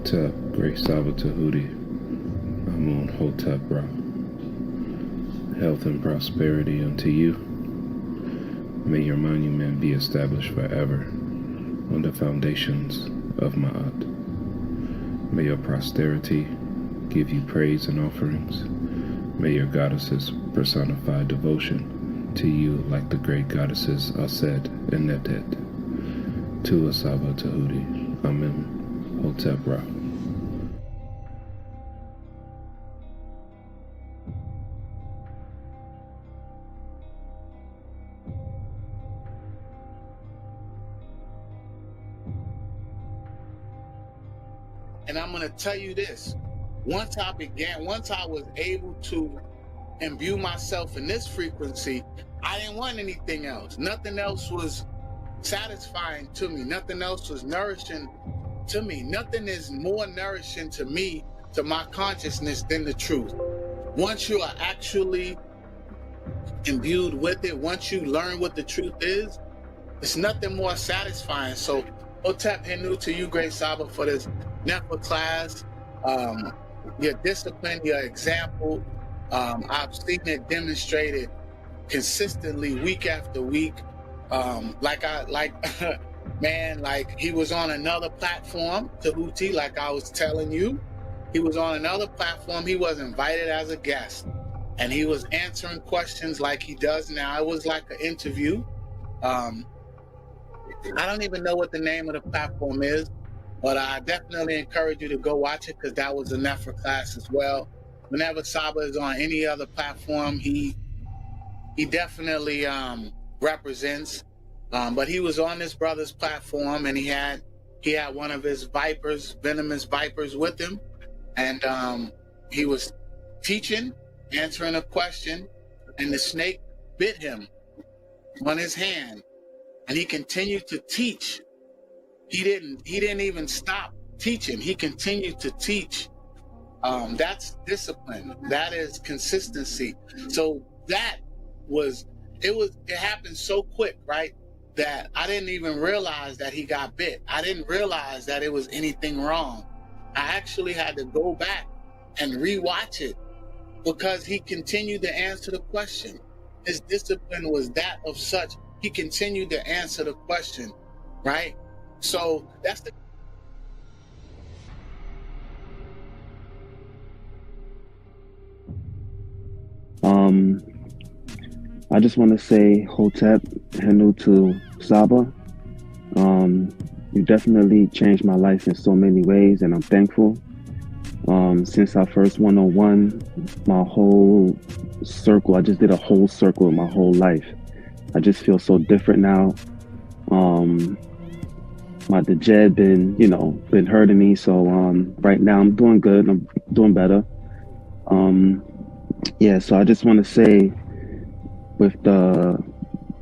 Hotep, Great Saba Tehuti, Amun Hotep Ra. Health and prosperity unto you. May your monument be established forever on the foundations of Ma'at. May your posterity give you praise and offerings. May your goddesses personify devotion to you like the great goddesses Aset and Netet. Tu Asaba Tehuti, Amen. Hotep Ra. And I'm going to tell you this. Once I was able to imbue myself in this frequency, I didn't want anything else. Nothing else was satisfying to me. Nothing else was nourishing to me. Nothing is more nourishing to me, to my consciousness, than the truth. Once you are actually imbued with it, once you learn what the truth is, it's nothing more satisfying. So, Hotep Henu to you, Great Saba, for this Nefer class. Your discipline, your example, I've seen it demonstrated consistently week after week. Man, like he was on another platform, Tehuti, like I was telling you. He was on another platform. He was invited as a guest, and he was answering questions like he does now. It was like an interview. I don't even know what the name of the platform is, but I definitely encourage you to go watch it, because that was a Nefer class as well. Whenever Saba is on any other platform, he definitely represents. But he was on this brother's platform, and he had one of his vipers, venomous vipers, with him, and he was teaching, answering a question, and the snake bit him on his hand, and he continued to teach. He didn't even stop teaching. He continued to teach. That's discipline. That is consistency. So it happened so quick, right? That I didn't even realize that he got bit. I didn't realize that it was anything wrong. I actually had to go back and rewatch it, because he continued to answer the question. His discipline was that of such. He continued to answer the question, right? So that's the I just want to say Hotep Henu to Saba. You definitely changed my life in so many ways, and I'm thankful. Since our first one-on-one, my whole circle, I just did a whole circle of my whole life. I just feel so different now. My dejed been hurting me, so right now I'm doing good. I'm doing better. Yeah, so I just want to say, with the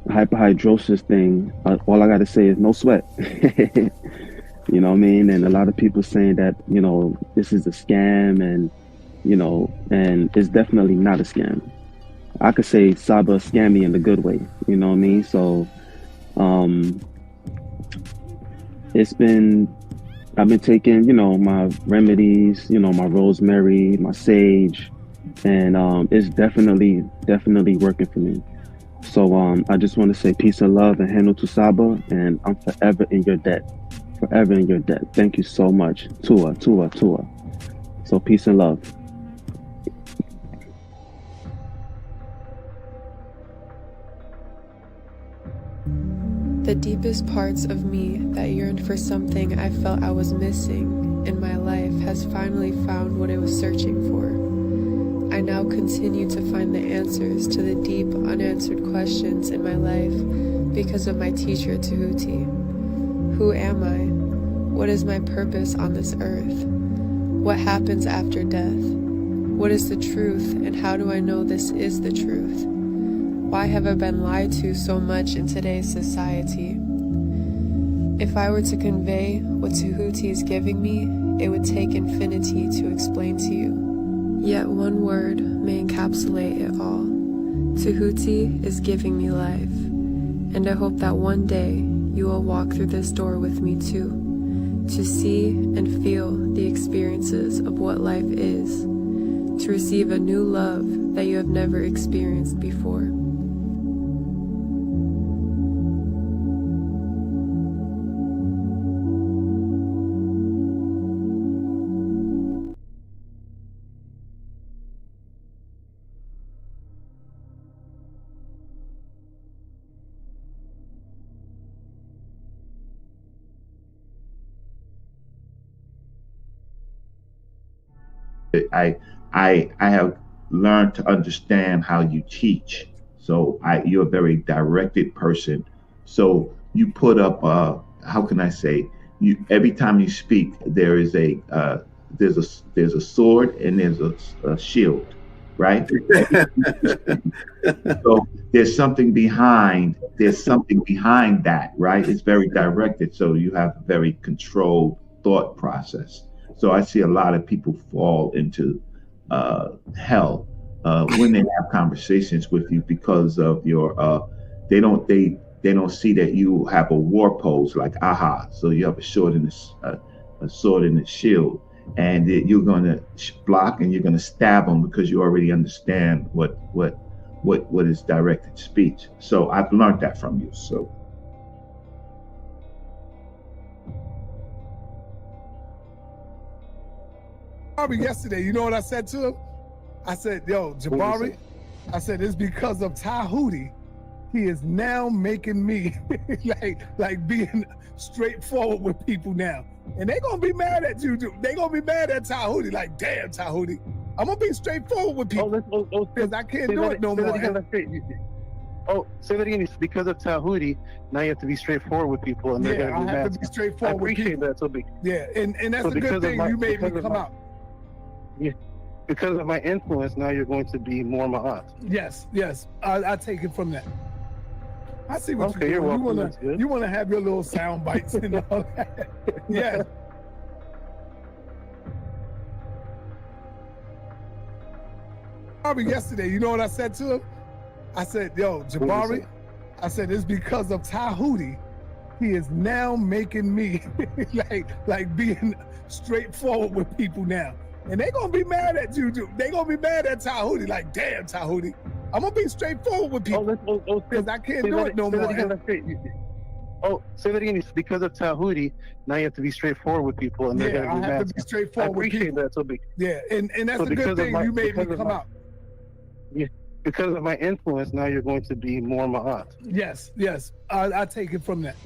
hyperhidrosis thing, all I got to say is no sweat. You know what I mean? And a lot of people saying that, this is a scam, and, and it's definitely not a scam. I could say Saba scammed me in the good way, you know what I mean? So, I've been taking, my remedies, my rosemary, my sage, and it's definitely working for me. So I just want to say peace and love and Henu to Saba, and I'm forever in your debt. Forever in your debt. Thank you so much. Tua. So peace and love. The deepest parts of me that yearned for something I felt I was missing in my life has finally found what it was searching for. I now continue to find the answers to the deep, unanswered questions in my life because of my teacher, Tehuti. Who am I? What is my purpose on this earth? What happens after death? What is the truth, and how do I know this is the truth? Why have I been lied to so much in today's society? If I were to convey what Tehuti is giving me, it would take infinity to explain to you. Yet one word may encapsulate it all. Tehuti is giving me life, and I hope that one day you will walk through this door with me too. to see and feel the experiences of what life is, to receive a new love that you have never experienced before. I have learned to understand how you teach. So you're a very directed person. So you put up how can I say, you every time you speak there is there's a sword and there's a shield, right? So there's something behind that, right? It's very directed. So you have a very controlled thought process. So I see a lot of people fall into hell when they have conversations with you because of your they don't see that you have a war pose like aha. So you have a sword and a shield, and you're going to block and you're going to stab them because you already understand what is directed speech. So I've learned that from you. So yesterday, you know what I said to him? I said, yo, Jabari, I said, it's because of Tehuti. He is now making me like being straightforward with people now. And they gonna be mad at you. They gonna be mad at Tehuti. Like, damn, Tehuti, I'm gonna be straightforward with people because I can't do it no more. Say that again. It's because of Tehuti. Now you have to be straightforward with people, and they're gonna be mad. To be straightforward with people. I appreciate that. Yeah, and that's a good thing. You made me come out. Yeah, because of my influence, now you're going to be more my aunt. Yes. I take it from that. I see what you're welcome. You want to have your little sound bites and all that. Yeah. Yesterday, you know what I said to him? I said, yo, Jabari, I said, it's because of Tehuti. He is now making me like being straightforward with people now. And they gonna be mad at you. They gonna be mad at Tehuti. Like, damn, Tehuti, I'm gonna be straightforward with people because I can't do it no more. Say that again. It's because of Tehuti. Now you have to be straightforward with people, and they're gonna be mad. I have to be straightforward with people. I appreciate that. Yeah, and that's a good thing. You made me come out. Yeah, because of my influence, now you're going to be more my aunt. Yes. I take it from that.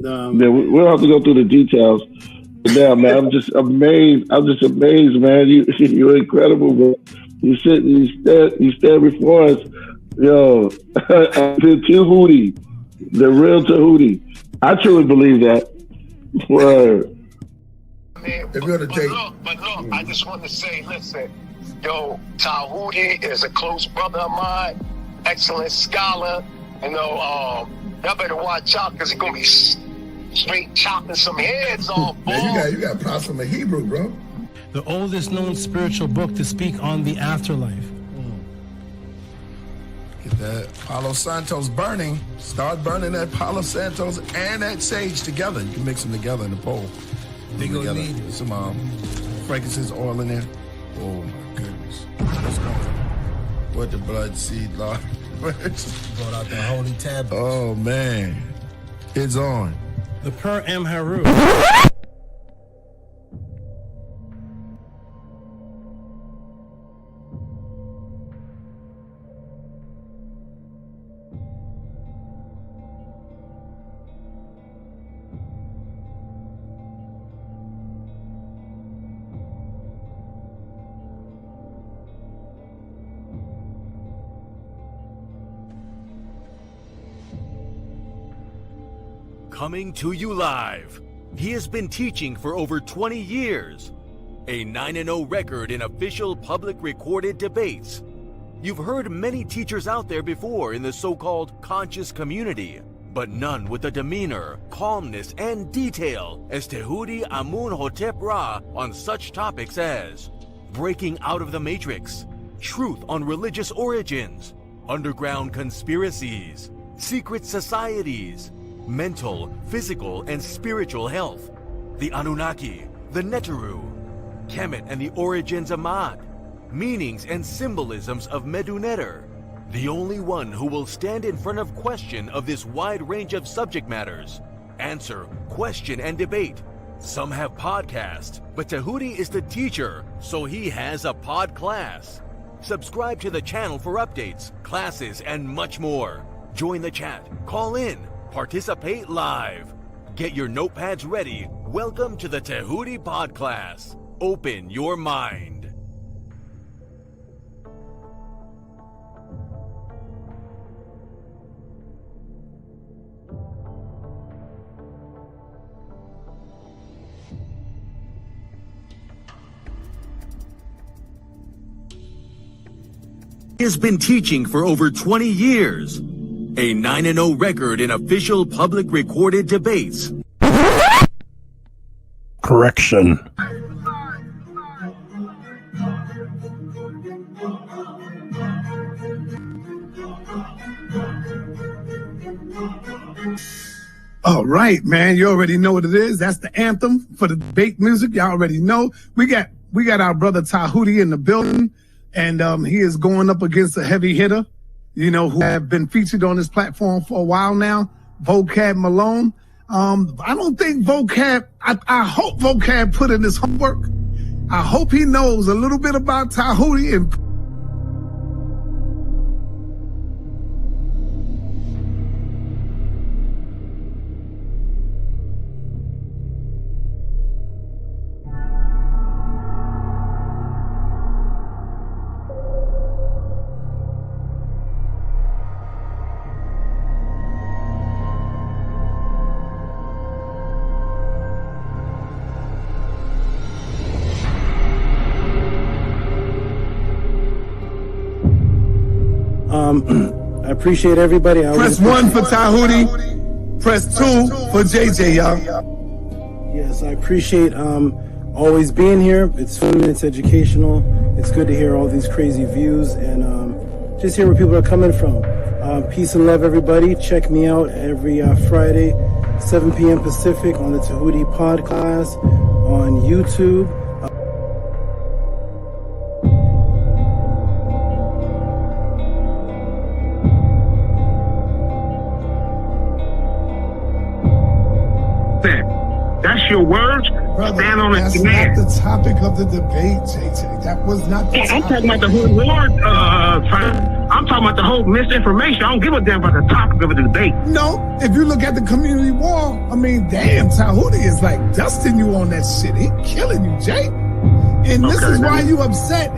Yeah, we'll have to go through the details. But now, man, I'm just amazed. I'm just amazed, man. You're incredible, bro. You stand before us. Yo, the Tehuti, the real Tehuti. I truly believe that. Word. But look, I just want to say, listen, yo, Tehuti is a close brother of mine, excellent scholar. You know, y'all better watch out because he's gonna be straight chopping some heads off. Man, you got props from a Hebrew, bro. The oldest known spiritual book to speak on the afterlife. Get that Palo Santos burning. Start burning that Palo Santos and that sage together. You can mix them together in the bowl. They gonna need some frankincense oil in there. Oh my goodness. What's going on? What the blood seed, Lord? Brought out the holy tablet. Oh man. It's on. The Per Am Haru. Coming to you live. He has been teaching for over 20 years. A 9-0 record in official public recorded debates. You've heard many teachers out there before in the so-called conscious community, but none with the demeanor, calmness, and detail as Tehuti Ntr Ra on such topics as breaking out of the matrix, truth on religious origins, underground conspiracies, secret societies, mental, physical, and spiritual health, the Anunnaki, the Neteru, Kemet and the origins of Mad, meanings and symbolisms of Mdu Ntr, the only one who will stand in front of question of this wide range of subject matters, answer, question, and debate. Some have podcasts, but Tehuti is the teacher, so he has a pod class. Subscribe to the channel for updates, classes, and much more. Join the chat, call in, participate live. Get your notepads ready. Welcome to the Tehuti Pod Class. Open your mind. He has been teaching for over 20 years. A 9-0 record in official public recorded debates. Correction. All right, man. You already know what it is. That's the anthem for the debate music. Y'all already know. We got our brother Tehuti in the building, and he is going up against a heavy hitter, you know, who have been featured on this platform for a while now, Vocab Malone. I don't think Vocab, I hope Vocab put in his homework. I hope he knows a little bit about Tehuti and I appreciate everybody. Press 1 for Tehuti. Press 2 for JJ, y'all. Yes, I appreciate always being here. It's fun, it's educational. It's good to hear all these crazy views and just hear where people are coming from. Peace and love, everybody. Check me out every Friday, 7 p.m. Pacific on the Tehuti Podcast on YouTube. That's your words? Brother, stand on that's it. not the topic of the debate, JJ. That was not the topic. I'm talking about the whole word, I'm talking about the whole misinformation. I don't give a damn about the topic of the debate. No, if you look at the community wall, I mean, damn, Tehuti is like dusting you on that shit. He killing you, Jay. And this is why you upset.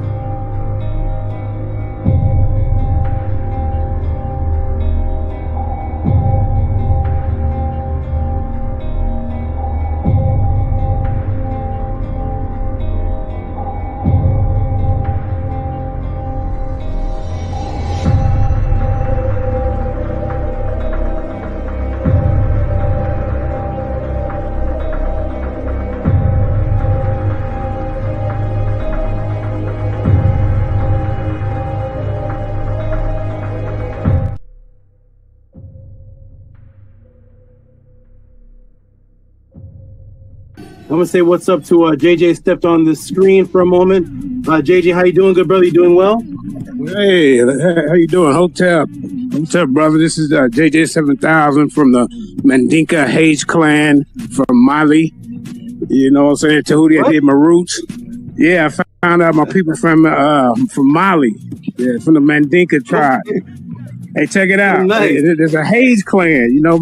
I'm gonna say what's up to JJ. Stepped on the screen for a moment. JJ, how you doing, good brother? You doing well? Hey, how you doing? Hotep, brother. This is JJ 7000 from the Mandinka Hage clan from Mali. You know what I'm saying? Tehuti, I did my roots. Yeah, I found out my people from Mali. Yeah, from the Mandinka tribe. Hey, check it out. Nice. Hey, there's a Hage clan. You know,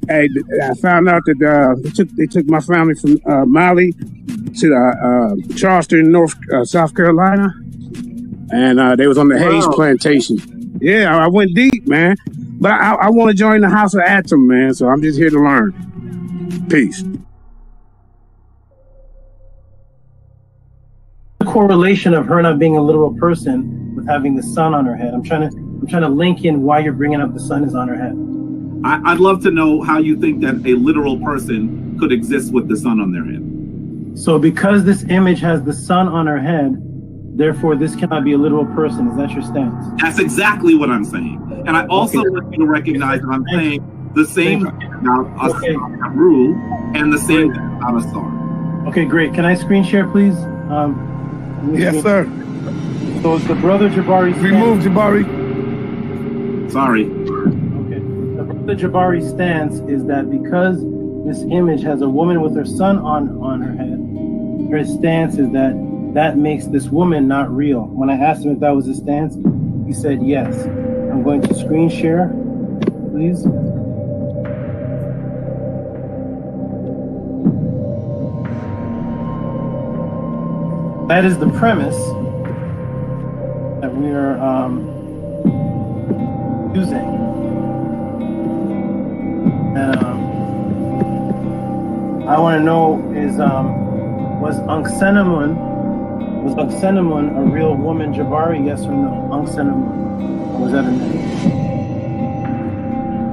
I found out that they took my family from Mali to Charleston, South Carolina, and they was on the Hayes plantation. Yeah, I went deep, man. But I want to join the House of Atom, man. So I'm just here to learn. Peace. The correlation of her not being a literal person with having the sun on her head. I'm trying to link in why you're bringing up the sun is on her head. I'd love to know how you think that a literal person could exist with the sun on their head. So because this image has the sun on her head, therefore this cannot be a literal person. Is that your stance? That's exactly what I'm saying. And I also want you to recognize that I'm saying the same about a rule and the same about a star. Okay, great. Can I screen share, please? Yes, sir. So it's the brother Jabari. Remove Jabari. Sorry. The Jabari stance is that because this image has a woman with her son on her head, her stance is that makes this woman not real. When I asked him if that was his stance, he said yes. I'm going to screen share, please. That is the premise that we are using. I want to know is was Anksenamun a real woman, Jabari? Yes or no? Anksenamun, or was that a no?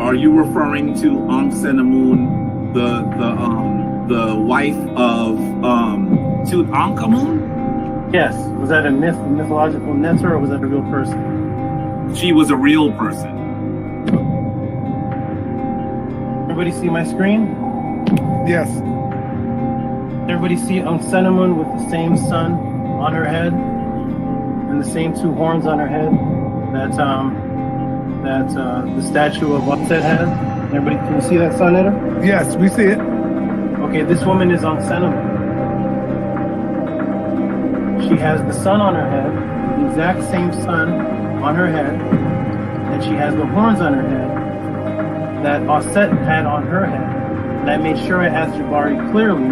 Are you referring to Anksenamun, the wife of Tutankhamun? Yes. Was that a mythological Netzer, or was that a real person? She was a real person. Everybody see my screen? Yes. Everybody see Anksenamun with the same sun on her head and the same two horns on her head that the statue of Upset has? Everybody, can you see that sun in her? Yes, we see it. Okay, this woman is Anksenamun. She has the sun on her head, the exact same sun on her head, and she has the horns on her head that Osset had on her head. And I made sure I asked Jabari clearly,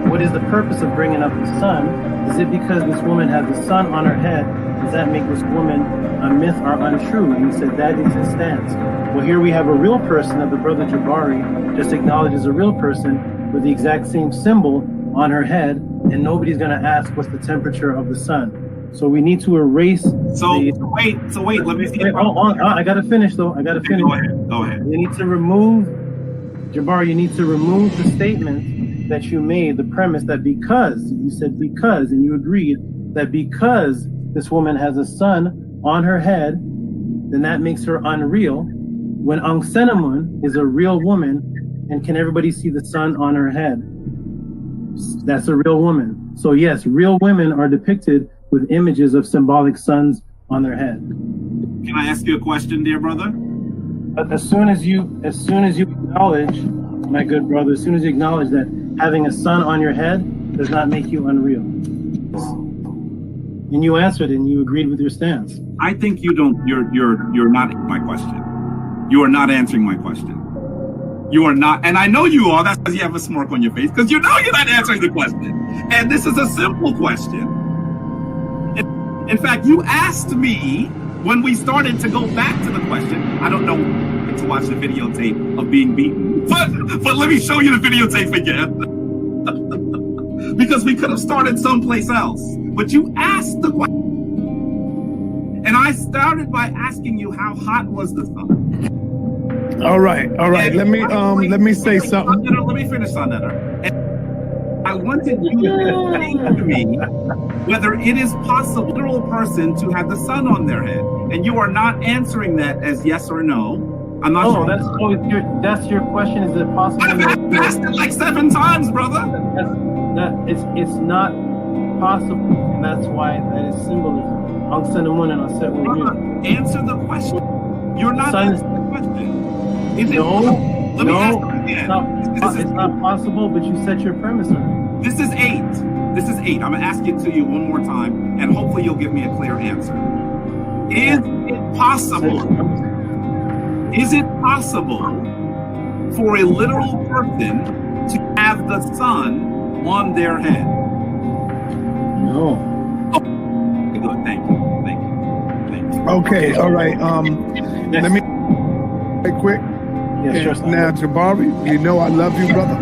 what is the purpose of bringing up the sun? Is it because this woman has the sun on her head? Does that make this woman a myth or untrue? And he said that is his stance. Well, here we have a real person that the brother Jabari just acknowledged as a real person with the exact same symbol on her head, and nobody's going to ask what's the temperature of the sun. So we need to erase. So wait, let me see. I got to finish though. I got to finish. Go ahead. We need to remove, Jabari, you need to remove the statement that you made, the premise that because, you said because, and you agreed that because this woman has a sun on her head, then that makes her unreal, when Anksenamun is a real woman, and can everybody see the sun on her head? That's a real woman. So yes, real women are depicted with images of symbolic suns on their head. Can I ask you a question, dear brother? But as soon as you acknowledge, my good brother, as soon as you acknowledge that having a sun on your head does not make you unreal. And you answered and you agreed with your stance. I think you're not my question. You are not answering my question. You are not, and I know you are. That's because you have a smirk on your face, because you know you're not answering the question. And this is a simple question. In fact, you asked me when we started to go back to the question. I don't know to watch the videotape of being beaten, but let me show you the videotape again. Because we could have started someplace else. But you asked the question. And I started by asking you, how hot was the sun? All right. Let me say something. Let me finish on that. And I wanted you to explain to me whether it is possible for a literal person to have the sun on their head, and you are not answering that as yes or no. I'm not sure. That's your question. Is it possible? I've asked it like 7 times, brother. It's not possible, and that's why that is symbolism. I'll send them one and I'll set one you. Answer the question. You're not answering the question. Is it? No, Let me ask you again. It's not possible, but you set your premise already. This is 8. This is 8. I'm going to ask it to you one more time, and hopefully you'll give me a clear answer. Is it possible? Is it possible for a literal person to have the sun on their head? No. Oh, good. Thank you. Okay. All right. Let me right quick. Yeah, sure. Now, Jabari, you know I love you, brother.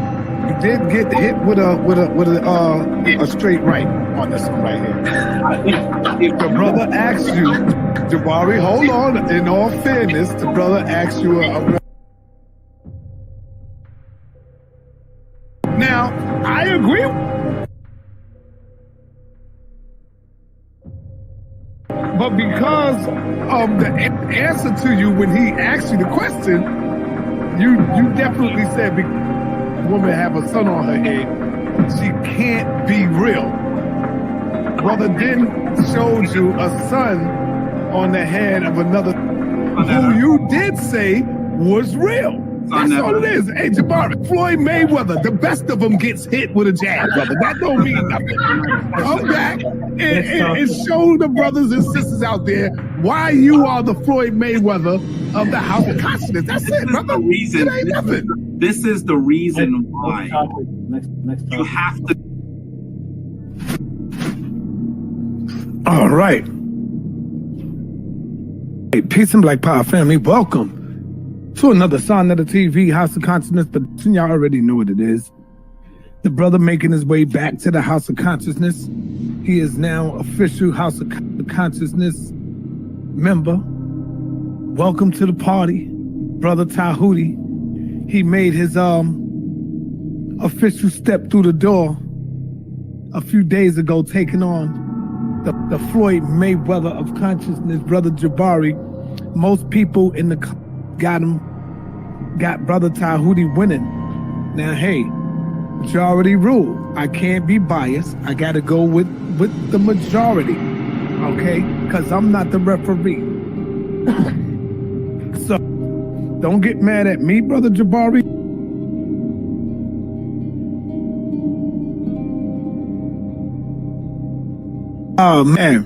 You did get hit with a straight right on this one right here. If the brother asks you, Jabari, hold on. In all fairness, the brother asks you Now, I agree. But because of the answer to you when he asked you the question, you definitely said, woman have a son on her head, she can't be real. Brother then showed you a son on the head of another who you did say was real. That's all it is. Hey, Jabari, Floyd Mayweather, the best of them gets hit with a jab, brother. That don't mean nothing. Come back and show the brothers and sisters out there why you are the Floyd Mayweather of the House of Consciousness. That's it, brother. It ain't nothing. This is the reason why you have to. All right. Hey, peace and Black Power family. Welcome to another Son of the TV, House of Consciousness, but y'all already know what it is. The brother making his way back to the House of Consciousness. He is now official House of Consciousness member. Welcome to the party, Brother Tehuti. He made his official step through the door a few days ago, taking on the Floyd Mayweather of consciousness, Brother Jabari. Most people in the got Brother Tehuti winning. Now, hey, majority rule. I can't be biased. I got to go with the majority, okay? Because I'm not the referee. So, don't get mad at me, Brother Jabari. Oh, man.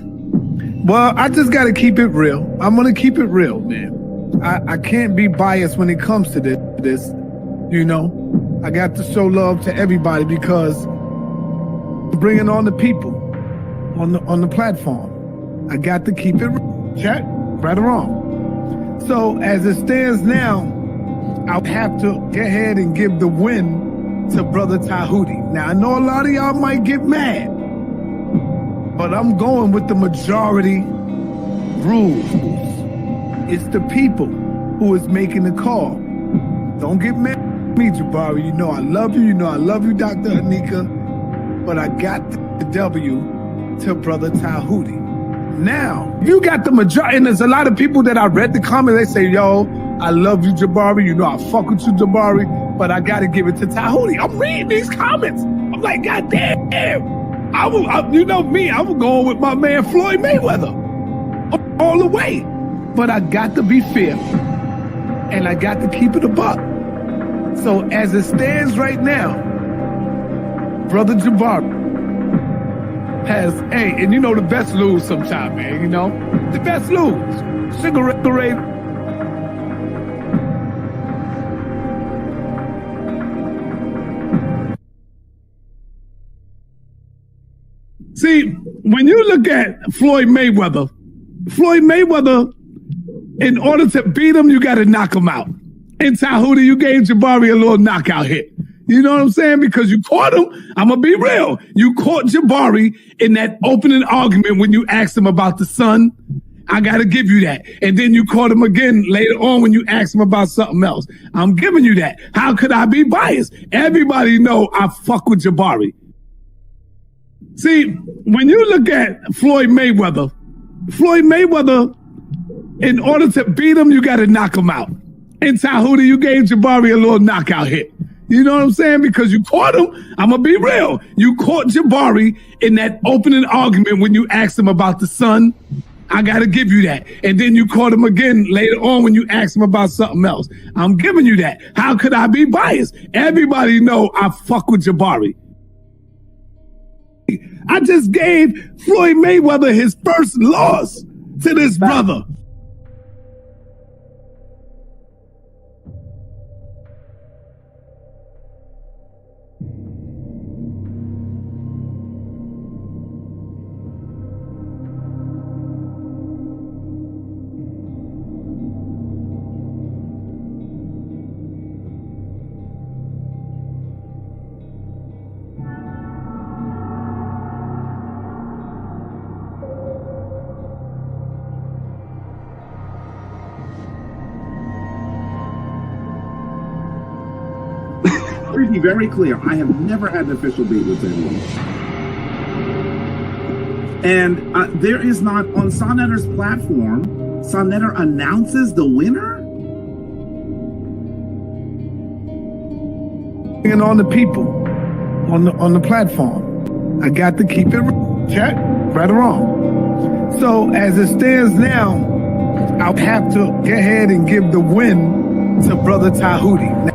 Well, I just got to keep it real. I'm going to keep it real, man. I can't be biased when it comes to this, you know. I got to show love to everybody because I'm bringing on the people on the platform. I got to keep it real. Chat, right or wrong. So as it stands now, I'll have to go ahead and give the win to Brother Tehuti. Now, I know a lot of y'all might get mad, but I'm going with the majority rules. It's the people who is making the call. Don't get mad at me, Jabari. You know I love you. You know I love you, Dr. Anika. But I got the W to Brother Tehuti. Now, you got the majority, and there's a lot of people that I read the comments, they say, yo, I love you, Jabari. You know I fuck with you, Jabari. But I got to give it to Tehuti. I'm reading these comments. I'm like, God damn. You know me, I was going with my man Floyd Mayweather all the way. But I got to be fair, and I got to keep it a buck. So as it stands right now, Brother Jabari has, hey, and you know the best lose sometime, man, you know? The best lose. Cigarette. See, when you look at Floyd Mayweather, in order to beat him, you got to knock him out. In Tehuti, you gave Jabari a little knockout hit. You know what I'm saying? Because you caught him. I'm going to be real. You caught Jabari in that opening argument when you asked him about the sun. I got to give you that. And then you caught him again later on when you asked him about something else. I'm giving you that. How could I be biased? Everybody know I fuck with Jabari. See, when you look at Floyd Mayweather, in order to beat him, you got to knock him out. In Tehuti, you gave Jabari a little knockout hit. You know what I'm saying? Because you caught him. I'm going to be real. You caught Jabari in that opening argument when you asked him about the sun. I got to give you that. And then you caught him again later on when you asked him about something else. I'm giving you that. How could I be biased? Everybody know I fuck with Jabari. I just gave Floyd Mayweather his first loss to this brother. Let me be very clear. I have never had an official date with anyone. And there is not, on Sonetter's platform, Sonetter announces the winner? And on the people, on the platform, I got to keep it check, right or wrong. So as it stands now, I'll have to go ahead and give the win to Brother Tehuti.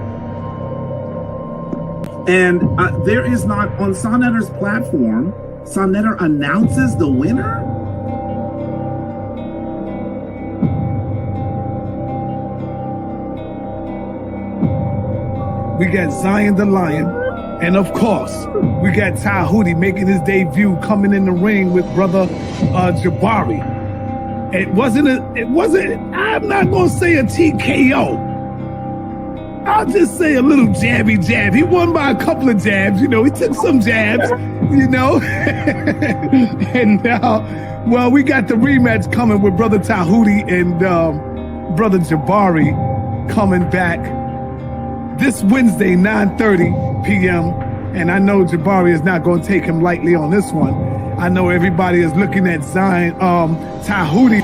And there is not, on Sonetter's platform, Sonetter announces the winner? We got Zion the Lion, and of course, we got Tehuti making his debut, coming in the ring with Brother Jabari. It wasn't, I'm not gonna say a TKO. I'll just say a little jabby jab. He won by a couple of jabs, you know, he took some jabs, you know. And now, well, we got the rematch coming with Brother Tehuti and Brother Jabari coming back this Wednesday, 9:30 p.m. And I know Jabari is not going to take him lightly on this one. I know everybody is looking at Zion, Tehuti.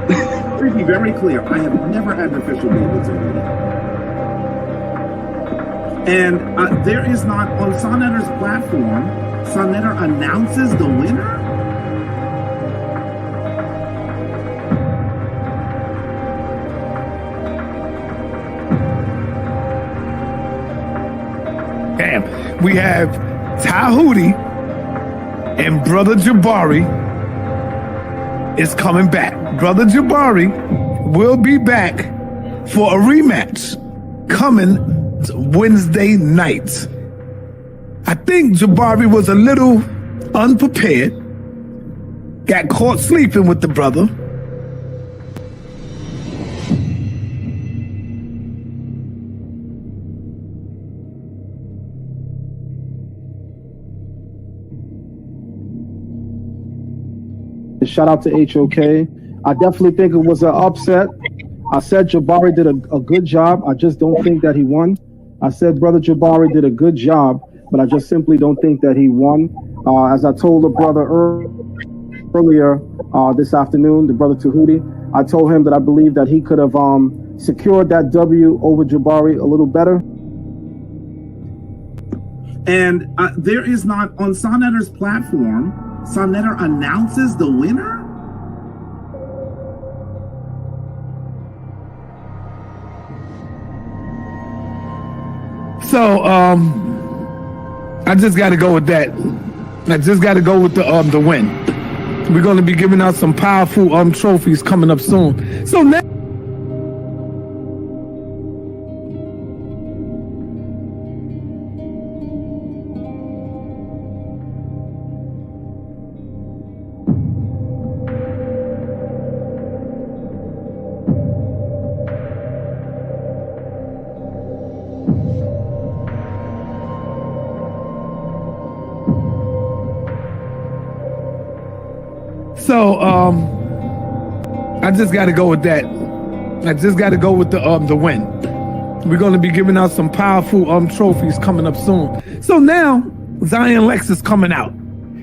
Let me be very clear. I have never had an official date with Tehuti. And there is not, on Sonetter's platform, Sonetter announces the winner? Damn, we have Tehuti and Brother Jabari is coming back. Brother Jabari will be back for a rematch coming Wednesday night. I think Jabari was a little unprepared, got caught sleeping with the brother. Shout out to HOK. I definitely think it was an upset. I said Jabari did a good job. I just don't think that he won. I said Brother Jabari did a good job, but I just simply don't think that he won. As I told the brother earlier this afternoon, the Brother Tehuti, I told him that I believe that he could have secured that W over Jabari a little better. And there is not, on Sonetter's platform, Sonetter announces the winner? So, I just got to go with that. I just got to go with the win. We're going to be giving out some powerful trophies coming up soon. So now. So, I just got to go with that. I just got to go with the win. We're going to be giving out some powerful trophies coming up soon. So now, Zion Lex is coming out.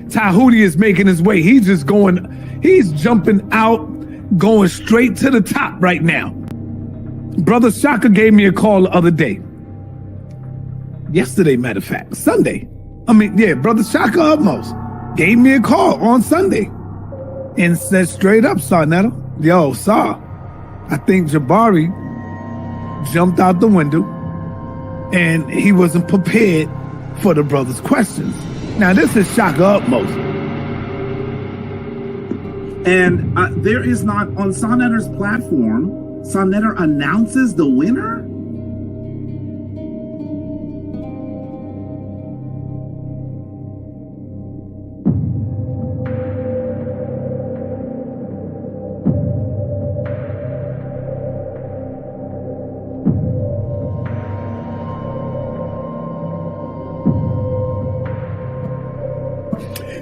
Tehuti is making his way. He's jumping out, going straight to the top right now. Brother Shaka gave me a call the other day. Yesterday, matter of fact, Sunday. Brother Shaka Utmost gave me a call on Sunday. And said straight up, Sarnetta, yo, Sar, I think Jabari jumped out the window and he wasn't prepared for the brother's questions. Now, this is Shaka Utmost. And there is not, on Sarnetta's platform, Sarnetta announces the winner?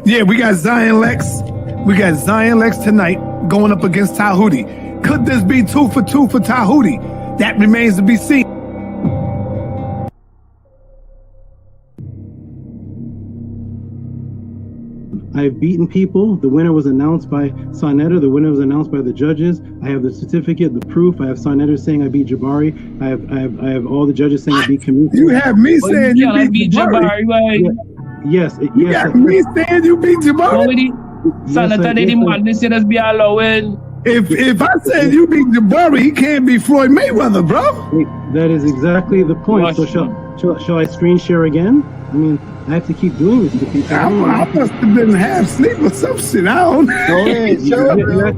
Yeah, we got Zion Lex. We got Zion Lex tonight going up against Tehuti. Could this be 2 for 2 for Tehuti? That remains to be seen. I've beaten people. The winner was announced by Sarnetta. The winner was announced by the judges. I have the certificate, the proof. I have Sarnetta saying I beat Jabari. I have all the judges saying I beat Kamisi. You have me saying you beat Jabari. Yeah. Yes. You got me saying you beat Jabari. If I said you beat Jabari, he can't be Floyd Mayweather, bro. That is exactly the point. So shall I screen share again? I mean, I have to keep doing this to people. I must have been half asleep or some shit. I don't know. Go ahead, show it, bro.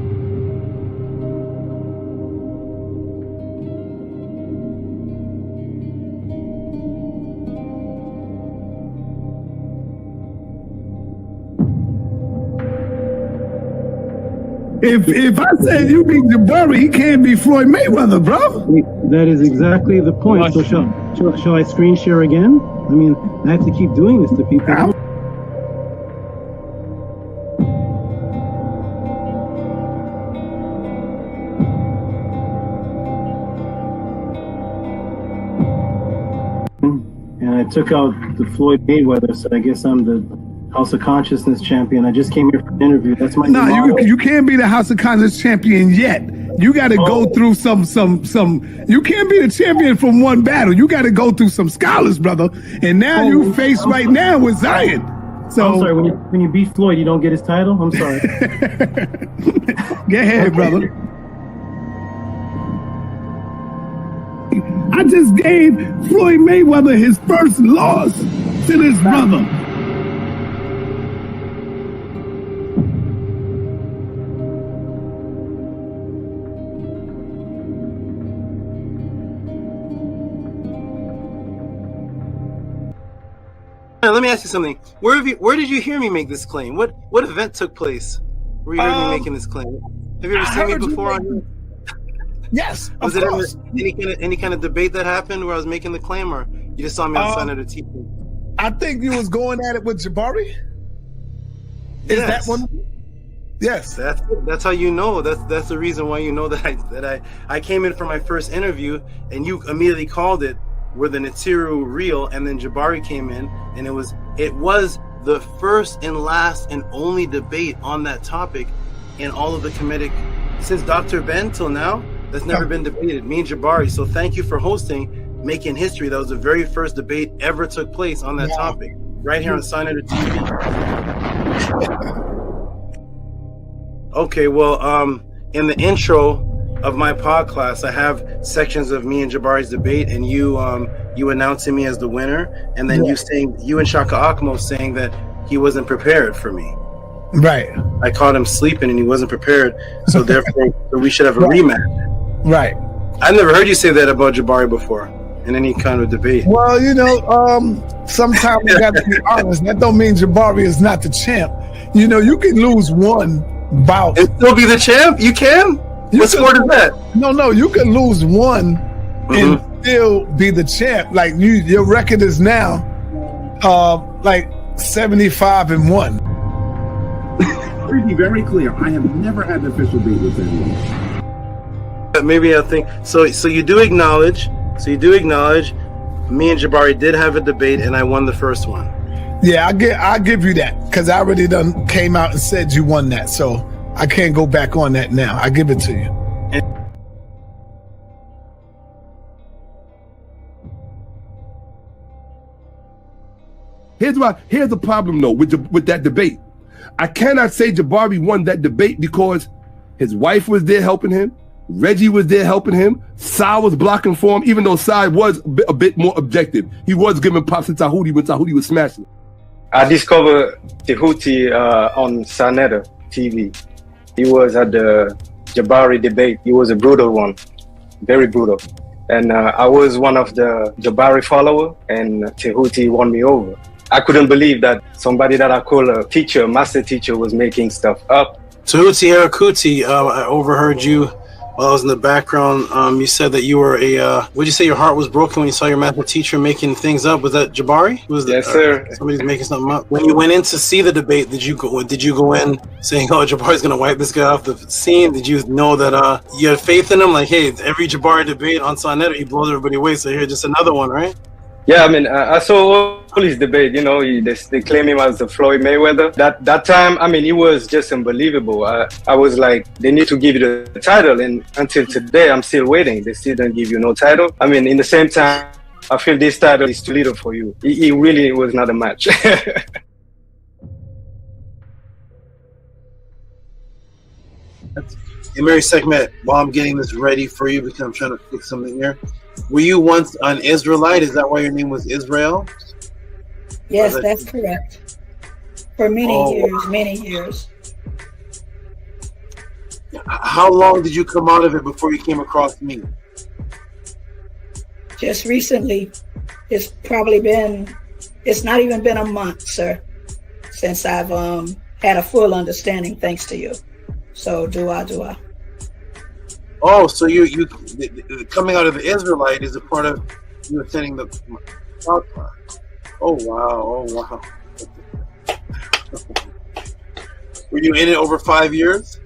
If I said you beat Jabari, he can't be Floyd Mayweather, bro. That is exactly the point. So shall I screen share again? I mean, I have to keep doing this to people. And I took out the Floyd Mayweather, so I guess I'm the House of Consciousness champion. I just came here for an interview. That's my you can't be the House of Consciousness champion yet. You got to go through some. You can't be the champion from one battle. You got to go through some scholars, brother. And now you face right now with Zion. So I'm sorry. When you beat Floyd, you don't get his title. I'm sorry. Go ahead, brother. I just gave Floyd Mayweather his first loss to this brother. Let me ask you something. Where did you hear me make this claim? What event took place where you heard me making this claim? Have you ever seen me before on here? Yes, was it any kind of debate that happened where I was making the claim, or you just saw me on Senator TV? I think you was going at it with Jabari. Is that one? Yes. That's how you know. That's the reason why you know that I came in for my first interview and you immediately called it where the Ntr reel, and then Jabari came in, and it was the first and last and only debate on that topic in all of the Kemetic since Dr. Ben till now. That's never been debated. Me and Jabari. So thank you for hosting, making history. That was the very first debate ever took place on that topic, right here on Senator TV. Okay, well, in the intro of my podcast, I have sections of me and Jabari's debate, and you announcing me as the winner, and then you and Shaka Akmo saying that he wasn't prepared for me. Right. I caught him sleeping and he wasn't prepared. So therefore, we should have a rematch. Right. I've never heard you say that about Jabari before in any kind of debate. Well, sometimes we got to be honest. That don't mean Jabari is not the champ. You can lose one bout and still be the champ. You can. What sport is that? No. You can lose one and still be the champ. Like your record is now, like 75-1. Let me be very clear. I have never had an official date with anyone. Maybe I think so. You do acknowledge. Me and Jabari did have a debate, and I won the first one. Yeah, I'll give you that because I already done came out and said you won that, so I can't go back on that now. I give it to you. Here's the problem though with that debate. I cannot say Jabari won that debate because his wife was there helping him. Reggie was there helping him. Sai was blocking for him, even though Sai was a bit more objective. He was giving props to Tehuti when Tehuti was smashing. I discovered Tehuti on Sanetta TV. He was at the Jabari debate. He was a brutal one, very brutal. And I was one of the Jabari followers, and Tehuti won me over. I couldn't believe that somebody that I call a teacher, master teacher, was making stuff up. Tehuti Arakuti, I overheard you while I was in the background. You said that you were would you say your heart was broken when you saw your master teacher making things up? Was that Jabari? Yes, sir. Somebody's making something up. When you went in to see the debate, did you go in saying, "Oh, Jabari's gonna wipe this guy off the scene"? Did you know that you had faith in him? Like, hey, every Jabari debate on Sonetta, he blows everybody away. So here's just another one, right? Yeah, I mean, I saw all his debate. They claim him as the Floyd Mayweather. That time, I mean, it was just unbelievable. I was like, they need to give you the title, and until today, I'm still waiting. They still don't give you no title. I mean, in the same time, I feel this title is too little for you. It really was not a match. In Mary segment, while I'm getting this ready for you, because I'm trying to fix something here. Were you once an Israelite? Is that why your name was Israel? Yes, that's correct. For many years. How long did you come out of it before you came across me? Just recently. It's not even been a month, sir, since I've had a full understanding thanks to you. So do I. Oh, so you coming out of the Israelite is a part of you attending the podcast. Oh wow. Were you in it over 5 years?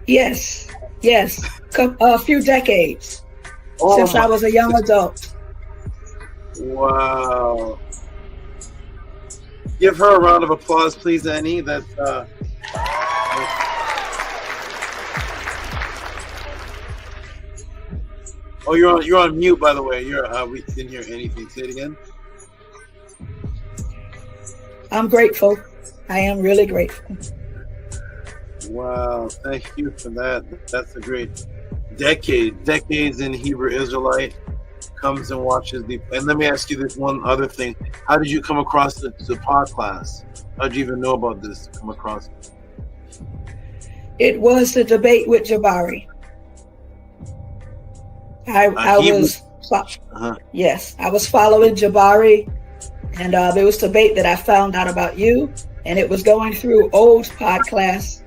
Yes, a few decades since I was a young adult. Wow. Give her a round of applause, please, Annie. That's Oh, you're on mute, by the way. We didn't hear anything. Say it again. I'm grateful. I am really grateful. Wow, thank you for that. That's a great decades in Hebrew Israelite. Comes and watches the. And let me ask you this one other thing. How did you come across the pod class? How did you even know about this? Come across it? It was the debate with Jabari. I was following Jabari, and there was debate that I found out about you, and it was going through old pod classes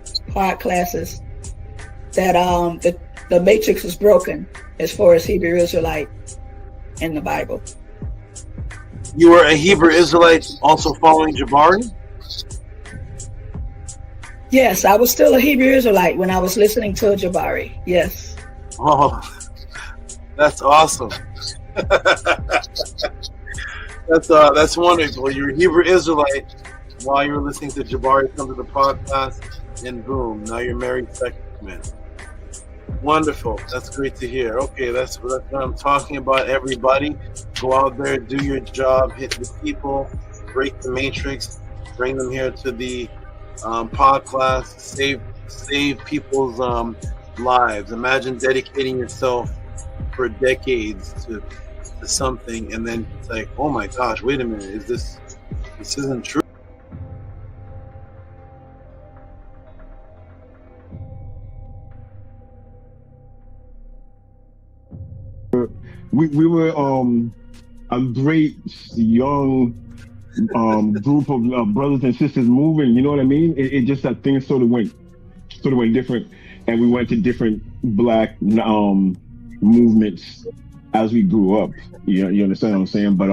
that the matrix was broken as far as Hebrew Israelite in the Bible. You were a Hebrew Israelite also following Jabari? Yes, I was still a Hebrew Israelite when I was listening to Jabari. Yes. Oh, that's awesome. That's wonderful. You're a Hebrew Israelite while you were listening to Jabari come to the podcast, and boom, now you're married second man. Wonderful. That's great to hear. Okay, that's what I'm talking about. Everybody, go out there, do your job, hit the people, break the matrix, bring them here to the podcast, save people's lives. Imagine dedicating yourself for decades to something, and then it's like, oh my gosh, wait a minute, is this This isn't true. We were a great young group of brothers and sisters moving. You know what I mean? It just that things sort of went different, and we went to different black movements as we grew up. You understand what I'm saying? But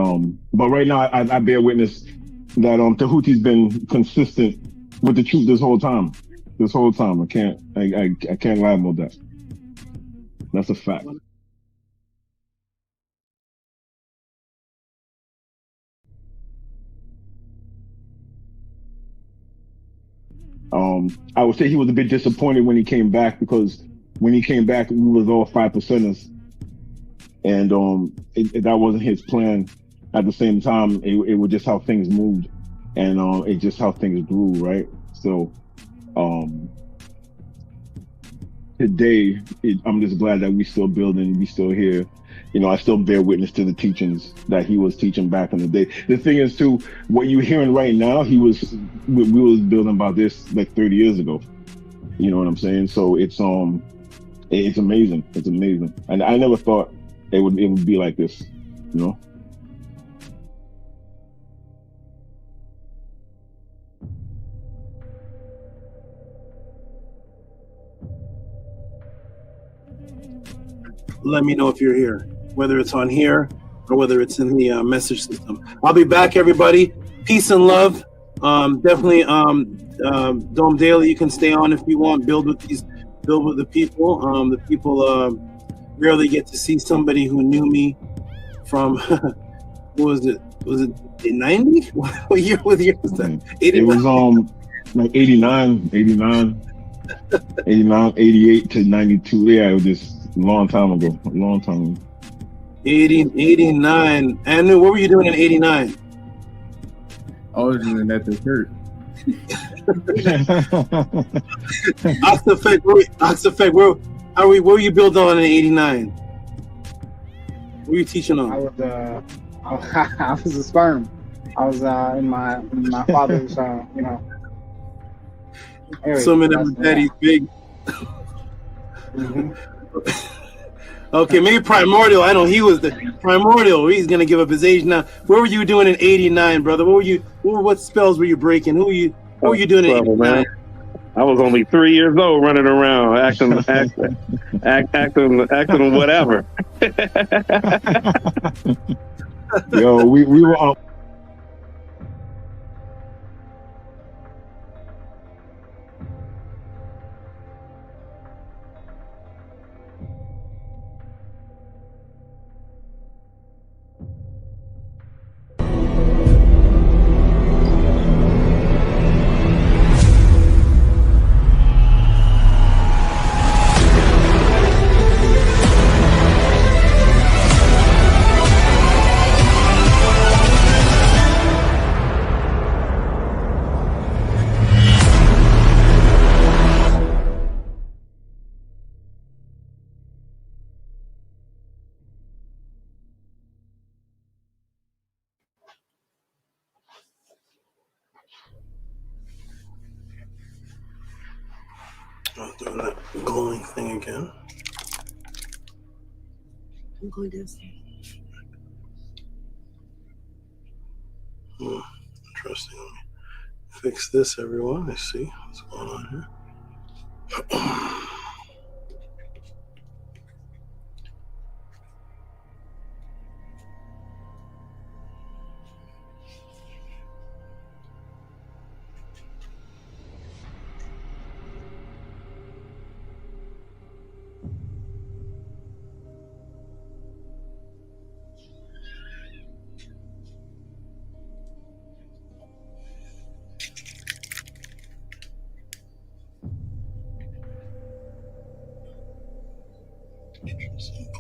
right now I bear witness that Tehuti's been consistent with the truth this whole time. I can't lie about that. That's a fact. I would say he was a bit disappointed when he came back, because when he came back, we was all 5%ers, and that wasn't his plan. At the same time, it was just how things moved, and it just how things grew, right? So today, I'm just glad that we still building, we still here. I still bear witness to the teachings that he was teaching back in the day. The thing is, too, what you're hearing right now, we was building about this like 30 years ago. You know what I'm saying? So it's amazing. It's amazing, and I never thought it would be like this. Let me know if you're here, whether it's on here or whether it's in the message system. I'll be back, everybody. Peace and love. Definitely, Dome Daily, you can stay on if you want. Build with the people. The people rarely get to see somebody who knew me from, what was it? Was it 90? What year was that? 89? It was like 89, 88 to 92. Yeah, it was just a long time ago. 89. Anu, what were you doing in 89? I was doing at the church. Oxafek, what were you building on in 89? What were you teaching on? I was a sperm. I was in my father's, area. Swimming in my daddy's big. Mm-hmm. Okay, maybe Primordial. I know he was the Primordial. He's gonna give up his age now. What were you doing in '89, brother? What spells were you breaking? What were you doing in '89? Man. I was only 3 years old, running around, acting whatever. Yo, we were. I'm doing that glowing thing again. I'm going downstairs. Interesting. Let me fix this, everyone. Let's see what's going on here.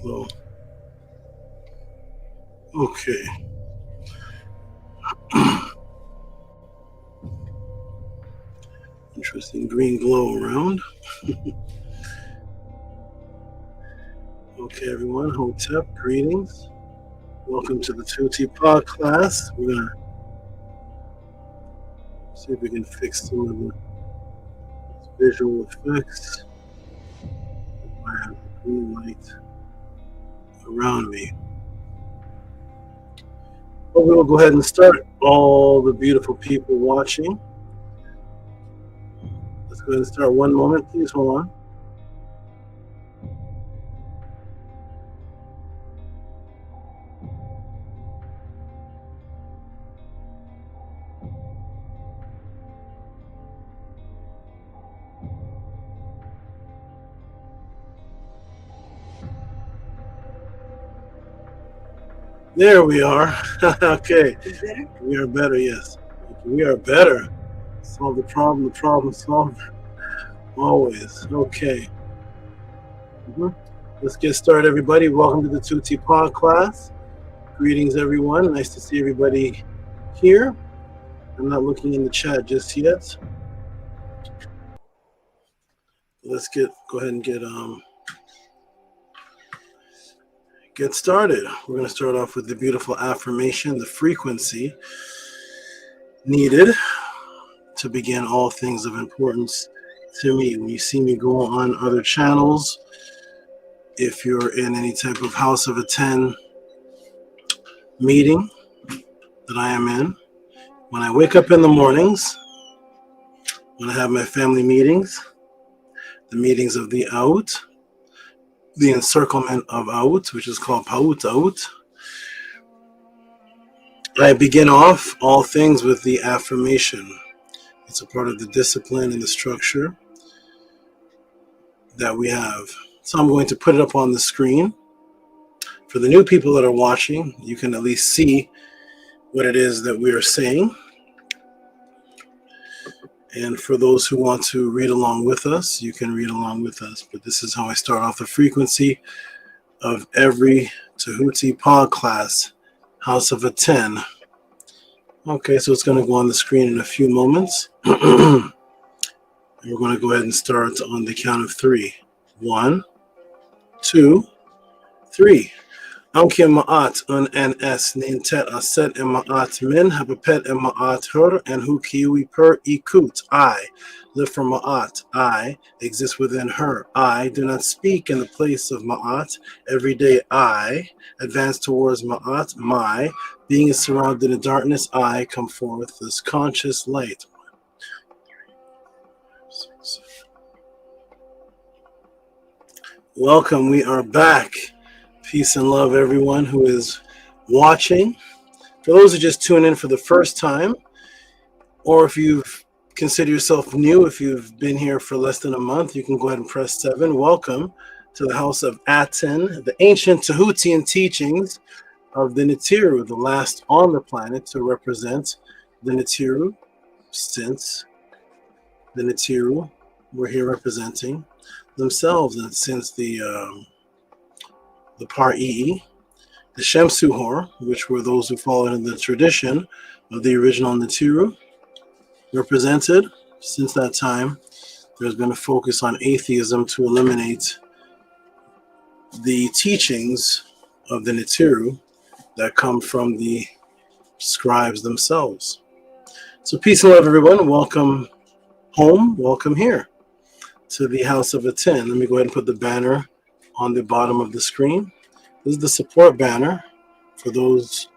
Glow. Okay. Interesting green glow around. Okay, everyone. Hotep, greetings. Welcome to the Tehuti Pod class. We're gonna See if we can fix some of the visual effects. I have a green light around me. But we'll go ahead and start. All the beautiful people watching. Let's go ahead and start. One moment, please. Hold on. There we are. Okay. We are better, yes. We are better. Solve the problem solver. Always. Okay. Let's get started, everybody. Welcome to the Tehuti Pod class. Greetings, everyone. Nice to see everybody here. I'm not looking in the chat just yet. Let's go ahead and get started. We're going to start off with the beautiful affirmation, the frequency needed to begin all things of importance to me. When you see me go on other channels, if you're in any type of House of a 10 meeting that I am in, when I wake up in the mornings, when I have my family meetings, the meetings of the Out, the encirclement of Out, which is called Paut Out, I begin off all things with the affirmation. It's a part of the discipline and the structure that we have. So I'm going to put it up on the screen. For the new people that are watching, you can at least see what it is that we are saying. And for those who want to read along with us, you can read along with us. But this is how I start off the frequency of every Tehuti Pod class, House of a 10. Okay, so it's going to go on the screen in a few moments. And we're going to go ahead and start on the count of 3. 1, 2, 3. Anki ma'at un ns nintet aset ma'at min hapapet ma'at her and hu kiwi per ikut. I live from ma'at. I exist within her. I do not speak in the place of ma'at. Every day I advance towards ma'at. My being is surrounded in darkness. I come forth as conscious light. Welcome. We are back. Peace and love, everyone who is watching. For those who just tune in for the first time, or if you consider yourself new, if you've been here for less than a month, you can go ahead and press 7. Welcome to the House of Aten, the ancient Tehutian teachings of the Ntiru, the last on the planet to represent the Ntiru, since the Ntiru were here representing themselves, and since the Par-Ii, the Shemsuhor, which were those who followed in the tradition of the original Ntiru, represented. Since that time, there's been a focus on atheism to eliminate the teachings of the Ntiru that come from the scribes themselves. So peace and love, everyone. Welcome home. Welcome here to the House of Aten. Let me go ahead and put the banner on the bottom of the screen. This is the support banner for those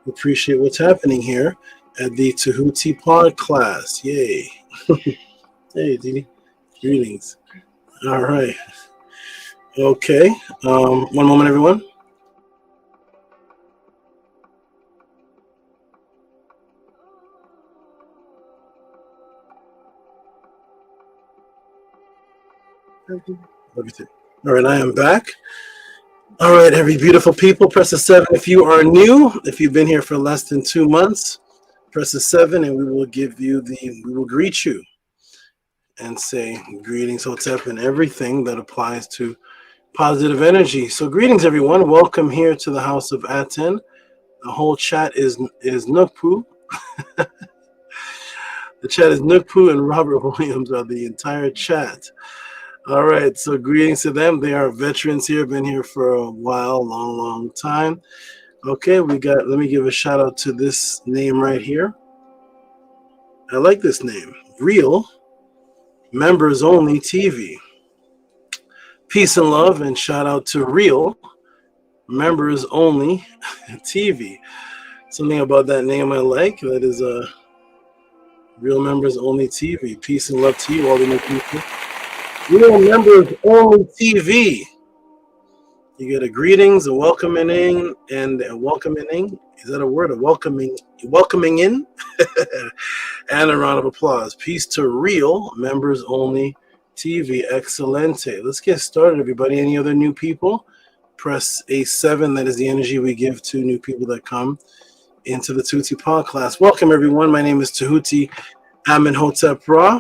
who appreciate what's happening here at the Tehuti Pod class. Yay. Hey, Didi. Greetings. All right. Okay. One moment, everyone. All right, I am back. All right, every beautiful people, press the 7 if you are new. If you've been here for less than 2 months, press the 7 and we will greet you and say greetings, Hotep, and everything that applies to positive energy. So greetings, everyone. Welcome here to the House of Aten. The whole chat is Nukpu. The chat is Nukpu and Robert Williams are the entire chat. All right, so greetings to them. They are veterans here, been here for a while, long time. Okay, let me give a shout out to this name right here. I like this name. Real Members Only TV. Peace and love, and shout out to Real Members Only TV. Something about that name I like. That is Real Members Only TV. Peace and love to you, all the new people. Real Members Only TV. You get a greetings, a welcoming in, and a welcoming in. Is that a word? A welcoming in, and a round of applause. Peace to Real Members Only TV. Excelente. Let's get started, everybody. Any other new people? Press A7. That is the energy we give to new people that come into the Tehuti Pod class. Welcome, everyone. My name is Tehuti Amenhotep Ra.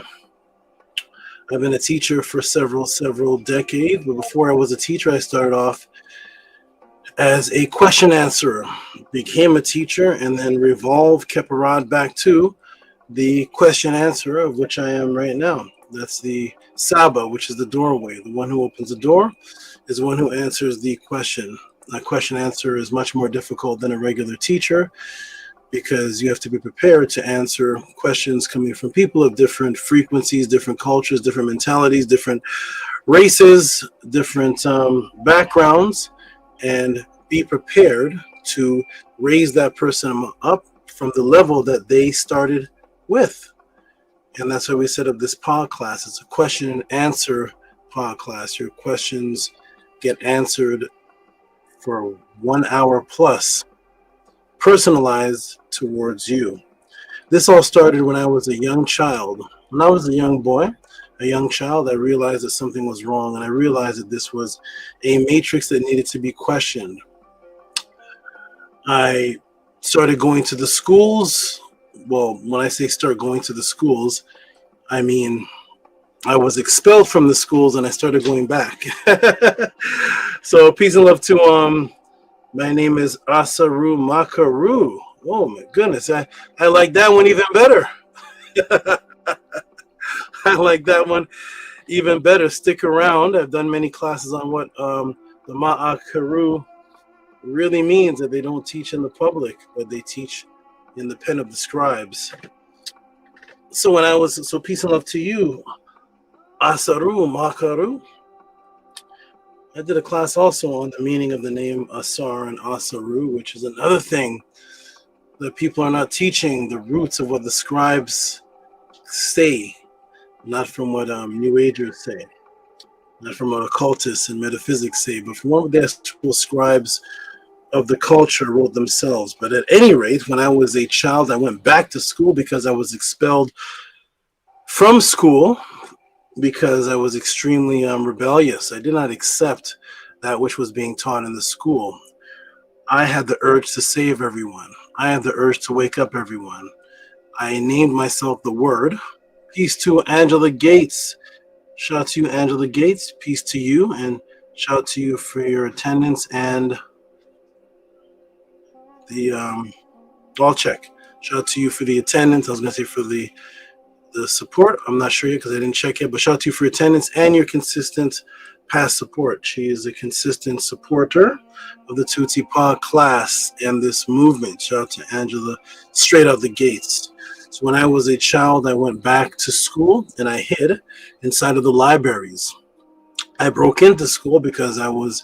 I've been a teacher for several decades, but before I was a teacher, I started off as a question answerer, became a teacher, and then kept a rod back to the question answerer, of which I am right now. That's the Saba, which is the doorway. The one who opens the door is the one who answers the question. A question answer is much more difficult than a regular teacher, because you have to be prepared to answer questions coming from people of different frequencies, different cultures, different mentalities, different races, different backgrounds, and be prepared to raise that person up from the level that they started with. And that's why we set up this pod class. It's a question and answer pod class. Your questions get answered for 1 hour plus, personalized towards you. This all started when I was a young child. When I was a young boy, a young child, I realized that something was wrong, and I realized that this was a matrix that needed to be questioned. I started going to the schools. Well, when I say start going to the schools, I mean I was expelled from the schools and I started going back. So peace and love to my name is Asaru Makaru. Oh my goodness, I like that one even better. I like that one even better. Stick around. I've done many classes on what the Ma'akaru really means, that they don't teach in the public, but they teach in the pen of the scribes. So peace and love to you, Asaru Makaru. I did a class also on the meaning of the name Asar and Asaru, which is another thing that people are not teaching, the roots of what the scribes say, not from what New Agers say, not from what occultists and metaphysics say, but from what the actual scribes of the culture wrote themselves. But at any rate, when I was a child, I went back to school because I was expelled from school because I was extremely rebellious. I did not accept that which was being taught in the school. I had the urge to save everyone. I had the urge to wake up everyone. I named myself the Word. Peace to Angela Gates. Shout out to you, Angela Gates. Peace to you, and shout out to you for your attendance and the I'll check. Shout out to you for the attendance. I was going to say for the support. I'm not sure yet because I didn't check it, but shout out to you for your attendance and your consistent past support. She is a consistent supporter of the Tehuti Pod class and this movement. Shout out to Angela straight out the gates. So when I was a child, I went back to school and I hid inside of the libraries. I broke into school because I was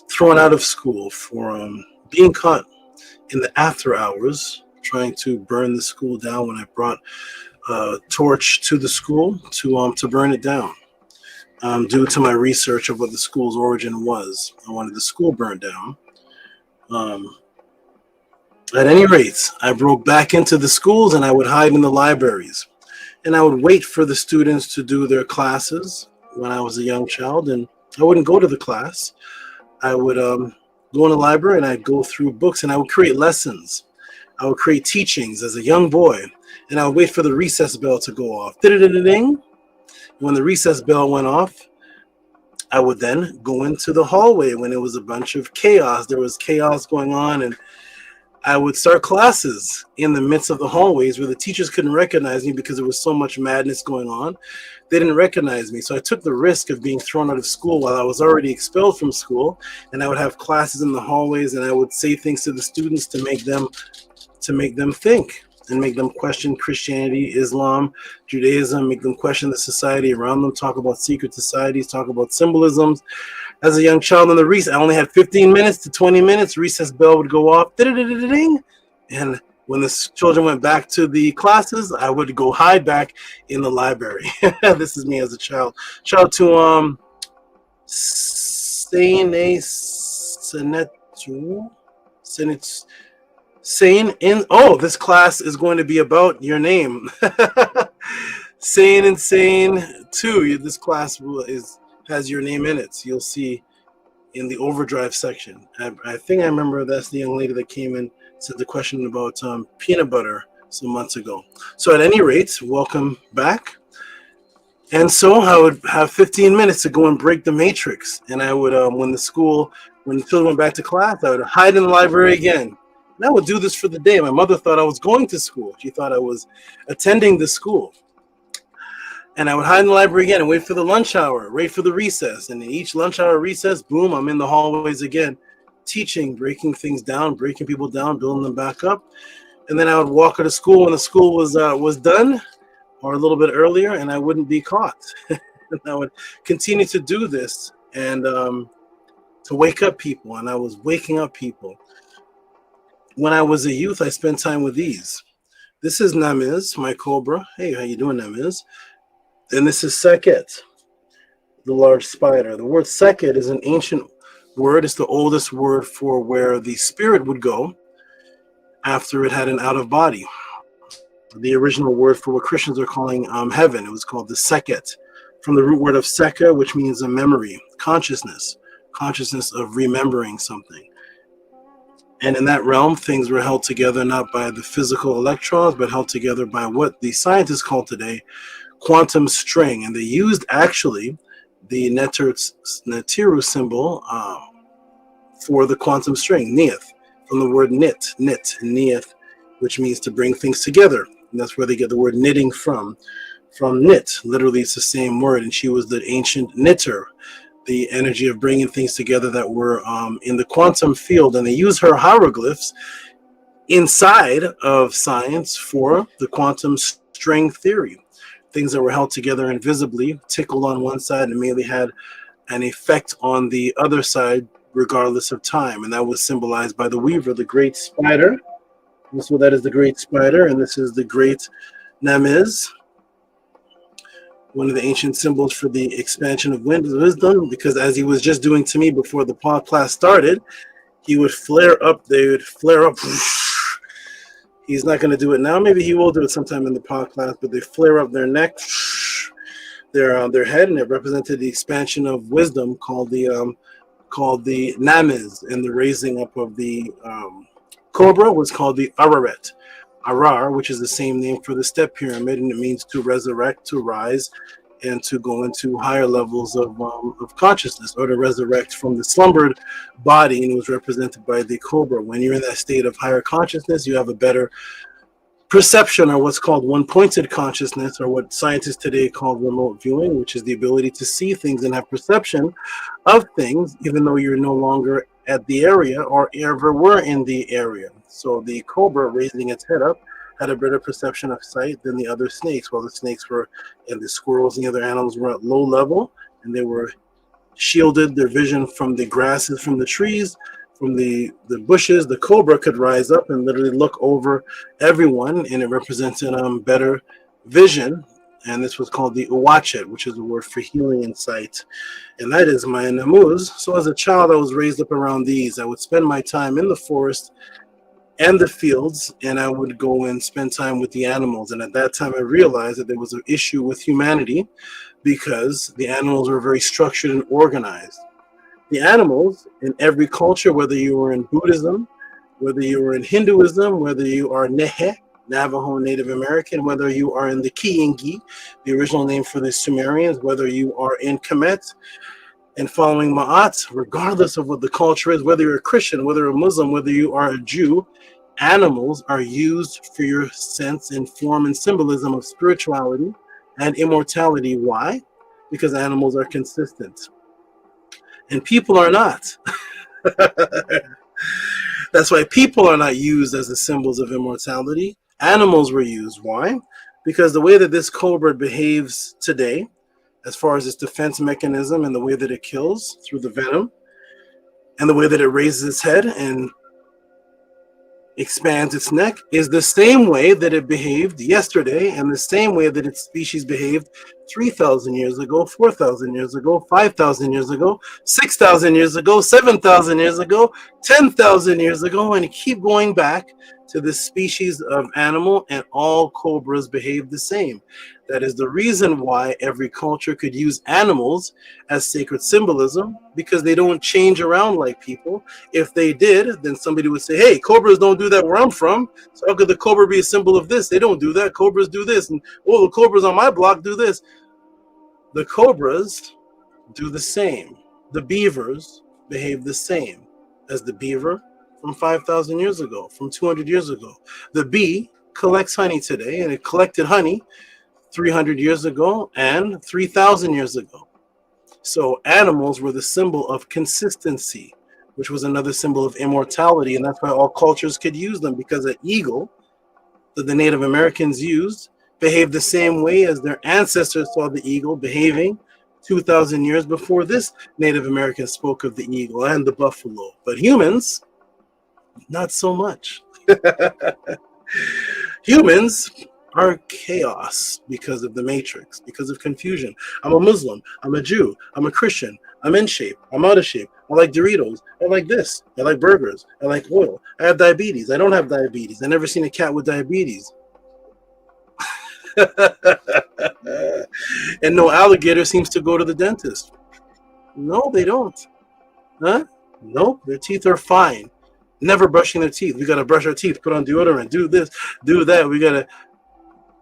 thrown out of school for being caught in the after hours trying to burn the school down when I brought a torch to the school to burn it down. Due to my research of what the school's origin was, I wanted the school burned down. At any rate, I broke back into the schools and I would hide in the libraries. And I would wait for the students to do their classes when I was a young child, and I wouldn't go to the class. I would go in the library and I'd go through books and I would create lessons. I would create teachings as a young boy, and I would wait for the recess bell to go off. Ding. When the recess bell went off, I would then go into the hallway when it was a bunch of chaos. There was chaos going on, and I would start classes in the midst of the hallways where the teachers couldn't recognize me because there was so much madness going on. They didn't recognize me. So I took the risk of being thrown out of school while I was already expelled from school, and I would have classes in the hallways, and I would say things to the students to make them think. and make them question Christianity, Islam, Judaism, make them question the society around them, talk about secret societies, talk about symbolisms. As a young child in the recess, I only had 15 minutes to 20 minutes. Recess bell would go off, ding, and when the children went back to the classes, I would go hide back in the library. This is me as a child. Shout out to Sane in. Oh, this class is going to be about your name. Sane and Sane 2. This class has your name in it. So you'll see in the overdrive section. I think I remember that's the young lady that came in, said the question about peanut butter some months ago. So at any rate, welcome back. And so I would have 15 minutes to go and break the matrix. And I would, when the children went back to class, I would hide in the library again. And I would do this for the day. My mother thought I was going to school. She thought I was attending the school. And I would hide in the library again and wait for the lunch hour, wait for the recess. And in each lunch hour recess, boom, I'm in the hallways again, teaching, breaking things down, breaking people down, building them back up. And then I would walk to school when the school was done, or a little bit earlier, and I wouldn't be caught. And I would continue to do this and to wake up people. And I was waking up people. When I was a youth, I spent time with these. This is Namiz, my cobra. Hey, how you doing, Namiz? And this is Seket, the large spider. The word Seket is an ancient word. It's the oldest word for where the spirit would go after it had an out of body. The original word for what Christians are calling heaven, it was called the Seket, from the root word of Seka, which means a memory, consciousness of remembering something. And in that realm, things were held together not by the physical electrons, but held together by what the scientists call today quantum string. And they used actually the Netiru symbol for the quantum string, Neath, from the word knit, Neath, which means to bring things together. And that's where they get the word knitting from knit. Literally, it's the same word. And she was the ancient knitter, the energy of bringing things together that were in the quantum field. And they use her hieroglyphs inside of science for the quantum string theory. Things that were held together invisibly, tickled on one side, and immediately had an effect on the other side, regardless of time. And that was symbolized by the weaver, the great spider. So that is the great spider, and this is the great Namiz, one of the ancient symbols for the expansion of wisdom, because as he was just doing to me before the class started, he would flare up, they would flare up. He's not going to do it now. Maybe he will do it sometime in the pod class, but they flare up their neck, their head, and it represented the expansion of wisdom called the Namiz, and the raising up of the cobra was called the Araret. Arar, which is the same name for the step pyramid, and it means to resurrect, to rise, and to go into higher levels of consciousness, or to resurrect from the slumbered body, and it was represented by the cobra. When you're in that state of higher consciousness, you have a better perception, or what's called one-pointed consciousness, or what scientists today call remote viewing, which is the ability to see things and have perception of things, even though you're no longer at the area or ever were in the area. So the cobra, raising its head up, had a better perception of sight than the other snakes, while the snakes were, and the squirrels and the other animals were at low level, and they were shielded their vision from the grasses, from the trees, from the bushes. The cobra could rise up and literally look over everyone, and it represented better vision. And this was called the Uwachet, which is a word for healing and sight. And that is my Namuz. So as a child, I was raised up around these. I would spend my time in the forest and the fields, and I would go and spend time with the animals. And at that time, I realized that there was an issue with humanity because the animals were very structured and organized. The animals in every culture, whether you were in Buddhism, whether you were in Hinduism, whether you are Nehe, Navajo Native American, whether you are in the Kiingi, the original name for the Sumerians, whether you are in Kemet and following Ma'at, regardless of what the culture is, whether you're a Christian, whether you're a Muslim, whether you are a Jew, animals are used for your sense and form and symbolism of spirituality and immortality. Why? Because animals are consistent and people are not. That's why people are not used as the symbols of immortality. Animals were used. Why? Because the way that this cobra behaves today, as far as its defense mechanism and the way that it kills through the venom, and the way that it raises its head and expands its neck, is the same way that it behaved yesterday and the same way that its species behaved 3,000 years ago, 4,000 years ago, 5,000 years ago, 6,000 years ago, 7,000 years ago, 10,000 years ago, and keep going back to this species of animal, and all cobras behave the same. That is the reason why every culture could use animals as sacred symbolism, because they don't change around like people. If they did, then somebody would say, hey, cobras don't do that where I'm from, so how could the cobra be a symbol of this? They don't do that. Cobras do this. And oh, the cobras on my block do this. The cobras do the same. The beavers behave the same as the beaver from 5,000 years ago, from 200 years ago. The bee collects honey today, and it collected honey 300 years ago and 3,000 years ago. So animals were the symbol of consistency, which was another symbol of immortality, and that's why all cultures could use them, because an eagle that the Native Americans used behaved the same way as their ancestors saw the eagle behaving 2,000 years before this Native American spoke of the eagle and the buffalo. But humans, not so much. Humans are chaos because of the matrix, because of confusion. I'm a Muslim, I'm a Jew, I'm a Christian, I'm in shape, I'm out of shape, I like Doritos, I like this, I like burgers, I like oil, I have diabetes, I don't have diabetes, I never seen a cat with diabetes. And no alligator seems to go to the dentist. No, they don't. Huh? Nope, their teeth are fine. Never brushing their teeth. We got to brush our teeth, put on deodorant, do this, do that. We got to.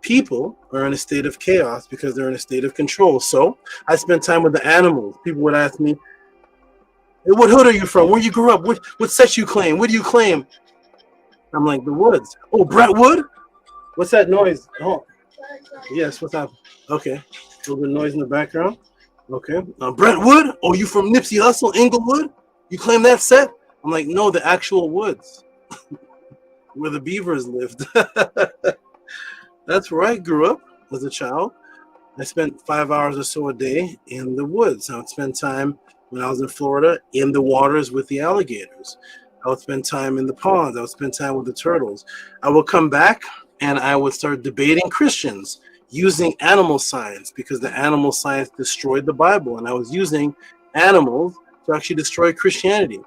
People are in a state of chaos because they're in a state of control. So I spent time with the animals. People would ask me, hey, what hood are you from? Where you grew up? What set you claim? What do you claim? I'm like, the woods. Oh, Brentwood? What's that noise? Oh, yes, what's that? Okay, a little bit of noise in the background. Okay, Brentwood? Oh, you from Nipsey Hussle, Inglewood? You claim that set? I'm like, no, the actual woods where the beavers lived. That's where I grew up as a child. I spent 5 hours or so a day in the woods. I would spend time when I was in Florida in the waters with the alligators. I would spend time in the ponds. I would spend time with the turtles. I would come back and I would start debating Christians using animal science, because the animal science destroyed the Bible, and I was using animals to actually destroy Christianity.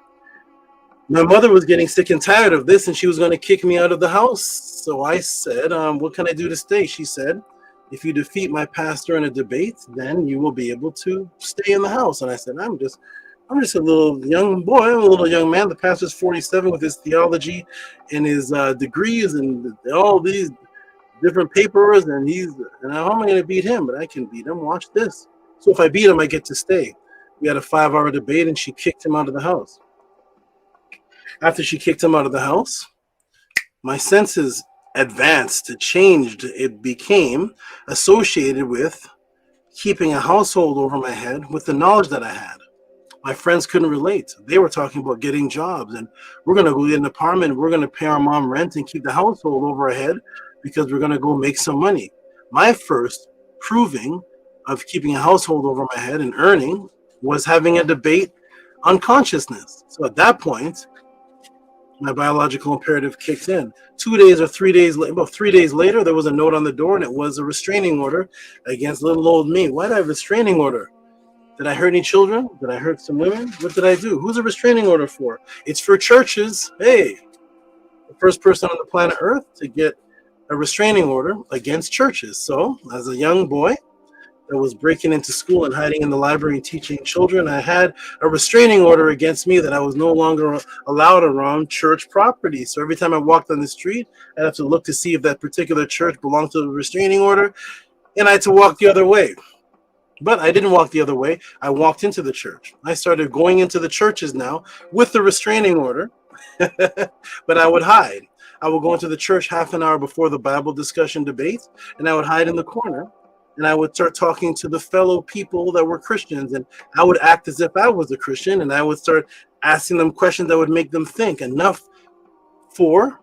My mother was getting sick and tired of this, and she was going to kick me out of the house. So I said, what can I do to stay? She said, if you defeat my pastor in a debate, then you will be able to stay in the house. And I said, I'm just a little young boy. I'm a little young man. The pastor's 47 with his theology and his degrees and all these different papers. And how am I going to beat him? But I can beat him. Watch this. So if I beat him, I get to stay. We had a 5-hour debate, and she kicked him out of the house. After she kicked him out of the house, my senses advanced, it changed. It became associated with keeping a household over my head with the knowledge that I had. My friends couldn't relate. They were talking about getting jobs, and we're going to go get an apartment. We're going to pay our mom rent and keep the household over our head because we're going to go make some money. My first proving of keeping a household over my head and earning was having a debate on consciousness. So at that point, my biological imperative kicked in. 2 days or 3 days later, about 3 days later, there was a note on the door, and it was a restraining order against little old me. Why did I have a restraining order? Did I hurt any children? Did I hurt some women? What did I do? Who's a restraining order for? It's for churches. Hey, the first person on the planet Earth to get a restraining order against churches. So, as a young boy that was breaking into school and hiding in the library and teaching children, I had a restraining order against me that I was no longer allowed around church property. So every time I walked on the street, I'd have to look to see if that particular church belonged to the restraining order, and I had to walk the other way. But I didn't walk the other way. I walked into the church. I started going into the churches now with the restraining order, but I would hide. I would go into the church half an hour before the Bible discussion debate, and I would hide in the corner. And I would start talking to the fellow people that were Christians, and I would act as if I was a Christian, and I would start asking them questions that would make them think, enough for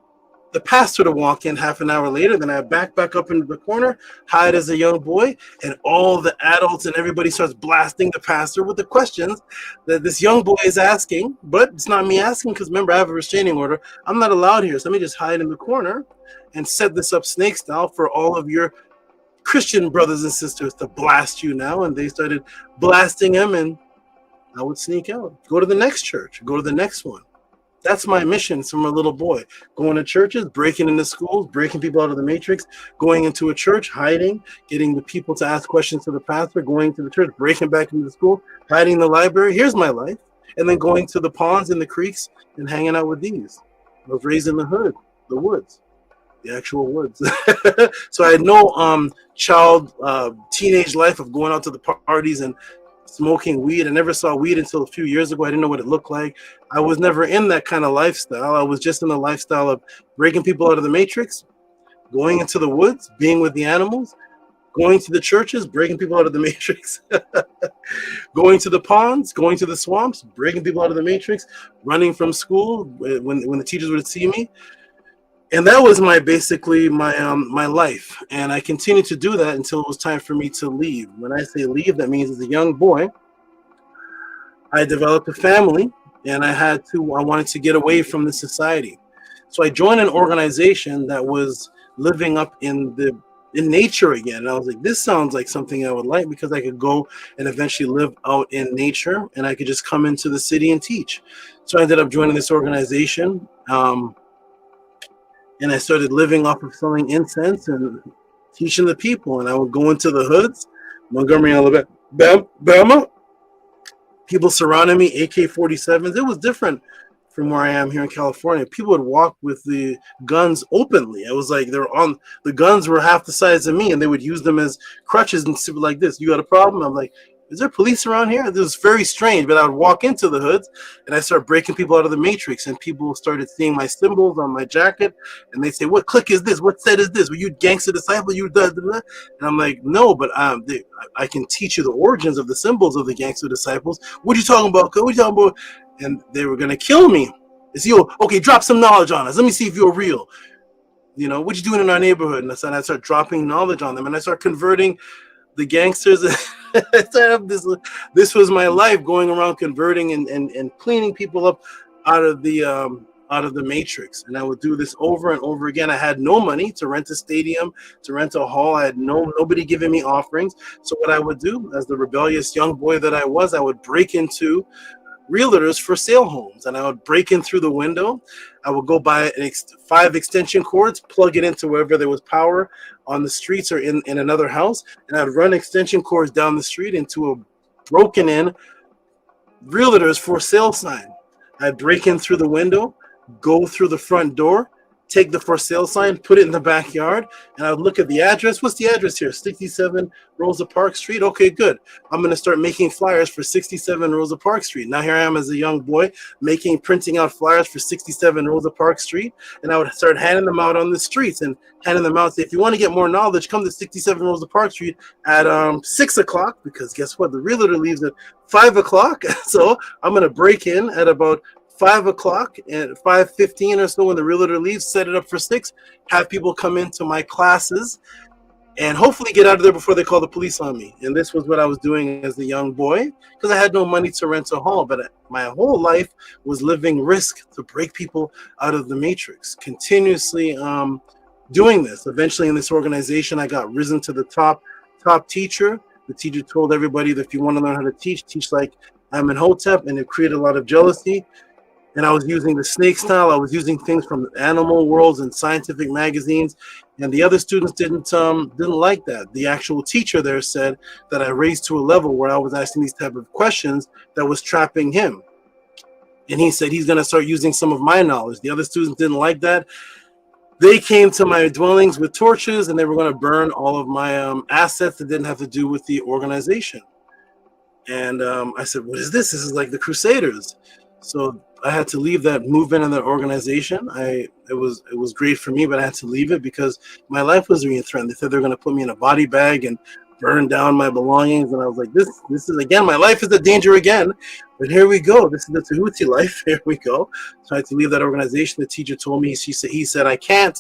the pastor to walk in half an hour later. Then I back up into the corner, hide as a young boy, and all the adults and everybody starts blasting the pastor with the questions that this young boy is asking. But it's not me asking, because remember, I have a restraining order. I'm not allowed here, so let me just hide in the corner and set this up snake style for all of your Christian brothers and sisters to blast you now. And they started blasting him, and I would sneak out, go to the next church, go to the next one. That's my mission from a little boy. Going to churches, breaking into schools, breaking people out of the matrix, going into a church, hiding, getting the people to ask questions to the pastor, going to the church, breaking back into the school, hiding in the library. Here's my life. And then going to the ponds and the creeks and hanging out with these. I was raised in the hood, the woods, the actual woods. So I had no teenage life of going out to the parties and smoking weed. I never saw weed until a few years ago. I didn't know what it looked like. I was never in that kind of lifestyle. I was just in the lifestyle of breaking people out of the matrix, going into the woods, being with the animals, going to the churches, breaking people out of the matrix, going to the ponds, going to the swamps, breaking people out of the matrix, running from school when the teachers would see me. And that was basically my life. And I continued to do that until it was time for me to leave. When I say leave, that means as a young boy, I developed a family, and I wanted to get away from the society. So I joined an organization that was living up in nature again. And I was like, this sounds like something I would like, because I could go and eventually live out in nature, and I could just come into the city and teach. So I ended up joining this organization. And I started living off of selling incense and teaching the people. And I would go into the hoods, Montgomery, Alabama. People surrounded me, AK-47s. It was different from where I am here in California. People would walk with the guns openly. It was like the guns were half the size of me, and they would use them as crutches and sit like this. You got a problem? I'm like, is there police around here? This was very strange, but I would walk into the hoods and I started breaking people out of the matrix, and people started seeing my symbols on my jacket, and they say, what clique is this? What set is this? Were you gangster disciple? You da, da, da. And I'm like, no, but I can teach you the origins of the symbols of the gangster disciples. What are you talking about? What are you talking about? And they were going to kill me. They say, okay, drop some knowledge on us. Let me see if you're real. You know, what you doing in our neighborhood? And I start dropping knowledge on them, and I start converting the gangsters. This was my life, going around converting and cleaning people up out of the matrix. And I would do this over and over again. I had no money to rent a stadium, to rent a hall. I had nobody giving me offerings. So what I would do, as the rebellious young boy that I was, I would break into realtors for sale homes, and I would break in through the window. I would go buy 5 extension cords, plug it into wherever there was power on the streets or in another house, and I'd run extension cords down the street into a broken in realtors for sale sign. I'd break in through the window, go through the front door, take the for sale sign, put it in the backyard, and I would look at the address. What's the address here? 67 Rosa Parks Street. Okay, good. I'm going to start making flyers for 67 Rosa Parks Street. Now here I am as a young boy printing out flyers for 67 Rosa Parks Street, and I would start handing them out on the streets and handing them out. Say, if you want to get more knowledge, come to 67 Rosa Parks Street at 6 o'clock, because guess what? The realtor leaves at 5 o'clock. So I'm going to break in at about 5 o'clock and 5:15 or so when the realtor leaves, set it up for 6, have people come into my classes, and hopefully get out of there before they call the police on me. And this was what I was doing as a young boy, because I had no money to rent a hall. But my whole life was living risk to break people out of the matrix, continuously doing this. Eventually in this organization, I got risen to the top teacher. The teacher told everybody that if you want to learn how to teach like I'm in Hotep, and it created a lot of jealousy. And I was using the snake style. I was using things from animal worlds and scientific magazines, and the other students didn't like that. The actual teacher there said that I raised to a level where I was asking these type of questions that was trapping him. And he said he's going to start using some of my knowledge. The other students didn't like that. They came to my dwellings with torches, and they were going to burn all of my assets that didn't have to do with the organization. And I said, what is this? This is like the Crusaders. So I had to leave that movement and that organization. It was great for me, but I had to leave it because my life was being threatened. They said they were going to put me in a body bag and burned down my belongings, and I was like, this is again, my life is a danger again. But here we go. This is the Tehuti life. Here we go. So I had to leave that organization. The teacher told me, he said, I can't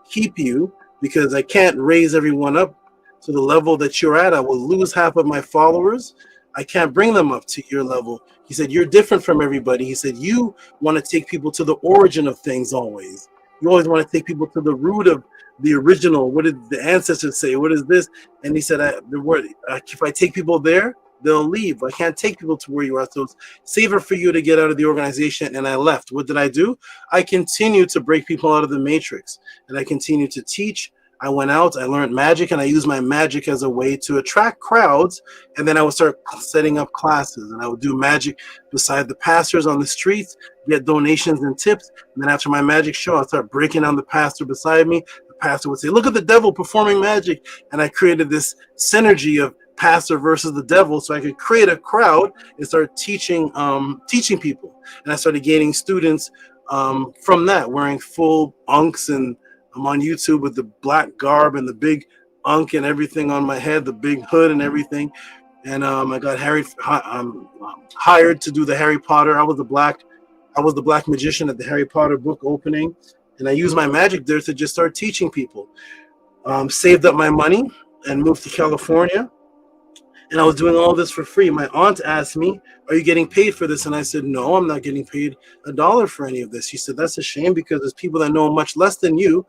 keep you because I can't raise everyone up to the level that you're at. I will lose half of my followers. I can't bring them up to your level. He said, you're different from everybody. He said, you want to take people to the origin of things always. You always want to take people to the root of the original. What did the ancestors say? What is this? And he said, if I take people there, they'll leave. I can't take people to where you are. So it's safer for you to get out of the organization. And I left. What did I do? I continued to break people out of the matrix. And I continued to teach. I went out, I learned magic, and I used my magic as a way to attract crowds. And then I would start setting up classes, and I would do magic beside the pastors on the streets, get donations and tips. And then after my magic show, I'd start breaking down the pastor beside me. The pastor would say, look at the devil performing magic. And I created this synergy of pastor versus the devil, so I could create a crowd and start teaching people. And I started gaining students from that, wearing full unks, and I'm on YouTube with the black garb and the big unk and everything on my head, the big hood and everything. And I got hired to do the Harry Potter. I was the black magician at the Harry Potter book opening, and I used my magic there to just start teaching people. Saved up my money and moved to California. And I was doing all this for free. My aunt asked me, are you getting paid for this? And I said, no, I'm not getting paid $1 for any of this. She said, that's a shame, because there's people that know much less than you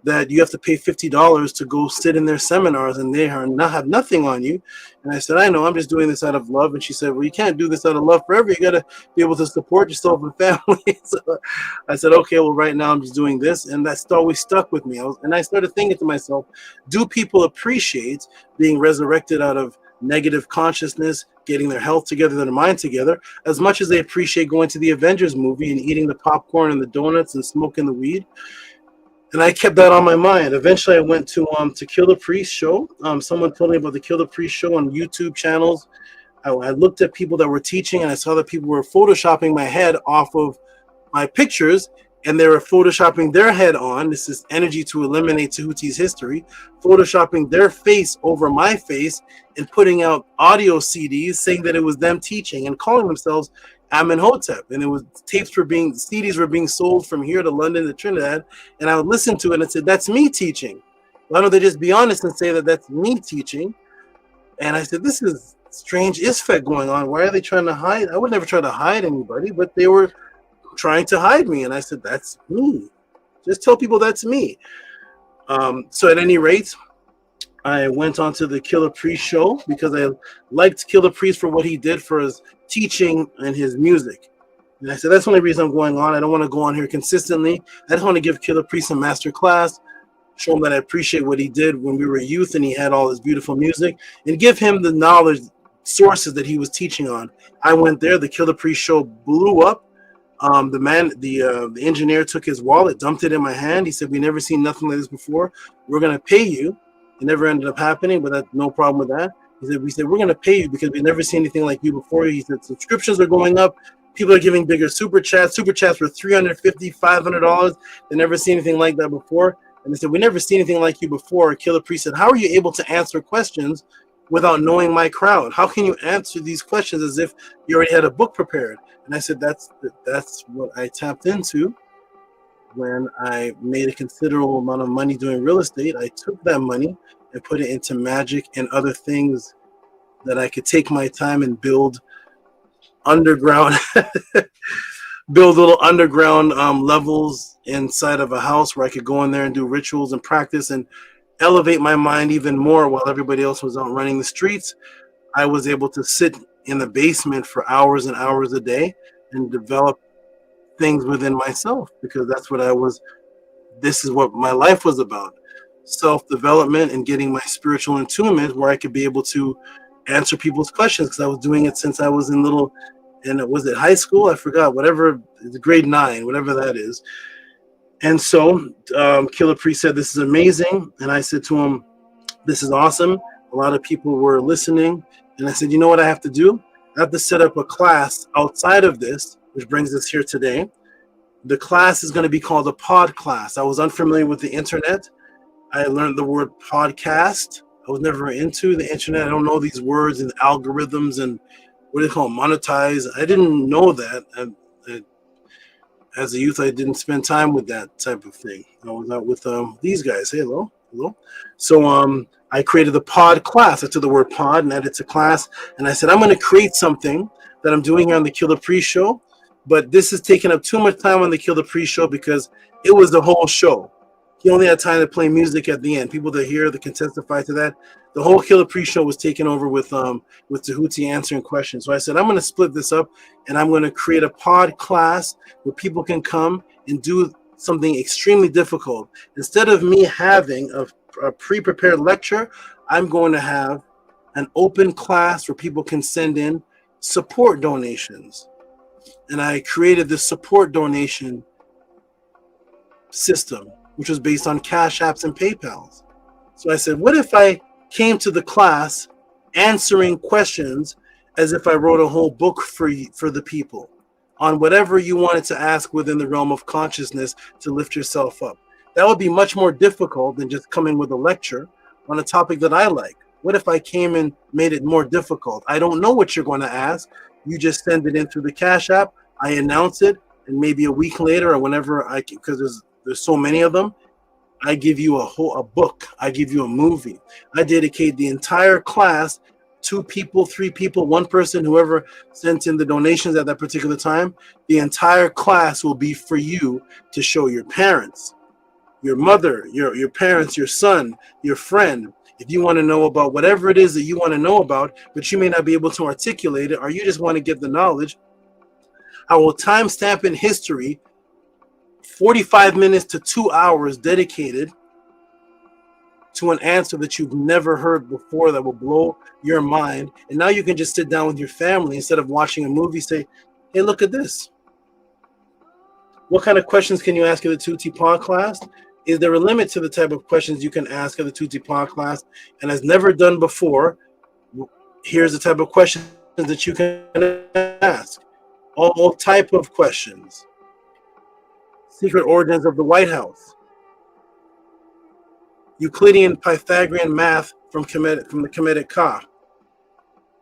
that you have to pay $50 to go sit in their seminars, and they have nothing on you. And I said, I know, I'm just doing this out of love. And she said, well, you can't do this out of love forever. You got to be able to support yourself and family. So I said, okay, well, right now I'm just doing this. And that's always stuck with me. And I started thinking to myself, do people appreciate being resurrected out of negative consciousness, getting their health together, their mind together, as much as they appreciate going to the Avengers movie and eating the popcorn and the donuts and smoking the weed? And I kept that on my mind. Eventually I went to Kill the Priest show. Someone told me about the Kill the Priest show on YouTube channels. I looked at people that were teaching, and I saw that people were photoshopping my head off of my pictures, and they were photoshopping their head on. This is energy to eliminate Tehuti's history. Photoshopping their face over my face and putting out audio CDs saying that it was them teaching and calling themselves Amenhotep. And it was CDs were being sold from here to London to Trinidad. And I would listen to it and say, that's me teaching. Why don't they just be honest and say that that's me teaching? And I said, this is strange Isfet going on. Why are they trying to hide? I would never try to hide anybody, but they were trying to hide me. And I said, that's me. Just tell people that's me. So at any rate, I went on to the Killer Priest show because I liked Killer Priest for what he did for his teaching and his music. And I said, that's the only reason I'm going on. I don't want to go on here consistently. I just want to give Killer Priest a master class, show him that I appreciate what he did when we were youth and he had all his beautiful music, and give him the knowledge sources that he was teaching on. I went there. The Killer Priest show blew up. The engineer took his wallet, dumped it in my hand. He said, we never seen nothing like this before. We're going to pay you. It never ended up happening, but that's no problem with that. We said, we're going to pay you because we've never seen anything like you before. He said, subscriptions are going up. People are giving bigger super chats. Super chats were $350, $500. They never seen anything like that before. And they said, we never seen anything like you before. Killer Priest said, how are you able to answer questions without knowing my crowd? How can you answer these questions as if you already had a book prepared? And I said, that's what I tapped into when I made a considerable amount of money doing real estate. I took that money and put it into magic and other things that I could take my time and build underground, build little underground levels inside of a house where I could go in there and do rituals and practice and elevate my mind even more while everybody else was out running the streets. I was able to sit in the basement for hours and hours a day and develop things within myself, because that's what this is what my life was about. Self-development and getting my spiritual attunement where I could be able to answer people's questions, because I was doing it since I was was it high school? I forgot, whatever, grade 9, whatever that is. And so Killer Priest said, this is amazing. And I said to him, this is awesome. A lot of people were listening. And I said, you know what I have to do? I have to set up a class outside of this, which brings us here today. The class is going to be called a pod class. I was unfamiliar with the internet. I learned the word podcast I was never into the internet. I don't know these words and algorithms and what do they call them, monetize. I didn't know that. As a youth, I didn't spend time with that type of thing. I was out with these guys. Hey, hello. So I created the pod class. I took the word pod and added to class, and I said I'm going to create something that I'm doing here on the Kill the Pre-show, but this is taking up too much time on the Kill the Pre-show because it was the whole show. He only had time to play music at the end. People that hear that can testify to that. The whole Kill the Pre-show was taken over with Tehuti answering questions. So I said I'm going to split this up, and I'm going to create a pod class where people can come and do something extremely difficult. Instead of me having a pre-prepared lecture, I'm going to have an open class where people can send in support donations. And I created this support donation system, which was based on Cash Apps and PayPals. So I said, what if I came to the class answering questions as if I wrote a whole book for the people on whatever you wanted to ask within the realm of consciousness to lift yourself up? That would be much more difficult than just coming with a lecture on a topic that I like. What if I came and made it more difficult? I don't know what you're going to ask. You just send it in through the Cash App. I announce it, and maybe a week later or whenever I can, because there's so many of them, I give you a book. I give you a movie. I dedicate the entire class, 2 people, 3 people, 1 person, whoever sent in the donations at that particular time. The entire class will be for you to show your parents, your mother, your parents, your son, your friend. If you want to know about whatever it is that you want to know about, but you may not be able to articulate it, or you just want to get the knowledge, I will timestamp in history 45 minutes to 2 hours dedicated to an answer that you've never heard before that will blow your mind. And now you can just sit down with your family instead of watching a movie, say, hey, look at this. What kind of questions can you ask in the Tehuti Pod class? Is there a limit to the type of questions you can ask in the Tehuti Pod class? And as never done before, here's the type of questions that you can ask. All type of questions. Secret origins of the White House. Euclidean Pythagorean math from the Kemetic Ka.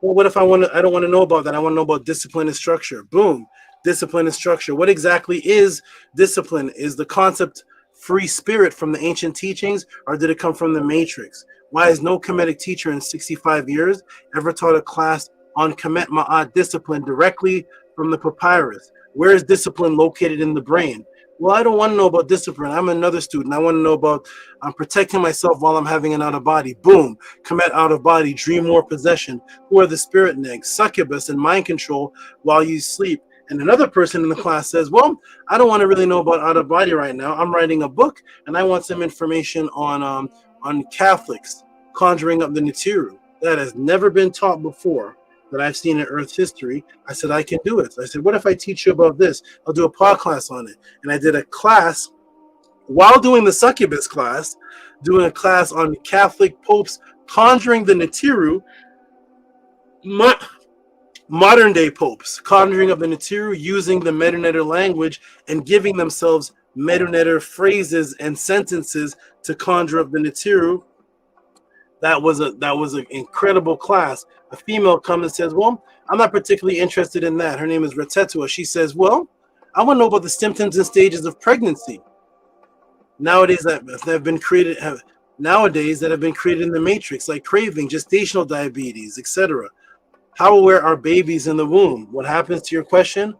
Well, what if I don't want to know about that? I want to know about discipline and structure. Boom, discipline and structure. What exactly is discipline? Is the concept free spirit from the ancient teachings, or did it come from the Matrix? Why has no Kemetic teacher in 65 years ever taught a class on Kemet Ma'at discipline directly from the papyrus? Where is discipline located in the brain? Well, I don't want to know about discipline. I'm another student. I want to know about protecting myself while I'm having an out-of-body. Boom. Kemet out-of-body, dream or possession. Who are the spirit negs? Succubus and mind control while you sleep. And another person in the class says, well, I don't want to really know about out-of-body right now. I'm writing a book, and I want some information on Catholics conjuring up the Nitiru. That has never been taught before that I've seen in Earth history. I said, I can do it. I said, what if I teach you about this? I'll do a pod class on it. And I did a class while doing the succubus class, doing a class on Catholic popes conjuring the Nitiru, modern day popes conjuring of the Nitiru using the Mdu Ntr language and giving themselves Mdu Ntr phrases and sentences to conjure up the Nitiru. That was an incredible class. A female comes and says, well, I'm not particularly interested in that. Her name is Retetua. She says, well, I want to know about the symptoms and stages of pregnancy. Nowadays that have been created in the Matrix, like craving, gestational diabetes, etc. How aware are babies in the womb? What happens to your question?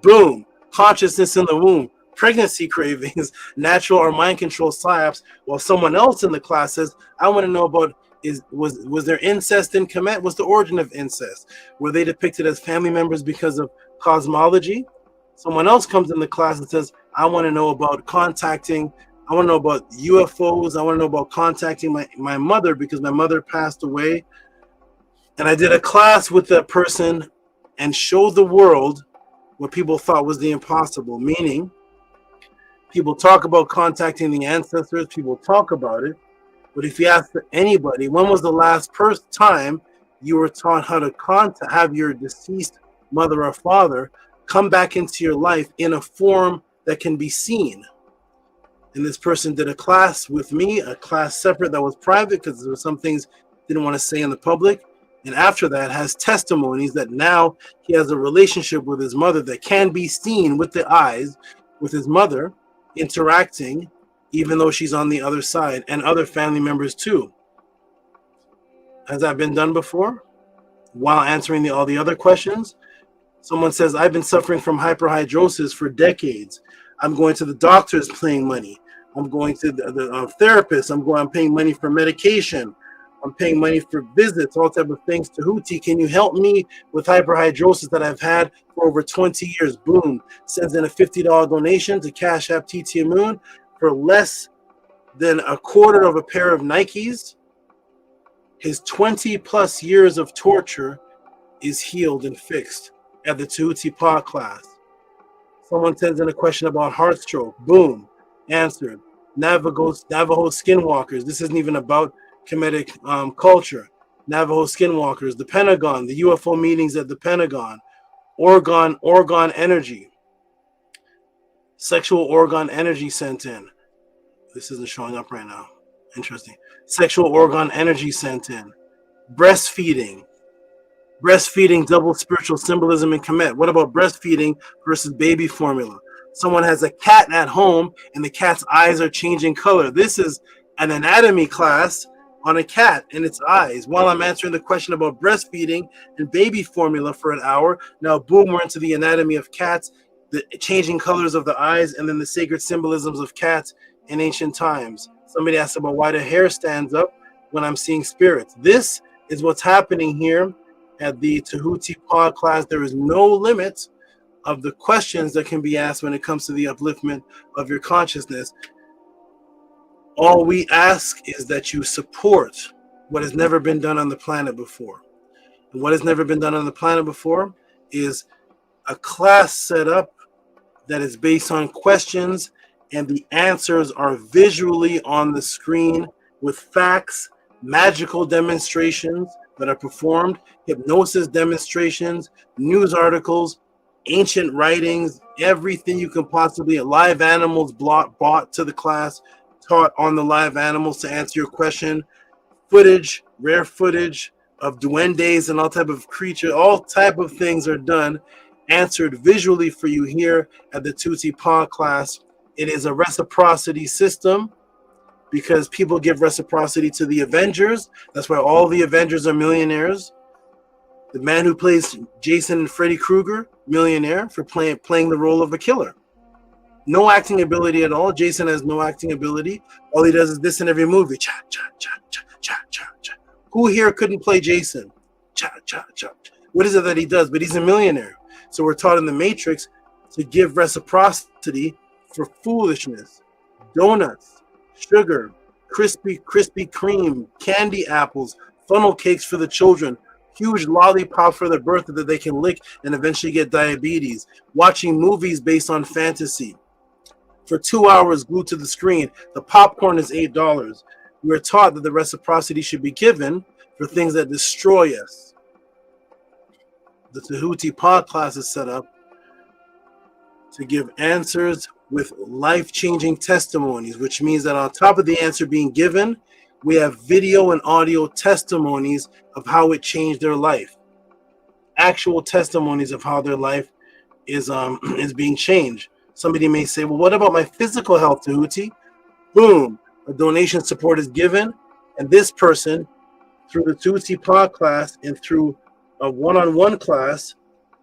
Boom, consciousness in the womb. Pregnancy cravings, natural or mind control psyops, while someone else in the class says, I want to know about was there incest in Kemet? What's the origin of incest? Were they depicted as family members because of cosmology? Someone else comes in the class and says, I want to know about contacting, I want to know about UFOs, I want to know about contacting my mother because my mother passed away. And I did a class with that person and showed the world what people thought was the impossible, meaning people talk about contacting the ancestors, people talk about it, but if you ask anybody, when was the last time you were taught how to have your deceased mother or father come back into your life in a form that can be seen? And this person did a class with me, a class separate that was private because there were some things didn't want to say in the public. And after that has testimonies that now he has a relationship with his mother that can be seen with the eyes, with his mother interacting, even though she's on the other side, and other family members too. Has that been done before? While answering all the other questions? Someone says, I've been suffering from hyperhidrosis for decades. I'm going to the doctors paying money. I'm going to the therapist. I'm paying money for medication. I'm paying money for visits, all type of things. Tehuti, can you help me with hyperhidrosis that I've had for over 20 years? Boom. Sends in a $50 donation to Cash App TT Moon for less than a quarter of a pair of Nikes. His 20 plus years of torture is healed and fixed at the Tehuti Pod class. Someone sends in a question about heart stroke. Boom. Answered. Navajo skinwalkers. This isn't even about Kemetic culture. Navajo skinwalkers. The Pentagon. The UFO meetings at the Pentagon. Orgone energy. Sexual orgone energy sent in. This isn't showing up right now. Interesting. Sexual orgone energy sent in. Breastfeeding. Breastfeeding, double spiritual symbolism in Kemet. What about breastfeeding versus baby formula? Someone has a cat at home and the cat's eyes are changing color. This is an anatomy class on a cat and its eyes. While I'm answering the question about breastfeeding and baby formula for an hour, now boom, we're into the anatomy of cats, the changing colors of the eyes, and then the sacred symbolisms of cats in ancient times. Somebody asked about why the hair stands up when I'm seeing spirits. This is what's happening here at the Tehuti Pod class. There is no limit of the questions that can be asked when it comes to the upliftment of your consciousness. All we ask is that you support what has never been done on the planet before. And what has never been done on the planet before is a class set up that is based on questions, and the answers are visually on the screen with facts, magical demonstrations that are performed, hypnosis demonstrations, news articles, ancient writings, everything you can possibly, live animals brought to the class, taught on the live animals to answer your question, footage, rare footage of duendes and all type of creatures, all type of things are done, answered visually for you here at the Tehuti Pod class. It is a reciprocity system because people give reciprocity to the Avengers. That's why all the Avengers are millionaires. The man who plays Jason and Freddy Krueger, millionaire for playing the role of a killer. No acting ability at all. Jason has no acting ability. All he does is this in every movie. Cha, cha, cha, cha, cha, cha, cha. Who here couldn't play Jason? Cha, cha, cha. What is it that he does? But he's a millionaire. So we're taught in the Matrix to give reciprocity for foolishness. Donuts, sugar, Krispy Kreme, candy apples, funnel cakes for the children, huge lollipops for their birthday that they can lick and eventually get diabetes, watching movies based on fantasy. For 2 hours glued to the screen, the popcorn is $8. We are taught that the reciprocity should be given for things that destroy us. The Tehuti Pod class is set up to give answers with life-changing testimonies, which means that on top of the answer being given, we have video and audio testimonies of how it changed their life. Actual testimonies of how their life is being changed. Somebody may say, well, what about my physical health, Tehuti? Boom, a donation support is given, and this person, through the Tehuti Pod class and through a one-on-one class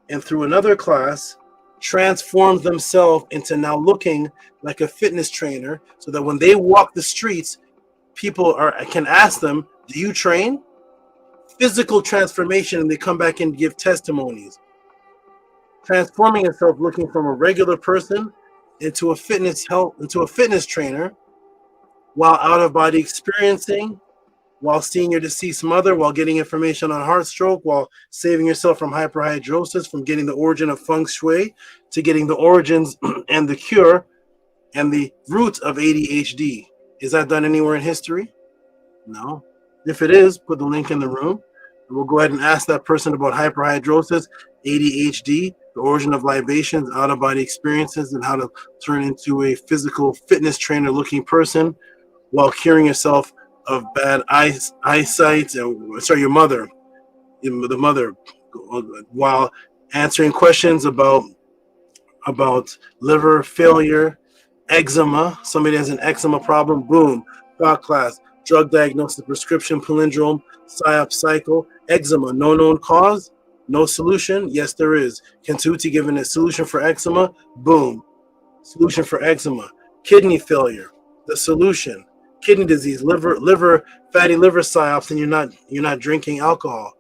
and through another class, transforms themselves into now looking like a fitness trainer, so that when they walk the streets, people can ask them, do you train? Physical transformation, and they come back and give testimonies. Transforming yourself, looking from a regular person into a fitness trainer, while out of body experiencing, while seeing your deceased mother, while getting information on heart stroke, while saving yourself from hyperhidrosis, from getting the origin of feng shui, to getting the origins and the cure and the root of ADHD. Is that done anywhere in history? No. If it is, put the link in the room. We'll go ahead and ask that person about hyperhidrosis, ADHD, the origin of libations, out-of-body experiences, and how to turn into a physical fitness trainer-looking person while curing yourself of bad eyesight. Sorry, your mother, the mother, while answering questions about liver failure, eczema. Somebody has an eczema problem. Boom, thought class. Drug diagnosis, prescription, palindrome, psyop cycle, eczema. No known cause, no solution. Yes, there is. Can Tehuti given a solution for eczema? Boom, solution for eczema. Kidney failure, the solution. Kidney disease, fatty liver psyops, and you're not drinking alcohol.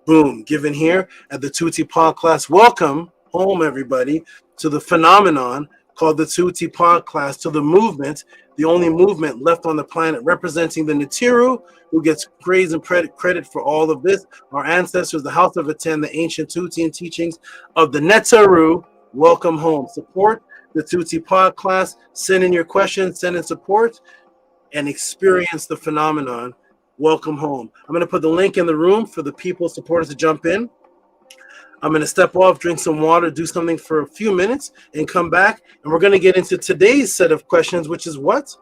Boom, given here at the Tehuti podcast. Welcome home, everybody, to the phenomenon called the Tehuti podcast, to the movement, the only movement left on the planet representing the Ntiru, who gets praise and credit for all of this. Our ancestors, the HOUSEOFATTON, the ancient Tehutian teachings of the Netaru. Welcome home. Support the Tehuti podcast. Send in your questions, send in support, and experience the phenomenon. Welcome home. I'm going to put the link in the room for the people, supporters to jump in. I'm going to step off, drink some water, do something for a few minutes, and come back. And we're going to get into today's set of questions, which is what?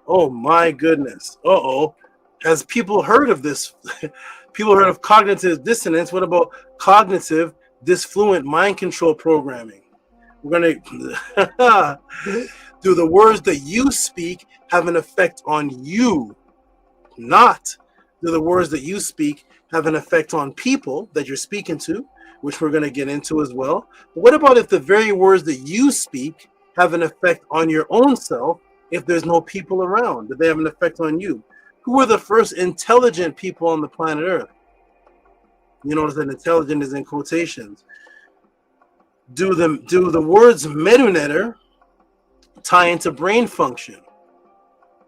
Oh, my goodness. Uh-oh. Has people heard of this? People heard of cognitive dissonance. What about cognitive dysfluent mind control programming? We're going to do the words that you speak have an effect on you? Not do the words that you speak have an effect on people that you're speaking to, which we're going to get into as well. But what about if the very words that you speak have an effect on your own self if there's no people around? Do they have an effect on you? Who were the first intelligent people on the planet Earth? You notice that intelligent is in quotations. Do the words Mdu Ntr tie into brain function?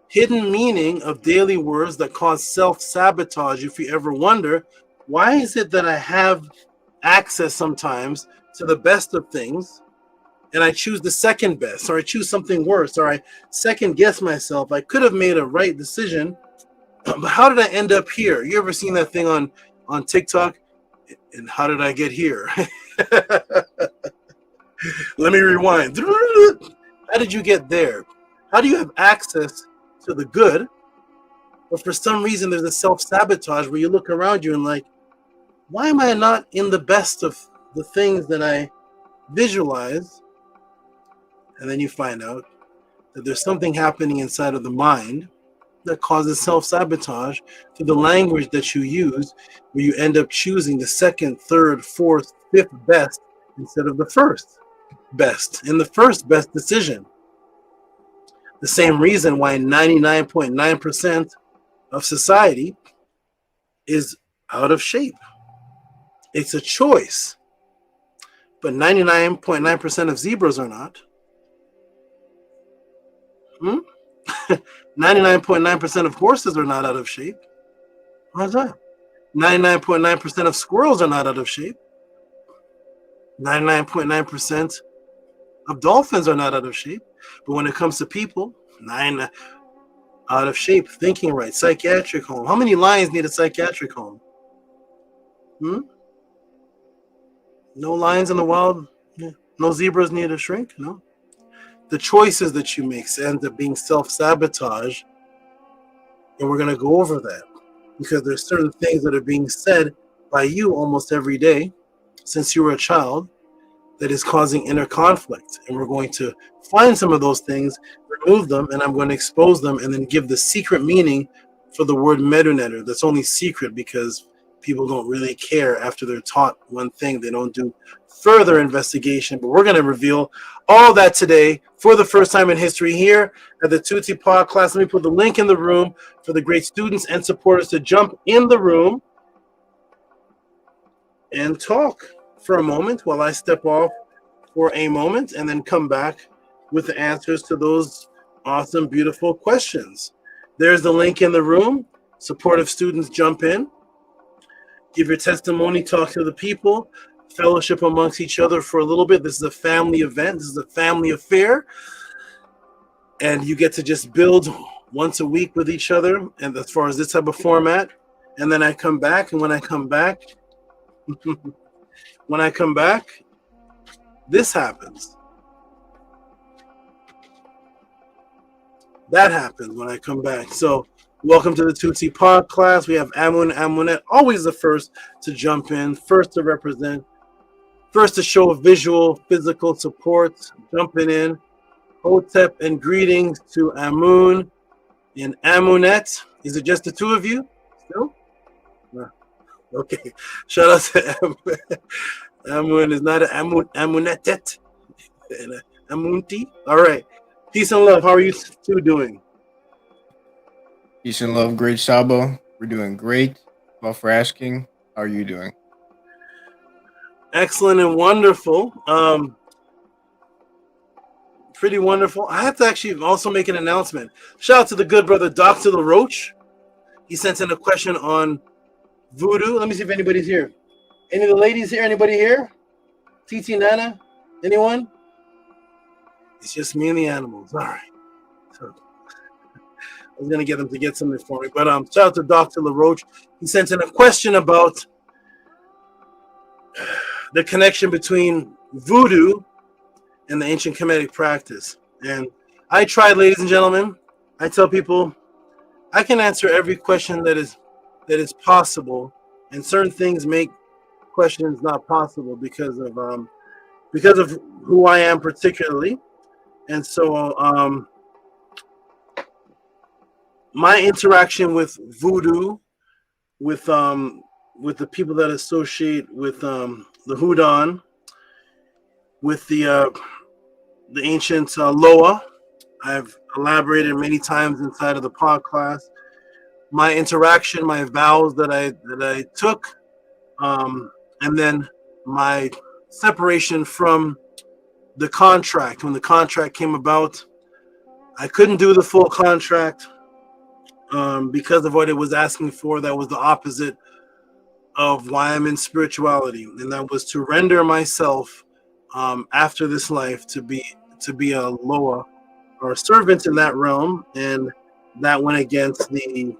Hidden meaning of daily words that cause self-sabotage. If you ever wonder, why is it that I have access sometimes to the best of things and I choose the second best, or I choose something worse, or I second guess myself? I could have made a right decision, but how did I end up here? You ever seen that thing on TikTok? And how did I get here? Let me rewind. How did you get there? How do you have access to the good, but for some reason there's a self-sabotage where you look around you and like, why am I not in the best of the things that I visualize? And then you find out that there's something happening inside of the mind that causes self-sabotage to the language that you use, where you end up choosing the second, third, fourth, fifth best instead of the first best and the first best decision. The same reason why 99.9% of society is out of shape. It's a choice. But 99.9% of zebras are not. 99.9% of horses are not out of shape. How's that? 99.9% of squirrels are not out of shape. 99.9% of dolphins are not out of shape. But when it comes to people, 9 out of shape, thinking right, psychiatric home. How many lions need a psychiatric home? No lions in the wild? No zebras need a shrink? No. The choices that you make end up being self-sabotage, and we're going to go over that because there's certain things that are being said by you almost every day since you were a child that is causing inner conflict, and we're going to find some of those things, remove them, and I'm going to expose them and then give the secret meaning for the word Mdu Ntr. That's only secret because people don't really care after they're taught one thing. They don't do further investigation, but we're going to reveal all that today for the first time in history here at the Tehuti podcast. Let me put the link in the room for the great students and supporters to jump in the room and talk for a moment while I step off for a moment and then come back with the answers to those awesome, beautiful questions. There's the link in the room. Supportive students jump in. Give your testimony, talk to the people, fellowship amongst each other for a little bit. This is a family event. This is a family affair. And you get to just build once a week with each other. And as far as this type of format, and then I come back. And when I come back, this happens. That happens when I come back. So welcome to the Tehuti Pod class. We have Amun and Amunet, always the first to jump in, first to represent, first to show visual, physical support, jumping in. Hotep and greetings to Amun and Amunet. Is it just the two of you still? No. Okay. Shout out to Amun is not an Amunetet. Amunti. All right. Peace and love. How are you two doing? Peace and love, great Sabo. We're doing great. Well, for asking, how are you doing? Excellent and wonderful. Pretty wonderful. I have to actually also make an announcement. Shout out to the good brother, Dr. LaRoche. He sent in a question on voodoo. Let me see if anybody's here. Any of the ladies here? Anybody here? TT Nana? Anyone? It's just me and the animals. All right. So I was going to get them to get something for me. But shout out to Dr. LaRoche. He sent in a question about the connection between voodoo and the ancient Kemetic practice. And I tried, ladies and gentlemen. I tell people I can answer every question that is possible, and certain things make questions not possible because of who I am particularly. And so my interaction with voodoo, with the people that associate with the Houdon, with the ancient Loa, I've elaborated many times inside of the pod class. My interaction, my vows that I took, and then my separation from the contract. When the contract came about, I couldn't do the full contract because of what it was asking for. That was the opposite of why I'm in spirituality, and that was to render myself after this life to be a Loa or a servant in that realm, and that went against the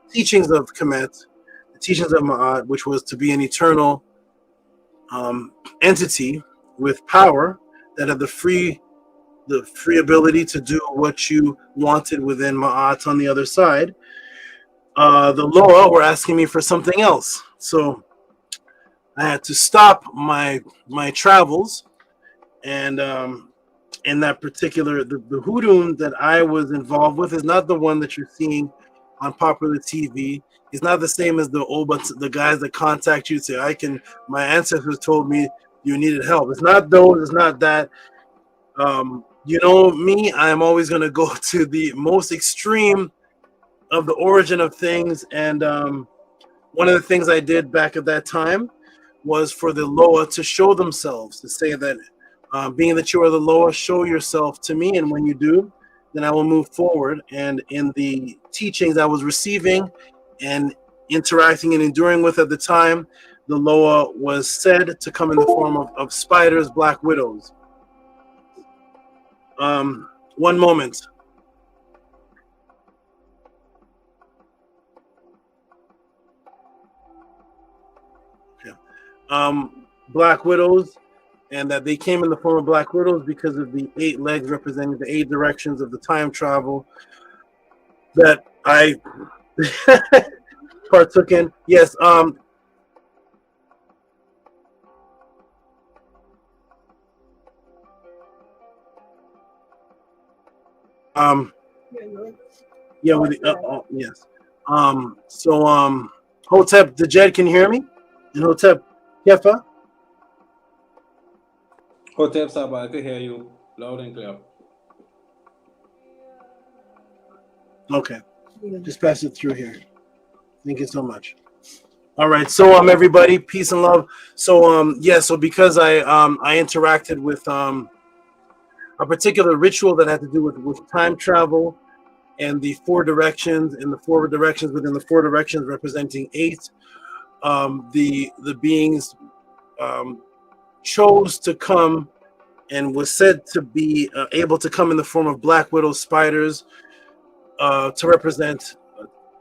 teachings of Kemet, the teachings of Ma'at, which was to be an eternal entity with power that had the free ability to do what you wanted within Ma'at on the other side. The Loa were asking me for something else, so I had to stop my travels, and in that particular, the hoodoo that I was involved with is not the one that you're seeing on popular TV. It's not the same as the guys that contact you and say, my ancestors told me you needed help. It's not those, it's not that. You know me, I'm always going to go to the most extreme of the origin of things. And one of the things I did back at that time was for the Loa to show themselves, to say that being that you are the Loa, show yourself to me. And when you do, then I will move forward. And in the teachings I was receiving and interacting and enduring with at the time, the Loa was said to come in the form of spiders, black widows. One moment. Yeah. Black widows, and that they came in the form of black widows because of the 8 legs representing the 8 directions of the time travel that I partook in. Yes. Yeah, with the, yes. So Hotep the Jed, can you hear me? And Hotep Kefa? Hotep Saba, I can hear you loud and clear. Okay. Just pass it through here. Thank you so much. All right. So everybody, peace and love. So yeah, so because I interacted with a particular ritual that had to do with time travel and the 4 directions, and the 4 directions within the 4 directions representing 8, the beings chose to come and was said to be able to come in the form of black widow spiders to represent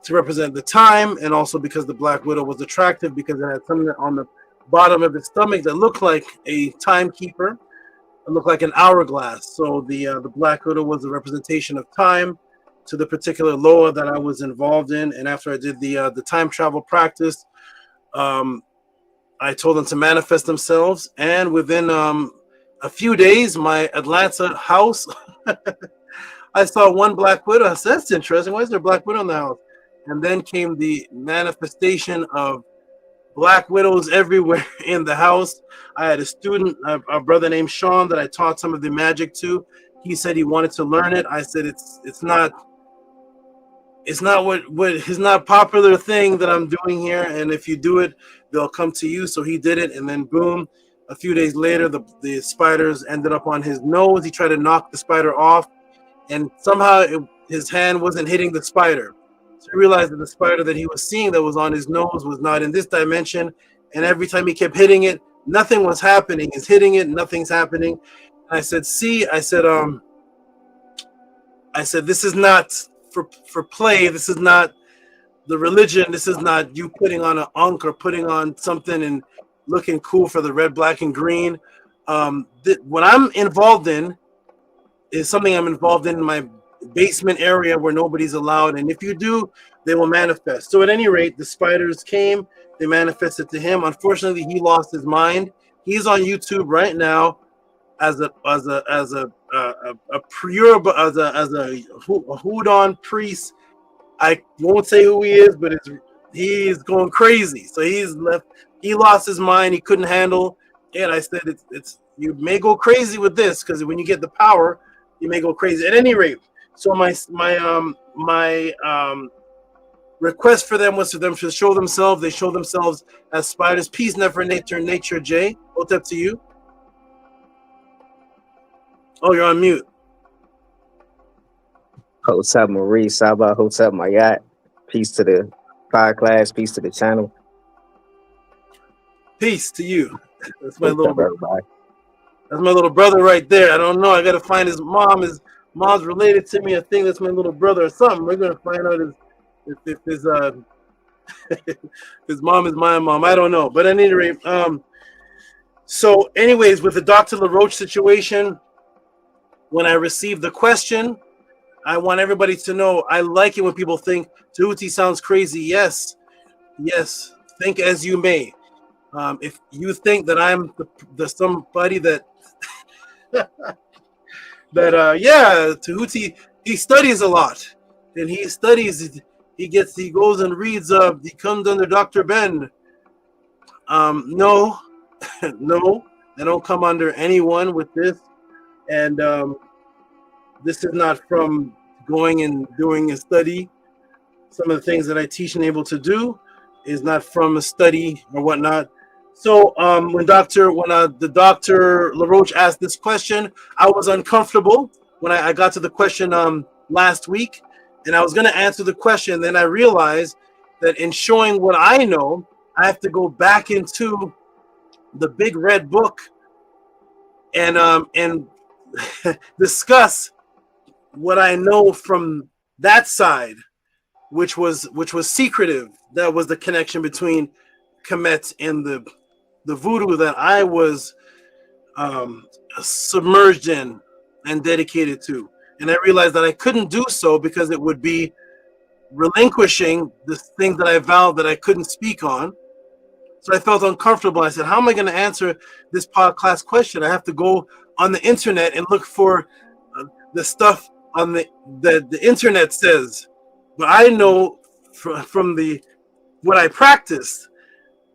the time, and also because the black widow was attractive because it had something on the bottom of its stomach that looked like a timekeeper, it looked like an hourglass. So the black widow was a representation of time to the particular loa that I was involved in. And after I did the time travel practice, I told them to manifest themselves, and within a few days, my Atlanta house, I saw one black widow. I said, that's interesting. Why is there a black widow in the house? And then came the manifestation of black widows everywhere in the house. I had a student, a brother named Sean, that I taught some of the magic to. He said he wanted to learn it. I said it's not what is not popular thing that I'm doing here, and if you do it, they'll come to you. So he did it, and then boom, a few days later, the spiders ended up on his nose. He tried to knock the spider off, and somehow his hand wasn't hitting the spider. So he realized that the spider that he was seeing that was on his nose was not in this dimension, and every time he kept hitting it, nothing was happening. He's hitting it, nothing's happening. And I said, see, I said, this is not for play. This is not the religion. This is not you putting on an unk or putting on something and looking cool for the red, black, and green. What I'm involved in is something I'm involved in my basement area where nobody's allowed. And if you do, they will manifest. So at any rate, the spiders came. They manifested to him. Unfortunately, he lost his mind. He's on YouTube right now as a Houdon priest. I won't say who he is, but he's going crazy. So he lost his mind. He couldn't handle. And I said, it's you may go crazy with this, because when you get the power, you may go crazy. At any rate, so my request for them was for them to show themselves. They show themselves as spiders. Peace, never nature. Jay, what's up to you? Oh, you're on mute. What's up, Marie? Saba, what's up, my yacht? Peace to the podcast. Peace to the channel. Peace to you. That's my little brother. That's my little brother right there. I don't know. I gotta find his mom. His mom's related to me. I think that's my little brother or something. We're gonna find out if his his mom is my mom. I don't know. But at any rate, so anyways, with the Dr. LaRoche situation, when I received the question, I want everybody to know I like it when people think Tehuti sounds crazy. Yes, think as you may. If you think that I'm the somebody that Tehuti, he studies a lot, and he studies. He goes and reads. He comes under Dr. Ben. No, no, I don't come under anyone with this. And this is not from going and doing a study. Some of the things that I teach and able to do is not from a study or whatnot. So when the Dr. LaRoche asked this question, I was uncomfortable when I got to the question last week, and I was going to answer the question. Then I realized that in showing what I know, I have to go back into the big red book and discuss what I know from that side, which was secretive. That was the connection between Kemet and the voodoo that I was submerged in and dedicated to. And I realized that I couldn't do so because it would be relinquishing the things that I vowed that I couldn't speak on. So I felt uncomfortable. I said, how am I going to answer this podcast question? I have to go on the internet and look for the stuff on the internet says. But I know from what I practiced,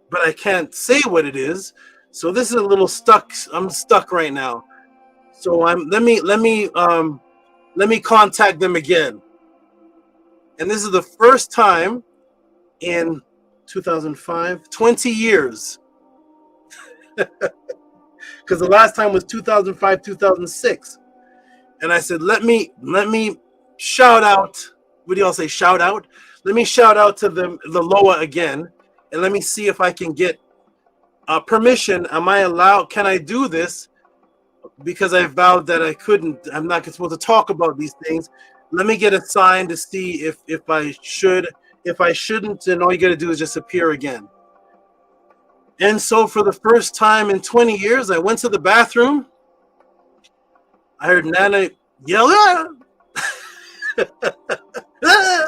but I can't say what it is. So this is a little stuck. I'm stuck right now. So let me contact them again. And this is the first time in 2005, 20 years. Because the last time was 2005, 2006. And I said, let me shout out. What do y'all say? Shout out? Let me shout out to the Loa again. And let me see if I can get permission. Am I allowed? Can I do this? Because I vowed that I couldn't. I'm not supposed to talk about these things. Let me get a sign to see if I should. If I shouldn't, then all you got to do is just appear again. And so for the first time in 20 years, I went to the bathroom I heard Nana yell, "Ah!" Ah!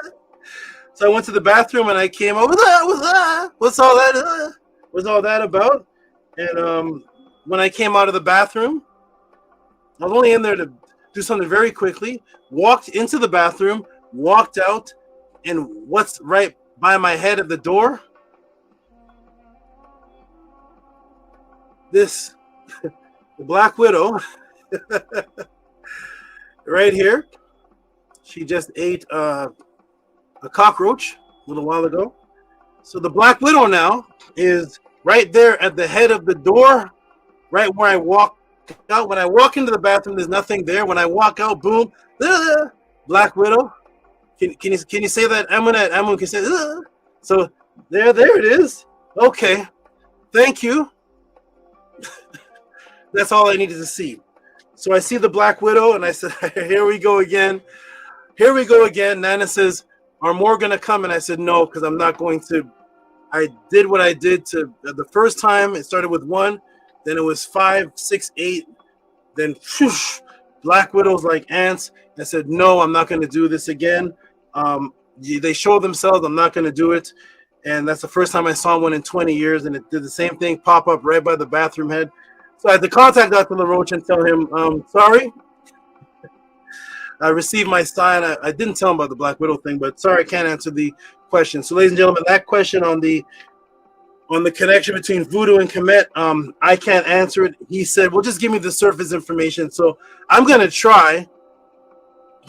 So I went to the bathroom and I came out, what's all that? What's all that about? And when I came out of the bathroom, I was only in there to do something very quickly, walked into the bathroom, walked out, and what's right by my head at the door? This, the Black Widow, right here. She just ate a cockroach a little while ago. So the Black Widow now is right there at the head of the door, right where I walk out. When I walk into the bathroom, there's nothing there. When I walk out, boom, Black Widow. Can you say that? Amun can say. So there it is. Okay, thank you. That's all I needed to see. So I see the Black Widow, and I said, "Here we go again. Here we go again." Nana says, "Are more gonna come?" And I said, "No, because I'm not going to." I did what I did to the first time. It started with 1, then it was 5, 6, 8, then whoosh, Black Widows like ants. I said, "No, I'm not going to do this again." They show themselves. I'm not going to do it. And that's the first time I saw one in 20 years, and it did the same thing, pop up right by the bathroom head. So I had to contact Dr. LaRoche and tell him, sorry, I received my sign. I didn't tell him about the Black Widow thing, but sorry, I can't answer the question. So, ladies and gentlemen, that question on the connection between voodoo and Kemet, I can't answer it. He said, well, just give me the surface information. So I'm going to try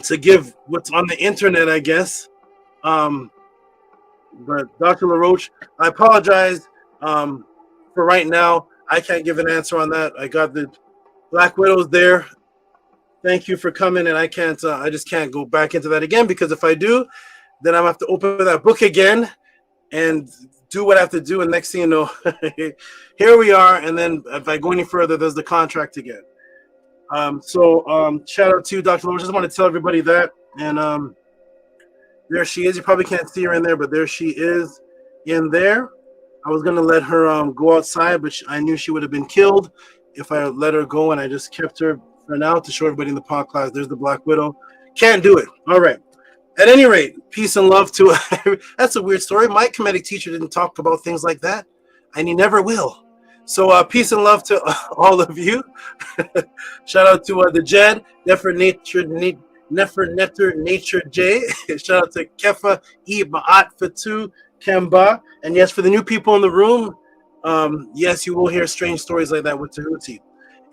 to give what's on the internet, I guess. But Dr. LaRoche, I apologize for right now. I can't give an answer on that. I got the Black Widows there. Thank you for coming, and I can't. I just can't go back into that again, because if I do, then I'm gonna have to open that book again and do what I have to do. And next thing you know, here we are. And then if I go any further, there's the contract again. So shout out to Dr. LaRoche. Just want to tell everybody that. And there she is. You probably can't see her in there, but there she is in there. I was gonna let her go outside, but I knew she would have been killed if I let her go, and I just kept her for now to show everybody in the pod class. There's the Black Widow. Can't do it. All right. At any rate, peace and love to. That's a weird story. My comedic teacher didn't talk about things like that, and he never will. So peace and love to all of you. Shout out to the Jed, Nefer Netter Nature J. Shout out to Kefa E Ma'at Fatu Kemba. And yes, for the new people in the room, yes, you will hear strange stories like that with Tehuti.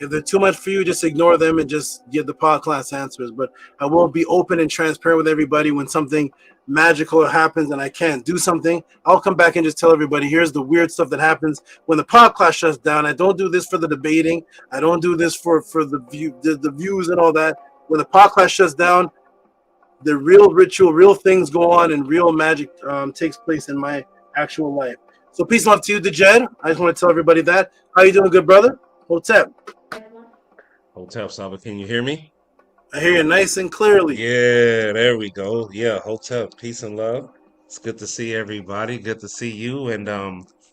If they're too much for you, just ignore them and just give the pod class answers. But I will be open and transparent with everybody when something magical happens and I can't do something. I'll come back and just tell everybody, here's the weird stuff that happens when the pod class shuts down. I don't do this for the debating. I don't do this for the views and all that. When the pod class shuts down, the real ritual, real things go on, and real magic takes place in my actual life. So peace and love to you, Dejed. I just want to tell everybody that. How you doing, good brother? Hotep. Hotep, Saba, can you hear me? I hear you nice and clearly. Yeah, there we go. Yeah, Hotep, peace and love. It's good to see everybody. Good to see you. And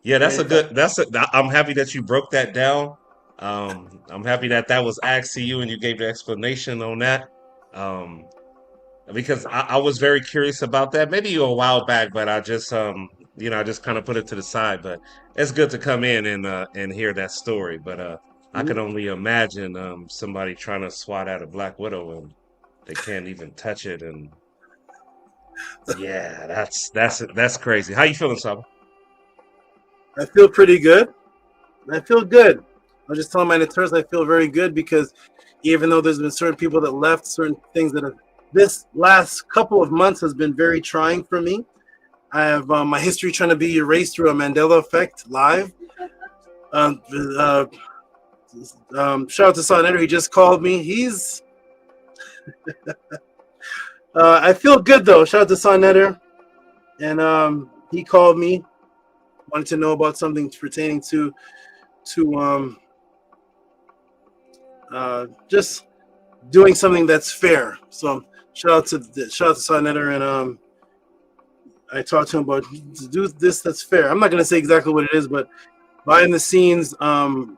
yeah, I'm happy that you broke that down. I'm happy that was asked to you and you gave the explanation on that. Because I was very curious about that, maybe a while back, but I just I just kind of put it to the side. But it's good to come in and hear that story. But I could only imagine somebody trying to swat at a Black Widow and they can't even touch it. And yeah, that's crazy. How you feeling, Saba? I feel pretty good. I feel good. I was just telling my interns I feel very good, because even though there's been certain people that left, certain things that have, this last couple of months has been very trying for me. I have my history trying to be erased through a Mandela effect live. Shout out to Son Eder. He just called me. He's I feel good though. Shout out to Son Eder. And he called me, wanted to know about something pertaining to just doing something that's fair. So shout out to Son Eder, and I talked to him about to do this that's fair. I'm not gonna say exactly what it is, but behind the scenes, when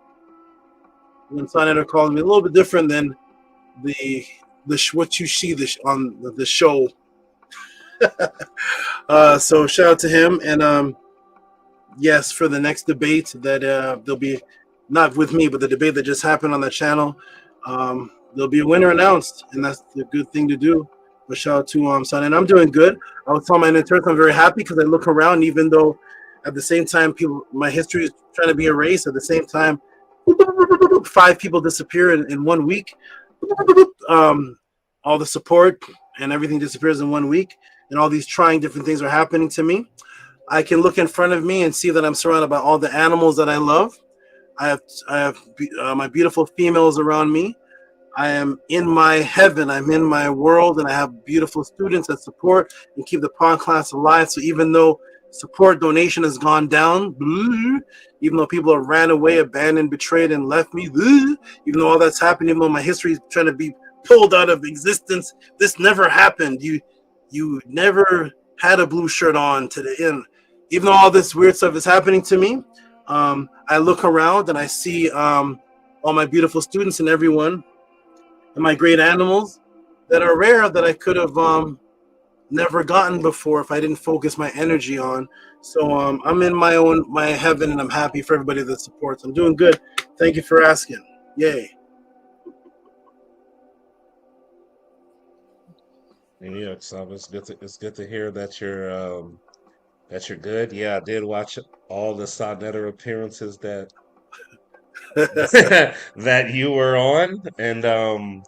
Son Eder called me, a little bit different than what you see on the show. So shout out to him, and yes, for the next debate that there'll be, not with me, but the debate that just happened on the channel, there'll be a winner announced, and that's the good thing to do. But shout out to son, and I'm doing good. I was telling my interns I'm very happy because I look around, even though at the same time my history is trying to be erased. At the same time, 5 people disappear in 1 week. All the support and everything disappears in 1 week, and all these trying different things are happening to me. I can look in front of me and see that I'm surrounded by all the animals that I love. I have my beautiful females around me. I am in my heaven. I'm in my world, and I have beautiful students that support and keep the pod class alive. So even though support donation has gone down, even though people have ran away, abandoned, betrayed, and left me, even though all that's happened, even though my history is trying to be pulled out of existence, this never happened. You never had a blue shirt on to the end. Even though all this weird stuff is happening to me, I look around and I see all my beautiful students and everyone, and my great animals that are rare that I could have never gotten before if I didn't focus my energy on. So I'm in my heaven, and I'm happy for everybody that supports. I'm doing good. Thank you for asking. Yay. Yeah, so it's good to hear that you're good. Yeah, I did watch all the Sonetta appearances that that you were on, and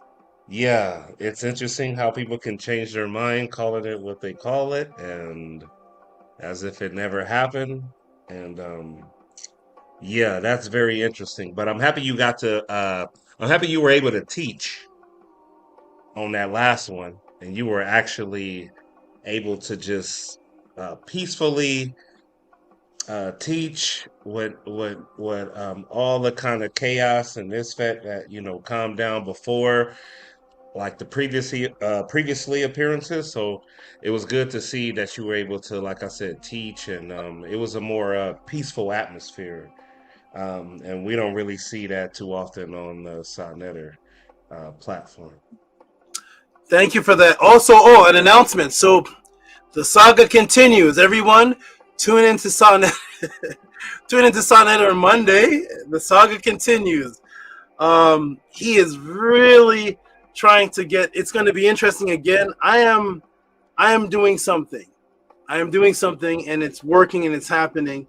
yeah, it's interesting how people can change their mind, calling it what they call it, and as if it never happened. And yeah, that's very interesting. But I'm happy you got to. I'm happy you were able to teach on that last one, and you were actually able to just peacefully teach what all the kind of chaos and misfit that calmed down before, like the previously appearances. So it was good to see that you were able to, like I said, teach, and it was a more peaceful atmosphere, and we don't really see that too often on the Sonnetter platform. Thank you for that. Also, an announcement. So the saga continues. Everyone, tune into Sonnetter. Tune into Sonnetter on Monday. The saga continues. He is really trying to get. It's going to be interesting again. I am doing something. I am doing something, and it's working, and it's happening.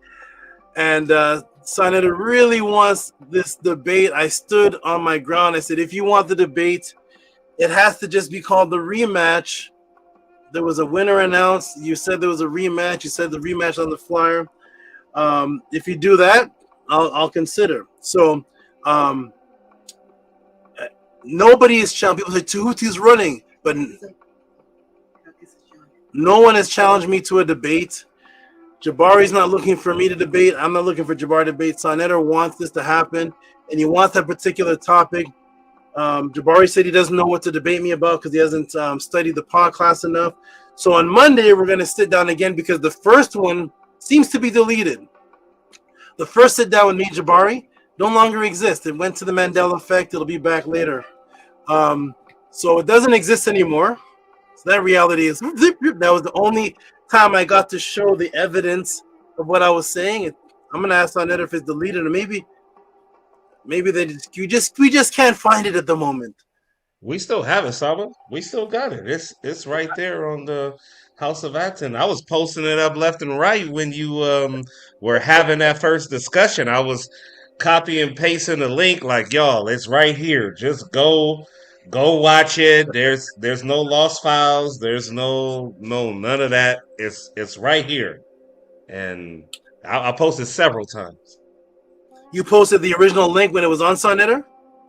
And Sonnetter really wants this debate. I stood on my ground. I said, if you want the debate, it has to just be called the rematch. There was a winner announced. You said there was a rematch. You said the rematch on the flyer. If you do that, I'll consider. So nobody is challenged. People say Tehuti's running, but no one has challenged me to a debate. Jabari's not looking for me to debate. I'm not looking for Jabari to debate. Sonnetter wants this to happen, and he wants that particular topic. Jabari said he doesn't know what to debate me about because he hasn't studied the pod class enough. So on Monday, we're going to sit down again because the first one seems to be deleted. The first sit down with me, Jabari, no longer exists. It went to the Mandela effect. It'll be back later. So it doesn't exist anymore. So that reality is, that was the only time I got to show the evidence of what I was saying. I'm going to ask Sonnetter if it's deleted, or maybe we just can't find it at the moment. We still have it, Saba. We still got it. It's right there on the House of Acton. I was posting it up left and right when you were having that first discussion. I was copy and pasting the link like, y'all, it's right here. Just go watch it. There's no lost files. There's no none of that. It's right here. And I posted several times. You posted the original link when it was on Sonnetter,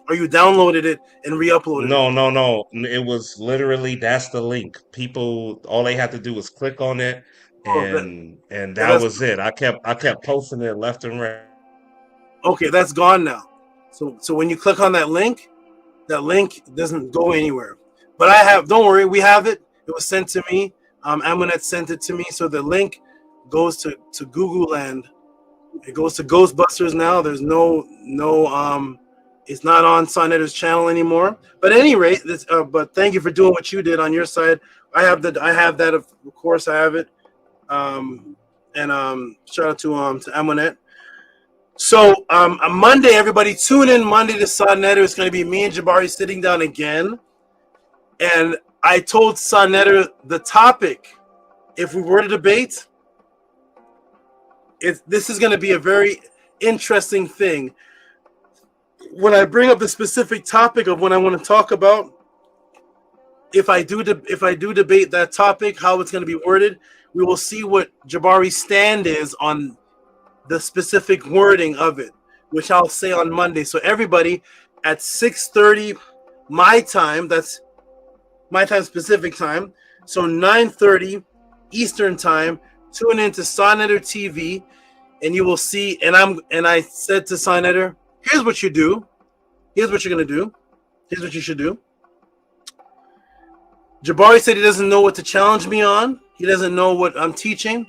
or you downloaded it and re-uploaded it? No. It was literally, that's the link. People, all they had to do was click on it, and that was it. I kept posting it left and right. Okay, that's gone now. So when you click on that link doesn't go anywhere. But don't worry, we have it. It was sent to me. Amunet sent it to me, so the link goes to Google, and it goes to Ghostbusters now. There's no It's not on Sonetter's channel anymore. But at any rate, but thank you for doing what you did on your side. I have that. Of course, I have it. Shout out to Amonet. So on Monday, everybody tune in Monday to Sonetter. It's going to be me and Jabari sitting down again. And I told Sonetter the topic. If we were to debate, this is going to be a very interesting thing. When I bring up the specific topic of what I want to talk about, if I do debate that topic, how it's going to be worded, we will see what Jabari's stand is on the specific wording of it, which I'll say on Monday. So everybody at 6:30 my time, that's my time, specific time, so 9:30 Eastern time, tune into Sonetter TV, and you will see. And I said to Sonetter, here's what you do. Here's what you're going to do. Here's what you should do. Jabari said he doesn't know what to challenge me on. He doesn't know what I'm teaching.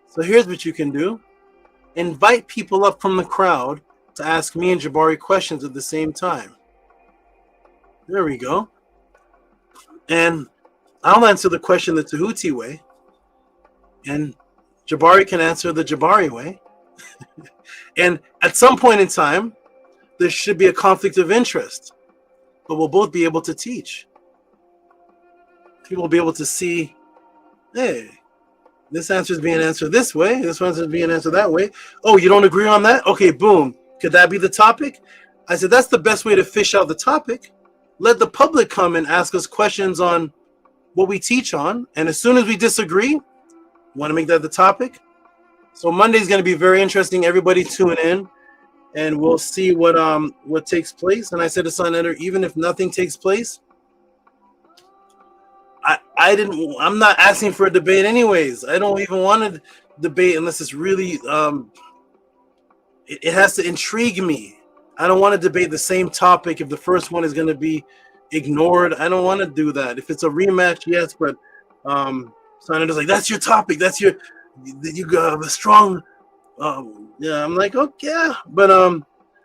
So here's what you can do. Invite people up from the crowd to ask me and Jabari questions at the same time. There we go. And I'll answer the question the Tehuti way. And Jabari can answer the Jabari way. And at some point in time, there should be a conflict of interest. But we'll both be able to teach. People will be able to see, hey, this answer is being answered this way. This answer is being answered that way. Oh, you don't agree on that? Okay, boom. Could that be the topic? I said, that's the best way to fish out the topic. Let the public come and ask us questions on what we teach on. And as soon as we disagree, want to make that the topic. So Monday's going to be very interesting. Everybody tune in, and we'll see what takes place. And I said to Sonetter, even if nothing takes place, I'm not asking for a debate anyways. I don't even want to debate unless it's really it has to intrigue me. I don't want to debate the same topic if the first one is going to be ignored. I don't want to do that. If it's a rematch, yes, but Sonetter's like, that's your topic. That's you have a strong yeah. I'm like, okay, yeah. But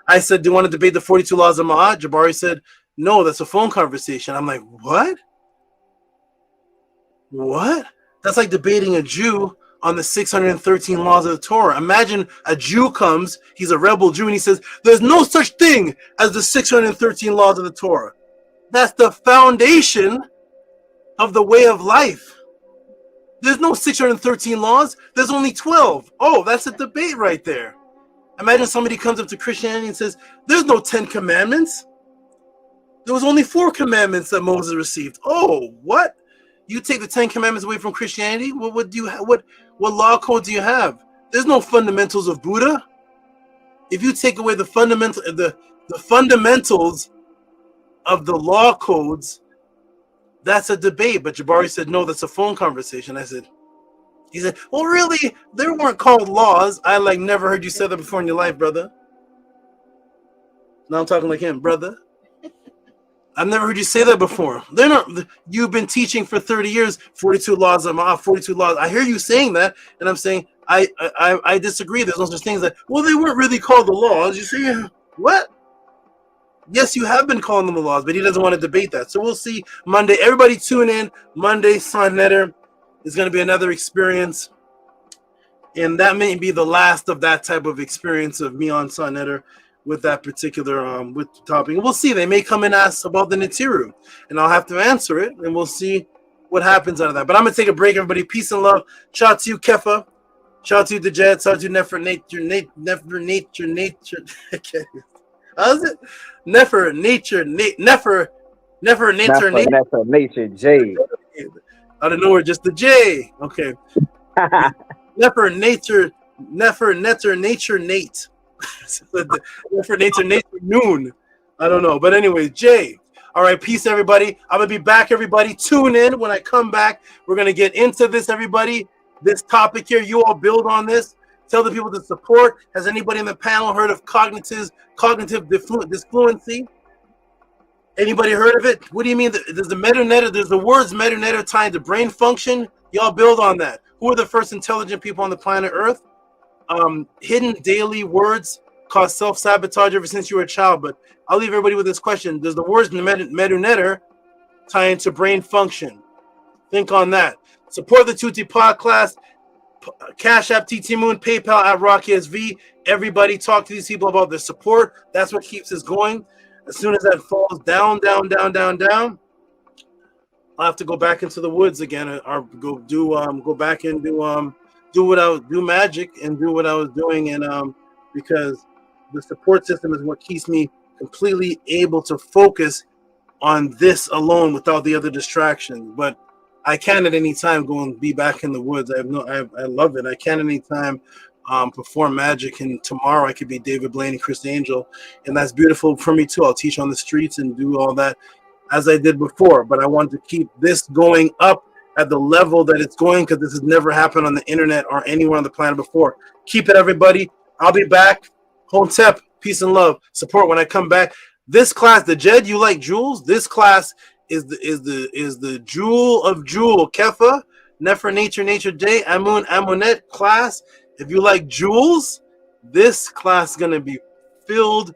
I said, do you want to debate the 42 laws of Ma'at? Jabari said, no, that's a phone conversation. I'm like, what? What? That's like debating a Jew on the 613 laws of the Torah. Imagine a Jew comes, he's a rebel Jew, and he says, there's no such thing as the 613 laws of the Torah. That's the foundation of the way of life. There's no 613 laws. There's only 12. Oh, that's a debate right there. Imagine somebody comes up to Christianity and says, there's no 10 commandments. There was only 4 commandments that Moses received. Oh, what? You take the 10 commandments away from Christianity? What do you have? What law code do you have? There's no fundamentals of Buddha. If you take away the fundamentals of the law codes, that's a debate. But Jabari said, no, that's a phone conversation. He said, well, really, there weren't called laws. I never heard you say that before in your life, brother. Now I'm talking like him, brother. I've never heard you say that before. They're not. You've been teaching for 30 years, 42 laws of Ma'at, 42 laws. I hear you saying that, and I'm saying I disagree. There's no such things that, well, they weren't really called the laws. You see, what? Yes, you have been calling them the laws, but he doesn't want to debate that. So we'll see Monday. Everybody tune in. Monday, Sonetter is going to be another experience, and that may be the last of that type of experience of me on Sonetter with that particular with the topic. And we'll see. They may come and ask about the Netiru, and I'll have to answer it, and we'll see what happens out of that. But I'm going to take a break, everybody. Peace and love. Shout out to you, Kefa. Shout out to you, the Jet. Shout out to you, Nefer Nature. How's it? Nefer Nature. Nefer Nature J. Out of nowhere, just the J. Okay. Nefer Nature Nate. For nature noon. I don't know. But anyway, Jay. All right, peace, everybody. I'm going to be back, everybody. Tune in. When I come back, we're going to get into this, everybody. This topic here, you all build on this. Tell the people to support. Has anybody in the panel heard of cognitive disfluency? Anybody heard of it? What do you mean? There's the words meta tied to brain function. Y'all build on that. Who are the first intelligent people on the planet Earth? Hidden daily words caused self-sabotage ever since you were a child. But I'll leave everybody with this question. Does the words Mdu Ntr tie into brain function? Think on that. Support the Tehuti podcast. Cash App, TT Moon, PayPal at Rocky SV. Everybody talk to these people about their support. That's what keeps us going. As soon as that falls down, I'll have to go back into the woods again, or go back and do magic and do what I was doing, and because the support system is what keeps me completely able to focus on this alone without the other distractions. But I can at any time go and be back in the woods. I love it. I can at any time perform magic, and tomorrow I could be David Blaine and Chris Angel, and that's beautiful for me too. I'll teach on the streets and do all that as I did before, but I want to keep this going up at the level that it's going, because this has never happened on the internet or anywhere on the planet before. Keep it, everybody. I'll be back. Hotep, peace and love. Support when I come back. This class, the Jed, you like jewels? This class is the jewel of jewel. Kefa, Nefer Nature Day, Amun Amunet class. If you like jewels, this class is gonna be filled.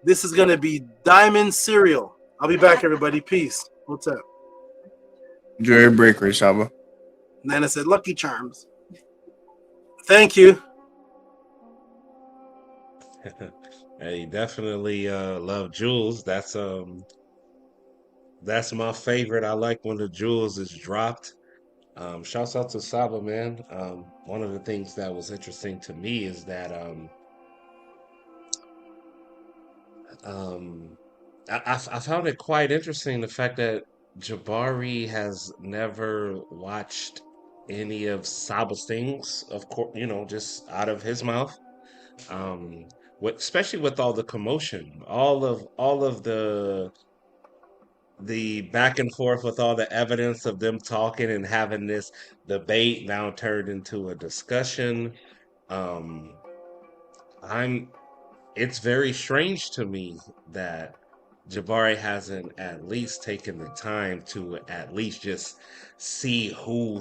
This is gonna be diamond cereal. I'll be back, everybody. Peace. What's up? Enjoy your break, Ray Saba. Nana said, Lucky Charms. Thank you. Hey, definitely love jewels. That's my favorite. I like when the jewels is dropped. Shouts out to Saba, man. One of the things that was interesting to me is that I found it quite interesting, the fact that Jabari has never watched any of Saba's things, of course, just out of his mouth. Especially with all the commotion, all of the back and forth with all the evidence of them talking and having this debate now turned into a discussion. Um, I'm It's very strange to me that Jabari hasn't at least taken the time to at least just see who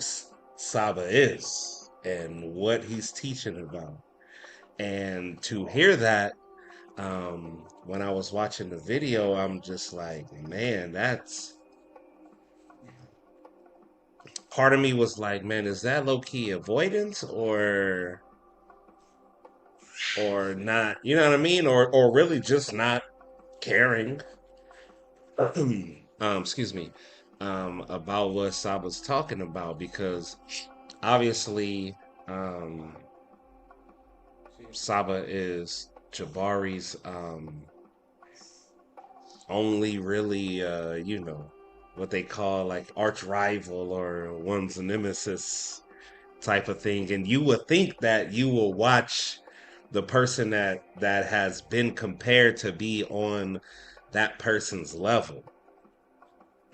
Saba is and what he's teaching about. And to hear that, when I was watching the video, I'm just like, man, that's part of me was like, man, is that low key avoidance or not? You know what I mean? Or really just not caring. Excuse me, about what Saba's talking about, because obviously, Saba is Jabari's only really what they call like arch rival or one's nemesis type of thing. And you would think that you will watch the person that has been compared to be on that person's level,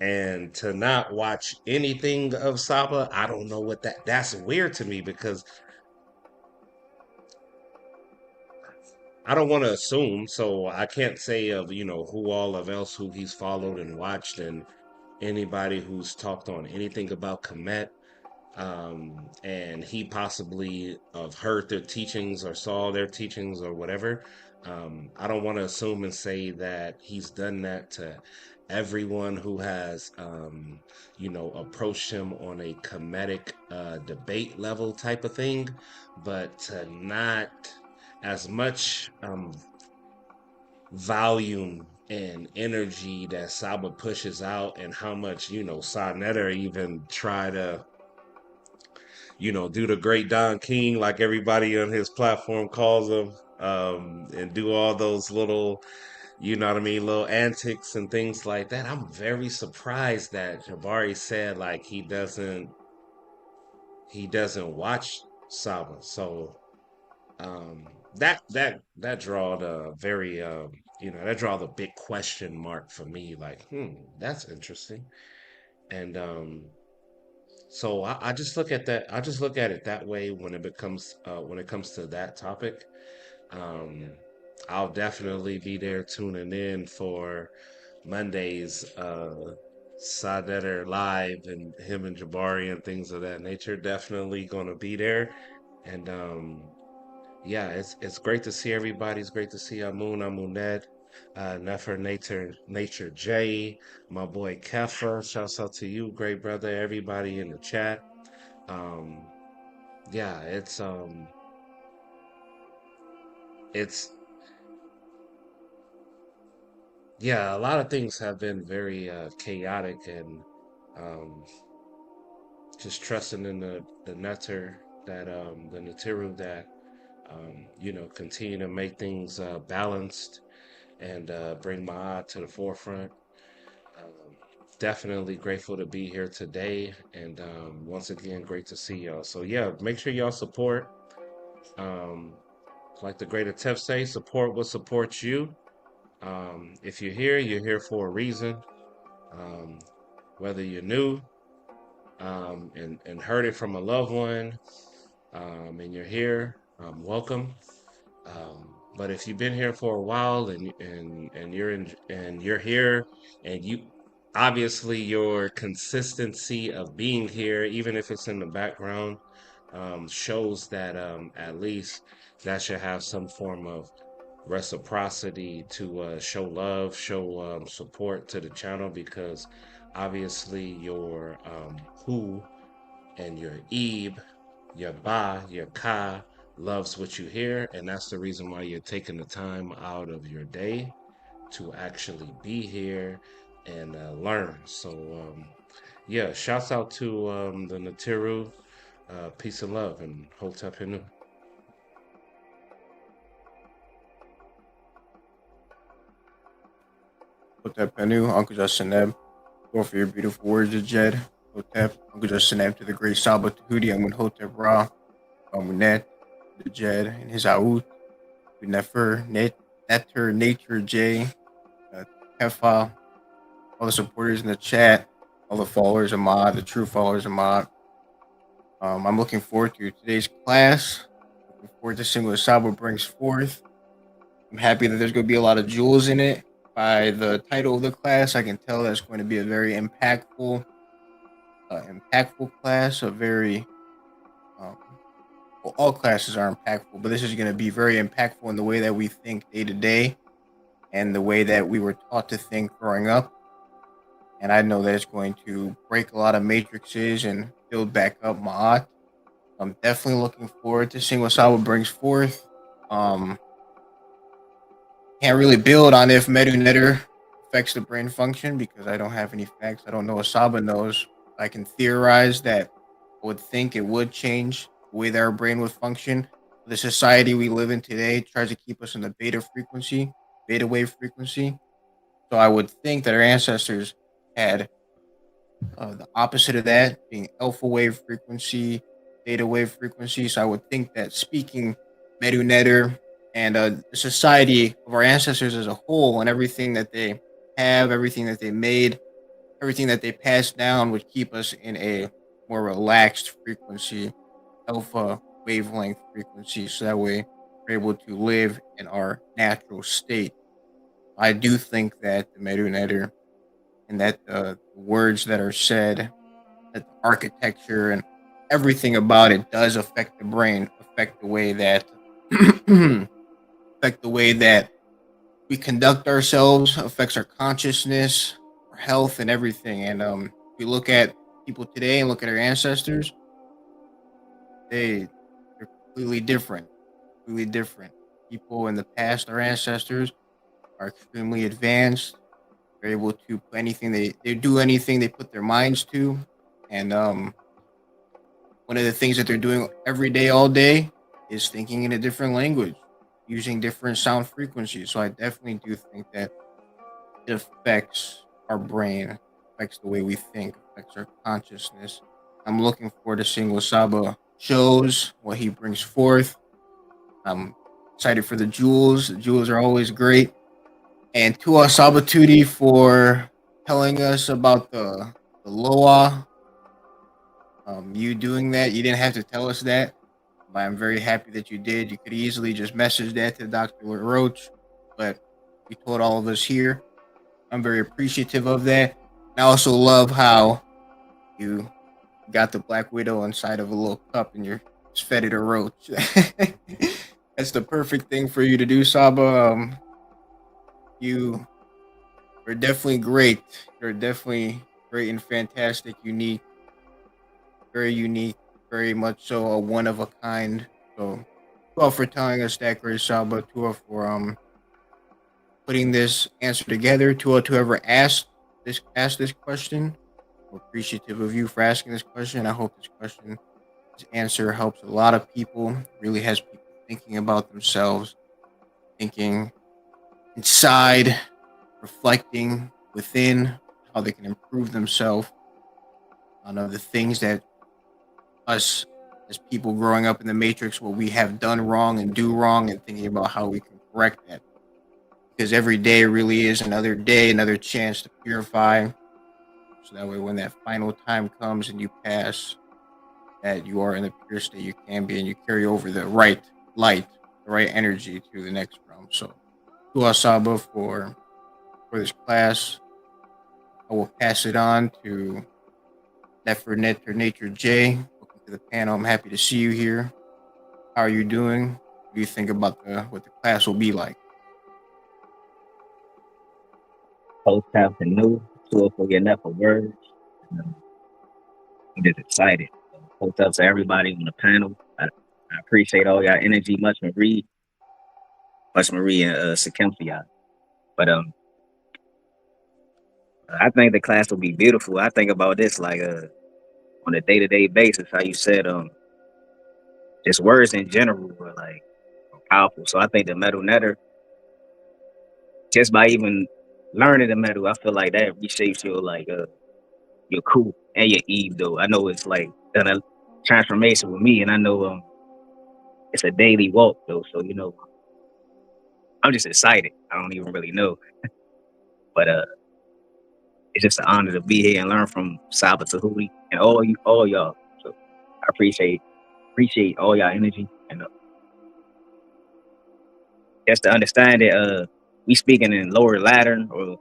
and to not watch anything of Saba, I don't know what that's weird to me, because I don't want to assume, so I can't say of who all of else who he's followed and watched, and anybody who's talked on anything about Komet, and he possibly have heard their teachings or saw their teachings or whatever. I don't want to assume and say that he's done that to everyone who has approached him on a comedic debate level type of thing, but to not as much volume and energy that Saba pushes out, and how much Sa Neter even try to do the great Don King, like everybody on his platform calls him, and do all those little, little antics and things like that. I'm very surprised that Jabari said like he doesn't watch Saba. So that draw the very that draw the big question mark for me. Like, that's interesting. And so I just look at that. I just look at it that way when it comes to that topic. Um, I'll definitely be there tuning in for Monday's Sadetter live, and him and Jabari and things of that nature. Definitely gonna be there, and yeah, it's great to see everybody. It's great to see Amun, Nefer Nature J, my boy Kefa. Shouts out to you, great brother. Everybody in the chat. Um, yeah, it's yeah, a lot of things have been very chaotic and um, just trusting in the Netter that the Natiru that continue to make things balanced and bring my eye to the forefront. Um, Definitely grateful to be here today, and once again, great to see y'all. So yeah, make sure y'all support. Um, like the great Atef say, support what supports you. If you're here for a reason. Um, Whether you're new and heard it from a loved one, and you're here, welcome. But if you've been here for a while and you're here and you obviously your consistency of being here, even if it's in the background, shows that at least that should have some form of reciprocity to show love, show support to the channel because obviously your who and your Ebe, your Ba, your Ka loves what you hear, and that's the reason why you're taking the time out of your day to actually be here and learn. So, yeah, shouts out to the Natiru, peace and love, and Hotep Hinu. Hotep Anu, Uncle Jasaneb, go for your beautiful words of Jed. Hotep, Uncle Jasaneb to the great Saba Tehuti, Amun Hotep Ra, Amunet, the Jed, and his Aout, to Nefer, Netter, Nature J, Kefa, all the supporters in the chat, all the followers of Mod, the true followers of Mod. I'm looking forward to today's class. Looking forward to seeing what Saba brings forth. I'm happy that there's going to be a lot of jewels in it. By the title of the class, I can tell that's going to be a very impactful class. A very well, all classes are impactful, but this is going to be very impactful in the way that we think day to day, and the way that we were taught to think growing up. And I know that it's going to break a lot of matrices and build back up Ma'at. I'm definitely looking forward to seeing what Saba brings forth. Can't really build on if Mdu Ntr affects the brain function because I don't have any facts. I don't know what Saba knows. I can theorize that I would think it would change the way that our brain would function. The society we live in today tries to keep us in the beta wave frequency. So I would think that our ancestors had the opposite of that, being alpha wave frequency, theta wave frequency. So I would think that speaking Mdu Ntr and the society of our ancestors as a whole and everything that they have, everything that they made, everything that they passed down would keep us in a more relaxed frequency, alpha wavelength frequency. So that way we're able to live in our natural state. I do think that the Mdu Ntr and that the words that are said, that the architecture and everything about it does affect the brain, affect the way that affect the way that we conduct ourselves, affects our consciousness, our health, and everything. And if we look at people today and look at our ancestors, they're completely different. Completely different. People in the past, our ancestors, are extremely advanced. They're able to put anything they do anything they put their minds to. And one of the things that they're doing every day, all day, is thinking in a different language, using different sound frequencies. So I definitely do think that it affects our brain, affects the way we think, affects our consciousness. I'm looking forward to seeing what Saba shows, what he brings forth. I'm excited for the jewels. The jewels are always great. And to us, Sabatudi, for telling us about the Loa. You doing that, you didn't have to tell us that, but I'm very happy that you did. You could easily just message that to Dr. Roach, but you told all of us here. I'm very appreciative of that. And I also love how you got the Black Widow inside of a little cup and you're just fed it a roach. That's the perfect thing for you to do, Saba. You're definitely great. You're definitely great and fantastic, unique, very unique, very much so a one of a kind. So, Tua for telling us that, great Saba. Tua for putting this answer together. Tua to whoever asked this question. We're appreciative of you for asking this question. I hope this answer helps a lot of people. Really has people thinking about themselves, thinking inside, reflecting within how they can improve themselves on the things that us as people growing up in the matrix, what we have done wrong and do wrong, and thinking about how we can correct that. Because every day really is another day, another chance to purify. So that way, when that final time comes and you pass, that you are in the pure state you can be, and you carry over the right light, the right energy to the next realm. So, to Asaba for this class, I will pass it on to Net for Nature J. Welcome to the panel. I'm happy to see you here. How are you doing? What do you think about what the class will be like? Post Captain New, tool for your enough of words. I'm just excited. Post up to everybody on the panel. I appreciate all y'all energy. Much Marie and Sakim for y'all. But I think the class will be beautiful. I think about this like on a day-to-day basis, how you said just words in general were like powerful. So I think the Mdu Ntr, just by even learning the Mdu, I feel like that reshapes your cool and your Eve though. I know it's like done a transformation with me, and I know it's a daily walk though. So I'm just excited. I don't even really know, but it's just an honor to be here and learn from Saba Tehuti and all y'all. So I appreciate all y'all energy and just to understand that we speaking in lower Latin or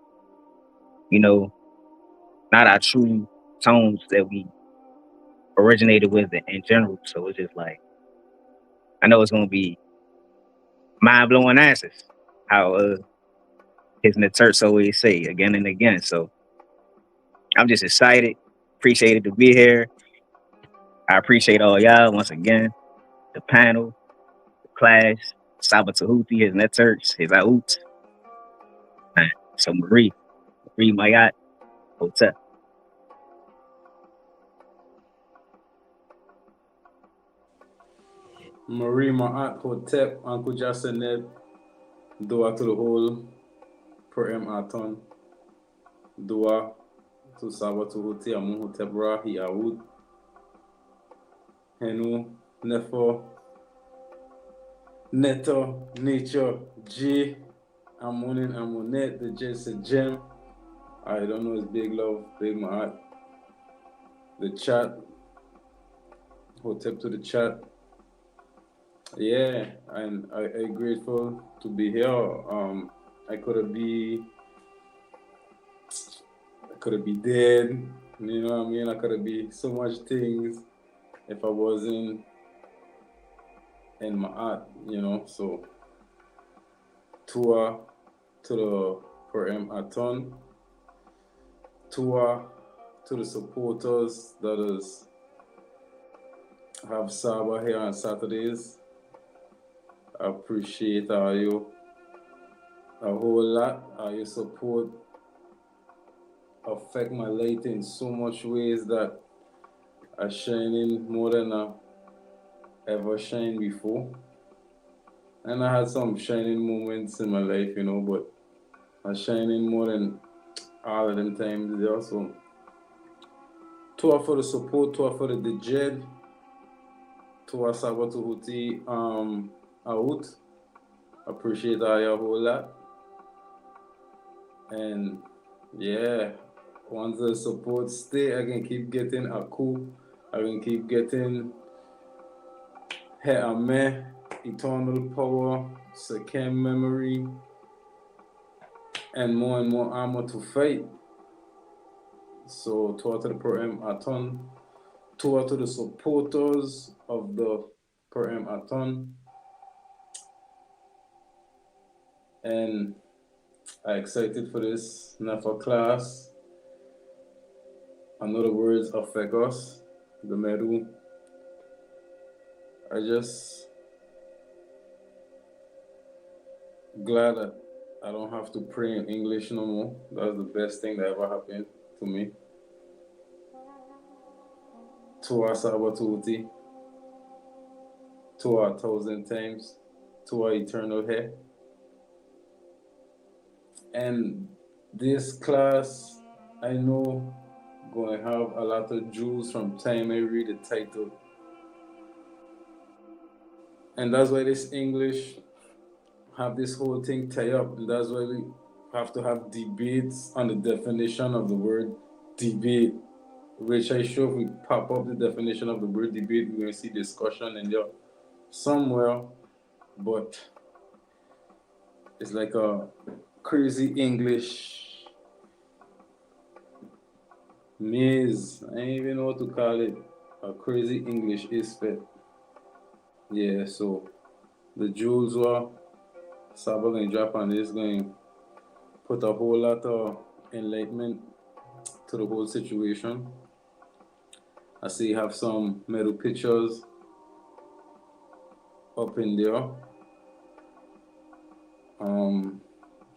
not our true tones that we originated with in general. So it's just like I know it's gonna be mind blowing answers. How his Ntr always say again and again. So I'm just excited, appreciated to be here. I appreciate all y'all once again, the panel, the class, Saba Tehuti, his Ntrs, his Auts. So Marie Mayat, Hotel. Marie Ma'at Hotep, Uncle Jasenet, Dua to the whole per Aton, Dua to Saba Tehuti, Amun Hotep Rahi Aoud, Henu, Nefo, Neto, Nature, G, Amunin, Amunet, the Jesse Gem. I don't know, it's Big Love, Big Ma'at. The chat, Hotep to the chat. Yeah, and I'm grateful to be here. I could be dead. You know what I mean? I could be so much things if I wasn't in my art. So tour to the per Aton, tour to the supporters that is have Saba here on Saturdays. I appreciate you a whole lot. Your support affect my light in so much ways that I shining more than I ever shined before. And I had some shining moments in my life, but I shining more than all of them times there. So tour for the support, tour for the Dejed, tour Saba Tehuti out. Appreciate you a whole lot. And yeah, once the support stay, I can keep getting a coup. I can keep getting He'ameh, Eternal Power, Second Memory, and more armor to fight. So tour to the per Aton, tour to the supporters of the per Aton, and I'm excited for this NAFA class. I know the words affect us, the Mdu. I just glad that I don't have to pray in English no more. That's the best thing that ever happened to me. Tua Saba Tehuti, Tua 1,000 times, Tua eternal hair. And this class, I know, going to have a lot of jewels from time I read the title. And that's why this English have this whole thing tie up. And that's why we have to have debates on the definition of the word debate, which I sure if we pop up the definition of the word debate, we're going to see discussion in there somewhere. But it's like a crazy English maze. I don't even know what to call it. A crazy English aspect. Yeah, so the jewels were Saba going to drop on this, going to put a whole lot of enlightenment to the whole situation. I see you have some metal pictures up in there.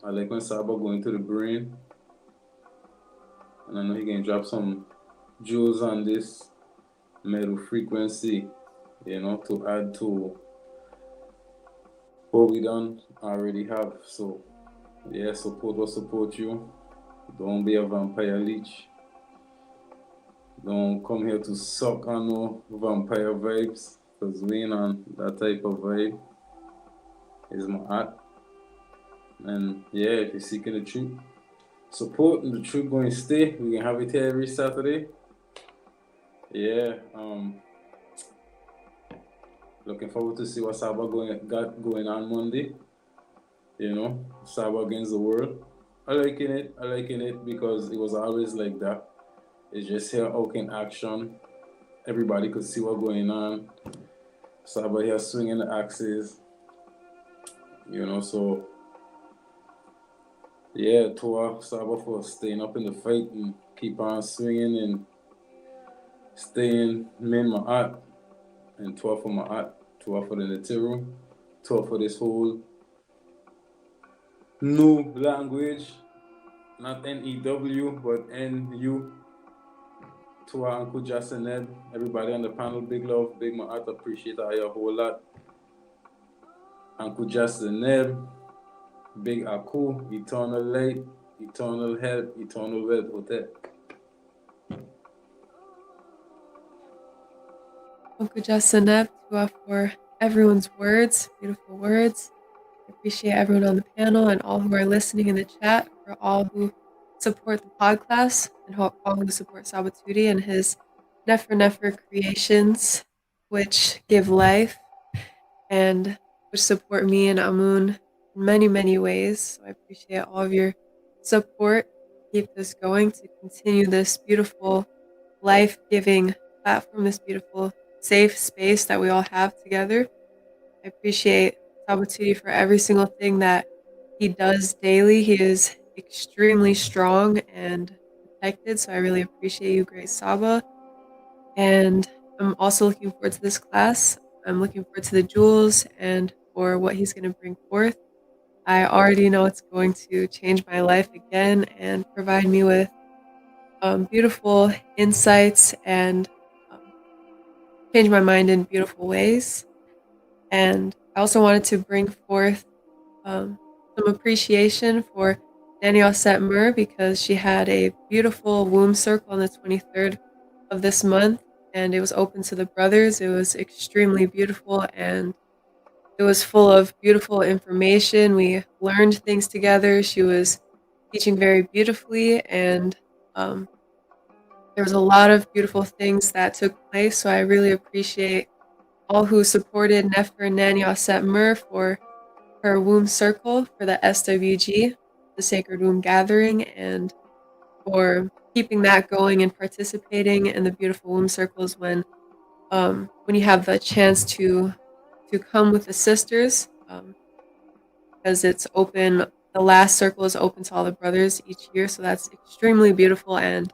I like when Saba going to the brain. And I know he can drop some jewels on this metal frequency, you know, to add to what we done already have. So yeah, support will support you. Don't be a vampire leech. Don't come here to suck on no vampire vibes, because we ain't on that type of vibe. Is my art. And yeah, if you're seeking the truth, support, and the truth going to stay. We can have it here every Saturday. Yeah, looking forward to see what Saba got going on Monday. You know, Saba against the world. I liking it because it was always like that. It's just here out in action. Everybody could see what's going on. Saba here swinging the axes. You know, so yeah, Tua Saba for staying up in the fight and keep on swinging and staying in my art. And Tua for my art, Tua for the Ntr, Tua for this whole new language, not NEW, but NU. Tua Uncle Justin Ed, everybody on the panel, big love, big my art, appreciate I a whole lot. Uncle Justin Ed, big Aku, eternal light, eternal help, eternal wealth, hotel. Uncle Justin for everyone's words, beautiful words. I appreciate everyone on the panel and all who are listening in the chat, for all who support the podcast and all who support Saba Tehuti and his Nefer creations, which give life and which support me and Amun in many, many ways. So I appreciate all of your support. Keep this going to continue this beautiful, life-giving platform, this beautiful, safe space that we all have together. I appreciate Saba Tehuti for every single thing that he does daily. He is extremely strong and protected, so I really appreciate you, great Saba. And I'm also looking forward to this class. I'm looking forward to the jewels and for what he's going to bring forth. I already know it's going to change my life again and provide me with beautiful insights and change my mind in beautiful ways. And I also wanted to bring forth some appreciation for Danielle Setmer, because she had a beautiful womb circle on the 23rd of this month, and it was open to the brothers. It was extremely beautiful, and it was full of beautiful information. We learned things together. She was teaching very beautifully, and there was a lot of beautiful things that took place. So I really appreciate all who supported Nefer Nanya Setmer for her womb circle, for the SWG, the Sacred Womb Gathering, and for keeping that going and participating in the beautiful womb circles when you have the chance to come with the sisters. because it's open. The last circle is open to all the brothers each year, so that's extremely beautiful, and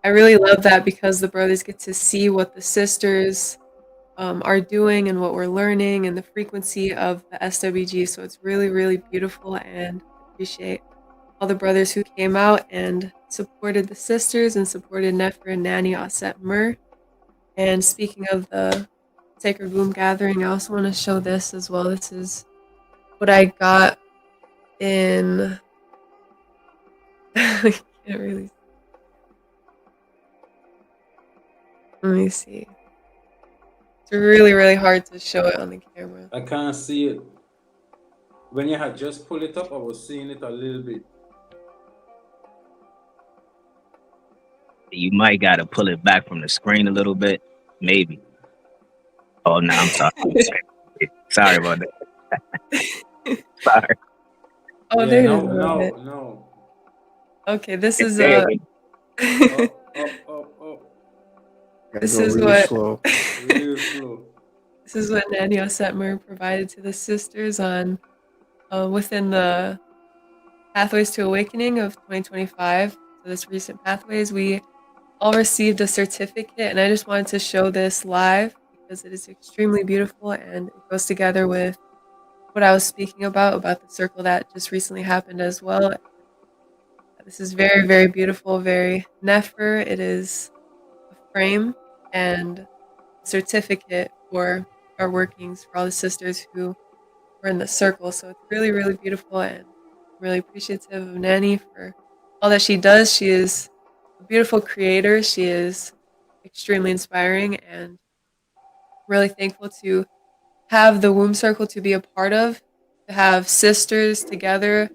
I really love that because the brothers get to see what the sisters are doing and what we're learning and the frequency of the SWG. So it's really, really beautiful, and appreciate all the brothers who came out and supported the sisters and supported Nefer and Nanny Aset Mur. And speaking of the Sacred Womb Gathering, I also want to show this as well. This is what I got in. I can't really. Let me see. It's really, really hard to show it on the camera. I can't see it. When you had just pulled it up, I was seeing it a little bit. You might gotta pull it back from the screen a little bit, maybe. Oh no, I'm sorry. Sorry about that. Sorry. Oh, Yeah, there it no, is. a little bit. no. Okay, this is Up. This Go is really what slow. Real slow. this is what Nanny Setmer provided to the sisters on within the Pathways to Awakening of 2025. So this recent Pathways, we all received a certificate, and I just wanted to show this live because it is extremely beautiful and it goes together with what I was speaking about the circle that just recently happened as well. This is very, very beautiful, very Nefer. It is a frame and certificate for our workings for all the sisters who were in the circle. So it's really, really beautiful, and I'm really appreciative of Nanny for all that she does. She is a beautiful creator. She is extremely inspiring, and really thankful to have the womb circle to be a part of, to have sisters together.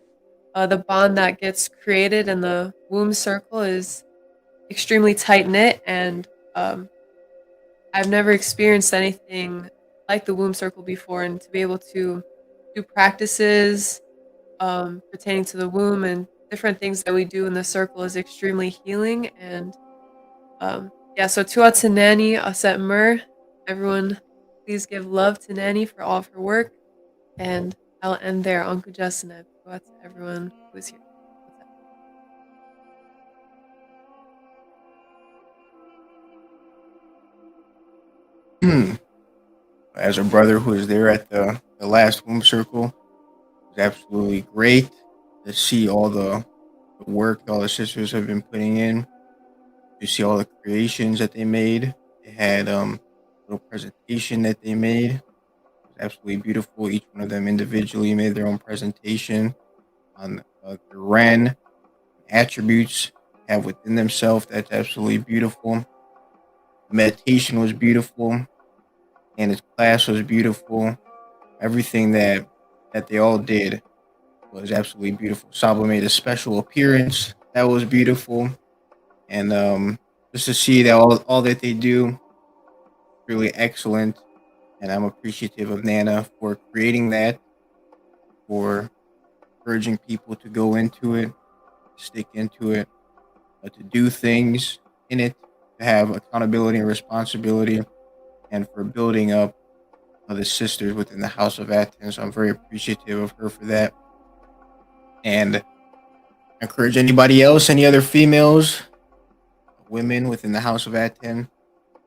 The bond that gets created in the womb circle is extremely tight knit, and I've never experienced anything like the womb circle before, and to be able to do practices pertaining to the womb and different things that we do in the circle is extremely healing. And yeah, so Tuat to Nanny, Aset Mur, everyone, please give love to Nanny for all of her work. And I'll end there. Uncle Justin, Tuat to everyone who is here. As a brother who was there at the last womb circle, it was absolutely great to see all the work all the sisters have been putting in. You see all the creations that they made. They had a little presentation that they made. It was absolutely beautiful. Each one of them individually made their own presentation on the Ren attributes they have within themselves. That's absolutely beautiful. The meditation was beautiful, and his class was beautiful. Everything that they all did was absolutely beautiful. Saba made a special appearance that was beautiful, and just to see that all that they do really excellent, and I'm appreciative of Nana for creating that, for encouraging people to go into it, stick into it, to do things in it, to have accountability and responsibility, and for building up the sisters within the House of Athens. So I'm very appreciative of her for that. And I encourage anybody else, any other females, women within the House of Athens,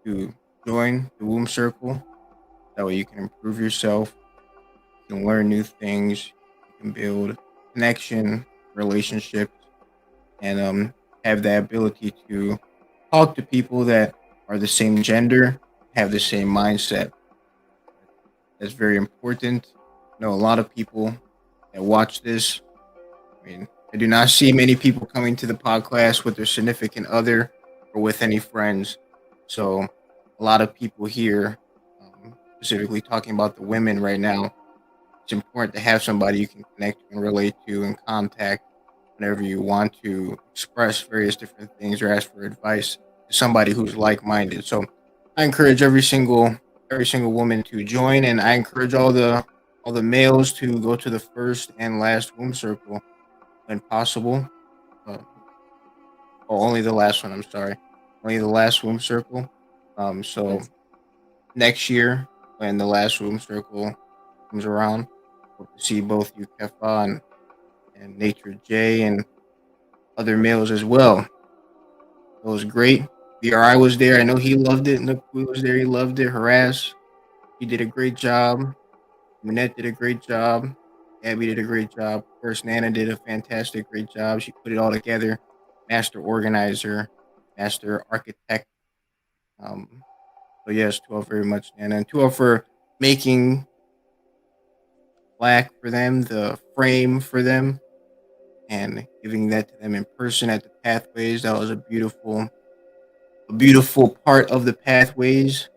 to join the womb circle. That way you can improve yourself, you can learn new things, you can build connection, relationships, and have the ability to talk to people that are the same gender, have the same mindset. That's very important. I know a lot of people that watch this. I mean, I do not see many people coming to the podcast with their significant other or with any friends. So, a lot of people here, specifically talking about the women right now, it's important to have somebody you can connect and relate to and contact whenever you want to express various different things or ask for advice to somebody who's like-minded. So, I encourage every single woman to join, and I encourage all the males to go to the first and last womb circle when possible. Uh, only the last one. I'm sorry, only the last womb circle. So next year, when the last womb circle comes around, Hope to see both you, Kefa, and Nature J, and other males as well. It was great. BRI was there. I know he loved it. Nakui was there. He loved it. Harass. He did a great job. Minette did a great job. Abby did a great job. Of course, Nana did a fantastic, great job. She put it all together. Master organizer, master architect. So yes, 12 very much, Nana. And 12 for making Black for them, the frame for them, and giving that to them in person at the pathways. That was a beautiful part of the pathways.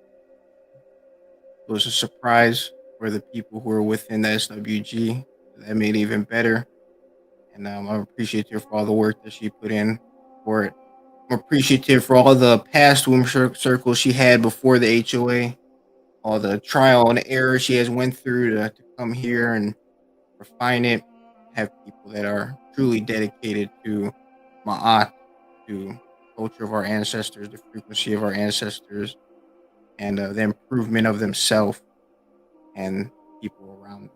It was a surprise for the people who were within the SWG. That made it even better. And I'm appreciative for all the work that she put in for it. I'm appreciative for all the past womb circles she had before the HOA, all the trial and error she has went through to come here and refine it. Have people that are truly dedicated to Ma'at, to culture of our ancestors, the frequency of our ancestors, and the improvement of themselves and people around them.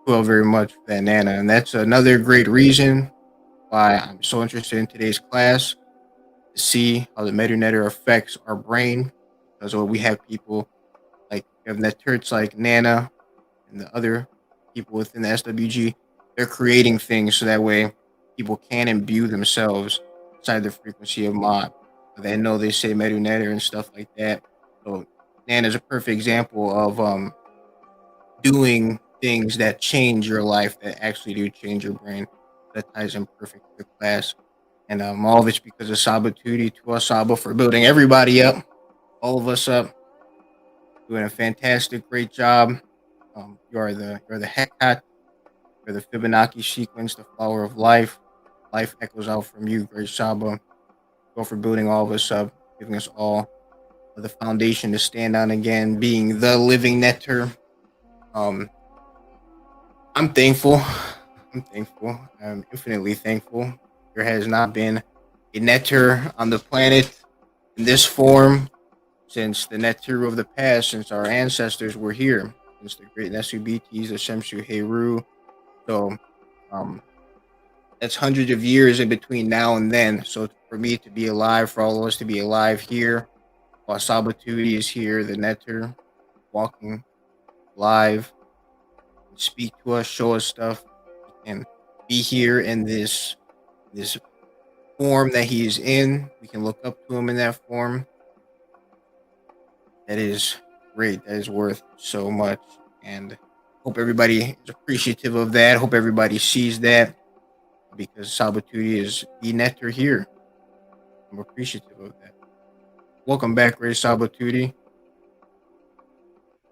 Well, very much for that, Nana. And that's another great reason why I'm so interested in today's class, to see how the Mdu Ntr affects our brain. Because we have people like Netturts like Nana and the other people within the SWG, they're creating things so that way people can imbue themselves inside the frequency of mod. They know they say Mdu Ntr and stuff like that. So Nana is a perfect example of doing things that change your life, that actually do change your brain. That ties in perfect to the class. And all of it's because of Saba Tootie, to us Saba, for building everybody up, all of us up, doing a fantastic, great job. You're the Hecate, you're the Fibonacci sequence, the flower of life. Life echoes out from you, great Saba. Go for building all of us up, giving us all the foundation to stand on again, being the living Ntr. I'm thankful. I'm infinitely thankful. There has not been a Ntr on the planet in this form since the Ntr of the past, since our ancestors were here, since the great Nesubits, the Shemshu Heru. So that's hundreds of years in between now and then. So for me to be alive, for all of us to be alive here, while Sabatuti is here, the Ntr, walking live, speak to us, show us stuff, and be here in this form that he is in. We can look up to him in that form. That is great. That is worth so much. And hope everybody is appreciative of that. Hope everybody sees that, because Sabatuti is the Ntr here. I'm appreciative of that. Welcome back, Ray Sabatuti.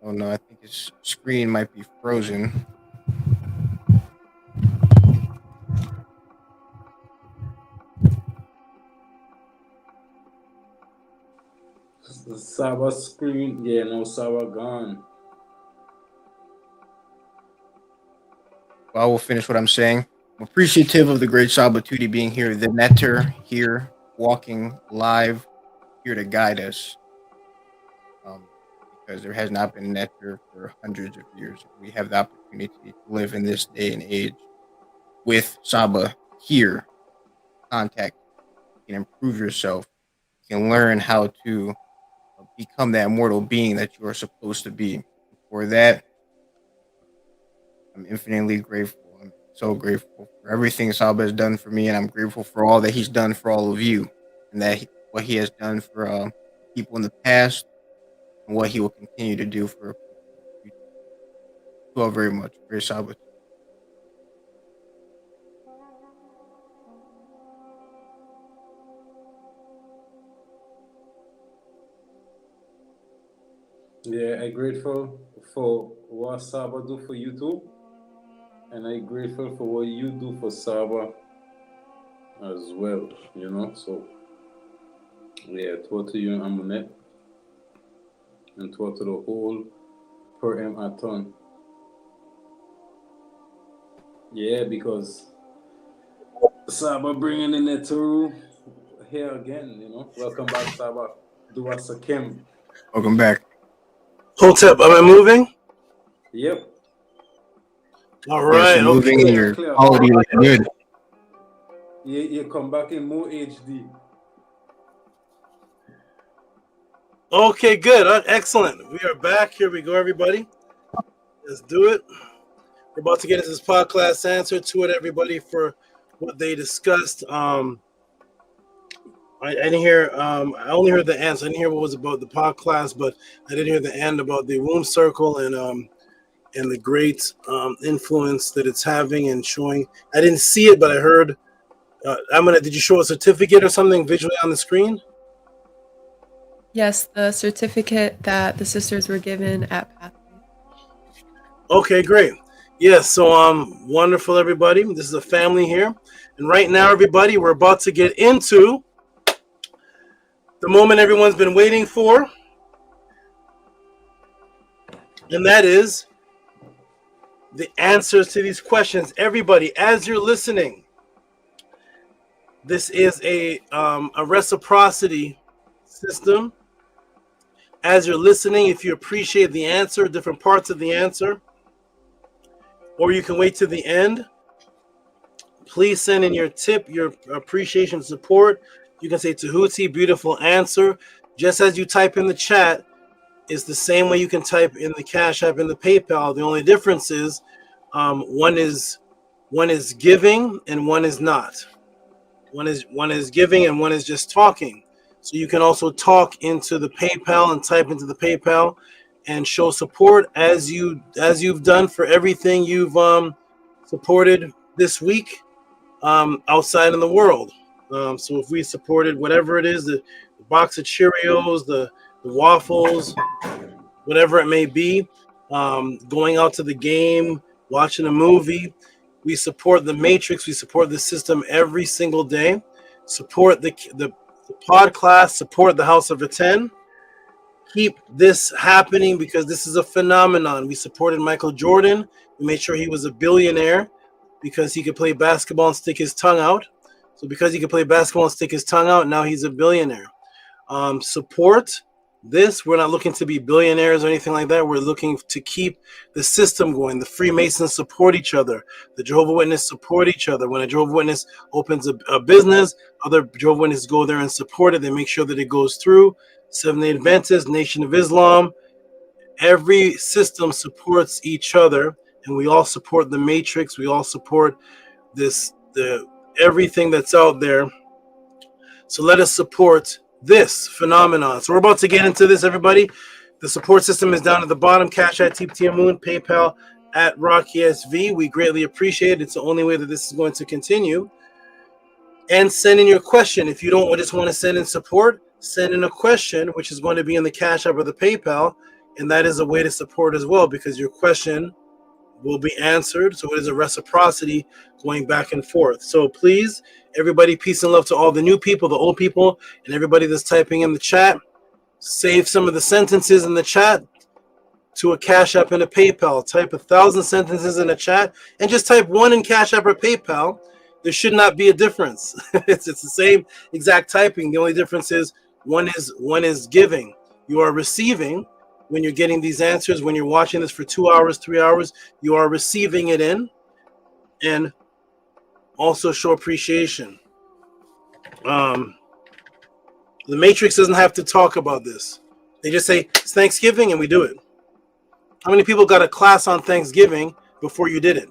Oh no, I think his screen might be frozen. The Saba screen, yeah, no Saba gone. Well, I will finish what I'm saying. I'm appreciative of the great Sabatuti being here, the Ntr here, walking live, here to guide us. Because there has not been a Ntr for hundreds of years. We have the opportunity to live in this day and age with Saba here. Contact. You can improve yourself. You can learn how to become that immortal being that you are supposed to be. For that, I'm infinitely grateful. I'm so grateful for everything Saba has done for me, and I'm grateful for all that he's done for all of you, and that what he has done for people in the past, and what he will continue to do for people in the future. Thank you all very much. Very Saba. Yeah, I'm grateful for what Saba do for you too. And I'm grateful for what you do for Saba as well, you know. So yeah, to you and Amunet. And to the whole per Aton. Yeah, because Saba bringing in the tour here again, you know. Welcome back, Saba. Do us a Kim. Welcome back. Hotep, am I moving? Yep. All Yeah, so right. moving Okay. in your quality was good. You come back in more HD. Okay, good. Excellent. We are back. Here we go, everybody. Let's do it. We're about to get into this podcast answer to it, everybody, for what they discussed. I didn't hear. I only heard the answer. I didn't hear what was about the podcast, but I did hear the end about the womb circle and the great influence that it's having and showing. I didn't see it, but I heard. Did you show a certificate or something visually on the screen? Yes, the certificate that the sisters were given at Path. Okay, great. Yes, so wonderful, everybody. This is a family here, and right now, everybody, we're about to get into the moment everyone's been waiting for, and that is the answers to these questions. Everybody, as you're listening, this is a reciprocity system. As you're listening, if you appreciate the answer, different parts of the answer, or you can wait to the end, please send in your tip, your appreciation, support. You can say Tehuti, beautiful answer. Just as you type in the chat, it's the same way you can type in the Cash App and the PayPal. The only difference is one is giving and one is not. One is giving and one is just talking. So you can also talk into the PayPal and type into the PayPal and show support as you've done for everything you've supported this week outside in the world. So if we supported whatever it is, the box of Cheerios, the waffles, whatever it may be, going out to the game, watching a movie, we support the Matrix. We support the system every single day. Support the pod class. Support the House of a 10. Keep this happening because this is a phenomenon. We supported Michael Jordan. We made sure he was a billionaire because he could play basketball and stick his tongue out. So because he could play basketball and stick his tongue out, now he's a billionaire. Support this. We're not looking to be billionaires or anything like that. We're looking to keep the system going. The Freemasons support each other. The Jehovah's Witnesses support each other. When a Jehovah's Witness opens a business, other Jehovah's Witnesses go there and support it. They make sure that it goes through. Seventh-day Adventists, Nation of Islam. Every system supports each other, and we all support the Matrix. We all support everything that's out there. So let us support this phenomenon. So we're about to get into this, everybody. The support system is down at the bottom. Cash at TPT Moon, PayPal at Rocky SV. We greatly appreciate it. It's the only way that this is going to continue. And send in your question. If you don't just want to send in support, send in a question, which is going to be in the Cash App or the PayPal. And that is a way to support as well, because your question will be answered. So it is a reciprocity going back and forth. So please, everybody, peace and love to all the new people, the old people, and everybody that's typing in the chat. Save some of the sentences in the chat to a Cash App and a PayPal. Type 1,000 sentences in a chat and just type one in Cash App or PayPal. There should not be a difference. It's the same exact typing. The only difference is one is giving. You are receiving. When you're getting these answers, when you're watching this for 2 hours, 3 hours, you are receiving it in, and also show appreciation. The Matrix doesn't have to talk about this. They just say it's Thanksgiving and we do it. How many people got a class on Thanksgiving before you did it?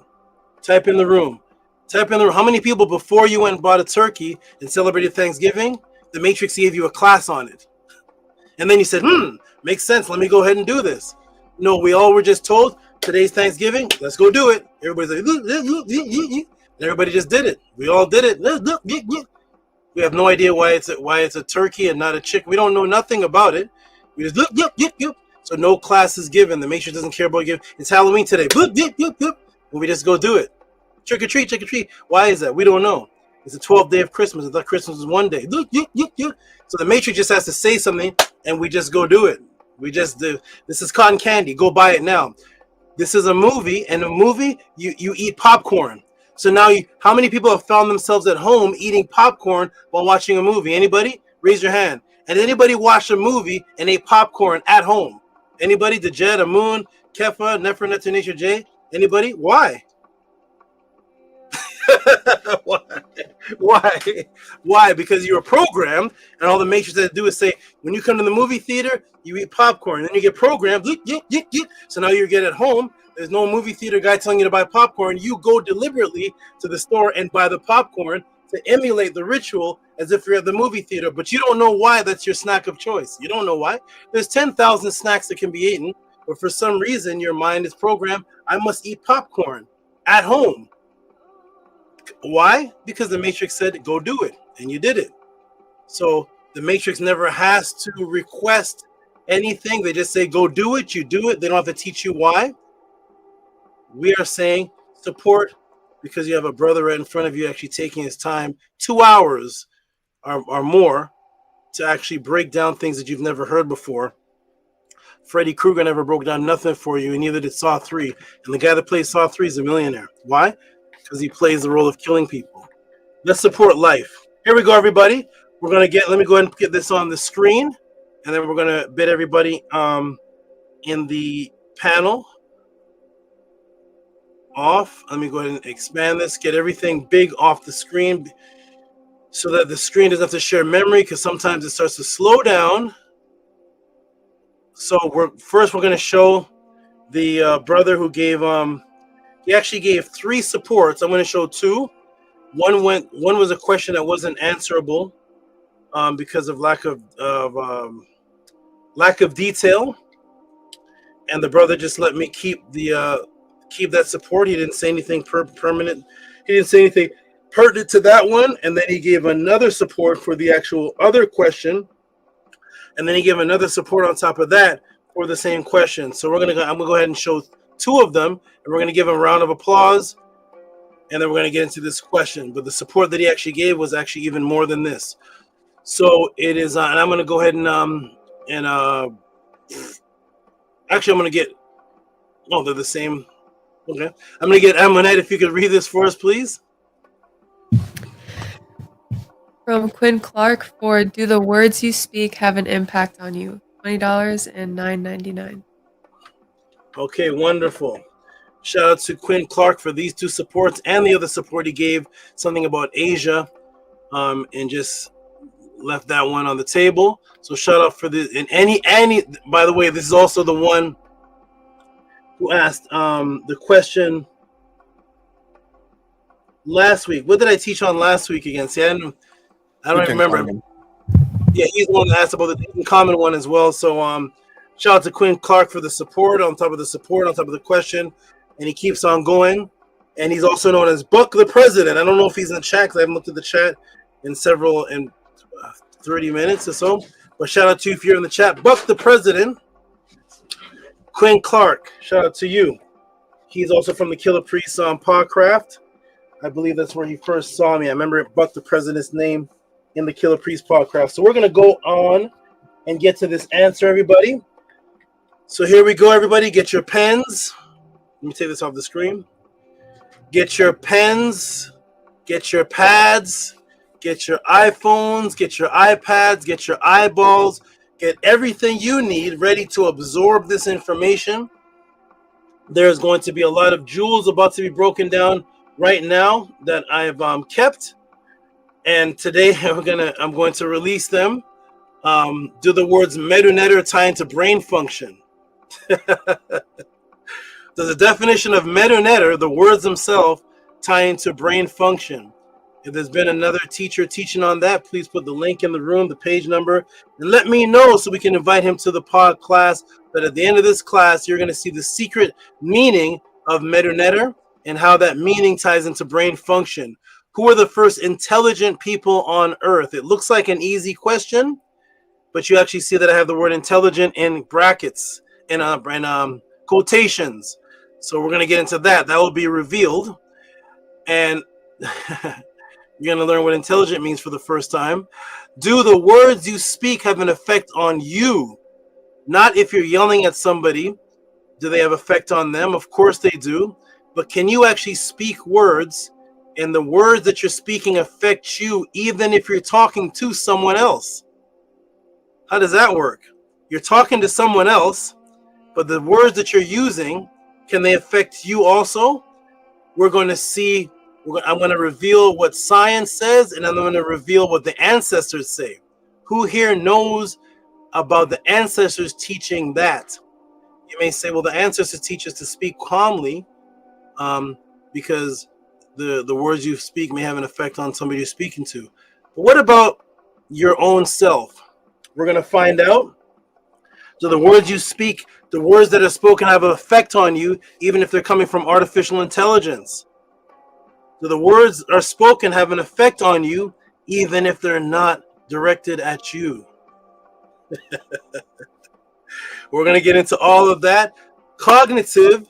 Type in the room. Type in the room. How many people before you went and bought a turkey and celebrated Thanksgiving, the Matrix gave you a class on it? And then you said, makes sense. Let me go ahead and do this. No, we all were just told today's Thanksgiving. Let's go do it. Everybody's like, and everybody just did it. We all did it. We have no idea why it's a turkey and not a chicken. We don't know nothing about it. We just So no class is given. The Matrix doesn't care about giving. It's Halloween today. And we just go do it. Trick or treat, trick or treat. Why is that? We don't know. It's the 12th day of Christmas. I thought Christmas was one day. So the Matrix just has to say something, and we just go do it. We just do. This is cotton candy. Go buy it now. This is a movie, and a movie, you eat popcorn. So now, how many people have found themselves at home eating popcorn while watching a movie? Anybody? Raise your hand. And anybody watched a movie and ate popcorn at home? Anybody? The Jed, Amun, Kefa, Nefer, Netanation, J? Anybody? Why? Why? Why? Why? Because you were programmed, and all the Matrix had to do is say, when you come to the movie theater, you eat popcorn, and then you get programmed. So now you get at home. There's no movie theater guy telling you to buy popcorn. You go deliberately to the store and buy the popcorn to emulate the ritual as if you're at the movie theater, but you don't know why that's your snack of choice. You don't know why. There's 10,000 snacks that can be eaten, but for some reason your mind is programmed, I must eat popcorn at home. Why? Because the Matrix said, go do it, and you did it. So the Matrix never has to request anything. They just say, go do it, you do it. They don't have to teach you why. We are saying support because you have a brother right in front of you actually taking his time, 2 hours or more, to actually break down things that you've never heard before. Freddy Krueger never broke down nothing for you, and neither did Saw 3. And the guy that plays Saw 3 is a millionaire. Why? Because he plays the role of killing people. Let's support life. Here we go, everybody. We're gonna let me go ahead and get this on the screen, and then we're gonna bid everybody in the panel off. Let me go ahead and expand this, get everything big off the screen so that the screen doesn't have to share memory, because sometimes it starts to slow down. So we're going to show the brother who gave he actually gave 3 supports. I'm going to show 2. One was a question that wasn't answerable because of lack of detail, and the brother just let me keep that support. He didn't say anything permanent. He didn't say anything pertinent to that one, and then he gave another support for the actual other question, and then he gave another support on top of that for the same question. So I'm gonna go ahead and show 2 of them, and we're gonna give him a round of applause, and then we're gonna get into this question. But the support that he actually gave was actually even more than this. So it is, and I'm gonna go ahead and actually I'm gonna get. Oh, they're the same. Okay, I'm gonna get Amonette. If you could read this for us, please. From Quinn Clark for Do the Words You Speak Have an Impact on You? $20 and $9.99. Okay, wonderful. Shout out to Quinn Clark for these 2 supports and the other support he gave, something about Asia, and just left that one on the table. So shout out for this. And any by the way, this is also the one who asked the question last week. What did I teach on last week again? See, I don't even remember. Yeah, he's the one that asked about the common one as well. So shout out to Quinn Clark for the support on top of the support on top of the question, and he keeps on going. And he's also known as Buck the President. I don't know if he's in the chat because I haven't looked at the chat in 30 minutes or so. But shout out to you if you're in the chat. Buck the President, Quinn Clark. Shout out to you. He's also from the Killer Priest Podcraft. I believe that's where he first saw me. I remember Buck the President's name in the Killer Priest Podcraft. So we're going to go on and get to this answer, everybody. So here we go, everybody. Get your pens. Let me take this off the screen. Get your pens. Get your pads. Get your iPhones. Get your iPads. Get your eyeballs. Get everything you need ready to absorb this information. There's going to be a lot of jewels about to be broken down right now that I've kept, and today I'm going to release them. Do the words Mdu Ntr tie into brain function? Does the definition of Mdu Ntr, the words themselves, tie into brain function? If there's been another teacher teaching on that, please put the link in the room, the page number, and let me know so we can invite him to the pod class. But at the end of this class, you're going to see the secret meaning of Mdu Ntr and how that meaning ties into brain function. Who are the first intelligent people on Earth? It looks like an easy question, but you actually see that I have the word intelligent in brackets and quotations. So we're going to get into that. That will be revealed. And you're going to learn what intelligent means for the first time. Do the words you speak have an effect on you? Not if you're yelling at somebody. Do they have effect on them? Of course they do. But can you actually speak words, and the words that you're speaking affect you even if you're talking to someone else? How does that work? You're talking to someone else, but the words that you're using, can they affect you also? We're going to see I'm going to reveal what science says, and I'm going to reveal what the ancestors say. Who here knows about the ancestors teaching that? You may say, well, the ancestors teach us to speak calmly, because the words you speak may have an effect on somebody you're speaking to. But what about your own self? We're going to find out. So the words you speak, the words that are spoken have an effect on you, even if they're coming from artificial intelligence. So the words are spoken have an effect on you, even if they're not directed at you. We're going to get into all of that. Cognitive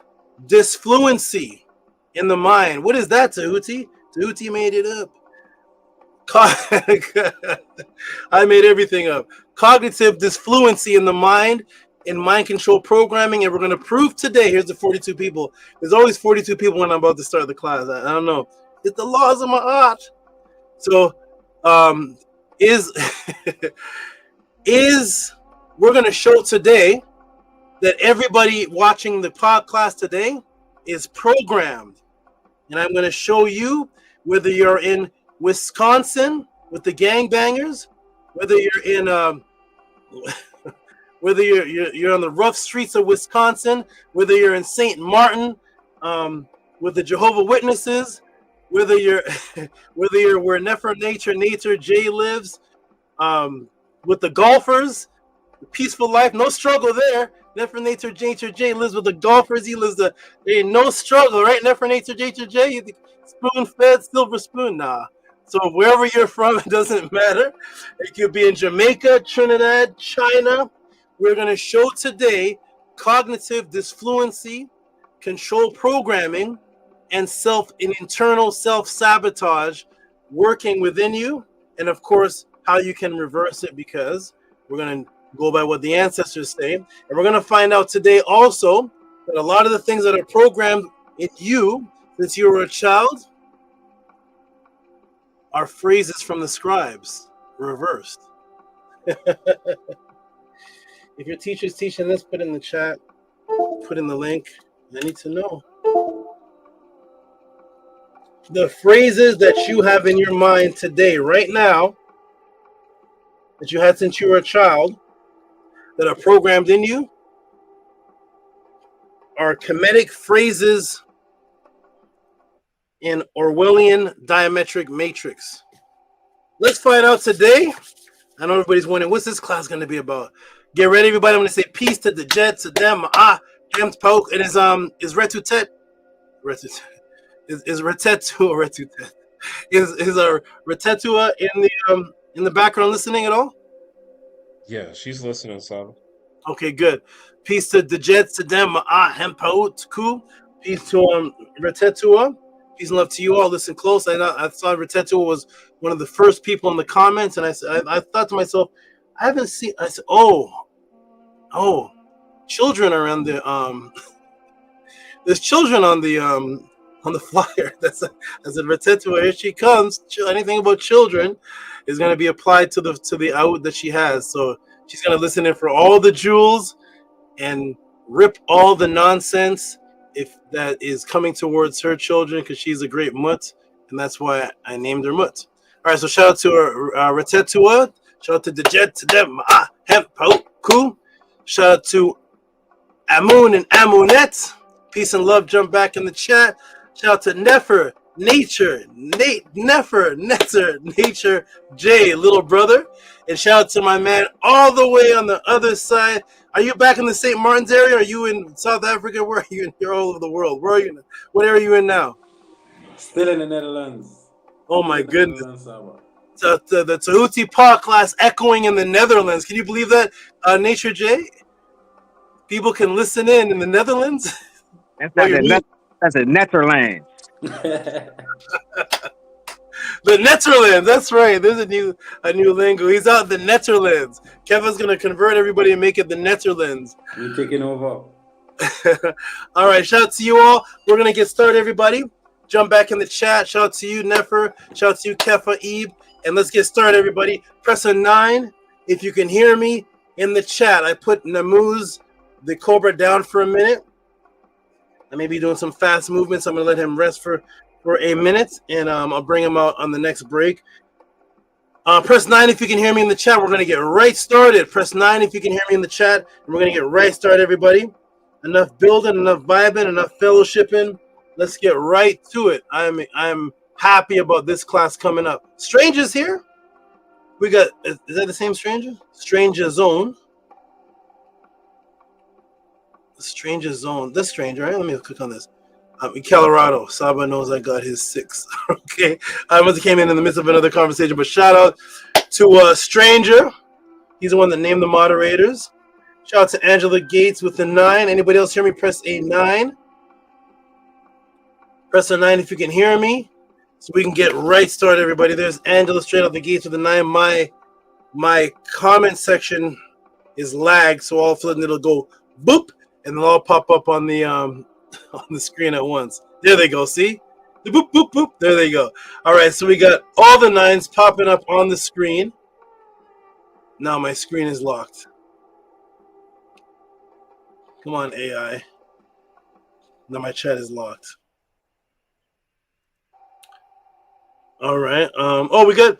dysfluency in the mind. What is that, Tehuti? Tehuti made it up. I made everything up. Cognitive dysfluency in the mind, in mind control programming, and we're going to prove today. Here's the 42 people. There's always 42 people when I'm about to start the class. I don't know. It's the laws of my art. So, we're going to show today that everybody watching the podcast today is programmed, and I'm going to show you whether you're in Wisconsin with the gangbangers, whether you're in whether you're on the rough streets of Wisconsin, whether you're in St. Martin with the Jehovah Witnesses, whether you're where Nature J lives, with the golfers, the peaceful life, no struggle there. Nature J lives with the golfers. He lives there ain't no struggle, right? Nature J, spoon fed, silver spoon, nah. So wherever you're from, it doesn't matter. It could be in Jamaica, Trinidad, China. We're going to show today cognitive dysfluency, control programming, and internal self-sabotage working within you. And of course, how you can reverse it, because we're going to go by what the ancestors say. And we're going to find out today also that a lot of the things that are programmed in you since you were a child are phrases from the scribes, reversed. If your teacher's teaching this, put in the chat, put in the link. I need to know. The phrases that you have in your mind today, right now, that you had since you were a child, that are programmed in you, are Kemetic phrases in Orwellian diametric matrix. Let's find out today. I know everybody's wondering, what's this class going to be about? Get ready, everybody. I'm going to say peace to the jet, to them, hemp poke. It is retutet. Is retetua. Is a retetua in the background listening at all? Yeah, she's listening, Saba. Okay, good. Peace to the jets, to them, hemp poke. Cool. Peace to retetua. Peace and love to you all. Listen close. I saw Retetua was one of the first people in the comments, and I thought to myself, I haven't seen. I said, oh, children are on the there's children on the flyer. I said Retetua, here she comes. Anything about children is going to be applied to the out that she has. So she's going to listen in for all the jewels and rip all the nonsense if that is coming towards her children, because she's a great mutt, and that's why I named her Mutt. All right, so shout out to Retetua, shout out to the jet, to them, hemp, cool. Shout out to Amun and Amunet. Peace and love, jump back in the chat. Shout out to Nefer, Nature, Nature, J, little brother. And shout out to my man all the way on the other side. Are you back in the St. Martin's area? Are you in South Africa? Where are you in? You're all over the world. Where are you? What area are you in now? Still in the Netherlands. Oh my goodness. So the Tehuti podcast echoing in the Netherlands. Can you believe that, Nature J? People can listen in the Netherlands. That's not that's a Netherlands. The Netherlands, that's right. There's a new lingo. He's out the Netherlands. Kevin's gonna convert everybody and make it the Netherlands. We're taking over. All right, shout out to you all. We're gonna get started, everybody. Jump back in the chat. Shout out to you, Nefer. Shout out to you, Kefa Ebe. And let's get started, everybody. Press a 9 if you can hear me in the chat. I put Namuz, the Cobra, down for a minute. I may be doing some fast movements. I'm gonna let him rest for for a minute, and I'll bring him out on the next break. Press 9 if you can hear me in the chat. We're going to get right started. Press 9 if you can hear me in the chat, and we're going to get right started, everybody. Enough building, enough vibing, enough fellowshipping. Let's get right to it. I'm happy about this class coming up. Strangers here. We got, is that the same stranger? Stranger Zone. Stranger Zone. This stranger, right? Let me click on this. In Colorado. Saba knows I got his 6. Okay. I must have came in the midst of another conversation, but shout out to Stranger. He's the one that named the moderators. Shout out to Angela Gates with the 9. Anybody else hear me? Press a 9. Press a 9 if you can hear me. So we can get right started, everybody. There's Angela straight out the gates with the 9. My comment section is lagged, so all of a sudden it'll go boop, and they'll all pop up on the screen at once. There they go. See? The boop, boop, boop. There they go. All right, so we got all the 9s popping up on the screen. Now my screen is locked. Come on, AI. Now my chat is locked. All right. Oh, we got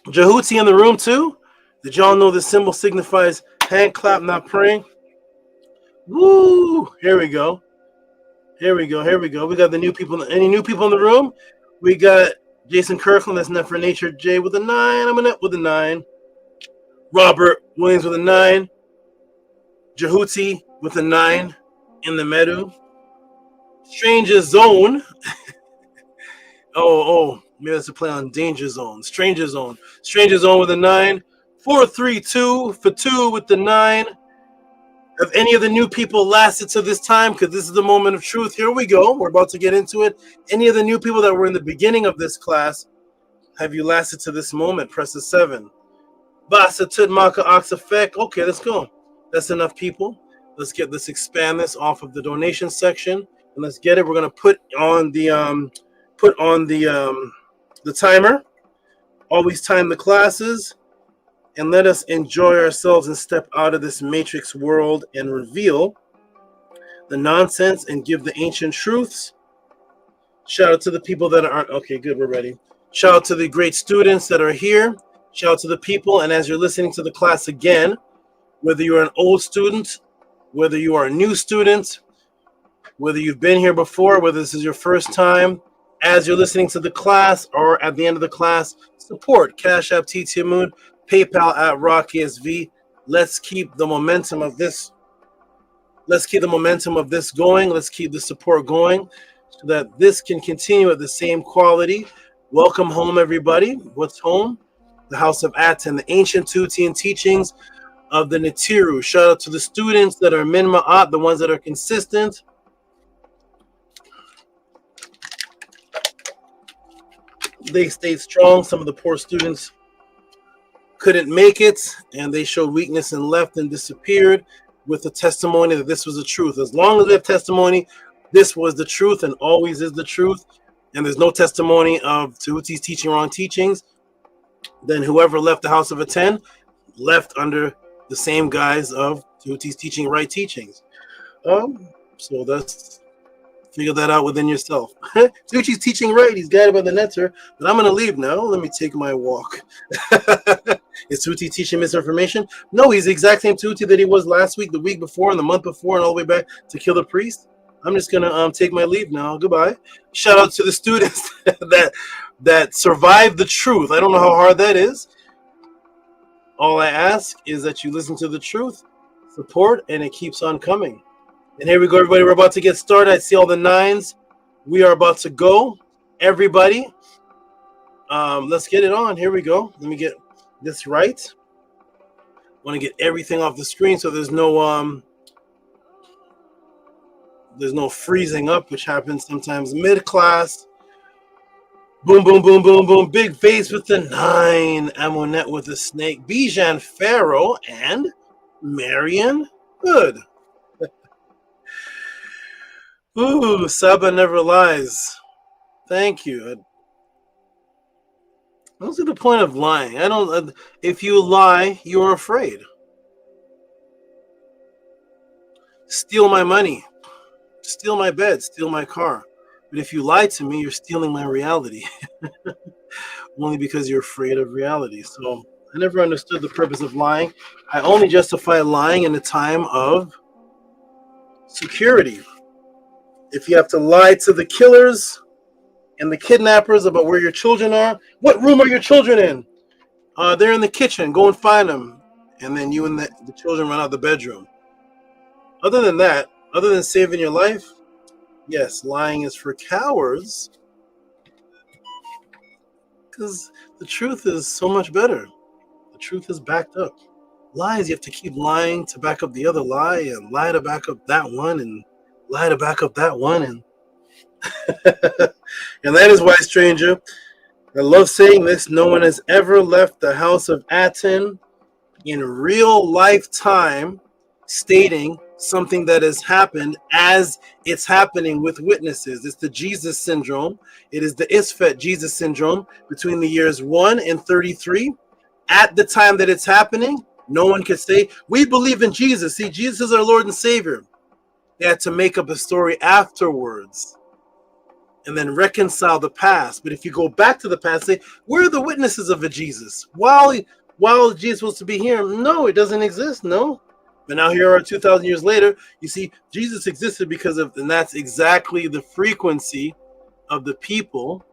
Tehuti in the room too. Did y'all know this symbol signifies hand clap, not praying? Woo! Here we go. Here we go. Here we go. We got the new people. Any new people in the room? We got Jason Kirkland. That's Net for Nature. Jay with a 9. I'm a Net with a 9. Robert Williams with a 9. Tehuti with a 9 in the Mdu. Stranger Zone. oh, maybe that's a play on Danger Zone. Stranger Zone. Stranger Zone with a 9. 432 for 2 with the 9. Have any of the new people lasted to this time? Because this is the moment of truth. Here we go. We're about to get into it. Any of the new people that were in the beginning of this class, have you lasted to this moment? Press the 7. Basa Tudmaka Ox Effect. Okay, let's go. That's enough people. Let's expand this off of the donation section, and let's get it. We're gonna put on the timer. Always time the classes, and let us enjoy ourselves and step out of this matrix world and reveal the nonsense and give the ancient truths. Shout out to the people that aren't okay. Good, we're ready. Shout out to the great students that are here. Shout out to the people, and as you're listening to the class again, whether you're an old student, whether you are a new student, whether you've been here before, whether this is your first time, as you're listening to the class or at the end of the class, support Cash App TT Moon, PayPal at RockSV. Let's keep the momentum of this. Let's keep the momentum of this going. Let's keep the support going so that this can continue at the same quality. Welcome home, everybody. What's home? The House of Aten, the ancient Tehuti teachings of the Ntiru. Shout out to the students that are min ma'at, the ones that are consistent. They stayed strong. Some of the poor students couldn't make it, and they showed weakness and left and disappeared with the testimony that this was the truth. As long as they have testimony, this was the truth and always is the truth, and there's no testimony of Tehuti's teaching wrong teachings, then whoever left the House of Aten left under the same guise of Tehuti's teaching right teachings. So that's figure that out within yourself. Tehuti's teaching right. He's guided by the Mdu Ntr, but I'm going to leave now. Let me take my walk. Is Tehuti teaching misinformation? No, he's the exact same Tehuti that he was last week, the week before, and the month before, and all the way back to kill the priest. I'm just going to take my leave now. Goodbye. Shout out to the students that survived the truth. I don't know how hard that is. All I ask is that you listen to the truth, support, and it keeps on coming. And here we go, everybody. We're about to get started. I see all the 9s. We are about to go. Everybody, let's get it on. Here we go. Let me get this right. I want to get everything off the screen so there's no freezing up, which happens sometimes mid-class. Boom, boom, boom, boom, boom. Big face with the 9. Amonet with the snake. Bijan Pharaoh and Marion Hood. Ooh, Saba never lies. Thank you. I don't see the point of lying. I don't. If you lie, you're afraid. Steal my money. Steal my bed. Steal my car. But if you lie to me, you're stealing my reality. Only because you're afraid of reality. So I never understood the purpose of lying. I only justify lying in a time of security. If you have to lie to the killers and the kidnappers about where your children are, what room are your children in? They're in the kitchen. Go and find them. And then you and the children run out of the bedroom. Other than that, other than saving your life, yes, lying is for cowards. Because the truth is so much better. The truth is backed up. Lies, you have to keep lying to back up the other lie, and lie to back up that one, and lie to back up that one. And and that is why, stranger, I love saying this, no one has ever left the house of Aten in real lifetime stating something that has happened as it's happening with witnesses. It's the Jesus syndrome. It is the Isfet Jesus syndrome between the years 1 and 33. At the time that it's happening, no one could say, we believe in Jesus. See, Jesus is our Lord and Savior. They had to make up a story afterwards and then reconcile the past. But if you go back to the past, say, where are the witnesses of a Jesus? While Jesus was to be here, no, it doesn't exist, no. But now here are 2,000 years later, you see, Jesus existed because of, and that's exactly the frequency of the people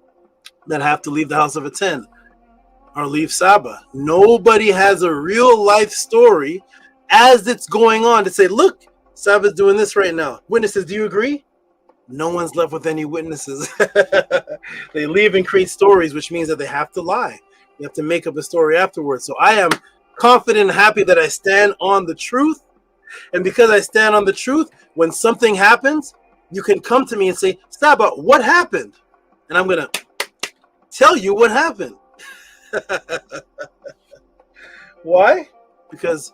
that have to leave the house of Aten or leave Saba. Nobody has a real life story as it's going on to say, look, Saba's doing this right now. Witnesses, do you agree? No one's left with any witnesses. They leave and create stories, which means that they have to lie. You have to make up a story afterwards. So I am confident and happy that I stand on the truth. And because I stand on the truth, when something happens, you can come to me and say, Saba, what happened? And I'm going to tell you what happened. Why? Because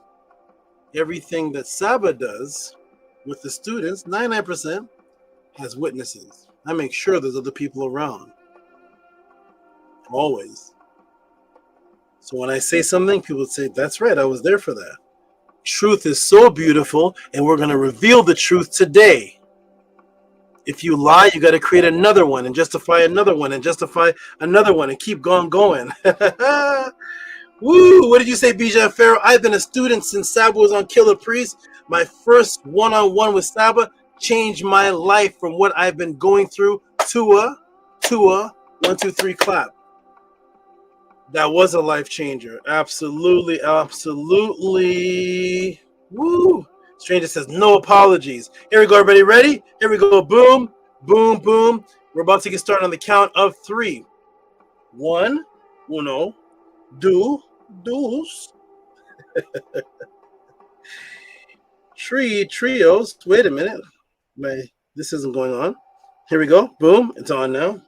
everything that Saba does with the students, 99%, has witnesses. I make sure there's other people around. Always. So when I say something, people say, that's right, I was there for that. Truth is so beautiful, and we're going to reveal the truth today. If you lie, you got to create another one and justify another one and justify another one and keep going. Woo! What did you say, Bijan Pharaoh? I've been a student since Saba was on Killer Priest. My first one-on-one with Saba changed my life from what I've been going through. Tua, 1, 2, 3, clap. That was a life changer. Absolutely, absolutely. Woo! Stranger says, no apologies. Here we go, everybody. Ready? Here we go. Boom, boom, boom. We're about to get started on the count of 3. 1, uno, dos. Trios. Wait a minute. This isn't going on. Here we go. Boom. It's on now.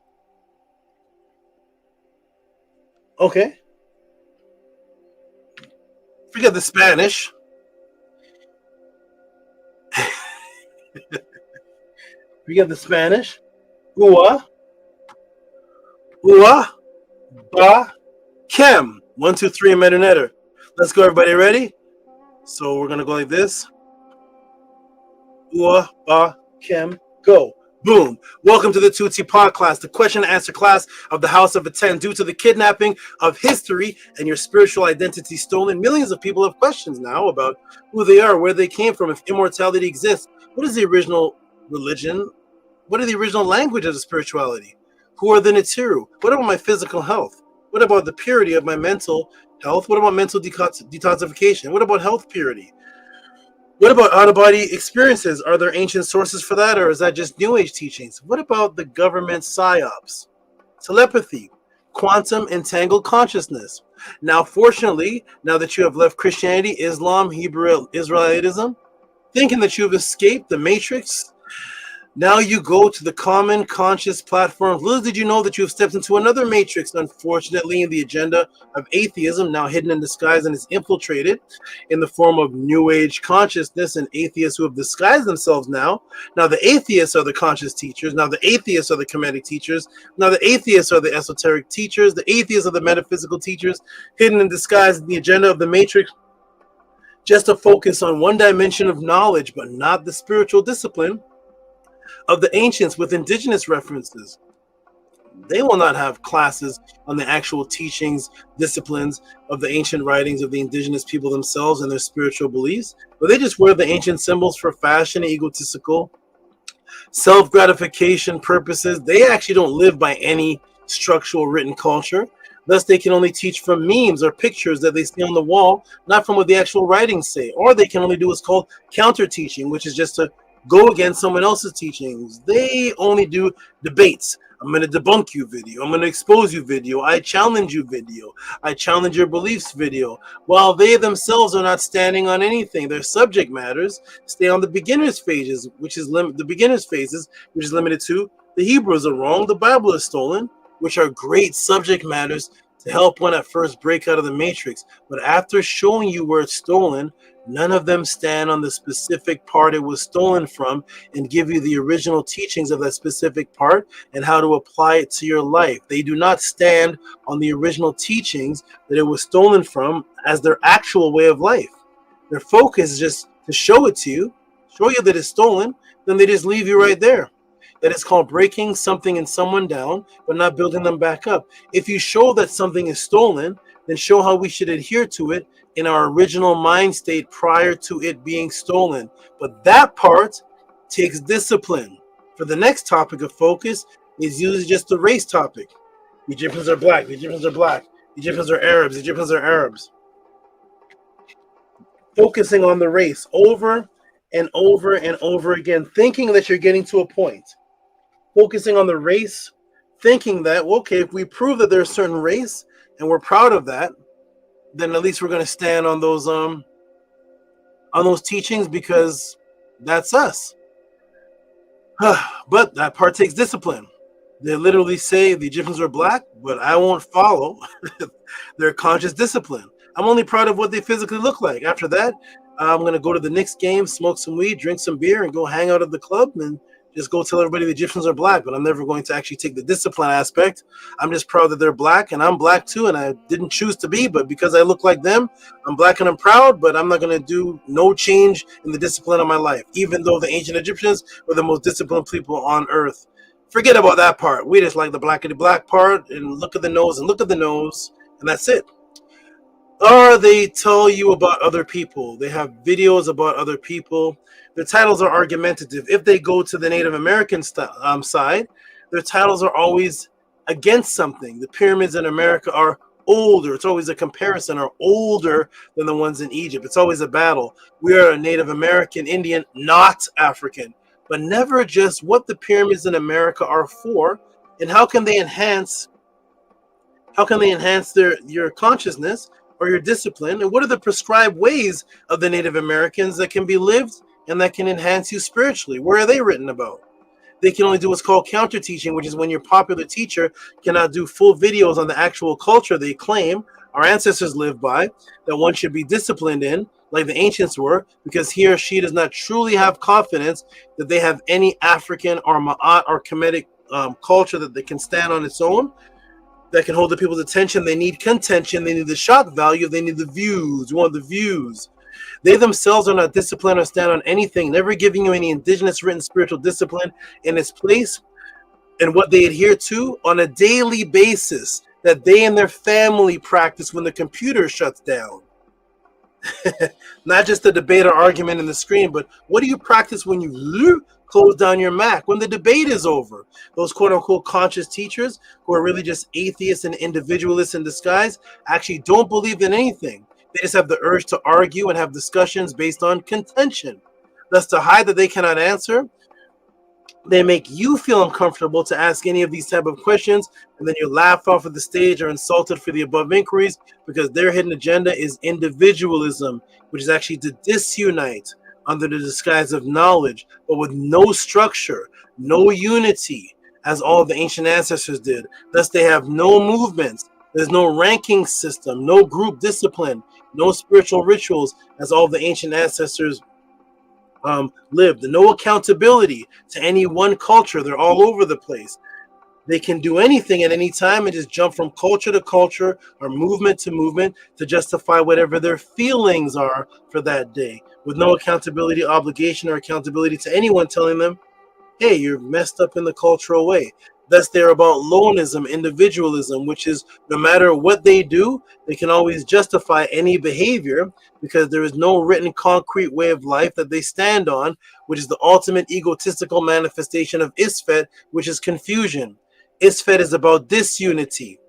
Okay. Forget the Spanish. Forget the Spanish. Ua, ba, kem. 1, 2, 3, and Mdu Ntr. Let's go, everybody. Ready? So we're gonna go like this. Ua, ba, kem, go. Boom. Welcome to the Tehuti podcast, the question and answer class of the House of Aten. Due to the kidnapping of history and your spiritual identity stolen, millions of people have questions now about who they are, where they came from, if immortality exists. What is the original religion? What are the original languages of spirituality? Who are the Ntiru? What about my physical health? What about the purity of my mental health? What about mental detoxification? What about health purity? What about out-of-body experiences? Are there ancient sources for that, or is that just New Age teachings? What about the government psyops? Telepathy, quantum entangled consciousness. Now, fortunately, now that you have left Christianity, Islam, Hebrew Israelitism, thinking that you've escaped the matrix, now you go to the common conscious platforms. Little did you know that you have stepped into another matrix, unfortunately, in the agenda of atheism, now hidden in disguise and is infiltrated in the form of New Age consciousness and atheists who have disguised themselves now. Now the atheists are the conscious teachers. Now the atheists are the Kemetic teachers. Now the atheists are the esoteric teachers. The atheists are the metaphysical teachers, hidden in disguise in the agenda of the matrix, just to focus on one dimension of knowledge, but not the spiritual discipline. of the ancients with indigenous references. They will not have classes on the actual teachings, disciplines of the ancient writings of the indigenous people themselves and their spiritual beliefs, but they just wear the ancient symbols for fashion, egotistical, self-gratification purposes. They actually don't live by any structural written culture. Thus, they can only teach from memes or pictures that they see on the wall, not from what the actual writings say. Or they can only do what's called counter-teaching, which is just to go against someone else's teachings. They only do debates. I'm going to debunk you video. I'm going to expose you video. I challenge you video. I challenge your beliefs video. While they themselves are not standing on anything. Their subject matters stay on the beginner's phases, which is limited to the Hebrews are wrong, the Bible is stolen, which are great subject matters to help one at first break out of the matrix. But after showing you where it's stolen, none of them stand on the specific part it was stolen from and give you the original teachings of that specific part and how to apply it to your life. They do not stand on the original teachings that it was stolen from as their actual way of life. Their focus is just to show it to you, show you that it's stolen, then they just leave you right there. That is called breaking something and someone down, but not building them back up. If you show that something is stolen, then show how we should adhere to it in our original mind state prior to it being stolen. But that part takes discipline. For the next topic of focus is usually just the race topic. The Egyptians are black, the Egyptians are black, the Egyptians are Arabs, the Egyptians are Arabs. Focusing on the race over and over and over again, thinking that you're getting to a point. Focusing on the race, thinking that, well, okay, if we prove that there's a certain race and we're proud of that, then at least we're going to stand on those teachings because that's us. But that part takes discipline. They literally say the Egyptians are black, but I won't follow their conscious discipline. I'm only proud of what they physically look like. After that, I'm going to go to the Knicks game, smoke some weed, drink some beer, and go hang out at the club and just go tell everybody the Egyptians are black. But I'm never going to actually take the discipline aspect. I'm just proud that they're black, and I'm black too, and I didn't choose to be, but because I look like them, I'm black and I'm proud, but I'm not going to do no change in the discipline of my life, even though the ancient Egyptians were the most disciplined people on earth. Forget about that part. We just like the blackity black part, and look at the nose and look at the nose, and that's it. Or they tell you about other people. They have videos about other people. Their titles are argumentative. If they go to the Native American side, their titles are always against something. The pyramids in America are older. It's always a comparison, are older than the ones in Egypt. It's always a battle. We are a Native American, Indian, not African. But never just what the pyramids in America are for and how can they enhance your consciousness or your discipline, and what are the prescribed ways of the Native Americans that can be lived and that can enhance you spiritually? Where are they written about? They can only do what's called counter teaching, which is when your popular teacher cannot do full videos on the actual culture they claim our ancestors lived by, that one should be disciplined in, like the ancients were, because he or she does not truly have confidence that they have any African or Ma'at or Kemetic culture that they can stand on its own, that can hold the people's attention. They need contention. They need the shock value. They need the views. You want the views. They themselves are not disciplined or stand on anything, never giving you any indigenous written spiritual discipline in its place and what they adhere to on a daily basis that they and their family practice when the computer shuts down. Not just the debate or argument in the screen, but what do you practice when you close down your Mac, when the debate is over? Those quote-unquote conscious teachers who are really just atheists and individualists in disguise actually don't believe in anything. They just have the urge to argue and have discussions based on contention. Thus, to hide that they cannot answer, they make you feel uncomfortable to ask any of these type of questions, and then you laugh off of the stage or insulted for the above inquiries because their hidden agenda is individualism, which is actually to disunite under the disguise of knowledge, but with no structure, no unity, as all the ancient ancestors did. Thus, they have no movements. There's no ranking system, no group discipline, no spiritual rituals, as all the ancient ancestors lived. No accountability to any one culture. They're all over the place. They can do anything at any time and just jump from culture to culture or movement to movement to justify whatever their feelings are for that day, with no accountability, obligation, or accountability to anyone telling them hey, you're messed up in the cultural way. Thus, they're about loneism, individualism, which is no matter what they do, they can always justify any behavior because there is no written concrete way of life that they stand on, which is the ultimate egotistical manifestation of Isfet, which is confusion. Isfet is about disunity,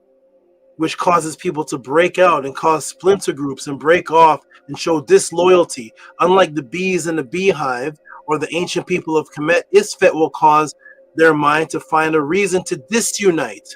which causes people to break out and cause splinter groups and break off and show disloyalty. Unlike the bees in the beehive or the ancient people of Kemet, Isfet will cause their mind to find a reason to disunite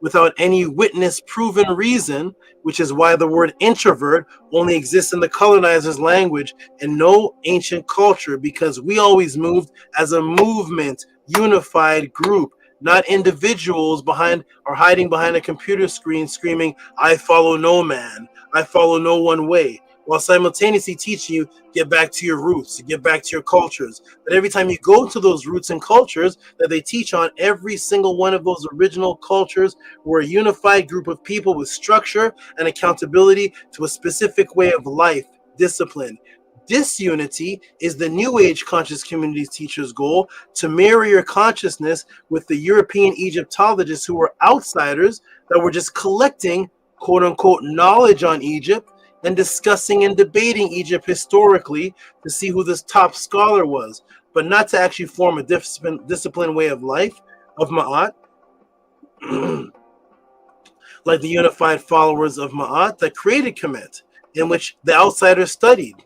without any witness proven reason, which is why the word introvert only exists in the colonizer's language and no ancient culture, because we always moved as a movement, unified group, not individuals behind or hiding behind a computer screen screaming, I follow no man, I follow no one way, while simultaneously teaching you get back to your roots, get back to your cultures. But every time you go to those roots and cultures that they teach on, every single one of those original cultures were a unified group of people with structure and accountability to a specific way of life, discipline. Disunity is the New Age conscious community's teacher's goal, to mirror your consciousness with the European Egyptologists who were outsiders that were just collecting quote unquote knowledge on Egypt and discussing and debating Egypt historically to see who this top scholar was, but not to actually form a disciplined way of life of Ma'at, like the unified followers of Ma'at that created Kemet, in which the outsiders studied.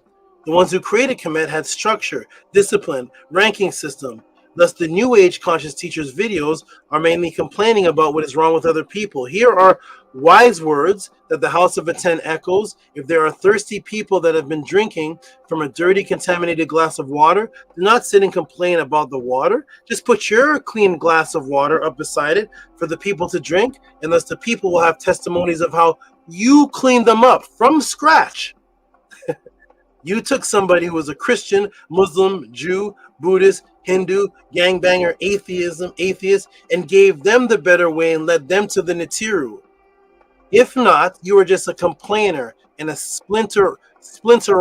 The ones who created Kemet had structure, discipline, ranking system. Thus, the New Age conscious teachers' videos are mainly complaining about what is wrong with other people. Here are wise words that the House of Aten echoes. If there are thirsty people that have been drinking from a dirty, contaminated glass of water, do not sit and complain about the water. Just put your clean glass of water up beside it for the people to drink, and thus the people will have testimonies of how you cleaned them up from scratch. You took somebody who was a Christian, Muslim, Jew, Buddhist, Hindu, gangbanger, atheist, and gave them the better way and led them to the Nitiru. If not, you are just a complainer and a splinter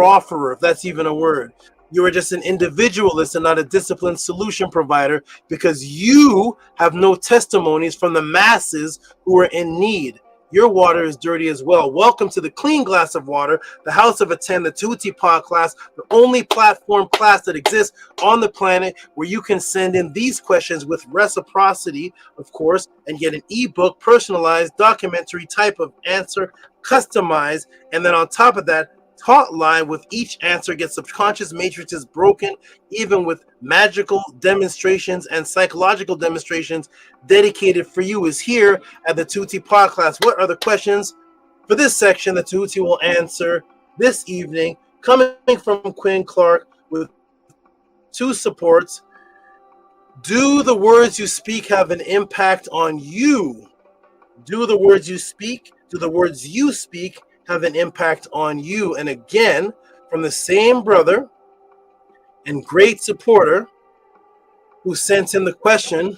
offerer, if that's even a word. You are just an individualist and not a disciplined solution provider because you have no testimonies from the masses who are in need. Your water is dirty as well. Welcome to the Clean Glass of Water, the House of Aten, the Tehuti Pod class, the only platform class that exists on the planet where you can send in these questions with reciprocity, of course, and get an ebook, personalized, documentary type of answer, customized, and then on top of that, taught live with each answer, get subconscious matrices broken, even with magical demonstrations and psychological demonstrations dedicated for you is here at the Tehuti Pod class. What are the questions for this section that Tehuti will answer this evening, coming from Quinn Clark with 2 supports? Do the words you speak have an impact on you? Do the words you speak have an impact on you? And again, from the same brother and great supporter who sent in the question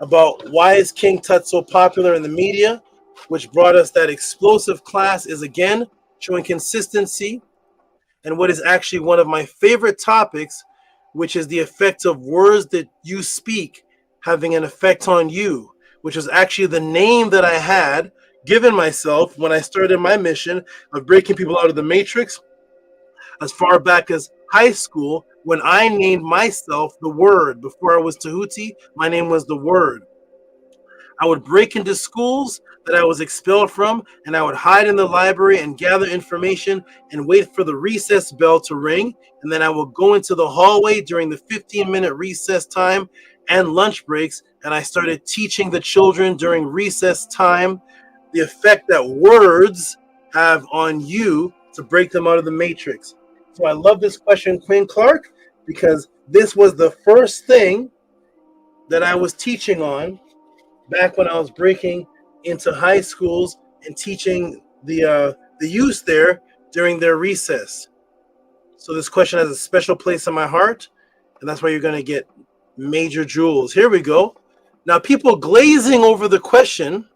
about why is King Tut so popular in the media, which brought us that explosive class, is again showing consistency and what is actually one of my favorite topics, which is the effect of words that you speak having an effect on you, which was actually the name that I had given myself when I started my mission of breaking people out of the matrix as far back as high school, when I named myself the Word. Before I was Tehuti, my name was the Word. I would break into schools that I was expelled from, and I would hide in the library and gather information and wait for the recess bell to ring, and then I would go into the hallway during the 15-minute recess time and lunch breaks, and I started teaching the children during recess time the effect that words have on you to break them out of the matrix. So I love this question, Quinn Clark, because this was the first thing that I was teaching on back when I was breaking into high schools and teaching the youth there during their recess. So this question has a special place in my heart, and that's why you're going to get major jewels. Here we go. Now, people glazing over the question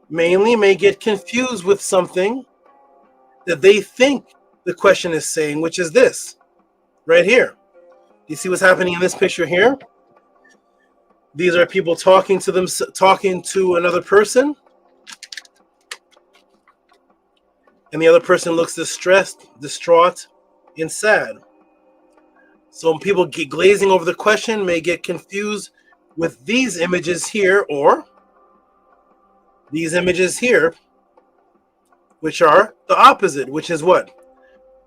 mainly may get confused with something that they think the question is saying, which is this right here. You see what's happening in this picture here? These are people talking to another person, and the other person looks distressed, distraught, and sad. So people get glazing over the question may get confused with these images here or these images here, which are the opposite, which is what?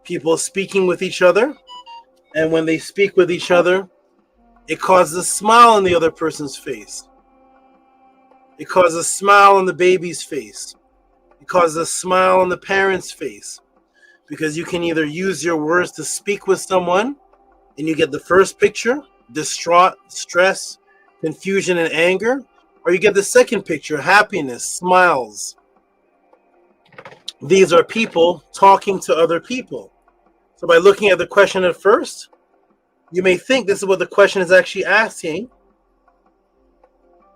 People speaking with each other, and when they speak with each other, it causes a smile on the other person's face. It causes a smile on the baby's face. It causes a smile on the parent's face. Because you can either use your words to speak with someone, and you get the first picture, distraught, stress, confusion, and anger, or you get the second picture, happiness, smiles. These are people talking to other people. So by looking at the question at first, you may think this is what the question is actually asking.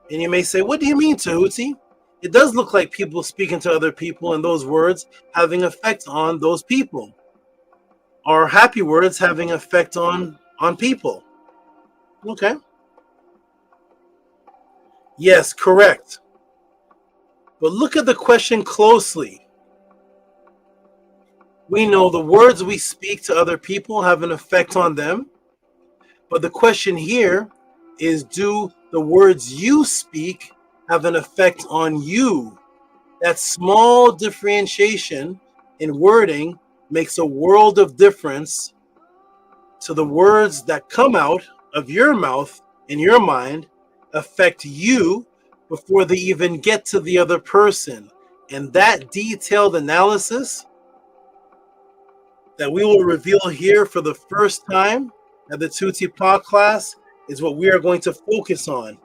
And you may say, what do you mean, Tehuti? It does look like people speaking to other people and those words having effect on those people. Or happy words having effect on people. Okay. Yes, correct. But look at the question closely. We know the words we speak to other people have an effect on them. But the question here is, do the words you speak have an effect on you? That small differentiation in wording makes a world of difference to the words that come out of your mouth in your mind affect you before they even get to the other person. And that detailed analysis that we will reveal here for the first time at the Tehuti Pod class is what we are going to focus on.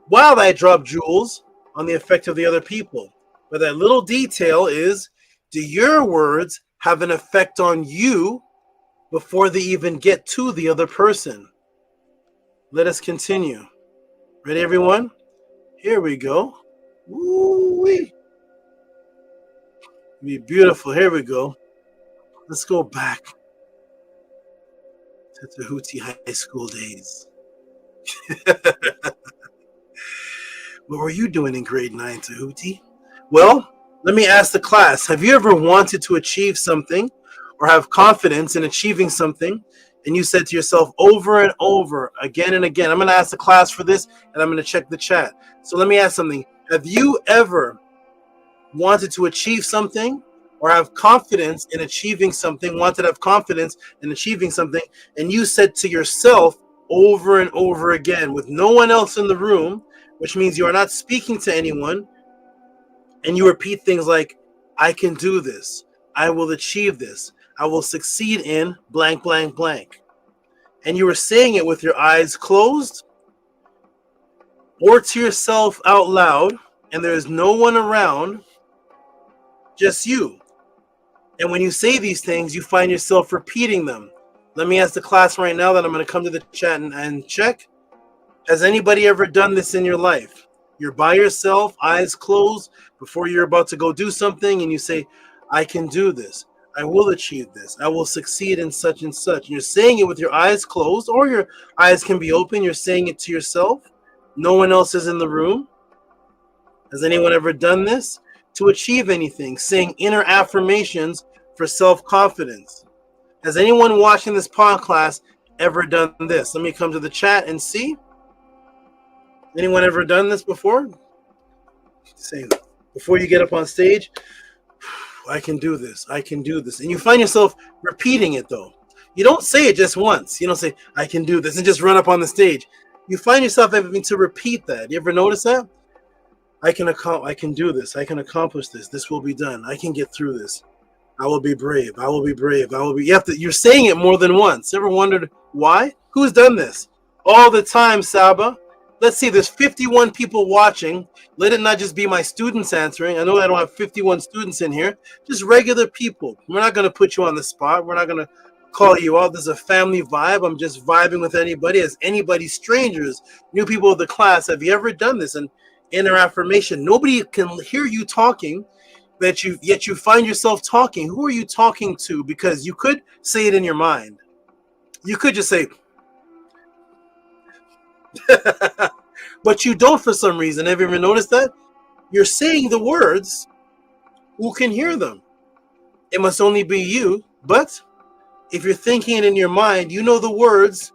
While I drop jewels on the effect of the other people. But that little detail is, do your words have an effect on you before they even get to the other person? Let us continue. Ready, everyone? Here we go. Woo-wee. Be beautiful. Here we go. Let's go back to Tehuti High School days. What were you doing in grade 9, Tehuti? Well, let me ask the class, have you ever wanted to achieve something or have confidence in achieving something, and you said to yourself over and over, again and again, I'm going to ask the class for this, and I'm going to check the chat. So let me ask something. Have you ever wanted to achieve something or have confidence in achieving something, wanted to have confidence in achieving something, and you said to yourself over and over again with no one else in the room, which means you are not speaking to anyone, and you repeat things like, I can do this, I will achieve this, I will succeed in blank, blank, blank. And you were saying it with your eyes closed or to yourself out loud, and there is no one around, just you. And when you say these things, you find yourself repeating them. Let me ask the class right now that I'm going to come to the chat and check. Has anybody ever done this in your life? You're by yourself, eyes closed, before you're about to go do something, and you say, I can do this. I will achieve this. I will succeed in such and such. And you're saying it with your eyes closed, or your eyes can be open. You're saying it to yourself. No one else is in the room. Has anyone ever done this? To achieve anything, saying inner affirmations for self-confidence. Has anyone watching this pod class ever done this? Let me come to the chat and see. Anyone ever done this before? Say, before you get up on stage, I can do this, I can do this. And you find yourself repeating it though. You don't say it just once. You don't say, I can do this, and just run up on the stage. You find yourself having to repeat that. You ever notice that? I can do this, I can accomplish this, this will be done, I can get through this. I will be brave, I will be brave, I will be. You're saying it more than once. Ever wondered why? Who's done this? All the time, Saba. Let's see, there's 51 people watching. Let it not just be my students answering. I know I don't have 51 students in here. Just regular people. We're not going to put you on the spot. We're not going to call you out. There's a family vibe. I'm just vibing with anybody. As anybody, strangers, new people of the class, have you ever done this? And inner affirmation. Nobody can hear you talking, yet you find yourself talking. Who are you talking to? Because you could say it in your mind. You could just say, But you don't for some reason. Have you ever noticed that? You're saying the words, who can hear them? It must only be you. But if you're thinking it in your mind, you know the words,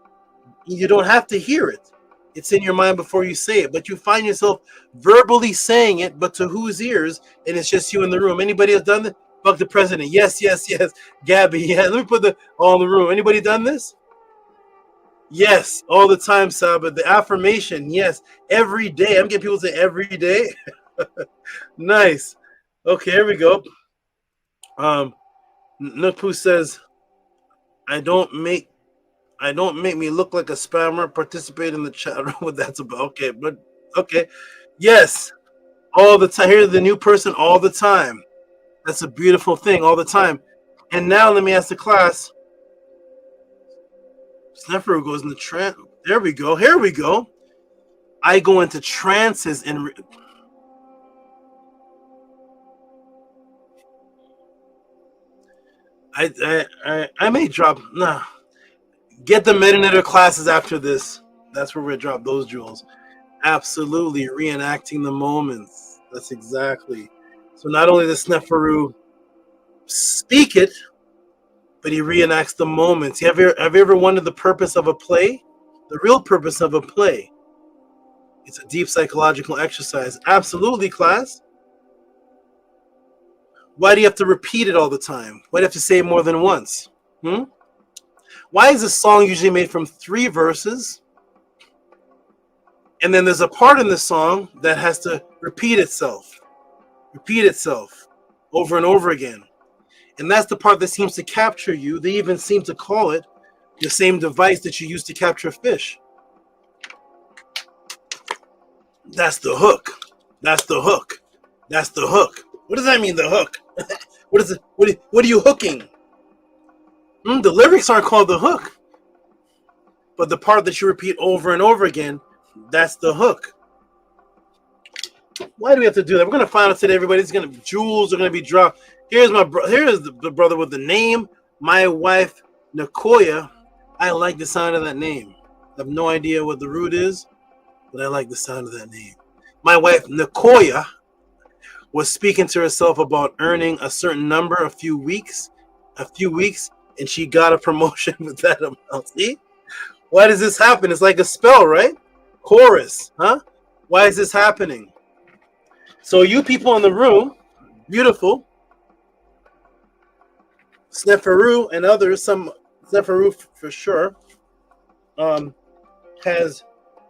you don't have to hear it. It's in your mind before you say it, but you find yourself verbally saying it, but to whose ears? And it's just you in the room. Anybody has done this? Fuck the president. Yes, yes, yes. Gabby, yeah. Let me put the all in the room. Anybody done this? Yes, all the time, Saba. The affirmation, yes. Every day. I'm getting people to say every day. Nice. Okay, here we go. Nupu says, I don't make me look like a spammer. Participate in the chat room. What that's about. Okay, but okay. Yes. All the time. Here's the new person all the time. That's a beautiful thing all the time. And now let me ask the class. Sneffer goes into trance. There we go. Here we go. I go into trances and I may drop. Nah. Get the Mdu classes after this. That's where we drop those jewels. Absolutely reenacting the moments. That's exactly. So not only does Sneferu speak it, but he reenacts the moments. Have you ever wondered the purpose of a play? The real purpose of a play. It's a deep psychological exercise. Absolutely, class. Why do you have to repeat it all the time? Why do you have to say it more than once? Why is a song usually made from 3 verses? And then there's a part in the song that has to repeat itself over and over again. And that's the part that seems to capture you. They even seem to call it the same device that you use to capture fish. That's the hook. That's the hook. That's the hook. What does that mean, the hook? What is it? What are you hooking? The lyrics aren't called the hook. But the part that you repeat over and over again, that's the hook. Why do we have to do that? We're going to find out today, everybody. Jewels are going to be dropped. Here's the brother with the name. My wife, Nakoya. I like the sound of that name. I have no idea what the root is, but I like the sound of that name. My wife, Nakoya, was speaking to herself about earning a certain number, a few weeks, and she got a promotion with that amount. See? Why does this happen? It's like a spell, right? Chorus, huh? Why is this happening? So you people in the room, beautiful, Sneferu and others, some Sneferu for sure, has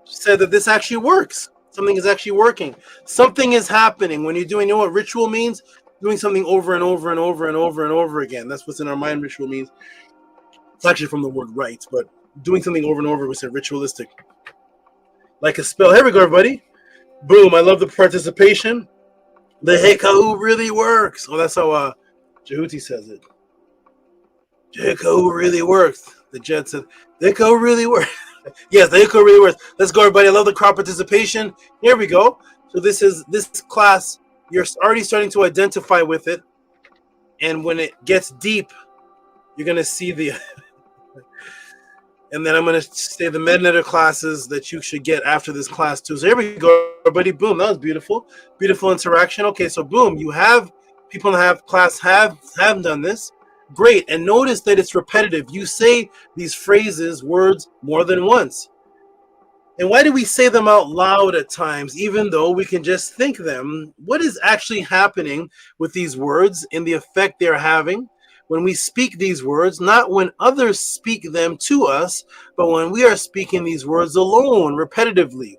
said that this actually works. Something is actually working. Something is happening when you're doing. You know what ritual means? Doing something over and over and over and over and over again. That's what's in our mind. Ritual means. It's actually from the word rite, but doing something over and over was ritualistic. Like a spell. Here we go, everybody. Boom! I love the participation. The Hekau really works. Oh, that's how Tehuti says it. Hekau really works. The Jet said, the Hekau really works. Yes, the Hekau really works. Let's go, everybody. I love the crowd participation. Here we go. So this class. You're already starting to identify with it. And when it gets deep, you're going to see the... And then I'm going to say the Mdu classes that you should get after this class too. So here we go, everybody. Boom. That was beautiful. Beautiful interaction. Okay, so boom. You have people in the class have done this. Great. And notice that it's repetitive. You say these phrases, words, more than once. And why do we say them out loud at times, even though we can just think them? What is actually happening with these words and the effect they're having? When we speak these words, not when others speak them to us, but when we are speaking these words alone, repetitively.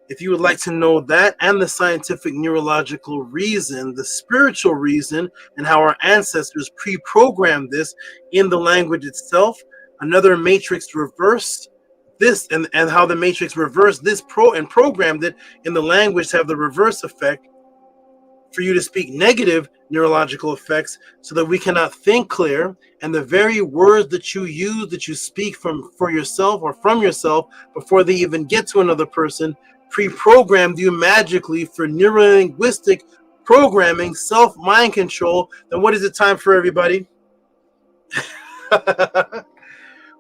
If you would like to know that and the scientific neurological reason, the spiritual reason, and how our ancestors pre-programmed this in the language itself, another matrix reversed this, and how the matrix reversed this and programmed it in the language to have the reverse effect for you to speak negative neurological effects so that we cannot think clear, and the very words that you use, that you speak for yourself or from yourself before they even get to another person, pre-programmed you magically for neurolinguistic programming, self-mind control. Then what is it time for, everybody?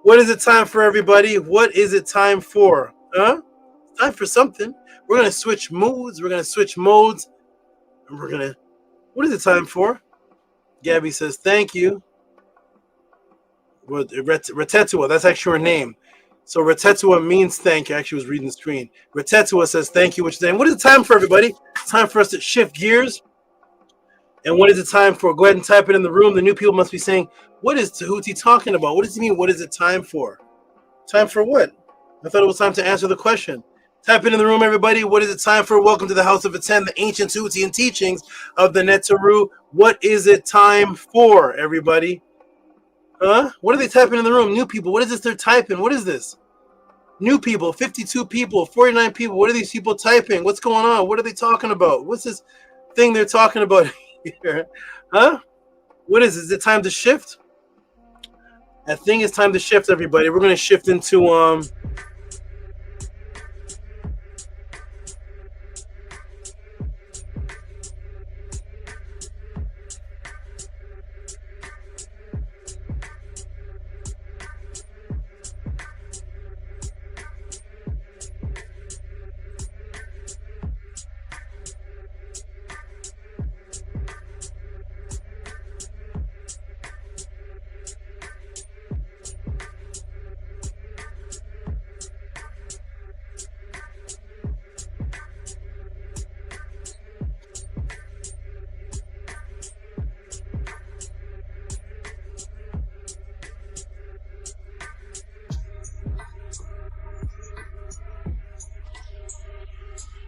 What is it time for, everybody? What is it time for? Huh? Time for something. We're gonna switch moods. We're gonna switch modes, and we're gonna. What is it time for? Gabby says thank you. Well, Retetua, that's actually her name. So Retetua means thank you. I actually was reading the screen. Retetua says thank you, which is then what is it time for, everybody? It's time for us to shift gears. And what is it time for? Go ahead and type it in the room. The new people must be saying, what is Tehuti talking about? What does he mean? What is it time for? Time for what? I thought it was time to answer the question. Type it in the room, everybody. What is it time for? Welcome to the House of Attend, the ancient Tehutian teachings of the Neteru. What is it time for, everybody? Huh? What are they typing in the room? New people. What is this they're typing? What is this? New people, 52 people, 49 people. What are these people typing? What's going on? What are they talking about? What's this thing they're talking about here? Huh? What is it? Is it time to shift? I think it's time to shift, everybody. We're going to shift into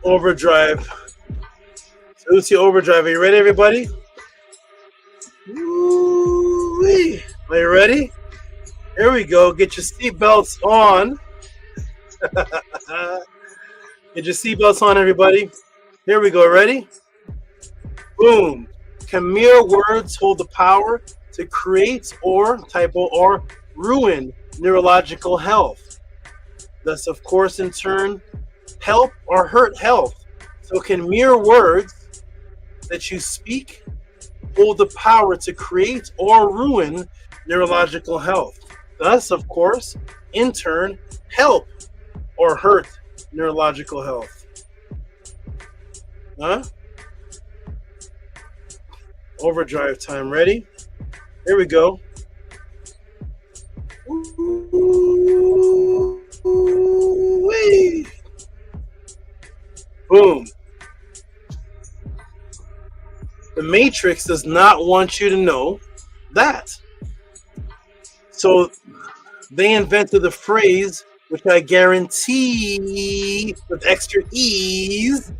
overdrive. Tehuti overdrive. Are you ready, everybody? Woo-wee. Are you ready? Here we go. Get your seatbelts on. Get your seatbelts on, everybody. Here we go. Ready? Boom. Can mere words hold the power to create or typo or ruin neurological health? Thus, of course, in turn, help or hurt health. So can mere words that you speak hold the power to create or ruin neurological health? Thus, of course, in turn, help or hurt neurological health. Huh? Overdrive time. Ready? Here we go. Ooh-wee. Boom. The Matrix does not want you to know that. So they invented the phrase, which I guarantee with extra ease.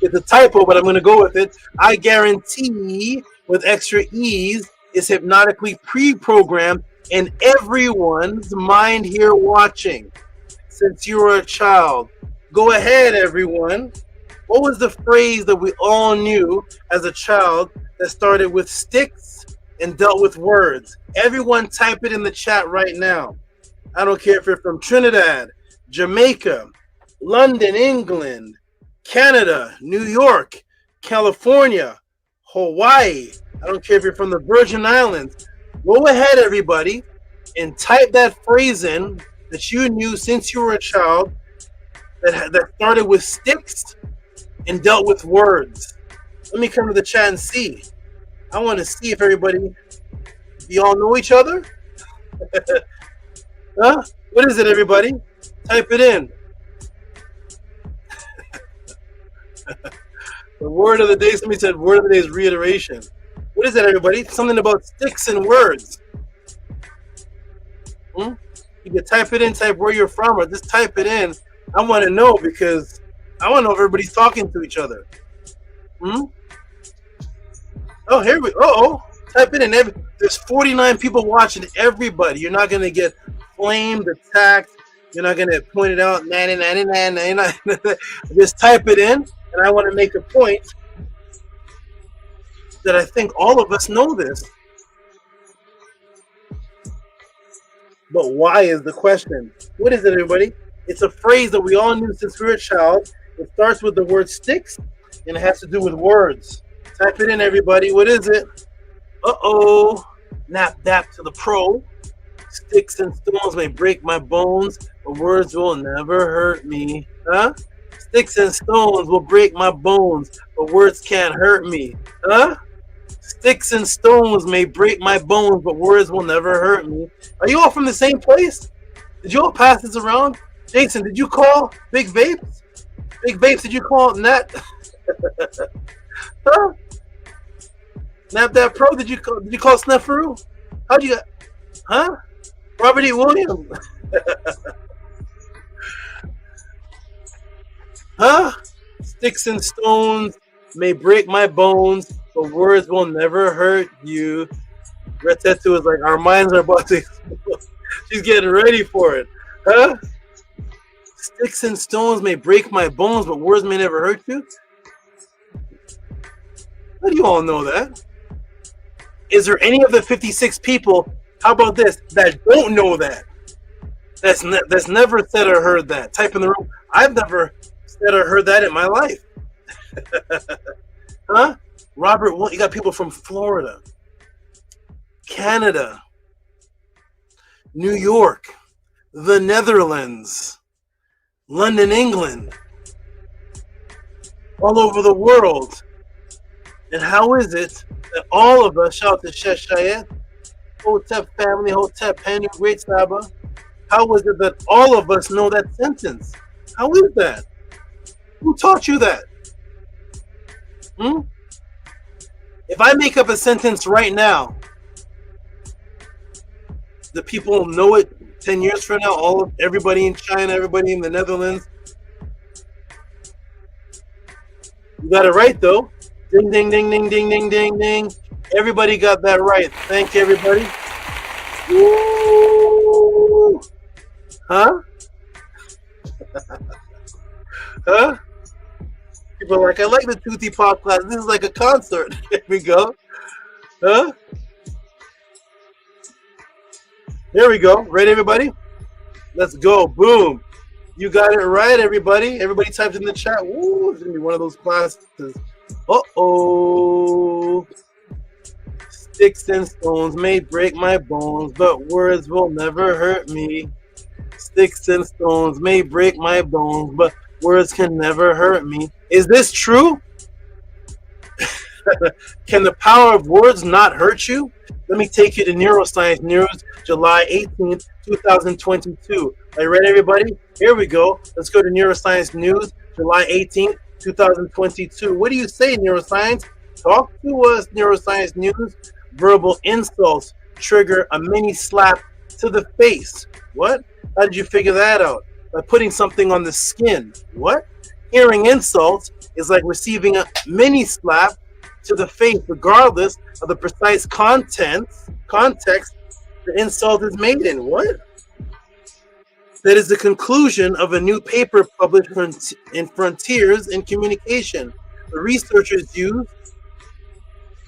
It's a typo, but I'm going to go with it. I guarantee with extra ease is hypnotically pre-programmed in everyone's mind here watching. Since you were a child, go ahead, everyone. What was the phrase that we all knew as a child that started with sticks and dealt with words? Everyone type it in the chat right now. I don't care if you're from Trinidad, Jamaica, London, England, Canada, New York, California, Hawaii. I don't care if you're from the Virgin Islands. Go ahead, everybody, and type that phrase in that you knew since you were a child that started with sticks and dealt with words. Let me come to the chat and see. I want to see if everybody, you all know each other? Huh? What is it, everybody? Type it in. The word of the day, somebody said word of the day is reiteration. What is that, everybody? Something about sticks and words. You can type it in, type where you're from, or just type it in. I want to know because I want to know if everybody's talking to each other. Oh, here we go. Type it in. There's 49 people watching. Everybody. You're not going to get flamed, attacked. You're not going to point it out. 99. Just type it in. And I want to make a point that I think all of us know this. But why is the question? What is it, everybody? It's a phrase that we all knew since we were a child. It starts with the word sticks, and it has to do with words. Type it in, everybody. What is it? Uh-oh. Nap dap to the pro. Sticks and stones may break my bones, but words will never hurt me. Huh? Sticks and stones will break my bones, but words can't hurt me. Huh? Sticks and stones may break my bones, but words will never hurt me. Are you all from the same place? Did you all pass this around? Jason, did you call Big Vapes? Big Vapes, did you call Nat? Huh? Nap that Pro, did you call Sneferu? How'd you got? Huh? Robert E. Williams. Huh? Sticks and stones may break my bones, but words will never hurt you. Red Tattoo is like, our minds are about to explode. She's getting ready for it. Huh? Sticks and stones may break my bones, but words may never hurt you. How do you all know that? Is there any of the 56 people, how about this, that don't know that? That's never said or heard that. Type in the room. I've never said or heard that in my life. Huh? Robert, you got people from Florida, Canada, New York, the Netherlands, London, England, all over the world. And how is it that all of us, shout to Sheshayet, Hotep family, Hotep Penny, Great Saba, how is it that all of us know that sentence? How is that? Who taught you that? If I make up a sentence right now, the people know it 10 years from now, everybody in China, everybody in the Netherlands. You got it right though. Ding, ding, ding, ding, ding, ding, ding, ding. Everybody got that right. Thank you, everybody. Woo! Huh? Huh? People are like, I like the Tehuti pop class. This is like a concert. Here we go. Huh? There we go. Ready, everybody? Let's go. Boom. You got it right, everybody. Everybody typed in the chat. Woo, it's going to be one of those classes. Uh-oh. Sticks and stones may break my bones, but words will never hurt me. Sticks and stones may break my bones, but words can never hurt me. Is this true? Can the power of words not hurt you? Let me take you to Neuroscience News, July 18th, 2022. Are you ready, everybody? Here we go. Let's go to Neuroscience News, July 18th, 2022. What do you say, Neuroscience? Talk to us, Neuroscience News. Verbal insults trigger a mini slap to the face. What? How did you figure that out? By putting something on the skin. What? Hearing insults is like receiving a mini slap to the face, regardless of the precise context the insult is made in. What? That is the conclusion of a new paper published in Frontiers in Communication. The researchers used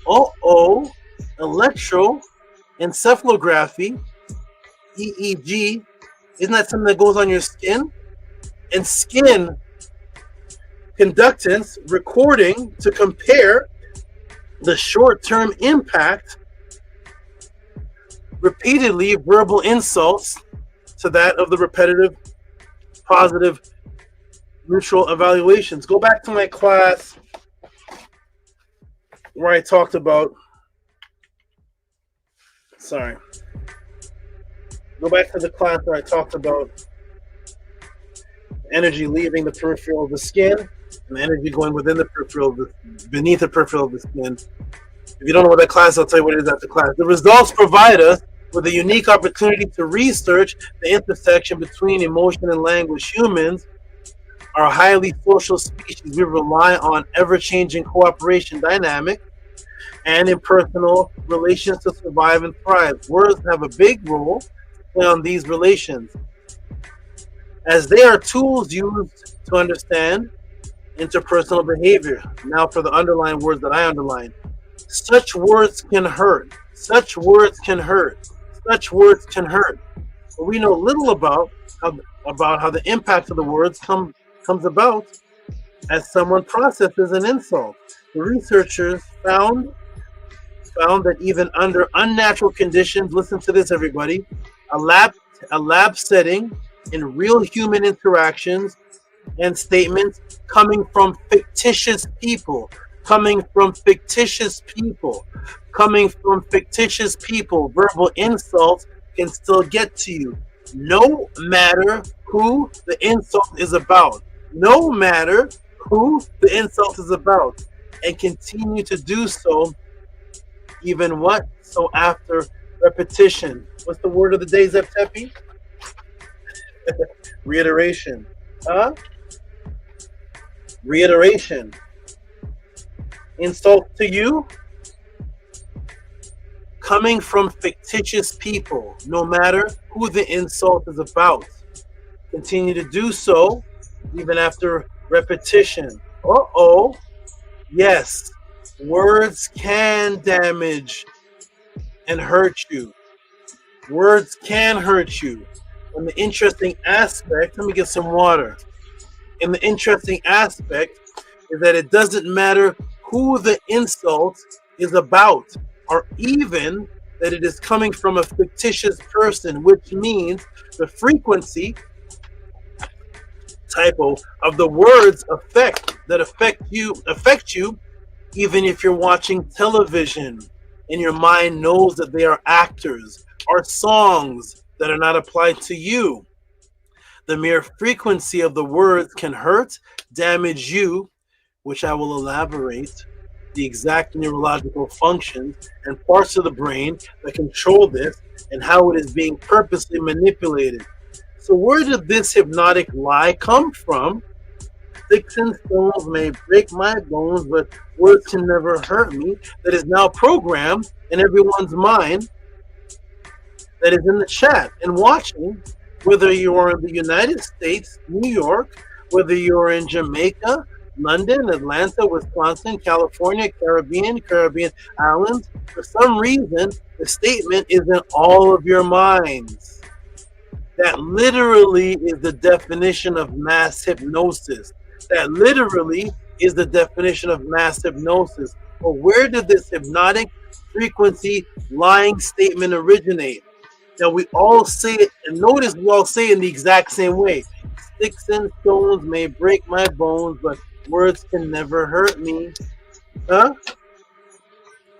electroencephalography, EEG. Isn't that something that goes on your skin? And skin conductance recording to compare the short-term impact, repeatedly verbal insults to that of the repetitive positive neutral evaluations. Go back to my class where I talked about, go back to the class where I talked about energy leaving the peripheral of the skin and the energy going within the peripheral, beneath the peripheral of the skin. If you don't know what that class, I'll tell you what it is after class. The results provide us with a unique opportunity to research the intersection between emotion and language. Humans are a highly social species. We rely on ever-changing cooperation dynamic and impersonal relations to survive and thrive. Words have a big role to play on these relations, as they are tools used to understand interpersonal behavior. Now for the underlined words that I underline. Such words can hurt. Such words can hurt. Such words can hurt. But we know little about how the impact of the words comes about as someone processes an insult. The researchers found that even under unnatural conditions, listen to this, everybody, a lab setting in real human interactions and statements coming from fictitious people, verbal insults can still get to you, no matter who the insult is about. And continue to do so, even what? So after repetition. What's the word of the day, Zep Tepi? Reiteration. Huh? Reiteration. Insult to you? Coming from fictitious people, no matter who the insult is about. Continue to do so, even after repetition. Yes, words can damage and hurt you. Words can hurt you. And the interesting aspect, let me get some water. And the interesting aspect is that it doesn't matter who the insult is about, or even that it is coming from a fictitious person, which means the frequency typo of the words affect you, even if you're watching television and your mind knows that they are actors or songs that are not applied to you. The mere frequency of the words can hurt, damage you, which I will elaborate the exact neurological functions and parts of the brain that control this and how it is being purposely manipulated. So where did this hypnotic lie come from? Sticks and stones may break my bones, but words can never hurt me. That is now programmed in everyone's mind that is in the chat and watching, whether you are in the United States, New York, whether you are in Jamaica, London, Atlanta, Wisconsin, California, Caribbean islands. For some reason, the statement is in all of your minds. That literally is the definition of mass hypnosis. But where did this hypnotic frequency lying statement originate? Now we all say it, and notice we all say it in the exact same way. Sticks and stones may break my bones, but words can never hurt me. Huh?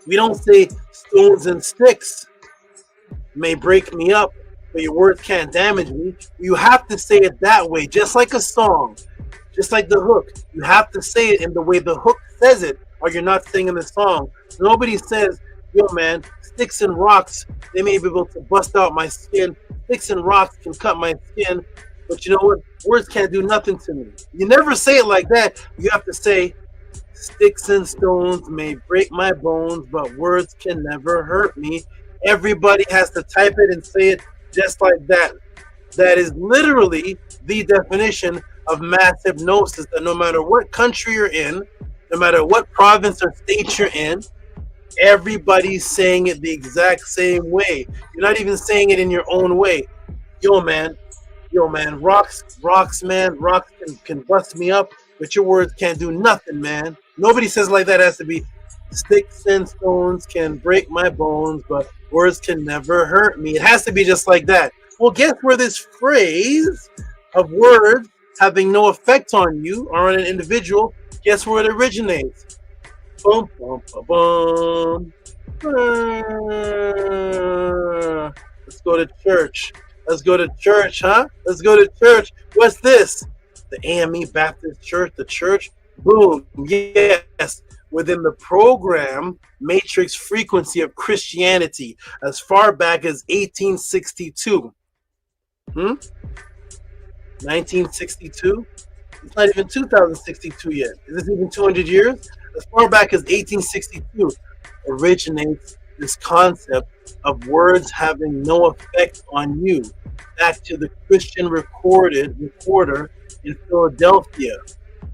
We don't say stones and sticks may break me up, but your words can't damage me. You have to say it that way, just like a song, just like the hook. You have to say it in the way the hook says it, or you're not singing the song. Nobody says, yo man, sticks and rocks, they may be able to bust out my skin. Sticks and rocks can cut my skin, but you know what? Words can't do nothing to me. You never say it like that. You have to say, sticks and stones may break my bones, but words can never hurt me. Everybody has to type it and say it just like that. That is literally the definition of mass hypnosis, that no matter what country you're in, no matter what province or state you're in, everybody's saying it the exact same way. You're not even saying it in your own way. Yo man, rocks can bust me up, but your words can't do nothing, man. Nobody says like that. It has to be sticks and stones can break my bones, but words can never hurt me. It has to be just like that. Well, guess where this phrase of words having no effect on you or on an individual, guess where it originates? Bum, bum, bum, bum. Let's go to church. Let's go to church. What's this? The AME Baptist Church, the church. Boom. Yes. Within the program matrix frequency of Christianity as far back as 1862. 1962? It's not even 2062 yet. Is this even 200 years? As far back as 1862 originates this concept of words having no effect on you. Back to the Christian recorder in Philadelphia.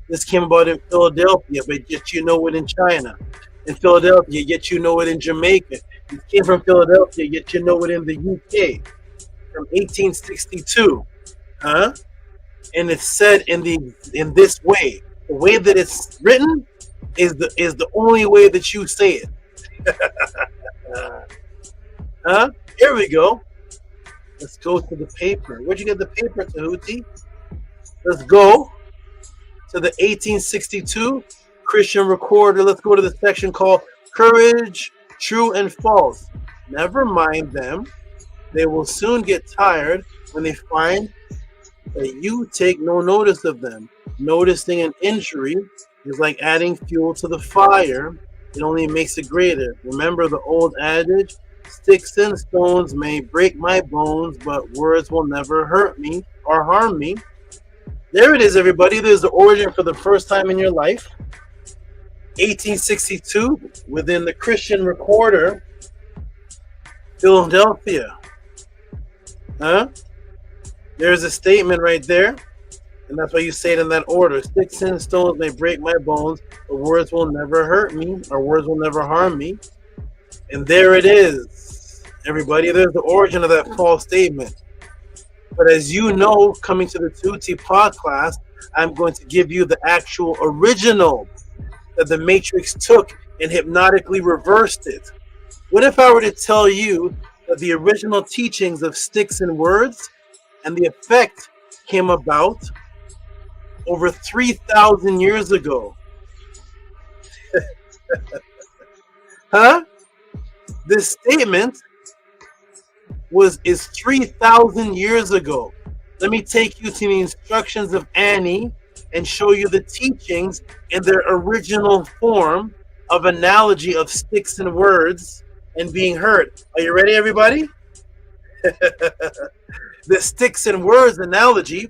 This came about in Philadelphia, but yet you know it in China. In Philadelphia, yet you know it in Jamaica. It came from Philadelphia, yet you know it in the UK. From 1862. Huh? And it's said in this way. The way that it's written is the only way that you say it. Huh? Here we go. Let's go to the paper. Where'd you get the paper, Tehuti? Let's go to the 1862 Christian Recorder. Let's go to the section called Courage, True and False. Never mind them. They will soon get tired when they find that you take no notice of them. Noticing an injury is like adding fuel to the fire. It only makes it greater. Remember the old adage, sticks and stones may break my bones, but words will never hurt me or harm me. There it is, everybody. There's the origin for the first time in your life. 1862, within the Christian Recorder, Philadelphia. Huh? There's a statement right there, and that's why you say it in that order. Sticks and stones may break my bones, but words will never hurt me, or words will never harm me. And there it is, everybody. There's the origin of that false statement. But as you know, coming to the Tehuti pod class, I'm going to give you the actual original that the Matrix took and hypnotically reversed it. What if I were to tell you that the original teachings of sticks and words and the effect came about over 3,000 years ago? Huh? This statement is 3,000 years ago. Let me take you to the instructions of Annie and show you the teachings in their original form of analogy of sticks and words and being heard. Are you ready, everybody? The sticks and words analogy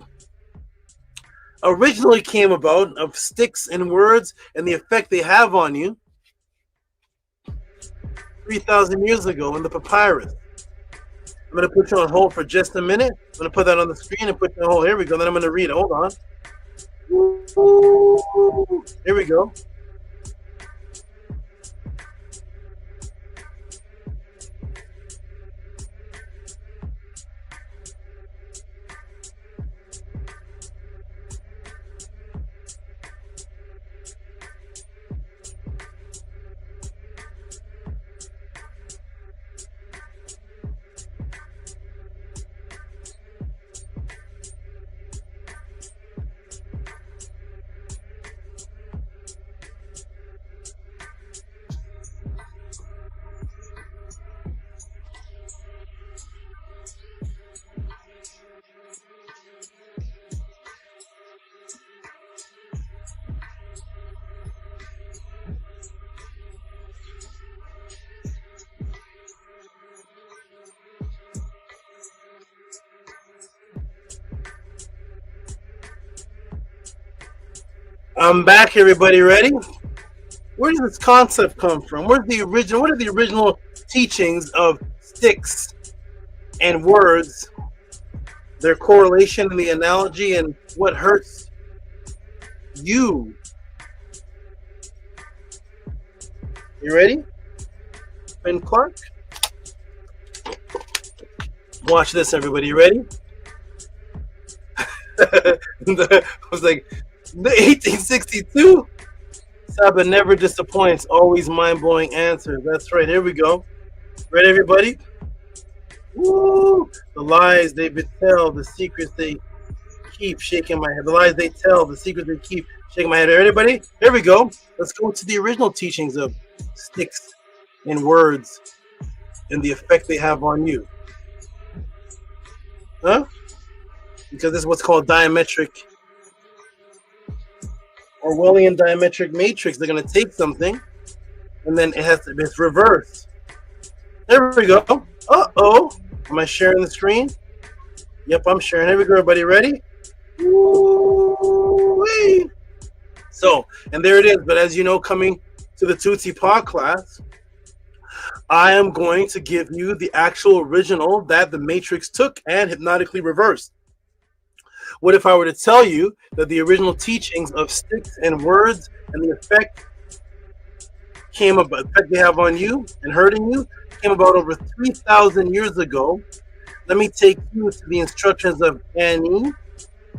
originally came about of sticks and words and the effect they have on you 3,000 years ago in the papyrus. I'm going to put you on hold for just a minute. I'm going to put that on the screen and put you on hold. Here we go. Then I'm going to read it. Hold on. Here we go. I'm back, everybody. Ready? Where does this concept come from? What are the original teachings of sticks and words, their correlation and the analogy, and what hurts you? You ready? Ben Clark? Watch this, everybody. You ready? I was like, the 1862? Saba never disappoints, always mind-blowing answers. That's right. Here we go. Ready, everybody? Woo! The lies they tell, the secrets they keep, shaking my head. The lies they tell, the secrets they keep, shaking my head. Everybody, here we go. Let's go to the original teachings of sticks and words and the effect they have on you. Huh? Because this is what's called diametric Orwellian diametric matrix. They're going to take something and then it's reversed. There we go. Uh-oh. Am I sharing the screen? Yep, I'm sharing. Here we go, everybody. Ready? Woo-wee. So, and there it is. But as you know, coming to the Tehuti pod class, I am going to give you the actual original that the matrix took and hypnotically reversed. What if I were to tell you that the original teachings of sticks and words and the effect they have on you and hurting you came about over 3,000 years ago? Let me take you to the instructions of Annie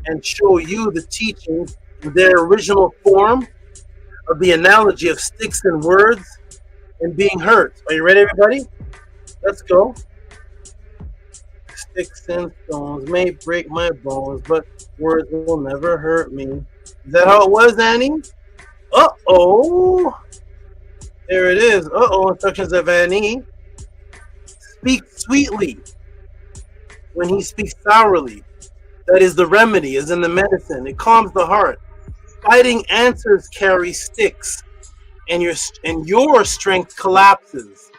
and show you the teachings in their original form of the analogy of sticks and words and being hurt. Are you ready, everybody? Let's go. Sticks and stones may break my bones, but words will never hurt me. Is that how it was, Annie? Uh-oh. There it is. Uh-oh. Instructions of Annie. Speak sweetly when he speaks sourly. That is the remedy, is in the medicine. It calms the heart. Fighting answers carry sticks, and your strength collapses.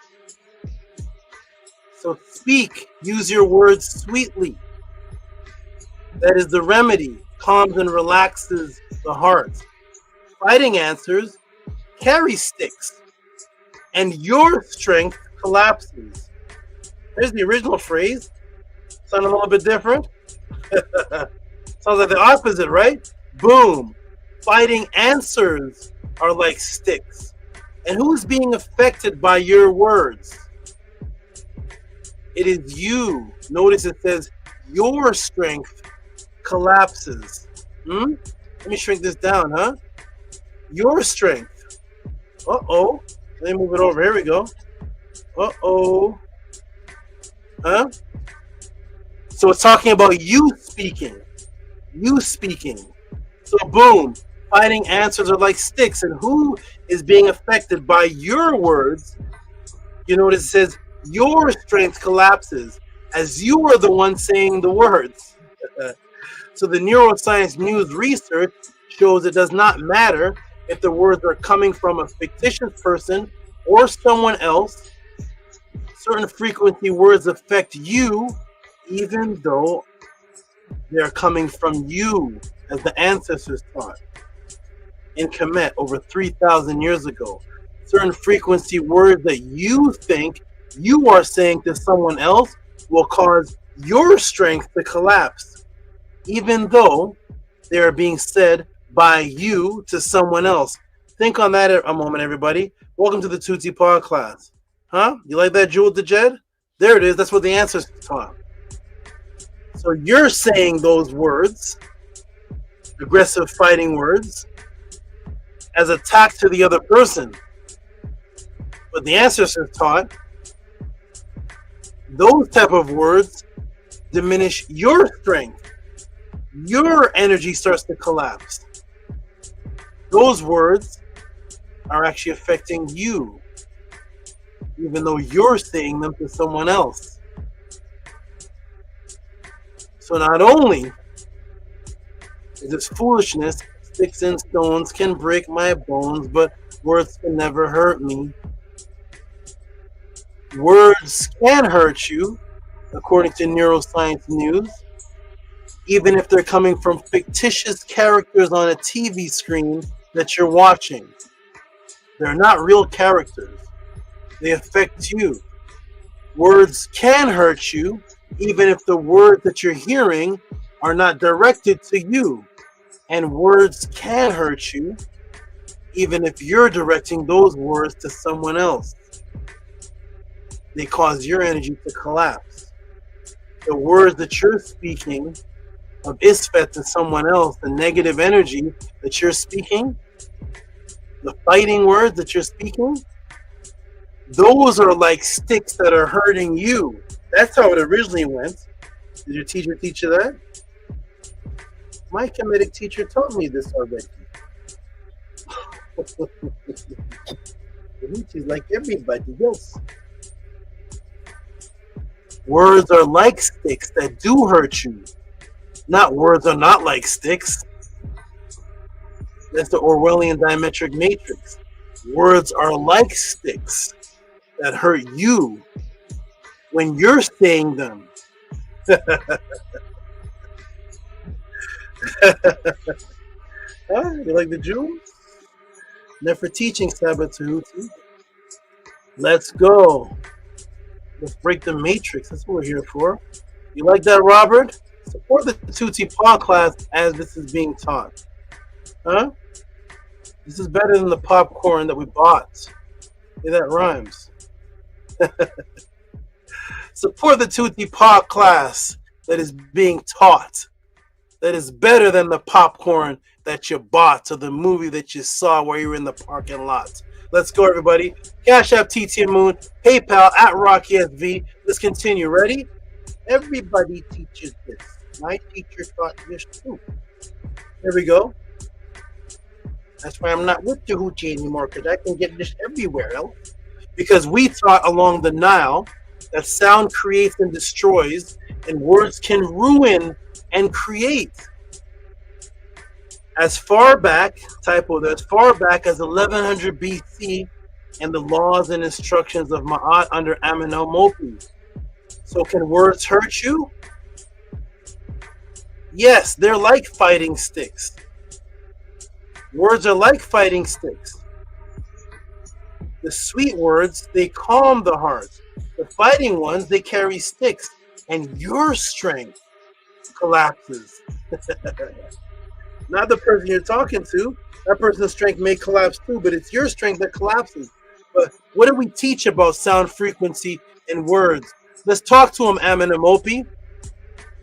So speak, use your words sweetly. That is the remedy, calms and relaxes the heart. Fighting answers carry sticks, and your strength collapses. There's the original phrase. Sound a little bit different? Sounds like the opposite, right? Boom. Fighting answers are like sticks. And who's being affected by your words? It is you. Notice it says your strength collapses. Let me shrink this down, huh? Your strength. Uh-oh. Let me move it over. Here we go. Uh-oh. Huh? So it's talking about you speaking. You speaking. So boom. Fighting answers are like sticks. And who is being affected by your words? You notice it says your strength collapses as you are the one saying the words. So the neuroscience news research shows it does not matter if the words are coming from a fictitious person or someone else. Certain frequency words affect you even though they're coming from you, as the ancestors taught in Kemet over 3,000 years ago. Certain frequency words that you think you are saying to someone else will cause your strength to collapse, even though they are being said by you to someone else. Think on that a moment, everybody. Welcome to the Tehuti Pod class. Huh? You like that, Jewel DeJed? There it is. That's what the answers taught. So you're saying those words, aggressive fighting words, as attack to the other person. But the ancestors taught those type of words diminish your strength. Your energy starts to collapse. Those words are actually affecting you, even though you're saying them to someone else. So not only is this foolishness, sticks and stones can break my bones, but words can never hurt me. Words can hurt you, according to neuroscience news, even if they're coming from fictitious characters on a TV screen that you're watching. They're not real characters. They affect you. Words can hurt you, even if the words that you're hearing are not directed to you. And words can hurt you, even if you're directing those words to someone else. They cause your energy to collapse. The words that you're speaking of Isfet to someone else, the negative energy that you're speaking, the fighting words that you're speaking, those are like sticks that are hurting you. That's how it originally went. Did your teacher teach you that? My Kemetic teacher taught me this already. She's like everybody else. Words are like sticks that do hurt you. Not words are not like sticks. That's the Orwellian diametric matrix. Words are like sticks that hurt you when you're saying them. Huh? You like the Jews? Never teaching Sabbath Tehuti. Let's go. Let's break the matrix. That's what we're here for. You like that, Robert? Support the Tehuti Pod class as this is being taught. Huh? This is better than the popcorn that we bought. Yeah, that rhymes. Support the Tehuti Pod class that is being taught. That is better than the popcorn that you bought or the movie that you saw while you were in the parking lot. Let's go, everybody. Cash App TT Moon, PayPal at RockySV. Let's continue. Ready? Everybody teaches this. My teacher taught this too. There we go. That's why I'm not with Tehuti anymore, because I can get this everywhere else. Because we taught along the Nile that sound creates and destroys, and words can ruin and create. As far back, as far back as 1100 BC, and the laws and instructions of Ma'at under Amenemopi. So can words hurt you? Yes, they're like fighting sticks. Words are like fighting sticks. The sweet words, they calm the heart. The fighting ones, they carry sticks, and your strength collapses. Not the person you're talking to. That person's strength may collapse too, but it's your strength that collapses. But what do we teach about sound frequency and words? Let's talk to him, Amenemopi.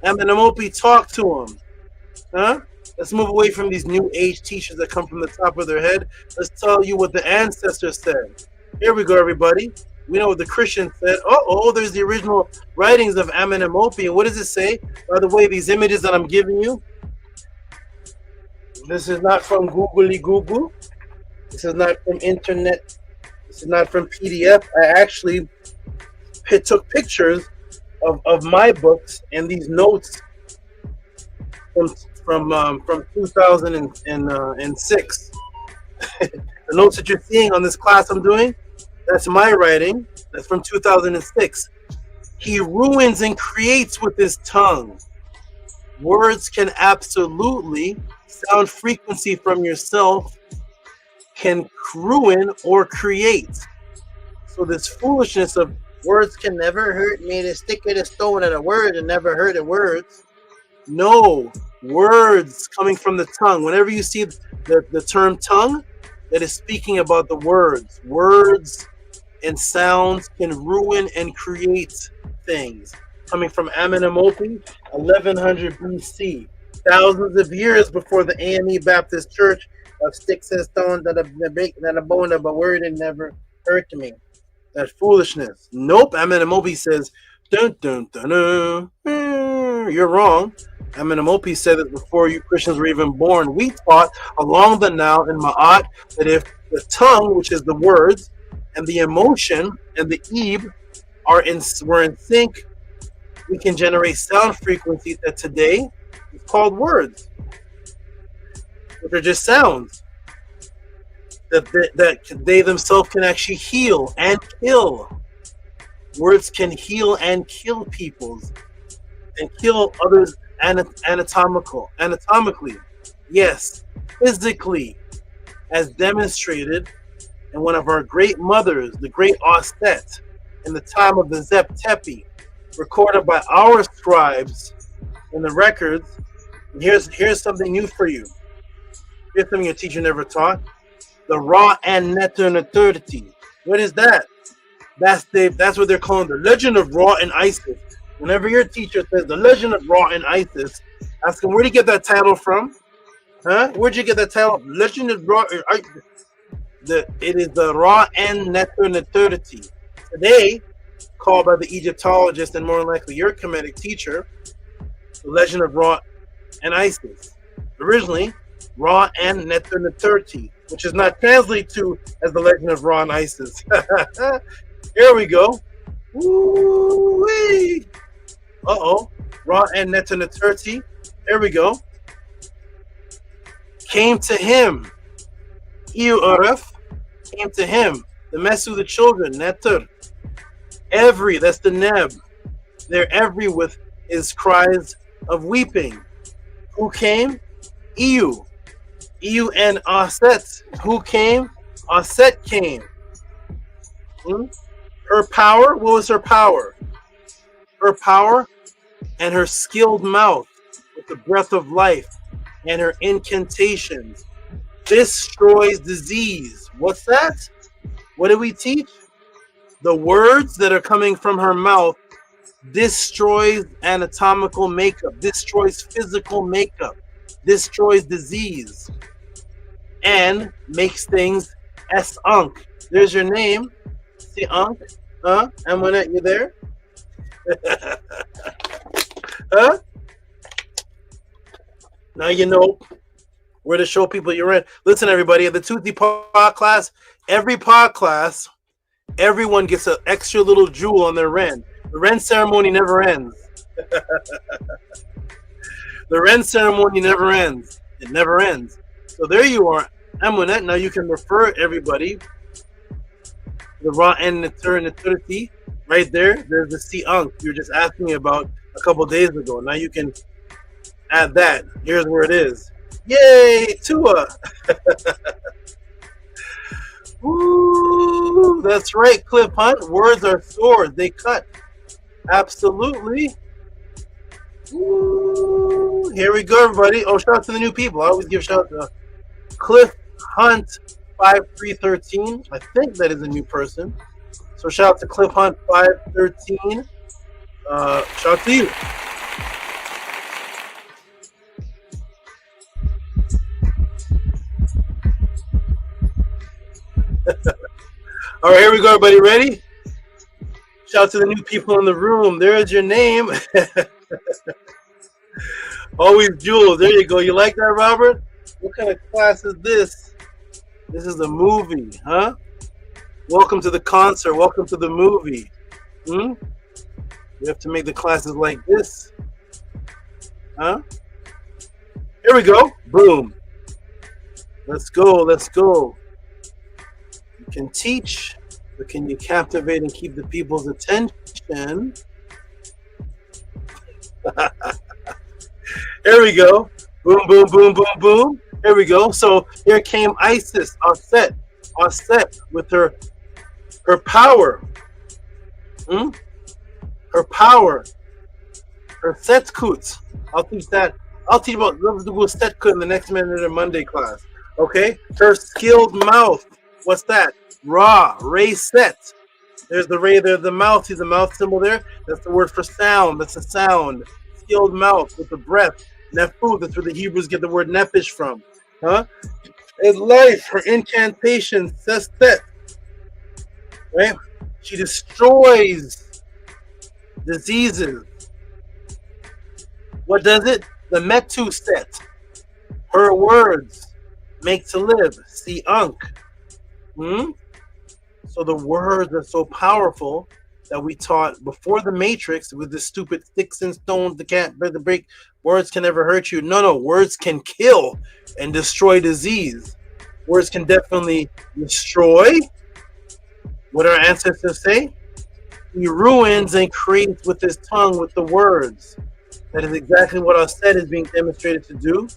Amenemopi, talk to him. Huh? Let's move away from these new age teachers that come from the top of their head. Let's tell you what the ancestors said. Here we go, everybody. We know what the Christians said. Oh, there's the original writings of Amenemopi. And what does it say? By the way, these images that I'm giving you, this is not from Googly Google. This is not from internet. This is not from PDF. I actually took pictures of my books and these notes from 2006. The notes that you're seeing on this class I'm doing, that's my writing. That's from 2006. He ruins and creates with his tongue. Words can absolutely, sound frequency from yourself can ruin or create. So this foolishness of words can never hurt me, the stick of the stone at a word and never hurt the words. No, words coming from the tongue. Whenever you see the term tongue, that is speaking about the words. Words and sounds can ruin and create things. Coming from Amenemopi, 1100 BC. Thousands of years before the AME Baptist Church of sticks and stones that a bone of a word and never hurt me. That foolishness. Nope, Amenemopi says, dun, dun, dun, dun, you're wrong. Amenemopi said that before you Christians were even born. We taught along the Nile in Ma'at that if the tongue, which is the words, and the emotion and the ebe were in sync, we can generate sound frequencies that today is called words, which are just sounds that they themselves can actually heal and kill. Words can heal and kill peoples and kill others anatomically. Yes, physically, as demonstrated in one of our great mothers, the great Ostet, in the time of the Zep Tepi, recorded by our scribes in the records. And here's something new for you. Here's something your teacher never taught. The Ra and Neternity. What is that? That's what they're calling the Legend of Ra and Isis. Whenever your teacher says the Legend of Ra and Isis, ask him, where'd you get that title from? Huh? Where'd you get that title? Legend of Ra. It is the Ra and Neternity. Today, called by the Egyptologist and more likely your Kemetic teacher, the Legend of Ra and Isis. Originally, Ra and Neternity, which is not translated to as the Legend of Ra and Isis. Here we go. Woo-wee. Uh-oh. Ra and Neternity. There we go. Came to him. Iu Aref came to him. The Mesu, the children, Neter. Every, that's the Neb. They're every with his cries of weeping. Who came? Iu. Iu and Aset. Who came? Aset came. Her power, what was her power? Her power and her skilled mouth with the breath of life and her incantations destroys disease. What's that? What do we teach? The words that are coming from her mouth destroys anatomical makeup, destroys physical makeup, destroys disease, and makes things S-Unk. There's your name. See Unk? Amunet, you there? Huh? Now you know where to show people you're in. Listen, everybody, at the Tehuti pod class, every pod class, everyone gets an extra little jewel on their Ren. The Ren ceremony never ends. The Ren ceremony never ends. It never ends. So there you are, Amunet. Now you can refer everybody. The Ra and the Tur and the Turti, right there. There's the C Unk you were just asking me about a couple days ago. Now you can add that. Here's where it is. Yay, Tua. Ooh, that's right, Cliff Hunt. Words are swords. They cut. Absolutely. Ooh, here we go, everybody. Oh, shout out to the new people. I always give shout out to Cliff Hunt 5313. I think that is a new person. So shout out to Cliff Hunt 513. Shout out to you. All right, here we go, everybody. Ready? Shout out to the new people in the room. There's your name. Always Jules. There you go. You like that, Robert? What kind of class is this? This is a movie, huh? Welcome to the concert. Welcome to the movie. You have to make the classes like this. Huh? Here we go. Boom. Let's go. Let's go. You can teach, but can you captivate and keep the people's attention? Here we go. Boom, boom, boom, boom, boom. Here we go. So here came Isis, Aset with her power. Her power. Her setkut. I'll teach that. I'll teach about setkut in the next Minute or Monday class. Okay? Her skilled mouth. What's that? Ra, Ray set. There's the Ray there, the mouth. See the mouth symbol there? That's the word for sound. That's a sound. Skilled mouth with the breath. Nefu, that's where the Hebrews get the word nephesh from. Huh? In life, her incantation, sestet. Right? She destroys diseases. What does it? The Metu set. Her words make to live. See Unk. So the words are so powerful that we taught before the Matrix with the stupid sticks and stones, the can't break. Words can never hurt you. No, words can kill and destroy disease. Words can definitely destroy. What our ancestors say? He ruins and creates with his tongue with the words. That is exactly what our set is being demonstrated to do.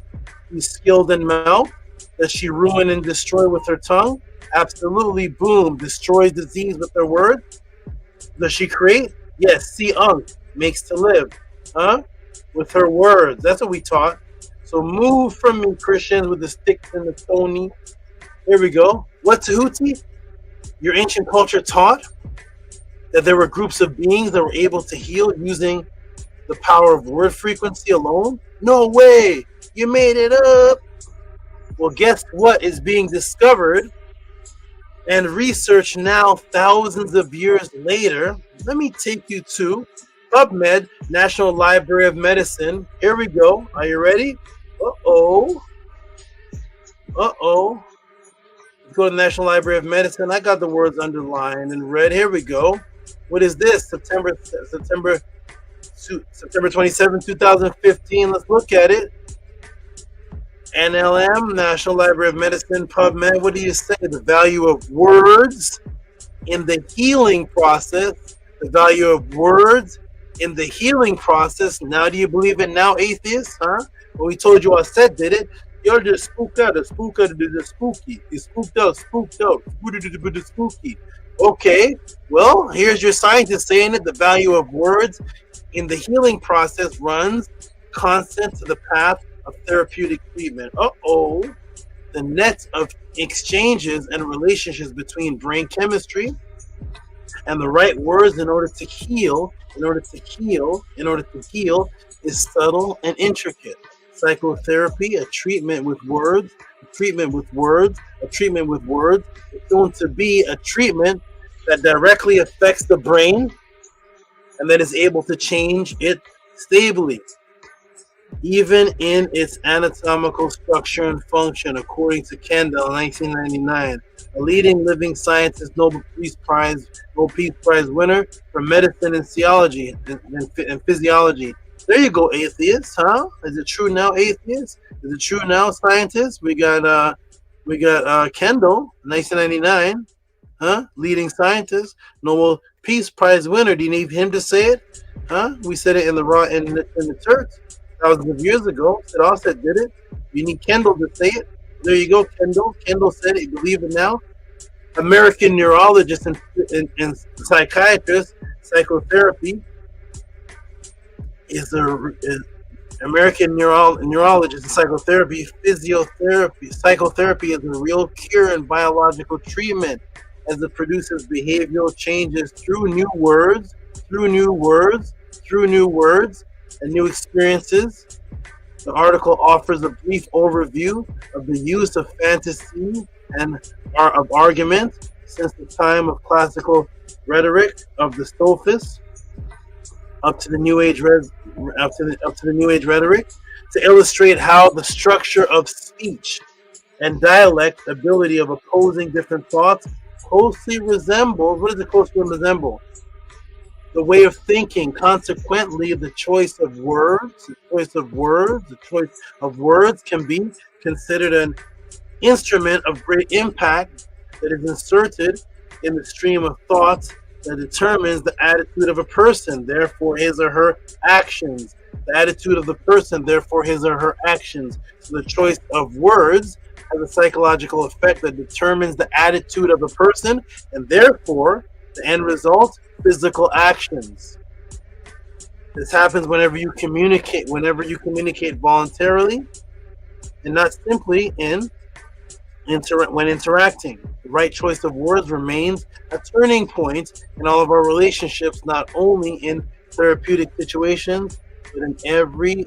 He's skilled in mouth. Does she ruin and destroy with her tongue? Absolutely. Boom. Destroys disease with her words. Does she create? Yes. See Unk makes to live. Huh? With her words. That's what we taught. So move from me, Christians, with the sticks and the stony. Here we go. What's Tehuti? Your ancient culture taught that there were groups of beings that were able to heal using the power of word frequency alone? No way. You made it up. Well, guess what is being discovered and researched now thousands of years later? Let me take you to PubMed, National Library of Medicine. Here we go. Are you ready? Uh-oh. Uh-oh. Let's go to the National Library of Medicine. I got the words underlined in red. Here we go. What is this? September 27, 2015. Let's look at it. NLM, National Library of Medicine, PubMed. What do you say? The value of words in the healing process. The value of words in the healing process. Now, do you believe it now, atheists? Huh? Well, we told you I said did it. You're just spooked out. The spooky. You spooked out. Spooky. Okay. Well, here's your scientist saying it. The value of words in the healing process runs constant to the path of therapeutic treatment. Uh-oh. The net of exchanges and relationships between brain chemistry and the right words in order to heal is subtle and intricate. Psychotherapy, a treatment with words, is going to be a treatment that directly affects the brain and that is able to change its stably, even in its anatomical structure and function, according to Kendall in 1999, a leading living scientist, Nobel Peace Prize winner for medicine and physiology. There you go, atheists, huh? Is it true now, atheists? Is it true now, scientists? We got Kendall, 1999, huh? Leading scientist, Nobel Peace Prize winner. Do you need him to say it? Huh? We said it in the church thousands of years ago. Sid Offset did it. You need Kendall to say it. There you go, Kendall. Kendall said it. You believe it now. American neurologist and psychiatrist, psychotherapy is American neurologist and psychotherapy, physiotherapy. Psychotherapy is a real cure and biological treatment as it produces behavioral changes through new words, and new experiences. The article offers a brief overview of the use of fantasy and of argument since the time of classical rhetoric of the sophists up to the New Age rhetoric, to illustrate how the structure of speech and dialect ability of opposing different thoughts closely resembles. What does it closely resemble? The way of thinking. Consequently, the choice of words can be considered an instrument of great impact that is inserted in the stream of thoughts that determines the attitude of a person, therefore his or her actions. The attitude of the person, therefore his or her actions. So the choice of words has a psychological effect that determines the attitude of the person, and therefore the end result, physical actions. This happens whenever you communicate voluntarily, and not simply when interacting. The right choice of words remains a turning point in all of our relationships, not only in therapeutic situations, but in every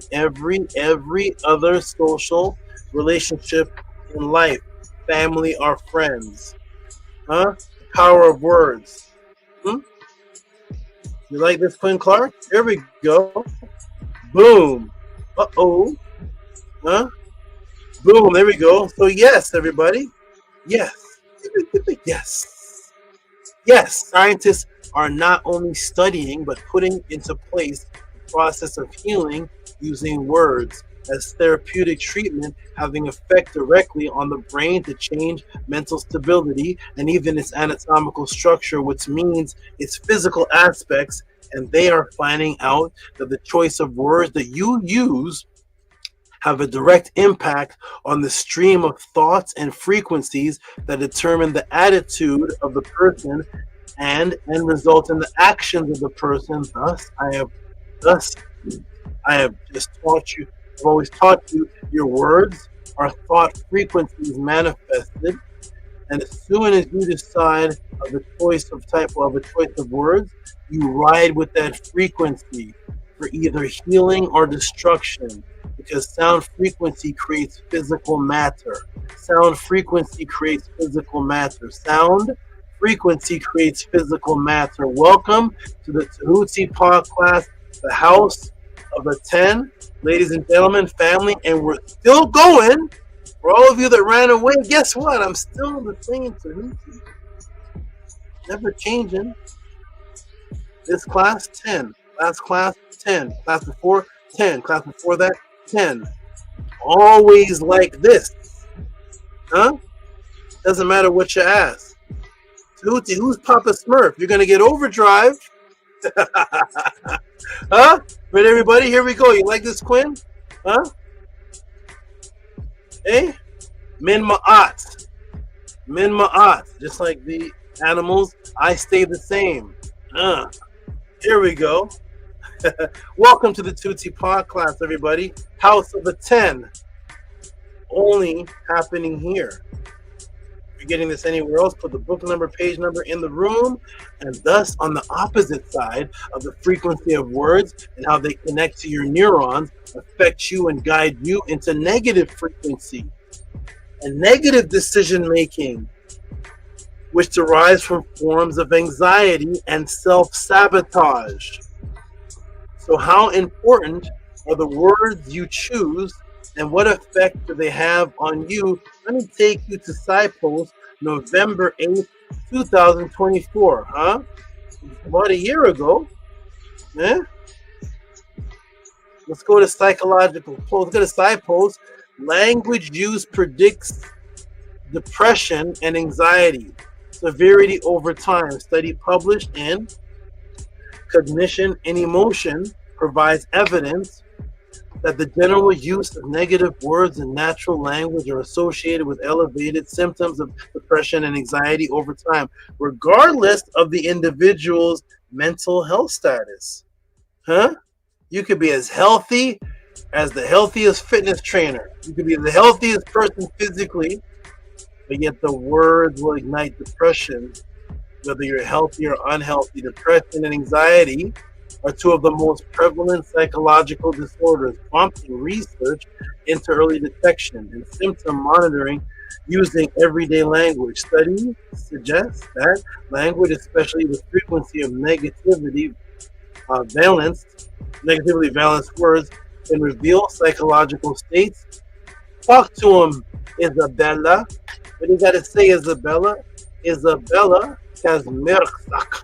other social relationship in life, family or friends. Huh? The power of words. You like this, Quinn Clark? Here we go. Boom. Uh-oh. Huh? Boom. There we go. So yes, everybody. Yes. Yes. Scientists are not only studying, but putting into place the process of healing using words as therapeutic treatment, having effect directly on the brain to change mental stability and even its anatomical structure, which means its physical aspects. And they are finding out that the choice of words that you use have a direct impact on the stream of thoughts and frequencies that determine the attitude of the person and result in the actions of the person. Thus, I have just taught you. I've always taught you your words are thought frequencies manifested, and as soon as you decide of the choice of words, you ride with that frequency for either healing or destruction, because sound frequency creates physical matter. Sound frequency creates physical matter. Welcome to the Tehuti podcast, the House of the 10. Ladies and gentlemen, family, and we're still going. For all of you that ran away, guess what? I'm still the same Tehuti. Never changing. This class, 10. Last class, 10. Class before, 10. Class before that, 10. Always like this. Huh? Doesn't matter what you ask. Tehuti, who's Papa Smurf? You're going to get overdrive. Huh? Right, everybody? Here we go. You like this, Quinn? Huh? Hey? Min ma'at. Just like the animals, I stay the same. Here we go. Welcome to the Tehuti podcast, everybody. House of the 10. Only happening here. If you're getting this anywhere else, put the book number, page number in the room, and thus on the opposite side of the frequency of words and how they connect to your neurons affect you and guide you into negative frequency and negative decision making, which derives from forms of anxiety and self-sabotage. So how important are the words you choose, and what effect do they have on you? Let me take you to SciPost, November 8th, 2024. About a year ago. Let's go to psychological post. Let's go to SciPost. Language use predicts depression and anxiety severity over time. Study published in Cognition and Emotion provides evidence that the general use of negative words in natural language are associated with elevated symptoms of depression and anxiety over time, regardless of the individual's mental health status. You could be as healthy as the healthiest fitness trainer. You could be the healthiest person physically, but yet the words will ignite depression, whether you're healthy or unhealthy. Depression and anxiety are two of the most prevalent psychological disorders, prompting research into early detection and symptom monitoring using everyday language. Studies suggest that language, especially the frequency of negatively balanced words, can reveal psychological states. Talk to him, Isabella. What do you got to say, Isabella? Isabella Kazmirczak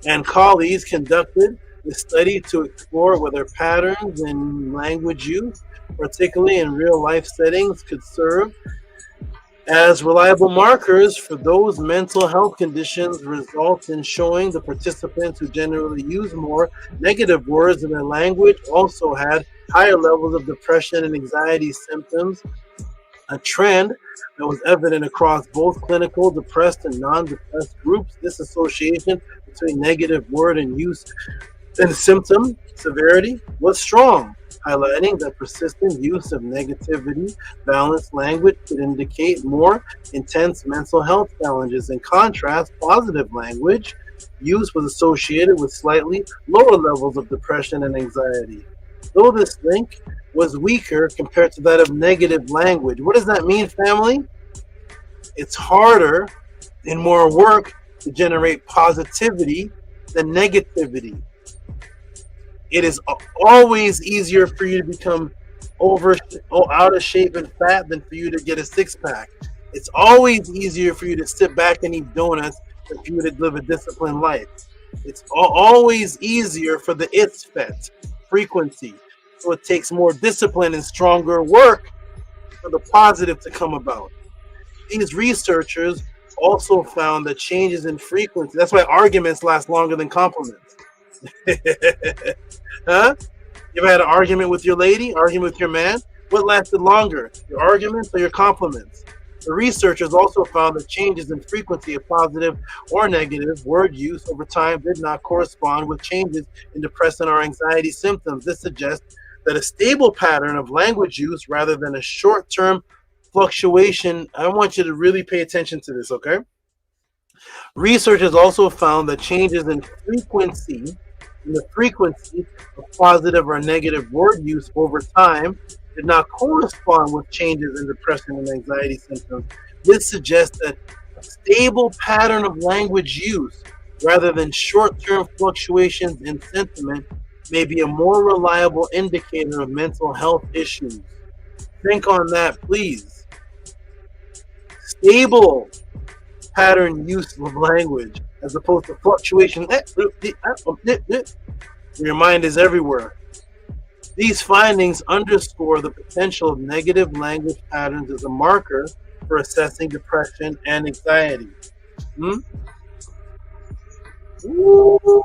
and colleagues conducted the study to explore whether patterns in language use, particularly in real-life settings, could serve as reliable markers for those mental health conditions. Results in showing the participants who generally use more negative words in their language also had higher levels of depression and anxiety symptoms, a trend that was evident across both clinical depressed and non-depressed groups. This association between negative word and use and symptom severity was strong, highlighting that persistent use of negativity balanced language could indicate more intense mental health challenges. In contrast, positive language use was associated with slightly lower levels of depression and anxiety, though this link was weaker compared to that of negative language. What does that mean, family? It's harder and more work to generate positivity than negativity. It is always easier for you to become out of shape and fat than for you to get a six-pack. It's always easier for you to sit back and eat donuts than for you to live a disciplined life. It's always easier for the ISFET frequency. So it takes more discipline and stronger work for the positive to come about. These researchers also found that changes in frequency, that's why arguments last longer than compliments. You ever had an argument with your lady, argument with your man? What lasted longer, your arguments or your compliments? The researchers also found that changes in frequency of positive or negative word use over time did not correspond with changes in depression or anxiety symptoms. This suggests that a stable pattern of language use rather than a short-term fluctuation. I want you to really pay attention to this, okay? Researchers also found that changes in the frequency of positive or negative word use over time did not correspond with changes in depression and anxiety symptoms. This suggests that a stable pattern of language use rather than short-term fluctuations in sentiment may be a more reliable indicator of mental health issues. Think on that, please. Stable pattern use of language as opposed to fluctuation. Your mind is everywhere. These findings underscore the potential of negative language patterns as a marker for assessing depression and anxiety. Ooh,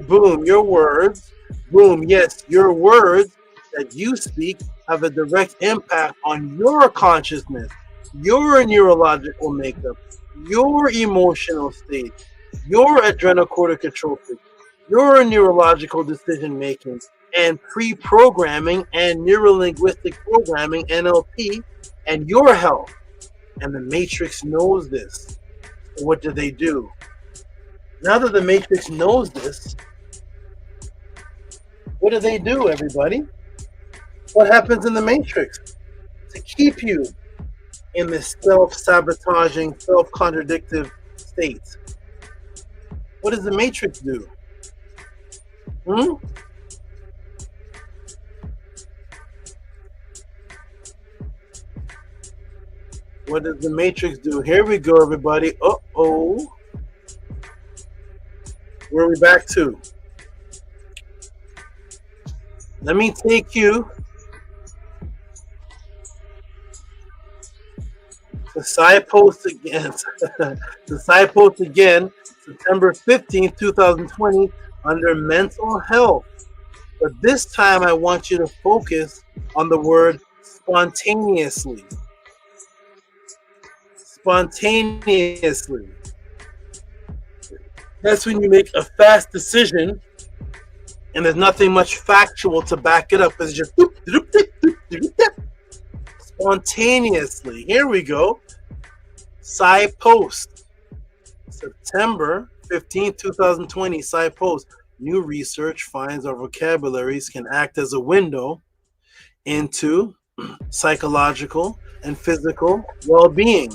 boom, your words. Boom, yes, your words that you speak have a direct impact on your consciousness, your neurological makeup, your emotional state, your adrenocorticotropic, your neurological decision making, and pre-programming and neurolinguistic programming, NLP, and your health. And the Matrix knows this. So what do? Now that the Matrix knows this, what do, everybody? What happens in the Matrix to keep you in this self-sabotaging, self-contradictive state? What does the Matrix do? Hmm? What does the matrix do? Here we go, everybody. Uh-oh. Where are we back to? Let me take you to SciPost again. To SciPost again, September 15th, 2020, under mental health. But this time I want you to focus on the word spontaneously. Spontaneously. That's when you make a fast decision and there's nothing much factual to back it up. It's just spontaneously. Here we go. SciPost. September 15th, 2020. SciPost. New research finds our vocabularies can act as a window into psychological and physical well-being.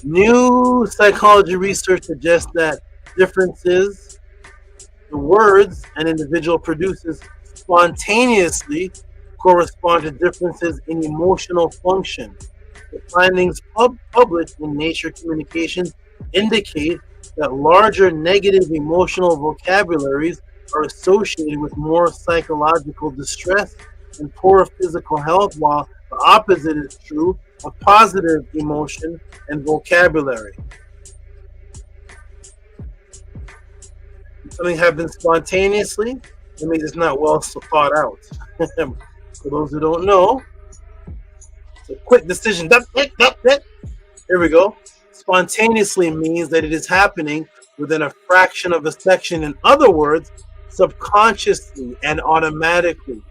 New psychology research suggests that differences the words an individual produces spontaneously correspond to differences in emotional function. The findings published in Nature Communications indicate that larger negative emotional vocabularies are associated with more psychological distress and poorer physical health, while the opposite is true of positive emotion and vocabulary. Something happens spontaneously, it means it's not well thought out. For those who don't know, it's a quick decision. Here we go. Spontaneously means that it is happening within a fraction of a second. In other words, subconsciously and automatically.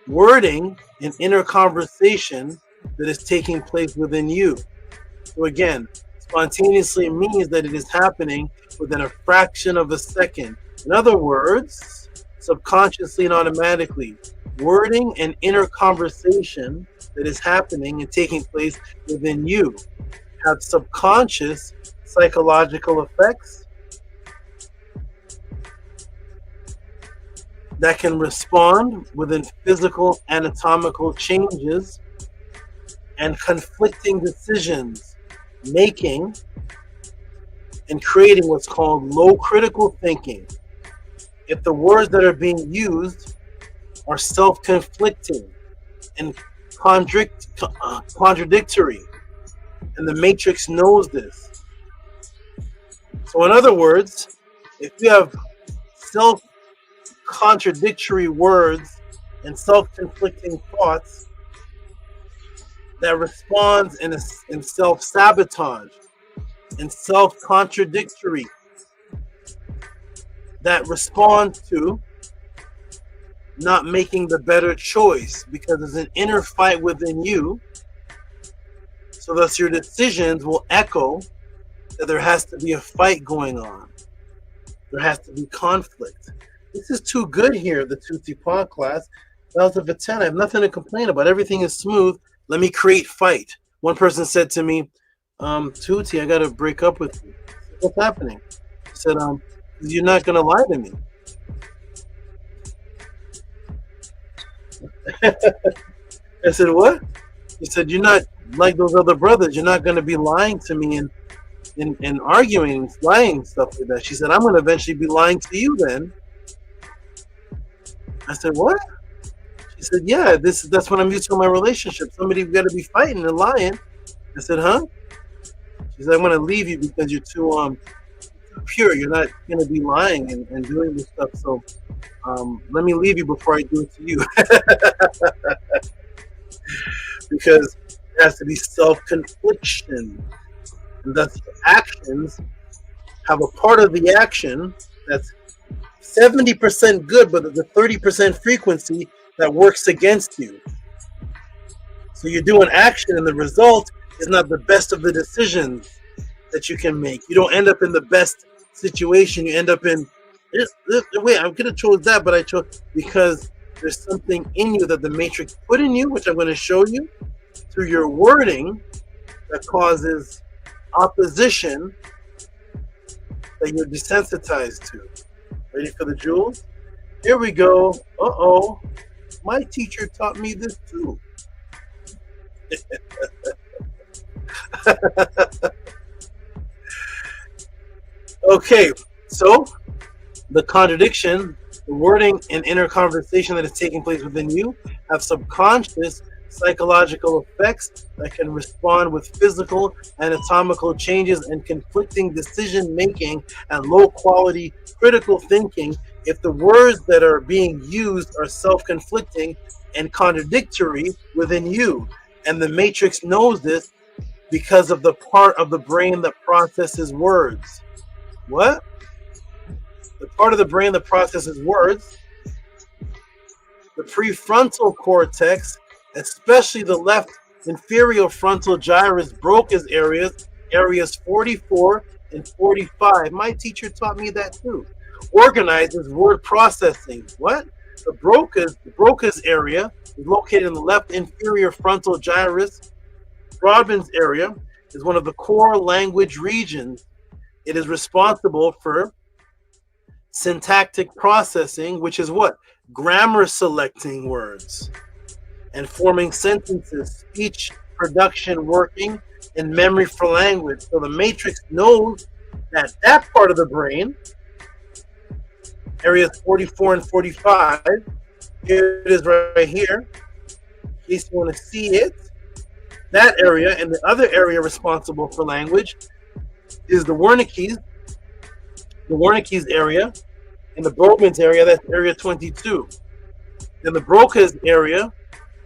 Wording an inner conversation that is taking place within you. So again, spontaneously means that it is happening within a fraction of a second. In other words, subconsciously and automatically. Wording an inner conversation that is happening and taking place within you have subconscious psychological effects that can respond within physical anatomical changes and conflicting decisions making and creating what's called low critical thinking. If the words that are being used are self-conflicting and contradictory, and the matrix knows this. So in other words, if you have self-contradictory words and self-conflicting thoughts that responds in self-sabotage and self-contradictory, that responds to not making the better choice because there's an inner fight within you, so thus your decisions will echo that there has to be a fight going on. There has to be conflict. This is too good here, the Tehuti Pod class. Out of a 10, I have nothing to complain about. Everything is smooth. Let me create fight. One person said to me, Tehuti, I got to break up with you. What's happening? He said, you're not going to lie to me. I said, what? He said, you're not like those other brothers. You're not going to be lying to me and arguing, lying, stuff like that. She said, I'm going to eventually be lying to you then. I said, what? She said, yeah, that's what I'm used to in my relationship. Somebody's got to be fighting and lying. I said, huh? She said, I'm going to leave you because you're too pure. You're not going to be lying and doing this stuff. So let me leave you before I do it to you. Because it has to be self-confliction. And thus your actions have a part of the action that's 70% good, but there's a 30% frequency that works against you. So you do an action and the result is not the best of the decisions that you can make. You don't end up in the best situation. You end up in, wait, I could have chose that, but I chose because there's something in you that the matrix put in you, which I'm going to show you through your wording, that causes opposition that you're desensitized to. Ready for the jewels? Here we go. Uh-oh. My teacher taught me this too. Okay, so the contradiction, the wording and inner conversation that is taking place within you have subconscious psychological effects that can respond with physical anatomical changes and conflicting decision making and low quality critical thinking if the words that are being used are self-conflicting and contradictory within you. And the matrix knows this because of the part of the brain that processes words. What? The part of the brain that processes words, the prefrontal cortex, especially the left inferior frontal gyrus Broca's areas 44 and 45. My teacher taught me that too. Organizes word processing. What? The Broca's area is located in the left inferior frontal gyrus. Brodmann's area is one of the core language regions. It is responsible for syntactic processing, which is what? Grammar selecting words and forming sentences, speech production working, and memory for language. So the matrix knows that that part of the brain, areas 44 and 45, here it is right here, in case you want to see it. That area and the other area responsible for language is the Wernicke's area, and the Brodmann's area, that's area 22. Then the Broca's area,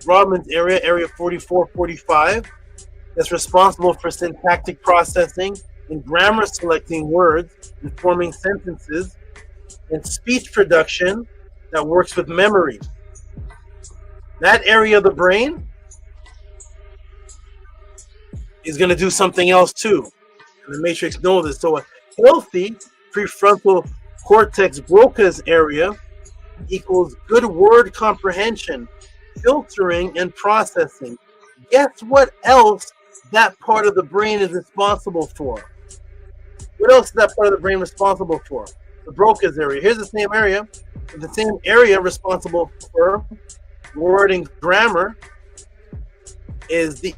Brodmann's area, area 44, 45, that's responsible for syntactic processing and grammar selecting words and forming sentences, and speech production that works with memory. That area of the brain is going to do something else too. And the matrix knows this. So a healthy prefrontal cortex Broca's area equals good word comprehension, filtering, and processing. Guess what else that part of the brain is responsible for? What else is that part of the brain responsible for? The Broca's area. Here's the same area. The same area responsible for wording grammar is the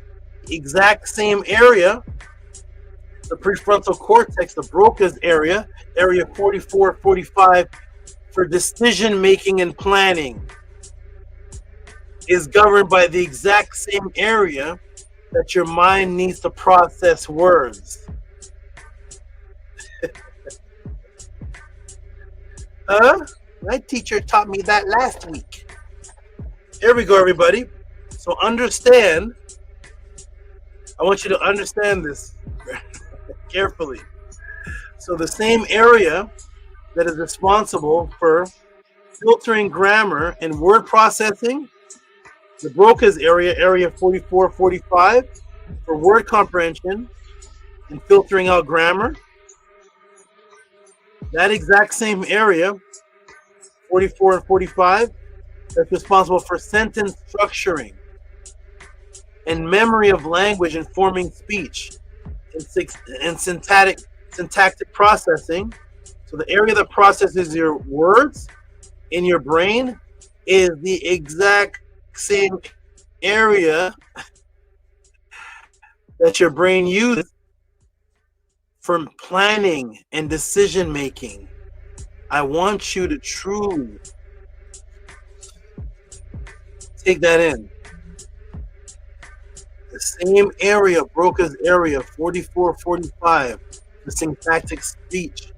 exact same area, the prefrontal cortex, the Broca's area, area 44, 45, for decision making and planning, is governed by the exact same area that your mind needs to process words. My teacher taught me that last week. Here we go, everybody. So understand, I want you to understand this carefully. So the same area that is responsible for filtering grammar and word processing, the Broca's area, area 44, 45, for word comprehension and filtering out grammar. That exact same area, 44 and 45, that's responsible for sentence structuring and memory of language and forming speech and syntactic processing. So the area that processes your words in your brain is the exact same area that your brain uses for planning and decision making. I want you to truly take that in. The same area, Broca's area, 44, 45, the syntactic speech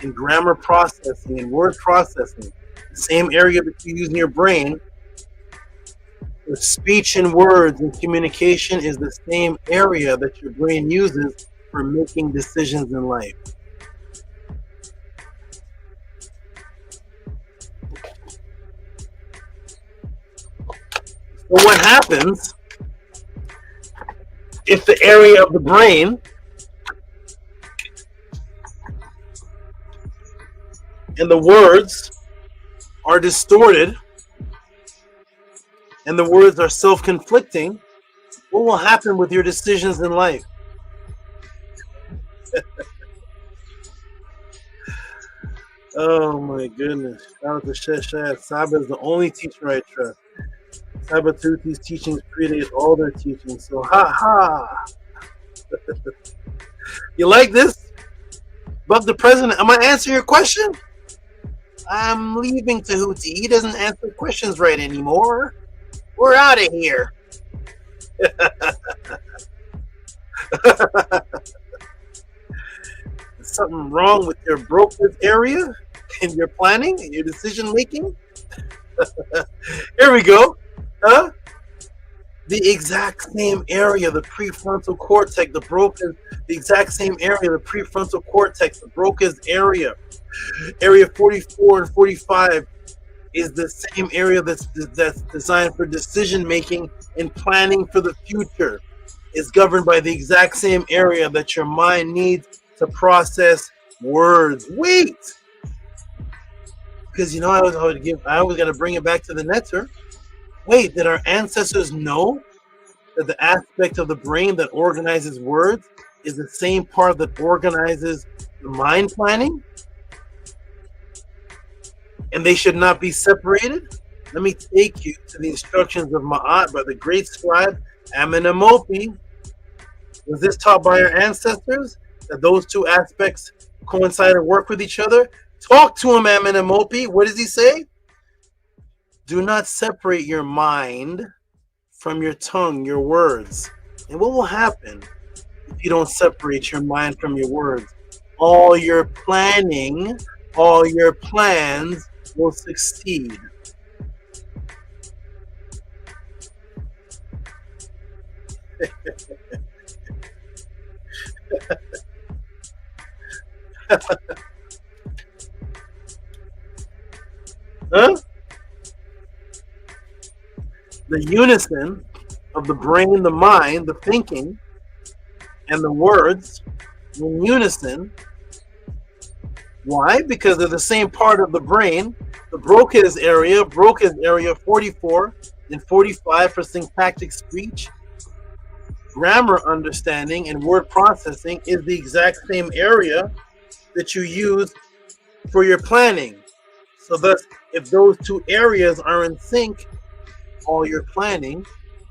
and grammar processing and word processing, the same area that you use in your brain for speech and words and communication is the same area that your brain uses for making decisions in life. So what happens if the area of the brain and the words are distorted and the words are self-conflicting? What will happen with your decisions in life? Oh my goodness. Shout out to Sheshad. Saba is the only teacher I trust. Saba Tehuti's teachings predate all their teachings. So ha ha. You like this? But the president, am I answering your question? I'm leaving Tehuti. He doesn't answer questions right anymore. We're out of here. Is something wrong with your brokerage area and your planning and your decision making? Here we go. Huh? The exact same area, the prefrontal cortex, the exact same area, the prefrontal cortex, the Broca's area. Area 44 and 45 is the same area that's designed for decision making and planning for the future. It's governed by the exact same area that your mind needs to process words. Wait, because you know I was going to bring it back to the netter. Wait, did our ancestors know that the aspect of the brain that organizes words is the same part that organizes the mind planning? And they should not be separated? Let me take you to the instructions of Ma'at by the great scribe Amenemopi. Was this taught by our ancestors? That those two aspects coincide and work with each other? Talk to him, Amenemopi. What does he say? Do not separate your mind from your tongue, your words. And what will happen if you don't separate your mind from your words? All your planning, all your plans will succeed. Huh? The unison of the brain, the mind, the thinking, and the words in unison. Why? Because they're the same part of the brain. The Broca's area 44 and 45 for syntactic speech, grammar understanding, and word processing is the exact same area that you use for your planning. So thus, if those two areas are in sync, all your planning,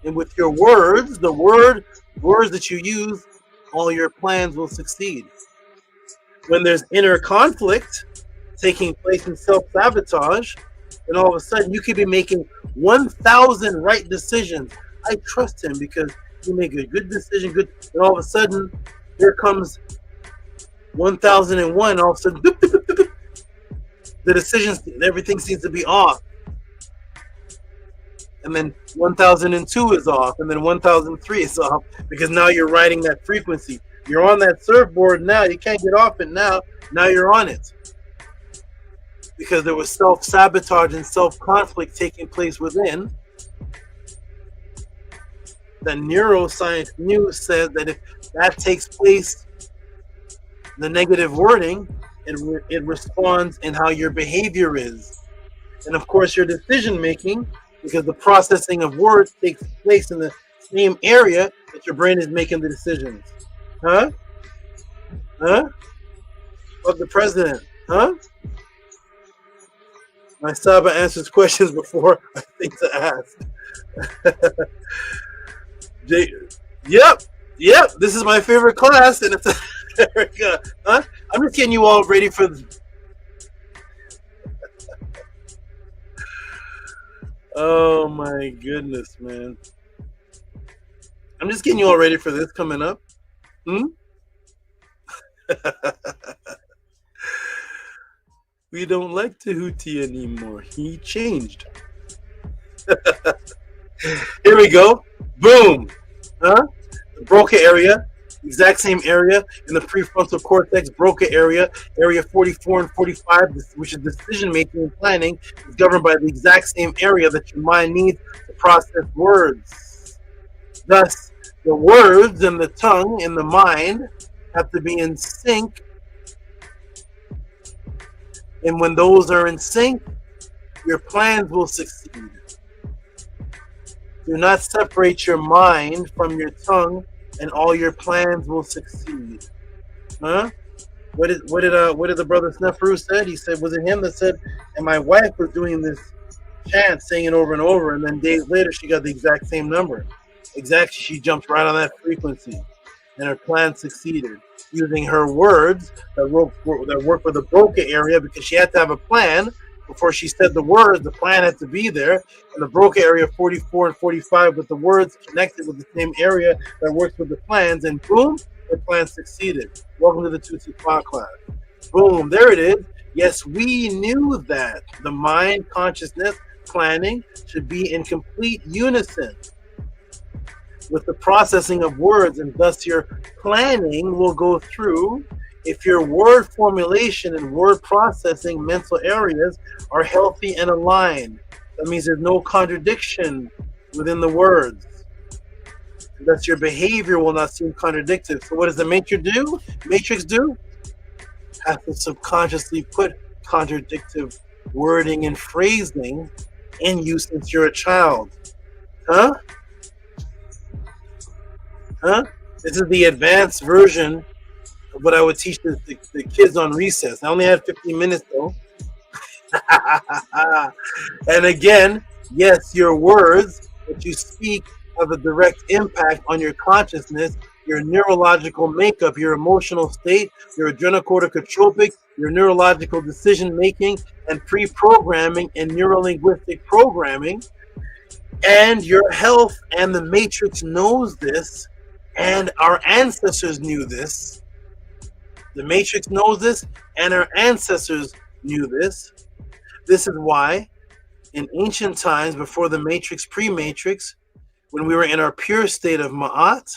and with your words, the words that you use, all your plans will succeed. When there's inner conflict taking place in self-sabotage, and all of a sudden you could be making 1,000 right decisions. I trust him because he make a good decision, and all of a sudden here comes 1,001, all of a sudden the decisions, everything seems to be off. And then 1002 is off, and then 1003 is off, because now you're riding that frequency. You're on that surfboard now. You can't get off it now. Now you're on it. Because there was self-sabotage and self-conflict taking place within. The neuroscience news says that if that takes place, the negative wording, it responds in how your behavior is. And of course, your decision making, because the processing of words takes place in the same area that your brain is making the decisions. Huh? Huh? Of the president. Huh? My Saba answers questions before I think to ask. Yep. This is my favorite class, and it's America. Huh? I'm just getting you all ready for. Oh my goodness, man! I'm just getting you all ready for this coming up. We don't like Tehuti anymore. He changed. Here we go. Boom. Huh? The Broca area, exact same area in the prefrontal cortex, Broca area, area 44 and 45, which is decision making and planning, is governed by the exact same area that your mind needs to process words. Thus, the words and the tongue and the mind have to be in sync. And when those are in sync, your plans will succeed. Do not separate your mind from your tongue, and all your plans will succeed. Huh? What did the brother Sneferu said? He said, was it him that said, and my wife was doing this chant, saying it over and over, and then days later she got the exact same number. Exactly, she jumped right on that frequency, and her plan succeeded using her words that work for the broca area, because she had to have a plan before she said the words. The plan had to be there, and the broca area 44 and 45 with the words connected with the same area that works with the plans, and boom, the plan succeeded. Welcome to the Tutsi Pod class. Boom, there it is. Yes, we knew that the mind, consciousness, planning should be in complete unison with the processing of words, and thus your planning will go through if your word formulation and word processing mental areas are healthy and aligned. That means there's no contradiction within the words. Thus your behavior will not seem contradictory. So what does the matrix do? Have to subconsciously put contradictive wording and phrasing in you since you're a child. Huh? This is the advanced version of what I would teach the kids on recess. I only had 15 minutes though. And again, yes, your words that you speak have a direct impact on your consciousness, your neurological makeup, your emotional state, your adrenocorticotropic, your neurological decision making and pre-programming and neuro-linguistic programming, and your health. And the matrix knows this, and our ancestors knew this. The matrix knows this, and our ancestors knew this. This is why in ancient times, before the matrix, pre-matrix, when we were in our pure state of Ma'at,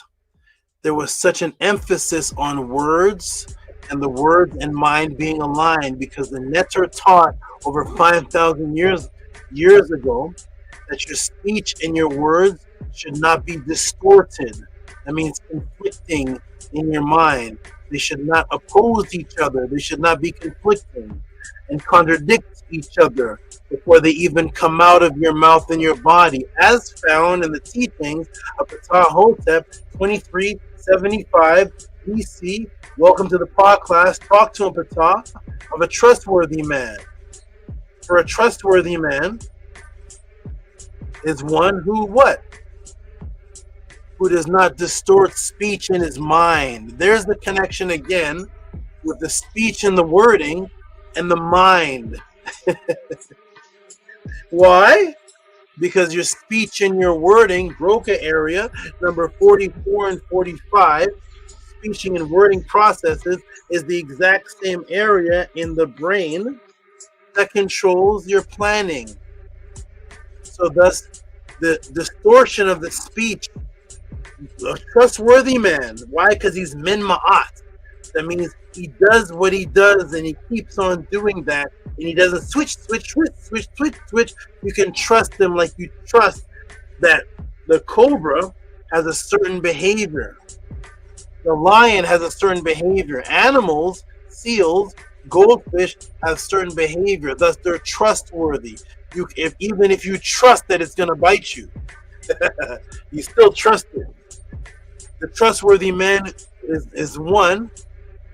there was such an emphasis on words and the words and mind being aligned, because the Ntr taught over 5,000 years ago that your speech and your words should not be distorted. That means conflicting in your mind. They should not oppose each other. They should not be conflicting and contradict each other before they even come out of your mouth and your body, as found in the teachings of Ptah Hotep 2375 BC. Welcome to the pod class. Talk to him, Ptah, of a trustworthy man. For a trustworthy man is one who what? Who does not distort speech in his mind. There's the connection again with the speech and the wording and the mind. Why? Because your speech and your wording, broca area, number 44 and 45, speeching and wording processes is the exact same area in the brain that controls your planning. So thus, the distortion of the speech, a trustworthy man. Why? Because he's min ma'at. That means he does what he does, and he keeps on doing that, and he doesn't switch. You can trust him like you trust that the cobra has a certain behavior. The lion has a certain behavior. Animals, seals, goldfish have certain behavior. Thus, they're trustworthy. Even if you trust that it's going to bite you, you still trust it. The trustworthy man is one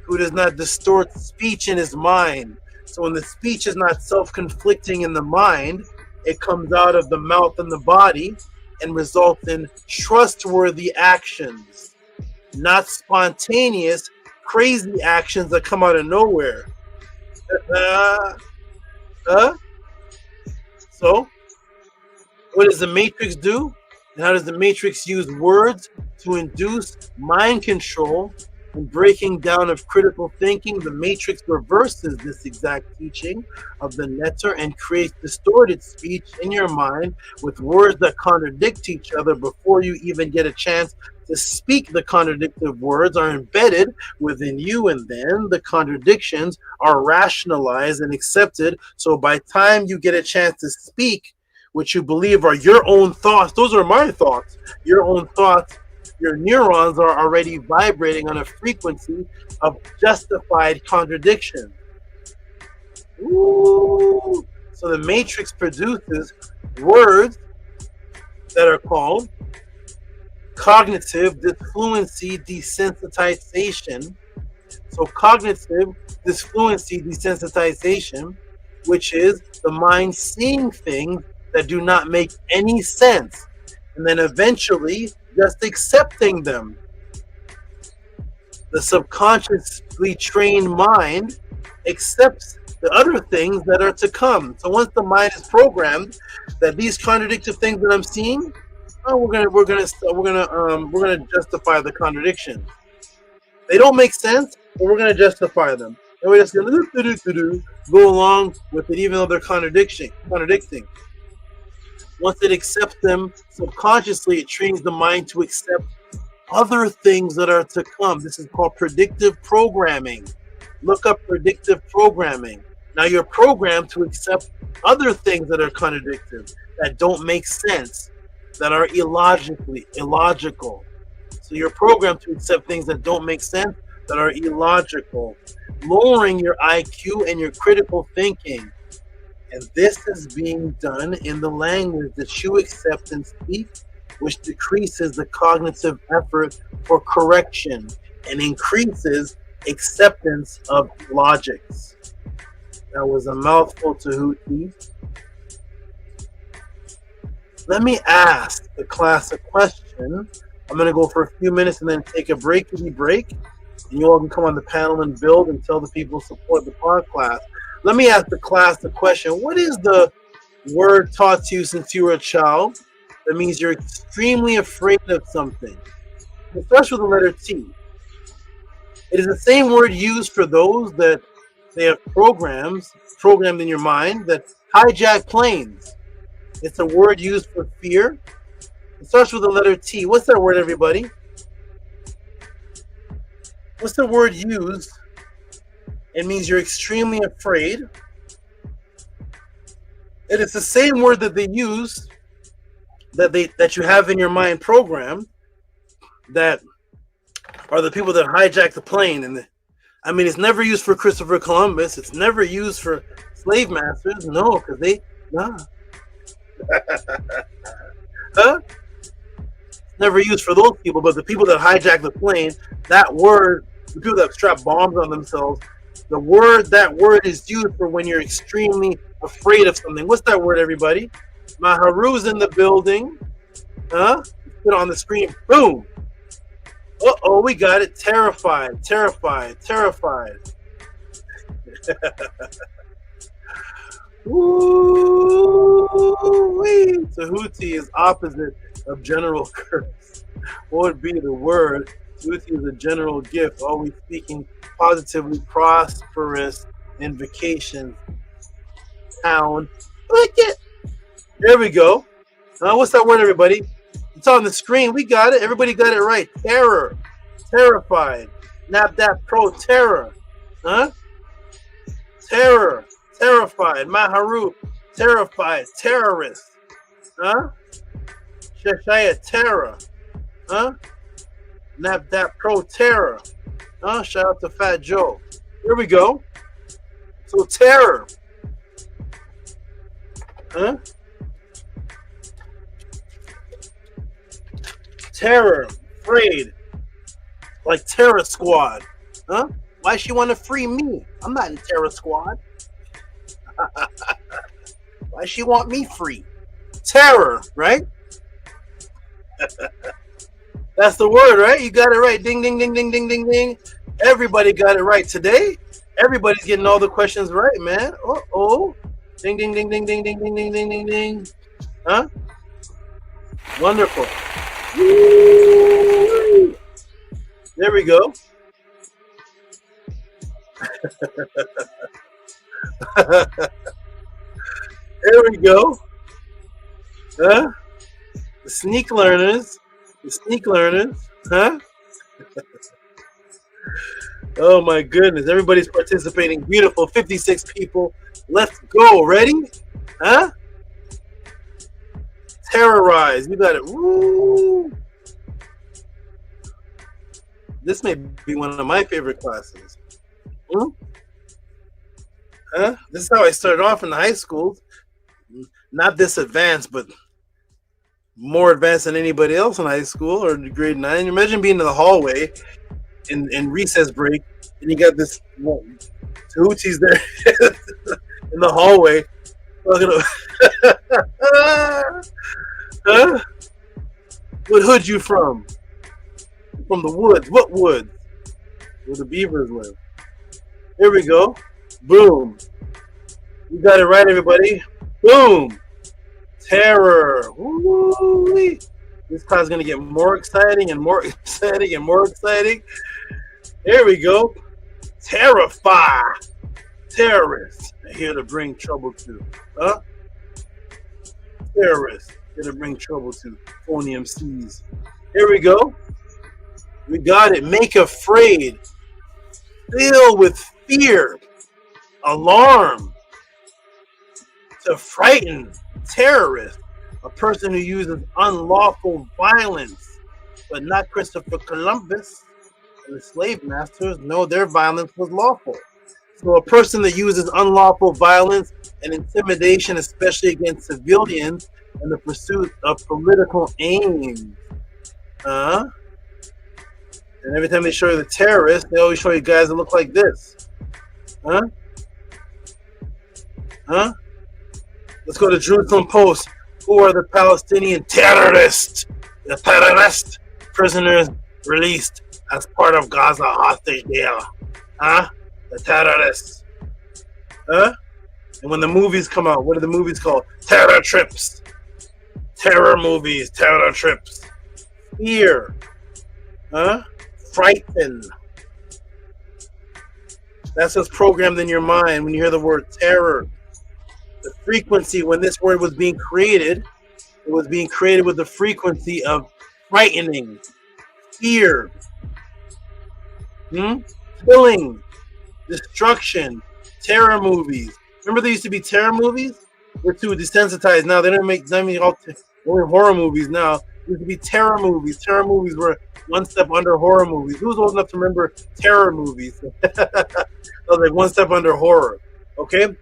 who does not distort speech in his mind. So when the speech is not self-conflicting in the mind, it comes out of the mouth and the body and results in trustworthy actions, not spontaneous, crazy actions that come out of nowhere. So, what does the matrix do? And how does the matrix use words to induce mind control and breaking down of critical thinking? The matrix reverses this exact teaching of the Ntr and creates distorted speech in your mind with words that contradict each other before you even get a chance to speak. The contradictive words are embedded within you, and then the contradictions are rationalized and accepted. So by the time you get a chance to speak what you believe are your own thoughts, those are my thoughts, your own thoughts, your neurons are already vibrating on a frequency of justified contradiction. Ooh. So the matrix produces words that are called cognitive disfluency desensitization So cognitive dysfluency desensitization, which is the mind seeing things that do not make any sense, and then eventually just accepting them. The subconsciously trained mind accepts the other things that are to come. So once the mind is programmed that these contradictory things that I'm seeing, oh, we're gonna justify the contradiction. They don't make sense, but we're gonna justify them, and we're just gonna go along with it, even though they're contradicting. Once it accepts them subconsciously, it trains the mind to accept other things that are to come. This is called predictive programming. Look up predictive programming. Now you're programmed to accept other things that are contradictive, that don't make sense, that are illogical. So you're programmed to accept things that don't make sense, that are illogical, lowering your IQ and your critical thinking. And this is being done in the language that you accept and speak, which decreases the cognitive effort for correction and increases acceptance of logics. That was a mouthful, Tehuti. Let me ask the class a question. I'm going to go for a few minutes and then take a breakity break. And you all can come on the panel and build and tell the people support the pod class. Let me ask the class the question. What is the word taught to you since you were a child that means you're extremely afraid of something? It starts with the letter T. It is the same word used for those that they have programmed in your mind that hijack planes. It's a word used for fear. It starts with the letter T. What's that word, everybody? What's the word used? It means you're extremely afraid. It is the same word that they use, that you have in your mind programmed, that are the people that hijack the plane. And it's never used for Christopher Columbus. It's never used for slave masters. No, because huh? Never used for those people, but the people that hijack the plane, that word, the people that strap bombs on themselves, that word is used for when you're extremely afraid of something. What's that word, everybody? Maharu's in the building. Huh? Put it on the screen. Boom. Uh-oh, we got it. Terrified. Woo-wee. Tehuti is opposite of general curse. What would be the word? Tehuti is a general gift, always speaking positively, prosperous, invocation, town. Look it. There we go. What's that word, everybody? It's on the screen. We got it. Everybody got it right. Terror. Terrified. Nap that pro terror. Huh? Terror. Terrified. Maharu. Terrified. Terrorist. Huh? Shashaya terror. Huh? Nap that pro terror. Huh? Shout out to Fat Joe. Here we go. So terror. Huh? Terror, afraid, like Terror Squad. Huh? Why she want to free me? I'm not in Terror Squad. Why she want me free? Terror, right? That's the word, right? You got it right. Ding, ding, ding, ding, ding, ding, ding. Everybody got it right today. Everybody's getting all the questions right, man. Uh-oh. Ding, ding, ding, ding, ding, ding, ding, ding, ding, ding, ding. Huh? Wonderful. There we go. There we go. Huh? The sneak learners. Huh? Oh my goodness. Everybody's participating. Beautiful. 56 people. Let's go. Ready? Huh? Terrorize. You got it. Woo! This may be one of my favorite classes. Huh? This is how I started off in the high school. Not this advanced, but more advanced than anybody else in high school or grade 9. Imagine being in the hallway in recess break And you got this Tehuti's there in the hallway. Huh? What hood you from? From the woods. What woods? Where the beavers live. Here we go. Boom. You got it right, everybody. Boom. Terror. Woo-wee. This class is going to get more exciting and more exciting and more exciting. Here we go. Terrify. Terrorists. Here to bring trouble to. Huh? Terrorists. Here to bring trouble to. Phony MCs. Here we go. We got it. Make afraid. Fill with fear. Alarm. To frighten. Terrorist. A person who uses unlawful violence. But not Christopher Columbus and the slave masters. No, their violence was lawful. So a person that uses unlawful violence and intimidation, especially against civilians, in the pursuit of political aims. And every time they show you the terrorists, they always show you guys that look like this. Let's go to Jerusalem Post. Who are the Palestinian terrorists? The terrorist prisoners released as part of Gaza hostage deal. The terrorists. And when the movies come out, what are the movies called? Terror trips. Terror movies, terror trips. Fear. Frighten. That's what's programmed in your mind when you hear the word terror. The frequency, when this word was being created, it was being created with the frequency of frightening, fear, killing, destruction, terror movies. Remember there used to be terror movies? We're too desensitized now. They don't make all only horror movies now. There used to be terror movies. Terror movies were one step under horror movies. Who's old enough to remember terror movies? That was like one step under horror. Okay?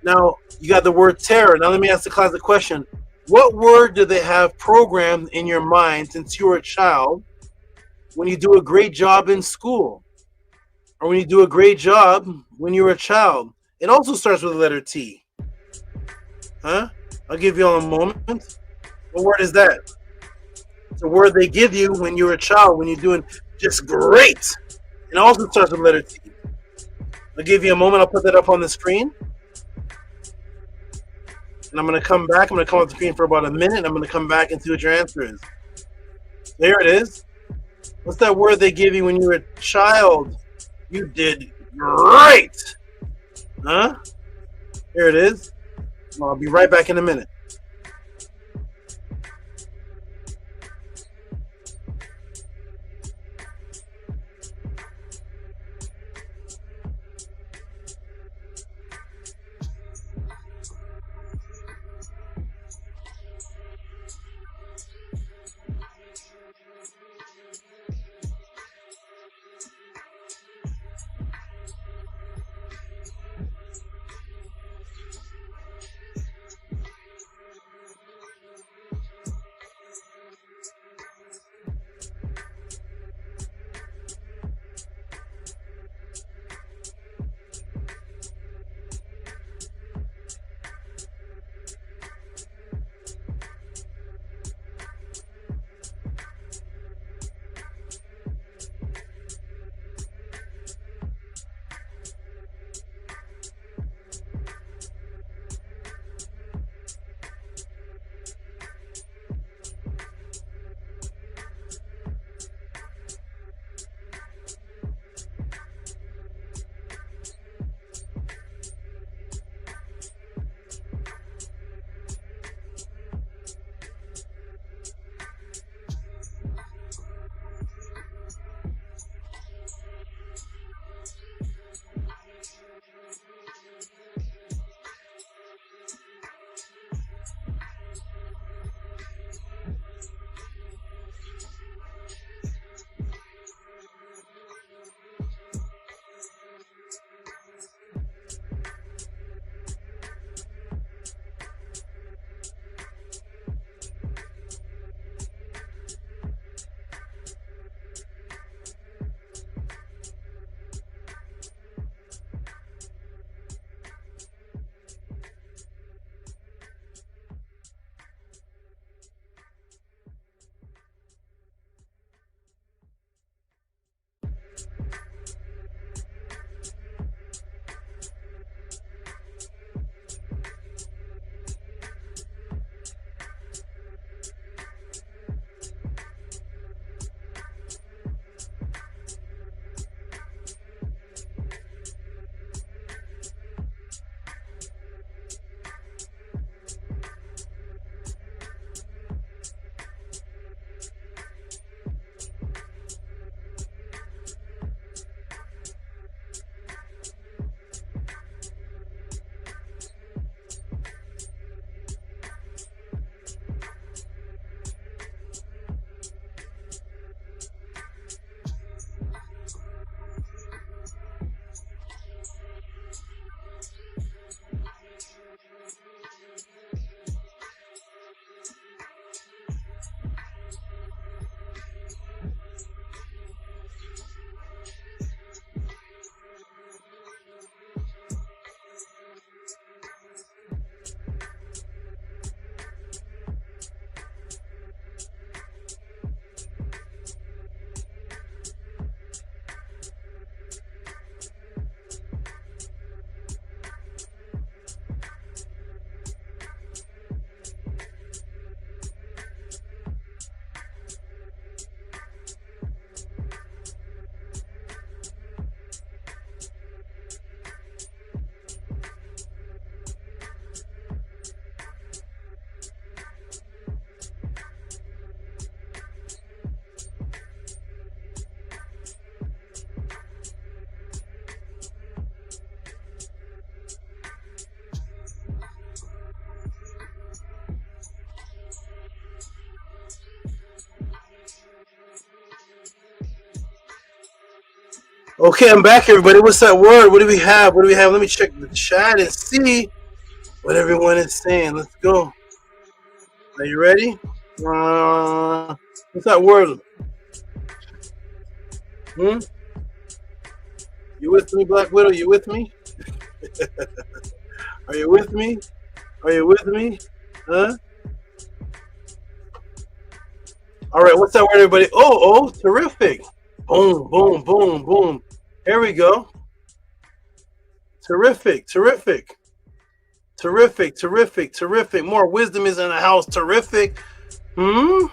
Now, you got the word terror. Now let me ask the class a question. What word do they have programmed in your mind since you were a child when you do a great job in school? Or when you do a great job when you were a child? It also starts with the letter T. I'll give you all a moment. What word is that? It's a word they give you when you're a child, when you're doing just great. It also starts with the letter T. I'll give you a moment. I'll put that up on the screen. And I'm going to come back. I'm going to come off the screen for about a minute. I'm going to come back and see what your answer is. There it is. What's that word they give you when you were a child? You did great. Here it is. I'll be right back in a minute. Okay, I'm back, everybody. What's that word? What do we have? What do we have? Let me check the chat and see what everyone is saying. Let's go. Are you ready? What's that word? You with me, Black Widow? You with me? Are you with me? Are you with me? Huh? All right, what's that word, everybody? Oh, terrific. Boom, boom, boom, boom. Here we go. Terrific, terrific. Terrific, terrific, terrific. More wisdom is in the house. Terrific. Eka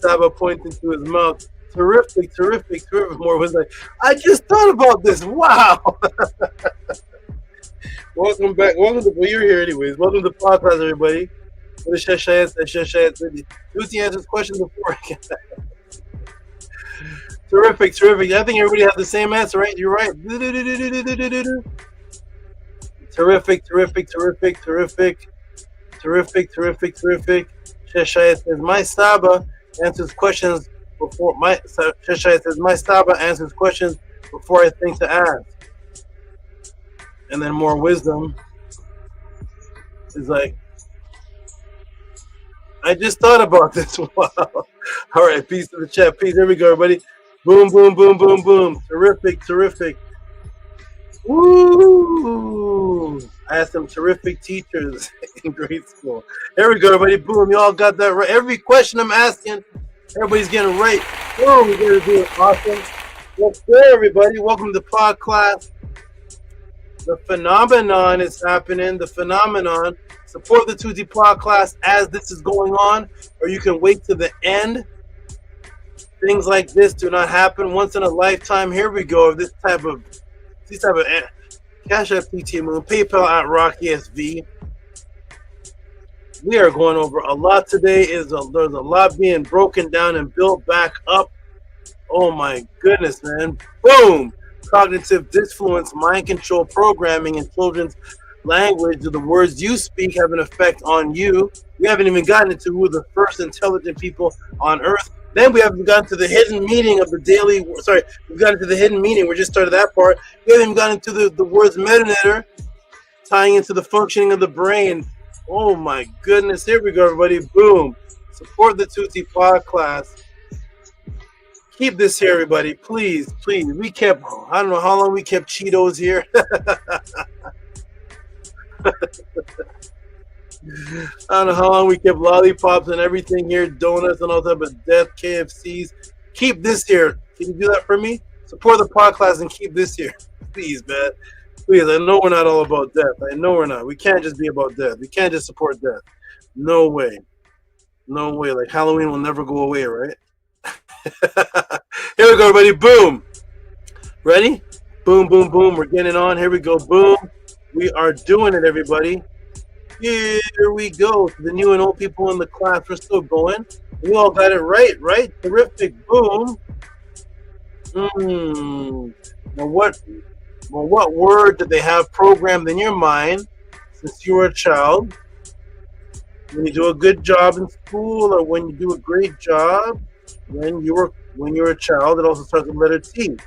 Saba pointing to his mouth. Terrific, terrific, terrific. More wisdom. I just thought about this. Wow. Welcome back. Welcome to, well, you're here anyways. Welcome to the podcast, everybody. What did Shashaya say? Shashaya said, Tehuti answers questions before I get that. Terrific, terrific. I think everybody has the same answer, right? You're right. Terrific, terrific, terrific, terrific. Terrific, terrific, terrific. Shashaya says, my Saba answers questions before Shashaya says, my Saba answers questions before I think to ask. And then more wisdom is like, I just thought about this. Wow. All right, peace to the chat. Peace. Here we go, everybody. Boom, boom, boom, boom, boom. Terrific, terrific. Woo! I had some terrific teachers in grade school. Here we go, everybody. Boom, y'all got that right. Every question I'm asking, everybody's getting right. Boom, we're going to do it. Awesome. Let's go, everybody. Welcome to pod class. The phenomenon is happening. The phenomenon. Support the Tehuti pod class as this is going on, or you can wait to the end. Things like this do not happen once in a lifetime. Here we go. This type of Cash App PT Moon, PayPal at Rocky SV. We are going over a lot today. There's a lot being broken down and built back up. Oh my goodness, man. Boom! Cognitive dysfluence, mind control programming in children's language. Do the words you speak have an effect on you? We haven't even gotten into who are the first intelligent people on Earth. Then we haven't gotten to the hidden meaning of the daily. Sorry, we've gotten to the hidden meaning. We just started that part. We haven't even gotten into the words Mdu Ntr, tying into the functioning of the brain. Oh my goodness. Here we go, everybody. Boom. Support the Tehuti pod class. Keep this here, everybody. Please, please. We kept, I don't know how long we kept Cheetos here. I don't know how long we kept lollipops and everything here, donuts and all type of death, KFCs. Keep this here. Can you do that for me? Support the podcast and keep this here. Please, man. Please, I know we're not all about death. I know we're not. We can't just be about death. We can't just support death. No way. No way. Like Halloween will never go away, right? Here we go, everybody. Boom. Ready? Boom, boom, boom. We're getting on. Here we go. Boom. We are doing it, everybody. Here we go. The new and old people in the class, we're still going. We all got it right, right? Terrific. Boom. Now what word did they have programmed in your mind since you were a child? When you do a good job in school, or when you do a great job when you were a child, it also starts with the letter T.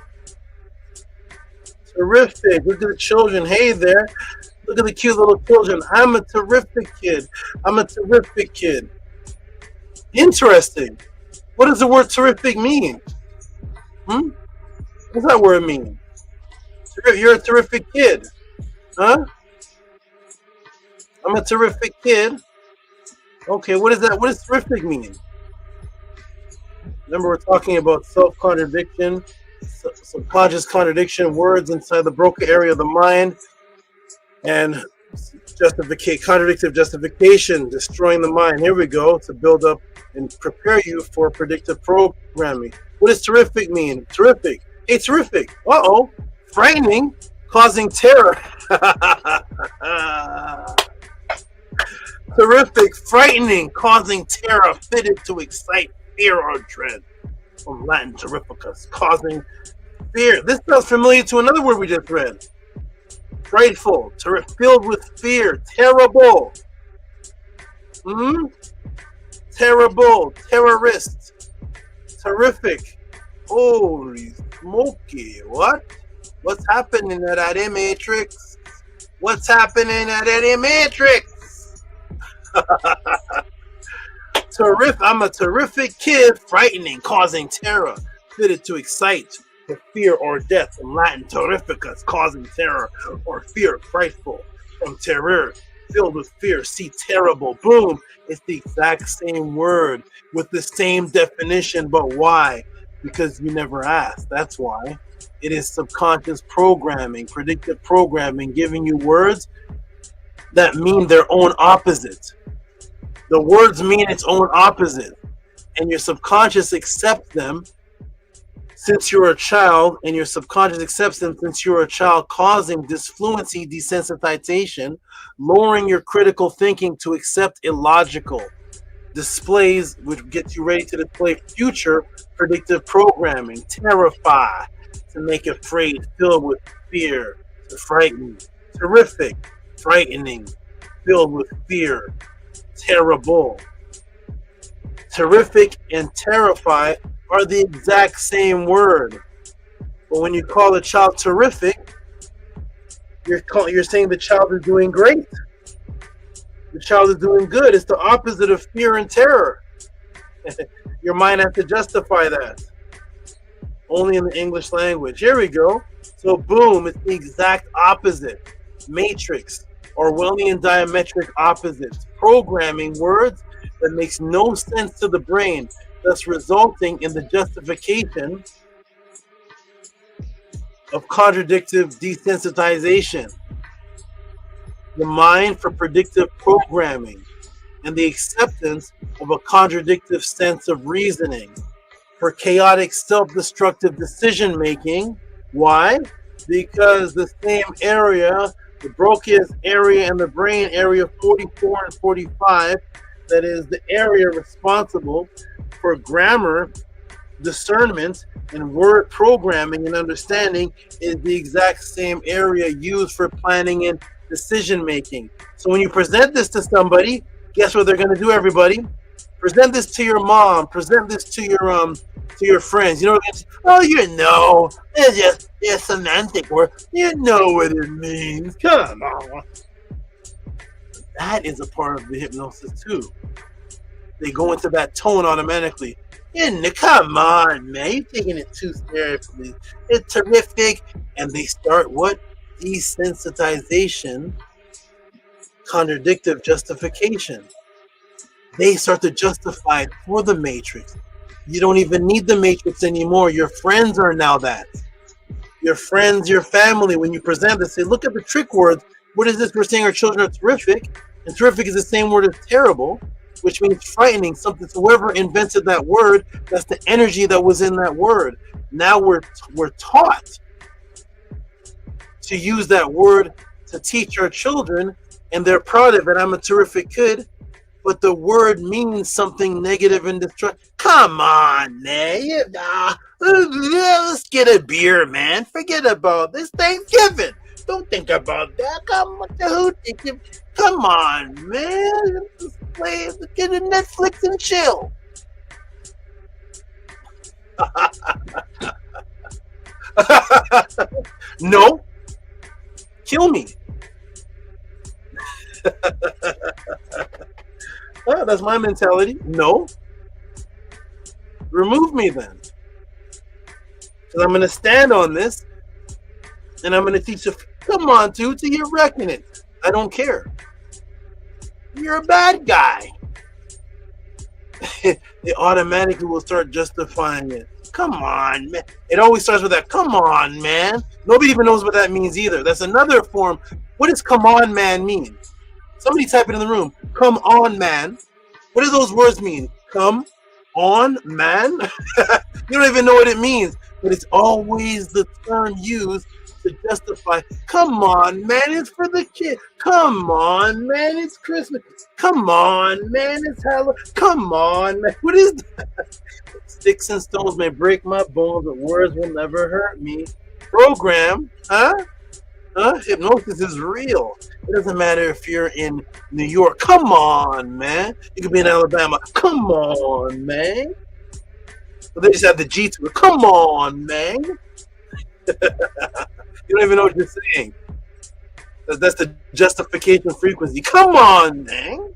Terrific. Look at the children. Hey there. Look at the cute little children. I'm a terrific kid. I'm a terrific kid. Interesting. What does the word terrific mean? What's that word mean? You're a terrific kid. Huh? I'm a terrific kid. Okay, what is that? What does terrific mean? Remember, we're talking about self-contradiction, subconscious contradiction, words inside the broca area of the mind, and contradictive justification, destroying the mind. Here we go, to build up and prepare you for predictive programming. What does terrific mean? Terrific. Hey, terrific. Uh-oh. Frightening, causing terror. Terrific, frightening, causing terror, fitted to excite fear or dread. From Latin terrificus, causing fear. This sounds familiar to another word we just read. Frightful, filled with fear, terrible. Terrible, terrorist, terrific. Holy smoky, what? What's happening at that matrix? What's happening at that matrix? I'm a terrific kid, frightening, causing terror, fitted to excite, to fear or death. From Latin terrificus, causing terror or fear, frightful. From terror, filled with fear. See, terrible. Boom. It's the exact same word with the same definition, but why? Because you never asked. That's why. It is subconscious programming, predictive programming, giving you words that mean their own opposite. The words mean its own opposite, and your subconscious accepts them since you're a child, and your subconscious accepts them since you're a child, causing dysfluency, desensitization, lowering your critical thinking to accept illogical displays, which gets you ready to display future predictive programming. Terrify, to make afraid, filled with fear, to frighten. Terrific, frightening, filled with fear. Terrible. Terrific and terrify are the exact same word. But when you call a child terrific, you're saying the child is doing great. The child is doing good. It's the opposite of fear and terror. Your mind has to justify that. Only in the English language. Here we go. So boom, it's the exact opposite. Matrix. Orwellian diametric opposites, programming words that makes no sense to the brain, thus resulting in the justification of contradictive desensitization. The mind for predictive programming and the acceptance of a contradictive sense of reasoning for chaotic self-destructive decision making. Why? Because the same area, the Broca's area and the brain area 44 and 45, that is the area responsible for grammar, discernment, and word programming and understanding, is the exact same area used for planning and decision making. So when you present this to somebody, guess what they're going to do, everybody? Present this to your mom, present this to your friends. You know what I mean? Oh, you know, it's just semantic word. You know what it means. Come on. That is a part of the hypnosis too. They go into that tone automatically. Come on, man. You're taking it too seriously. It's terrific. And they start what? Desensitization contradictive justification. They start to justify it for the matrix. You don't even need the matrix anymore. Your friends are now that. Your friends, your family, when you present this, say, look at the trick words. What is this? We're saying our children are terrific. And terrific is the same word as terrible, which means frightening. Something. So whoever invented that word, that's the energy that was in that word. Now we're taught to use that word to teach our children, and they're proud of it. I'm a terrific kid. But the word means something negative and destructive. Come on, man. Let's get a beer, man. Forget about this Thanksgiving. Don't think about that. Come on, man. Let's play, let's get a Netflix and chill. No. Kill me. Oh, that's my mentality. No. Remove me then. Because I'm going to stand on this and I'm going to teach you. Come on, Tehuti, you're wrecking it. I don't care. You're a bad guy. They automatically will start justifying it. Come on, man. It always starts with that. Come on, man. Nobody even knows what that means either. That's another form. What does come on, man mean? Somebody type it in the room. Come on, man. What do those words mean? Come on, man? You don't even know what it means. But it's always the term used to justify. Come on, man. It's for the kid. Come on, man. It's Christmas. Come on, man. It's Halloween. Come on, man. What is that? Sticks and stones may break my bones, but words will never hurt me. Program, huh? Hypnosis is real. It doesn't matter if you're in New York. Come on, man. You could be in Alabama. Come on, man. But they just have the G to it. Come on, man. You don't even know what you're saying. That's the justification frequency. Come on, man.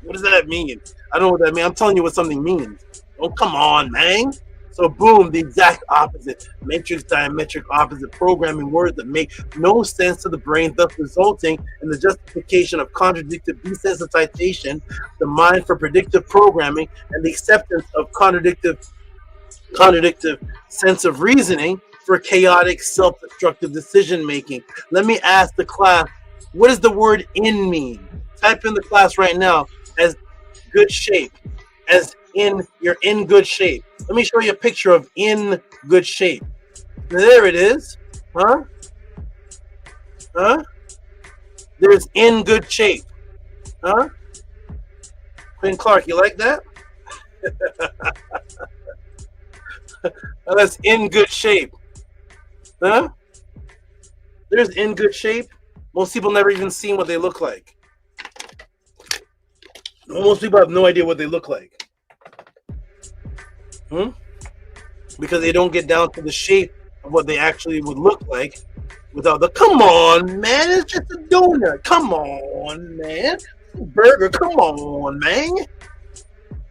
What does that mean? I don't know what that means. I'm telling you what something means. Oh, come on, man. So boom, the exact opposite. Matrix diametric opposite programming words that make no sense to the brain, thus resulting in the justification of contradictive desensitization, the mind for predictive programming, and the acceptance of contradictive sense of reasoning for chaotic, self-destructive decision making. Let me ask the class, what does the word in mean? Type in the class right now as good shape, as in you're in good shape. Let me show you a picture of in good shape. There it is. Huh? There's in good shape. Huh? Quinn Clark, you like that? That's in good shape. Huh? There's in good shape. Most people never even seen what they look like. Most people have no idea what they look like. Because they don't get down to the shape of what they actually would look like without the come on, man, it's just a donut. Come on, man. Burger, come on, man.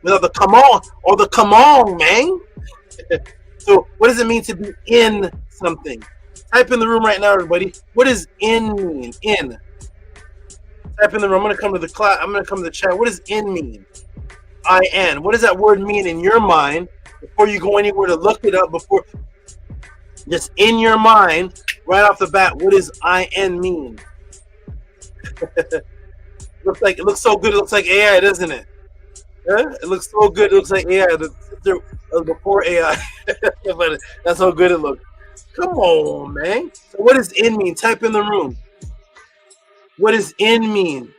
Without the come on or the come on, man. So what does it mean to be in something? Type in the room right now, everybody. What does in mean? In. Type in the room. I'm gonna come to the class. I'm gonna come to the chat. What does in mean? IN. What does that word mean in your mind before you go anywhere to look it up? Before, just in your mind, right off the bat, what does IN mean? It looks so good. It looks like AI, doesn't it? Yeah? It looks so good. It looks like AI. Before AI, but that's how good it looks. Come on, man. So what does in mean? Type in the room. What does in mean?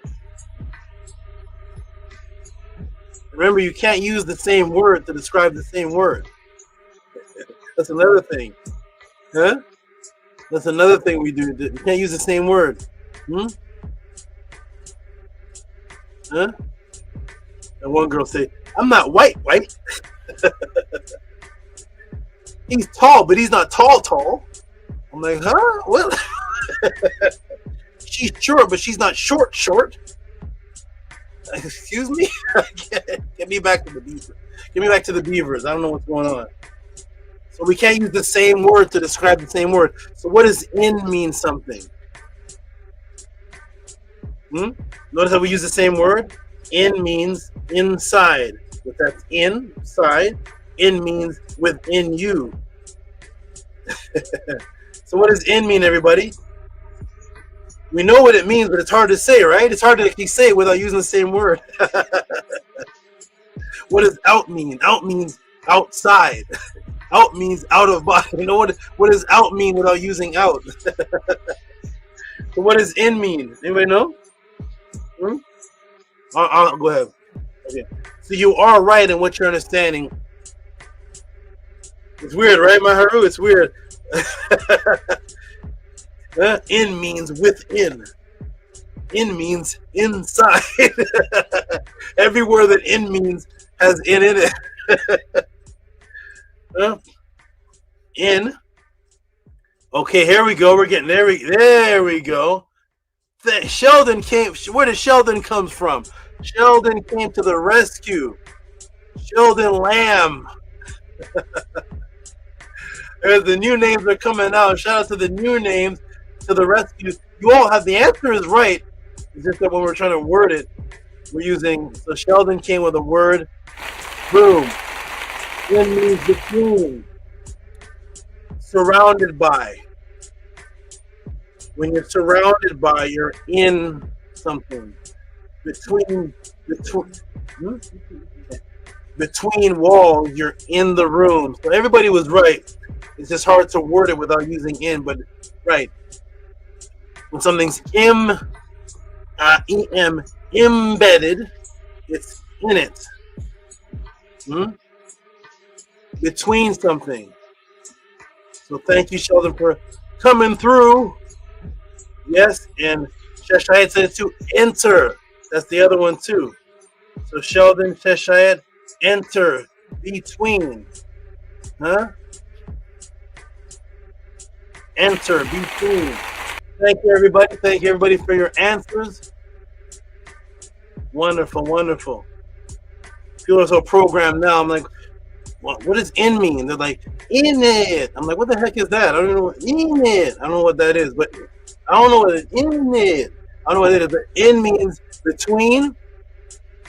Remember, you can't use the same word to describe the same word. That's another thing. Huh? That's another thing we do. We can't use the same word. Huh? And one girl said, I'm not white. He's tall, but he's not tall. I'm like, huh? What? She's short, but she's not short. Excuse me? Get me back to the beavers. Get me back to the beavers. I don't know what's going on. So we can't use the same word to describe the same word. So what does in mean something? Notice how we use the same word? In means inside. But that's inside. In means within you. So what does in mean, everybody? We know what it means, but it's hard to say, right? It's hard to actually say it without using the same word. What does out mean? Out means outside. Out means out of body. You know what does out mean without using out? So what does in mean? Anybody know? I'll go ahead. Okay. So you are right in what you're understanding. It's weird, right, Maharu? It's weird. In means within. In means inside. Every word that in means has in it. In. Okay, here we go. We're getting there. There we go. Sheldon came. Where did Sheldon come from? Sheldon came to the rescue. Sheldon Lamb. The new names are coming out. Shout out to the new names to the rescue. You all have the answer is right. It's just that when we're trying to word it, we're using. So Sheldon came with a word. Boom. In means between. Surrounded by. When you're surrounded by, you're in something. Between walls, you're in the room. So everybody was right. It's just hard to word it without using in, but right. When something's embedded, it's in it. Between something. So thank you, Sheldon, for coming through. Yes, and Cheshire said it too. Enter. That's the other one too. So Sheldon, Cheshire, enter. Between. Enter. Between. Thank you, everybody. Thank you, everybody, for your answers. Wonderful, wonderful. People are so programmed now. I'm like, what does in mean? They're like, in it. I'm like, what the heck is that? I don't know what in it. I don't know what that is, but I don't know what it is. In it. I don't know what it is, but in means between.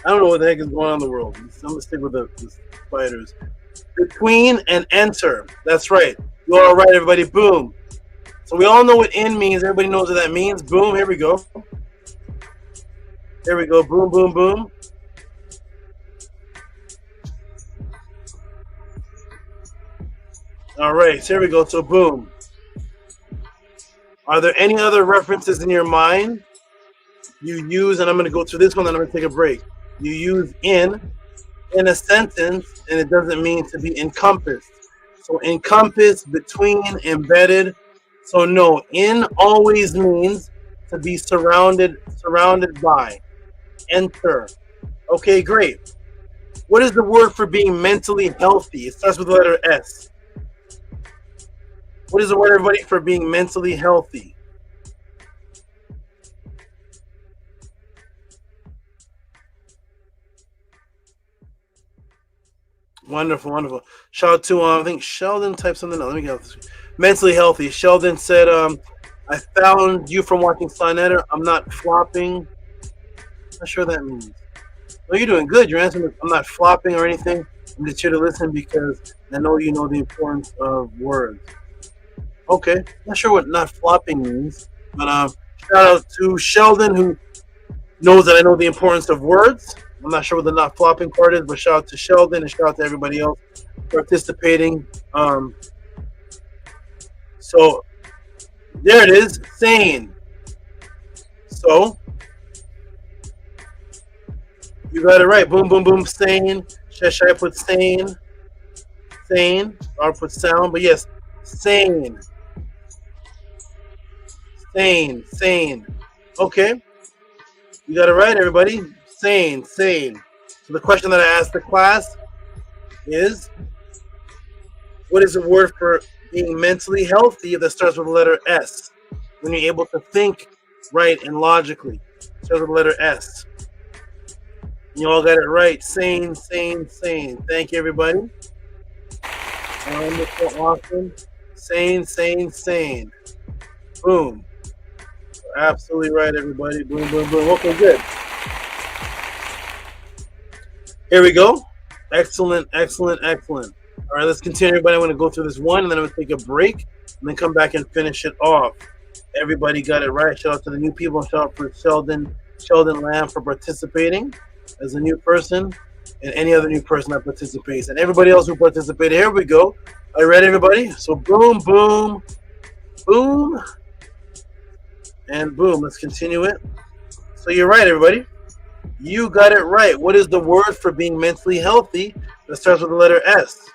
I don't know what the heck is going on in the world. I'm going to stick with the spiders. Between and enter. That's right. You all right, everybody. Boom. So we all know what in means. Everybody knows what that means. Boom. Here we go. There we go. Boom, boom, boom. All right. So here we go. So boom. Are there any other references in your mind you use? And I'm going to go through this one, and I'm going to take a break. You use in a sentence, and it doesn't mean to be encompassed. So encompass, between, embedded. So no, in always means to be surrounded by. Enter. Okay, great. What is the word for being mentally healthy? It starts with the letter S. What is the word, everybody, for being mentally healthy? Wonderful, wonderful. Shout out to I think Sheldon typed something else. Let me get mentally healthy. Sheldon said, I found you from watching Signetter. I'm not flopping. Not sure what that means. No, you're doing good. You're answering. I'm not flopping or anything. I'm just here to listen because I know you know the importance of words. Okay. Not sure what not flopping means. But shout out to Sheldon, who knows that I know the importance of words. I'm not sure what the not flopping part is, but shout out to Sheldon and shout out to everybody else participating. So there it is, sane. So you got it right. Boom, boom, boom, sane. Should I put sane? Sane. Or put sound, but yes, sane. Sane, sane. Okay. You got it right, everybody. Sane, sane. So the question that I asked the class is, what is the word for being mentally healthy that starts with the letter S? When you're able to think right and logically. It starts with the letter S. You all got it right. Sane, sane, sane. Thank you, everybody. Wonderful, awesome. Sane, sane, sane. Boom. Absolutely right, everybody. Boom, boom, boom. Okay, good. Here we go. Excellent, excellent, excellent. All right, let's continue, everybody. I'm going to go through this one, and then I'm going to take a break, and then come back and finish it off. Everybody got it right. Shout out to the new people. Shout out for Sheldon Lamb for participating as a new person, and any other new person that participates, and everybody else who participated. Here we go. Are you ready, everybody? So boom, boom, boom, and boom. Let's continue it. So you're right, everybody. You got it right. What is the word for being mentally healthy that starts with the letter S?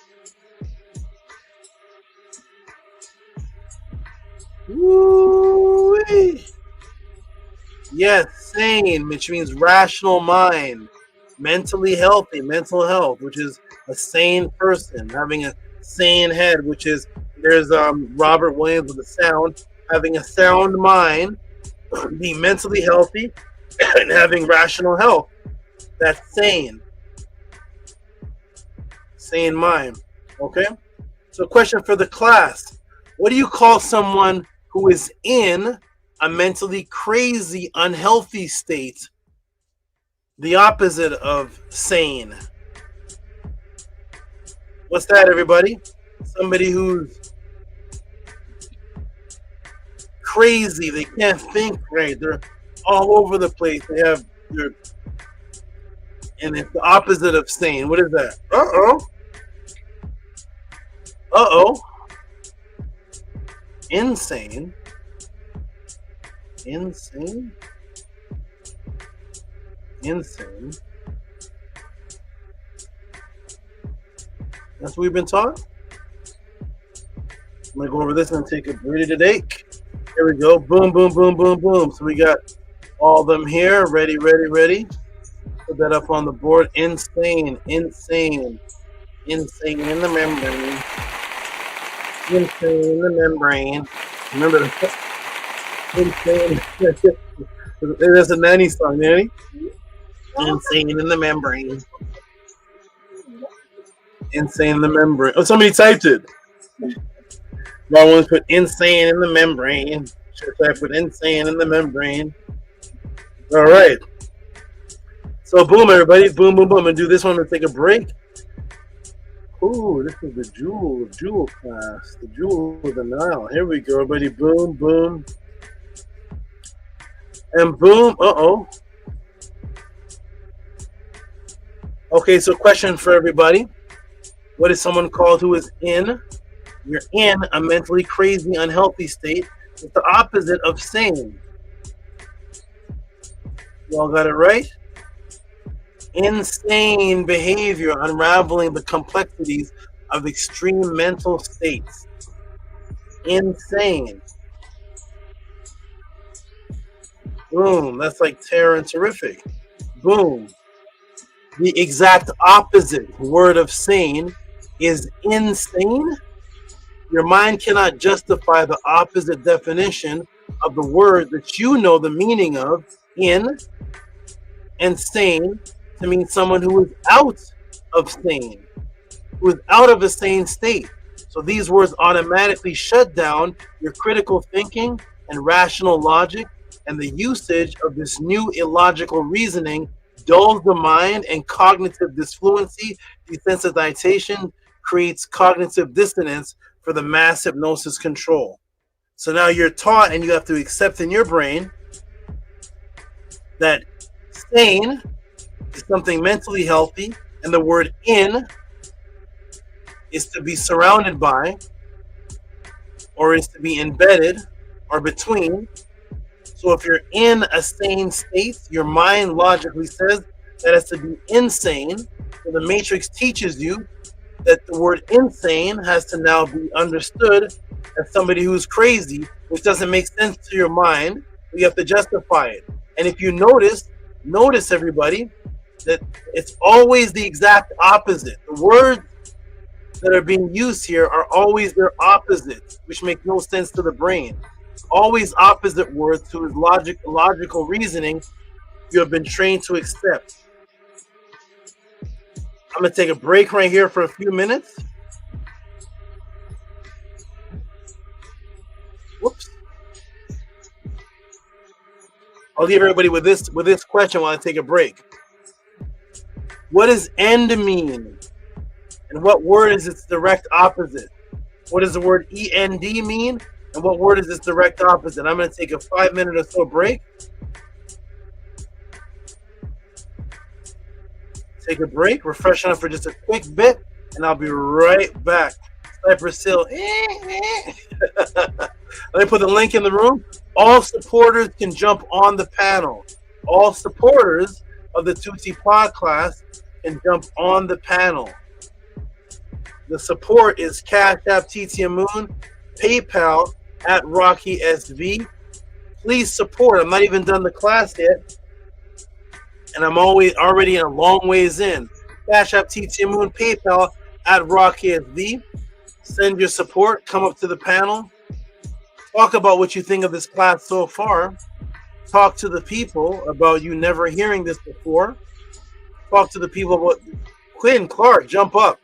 Woo-wee. Yes, sane, which means rational mind. Mentally healthy, mental health, which is a sane person, having a sane head, which is, there's Robert Williams with the sound, having a sound mind, being mentally healthy, and having rational health. That's sane. Sane mind. Okay? So question for the class. What do you call someone who is in a mentally crazy, unhealthy state? The opposite of sane. What's that, everybody? Somebody who's crazy. They can't think right. They're all over the place. And it's the opposite of sane. What is that? Uh-oh. Uh-oh. Insane. Insane. Insane. That's what we've been taught. I'm gonna go over this and take a breather today. Here we go. Boom, boom, boom, boom, boom. So we got all of them here. Ready, ready, ready. Put that up on the board. Insane, insane, insane in the membrane. Insane in the membrane. Remember that? Insane. That's a Nanny song, Nanny. Insane in the membrane. Insane in the membrane. Oh, somebody typed it. I want to put insane in the membrane. Should I put insane in the membrane? All right. So boom, everybody. Boom, boom, boom. And do this one to take a break. Ooh, this is the Jewel class. The Jewel of the Nile. Here we go, everybody. Boom, boom. And boom. Uh-oh. Okay, so question for everybody. What is someone called who is in? You're in a mentally crazy, unhealthy state. It's the opposite of sane. You all got it right? Insane behavior, unraveling the complexities of extreme mental states. Insane. Boom. That's like terror and terrific. Boom. The exact opposite word of sane is insane. Your mind cannot justify the opposite definition of the word that you know the meaning of, in, and sane to mean someone who is out of sane, who is out of a sane state. So these words automatically shut down your critical thinking and rational logic, and the usage of this new illogical reasoning dulls the mind, and cognitive disfluency, desensitization, creates cognitive dissonance for the mass hypnosis control. So now you're taught, and you have to accept in your brain that sane is something mentally healthy, and the word in is to be surrounded by, or is to be embedded, or between. So if you're in a sane state, your mind logically says that it's to be insane. So the matrix teaches you that the word insane has to now be understood as somebody who's crazy, which doesn't make sense to your mind. You have to justify it. And if you notice everybody, that it's always the exact opposite. The words that are being used here are always their opposites, which make no sense to the brain. Always opposite words to his logical reasoning you have been trained to accept. I'm going to take a break right here for a few minutes. Whoops. I'll leave everybody with this question while I take a break. What does end mean? And what word is its direct opposite? What does the word END mean? And what word is its direct opposite? I'm going to take a 5-minute or so break. Take a break, refreshing up for just a quick bit, and I'll be right back. Cypress Hill. Let me put the link in the room. All supporters can jump on the panel. All supporters of the Tutsi Pod class can jump on the panel. The support is Cash App TTM Moon, PayPal at Rocky SV. Please support. I'm not even done the class yet, and I'm already a long ways in. Cash App TTM Moon, PayPal at Rocky SV. Send your support. Come up to the panel. Talk about what you think of this class so far. Talk to the people about you never hearing this before. Talk to the people about Quinn Clark. Jump up.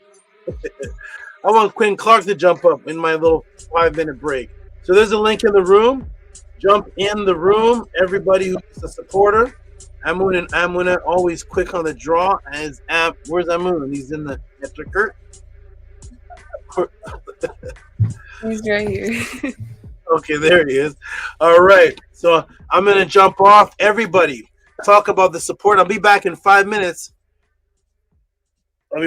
I want Quinn Clark to jump up in my little 5-minute break. So there's a link in the room. Jump in the room. Everybody who's a supporter. Amun and Amuna always quick on the draw. Where's Amun? He's in the Kurt. He's right here. Okay, there he is. All right. So I'm going to jump off. Everybody, talk about the support. I'll be back in 5 minutes. And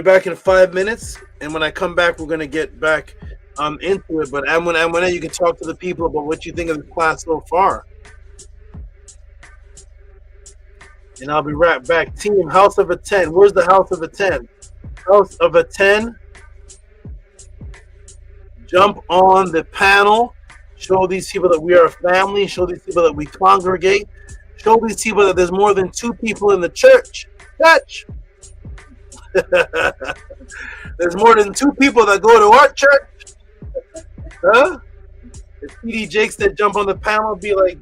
when I come back, we're going to get back into it. But Amuna, you can talk to the people about what you think of the class so far. And I'll be right back. Team House of a 10. Where's the House of a 10? House of a 10. Jump on the panel. Show these people that we are a family. Show these people that we congregate. Show these people that there's more than 2 people in the church. There's more than 2 people that go to our church. Huh? If PD Jakes that jump on the panel, be like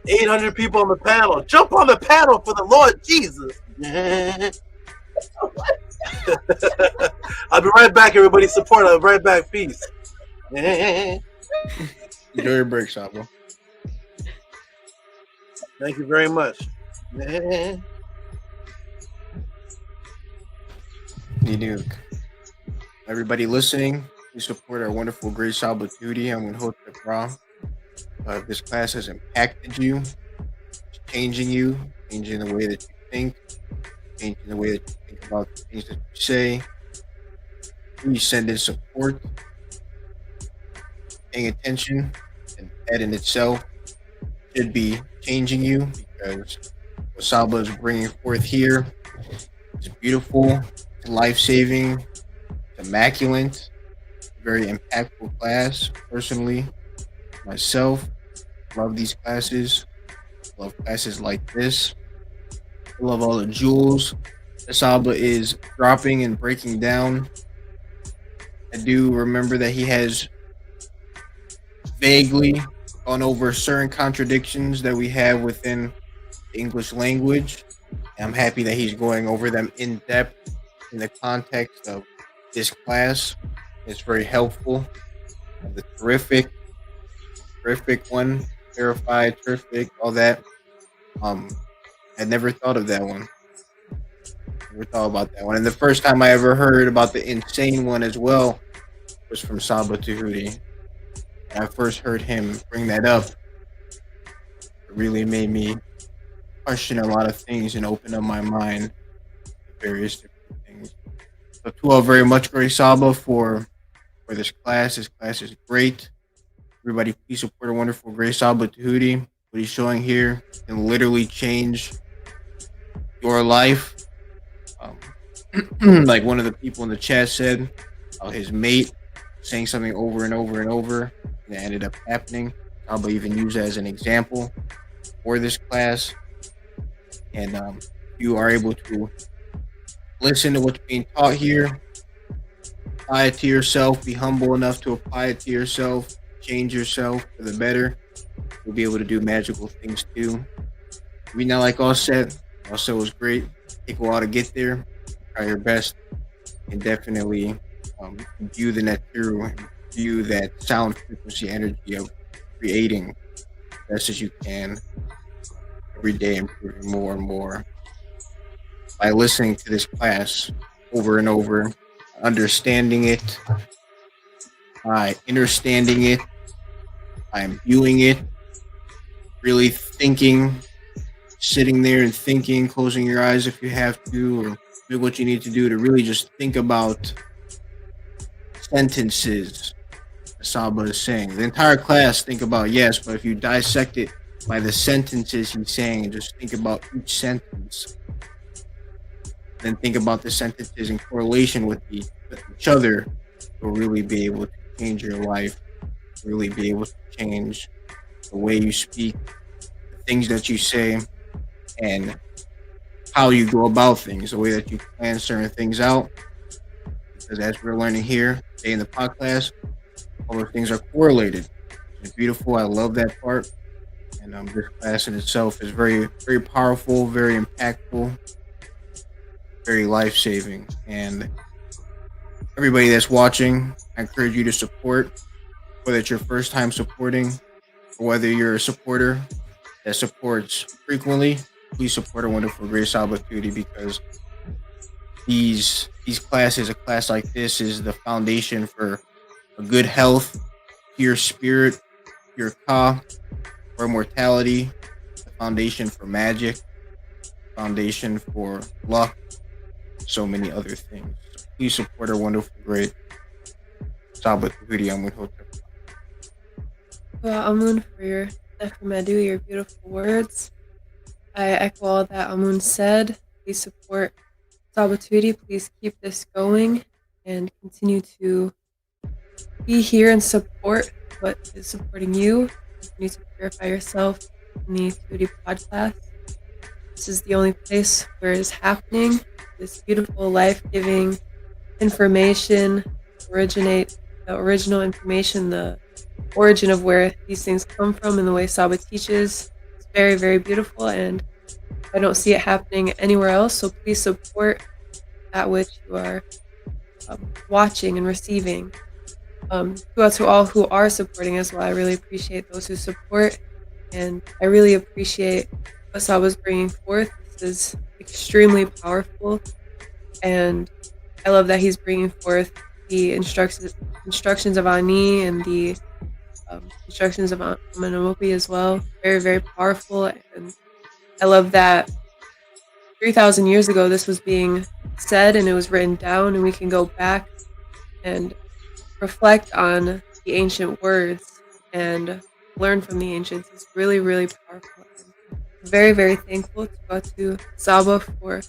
800 people on the panel. Jump on the panel for the Lord Jesus. I'll be right back, everybody. Support. I'll be right back. Peace. Enjoy your break, Sabo. Thank you very much. Niduk. Everybody listening, we support our wonderful great Sabo Tehuti. I'm with Hotep Ra. If this class has impacted you, it's changing you, changing the way that you think, changing the way that you think about the things that you say, please send in support. Paying attention, and that in itself should be changing you, because what Saba is bringing forth here is beautiful, it's life-saving, it's immaculate, very impactful class. Personally, myself, love these classes, love classes like this. I love all the jewels that Saba is dropping and breaking down. I do remember that he has vaguely gone over certain contradictions that we have within the English language. And I'm happy that he's going over them in depth in the context of this class. It's very helpful. The terrific one, verified, terrific, all that. I never thought of that one. Never thought about that one. And the first time I ever heard about the insane one as well was from Saba Tehuti. When I first heard him bring that up, it really made me question a lot of things and open up my mind to various different things. So to all very much, great Saba, for this class. This class is great. Everybody, please support a wonderful great Saba Tehuti. What he's showing here can literally change your life. Like one of the people in the chat said, his mate saying something over and over and over, and it ended up happening. I'll even use that as an example for this class. And you are able to listen to what's being taught here, apply it to yourself, be humble enough to apply it to yourself, change yourself for the better. You'll be able to do magical things too. We not like Offset. Offset was great. Take a while to get there. Try your best, and definitely view the net through, view that sound frequency energy of creating as best as you can. every day improving more and more by listening to this class over and over, understanding it, by understanding it, by viewing it, really thinking, sitting there and thinking, closing your eyes if you have to, or do what you need to do to really just think about sentences. Saba is saying the entire class. Think about yes, but if you dissect it by the sentences he's saying, and just think about each sentence, then think about the sentences in correlation with each other, you'll really be able to change your life. Really be able to change the way you speak, the things that you say, and how you go about things, the way that you plan certain things out. Because as we're learning here today in the podcast, all those things are correlated. It's beautiful. I love that part. And this class in itself is very, very powerful, very impactful, very life-saving. And everybody that's watching, I encourage you to support, whether it's your first time supporting or whether you're a supporter that supports frequently. Please support our wonderful Grace Opportunity, because these classes, a class like this, is the foundation for a good health, pure spirit, pure ka, for immortality, the foundation for magic, foundation for luck, so many other things. So please support our wonderful, great Sabat Tehuti Amun Hotep. Well, Amun, for your Mdu, your beautiful words. I echo all that Amun said. Please support Sabat Tehuti. Please keep this going and continue to be here and support what is supporting you. Continue to purify yourself in the Tehuti podcast. This is the only place where it is happening. This beautiful, life-giving information, the original information, the origin of where these things come from and the way Saba teaches. It's very, very beautiful, and I don't see it happening anywhere else. So please support that which you are watching and receiving. To all who are supporting as well, I really appreciate those who support, and I really appreciate what Saba's bringing forth. This is extremely powerful, and I love that he's bringing forth the instructions of Ani and the instructions of Amanamopi as well. Very, very powerful, and I love that 3,000 years ago this was being said and it was written down, and we can go back and reflect on the ancient words and learn from the ancients. It's really, really powerful. I'm very, very thankful to Saba for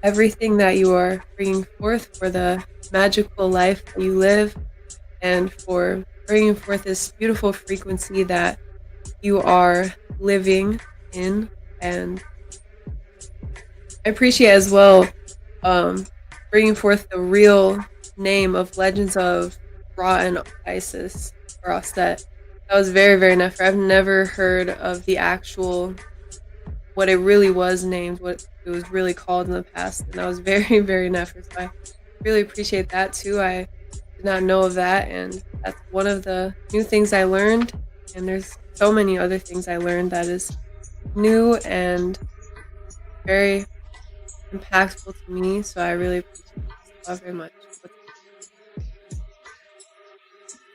everything that you are bringing forth, for the magical life that you live, and for bringing forth this beautiful frequency that you are living in. And I appreciate as well bringing forth the real name of Legends of Ra and Isis for us. That was very, very nefer. I've never heard of the actual, what it really was named, what it was really called in the past, and that was very, very nefer. So I really appreciate that too. I did not know of that, and that's one of the new things I learned, and there's so many other things I learned that is new and very impactful to me. So I really appreciate this very much.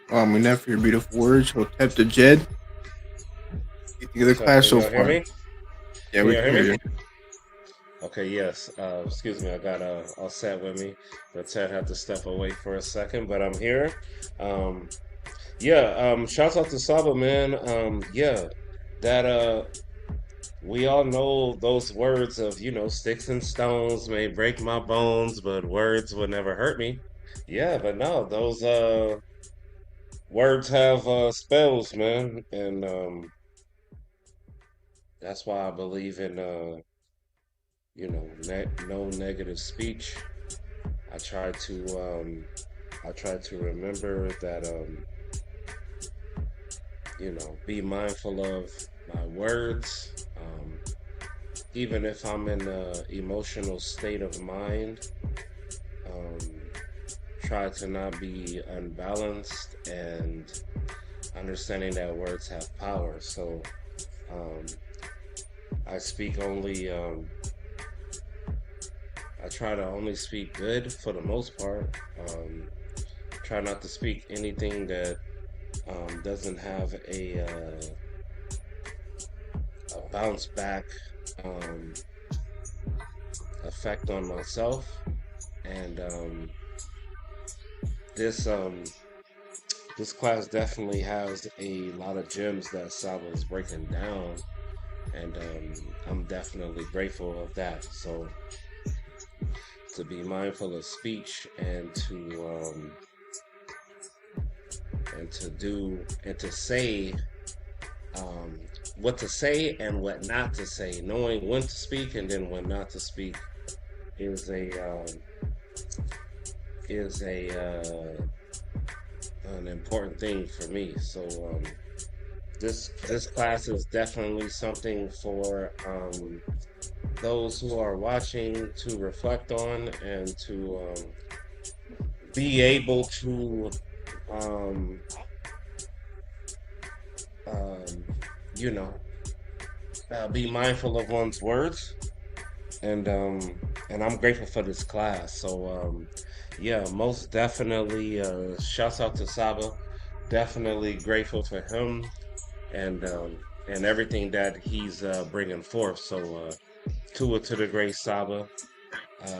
Munef, for your beautiful words. Hotep the Jed. Get together class so far. Me? Yeah, we can hear you. Okay, yes. Excuse me, I got all set with me, but Ted had to step away for a second, but I'm here. Shouts out to Saba, man. We all know those words of, sticks and stones may break my bones, but words would never hurt me. Yeah, but no, those words have spells, man, and that's why I believe in no negative speech. I try to remember that be mindful of my words, even if I'm in an emotional state of mind. Try to not be unbalanced, and understanding that words have power. So I speak only. I try to only speak good for the most part. Try not to speak anything that doesn't have a bounce back um, effect on myself. And this this class definitely has a lot of gems that Saba is breaking down, and I'm definitely grateful of that. So to be mindful of speech and to say what to say and what not to say, knowing when to speak and then when not to speak is a an important thing for me. So this class is definitely something for those who are watching to reflect on and to be able to um, um, you know be mindful of one's words, and I'm grateful for this class. So yeah, most definitely shouts out to Saba. Definitely grateful for him and everything that he's bringing forth. So Tua to the great Saba.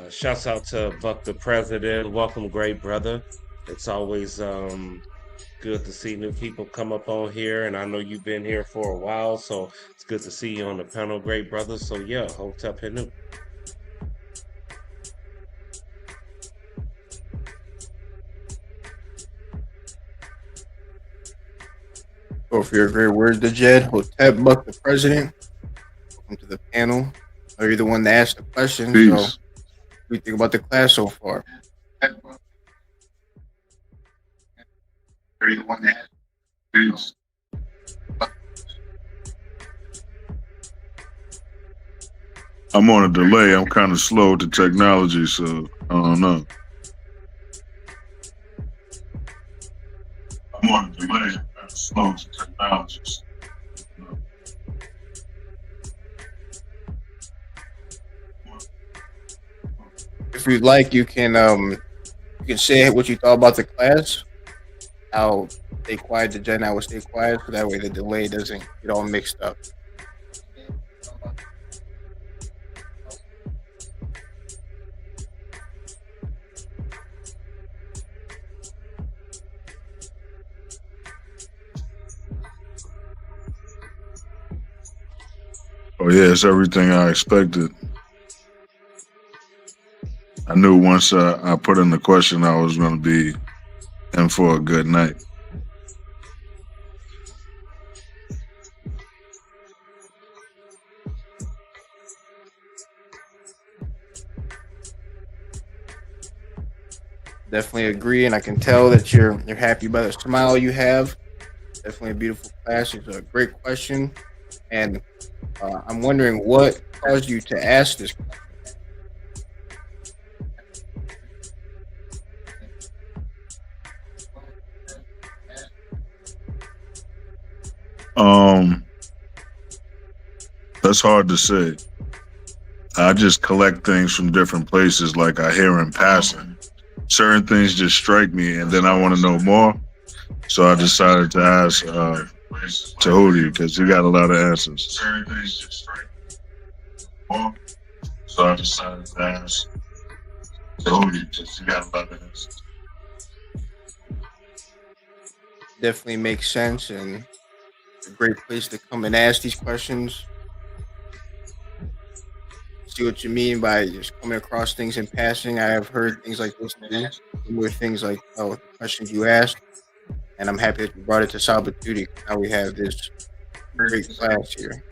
Shouts out to Buck the President. Welcome, great brother. It's always good to see new people come up on here, and I know you've been here for a while, so it's good to see you on the panel, great brother. So yeah, Hotep Hinu. So for your great words, the Jed, Hotep Buck, the President. Welcome to the panel. You're the one that asked the question. Peace. So, what do you think about the class so far? You're the one that asked. Peace. I'm on a delay. I'm kind of slow to technology, so I don't know. I'm on a delay. I'm kind of slow to technology. If you'd like, you can say what you thought about the class. I'll stay quiet. The Jed, I will stay quiet, so that way the delay doesn't get all mixed up. Oh yeah, it's everything I expected. I knew once I put in the question I was going to be in for a good night. Definitely agree, and I can tell that you're happy by the smile you have. Definitely a beautiful class. It's a great question, and I'm wondering what caused you to ask this question. That's hard to say. I just collect things from different places, like I hear in passing. Certain things just strike me, and then I want to know more. So I decided to ask Tehuti, because he got a lot of answers. Certain things just strike me more. So I decided to ask Tehuti, because he got a lot of answers. Definitely makes sense, and it's a great place to come and ask these questions. See what you mean by just coming across things in passing. I have heard things like this too, similar things like the questions you asked, and I'm happy that you brought it to Saba Duty. Now we have this great class here.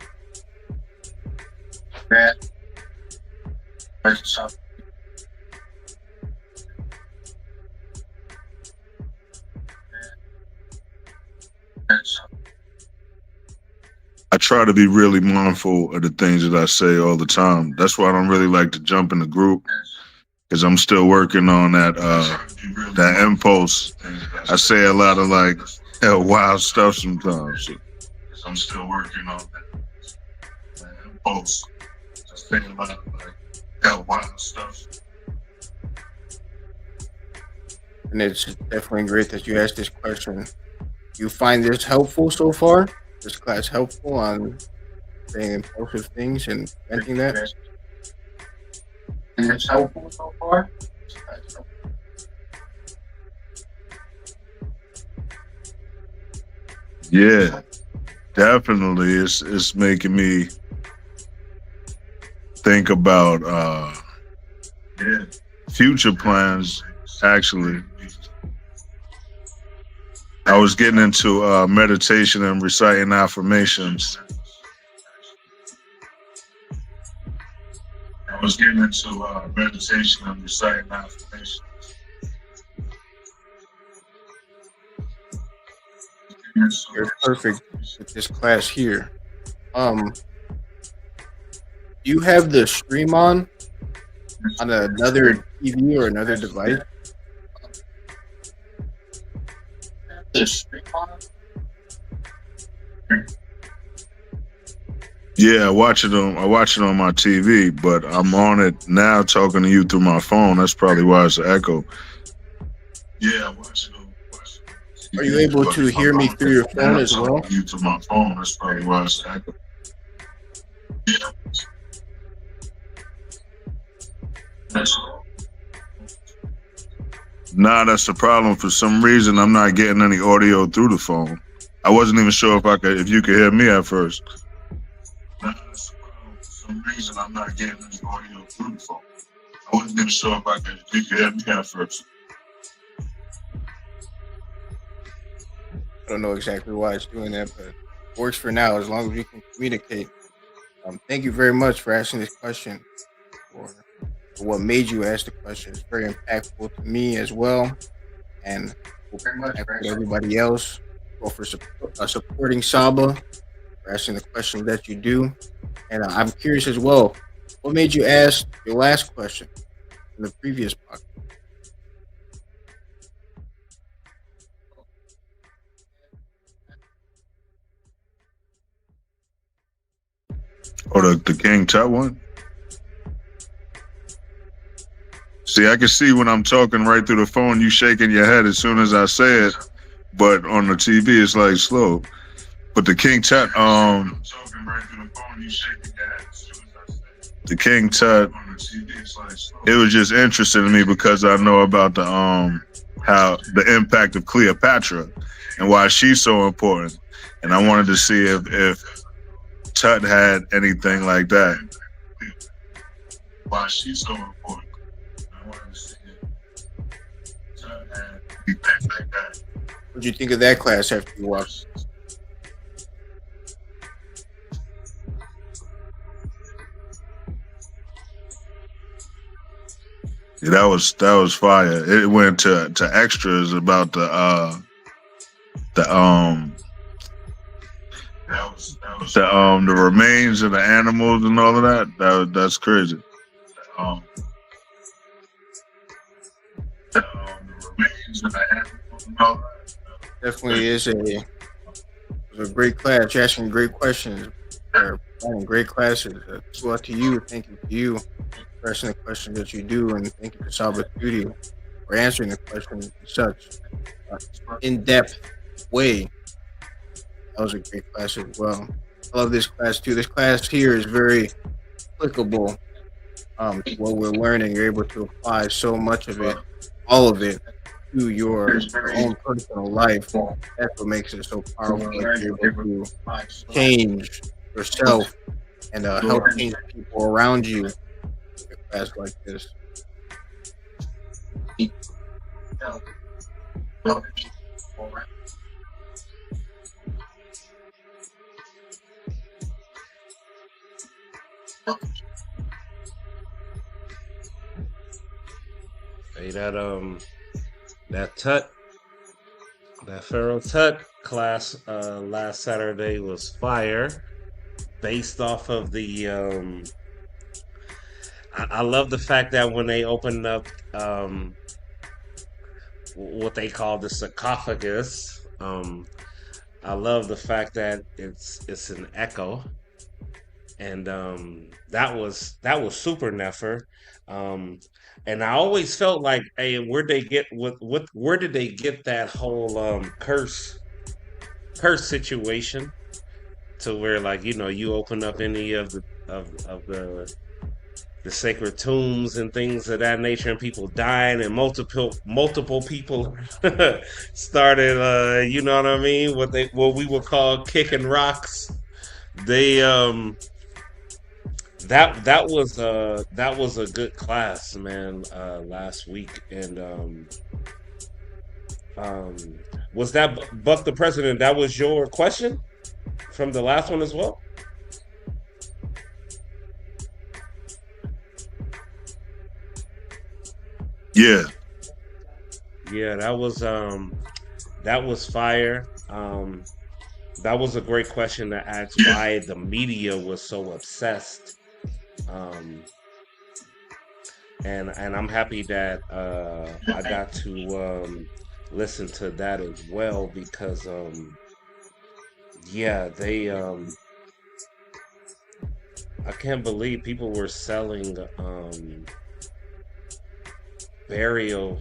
I try to be really mindful of the things that I say all the time. That's why I don't really like to jump in the group, because I'm still working on that impulse. I say a lot of wild stuff sometimes. I'm still working on that. posts, just saying a lot of that wild stuff. And it's definitely great that you asked this question. You find this helpful so far? This class helpful on saying impulsive things and preventing that? And it's helpful so far. Yeah, definitely. It's making me think about future plans. Actually, I was getting into meditation and reciting affirmations. I was getting into meditation and reciting affirmations. You're perfect with this class here. You have the stream on another TV or another device? Yeah, I watch it on my TV, but I'm on it now talking to you through my phone. That's probably why it's an echo. Yeah, I watch it on. Are you able to hear me through your phone as well? You to my phone. That's probably why it's an echo. Yeah. Nah, that's the problem. For some reason, I'm not getting any audio through the phone. I wasn't even sure if you could hear me at first. Nah, that's the problem. For some reason, I'm not getting any audio through the phone. I wasn't even sure if you could hear me at first. I don't know exactly why it's doing that, but it works for now as long as we can communicate. Thank you very much for asking this question, for what made you ask the question. It's very impactful to me as well, and impactful to everybody else. Well, for supporting Saba, for asking the question that you do. And I'm curious as well, what made you ask your last question in the previous podcast? Oh, the King Tut one? See, I can see when I'm talking right through the phone, you shaking your head as soon as I say it, but on the TV, it's like slow. But the King Tut, the King Tut, it was just interesting to me because I know about the how the impact of Cleopatra and why she's so important, and I wanted to see if Tut had anything like that. Why she's so important. I wanted to see if Tut had anything like that. What did you think of that class after you watched? Yeah, that was fire. It went to extras about the remains of the animals and all of that. That's crazy. The remains of the animals and all that. Definitely is a great class. You're asking great questions. You're providing great classes. So to you, thank you to you for asking the questions that you do, and thank you to Saba Studio for answering the questions in such in-depth way. That was a great class as well. I love this class too. This class here is very applicable to what we're learning. You're able to apply so much of it, all of it, to your own personal life. That's what makes it so powerful. That you're able to change yourself and help change the people around you with a class like this. Hey, that Pharaoh Tut class last Saturday was fire, based off of the I love the fact that when they opened up what they call the sarcophagus, I love the fact that it's an echo. and that was super Nefer. And I always felt like, hey, where'd they get what where did they get that whole curse situation to where, like, you open up any of the sacred tombs and things of that nature, and people dying, and multiple people started, you know what I mean, what we would call kicking rocks. They that was a good class, man, last week. And um was that Buck the President, that was your question from the last one as well? Yeah. Yeah, that was fire. That was a great question to ask, why the media was so obsessed. And I'm happy that I got to listen to that as well, because yeah, they I can't believe people were selling burial.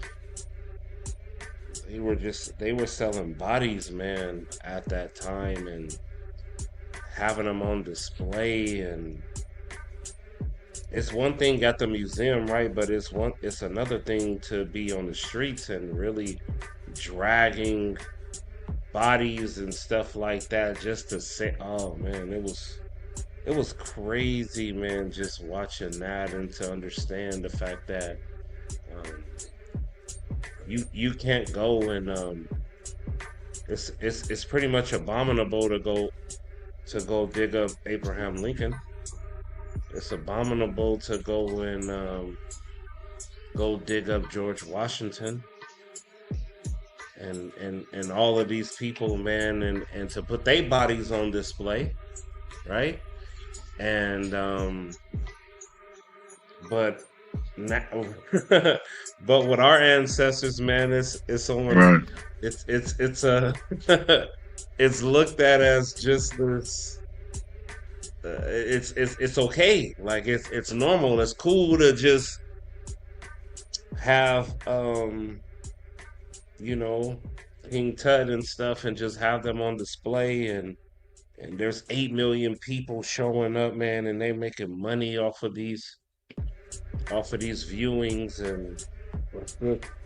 They were selling bodies, man, at that time, and having them on display. And it's one thing at the museum, right? But it's another thing to be on the streets and really dragging bodies and stuff like that, just to say, oh man, it was crazy, man, just watching that, and to understand the fact that um, you can't go and it's pretty much abominable to go dig up Abraham Lincoln. It's abominable to go and go dig up George Washington, and all of these people, man, and to put their bodies on display, right? And but now, but with our ancestors, man, it's so much. Right. It's a it's looked at as just this. It's okay. Like, it's normal. It's cool to just have you know, King Tut and stuff, and just have them on display. And there's 8 million people showing up, man, and they making money off of these viewings. And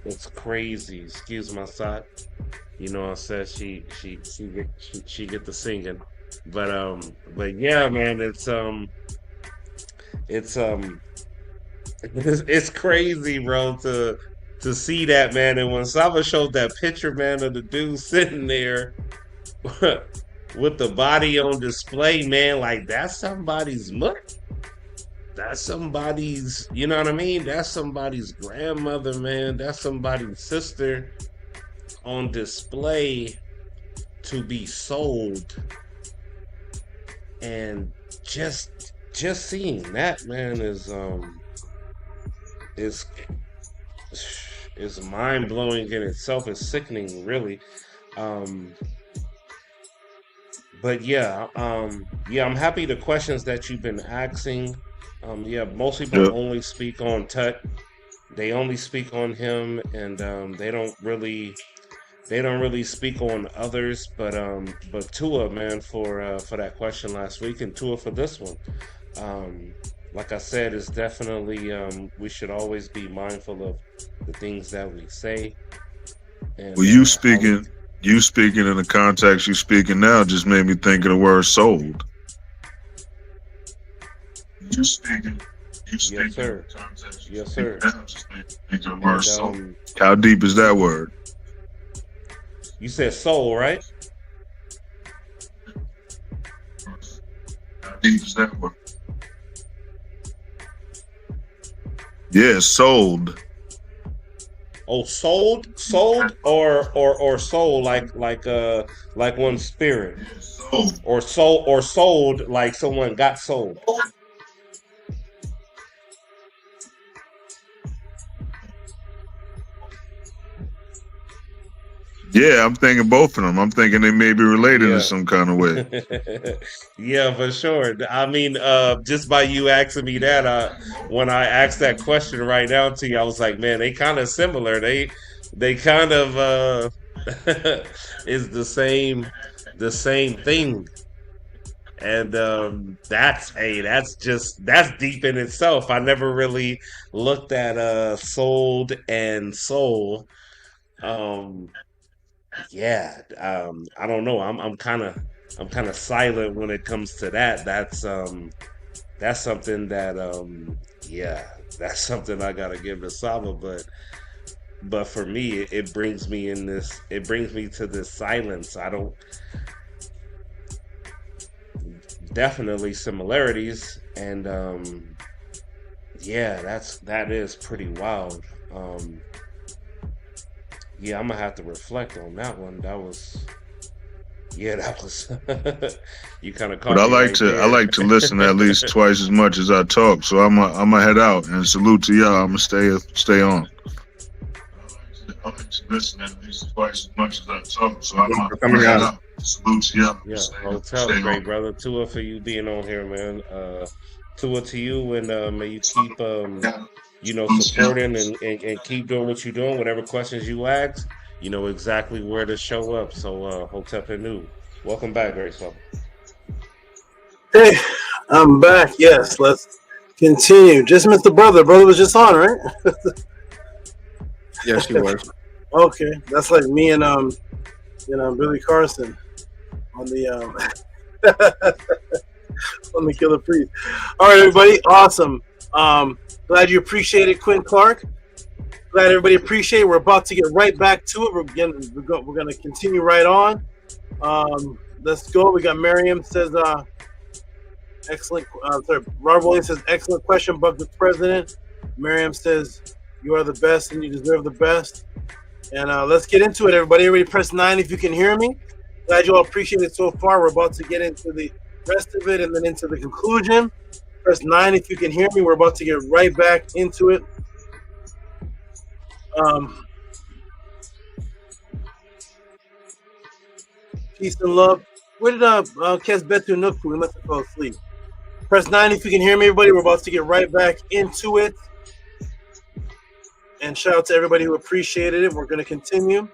it's crazy. Excuse my thought. You know, I said she get the singing. But yeah, man, it's it's crazy, bro, to see that, man. And when Saba showed that picture, man, of the dude sitting there with the body on display, man, like, that's somebody's mother. That's somebody's, you know what I mean? That's somebody's grandmother, man. That's somebody's sister on display to be sold. And just seeing that, man, is mind blowing in itself. It's sickening, really. But yeah, I'm happy the questions that you've been asking. Yeah, most people only speak on Tut. They only speak on him, and they don't really speak on others. But Tua, man, for that question last week, and Tua for this one. Like I said, it's definitely we should always be mindful of the things that we say. And well, you speaking in the context you speaking now just made me think of the word sold. Yes, sir. Yes, sir. And, how deep is that word? You said soul, right? How deep is that word? Yeah, sold. Oh, sold, or soul, like one's spirit, or sold, like someone got sold. Yeah, I'm thinking both of them. I'm thinking they may be related in some kind of way. Yeah, for sure. I mean, just by you asking me that, when I asked that question right now to you, I was like, man, they kind of similar. They kind of is the same thing. And that's deep in itself. I never really looked at sold and soul. Um yeah, I don't know. I'm kind of silent when it comes to that. That's something that yeah, that's something I gotta give to Saba. But for me, it brings me in this. It brings me to this silence. I don't definitely similarities, and yeah, that is pretty wild. Um, yeah, I'm gonna have to reflect on that one. That was yeah, that was you kind of But caught me right I there. like to listen at least twice as much as I talk. So I'm gonna head out and salute to y'all. I'm gonna stay on. I like to listen at least twice as much as I talk. So I'm gonna head out. Salute to y'all. Yeah, hotel, great brother. Tua for you being on here, man. Tua to you, and may you keep you know, supporting and keep doing what you're doing. Whatever questions you ask, you know exactly where to show up. So, Hotep and New, welcome back, great brother. Hey, I'm back. Yes, let's continue. Just missed the brother. Brother was just on, right? Yes, he was. Okay, that's like me and Billy Carson on the on the Killer Priest. All right, everybody, awesome. Glad you appreciate it, Quinn Clark. Glad everybody appreciate it. We're about to get right back to it. We're gonna continue right on. Let's go. We got Miriam says excellent. Sorry, Robert Williams says excellent question, Buck the President. Miriam says you are the best and you deserve the best. And let's get into it, everybody. Everybody press 9 if you can hear me. Glad you all appreciate it so far. We're about to get into the rest of it and then into the conclusion. Press 9 if you can hear me. We're about to get right back into it. Peace and love. Where did Kesbetu Nukku? We must have fell asleep. Press 9 if you can hear me, everybody. We're about to get right back into it. And shout out to everybody who appreciated it. We're going to continue.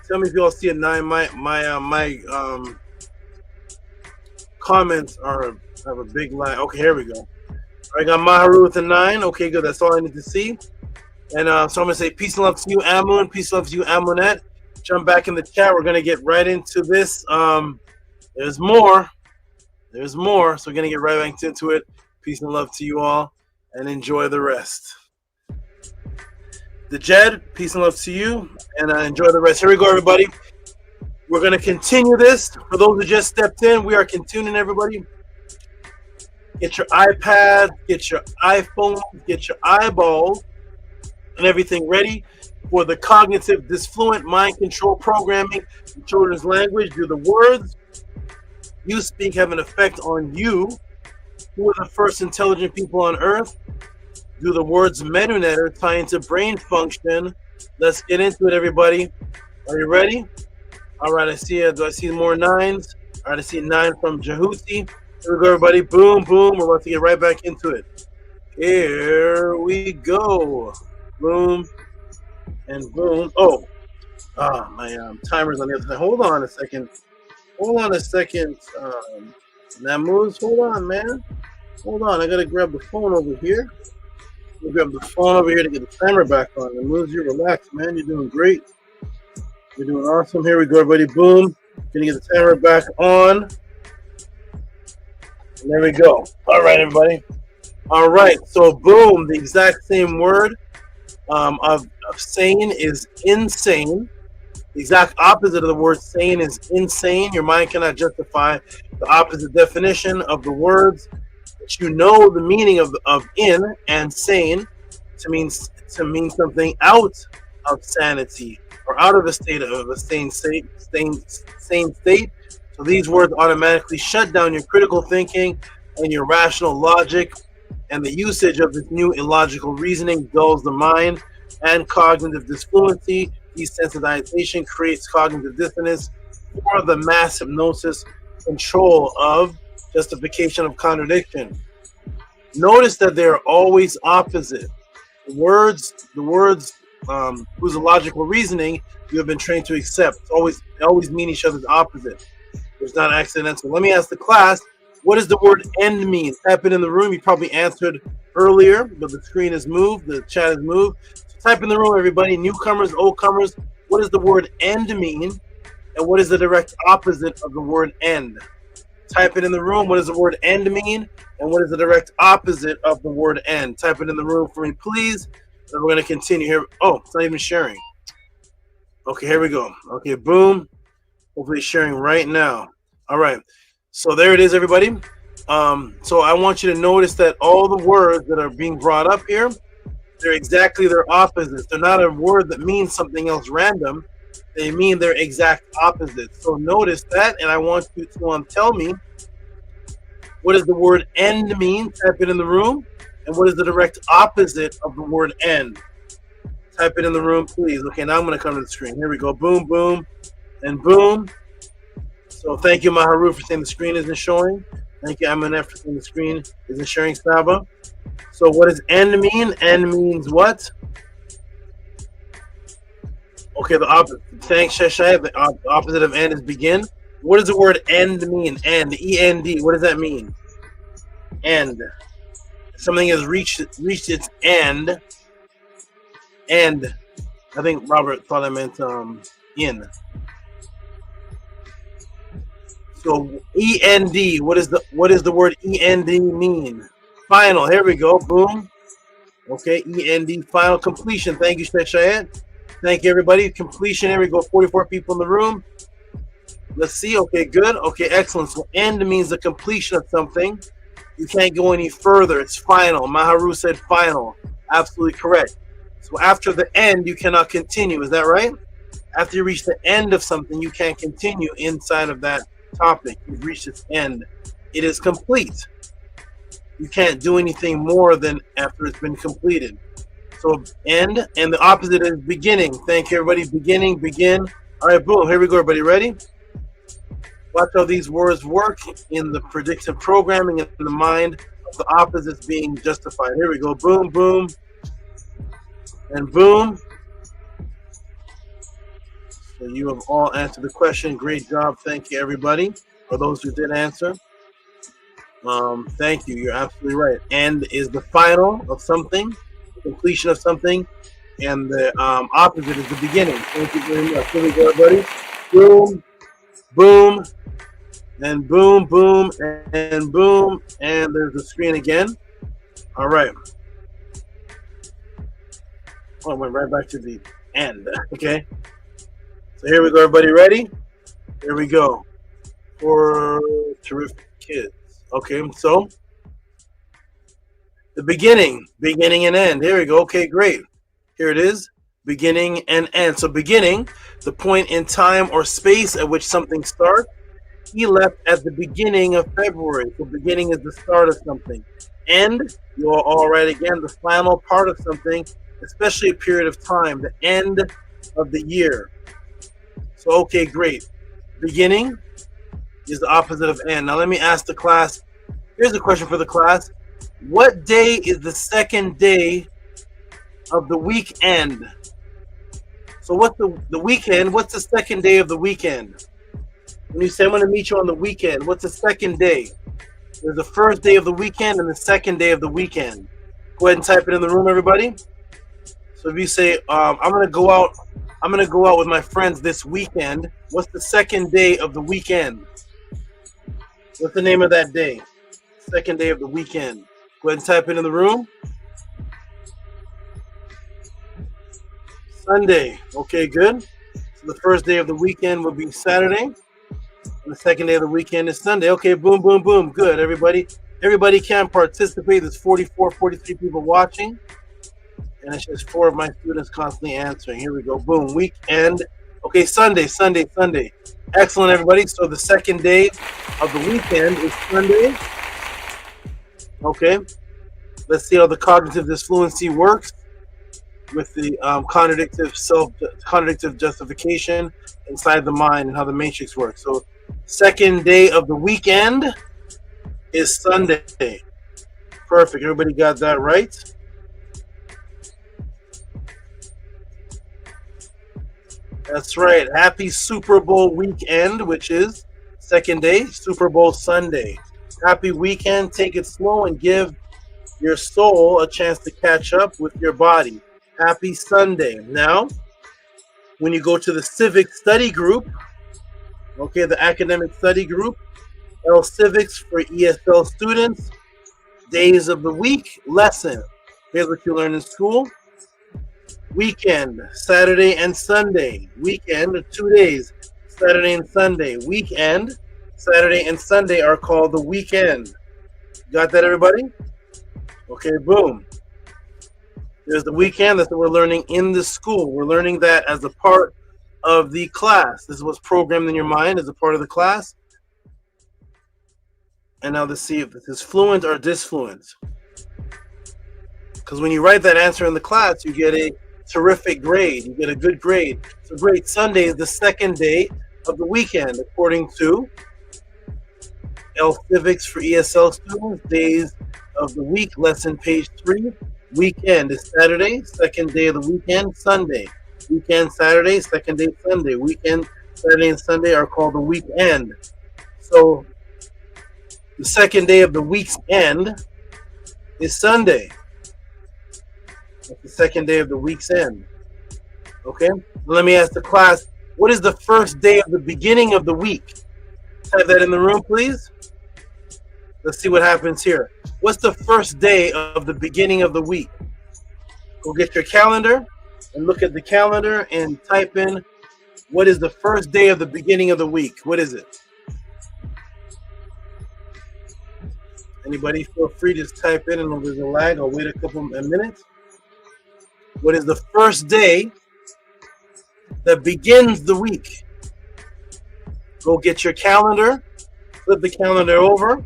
Tell me if you all see a 9. My comments have a big line. Okay, here we go. I got Maharu with a 9. Okay, good. That's all I need to see. And so I'm going to say peace and love to you, Amun. Peace and love to you, Amunet. Jump back in the chat. We're going to get right into this. There's more. There's more. So we're going to get right back into it. Peace and love to you all. And enjoy the rest. The Jed, peace and love to you. And enjoy the rest. Here we go, everybody. We're going to continue this. For those who just stepped in, we are continuing, everybody. Get your iPad, get your iPhone, get your eyeballs, and everything ready for the cognitive dysfluent mind control programming in children's language. Do the words you speak have an effect on you? Who are the first intelligent people on Earth? Do the words Mdu Ntr tie into brain function? Let's get into it, everybody. Are you ready? All right, I see it. Do I see more 9s? All right, I see 9 from Tehuti. Here we go, everybody. Boom, boom. We're about to get right back into it. Here we go. Boom and boom. Oh, my timer's on the other side. Hold on a second. Hold on a second. That moves. Hold on, man. Hold on. I got to grab the phone over here. I'll grab the phone over here to get the timer back on. And moves, you relax, man. You're doing great. You're doing awesome. Here we go, everybody. Boom. Gonna get the timer back on. And there we go. All right, everybody. All right. So, boom. The exact same word of sane is insane. The exact opposite of the word sane is insane. Your mind cannot justify the opposite definition of the words. But you know the meaning of in and sane to mean something out of sanity or out of a state of a sane state. So these words automatically shut down your critical thinking and your rational logic, and the usage of this new illogical reasoning dulls the mind and cognitive disfluency desensitization creates cognitive dissonance. 4, the mass hypnosis control of justification of contradiction. Notice that they're always opposite. The words, whose logical reasoning you have been trained to accept. They always mean each other's opposite. It's not accidental. Let me ask the class, what does the word end mean? Type it in the room. You probably answered earlier, but the screen has moved, the chat has moved. So type in the room, everybody, newcomers, old comers, what does the word end mean? And what is the direct opposite of the word end? Type it in the room. What does the word end mean? And what is the direct opposite of the word end? Type it in the room for me, please. And we're going to continue here. Oh, it's not even sharing. Okay, here we go. Okay, boom. Hopefully it's sharing right now. All right. So there it is, everybody. So I want you to notice that all the words that are being brought up here, they're exactly their opposites. They're not a word that means something else random. They mean their exact opposites. So notice that, and I want you to tell me, what does the word end mean? Type it in the room. And what is the direct opposite of the word end? Type it in the room, please. Okay, now I'm going to come to the screen. Here we go. Boom, boom, and boom. So thank you, Maharu, for saying the screen isn't showing. Thank you, MNF, for saying the screen isn't sharing, Saba. So what does end mean? End means what? Okay, the opposite. Thanks, Sheshai. The opposite of end is begin. What does the word end mean? End, E-N-D. What does that mean? End. Something has reached its end. End. I think Robert thought I meant in. So E-N-D. What is the word E-N-D mean? Final. Here we go. Boom. Okay, E-N-D. Final completion. Thank you, Sheshai. Thank you, everybody. Completion. Here we go. 44 people in the room. Let's see. Okay, good. Okay, excellent. So end means the completion of something. You can't go any further. It's final. Maharu said final. Absolutely correct. So after the end, you cannot continue. Is that right? After you reach the end of something, you can't continue inside of that topic. You've reached its end. It is complete. You can't do anything more than after it's been completed. So end, and the opposite is beginning. Thank you, everybody. Beginning, begin. All right, boom. Here we go, everybody. Ready? Watch how these words work in the predictive programming in the mind of the opposites being justified. Here we go. Boom, boom, and boom. So you have all answered the question. Great job. Thank you, everybody. For those who did answer. Thank you. You're absolutely right. End is the final of something, the completion of something, and the opposite is the beginning. Thank you very much. Here we go, everybody. Boom, boom, and boom, boom, and boom, and there's the screen again. All right. Oh, I went right back to the end. Okay. So here we go, everybody. Ready? Here we go. For terrific kids. Okay, so the beginning and end. Here we go. Okay, great. Here it is. Beginning and end. So beginning, the point in time or space at which something starts. He left at the beginning of February. So beginning is the start of something. End, you are all right again, the final part of something, especially a period of time, the end of the year. So, okay, great. Beginning is the opposite of end. Now let me ask the class. Here's a question for the class. What day is the second day of the weekend? So what's the weekend? What's the second day of the weekend? When you say I'm going to meet you on the weekend, what's the second day? There's the first day of the weekend and the second day of the weekend. Go ahead and type it in the room, everybody. So if you say, I'm going to go out with my friends this weekend, what's the second day of the weekend? What's the name of that day? Second day of the weekend. Go ahead and type it in the room. Sunday. Okay, good. So the first day of the weekend will be Saturday. And the second day of the weekend is Sunday. Okay, boom, boom, boom. Good, everybody. Everybody can participate. There's 44, 43 people watching. And it's just 4 of my students constantly answering. Here we go. Boom. Weekend. Okay, Sunday. Excellent, everybody. So the second day of the weekend is Sunday. Okay. Let's see how the cognitive disfluency works. with the contradictive justification inside the mind and how the matrix works. So, second day of the weekend is Sunday. Perfect. Everybody got that right? That's right. Happy Super Bowl weekend, which is second day, Super Bowl Sunday. Happy weekend. Take it slow and give your soul a chance to catch up with your body. Happy Sunday. Now, when you go to the civic study group, okay, the academic study group, L Civics for ESL students, days of the week, lesson. Here's what you learn in school. Weekend, Saturday and Sunday. Weekend, 2 days, Saturday and Sunday. Weekend, Saturday and Sunday are called the weekend. Got that, everybody? Okay, boom. There's the weekend. That's what we're learning in the school. We're learning that as a part of the class. This is what's programmed in your mind as a part of the class. And now let's see if this is fluent or dysfluent. Because when you write that answer in the class, you get a terrific grade. You get a good grade. So great. Sunday is the second day of the weekend, according to L Civics for ESL students. Days of the week, lesson page 3. Weekend is Saturday, second day of the weekend, Sunday. Weekend, Saturday, second day, Sunday. Weekend, Saturday, and Sunday are called the weekend. So the second day of the week's end is Sunday. That's the second day of the week's end. Okay? Let me ask the class, what is the first day of the beginning of the week? Type that in the room, please. Let's see what happens here. What's the first day of the beginning of the week? Go get your calendar and look at the calendar and type in what is the first day of the beginning of the week. What is it? Anybody feel free to just type in, and if there's a lag, I'll wait a couple of minutes. What is the first day that begins the week? Go get your calendar, flip the calendar over,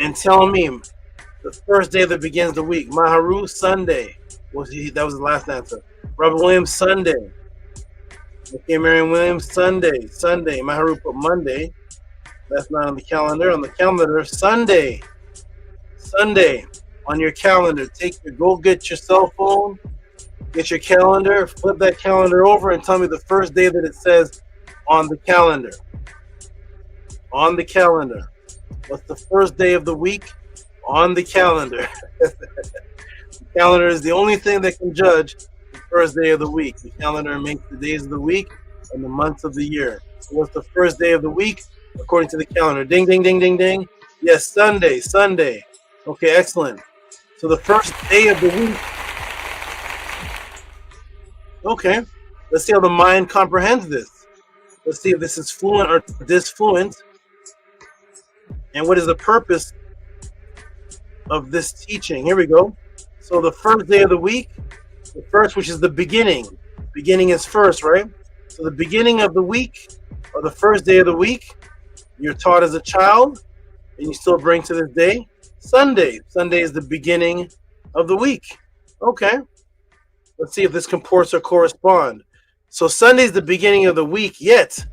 and tell me the first day that begins the week. Maharu, Sunday. That was the last answer. Robert Williams, Sunday. Okay, Marion Williams, Sunday. Sunday. Maharu put Monday. That's not on the calendar. On the calendar, Sunday. Sunday. On your calendar. Go get your cell phone, get your calendar, flip that calendar over, and tell me the first day that it says on the calendar. On the calendar. What's the first day of the week on the calendar? The calendar is the only thing that can judge the first day of the week. The calendar makes the days of the week and the months of the year. So what's the first day of the week according to the calendar? Ding, ding, ding, ding, ding. Yes, Sunday, Sunday. Okay, excellent. So the first day of the week. Okay, let's see how the mind comprehends this. Let's see if this is fluent or dysfluent. And what is the purpose of this teaching? Here we go. So the first day of the week, the first, which is the beginning. Beginning is first, right? So the beginning of the week, or the first day of the week, you're taught as a child, and you still bring to this day, Sunday. Sunday is the beginning of the week. Okay. Let's see if this comports or correspond. So Sunday is the beginning of the week, yet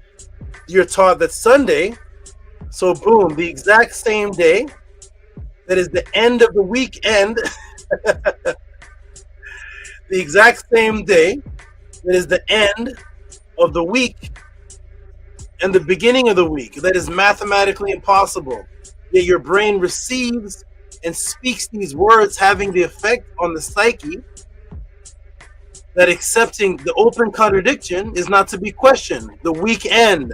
you're taught that Sunday, so boom, the exact same day that is the end of the weekend, the exact same day that is the end of the week and the beginning of the week. That is mathematically impossible. Yet your brain receives and speaks these words, having the effect on the psyche that accepting the open contradiction is not to be questioned. The weekend,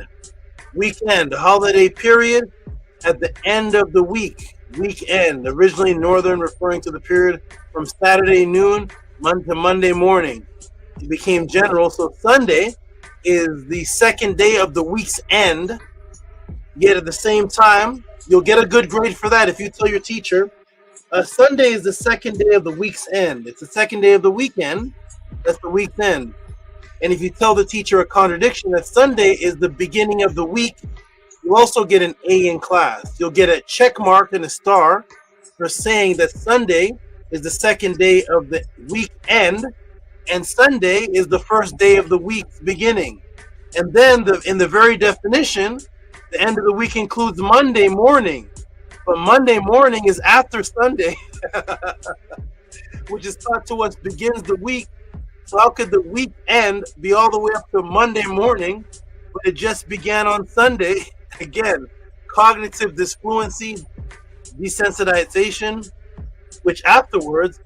holiday period at the end of the week. Weekend, originally northern, referring to the period from Saturday noon to Monday morning. It became general, so Sunday is the second day of the week's end. Yet at the same time, you'll get a good grade for that if you tell your teacher, Sunday is the second day of the week's end. It's the second day of the weekend. That's the week's end. And if you tell the teacher a contradiction that Sunday is the beginning of the week, you'll also get an A in class. You'll get a check mark and a star for saying that Sunday is the second day of the week end, and Sunday is the first day of the week's beginning. And then in the very definition, the end of the week includes Monday morning. But Monday morning is after Sunday, which is taught to us begins the week. So how could the week end be all the way up to Monday morning, but it just began on Sunday? Again, cognitive disfluency, desensitization, which afterwards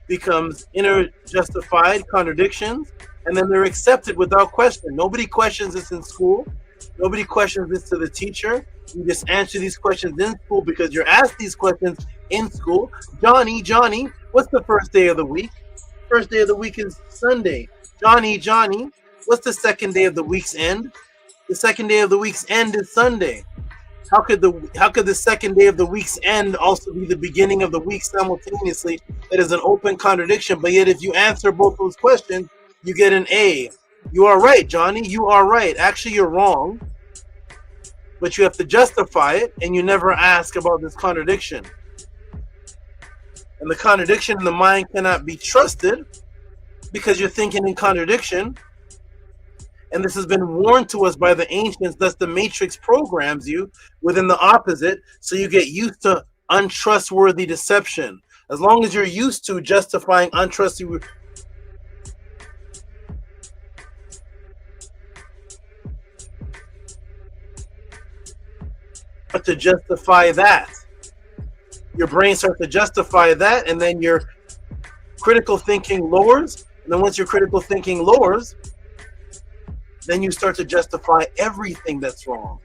becomes inner justified contradictions, and then they're accepted without question. Nobody questions this in school. Nobody questions this to the teacher. You just answer these questions in school because you're asked these questions in school. Johnny, what's the first day of the week? First day of the week is Sunday. Johnny, what's the second day of the week's end? The second day of the week's end is Sunday. How could the second day of the week's end also be the beginning of the week simultaneously? That is an open contradiction. But yet, if you answer both those questions, you get an A. You are right, Johnny. You are right. Actually, you're wrong. But you have to justify it, and you never ask about this contradiction. And the contradiction in the mind cannot be trusted because you're thinking in contradiction. And this has been warned to us by the ancients, thus the matrix programs you within the opposite, so you get used to untrustworthy deception. As long as you're used to justifying untrustworthy, to justify that, your brain starts to justify that, and then your critical thinking lowers. And then once your critical thinking lowers, then you start to justify everything that's wrong.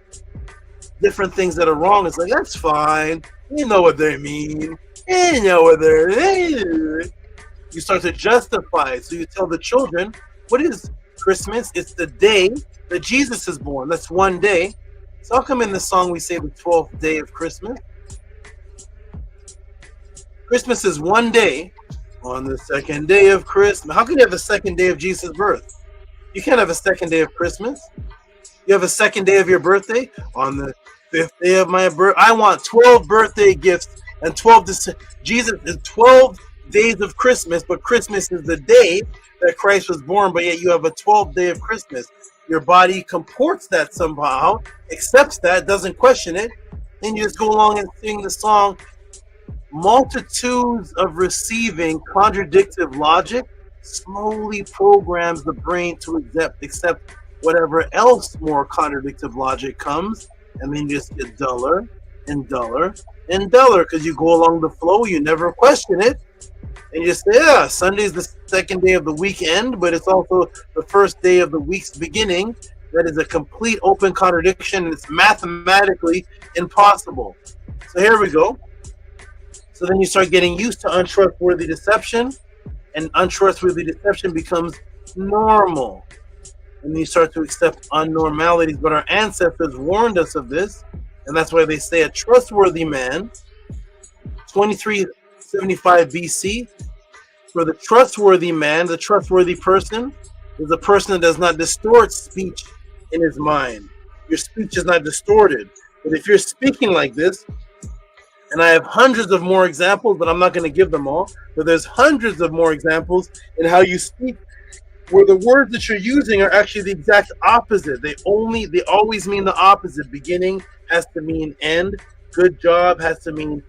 Different things that are wrong, it's like, that's fine. You know what they mean. You know what they're. You start to justify it. So you tell the children, what is Christmas? It's the day that Jesus is born. That's one day. So how come in the song we say the 12th day of Christmas? Christmas is one day on the second day of Christmas. How can you have a second day of Jesus' birth? You can't have a second day of Christmas. You have a second day of your birthday on the 5th day of my birth. I want 12 birthday gifts and 12 Jesus is 12 days of Christmas, but Christmas is the day that Christ was born, but yet you have a 12th day of Christmas. Your body comports that somehow, accepts that, doesn't question it, and you just go along and sing the song. Multitudes of receiving contradictive logic slowly programs the brain to accept whatever else more contradictive logic comes, and then you just get duller and duller and duller because you go along the flow, you never question it, and you say, yeah, Sunday's the second day of the weekend, but it's also the first day of the week's beginning. That is a complete open contradiction, and it's mathematically impossible. So here we go. So then you start getting used to untrustworthy deception, and untrustworthy deception becomes normal. And then you start to accept unnormalities. But our ancestors warned us of this, and that's why they say a trustworthy man, 2375 BC, for the trustworthy man, the trustworthy person, is a person that does not distort speech in his mind. Your speech is not distorted. But if you're speaking like this, and I have hundreds of more examples, but I'm not going to give them all, but there's hundreds of more examples in how you speak where the words that you're using are actually the exact opposite. They always mean the opposite. Beginning has to mean end. Good job has to mean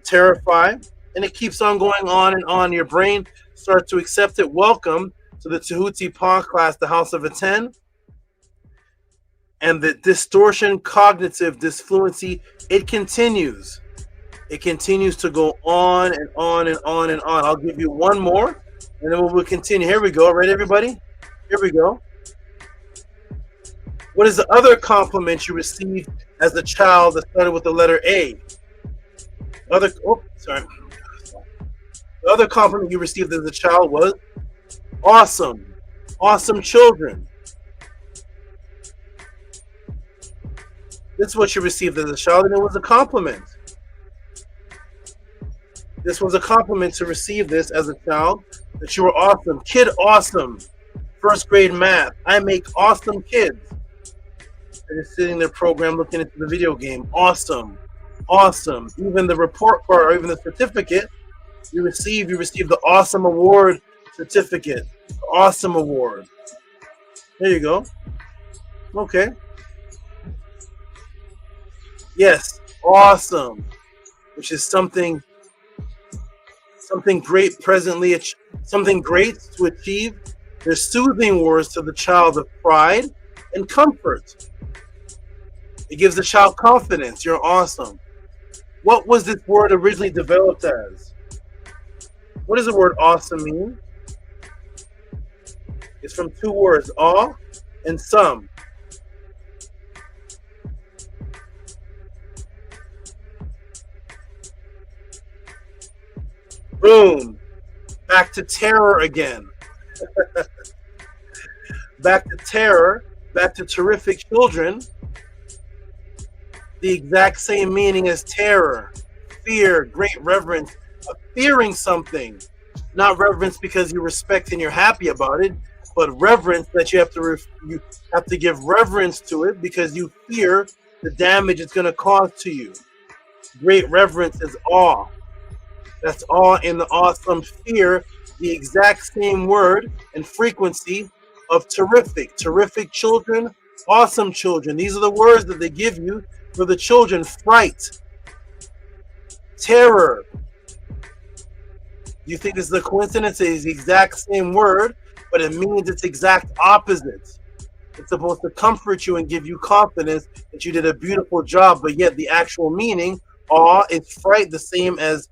terrify. And it keeps on going on and on. Your brain starts to accept it. Welcome to the Tehuti podcast, the House of a 10. And the distortion, cognitive disfluency, it continues. It continues to go on and on and on and on. I'll give you one more, and then we'll continue. Here we go. Right, everybody? Here we go. What is the other compliment you received as a child that started with the letter A? The other compliment you received as a child was awesome. Awesome children. This is what you received as a child, and it was a compliment. This was a compliment to receive this as a child, that you were awesome. Kid awesome. First grade math. I make awesome kids. They're just sitting there program looking into the video game. Awesome. Awesome. Even the report card or even the certificate You received the awesome award certificate. Awesome award. There you go. Okay. Yes, awesome. Which is something great presently, something great to achieve. They're soothing words to the child of pride and comfort. It gives the child confidence. You're awesome. What was this word originally developed as? What does the word awesome mean? It's from two words, awe and some. Boom. Back to terror again. Back to terror, back to terrific children. The exact same meaning as terror, fear, great reverence, of fearing something. Not reverence because you respect and you're happy about it, but reverence that you have to give reverence to it because you fear the damage it's going to cause to you. Great reverence is awe. That's awe in the awesome. Fear, the exact same word and frequency of terrific. Terrific children, awesome children. These are the words that they give you for the children. Fright, terror. You think this is a coincidence? It is the exact same word, but it means its exact opposite. It's supposed to comfort you and give you confidence that you did a beautiful job, but yet the actual meaning, awe, is fright, the same as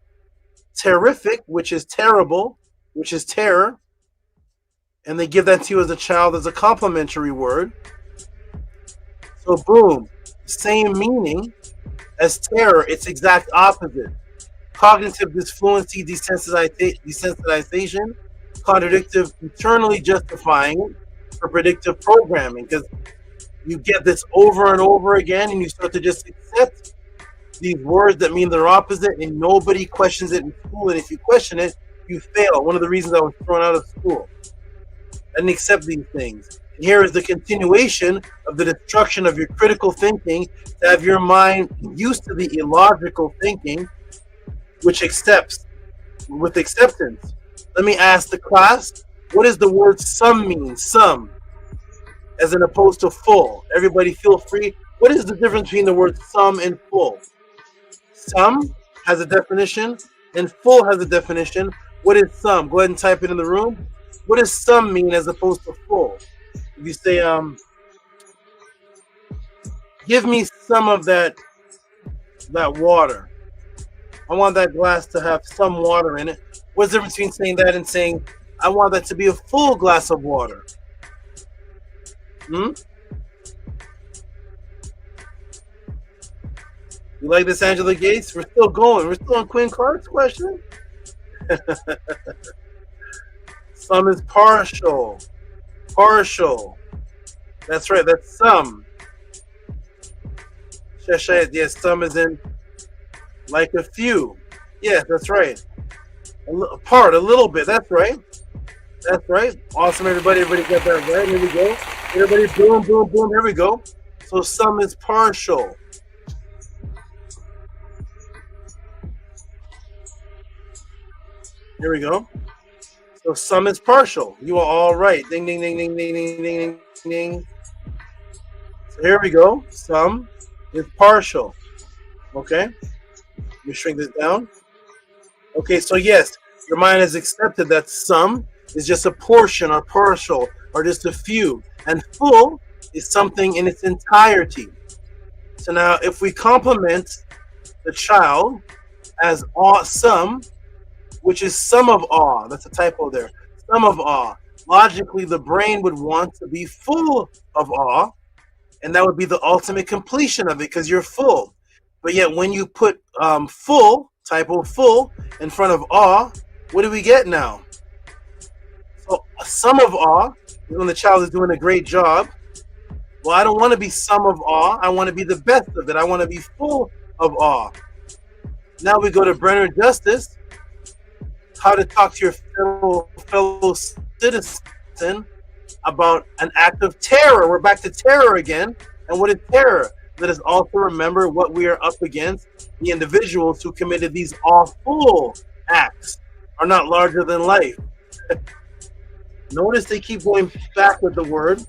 terrific, which is terrible, which is terror. And they give that to you as a child as a complimentary word. So boom, same meaning as terror, its exact opposite. Cognitive dysfluency, desensitization, contradictive, internally justifying it for predictive programming, because you get this over and over again and you start to just accept these words that mean they're opposite and nobody questions it in school, and if you question it, you fail. One of the reasons I was thrown out of school. I didn't accept these things. And here is the continuation of the destruction of your critical thinking to have your mind used to the illogical thinking, which accepts with acceptance. Let me ask the class, what does the word some mean? Some, as in opposed to full. Everybody feel free. What is the difference between the word some and full? Some has a definition and full has a definition. What is some? Go ahead and type it in the room. What does some mean as opposed to full? If you say, give me some of that water. I want that glass to have some water in it. What's the difference between saying that and saying, I want that to be a full glass of water? You like this, Angela Gates? We're still going. We're still on Quinn Clark's question. Some is partial. Partial. That's right. That's some. Yes, some is in like a few. Yes, that's right. A little bit. That's right. That's right. Awesome, everybody. Everybody got that right. Here we go. Everybody, boom, boom, boom. Here we go. So some is partial. Here we go. So some is partial. You are all right. Ding, ding, ding, ding, ding, ding, ding, ding, ding. So here we go. Some is partial. Okay. Let me shrink this down. Okay, so yes, your mind has accepted that some is just a portion or partial or just a few. And full is something in its entirety. So now if we complement the child as some, which is some of awe. That's a typo there. Some of awe. Logically, the brain would want to be full of awe, and that would be the ultimate completion of it because you're full. But yet when you put full, typo full, in front of awe, what do we get now? So some of awe is when the child is doing a great job. Well, I don't want to be some of awe. I want to be the best of it. I want to be full of awe. Now we go to Brenner Justice. How to talk to your fellow citizen about an act of terror. We're back to terror again. And what is terror? Let us also remember what we are up against, the individuals who committed these awful acts are not larger than life. Notice they keep going back with the word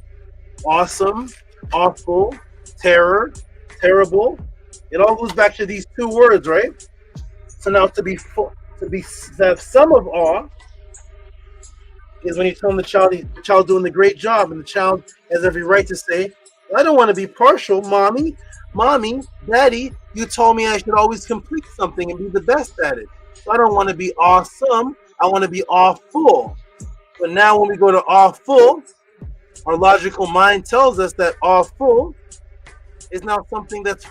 awesome, awful, terror, terrible. It all goes back to these two words, right? So now to have some of awe is when you tell the child doing the great job, and the child has every right to say, I don't want to be partial, mommy, daddy, you told me I should always complete something and be the best at it. So I don't want to be awesome, I want to be awful. But now when we go to awful, our logical mind tells us that awful is now something that's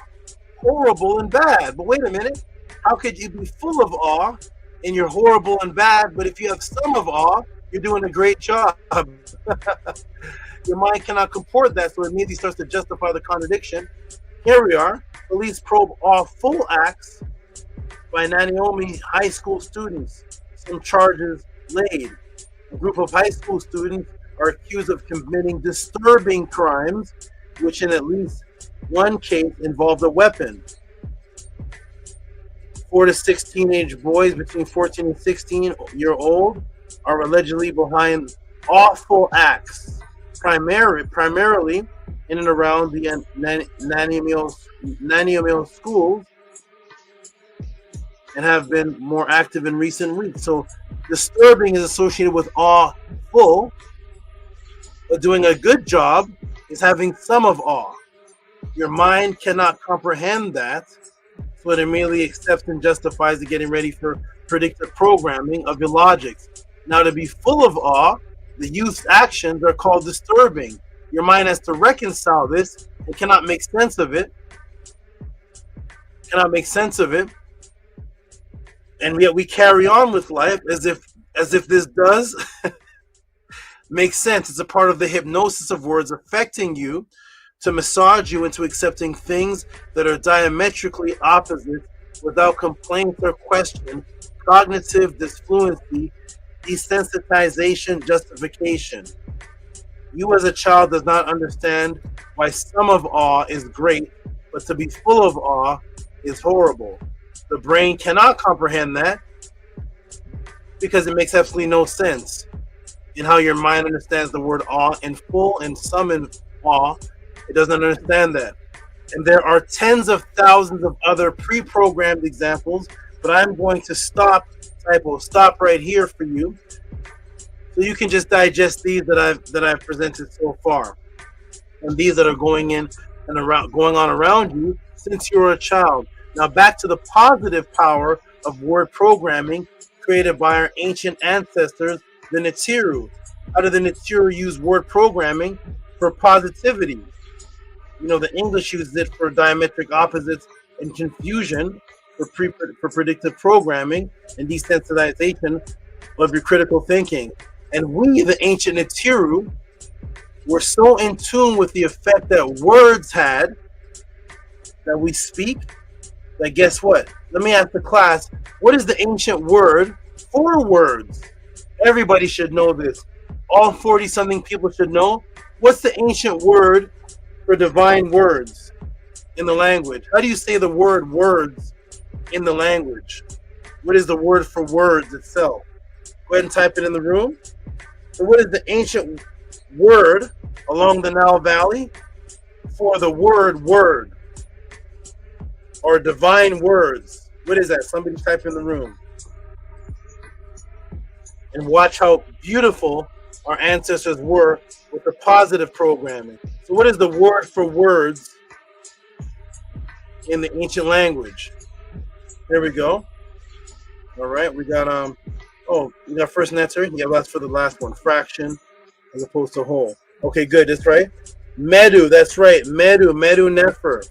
horrible and bad. But wait a minute, how could you be full of awe and you're horrible and bad, but if you have some of awe, you're doing a great job? Your mind cannot comport that, so it immediately starts to justify the contradiction. Here we are. Police probe awful acts by Naomi high school students. Some charges laid. A group of high school students are accused of committing disturbing crimes, which in at least one case involved a weapon. 4 to 6 teenage boys between 14 and 16-year-old are allegedly behind awful acts, primarily in and around the Naniomil schools, and have been more active in recent weeks. So disturbing is associated with awful, but doing a good job is having some of awe. Your mind cannot comprehend that, so it immediately accepts and justifies the getting ready for predictive programming of your logics. Now, to be full of awe, the youth's actions are called disturbing. Your mind has to reconcile this and cannot make sense of it. And yet we carry on with life as if this does make sense. It's a part of the hypnosis of words affecting you to massage you into accepting things that are diametrically opposite without complaint or question. Cognitive disfluency, desensitization, justification. You as a child does not understand why some of awe is great, but to be full of awe is horrible. The brain cannot comprehend that because it makes absolutely no sense in how your mind understands the word awe in full and some in awe. It doesn't understand that. And there are tens of thousands of other pre-programmed examples, but I'm going to stop right here for you, so you can just digest these that I've presented so far, and these that are going on around you since you were a child. Now back to the positive power of word programming created by our ancient ancestors, the Ntr. How did the Ntr use word programming for positivity? You know, the English uses it for diametric opposites and confusion, for predictive programming and desensitization of your critical thinking. And we, the ancient Ntr, were so in tune with the effect that words had that we speak, that guess what? Let me ask the class, what is the ancient word for words? Everybody should know this. All 40-something people should know. What's the ancient word for divine words in the language? How do you say the word words in the language? What is the word for words itself? Go ahead and type it in the room. So what is the ancient word along the Nile Valley for the word word or divine words? What is that? Somebody type in the room. And watch how beautiful our ancestors were with the positive programming. So what is the word for words in the ancient language? There we go. All right, we got we got first Ntr. Yeah, that's for the last one. Fraction as opposed to whole. Okay, good. That's right. Mdu. That's right. Mdu Ntr.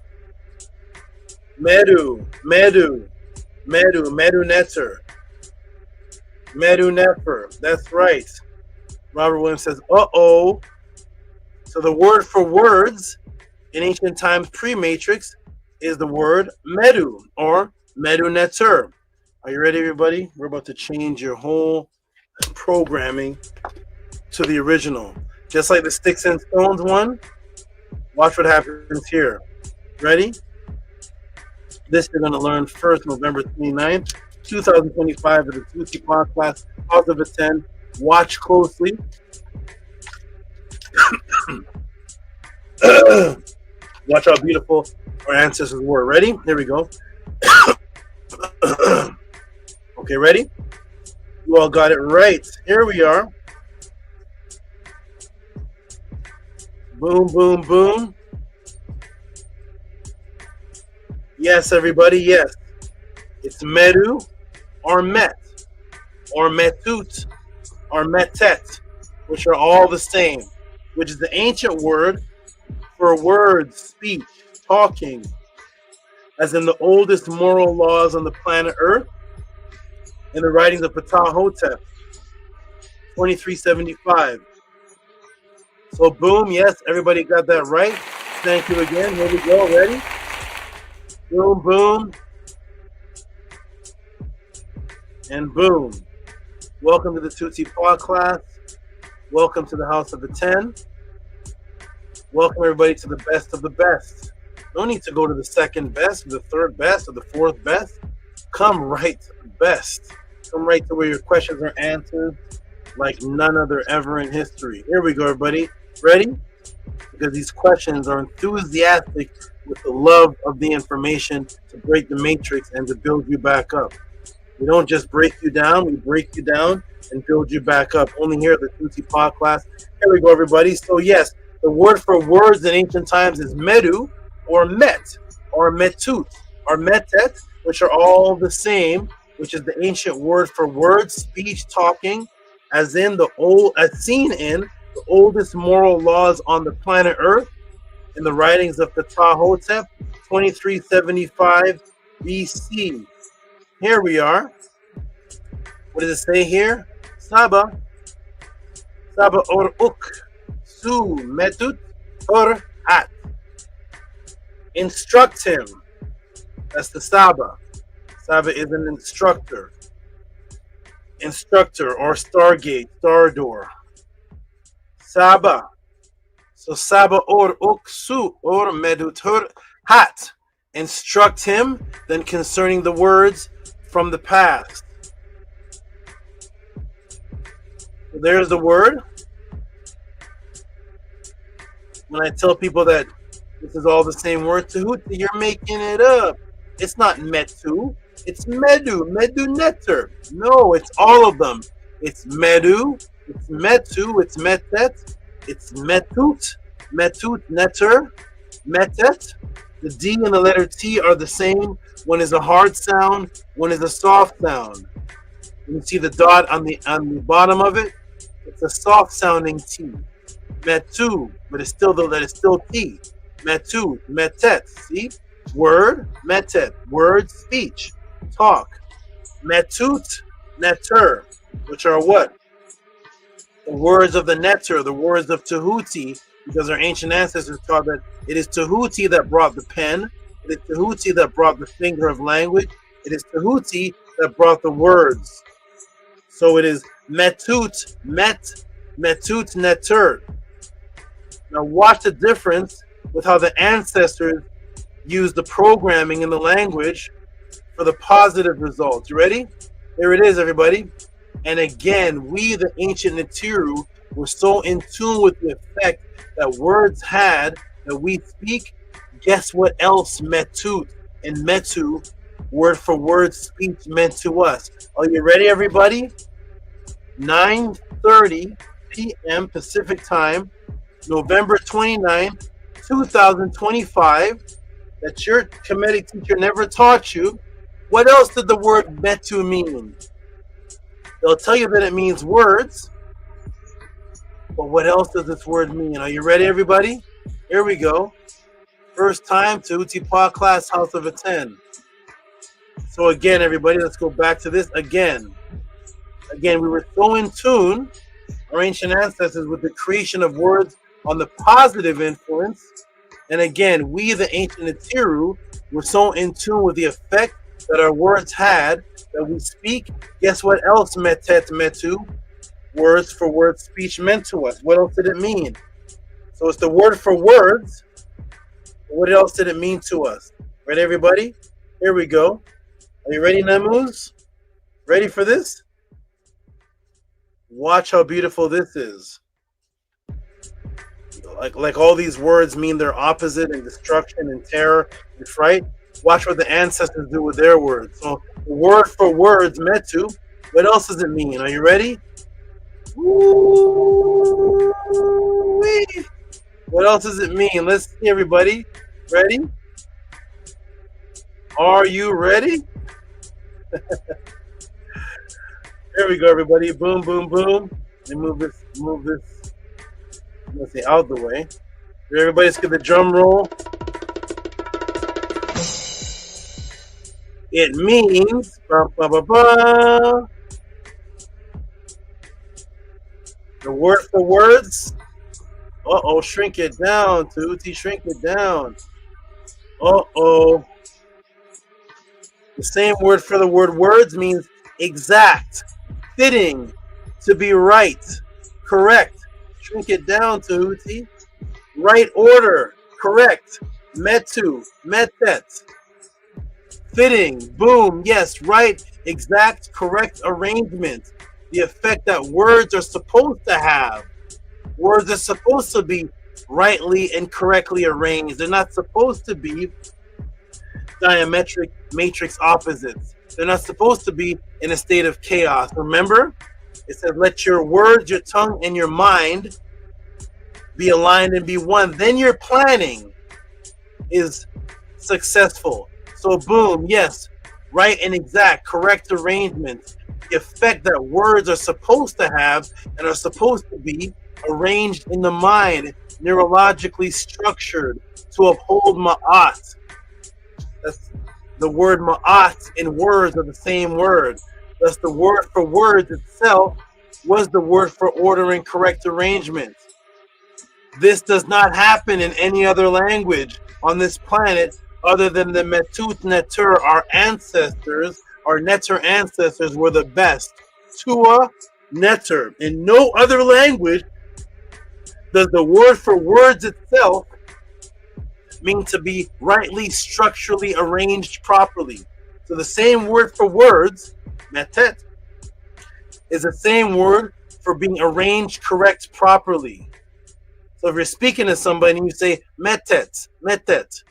Mdu Ntr. Mdu Ntr. That's right. Robert Williams says, uh-oh. So the word for words in ancient times pre-matrix is the word Mdu or Mdu Ntr. Are you ready, everybody? We're about to change your whole programming to the original. Just like the sticks and stones one, watch what happens here. Ready? This you're going to learn first, November 29th. 2025 of the Tehuti podcast, House of a 10. Watch closely. Watch how beautiful our ancestors were. Ready? Here we go. Okay, ready? You all got it right. Here we are. Boom, boom, boom. Yes, everybody, yes. It's Mdu or Met or Metut or Metet, which are all the same, which is the ancient word for words, speech, talking, as in the oldest moral laws on the planet Earth in the writings of Ptah-hotep, 2375. So boom, yes, everybody got that right. Thank you again. Here we go. Ready? Boom, boom. And boom. Welcome to the Tehuti podcast. Welcome to the House of the 10. Welcome everybody to the best of the best. No need to go to the second best, or the third best, or the fourth best. Come right to the best. Come right to where your questions are answered like none other ever in history. Here we go, everybody. Ready? Because these questions are enthusiastic with the love of the information to break the matrix and to build you back up. We don't just break you down, we break you down and build you back up. Only here at the Tehuti podcast. Here we go, everybody. So yes, the word for words in ancient times is Mdu or Met or Metut or Metet, which are all the same, which is the ancient word for words, speech, talking, as in the old, as seen in the oldest moral laws on the planet Earth in the writings of Ptah-hotep, 2375 BC. Here we are. What does it say here? Saba or uk, su metut or at. Instruct him. That's the Saba. Saba is an instructor. Instructor or stargate, star door. Saba. So Saba or uksu or medutur hat. Instruct him then concerning the words from the past. So there's the word. When I tell people that this is all the same word, Tehuti, you're making it up. It's not Metu. It's Mdu Ntr. No, it's all of them. It's Mdu, it's Metu, it's Metet, it's Metut Ntr, Metet. The D and the letter T are the same. One is a hard sound, one is a soft sound. You see the dot on the bottom of it? It's a soft sounding T. Metu, but it's still T. Metu, Metet. See? Word, Metet. Word, speech, talk. Metut Ntr, which are what? The words of the Netter, the words of Tehuti, because our ancient ancestors taught that it is Tehuti that brought the pen, it is Tehuti that brought the finger of language, it is Tehuti that brought the words. So it is Metut Ntr. Now watch the difference with how the ancestors use the programming in the language for the positive results. You ready? Here it is, everybody. And again, we, the ancient Natiru, were so in tune with the effect that words had that we speak. Guess what else Metut and Metu, word for word speech, meant to us? Are you ready, everybody? 9:30 p.m. Pacific time, November 29, 2025, that your Kemetic teacher never taught you. What else did the word Metu mean? They'll tell you that it means words, but what else does this word mean? Are you ready, everybody? Here we go. First time Tehuti podcast, House of a 10. So again, everybody, let's go back to this again. Again, we were so in tune, our ancient ancestors, with the creation of words on the positive influence. And again, we, the ancient Natiru, were so in tune with the effect that our words had that we speak. Guess what else Metet Metu, words for word speech, meant to us? What else did it mean? So it's the word for words. What else did it mean to us? Ready, everybody? Here we go. Are you ready, Namus? Ready for this? Watch how beautiful this is. Like all these words mean their opposite and destruction and terror and fright. Watch what the ancestors do with their words. So word for words, Metu. What else does it mean? Are you ready? Woo-wee. What else does it mean? Let's see, everybody. Ready? Are you ready? There we go, everybody. Boom, boom, boom. Let me move this. Let's say out the way. Everybody, let's get the drum roll. It means the word for words. Uh-oh, shrink it down, Tehuti, shrink it down. Uh-oh. The same word for the word words means exact, fitting, to be right, correct. Shrink it down, Tehuti. Right order, correct. Metu, metet. Fitting, boom, yes, right, exact, correct arrangement. The effect that words are supposed to have. Words are supposed to be rightly and correctly arranged. They're not supposed to be diametric matrix opposites. They're not supposed to be in a state of chaos. Remember, it says, let your words, your tongue, and your mind be aligned and be one. Then your planning is successful. So boom, yes, right and exact, correct arrangement. The effect that words are supposed to have and are supposed to be arranged in the mind, neurologically structured to uphold ma'at. That's the word ma'at and words are the same word. Thus the word for words itself was the word for order and correct arrangement. This does not happen in any other language on this planet other than the Mdu Ntr, our ancestors, our Netter ancestors were the best. Tua Netter. In no other language does the word for words itself mean to be rightly, structurally arranged properly. So the same word for words, metet, is the same word for being arranged correct properly. So if you're speaking to somebody and you say metet, metet,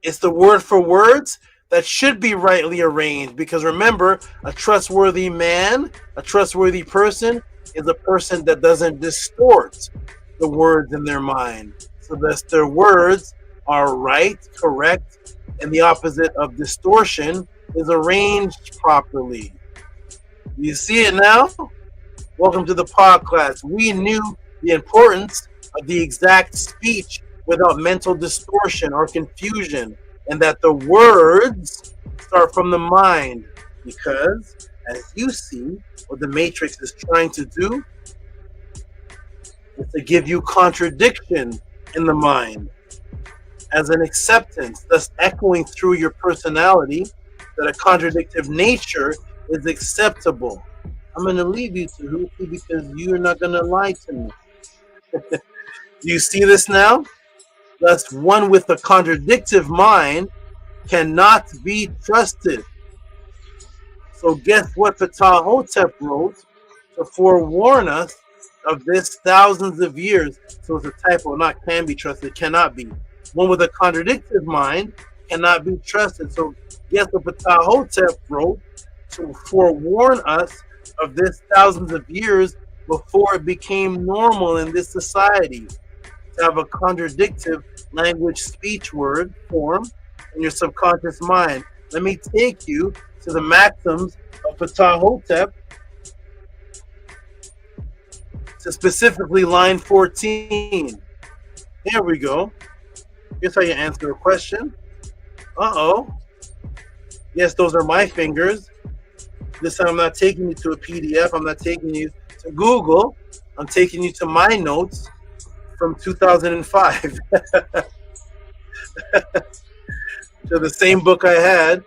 it's the word for words that should be rightly arranged, because remember, a trustworthy man, a trustworthy person is a person that doesn't distort the words in their mind. So that their words are right, correct, and the opposite of distortion is arranged properly. You see it now? Welcome to the pod class. We knew the importance of the exact speech without mental distortion or confusion, and that the words start from the mind, because as you see, what the matrix is trying to do is to give you contradiction in the mind as an acceptance, thus echoing through your personality that a contradictive nature is acceptable. I'm going to leave you, Tehuti, because you're not going to lie to me. Do you see this now? Thus, one with a contradictive mind cannot be trusted. So guess what Ptah wrote to forewarn us of this thousands of years? So it's a typo, not can be trusted, cannot be. One with a contradictive mind cannot be trusted. So guess what Ptah wrote to forewarn us of this thousands of years before it became normal in this society to have a contradictive language speech word form in your subconscious mind. Let me take you to the maxims of Ptah, to specifically line 14. Here we go. Here's how you answer a question. Uh-oh. Yes, those are my fingers. This time I'm not taking you to a PDF. I'm not taking you to Google. I'm taking you to my notes from 2005. To the same book I had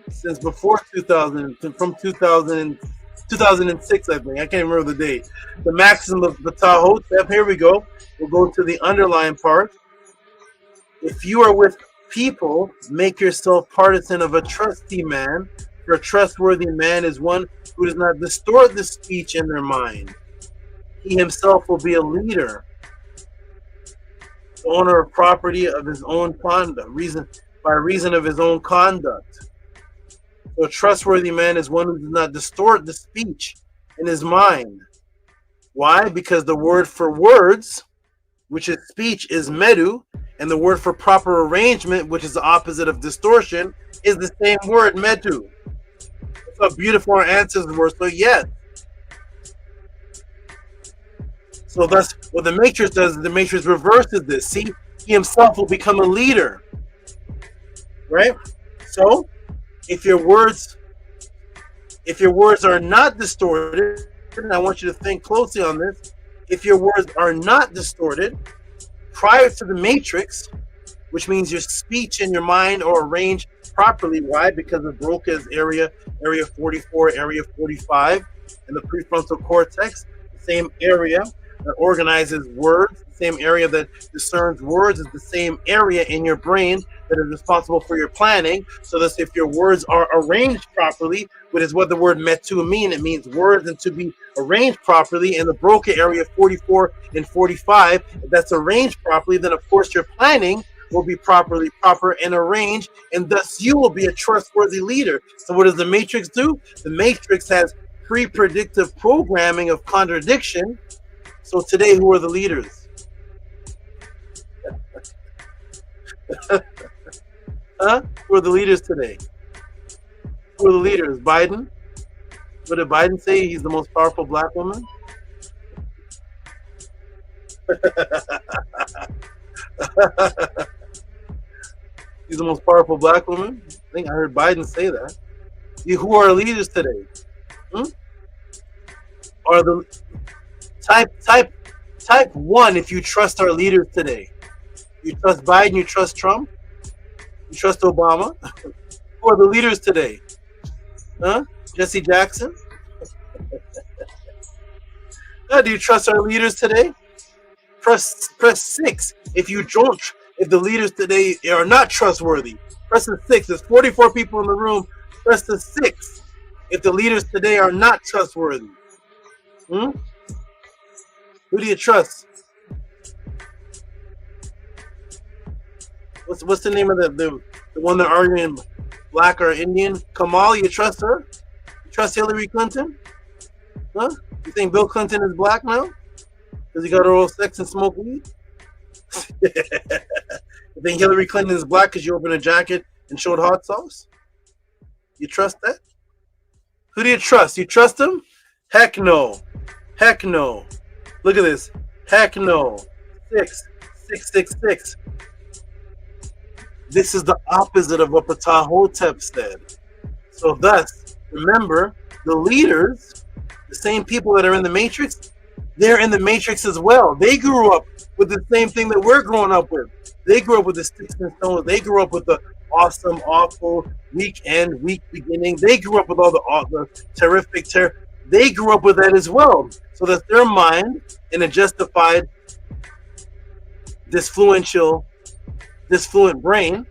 since before 2000, from 2006, I think. I can't remember the date. The maxim of Ptah. Here we go. We'll go to the underline part. If you are with people, make yourself partisan of a trusty man For a trustworthy man is one who does not distort the speech in their mind. He himself will be a leader, the owner of property of his own conduct, by reason of his own conduct. So a trustworthy man is one who does not distort the speech in his mind. Why? Because the word for words, which is speech, is Mdu, and the word for proper arrangement, which is the opposite of distortion, is the same word, Mdu. That's how beautiful our ancestors were. So yes. So that's what the matrix does. The matrix reverses this. See, he himself will become a leader, right? So if your words are not distorted, and I want you to think closely on this, if your words are not distorted prior to the matrix, which means your speech and your mind are arranged properly. Why? Because of Broca's area 44, area 45, and the prefrontal cortex, the same area that organizes words, the same area that discerns words is the same area in your brain that is responsible for your planning. So that if your words are arranged properly, which is what the word Mdu mean, it means words and to be arranged properly in the Broca area 44 and 45, if that's arranged properly, then of course your planning will be proper and arranged, and thus you will be a trustworthy leader. So what does the matrix do? The matrix has pre-predictive programming of contradiction. So today, who are the leaders? Huh? Who are the leaders today? Who are the leaders? Biden? What did Biden say? He's the most powerful black woman? He's the most powerful black woman? I think I heard Biden say that. Who are leaders today? Are the type 1 if you trust our leaders today. You trust Biden, you trust Trump, you trust Obama. Who are the leaders today? Huh? Jesse Jackson? Do you trust our leaders today? Press 6 if you don't. If the leaders today are not trustworthy. Press the 6. There's 44 people in the room. Press the 6 if the leaders today are not trustworthy. Who do you trust? What's the name of the one that arguing black or Indian? Kamal, you trust her? You trust Hillary Clinton? Huh? You think Bill Clinton is black now? Because he got oral sex and smoke weed? You think Hillary Clinton is black because you opened a jacket and showed hot sauce? You trust that? Who do you trust? You trust him? Heck no. Heck no. Look at this. Heck no. 6. This is the opposite of what Ptah said. So thus, remember, the leaders, the same people that are in the matrix, they're in the matrix as well. They grew up with the same thing that we're growing up with. They grew up with the sticks and stones. They grew up with the awesome, awful, weak end, weak beginning. They grew up with all the terrific. They grew up with that as well. So that their mind, in a justified, dysfluent brain,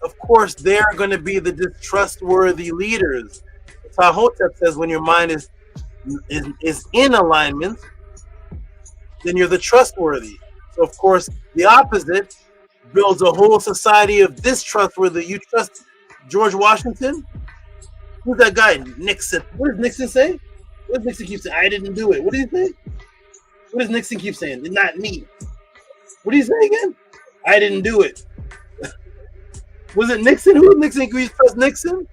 of course, they're going to be the distrustworthy leaders. Tahotep says when your mind is in alignment, then you're the trustworthy. So, of course, the opposite builds a whole society of distrustworthy. You trust George Washington? Who's that guy? Nixon. What does Nixon say? What does Nixon keep saying? I didn't do it. What did he say? What does Nixon keep saying? It's not me. What did he say again? I didn't do it. Was it Nixon? Who was Nixon? Can you trust Nixon?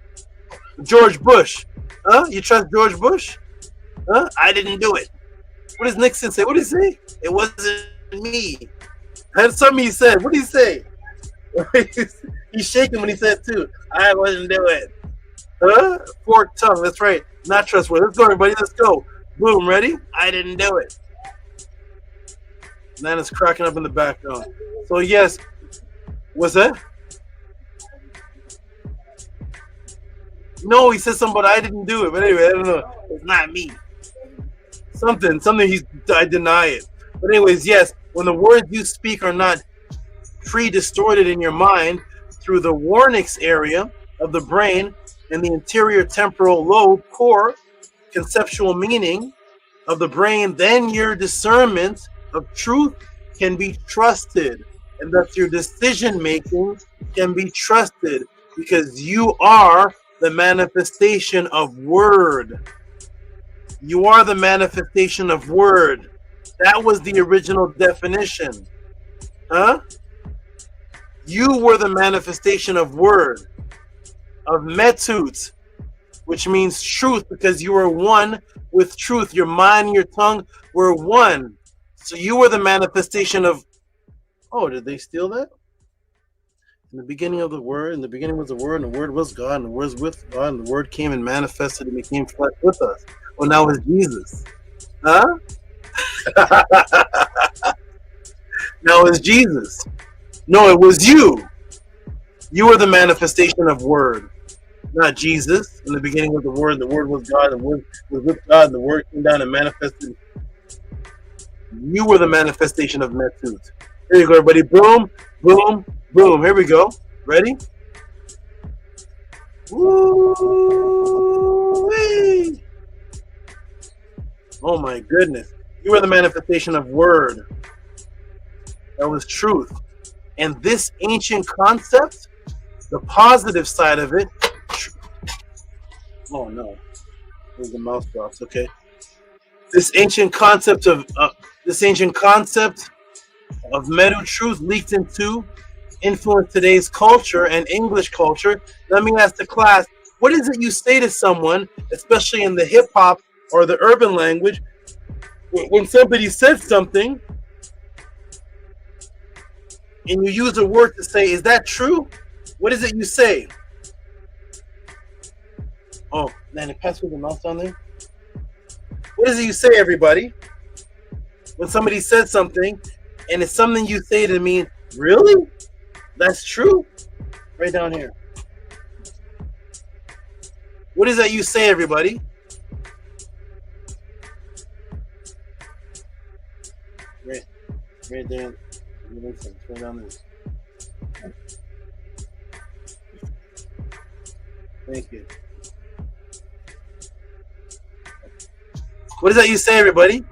George Bush. Huh? You trust George Bush? Huh? I didn't do it. What does Nixon say? What did he say? It wasn't me. That's something he said. What did he say? He's shaking when he said too. I wasn't doing it. Huh? Forked tongue. That's right. Not trustworthy. Let's go, everybody. Let's go. Boom. Ready? I didn't do it. Nana's cracking up in the background. So yes. What's that? No, he said something about I didn't do it. But anyway, I don't know. It's not me. Something I deny it. But anyways, yes, when the words you speak are not pre-distorted in your mind through the Warnix area of the brain, and the anterior temporal lobe core conceptual meaning of the brain, then your discernment of truth can be trusted, and thus your decision making can be trusted, because you are the manifestation of word. You are the manifestation of word. That was the original definition. Huh? You were the manifestation of word, of metut, which means truth, because you were one with truth. Your mind and your tongue were one. So you were the manifestation of... Oh, did they steal that? In the beginning of the Word, in the beginning was the Word, and the Word was God, and the Word was with God, and the Word came and manifested and became flesh with us. Well, now it's Jesus. Huh? Now it's Jesus. No, it was you. You were the manifestation of Word, not Jesus. In the beginning was the Word, and the Word was God, and the Word was with God, and the Word came down and manifested. You were the manifestation of Metut. Here you go, everybody. Boom, boom, boom. Here we go. Ready? Woo-wee. Oh my goodness. You were the manifestation of word. That was truth. And this ancient concept, the positive side of it. Oh no. There's the mouse drops, okay. This ancient concept of Mdu truth leaked into influence today's culture and English culture. Let me ask the class, what is it you say to someone, especially in the hip hop or the urban language, when somebody says something and you use a word to say, is that true? What is it you say? Oh, man, it passed with the mouse on there. What is it you say, everybody? When somebody says something and it's something you say to me, really? That's true? Right down here. What is that you say, everybody? Right there. Right down there. Thank you. What is that you say, everybody?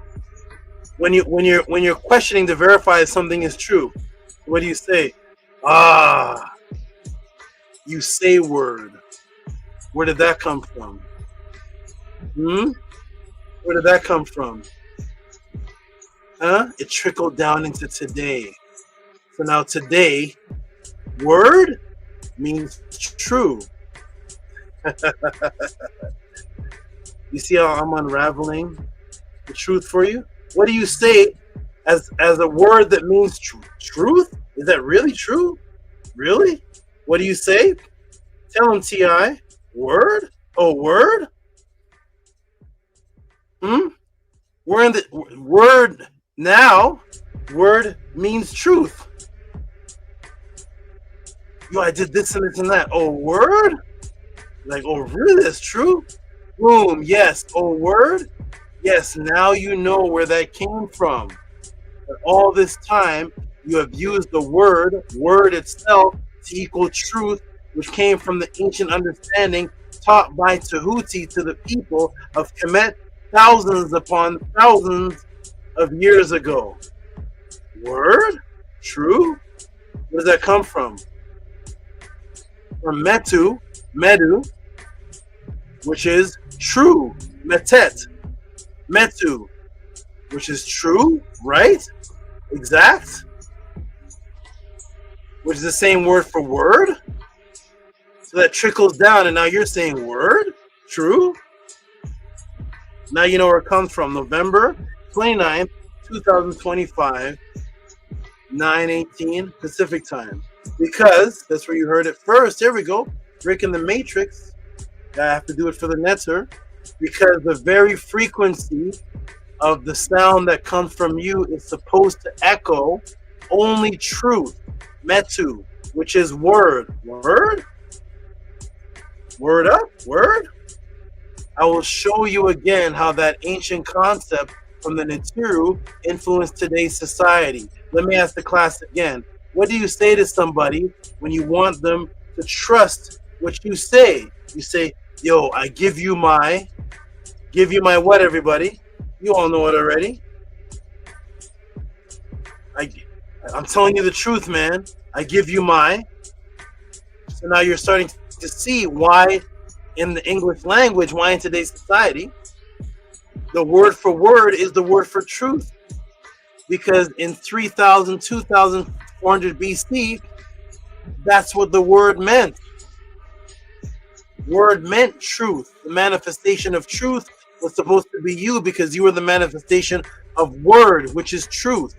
When you're questioning to verify if something is true, what do you say? Ah, you say word. Where did that come from? Where did that come from? Huh? It trickled down into today. So now today, word means true. You see how I'm unraveling the truth for you? What do you say as a word that means truth? Is that really true? Really? What do you say? Tell him, T.I. Word? Oh, word? We're in the word now. Word means truth. Yo, I did this and this and that. Oh, word? Like, oh, really? That's true? Boom. Yes. Oh, word? Yes. Now you know where that came from. But all this time, you have used the word itself, to equal truth, which came from the ancient understanding taught by Tehuti to the people of Kemet thousands upon thousands of years ago. Word? True? Where does that come from? From Mdu, which is true. Metet, Mdu, which is true, right? Exact, which is the same word for word. So that trickles down, and now you're saying word, true. Now you know where it comes from. November 29th, 2025, 9:18 Pacific time. Because that's where you heard it first. Here we go. Rick in the Matrix. I have to do it for the netter. Because the very frequency of the sound that comes from you is supposed to echo only truth. Metu, which is word. Word? Word up? Word? I will show you again how that ancient concept from the Ntr influenced today's society. Let me ask the class again. What do you say to somebody when you want them to trust what you say? You say, yo, I give you my what, everybody? You all know it already. I'm telling you the truth, man. I give you my. So now you're starting to see why in the English language, why in today's society, the word for word is the word for truth. Because in 3000, 2400 BC, that's what the word meant. Word meant truth. The manifestation of truth was supposed to be you because you were the manifestation of word, which is truth.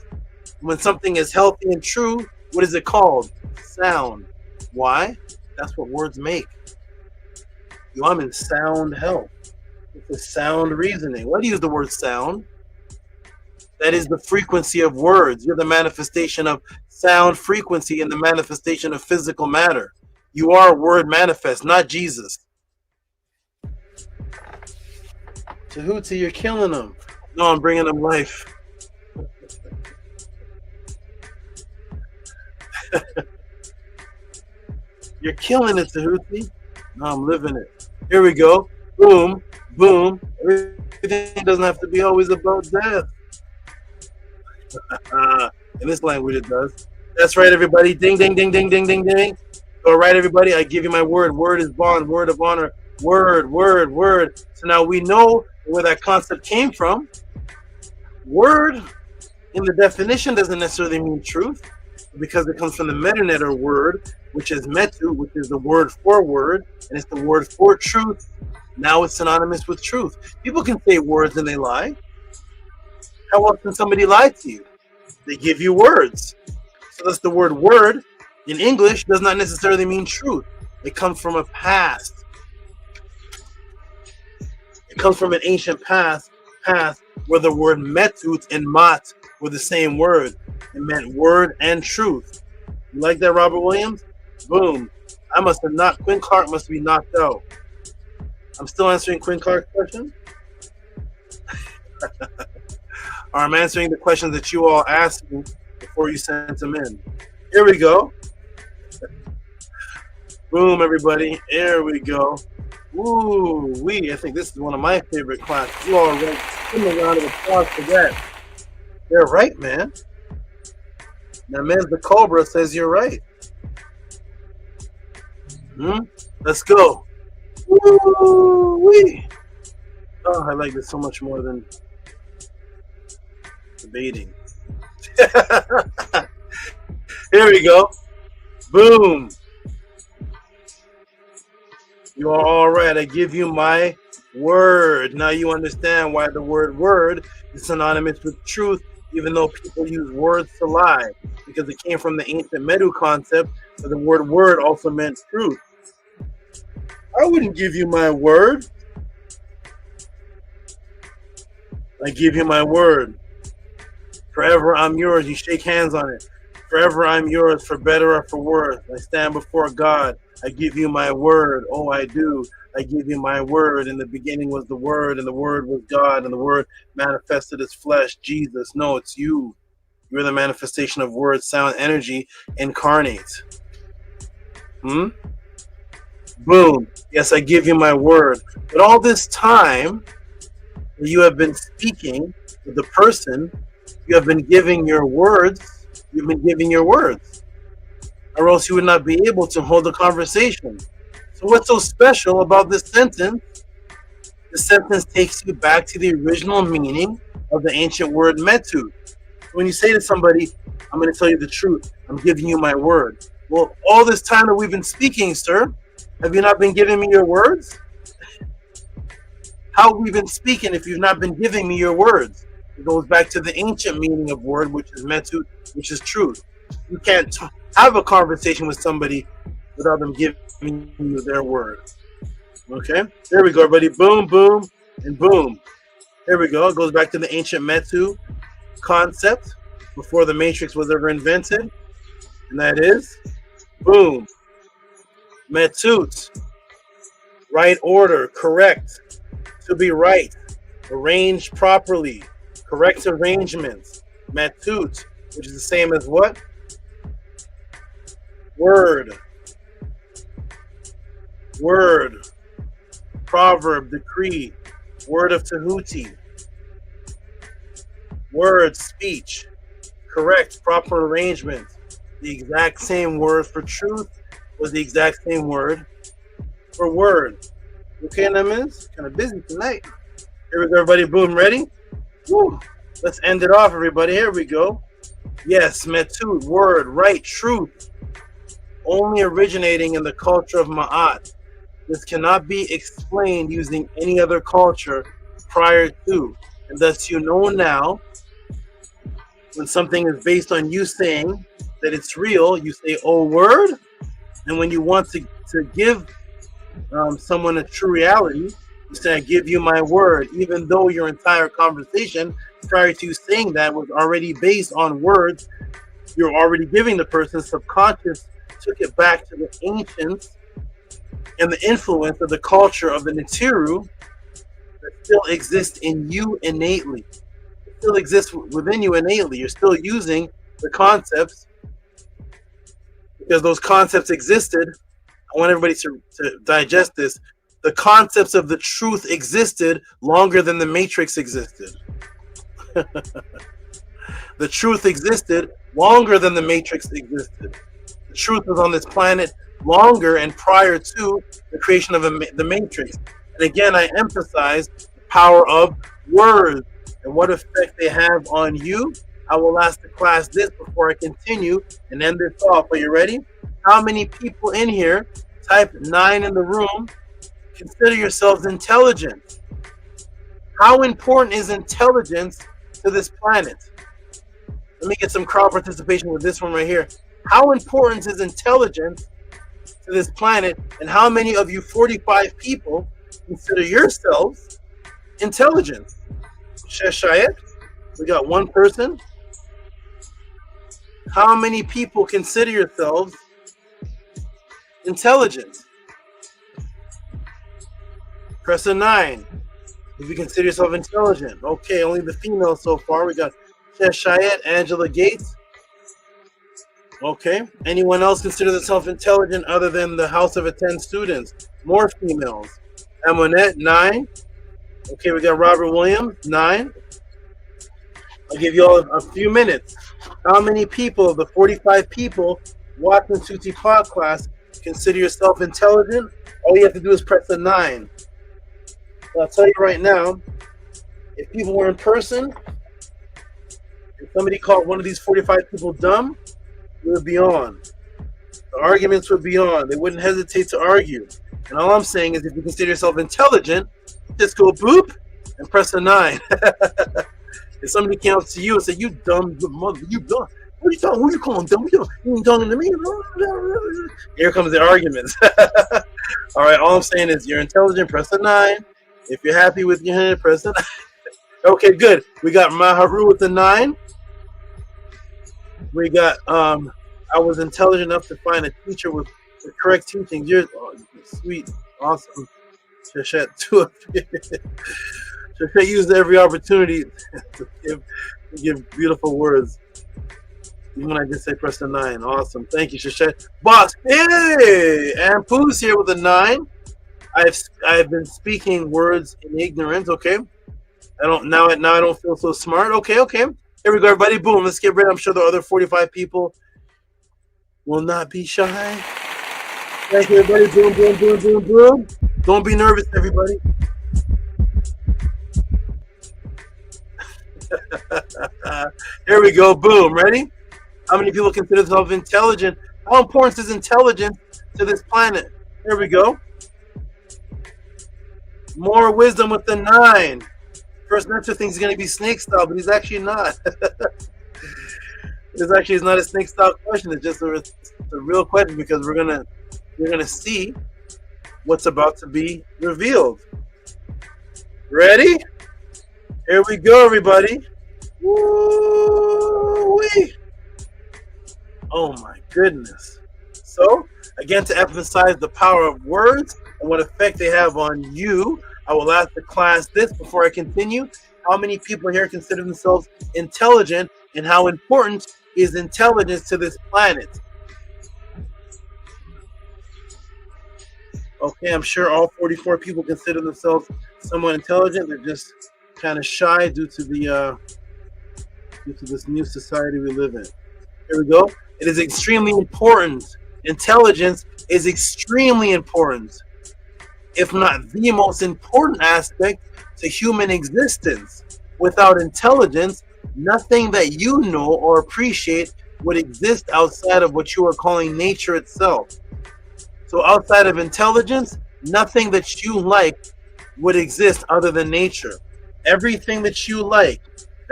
When something is healthy and true, what is it called? Sound. Why? That's what words make. Yo, I'm in sound health. It's a sound reasoning. Why do you use the word sound? That is the frequency of words. You're the manifestation of sound frequency and the manifestation of physical matter. You are word manifest, not Jesus. Tehuti, you're killing them. No, I'm bringing them life. You're killing it, Tehuti. No, I'm living it. Here we go. Boom, boom. Everything doesn't have to be always about death. In this language, it does. That's right, everybody. Ding, ding, ding, ding, ding, ding, ding. All right, everybody. I give you my word. Word is bond. Word of honor. Word, word, word. So now we know where that concept came from. Word, in the definition, doesn't necessarily mean truth, because it comes from the Mdu Ntr word, which is metu, which is the word for word, and it's the word for truth. Now it's synonymous with truth. People can say words and they lie. How else can somebody lie to you? They give you words. So that's the word word in English does not necessarily mean truth. It comes from a past. It comes from an ancient past where the word metut and mat were the same word. It meant word and truth. You like that, Robert Williams? Boom. I must have not. Quinn Clark must be knocked out. I'm still answering Quinn Clark's question. Or I'm answering the questions that you all asked me before you sent them in. Here we go. Boom, everybody. Here we go. Ooh, I think this is one of my favorite classes. You all right. Give me a round of applause for that. They're right, man. Now, man, the Cobra says you're right. Let's go. Woo-wee. Oh, I like this so much more than debating. Here we go. Boom. You are all right. I give you my word. Now you understand why the word word is synonymous with truth, even though people use words to lie, because it came from the ancient Mdu concept, where the word word also meant truth. I wouldn't give you my word. I give you my word. Forever I'm yours. You shake hands on it. Forever I'm yours, for better or for worse. I stand before God. I give you my word. Oh, I do. I give you my word. In the beginning was the word, and the word was God, and the word manifested as flesh, Jesus. No, it's you. You're the manifestation of word, sound, energy, incarnate. Boom. Yes, I give you my word. But all this time, you have been speaking with the person, you have been giving your words, you've been giving your words, or else you would not be able to hold a conversation. So what's so special about this sentence? The sentence takes you back to the original meaning of the ancient word metu. When you say to somebody, I'm going to tell you the truth, I'm giving you my word. Well, all this time that we've been speaking, sir, have you not been giving me your words? How have we been speaking if you've not been giving me your words? It goes back to the ancient meaning of word, which is metu, which is truth. You can't have a conversation with somebody without them giving you their word. Okay? There we go, everybody. Boom, boom, and boom. There we go. It goes back to the ancient metu concept before the matrix was ever invented. And that is, boom, metut, right order, correct, to be right, arranged properly, correct arrangements, metut, which is the same as what? Word. Word. proverb, decree, word of Tehuti, word, speech, correct, proper arrangement. The exact same word for truth was the exact same word for word. Okay, Namiz? Kind of busy tonight. Here we go, everybody. Boom, ready? Woo. Let's end it off, everybody. Here we go. Yes, Metut, word, right, truth. Only originating in the culture of Ma'at. This cannot be explained using any other culture prior to. And thus you know now, when something is based on you saying that it's real, you say, oh, word. And when you want to give someone a true reality, you say, I give you my word, even though your entire conversation prior to saying that was already based on words you're already giving the person. Subconscious took it back to the ancients and the influence of the culture of the Ntiru that still exists in you innately. It still exists within you innately. You're still using the concepts because those concepts existed. I want everybody to digest this. The concepts of the truth existed longer than the Matrix existed. The truth existed longer than the Matrix existed. The truth was on this planet longer and prior to the creation of the Matrix. And again, I emphasize the power of words and what effect they have on you. I will ask the class this before I continue and end this off. Are you ready? How many people in here, type 9 in the room, consider yourselves intelligent? How important is intelligence to this planet? Let me get some crowd participation with this one right here. How important is intelligence to this planet? And how many of you 45 people consider yourselves intelligent? Sheshayet, we got one person. How many people consider yourselves intelligent? Press a 9 if you consider yourself intelligent. Okay, only the females so far. We got Sheshayet, Angela Gates. Okay. Anyone else consider themselves intelligent other than the House of 10 students? More females. Amonette, 9. Okay, we got Robert Williams, 9. I'll give you all a few minutes. How many people of the 45 people watching Tutti Pod class consider yourself intelligent? All you have to do is press the 9. I'll tell you right now, if people were in person, if somebody called one of these 45 people dumb, it would be on. The arguments would be on. They wouldn't hesitate to argue. And all I'm saying is if you consider yourself intelligent, just go boop and press the 9. If somebody came up to you and said, you dumb mother, you dumb. What are you talking? Who are you calling dumb? You ain't talking to me. Here comes the arguments. All right, all I'm saying is you're intelligent, press the 9. If you're happy with your hand, press the 9. Okay, good. We got Maharu with the 9. We got I was intelligent enough to find a teacher with the correct teaching. You're sweet, awesome. Sheshet too. Sheshet used every opportunity to give beautiful words. Even when I just say press the 9. Awesome. Thank you, Sheshet. Boss, hey! And Pooh's here with a 9. I've been speaking words in ignorance, okay? I don't feel so smart. Okay. Here we go, everybody. Boom. Let's get ready. I'm sure the other 45 people will not be shy. Thank you, everybody. Boom, boom, boom, boom, boom. Don't be nervous, everybody. Here we go. Boom. Ready? How many people consider themselves intelligent? How important is intelligence to this planet? Here we go. More wisdom with the 9. First Mentor thinks he's going to be snake style, but he's actually not. This actually is not a snake style question. It's just a real question because you're gonna see what's about to be revealed. Ready? Here we go, everybody. Woo-wee. Oh my goodness. So again, to emphasize the power of words and what effect they have on you, I will ask the class this before I continue. How many people here consider themselves intelligent, and how important is intelligence to this planet? Okay, I'm sure all 44 people consider themselves somewhat intelligent. They're just kind of shy due to this new society we live in. Here we go. It is extremely important. Intelligence is extremely important, if not the most important aspect to human existence. Without intelligence, nothing that you know or appreciate would exist outside of what you are calling nature itself. So outside of intelligence, nothing that you like would exist other than nature. Everything that you like,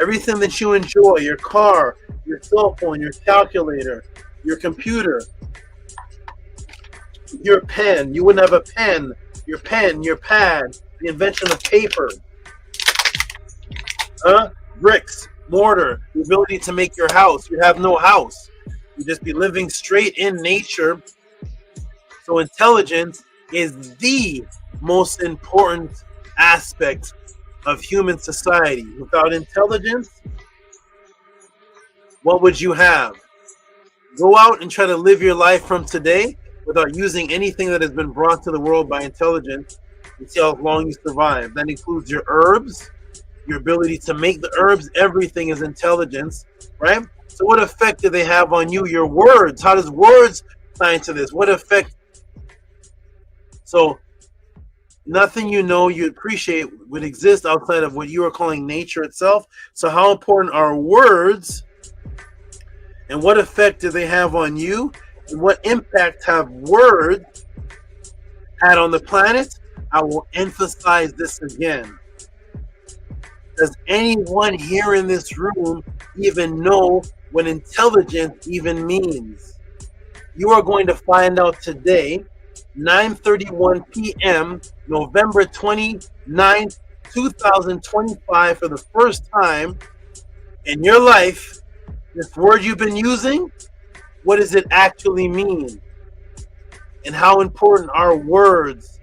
everything that you enjoy, your car, your cell phone, your calculator, your computer, your pen, you wouldn't have a pen, your pad, the invention of paper, bricks, mortar, the ability to make your house. You have no house. You just be living straight in nature. So intelligence is the most important aspect of human society. Without intelligence, what would you have? Go out and try to live your life from today without using anything that has been brought to the world by intelligence and see how long you survive. That includes your herbs, your ability to make the herbs. Everything is intelligence, right? So what effect do they have on you? Your words. How does words tie into this? What effect? So nothing you know you appreciate would exist outside of what you are calling nature itself. So how important are words, and what effect do they have on you, and what impact have words had on the planet? I will emphasize this again. Does anyone here in this room even know what intelligence even means? You are going to find out today, 9:31 p.m., November 29th, 2025, for the first time in your life, this word you've been using, what does it actually mean? And how important are words?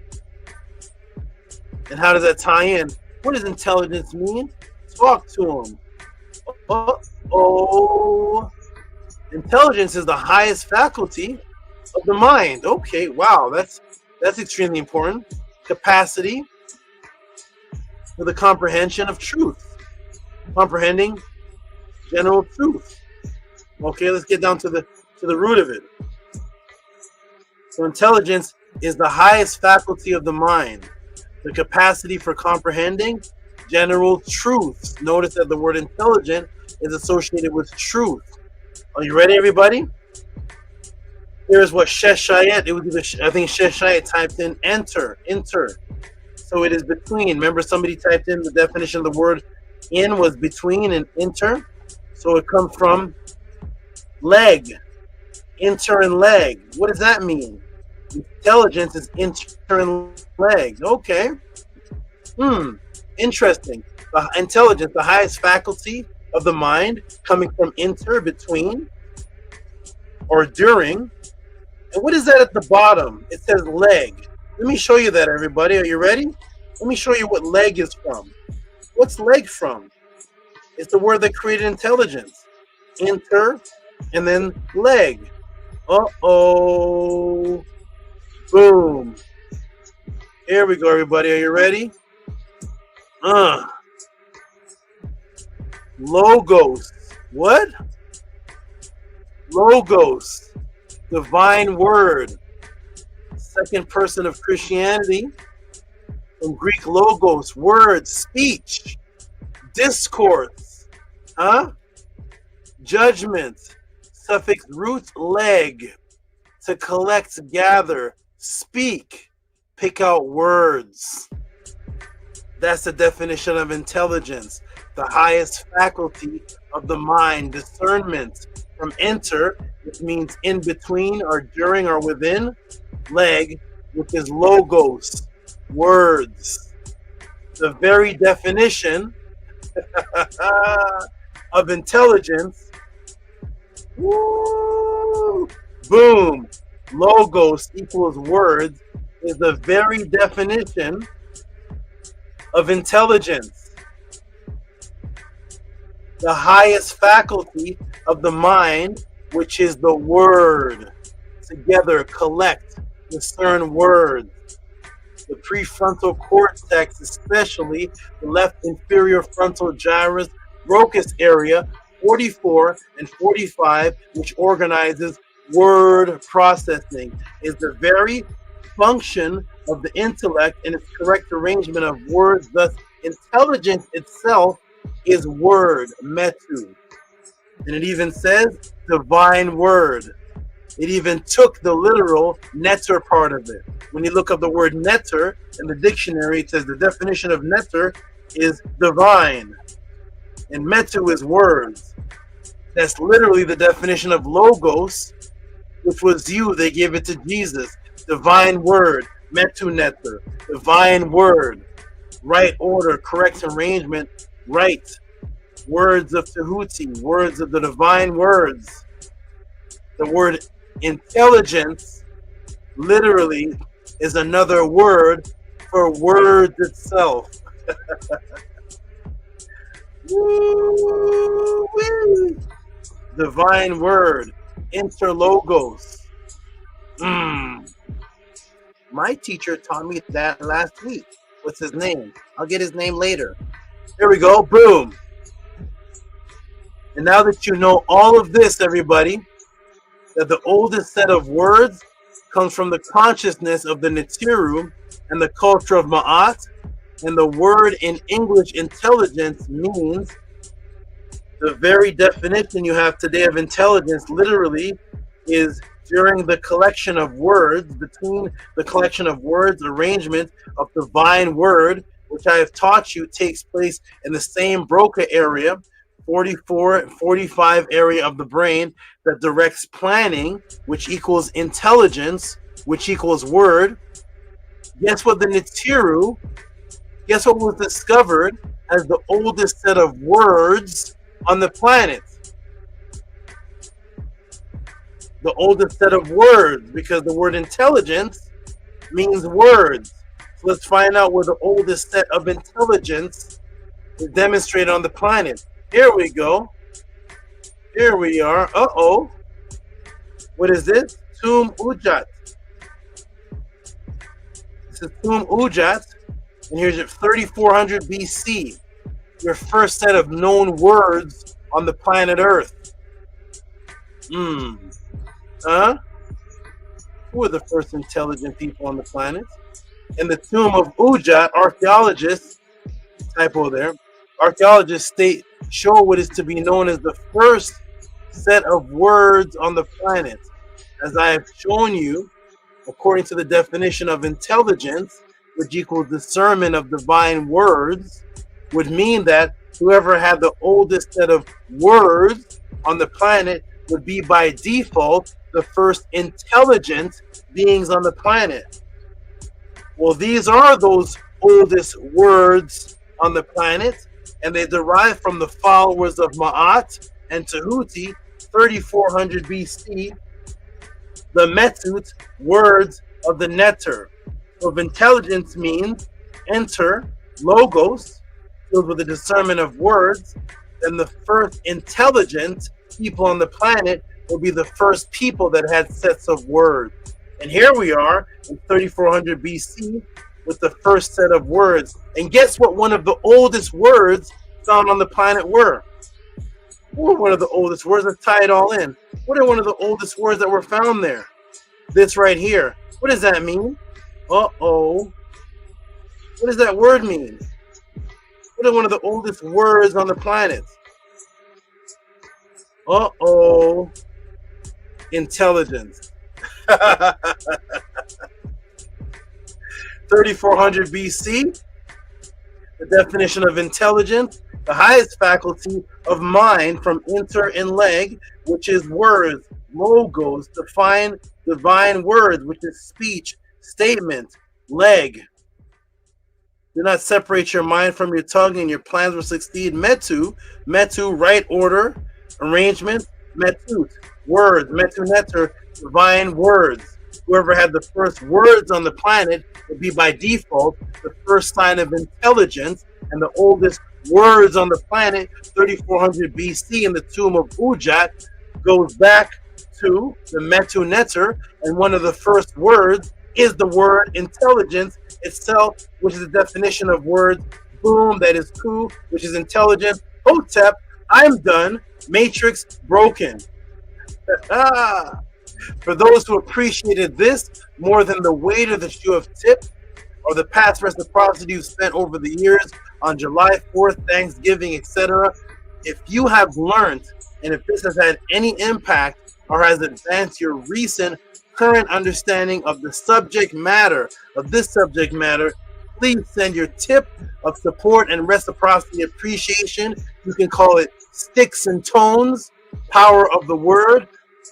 And how does that tie in? What does intelligence mean? Talk to them. Uh-oh. Intelligence is the highest faculty of the mind. Okay, wow, that's extremely important. Capacity for the comprehension of truth. Comprehending general truth. Okay, let's get down to the root of it. So intelligence is the highest faculty of the mind. The capacity for comprehending general truths. Notice that the word intelligent is associated with truth. Are you ready, everybody? Here's what Sheshayet, I think Sheshayet typed in enter. So it is between. Remember, somebody typed in the definition of the word in was between and enter. So it comes from leg. Enter and leg. What does that mean? Intelligence is enter and leg. Okay. Interesting. Intelligence, the highest faculty of the mind, coming from enter, between, or during. And what is that at the bottom? It says leg. Let me show you that, everybody. Are you ready? Let me show you what leg is from. What's leg from? It's the word that created intelligence. Enter and then leg. Uh-oh. Boom. Here we go, everybody. Are you ready? Logos. What? Logos. Divine word. Second person of Christianity. From Greek logos. Word. Speech. Discourse. Judgment. Suffix root leg. To collect, gather, speak, pick out words. That's the definition of intelligence. The highest faculty of the mind. Discernment. From enter, which means in between or during or within. Leg, which is logos, words. The very definition of intelligence. Woo! Boom. Logos equals words is the very definition of intelligence. The highest faculty of the mind, which is the word. Together, collect, discern words. the prefrontal cortex, especially the left inferior frontal gyrus brocus area, 44 and 45, which organizes word processing, is the very function of the intellect and its correct arrangement of words. Thus, intelligence itself is word, metu. And it even says divine word. It even took the literal netter part of it. When you look up the word netter in the dictionary, it says the definition of netter is divine. And metu is words. That's literally the definition of logos, which was you. They gave it to Jesus. Divine word, metu netter. Divine word. Right order, correct arrangement, right. Words of Tehuti, words of the divine words. The word intelligence literally is another word for words itself. Woo-wee. Divine word, interlogos. My teacher taught me that last week. What's his name? I'll get his name later. Here we go. Boom. And now that you know all of this, everybody, that the oldest set of words comes from the consciousness of the Nitiru and the culture of Ma'at, and the word in English intelligence means the very definition you have today of intelligence literally is during the collection of words, between the collection of words, arrangement of divine word, which I have taught you takes place in the same Broca area, 44 and 45 area of the brain that directs planning, which equals intelligence, which equals word. Guess what the Nitiru, guess what was discovered as the oldest set of words on the planet? The oldest set of words, because the word intelligence means words. So let's find out where the oldest set of intelligence is demonstrated on the planet. Here we go. Here we are. Uh-oh. What is this? Tum Ujat. This is Tum Ujat. And here's your 3400 BC. Your first set of known words on the planet Earth. Huh? Who are the first intelligent people on the planet? In the tomb of Ujat, archaeologists, typo there, archaeologists show what is to be known as the first set of words on the planet. As I have shown you, according to the definition of intelligence, which equals discernment of divine words, would mean that whoever had the oldest set of words on the planet would be by default the first intelligent beings on the planet. Well, these are those oldest words on the planet, and they derive from the followers of Ma'at and Tehuti, 3400 BC, the Metut, words of the Netter. So if intelligence means enter, logos, filled with the discernment of words, then the first intelligent people on the planet will be the first people that had sets of words. And here we are in 3400 BC with the first set of words. And guess what one of the oldest words found on the planet were? What were one of the oldest words? Let's tie it all in. What are one of the oldest words that were found there? This right here. What does that mean? Uh-oh. What does that word mean? What are one of the oldest words on the planet? Uh-oh. Intelligence. 3400 BC, the definition of intelligence, the highest faculty of mind from inter and leg, which is words, logos, define divine words, which is speech, statement, leg. Do not separate your mind from your tongue, and your plans will succeed. Metu, right order, arrangement, metut, words, metu netter, divine words. Whoever had the first words on the planet would be by default the first sign of intelligence, and the oldest words on the planet, 3400 BC in the tomb of Ujat, goes back to the Metu Netter, and one of the first words, is the word intelligence itself, which is the definition of words. Boom, that is Ku, which is intelligent. Hotep, I'm done. Matrix, broken. For those who appreciated this more than the waiter that you have tipped, or the past reciprocity you've spent over the years on July 4th, Thanksgiving, etc. If you have learned, and if this has had any impact or has advanced your recent current understanding of the subject matter of this subject matter, please send your tip of support and reciprocity appreciation. You can call it sticks and tones, power of the word,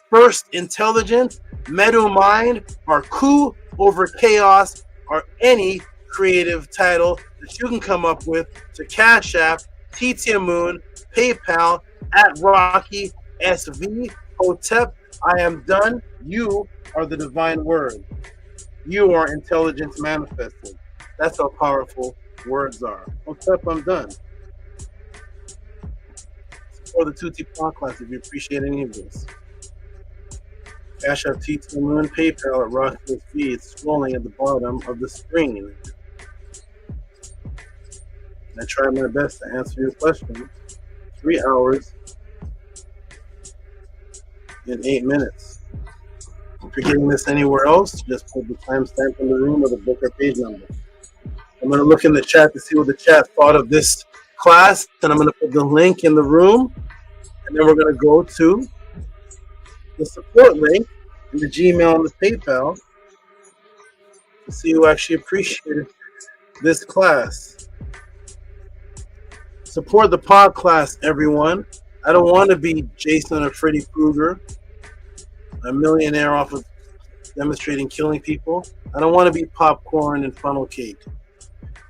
first intelligence, Mdu mind, or Ku over chaos, or any creative title that you can come up with to Cash App, TT Moon, PayPal, at Rocky SV, Hotep. I am done. You are the divine word. You are intelligence manifested. That's how powerful words are. Hotep, I'm done. For the Tutti podcast, if you appreciate any of this. Cash App, TT Moon, PayPal at Rocky SV. It's scrolling at the bottom of the screen. I try my best to answer your question. 3 hours and 8 minutes. If you're getting this anywhere else, just put the timestamp in the room or the book or page number. I'm going to look in the chat to see what the chat thought of this class, and I'm going to put the link in the room, and then we're going to go to the support link in the Gmail and the PayPal to see who actually appreciated this class. Support the pod class, everyone. I don't want to be Jason or Freddy Krueger, a millionaire off of demonstrating killing people. I don't want to be popcorn and funnel cake.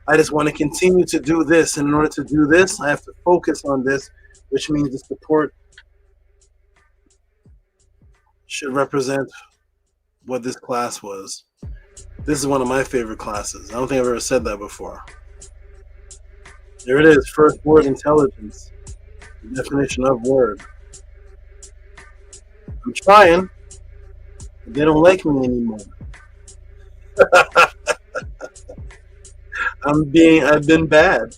I just want to continue to do this, and in order to do this, I have to focus on this, which means the support should represent what this class was. This is one of my favorite classes. I don't think I've ever said that before. There it is, first word, intelligence. The definition of word. I'm trying, but they don't like me anymore. I've been bad.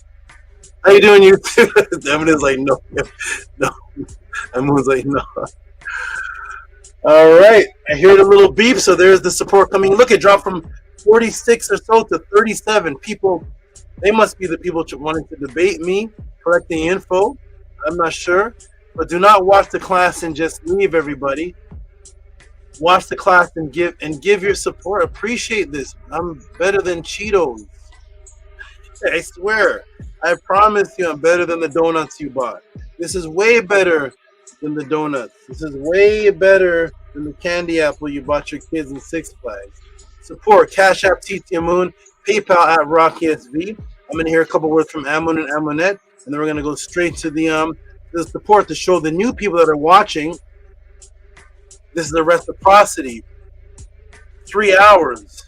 How you doing, you two? Devin is like, no. Everyone's like, no. All right, I hear the little beep, so there's the support coming. Look, it dropped from 46 or so to 37 people. They must be the people wanting to debate me, collecting info. I'm not sure, but do not watch the class and just leave, everybody. Watch the class and give your support. Appreciate this. I'm better than Cheetos. I swear. I promise you, I'm better than the donuts you bought. This is way better than the donuts. This is way better than the candy apple you bought your kids in Six Flags. Support Cash App, TT Moon, PayPal at Rocky SV. I'm going to hear a couple words from Amun and Amunet, and then we're going to go straight to the support to show the new people that are watching. This is the reciprocity. 3 hours.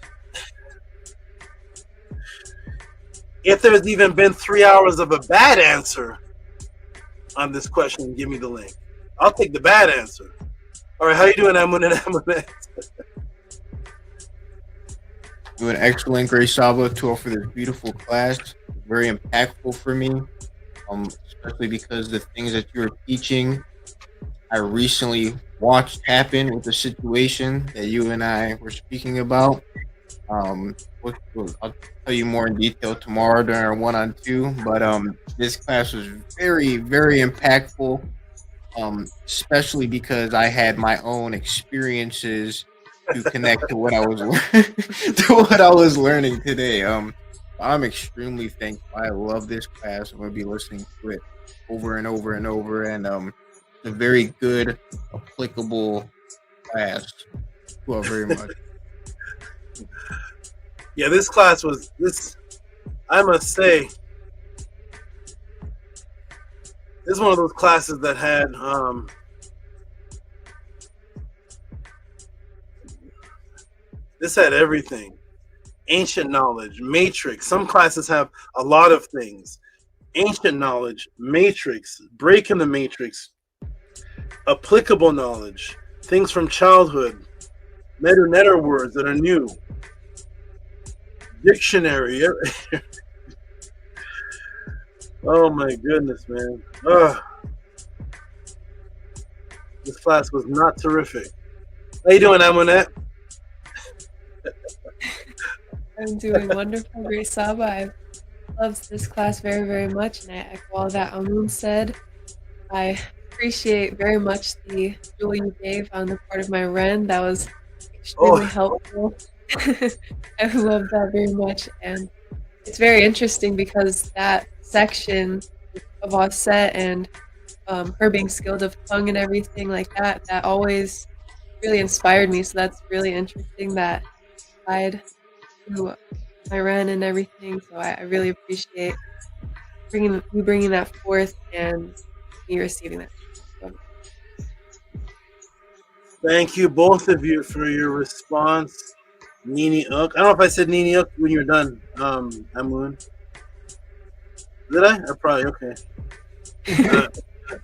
If there's even been 3 hours of a bad answer on this question, give me the link. I'll take the bad answer. All right, how you doing, Amun and Amunet? Doing excellent, Grace Saba, to offer this beautiful class. Very impactful for me, especially because the things that you're teaching, I recently watched happen with the situation that you and I were speaking about. I'll tell you more in detail tomorrow during our 1-on-2, but this class was very, very impactful, especially because I had my own experiences to connect to what I was learning today. I'm extremely thankful. I love this class. I'm gonna be listening to it over and over and over, and it's a very good, applicable class. Well, very much. Yeah, this class was I must say, this is one of those classes that had this had everything. Ancient knowledge, matrix. Some classes have a lot of things. Ancient knowledge, matrix, breaking the matrix, applicable knowledge, things from childhood, Mdu Ntr words that are new, Dictionary. Oh my goodness, man. Ugh. This class was not terrific. How you doing, Amonette? I'm doing wonderful, great Saba. I loved this class very, very much, and I echo all that Amun said. I appreciate very much the jewel you gave on the part of my Ren. That was extremely helpful. I love that very much, and it's very interesting because that section of Offset and her being skilled of tongue and everything like that, that always really inspired me. So that's really interesting, that side to my Ren and everything. So I really appreciate bringing that forth and me receiving that. So, Thank you, both of you, for your response. Nini Uk. I don't know if I said Nini Uk when you're done, Amun. Did I? I probably, okay.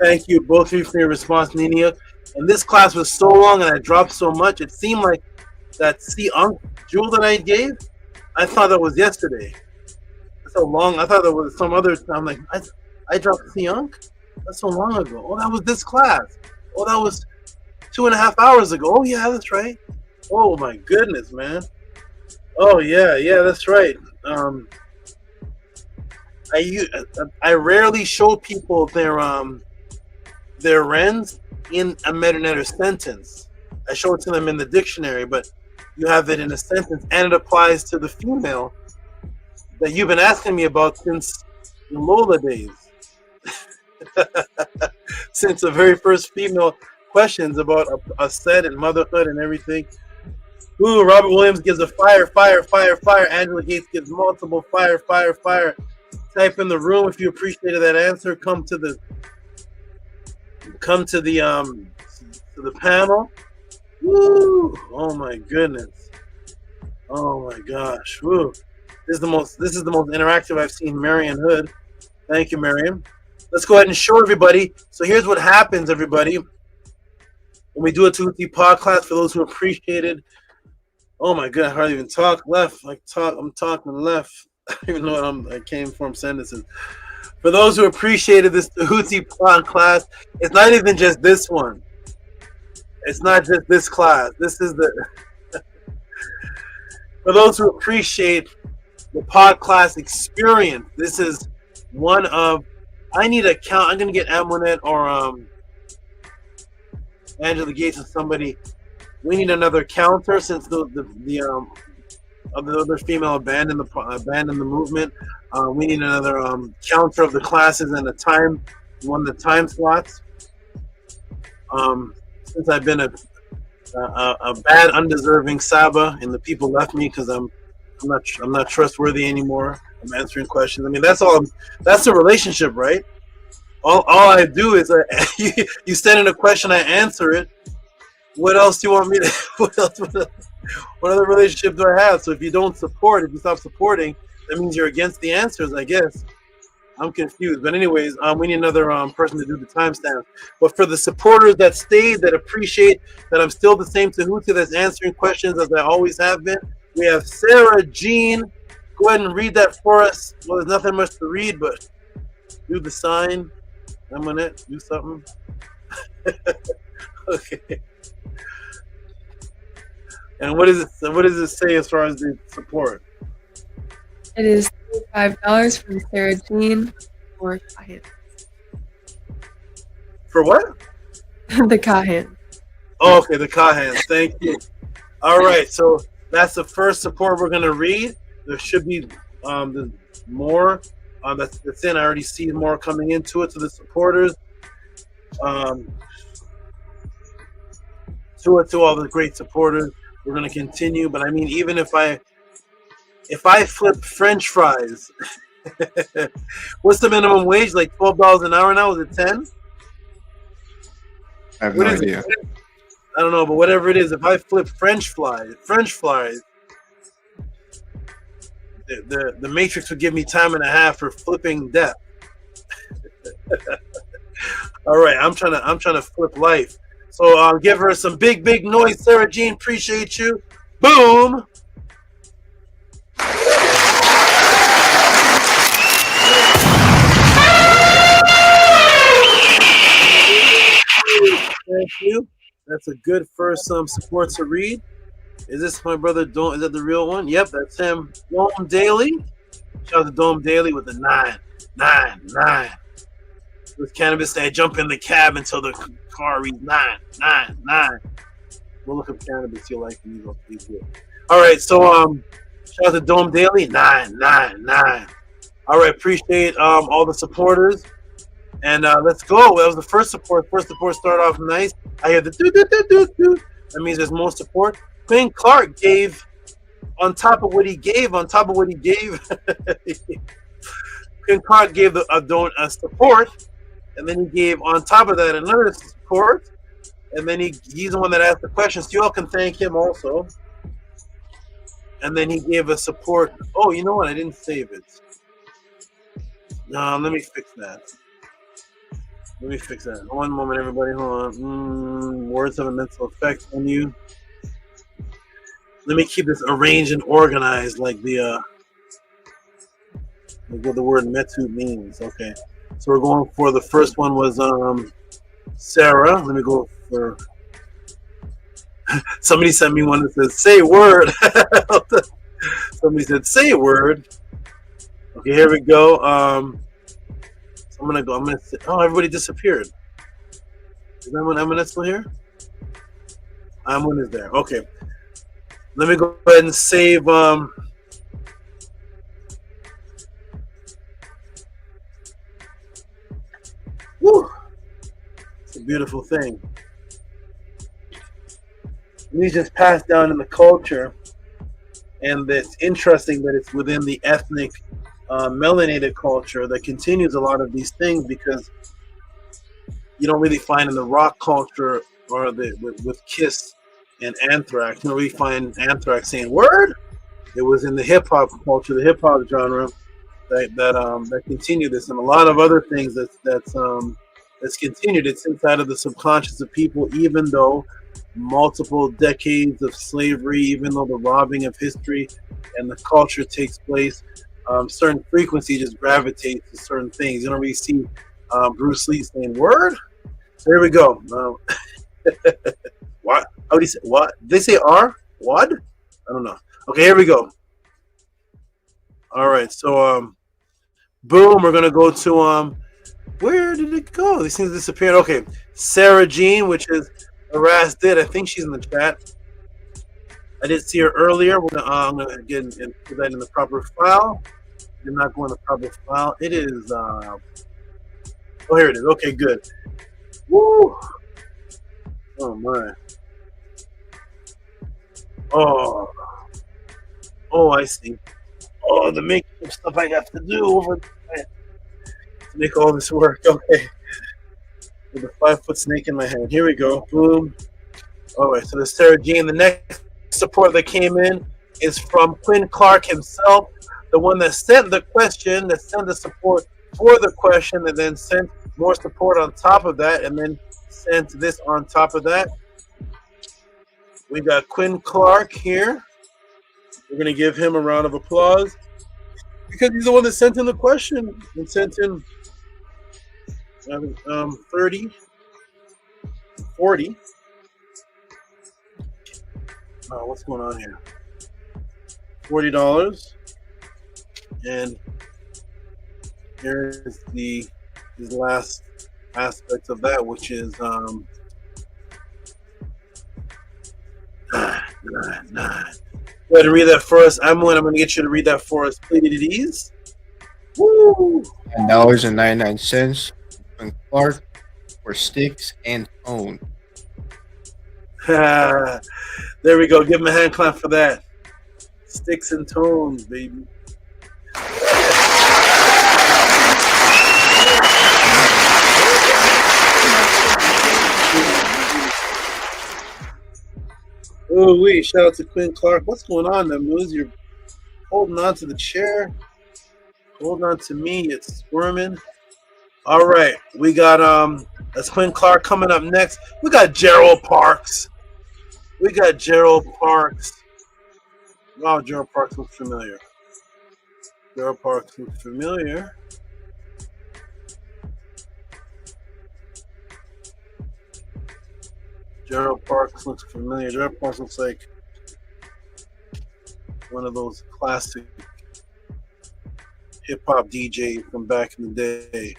Thank you, both of you, for your response, Nini Uk. And this class was so long and I dropped so much, it seemed like that C-Unk jewel that I gave, I thought that was yesterday. So long, I thought that was some other, I'm like, I dropped C-Unk? That's so long ago. Oh, that was this class. Oh, that was 2.5 hours ago. Oh, yeah, that's right. Oh, my goodness, man. Oh, yeah, that's right. I rarely show people their Rens in a Mdu Ntr sentence. I show it to them in the dictionary, but you have it in a sentence, and it applies to the female that you've been asking me about since the Lola days. Since the very first female questions about a set and motherhood and everything. Ooh, Robert Williams gives a fire, fire, fire, fire. Angela Gates gives multiple fire, fire, fire. Type in the room if you appreciated that answer. Come to the panel. Woo! Oh my goodness. Oh my gosh. Woo. This is the most interactive I've seen Marion Hood. Thank you, Marion. Let's go ahead and show everybody. So here's what happens, everybody. When we do a Tehuti podcast, for those who appreciate it. Oh my god, I hardly even talk left. I'm talking left. I don't even know what I can't form sentences. For those who appreciated this Tehuti podcast, it's not even just this one. It's not just this class. This is the for those who appreciate the podcast experience. This is one of I need a count. I'm gonna get Amonette or Angela Gates or somebody. We need another counter since the other female abandoned the movement. We need another counter of the classes and the time slots. Since I've been a bad, undeserving Saba, and the people left me because I'm not trustworthy anymore. I'm answering questions. I mean, that's all. That's a relationship, right? All I do is you send in a question, I answer it. What else do you want me to? What other relationship do I have? So if you don't support, if you stop supporting, that means you're against the answers, I guess. I'm confused. But anyways, we need another person to do the timestamp. But for the supporters that stayed, that appreciate that I'm still the same Tehuti that's answering questions as I always have been, we have Sarah Jean. Go ahead and read that for us. Well, there's nothing much to read, but do the sign. I'm gonna do something. Okay. And what does it say as far as the support? it is $5 from Sarah Jean for Kahin. For what? The Kahin. Oh, okay, the Kahans. Thank you. All right, so that's the first support we're gonna read. There should be more that's in. I already see more coming into it to the supporters. To all the great supporters. We're gonna continue, but I mean, even if I flip French fries, what's the minimum wage? Like $12 an hour now? Is it 10? I have no idea. I don't know, but whatever it is, if I flip French fries, the Matrix would give me time and a half for flipping death. All right, I'm trying to flip life. So I'll give her some big noise. Sarah Jean, appreciate you. Boom. Thank you. That's a good first support to read. Is this my brother Dome? Is that the real one? Yep, that's him. Dome Daily. Shout out to Dome Daily with the 999. With cannabis, I jump in the cab until the car reads 999. We'll look up cannabis you like and you go please do. All right, so shout out to Dome Daily 999. All right, appreciate all the supporters. And let's go. That was the first support. First support started off nice. I hear the do. That means there's more support. Quinn Clark gave on top of what he gave. Quinn Clark gave a support, and then he gave on top of that another support, and then he's the one that asked the question. So you all can thank him also. And then he gave a support. Oh, you know what? I didn't save it. No, let me fix that. One moment, everybody. Hold on. Words have a mental effect on you. Let me keep this arranged and organized like what the word metu means. Okay. So we're going for the first one was Sarah. Let me go for somebody sent me one that says say word. Somebody said say word. Okay, here we go. I'm gonna say, oh, everybody disappeared. Is Amun still here? Amun is there. Okay. Let me go ahead and save woo. It's a beautiful thing. These just passed down in the culture, and it's interesting that it's within the ethnic melanated culture that continues a lot of these things, because you don't really find in the rock culture or with Kiss and Anthrax, you don't really find Anthrax saying word. It was in the hip hop culture, the hip hop genre that continued this, and a lot of other things that's continued. It's inside of the subconscious of people, even though multiple decades of slavery, even though the robbing of history and the culture takes place. Certain frequency just gravitates to certain things. You don't really see Bruce Lee saying word. So here we go. What? How do you say what? Did they say R? What? I don't know. Okay, here we go. All right, so boom, we're gonna go to where did it go? These things disappeared. Okay, Sarah Jean, which is Aras did. I think she's in the chat. I did see her earlier. I'm gonna get and put that in the proper file. Did not go in the proper file. It is. Oh, here it is. Okay, good. Woo! Oh my. Oh, I see. Oh, the makeup stuff I have to do over there to make all this work. Okay. With a 5-foot snake in my hand. Here we go. Boom. All right. So the Sarah Jean. The next support that came in is from Quinn Clark himself, the one that sent the question, that sent the support for the question, and then sent more support on top of that, and then sent this on top of that. We got Quinn Clark here. We're going to give him a round of applause because he's the one that sent in the question and sent in 30, 40. What's going on here? $40. And here's the last aspect of that, which is Go ahead and read that for us. I'm going to get you to read that for us, please. Woo! $10.99 from Clark for sticks and tone. There we go. Give him a hand clap for that. Sticks and tones, baby. Oh, wait. Shout out to Quinn Clark. What's going on, then, Moose? You're holding on to the chair. Holding on to me. It's squirming. All right. We got that's Quinn Clark coming up next. We got Gerald Parks. Wow, Gerald Parks looks familiar. Gerald Parks looks familiar. Gerald Parks looks like one of those classic hip hop DJs from back in the day.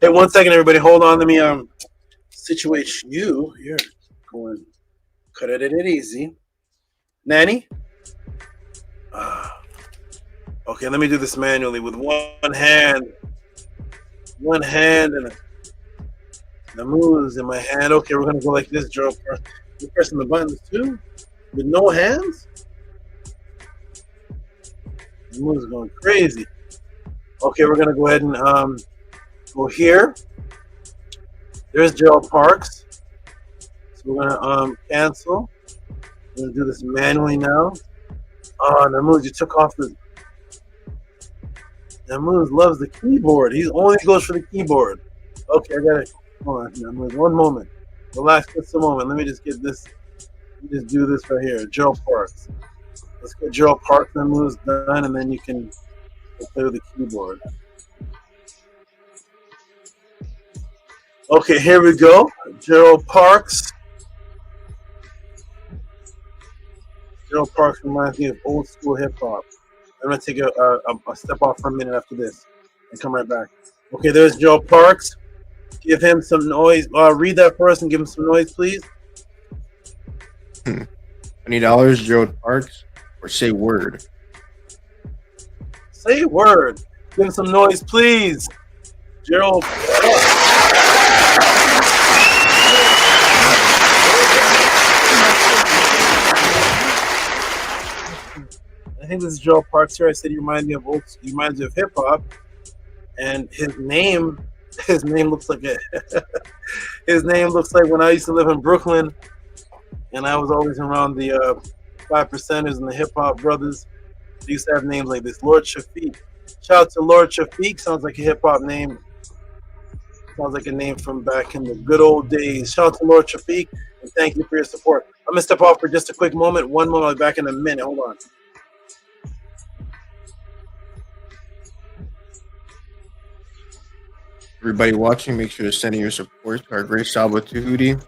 Hey, 1 second, everybody. Hold on. Let me situate you. You're going. Cut it easy. Nanny? Okay, let me do this manually with one hand. One hand and the moves in my hand. Okay, we're gonna go like this, Joe. You're pressing the buttons too? With no hands? The moves are going crazy. Okay, we're gonna go ahead and go here. There's Gerald Parks. So we're gonna cancel. We're gonna do this manually now. Oh, Namoose, you took off the. Namoose loves the keyboard. He only goes for the keyboard. Okay, I got it. Hold on, Namoose. One moment. Relax just a moment. Let me just get this. Let me just do this right here. Gerald Parks. Let's get Gerald Parks Namoose done, and then you can play with the keyboard. Okay, here we go. Gerald Parks. Gerald Parks reminds me of old school hip hop. I'm gonna take a step off for a minute after this and come right back. Okay, there's Gerald Parks. Give him some noise. Read that for us and give him some noise, please. $20, Gerald Parks, or say word. Say word. Give him some noise, please. Gerald. I think this is Gerald Parks here. I said he reminds me of hip hop, and his name looks like his name looks like when I used to live in Brooklyn, and I was always around the 5%ers and the hip hop brothers. They used to have names like this. Lord Shafiq. Shout out to Lord Shafiq. Sounds like a hip hop name. Sounds like a name from back in the good old days. Shout out to Lord Shafiq, and thank you for your support. I'm gonna step off for just a quick moment. One moment. I'll be back in a minute. Hold on. Everybody watching, make sure to send in your support to our great Saba Tehuti.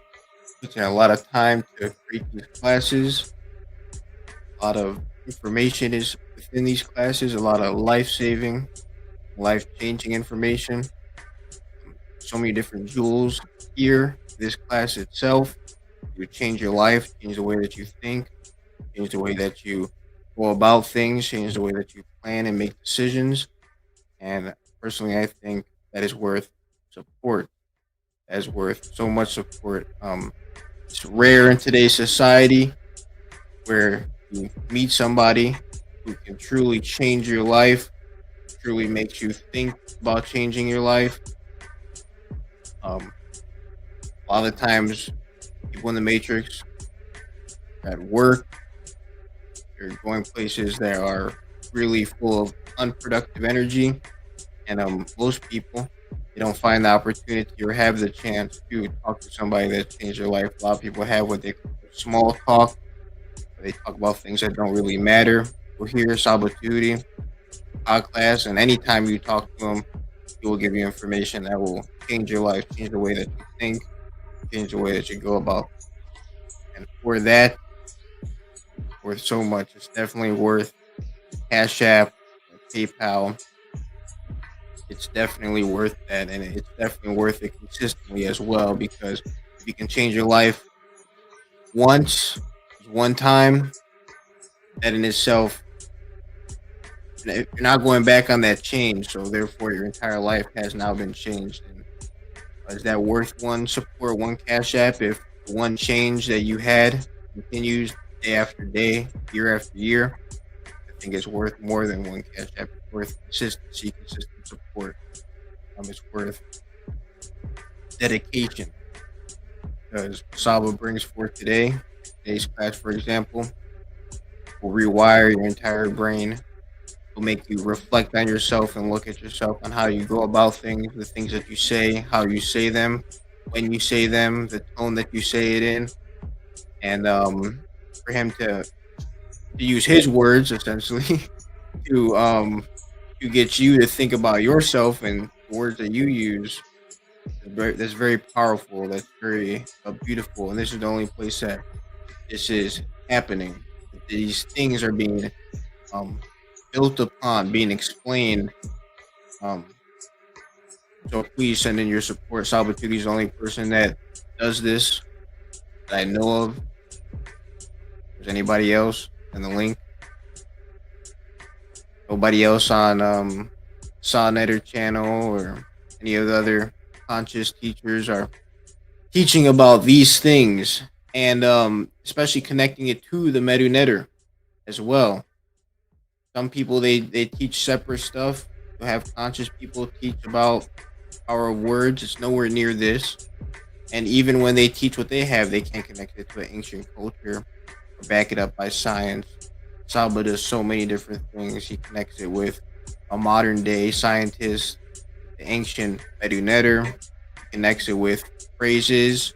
Taking a lot of time to create these classes. A lot of information is within these classes. A lot of life-saving, life-changing information. So many different jewels here. This class itself, it would change your life, change the way that you think, change the way that you go about things, change the way that you plan and make decisions. And personally, I think that is worth support. That is worth so much support. It's rare in today's society where you meet somebody who can truly change your life, truly makes you think about changing your life. A lot of times, people in the Matrix are at work, they're going places that are really full of unproductive energy. And most people, they don't find the opportunity or have the chance to talk to somebody that changed their life. A lot of people have what they call small talk. They talk about things that don't really matter. We're here, Sabatuti, class, and anytime you talk to them, he will give you information that will change your life, change the way that you think, change the way that you go about. And for that, worth so much. It's definitely worth Cash App, PayPal. It's definitely worth that, and it's definitely worth it consistently as well, because if you can change your life once, one time, that in itself, you're not going back on that change, so therefore your entire life has now been changed. And is that worth one support, one Cash App, if one change that you had continues day after day, year after year? I think it's worth more than one Cash App. It's worth consistency, consistent support. It's worth dedication, because Saba brings forth today's class, for example, will rewire your entire brain, will make you reflect on yourself and look at yourself on how you go about things, the things that you say, how you say them, when you say them, the tone that you say it in, and for him to use his words essentially to get you to think about yourself and words that you use That's very powerful. That's very beautiful. And this is the only place that this is happening. These things are being um, built upon, being explained. Um, so please send in your support. Salvatore is the only person that does this that I know of. If there's anybody else in the link? Nobody else on Sonnetter channel or any of the other conscious teachers are teaching about these things, and especially connecting it to the Mdu Ntr as well. Some people they teach separate stuff. You have conscious people teach about power of words. It's nowhere near this. And even when they teach what they have, they can't connect it to an ancient culture or back it up by science. Saba does so many different things. He connects it with a modern day scientist, the ancient Mdu Ntr. He connects it with phrases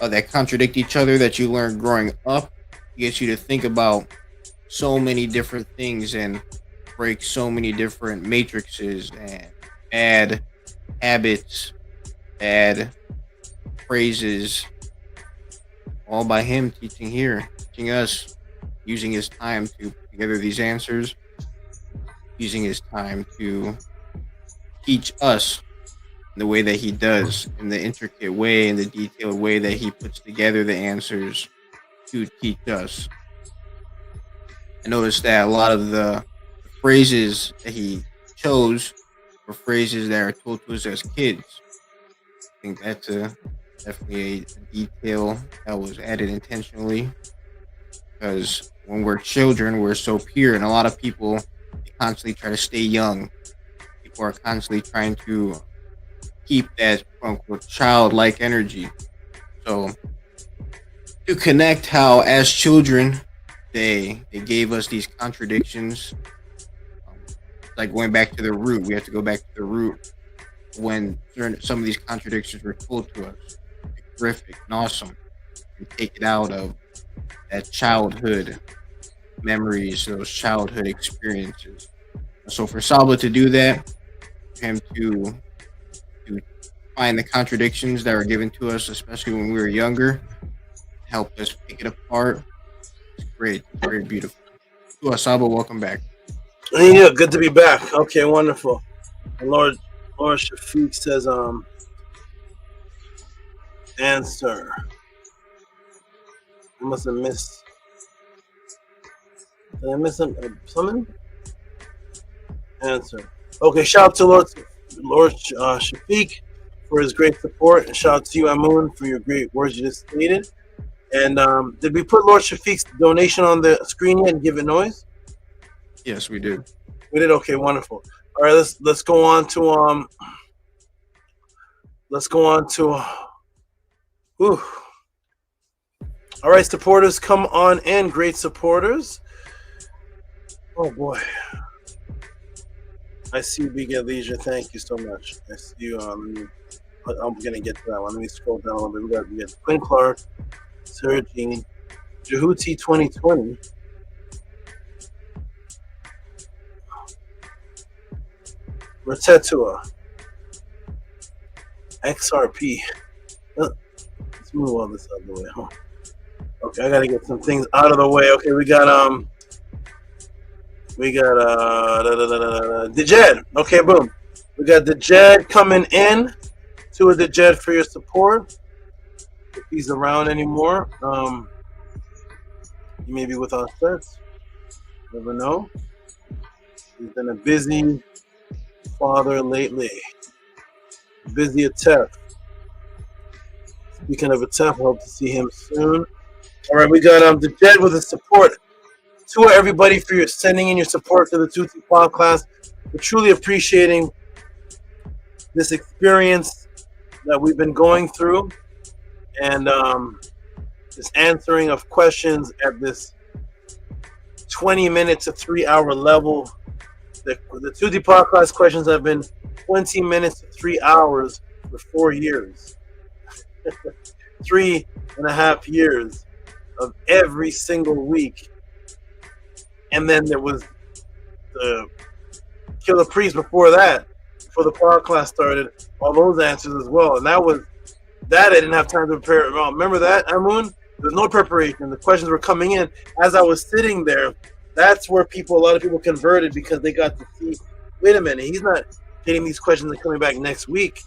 that contradict each other that you learn growing up. He gets you to think about so many different things and break so many different matrices and bad habits, bad phrases, all by him teaching here, teaching us, using his time to put together these answers, using his time to teach us the way that he does, in the intricate way, in the detailed way that he puts together the answers to teach us. I noticed that a lot of the phrases that he chose were phrases that are told to us as kids. I think that's definitely a detail that was added intentionally, because when we're children, we're so pure, and a lot of people constantly try to stay young. People are constantly trying to keep that quote unquote childlike energy. So to connect how as children they gave us these contradictions, like going back to the root. We have to go back to the root when some of these contradictions were told to us. Terrific and awesome, and take it out of that childhood memories, those childhood experiences. So for Saba to do that, for him to find the contradictions that were given to us, especially when we were younger, help us pick it apart. It's great, very beautiful. Saba, welcome back. Yeah, good to be back. Okay, wonderful. And Lord Shafiq says, answer. I must have missed. Did I miss something? Answer. Okay, shout out to Lord Shafiq for his great support, and shout out to you, Amun, for your great words you just stated. And did we put Lord Shafiq's donation on the screen yet and give it noise? Yes, we did. We did. Okay, wonderful. All right, let's go on to whew. All right, supporters, come on in. Great supporters. Oh boy. I see Big at Leisure. Thank you so much. I see you. I'm gonna get to that one. Let me scroll down a little bit. We got Quinn Clark, Sergine, Tehuti 2020. Rotetua. XRP. Let's move all this out of the way. Huh? Okay, I gotta get some things out of the way. Okay, we got Dejed. Okay, boom. We got Dejed coming in. To a Dejed for your support. If he's around anymore, he may be with our sets. Never know. He's been a busy father lately. Busy at TEF. Speaking of a TEF, I hope to see him soon. All right, we got Dejed with the support. To everybody for your sending in your support to the Tutti podcast. We're truly appreciating this experience that we've been going through, and this answering of questions at this 20-minute to 3-hour level. The Tutti podcast questions have been 20 minutes to 3 hours for 4 years. 3.5 years of every single week. And then there was the Killer Priest before that before the power class started, all those answers as well. And that I didn't have time to prepare. Remember that, Amun? There's no preparation. The questions were coming in as I was sitting there. That's where a lot of people converted because they got to see, wait a minute, he's not getting these questions and coming back next week.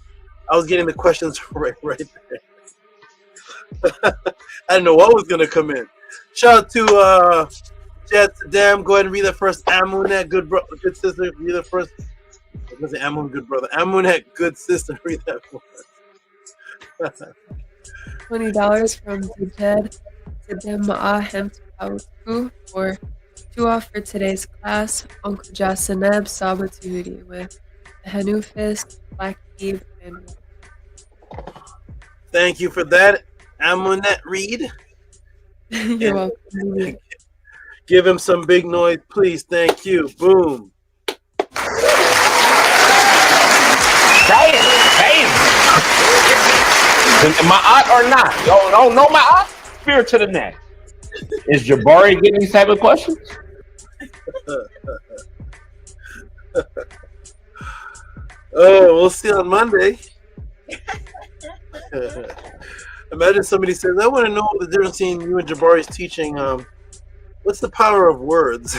I was getting the questions right there. I didn't know what was going to come in. Shout out to Jet Dam. Go ahead and read that first. Amunet, good sister. Read that first. I was going to say Amun, good brother. Amunet, good sister. Read that for us. $20 from Jed Tedemaahem for 2 off for today's class. Uncle Jasaneb Saba Tehuti with the Hanufist, Black Eve, and thank you for that, Amunet Reed. You're welcome. Give him some big noise, please. Thank you. Boom. Damn. My aunt or not? Y'all don't know my aunt? Spirit to the neck. Is Jabari getting these type of questions? Oh, we'll see on Monday. Imagine somebody says, I want to know the difference between you and Jabari's teaching. What's the power of words?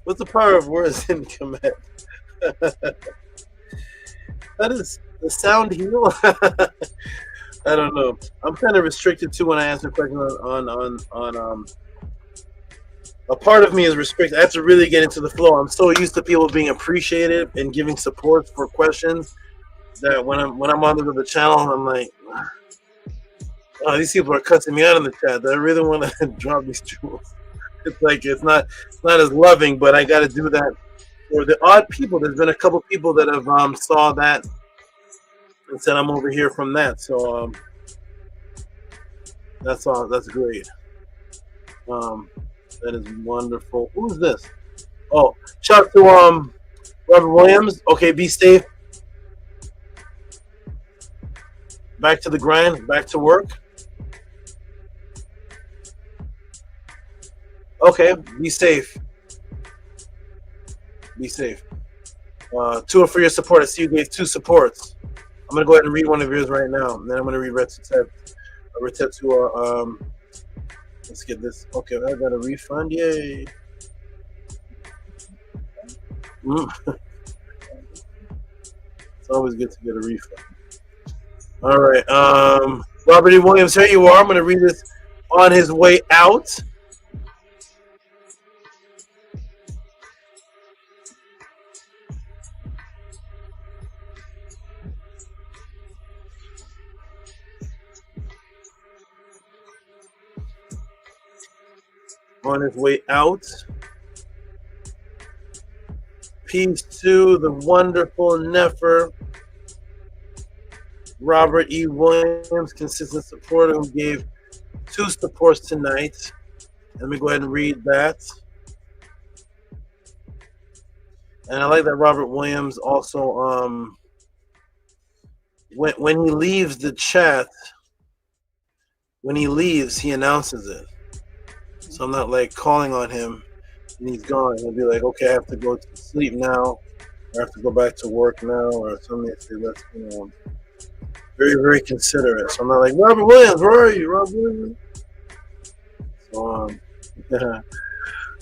What's the power of words in command? That is the sound heal. I don't know. I'm kind of restricted too when I answer questions on a part of me is restricted. I have to really get into the flow. I'm so used to people being appreciated and giving support for questions that when I'm on the channel, I'm like, oh, these people are cussing me out in the chat. I really want to drop these jewels. It's like it's not as loving, but I got to do that for the odd people. There's been a couple people that have saw that and said I'm over here from that. So that's all. That's great. That is wonderful. Who's this? Oh, shout out to Robert Williams. Okay, be safe. Back to the grind. Back to work. Okay, be safe. Be safe. Tua, for your support. I see you gave 2 supports. I'm gonna go ahead and read one of yours right now, and then I'm gonna read Retetua. Let's get this. Okay, I got a refund. Yay! It's always good to get a refund. All right, Robert E. Williams, here you are. I'm gonna read this on his way out. On his way out. Peace to the wonderful Nefer, Robert E. Williams, consistent supporter who gave 2 supports tonight. Let me go ahead and read that. And I like that Robert Williams also, when he leaves the chat, when he leaves, he announces it. So I'm not like calling on him and he's gone. He'll be like, okay, I have to go to sleep now, or I have to go back to work now, or something. That's, very, very considerate. So I'm not like, Robert Williams, where are you, Robert Williams? So,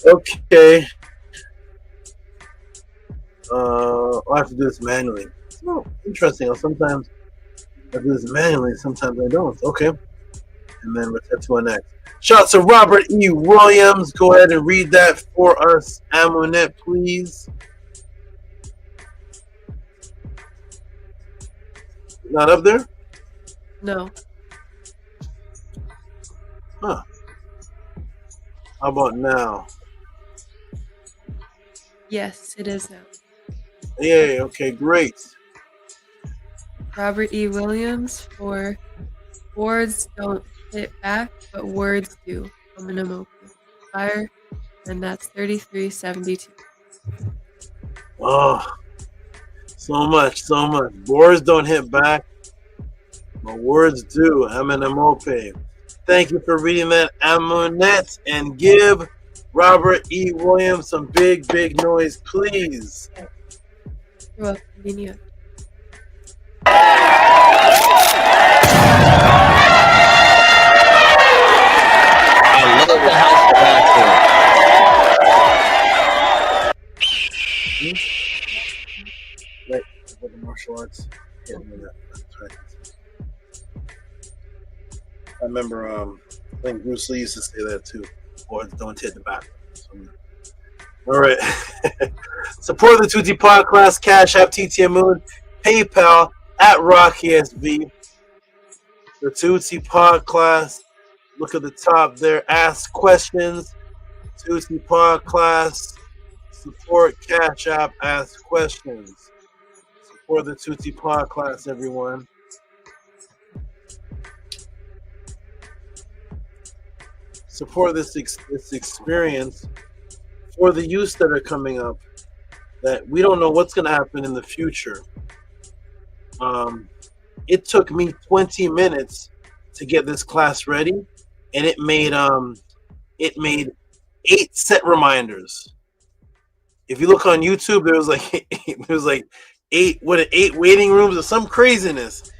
okay. I have to do this manually. Oh, interesting. Sometimes I do this manually, sometimes I don't. Okay. And then we'll get to our next. Shout out to Robert E. Williams. Go ahead and read that for us, Amunet, please. Not up there? No. Huh. How about now? Yes, it is now. Yay, okay, great. Robert E. Williams for words don't hit back, but words do. I'm gonna move fire, and that's 3372. Oh, so much. Words don't hit back, but words do. MNMOP. Thank you for reading that, Amunet, and give Robert E. Williams, some big noise, please. You're welcome, Nina. I love the House of Action. Right, with the martial arts. Yeah, I remember, I think Bruce Lee used to say that too. Or don't hit the back. All right. Support the Tutti Podcast, Cash App, TTM Moon, PayPal at RockESV. The Tutti Podcast. Look at the top there. Ask questions. Tutti Podcast. Support Cash App. Ask questions. Support the Tutti Podcast, everyone. Support this experience for the youths that are coming up, that we don't know what's going to happen in the future. It took me 20 minutes to get this class ready, and it made 8 set reminders. If you look on YouTube, there was like 8 waiting rooms or some craziness.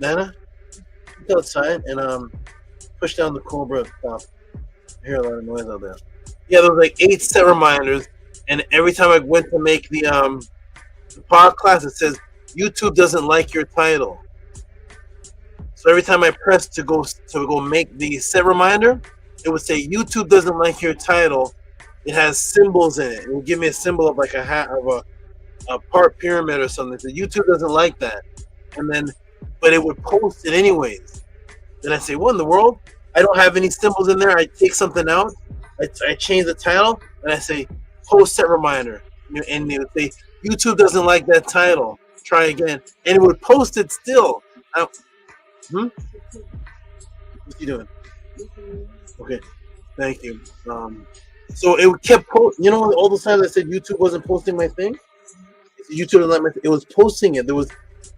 Nana, go outside and push down the Cobra top. I hear a lot of noise out there. Yeah, there was like 8 set reminders, and every time I went to make the podcast, it says YouTube doesn't like your title. So every time I pressed to go make the set reminder, it would say YouTube doesn't like your title. It has symbols in it. It would give me a symbol of like a hat of a part pyramid or something. So YouTube doesn't like that, but it would post it anyways. Then I say, what in the world? I don't have any symbols in there. I take something out. I change the title, and I say, post set reminder. And it would say, YouTube doesn't like that title. Try again. And it would post it still. What's he doing? Okay. Thank you. So it kept posting. All the times I said YouTube wasn't posting my thing? YouTube didn't let me. It was posting it. There was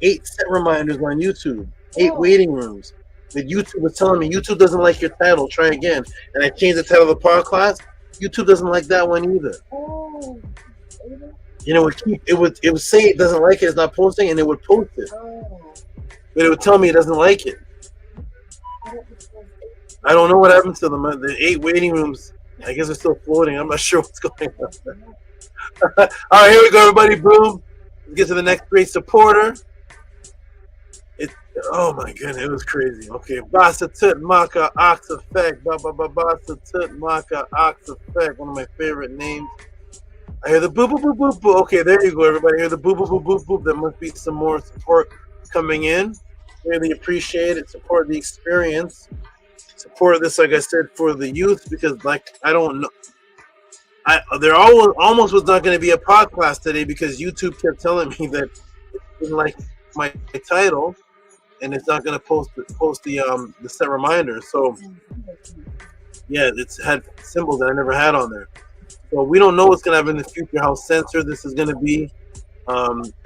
8 set reminders on YouTube. 8 waiting rooms. But YouTube was telling me YouTube doesn't like your title. Try again. And I changed the title of the podcast. YouTube doesn't like that one either. It would say it doesn't like it. It's not posting, and it would post it. But it would tell me it doesn't like it. I don't know what happened to them. The 8 waiting rooms. I guess they're still floating. I'm not sure what's going on. All right, here we go, everybody. Boom. Let's get to the next great supporter. Oh my goodness, it was crazy. Okay, Basa Tut Maka Ox Effect. Basa Tut Maka Ox Effect. One of my favorite names. I hear the boop boop boop boop boop. Okay, there you go, everybody. I hear the boop boop boop boop boop. There must be some more support coming in. Really appreciate it. Support the experience. Support this, like I said, for the youth, because I don't know. There almost was not going to be a podcast today because YouTube kept telling me that it didn't like my title, and it's not going to post the set reminder. So yeah, it's had symbols that I never had on there. So we don't know what's going to happen in the future, how censored this is going to be.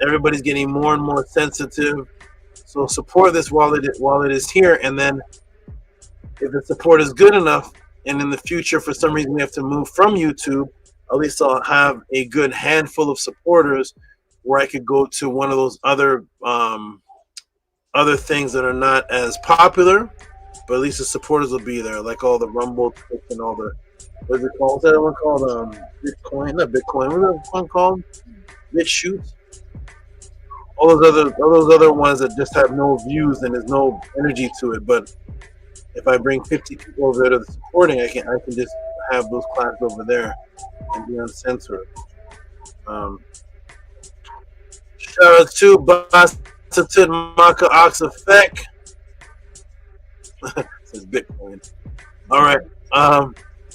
Everybody's getting more and more sensitive. So support this while it is here, and then if the support is good enough, and in the future for some reason we have to move from YouTube, at least I'll have a good handful of supporters where I could go to one of those other things that are not as popular, but at least the supporters will be there, like all the Rumble and all the what's it called? What's that one called? Bitcoin, not Bitcoin. What's that one called? BitChute. All those other ones that just have no views and there's no energy to it. But if I bring 50 people over there to the supporting, I can just have those classes over there and be uncensored. Shout out to Basa Maka Ox Effect. Says Bitcoin. All right.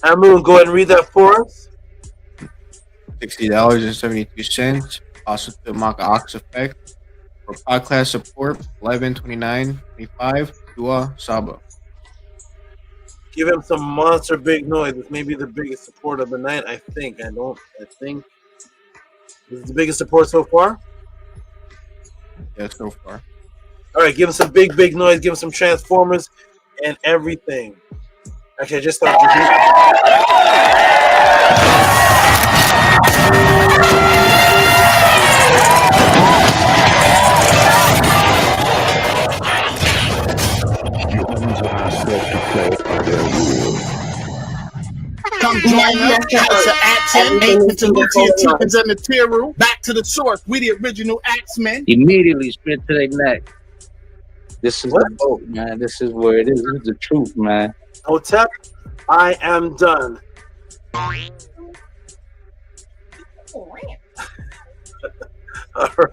Amun, go ahead and read that for us. $60.72. Basa Maka Ox Effect. For podcast support, 11/29/25. Dua Saba. Give him some monster big noise. This may be the biggest support of the night. I think. This is the biggest support so far? Yeah, so far. All right, give him some big noise. Give him some Transformers and everything. Actually, I just thought. Come join us, House of Action, Nathan Tehuti and Teachers and the Tiru. Back to the source, we the original Axemen. Immediately spit to their neck. This is the boat, man. This is where it is. This is the truth, man. Hotep, I am done. All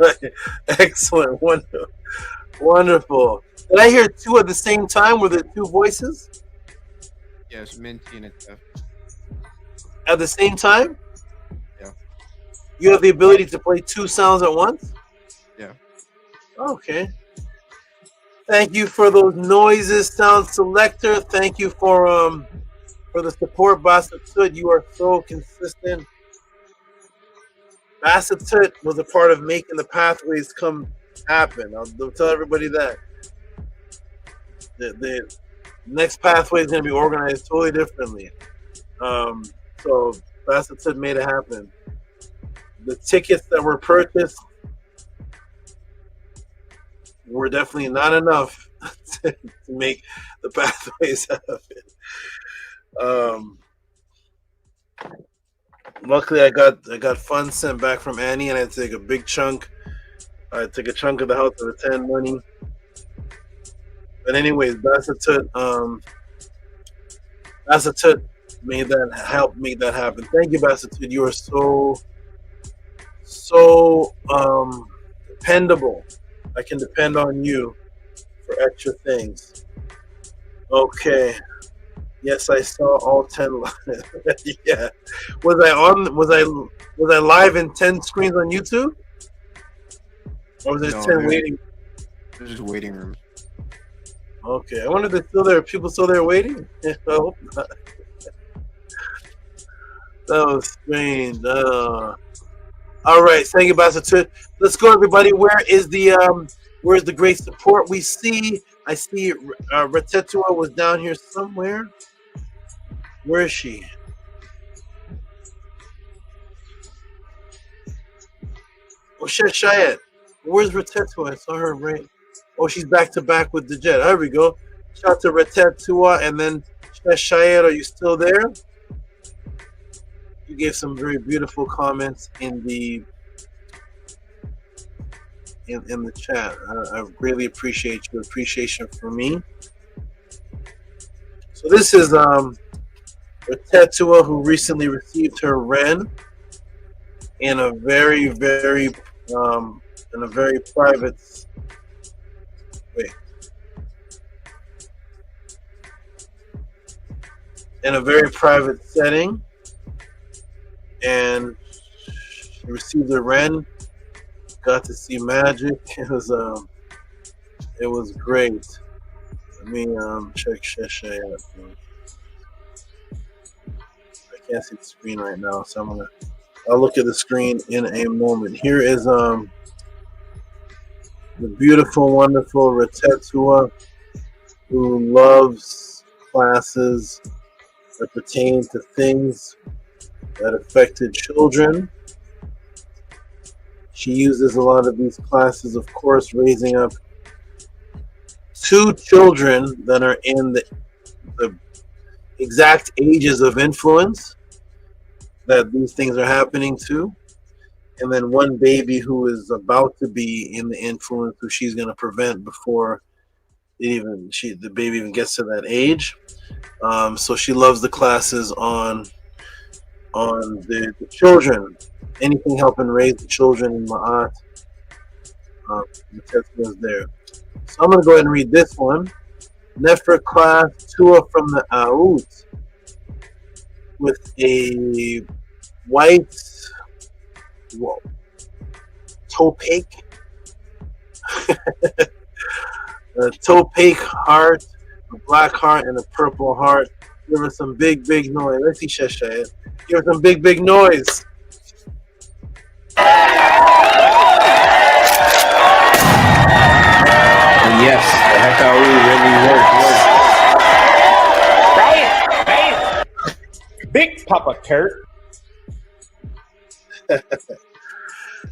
right, excellent, wonderful. Did I hear two at the same time? Were there two voices? Yes, Minty and Atef. At the same time? Yeah. You have the ability to play two sounds at once? Yeah. Okay. Thank you for those noises, sound selector. Thank you for the support, Basatut. You are so consistent. Basatut was a part of making the pathways come happen. I'll tell everybody that. The next pathway is going to be organized totally differently. So Basatut made it happen. The tickets that were purchased were definitely not enough to make the pathways happen. Luckily, I got funds sent back from Annie, and I take a big chunk. I took a chunk of the House of the 10 money. But anyways, Basatut helped make that happen. Thank you, Basatut. You are so dependable. I can depend on you for extra things. Okay. Yes, I saw all 10 live. Yeah. Was I live in 10 screens on YouTube? Or was there 10 waiting? There's just waiting rooms. Okay. I wonder if there's still there. People still there waiting? I hope not. That was strange. All right. Thank you, Basatut. Let's go, everybody. Where's the great support? I see Retetua was down here somewhere. Where is she? Oh, Shayet. Where's Retetua? I saw her right. Oh, she's back to back with the jet. There we go. Shout out to Retetua and then Shayet. Are you still there? You gave some very beautiful comments in the chat. I greatly appreciate your appreciation for me. So this is Tetua, who recently received her Ren in a very private setting, and she received the Ren. Got to see magic. It was great. Let me check Sheshay out. I can't see the screen right now, so I'll look at the screen in a moment. Here is the beautiful, wonderful Retetua, who loves classes that pertain to things that affected children. She uses a lot of these classes, of course, raising up 2 children that are in the exact ages of influence that these things are happening to, and then 1 baby who is about to be in the influence, who she's going to prevent before the baby even gets to that age. So she loves the classes on the children, anything helping raise the children in Ma'at. The text was there. So I'm going to go ahead and read this one. Nefer class, Tua from the Aout, with a white topake, a topake heart, a black heart, and a purple heart. Give her some big noise. Let's see Sheshay. Give her some big noise. Papa Kurt.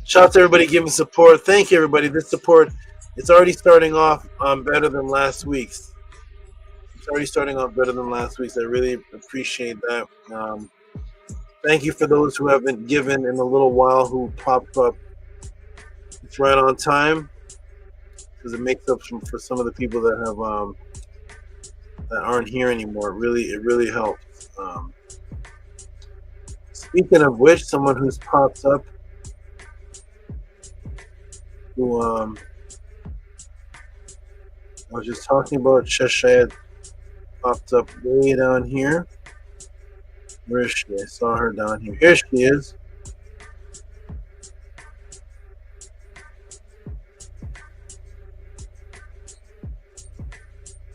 Shout out to everybody giving support. Thank you, everybody. This support, it's already starting off better than last week's. It's already starting off better than last week's. I really appreciate that. Thank you for those who haven't given in a little while who popped up. It's right on time because it makes up for some of the people that have that aren't here anymore. It really helps. Speaking of which, someone who's popped up, who I was just talking about, Cheshire popped up way down here. Where is she? I saw her down here. Here she is.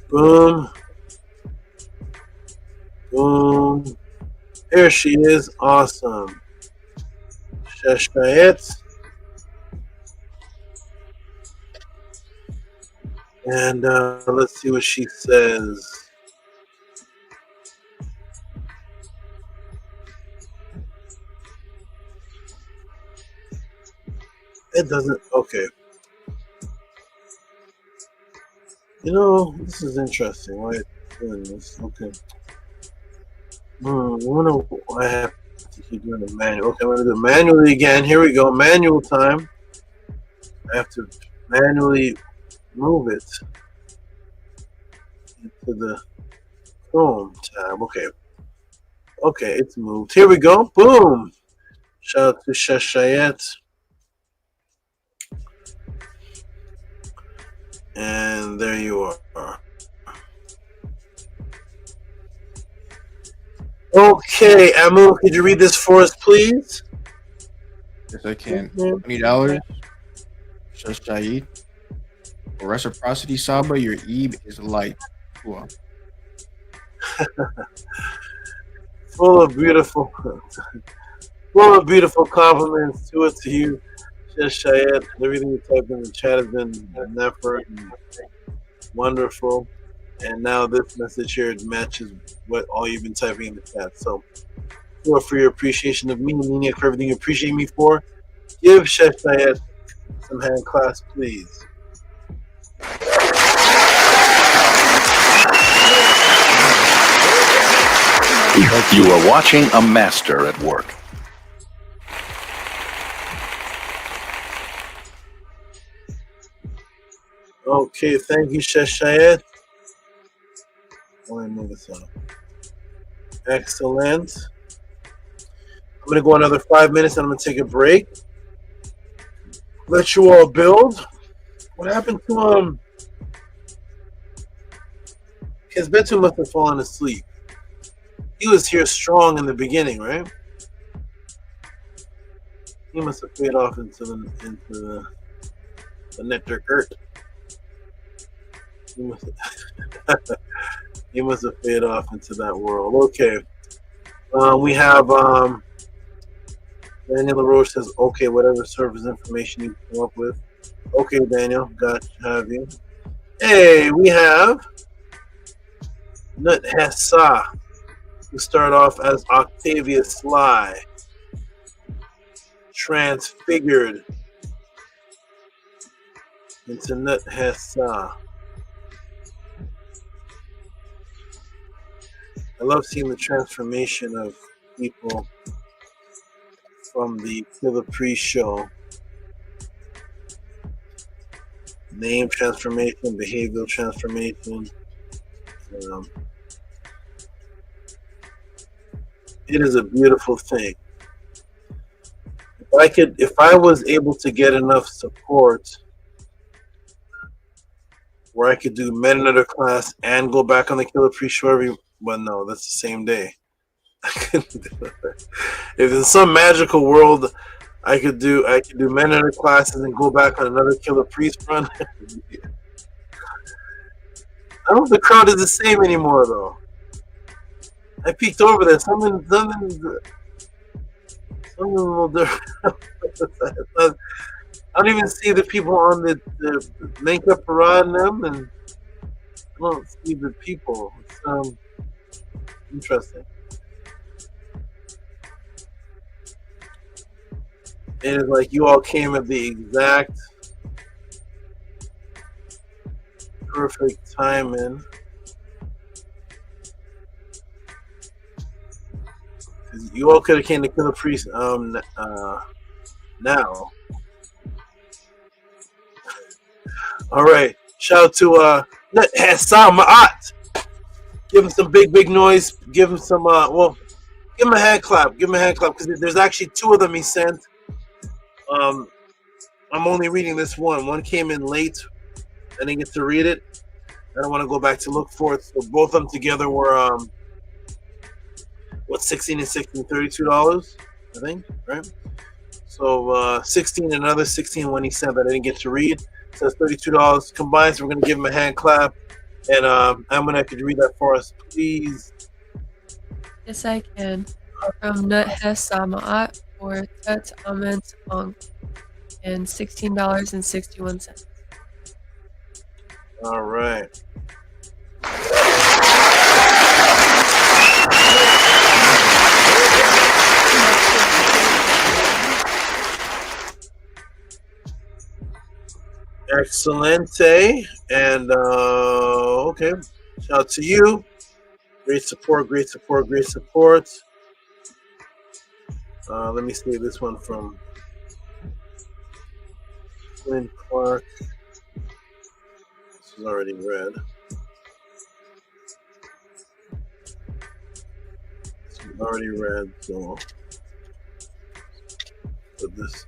Boom. Boom. There she is. Awesome. Sheshayet. And let's see what she says. It doesn't. Okay. You know, this is interesting. Why it's doing this? Okay. I wonder why I have to keep doing the manual. Okay, I'm going to do it manually again. Here we go. Manual time. I have to manually move it into the Chrome tab. Okay. Okay, it's moved. Here we go. Boom. Shout out to Sheshayet. And there you are. Okay, Amu, could you read this for us, please? Yes, I can. $20. Shashayid. For reciprocity, Saba, your Eve is light. Cool. full of beautiful compliments to you, Shayad. Everything you typed in the chat has been an effort and wonderful. And now this message here matches what all you've been typing in the chat. So, for your appreciation of me, Maniac, for everything you appreciate me for, give Shayad some hand claps, please. You are watching a master at work. Okay, thank you, Shayad. Let me move this up. Excellent. I'm going to go another 5 minutes and I'm going to take a break. Let you all build. What happened to his Betu must have fallen asleep. He was here strong in the beginning, right? He must have faded off into the nectar girt. He must have faded off into that world. Okay. We have Daniel LaRoche says, okay, whatever service information you come up with. Okay, Daniel, got to have you. Hey, we have Nut Hessa, who start off as Octavia Sly, transfigured into Nut Hessa. I love seeing the transformation of people from the Killer pre-show. Name transformation, behavioral transformation. It is a beautiful thing. If I was able to get enough support where I could do Men Another Class and go back on the Killer pre-show well, no, that's the same day. I couldn't do it. If in some magical world I could do Men Another Classes and go back on another Killer Priest run. I don't know if the crowd is the same anymore though. I peeked over there. Something a little different. I don't even see the people on the makeup parade and them, and I don't see the people. It's interesting. It is like you all came at the exact perfect timing. You all could have came to Killer Priest now. All right. Shout out to Hassan Ma'at. Give him some big noise. Give him some give him a hand clap. Give him a hand clap because there's actually two of them he sent. I'm only reading this one. One came in late. I didn't get to read it. I don't want to go back to look for it. So both of them together were 16 and 16, $32, I think, right? So 16 and another 16 when he sent that I didn't get to read. So it's $32 combined. So we're gonna give him a hand clap. And Amina, could you read that for us, please? Yes, I can. From Nuthes Samaat for Tut Ament Ong and $16.61. All right. Excelente. And okay. Shout out to you. Great support, great support, great support. Let me see this one from Lynn Clark. This is already read. This is already read, so put this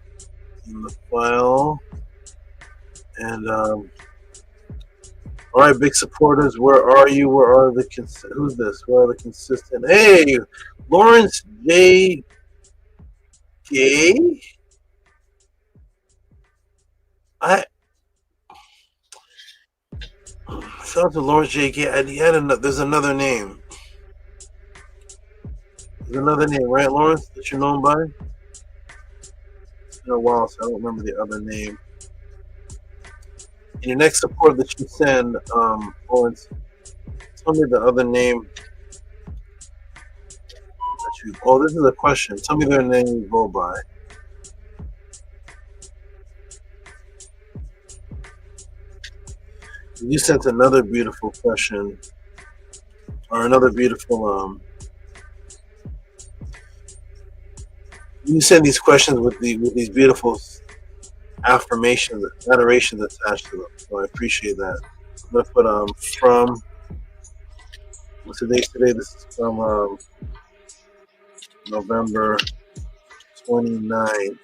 in the file. And all right, big supporters, where are you? Where are the who's this? Where are the consistent? Hey, Lawrence J. Gay. Shout out to Lawrence J. Gay. There's another name. There's another name, right, Lawrence, that you're known by? It's been a while, so I don't remember the other name. In your next support that you send, Lawrence, tell me the other name that you. Oh, this is a question. Tell me their name you go by. You sent another beautiful question, or another beautiful. You send these questions with these beautiful affirmations, adorations attached to them. So I appreciate that. I'm gonna put from. What's the date today? This is from November 29th.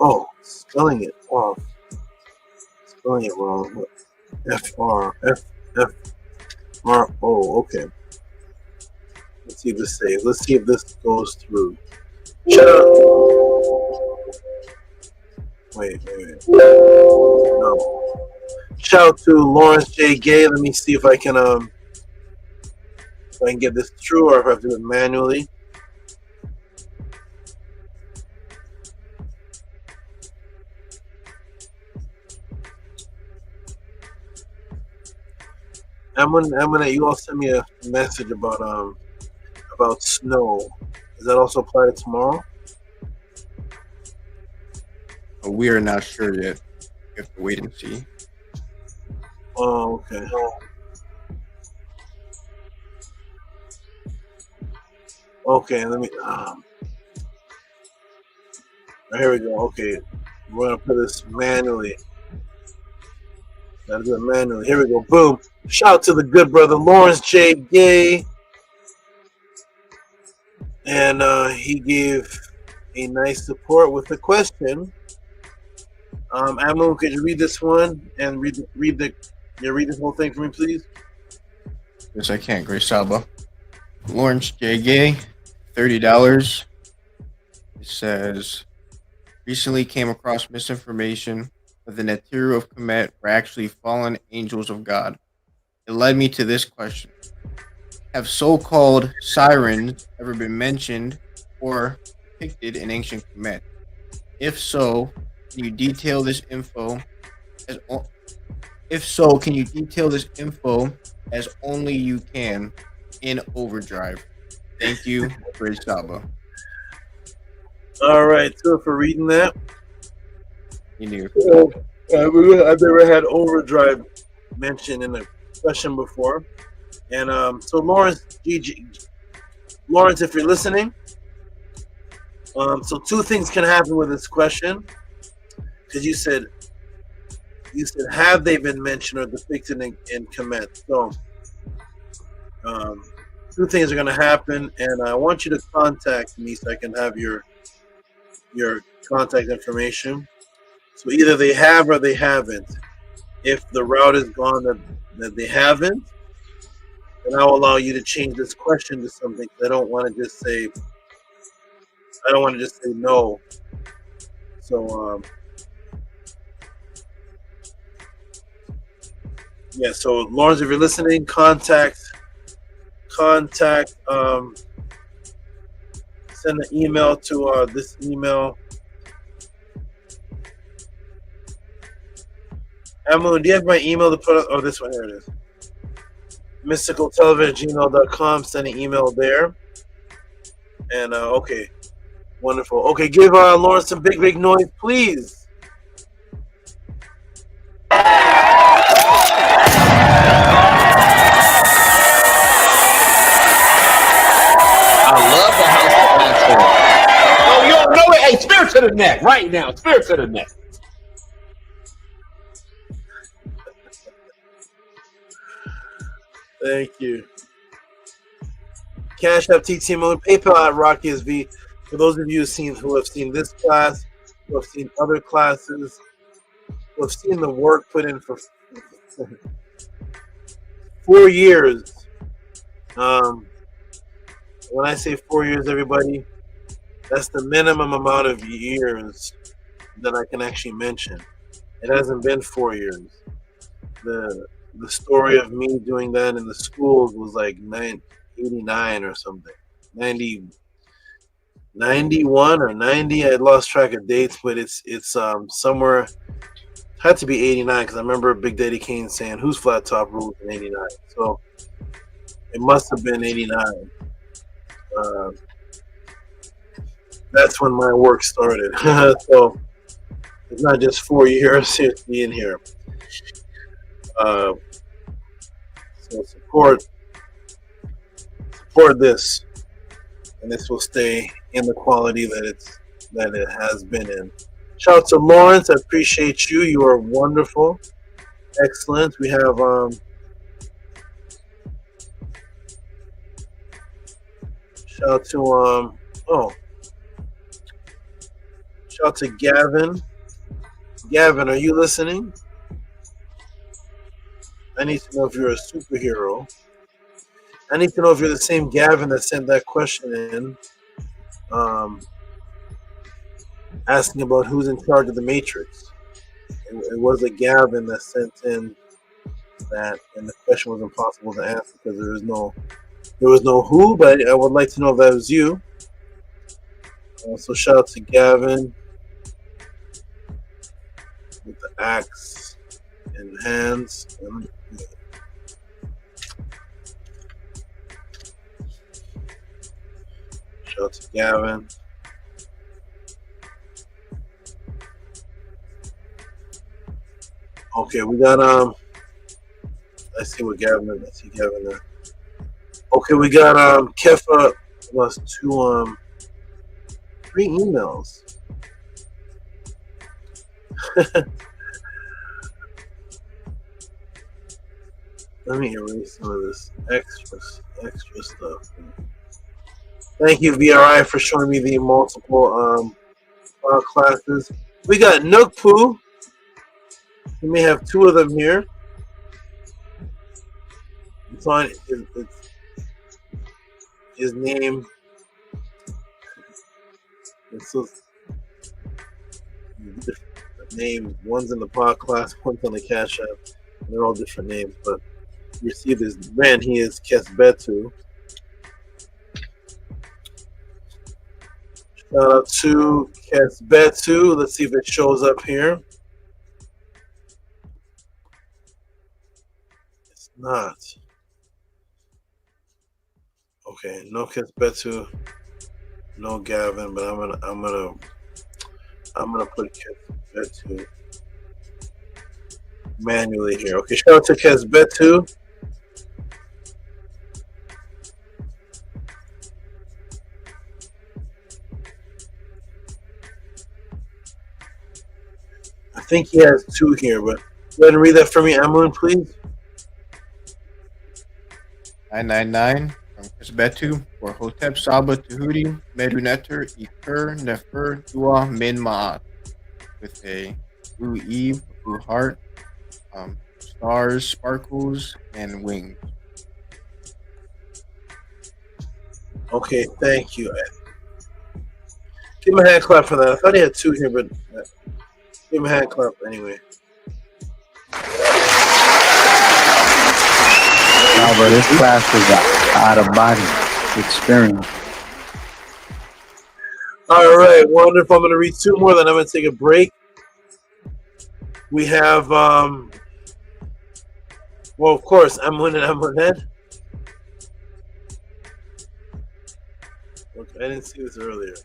Oh, spelling it off. Spelling it wrong. F-R. F-R-O. Okay. Let's see if this saves. Let's see if this goes through. Shut up. Wait. No. Shout out to Lawrence J. Gay. Let me see if I can get this true or if I have to do it manually. I'm gonna. You all send me a message about snow. Does that also apply to tomorrow? We are not sure yet. We have to wait and see. Oh, okay. Okay, let me. Here we go. Okay, we're gonna put this manually. Gotta do it manually. Here we go. Boom. Shout out to the good brother Lawrence J. Gay. And he gave a nice support with the question. Amu, could you read this one and read this whole thing for me, please? Yes, I can. Grace Saba. Lawrence J. Gay, $30. It says, recently came across misinformation that the Natiru of Kemet were actually fallen angels of God. It led me to this question. Have so-called sirens ever been mentioned or depicted in ancient Kemet? If so, can you detail this info as only you can? in overdrive. Thank you, Bridge Saba. All right, so for reading that. You knew. I've never had overdrive mentioned in a question before. And so Lawrence, Lawrence, if you're listening, so two things can happen with this question, because you said have they been mentioned or depicted in comment. So two things are going to happen, and I want you to contact me so I can have your contact information. So either they have or they haven't. If the route is gone that they haven't, then I'll allow you to change this question to something. I don't want to just say no. So yeah. So Lawrence, if you're listening, contact. Send an email to this email. Amu, do you have my email to put up? Oh, this one, here it is. mysticaltelevision@gmail.com. Send an email there. And okay, wonderful. Okay, give Lawrence some big noise, please. I love the house of answer. Oh, you don't know it? Hey, spirit to the neck right now. Spirit to the neck. Thank you. Cash App TT Moon, PayPal at Rocky SV. For those of you who have seen this class, who have seen other classes, who have seen the work put in for 4 years. When I say 4 years, everybody, that's the minimum amount of years that I can actually mention. It hasn't been 4 years. The story of me doing that in the schools was like 89 or something. 91 or 90. I lost track of dates, but it's somewhere. Had to be 89 because I remember Big Daddy Kane saying, "Who's Flat Top Rules in '89?" So it must have been 89. That's when my work started. So it's not just 4 years being here. So support this, and this will stay in the quality that it has been in. Shout out to Lawrence. I appreciate you. You are wonderful, excellent. We have shout out to shout out to Gavin. Gavin, are you listening? I need to know if you're a superhero. I need to know if you're the same Gavin that sent that question in, asking about who's in charge of the Matrix. It was a Gavin that sent in that, and the question was impossible to answer because there was no who, but I would like to know if that was you. So shout out to Gavin with the axe in hands. Shout out to Gavin. Okay, we got let's see what Gavin is. Let's see Gavin there. Okay, we got Kefa plus 3 emails. Let me erase some of this extra stuff. Thank you, VRI, for showing me the multiple classes. We got Nookpoo. We may have 2 of them here. It's on his name. It's so different names. One's in the pod class, one's on the Cash App. They're all different names, but you see this man. He is Kesbetu. Shout out to Kesbetu. Let's see if it shows up here. It's not. Okay, no Kisbetu, no Gavin, but I'm gonna put Kisbetu manually here. Okay, shout out to Kisbetu. I think he has 2 here, but go ahead and read that for me, Amun, please. 999 from Kisbetu for Hotep Saba Tehuti Mdu Ntr Nefer Dua Min Ma'at with a blue Eve, blue heart, stars, sparkles, and wings. Okay, thank you. Give him a hand clap for that. I thought he had 2 here, but give him a hand clap anyway. No, but this class was an out of body experience. All right, wonderful. I'm going to read 2 more, then I'm going to take a break. We have, well, of course, Amun and Amunet. Okay, I didn't see this earlier.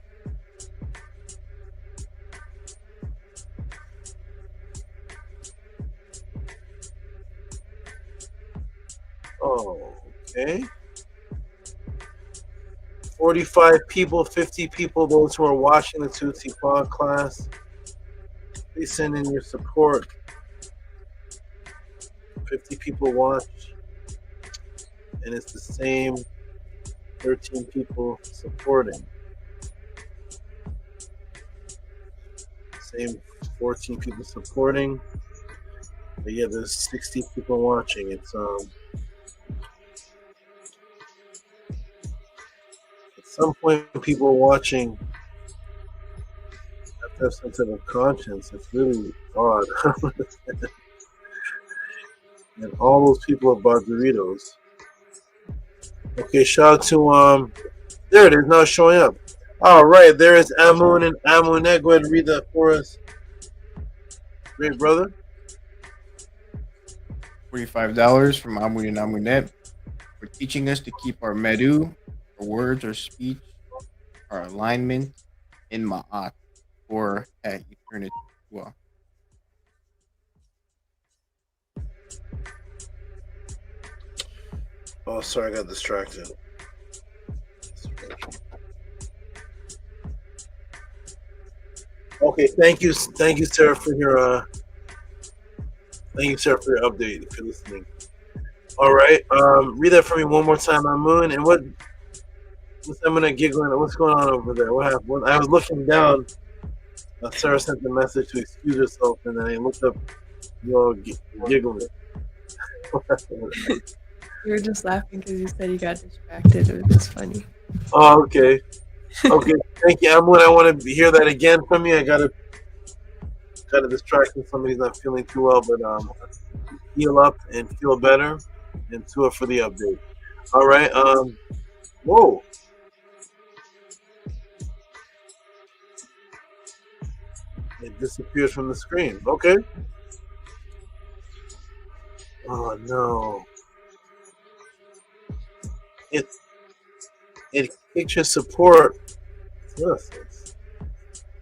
Oh, okay. 45 people, 50 people, those who are watching the Tutsi Pod class. Please send in your support. 50 people watch. And it's the same 13 people supporting. Same 14 people supporting. But yeah, there's 60 people watching. It's at some point people watching have to have some type of conscience. It's really odd. And all those people have bought Doritos. Okay, shout out to there it is, now it's showing up. All right, there is Amun and Amunet. Go ahead and read that for us, great brother. $45 from Amun and Amunet for teaching us to keep our Mdu, our words, our speech, our alignment in Ma'at for at eternity. Well, Oh, sorry, I got distracted. Okay, thank you, Sarah, for your update, if you're listening. All right, read that for me one more time, Amun. And what's Amun giggling? What's going on over there? What happened? I was looking down. Sarah sent the message to excuse herself, and then I looked up. You all giggling. You were just laughing because you said you got distracted. It was just funny. Oh, okay. Okay, thank you, Amun. I want to hear that again from you. I got a distraction. Somebody's not feeling too well, but heal up and feel better. And Tua for the update. All right. Whoa. It disappears from the screen. Okay. Oh no. It kicks your support. Yes, it's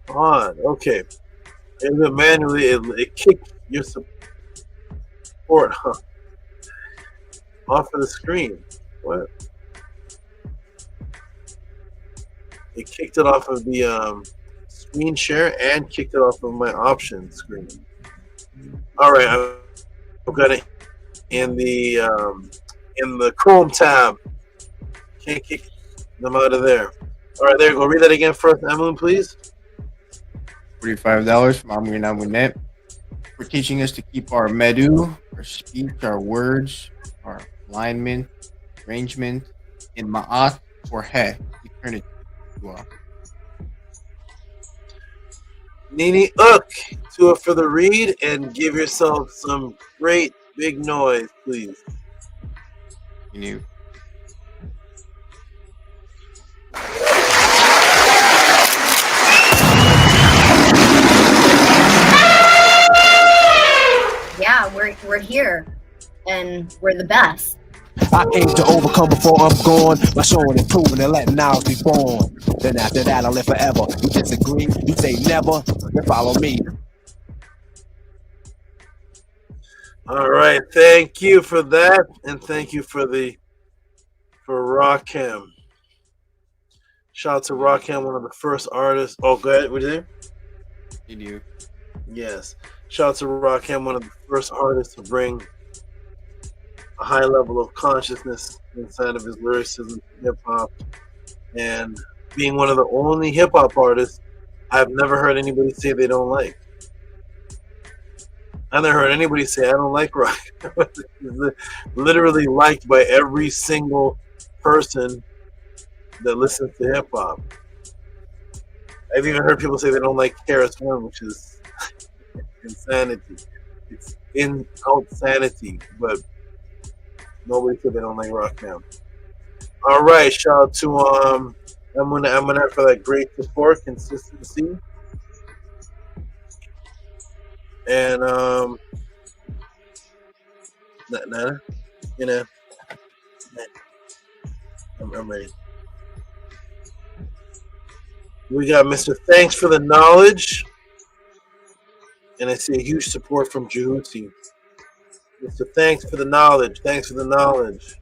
odd. Okay. And then manually it kicked your support off of the screen. What? It kicked it off of the screen share and kicked it off of my options screen. All right, I've got it in the Chrome tab. Can't kick them out of there. All right, there you go. Read that again for us, Amun, please. $45 from Amun and Amunet for teaching us to keep our Mdu, our speech, our words, our alignment, arrangement in Ma'at for He, eternity. Well, Nini Uk, Tua for the read, and give yourself some great big noise, please. you knew. Yeah, we're here, and we're the best. I aim to overcome before I'm gone by showing and proving and letting ours be born. Then after that, I'll live forever. You disagree? You say never? Then follow me. All right, thank you for that, and thank you for Rakim. Shout out to Rakim, one of the first artists. Oh, go ahead. What did you say? Did you? Yes. Shout out to Rakim, one of the first artists to bring a high level of consciousness inside of his lyricism, hip hop, and being one of the only hip hop artists I've never heard anybody say they don't like. I never heard anybody say I don't like rock. Literally liked by every single person that listens to hip hop. I've even heard people say they don't like Karis One, which is insanity. It's insanity, but nobody said they don't like rock now. All right, shout out to I'm gonna for that great support, consistency, and you know, I'm ready. We got Mr. Thanks for the Knowledge, and I see a huge support from Tehuti. Mr. Thanks for the Knowledge. Thanks for the knowledge.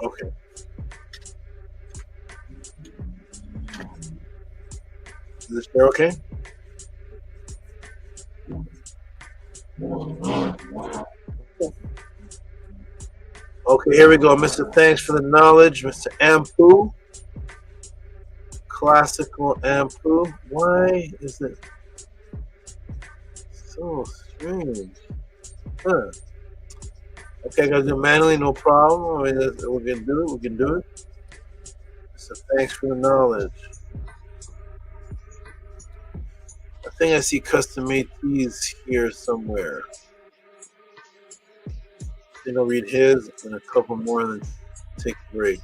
Okay. Is this fair okay? Okay, here we go. Mr. Thanks for the Knowledge, Mr. Ampu. Classical Ampu. Why is it so strange? Huh. Okay, I gotta do it manually, no problem. I mean, we can do it. We can do it. So thanks for the knowledge. I think I see custom made teas here somewhere. I think I'll read his and a couple more and then take a break.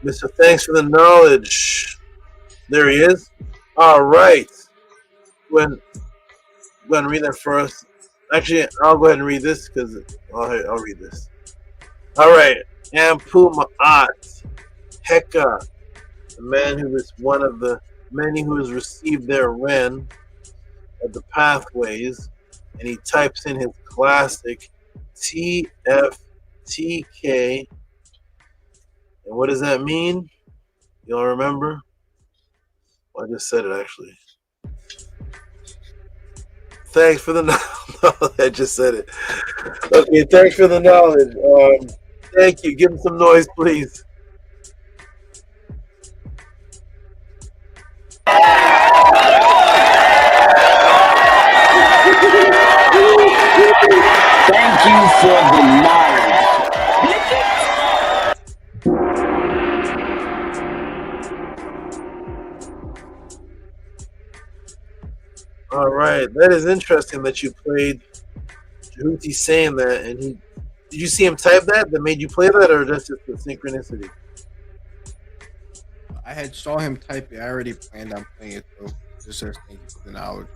Mr. Thanks for the Knowledge. There he is. All right. Go ahead and read that first. Actually, I'll go ahead and read this because I'll read this. All right. Ampu Ma'at Heka, the man who is one of the many who has received their Ren of the pathways, and he types in his classic TFTK. And what does that mean? Y'all remember? Well, I just said it actually. Thanks for the knowledge. I just said it. Okay, thanks for the knowledge. Thank you. Give him some noise, please. Thank you for the knowledge. All right, that is interesting that you played Tehuti saying that, and did you see him type that made you play that, or that's just a synchronicity? I saw him type it. I already planned on playing it, so just says thank you for the knowledge.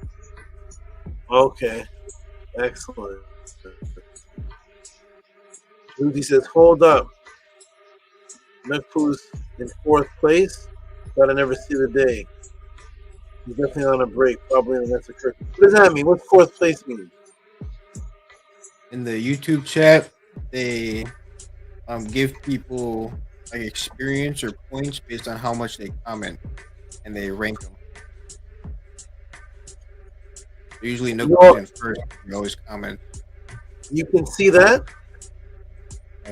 Okay, excellent. Tehuti says, hold up. Mekpu's in 4th place, but I never see the day. He's definitely on a break, probably in the next occurrence. What does that mean? What's 4th place mean? In the YouTube chat, they give people like experience or points based on how much they comment, and they rank them. Usually, no in first. You always comment. You can see that.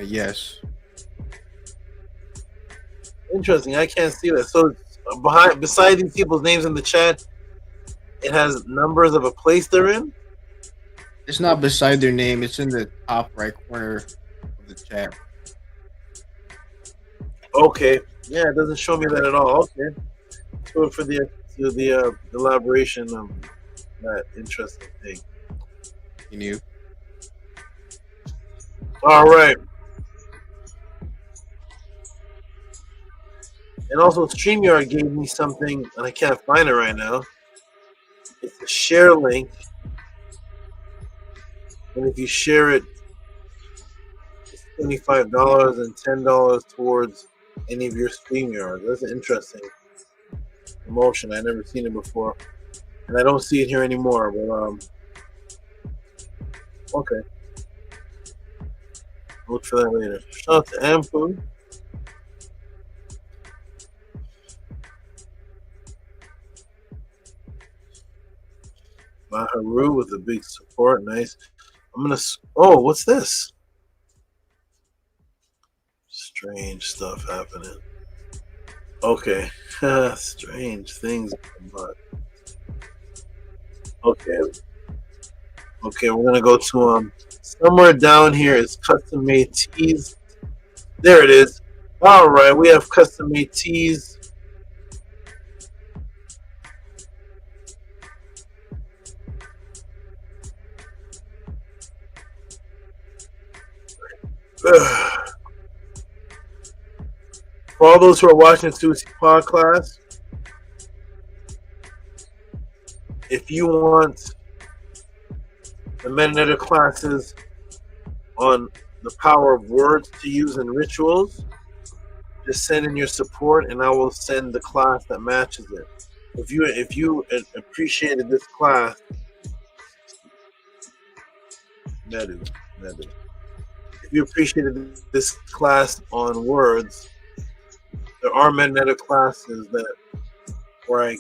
Yes. Interesting. I can't see that. So beside these people's names in the chat, it has numbers of a place they're in. It's not beside their name. It's in the top right corner of the chat. Okay. Yeah, it doesn't show me that at all. Okay. So for the elaboration of that interesting thing. You knew. All right. And also, StreamYard gave me something, and I can't find it right now. It's a share link, and if you share it, it's $25 and $10 towards any of your StreamYards. That's an interesting promotion. I've never seen it before, and I don't see it here anymore. But okay, look for that later. Shout out to Ampu. Maharu with a big support. Nice. I'm gonna. Oh, what's this? Strange stuff happening. Okay, strange things. But okay, we're gonna go to somewhere down here is custom made tees. There it is. All right, we have custom made tees. For all those who are watching the Tehuti podcast, if you want the Mdu classes on the power of words to use in rituals, just send in your support, and I will send the class that matches it. If you appreciated this class, Mdu. If you appreciated this class on words, there are Mdu classes where I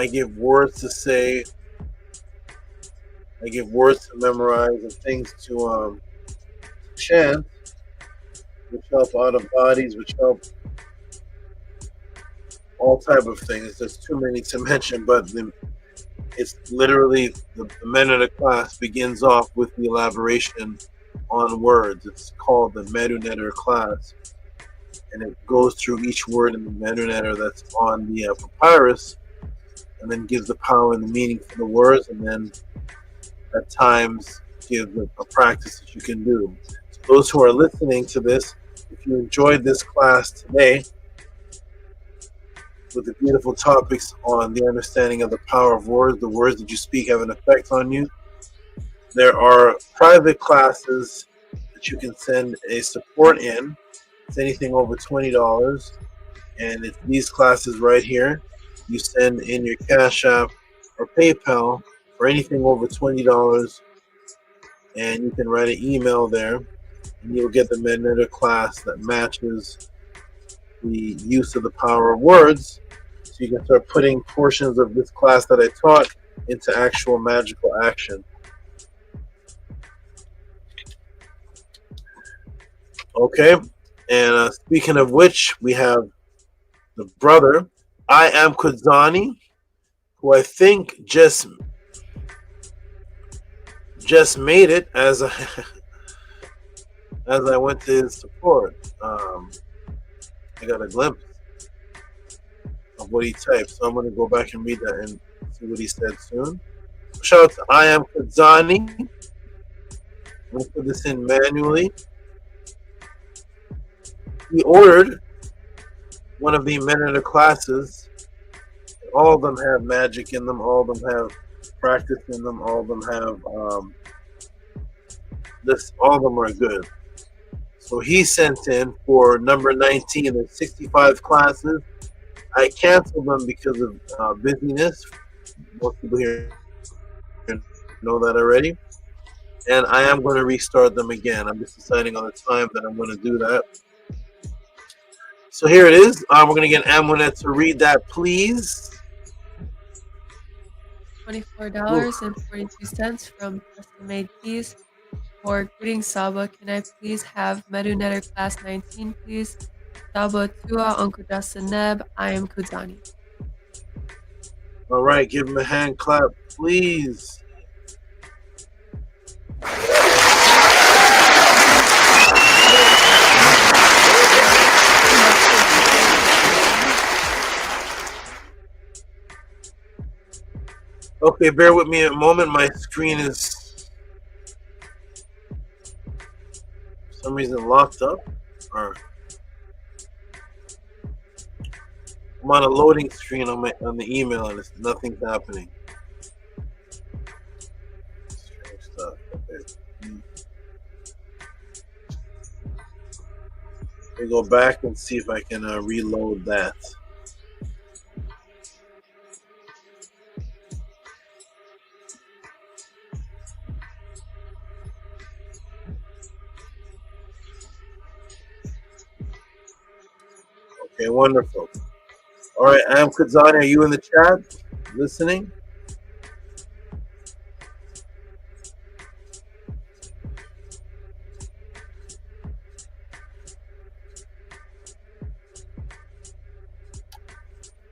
give words to say, I give words to memorize, and things to chant, which help out of bodies, which help all type of things. There's too many to mention, but it's literally the Mdu class begins off with the elaboration on words. It's called the Mdu Ntr class, and it goes through each word in the Mdu Ntr that's on the papyrus, and then gives the power and the meaning for the words, and then at times give a practice that you can do. So those who are listening to this, if you enjoyed this class today with the beautiful topics on the understanding of the power of words, the words that you speak have an effect on you, there are private classes that you can send a support in. It's anything over $20, and it's these classes right here. You send in your Cash App or PayPal for anything over $20, and you can write an email there, and you'll get the Mdu class that matches the use of the power of words. So you can start putting portions of this class that I taught into actual magical action. Okay, and speaking of which, we have the brother, I Am Kudzani, who I think just made it as I went to his support. I got a glimpse of what he typed, so I'm going to go back and read that and see what he said soon. Shout out to I Am Kudzani. I'm going to put this in manually. He ordered one of the Mdu classes. All of them have magic in them. All of them have practice in them. All of them have this. All of them are good. So he sent in for number 19. There's 65 classes. I canceled them because of busyness. Most people here know that already. And I am going to restart them again. I'm just deciding on the time that I'm going to do that. So here it is. We're going to get Amunet to read that, please. $24.42 from Custom Made Keys. For greetings, Saba. Can I please have Mdu Ntr class 19, please? Saba Tua, Uncle Justin Neb. I Am Kudzani. All right, give him a hand clap, please. Okay, bear with me a moment. My screen is for some reason locked up. Or I'm on a loading screen on the email and nothing's happening. Strange stuff. Okay. Let me go back and see if I can reload that. Okay, wonderful. All right, Am Kadzani, are you in the chat listening?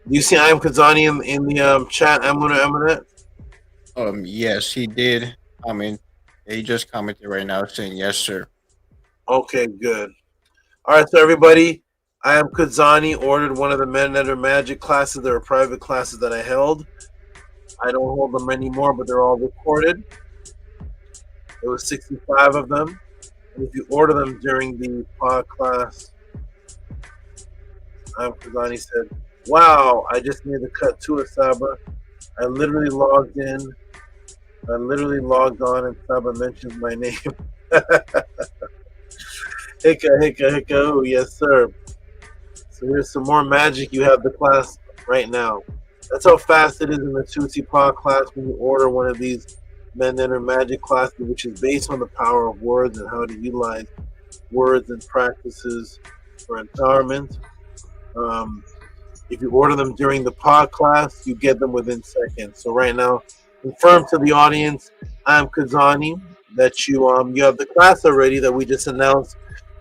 Do you see Am Kadzani in the chat, Amunet? Yes, he did comment. He just commented right now saying yes, sir. Okay, good. All right, so everybody, I Am Kadzani ordered one of the Men Enter Magic classes. They were private classes that I held. I don't hold them anymore, but they're all recorded. There was 65 of them. And if you order them during the pod class, I Am Kadzani said, "Wow, I just made the cut to it, Saba. I literally logged in. I literally logged on and Saba mentions my name." Hicka, oh, yes, sir. So here's some more magic. You have the class right now. That's how fast it is in the Tehuti pod class when you order one of these Men Enter Magic classes, which is based on the power of words and how to utilize words and practices for empowerment. If you order them during the pod class, you get them within seconds. So right now, confirm to the audience, I Am Kadzani, that you have the class already that we just announced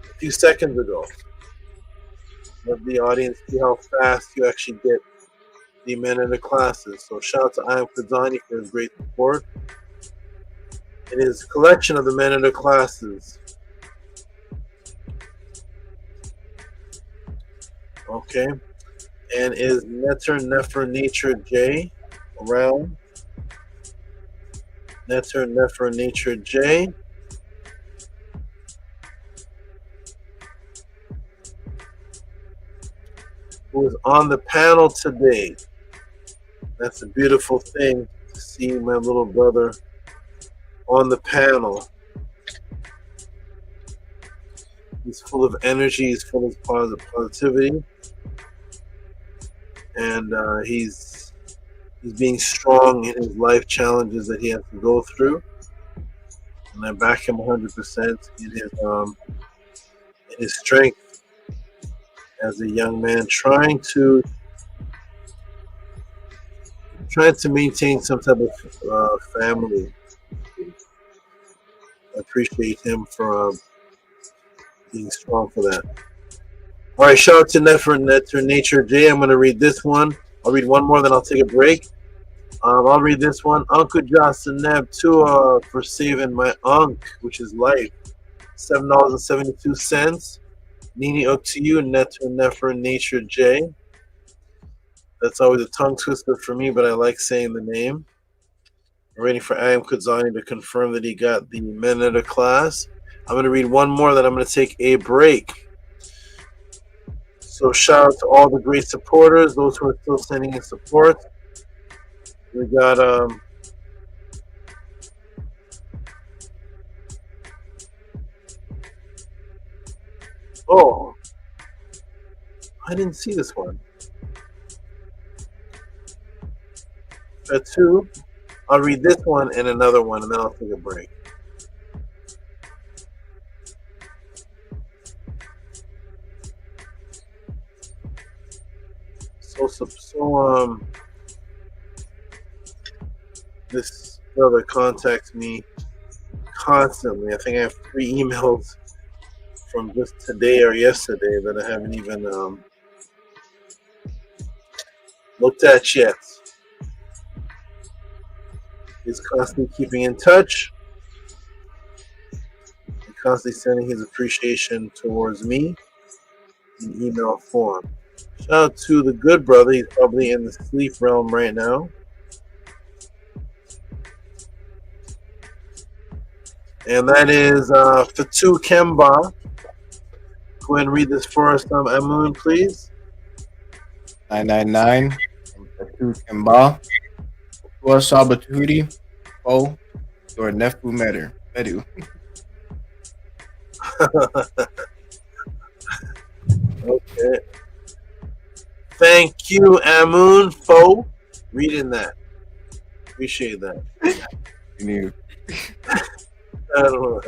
a few seconds ago. Let the audience see how fast you actually get the Men Enter classes. So shout out to I Am Kadzani for his great support. In his collection of the Men Enter classes. Okay. And is Netter Nefer Nature J around? Netter Nefer Nature J. Who is on the panel today. That's a beautiful thing to see my little brother on the panel. He's full of energy, he's full of positivity. And he's being strong in his life challenges that he has to go through, and I back him 100% in his strength as a young man trying to maintain some type of family. I appreciate him for being strong for that. All right, shout out to Netter Nature J. I'm going to read this one. I'll read one more, then I'll take a break. I'll read this one. Uncle Jasaneb Tua for saving my unk, which is life. $7.72. Nini up to you, Nefer Nature J. That's always a tongue twister for me, but I like saying the name. I'm waiting for Am Kadzani to confirm that he got the Men Enter class. I'm going to read one more, then I'm going to take a break. So shout out to all the great supporters, those who are still sending in support. We got oh, I didn't see this one. Got two. I'll read this one and another one, and then I'll take a break. So this brother contacts me constantly. I think I have 3 emails from just today or yesterday that I haven't even looked at yet. He's constantly keeping in touch and constantly sending his appreciation towards me in email form. Shout out to the good brother. He's probably in the sleep realm right now. And that is Fatu Kemba. Go ahead and read this for us, Amun, please. 999. Tehuti Kimba. Tua Saba Tehuti. Oh, your Nefu Medu. Okay. Thank you, Amun, for reading that. Appreciate that. You I don't know.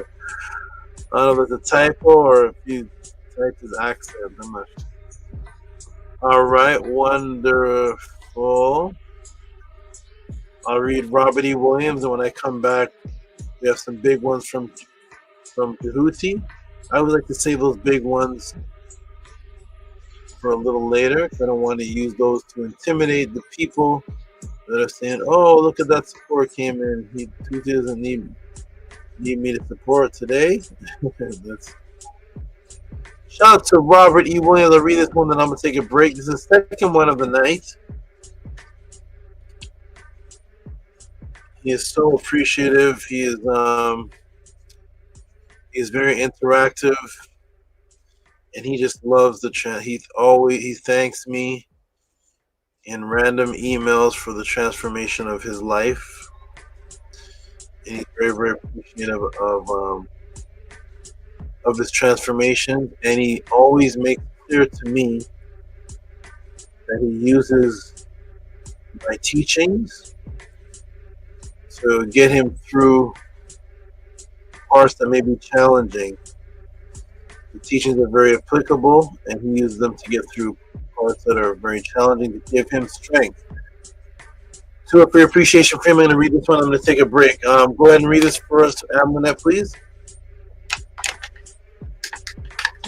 I don't know if it's a typo or if you typed his accent. I'm not sure. All right, wonderful. I'll read Robert E. Williams, and when I come back, we have some big ones from Tehuti. I would like to save those big ones for a little later. I don't want to use those to intimidate the people that are saying, "Oh, look at that support came in. Tehuti doesn't need me to support today." That's shout out to Robert E. Williams. I'll read this one, then I'm gonna take a break. This is the second one of the night. He is so appreciative. He's very interactive, and he just loves the he thanks me in random emails for the transformation of his life, and he's very, very appreciative of his transformation. And he always makes clear to me that he uses my teachings to get him through parts that may be challenging. The teachings are very applicable, and he uses them to get through parts that are very challenging to give him strength. To for your appreciation for him, I'm going to read this one. I'm going to take a break. Go ahead and read this for us, Amunet, please.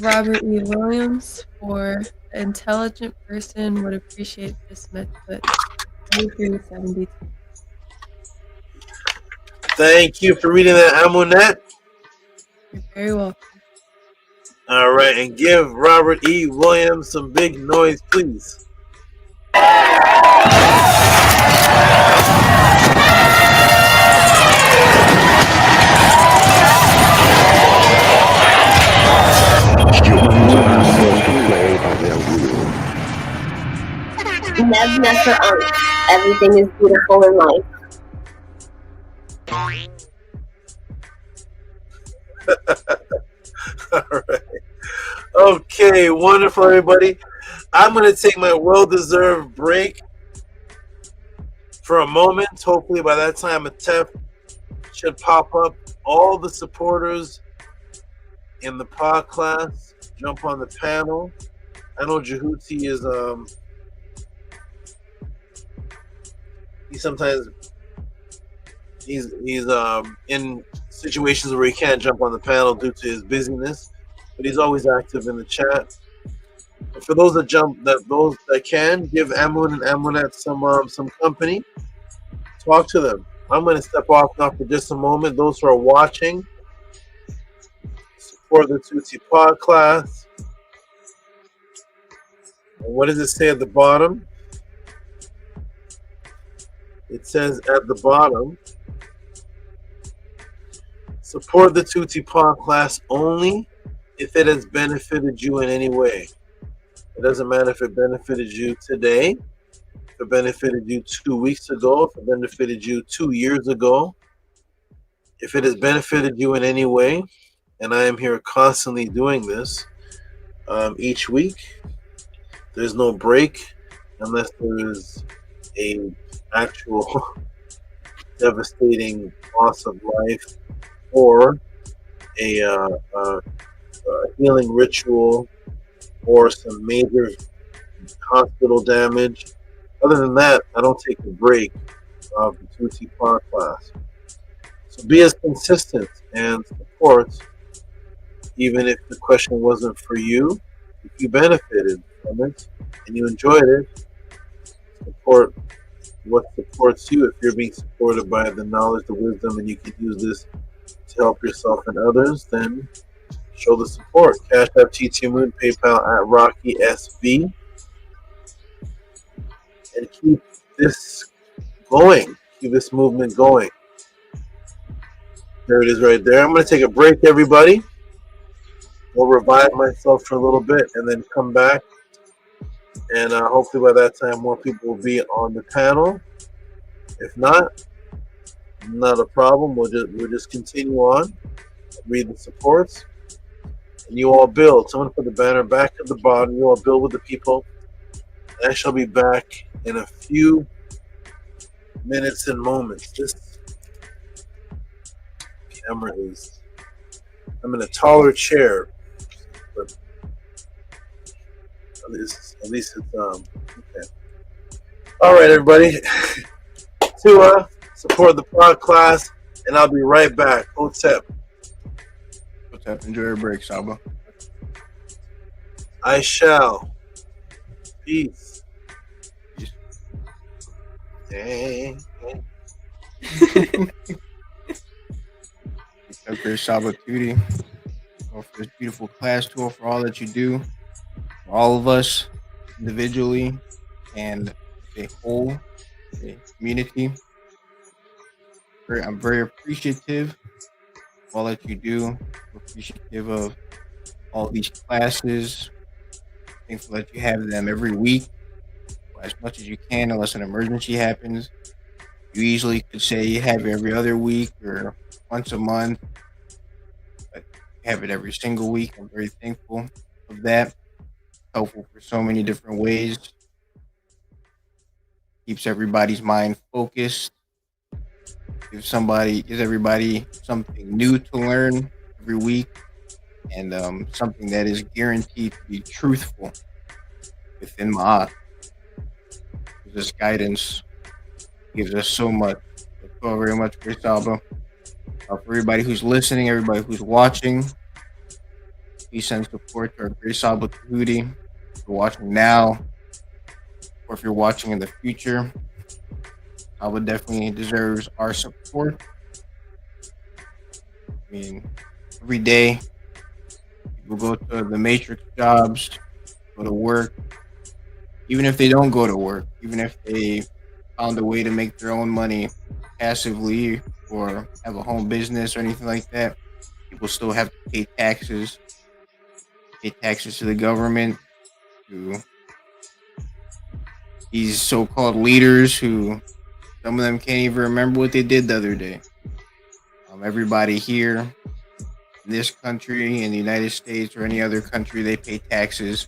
Robert E. Williams, for the intelligent person would appreciate this method. 2372. Thank you for reading that, Amunet. You're very welcome. All right, and give Robert E. Williams some big noise, please. Mdu Ntr. Everything is beautiful in life. All right. Okay, wonderful, everybody. I'm going to take my well-deserved break for a moment. Hopefully, by that time, a TEF should pop up. All the supporters in the pod class jump on the panel. I know Tehuti is he's in situations where he can't jump on the panel due to his busyness, but he's always active in the chat. But for those that can, give Amun and Amunet some company. Talk to them. I'm going to step off now for just a moment. Those who are watching, support the Tehuti pod class. And what does it say at the bottom? It says at the bottom, support the Tehuti pod class only if it has benefited you in any way. It doesn't matter if it benefited you today, if it benefited you 2 weeks ago, if it benefited you 2 years ago. If it has benefited you in any way, and I am here constantly doing this each week, there's no break unless there is a actual devastating loss of life or a healing ritual or some major hospital damage. Other than that, I don't take a break of the Tehuti pod class. So be as consistent and support, even if the question wasn't for you. If you benefited from it and you enjoyed it, support what supports you. If you're being supported by the knowledge, the wisdom, and you can use this to help yourself and others, then show the support. Cash App, TT Moon, PayPal at Rocky SV, and keep this going. Keep this movement going. There it is right there. I'm going to take a break, everybody. We'll revive myself for a little bit and then come back And hopefully by that time, more people will be on the panel. If not a problem. We'll just continue on, read the supports, and you all build. Someone put the banner back at the bottom. You all build with the people. I shall be back in a few minutes and moments. This camera is. I'm in a taller chair, but at least it's okay. All right, everybody. To support the pod class, and I'll be right back. Hotep. Hotep, enjoy your break, Saba. I shall. Peace. Dang. Dr. Saba Tutti, for this beautiful class tour, for all that you do, for all of us individually and as a whole, as a community. I'm very appreciative of all that you do. Appreciative of all these classes. Thankful that you have them every week, as much as you can, unless an emergency happens. You easily could say you have it every other week or once a month, but you have it every single week. I'm very thankful of that. Helpful for so many different ways. Keeps everybody's mind focused. Gives everybody something new to learn every week, and something that is guaranteed to be truthful within Ma'at. This guidance gives us so much. Thank you very much, Grace Alba. For everybody who's listening, everybody who's watching, please send support to our Grace Alba Tehuti. If you're watching now, or if you're watching in the future, Alba definitely deserves our support. I mean, every day, people go to the matrix jobs, go to work. Even if they don't go to work, even if they found a way to make their own money passively or have a home business or anything like that, people still have to pay taxes to the government, to these so-called leaders who some of them can't even remember what they did the other day. Everybody here in this country, in the United States or any other country, they pay taxes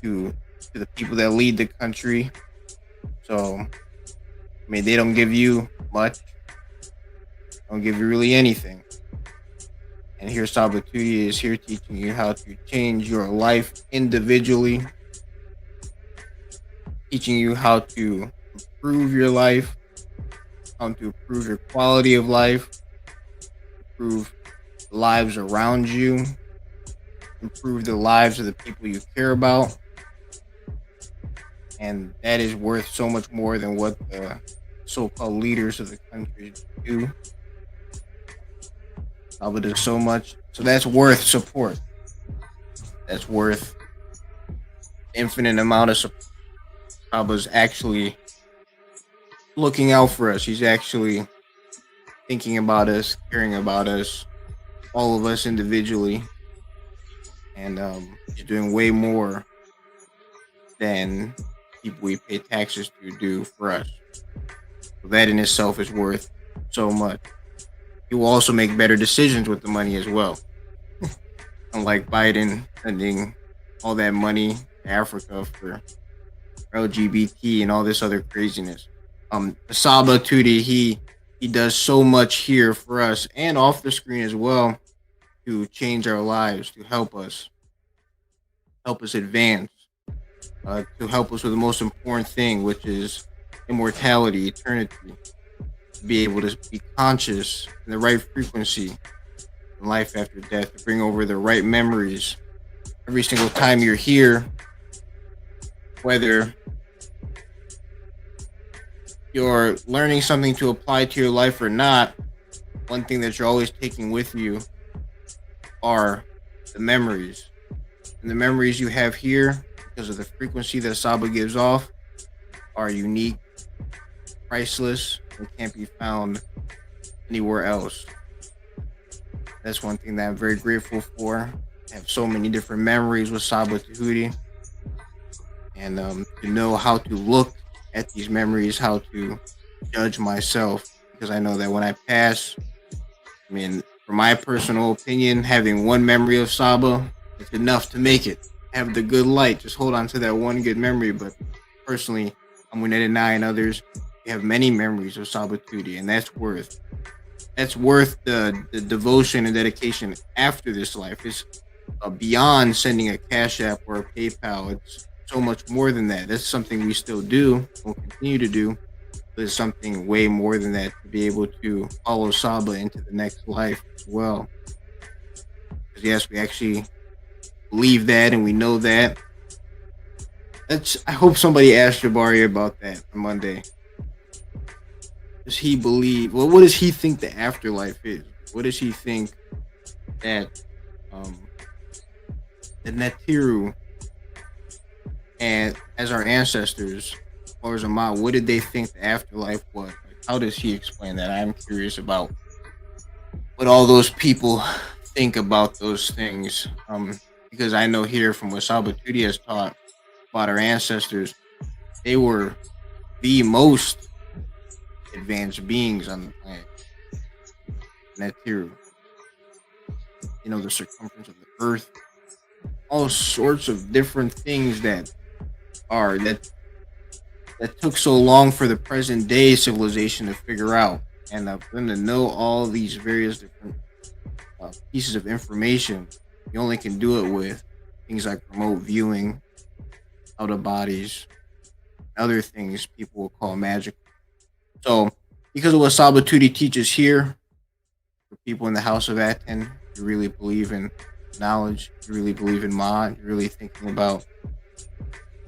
to the people that lead the country. So, I mean, they don't give you much. Don't give you really anything. And here Saba Tutti is here teaching you how to change your life individually, teaching you how to improve your life, how to improve your quality of life, improve the lives around you, improve the lives of the people you care about. And that is worth so much more than what the so-called leaders of the country do. Alba does so much. So that's worth support. That's worth infinite amount of support. Alba's actually looking out for us. He's actually thinking about us, caring about us, all of us individually. And he's doing way more than people we pay taxes to do for us. So that in itself is worth so much. He will also make better decisions with the money as well. Unlike Biden sending all that money to Africa for LGBT and all this other craziness. Saba Tutti, he does so much here for us and off the screen as well to change our lives, to help us advance, to help us with the most important thing, which is immortality, eternity. To be able to be conscious in the right frequency in life after death, to bring over the right memories every single time you're here, whether you're learning something to apply to your life or not. One thing that you're always taking with you are the memories. And the memories you have here, because of the frequency that Saba gives off, are unique, priceless, and can't be found anywhere else. That's one thing that I'm very grateful for. I have so many different memories with Saba Tehuti. and to know how to look at these memories, how to judge myself, because I know that when I pass, I mean, for my personal opinion, having one memory of Saba is enough to make it. Have the good light, just hold on to that one good memory. But personally, I'm going to deny and others. We have many memories of Sabatuti, and that's worth the devotion and dedication after this life. It's beyond sending a Cash App or a PayPal. It's so much more than that. That's something we still do, we'll continue to do. There's something way more than that to be able to follow Saba into the next life as well. Because yes, we actually believe that and we know that. I hope somebody asked Jabari about that on Monday. Does he believe? Well, what does he think the afterlife is? What does he think that the Netiru and as our ancestors, or as Ahmad, what did they think the afterlife was? Like, how does he explain that? I'm curious about what all those people think about those things. Because I know here from what Sabatuti has taught about our ancestors, they were the most advanced beings on the planet. Netiru, the circumference of the earth, all sorts of different things that took so long for the present day civilization to figure out, and for them to know all these various different pieces of information. You only can do it with things like remote viewing, out of bodies, other things people will call magic. So, because of what Sabatuti teaches here, for people in the House of Aten, you really believe in knowledge, you really believe in Ma, you're really thinking about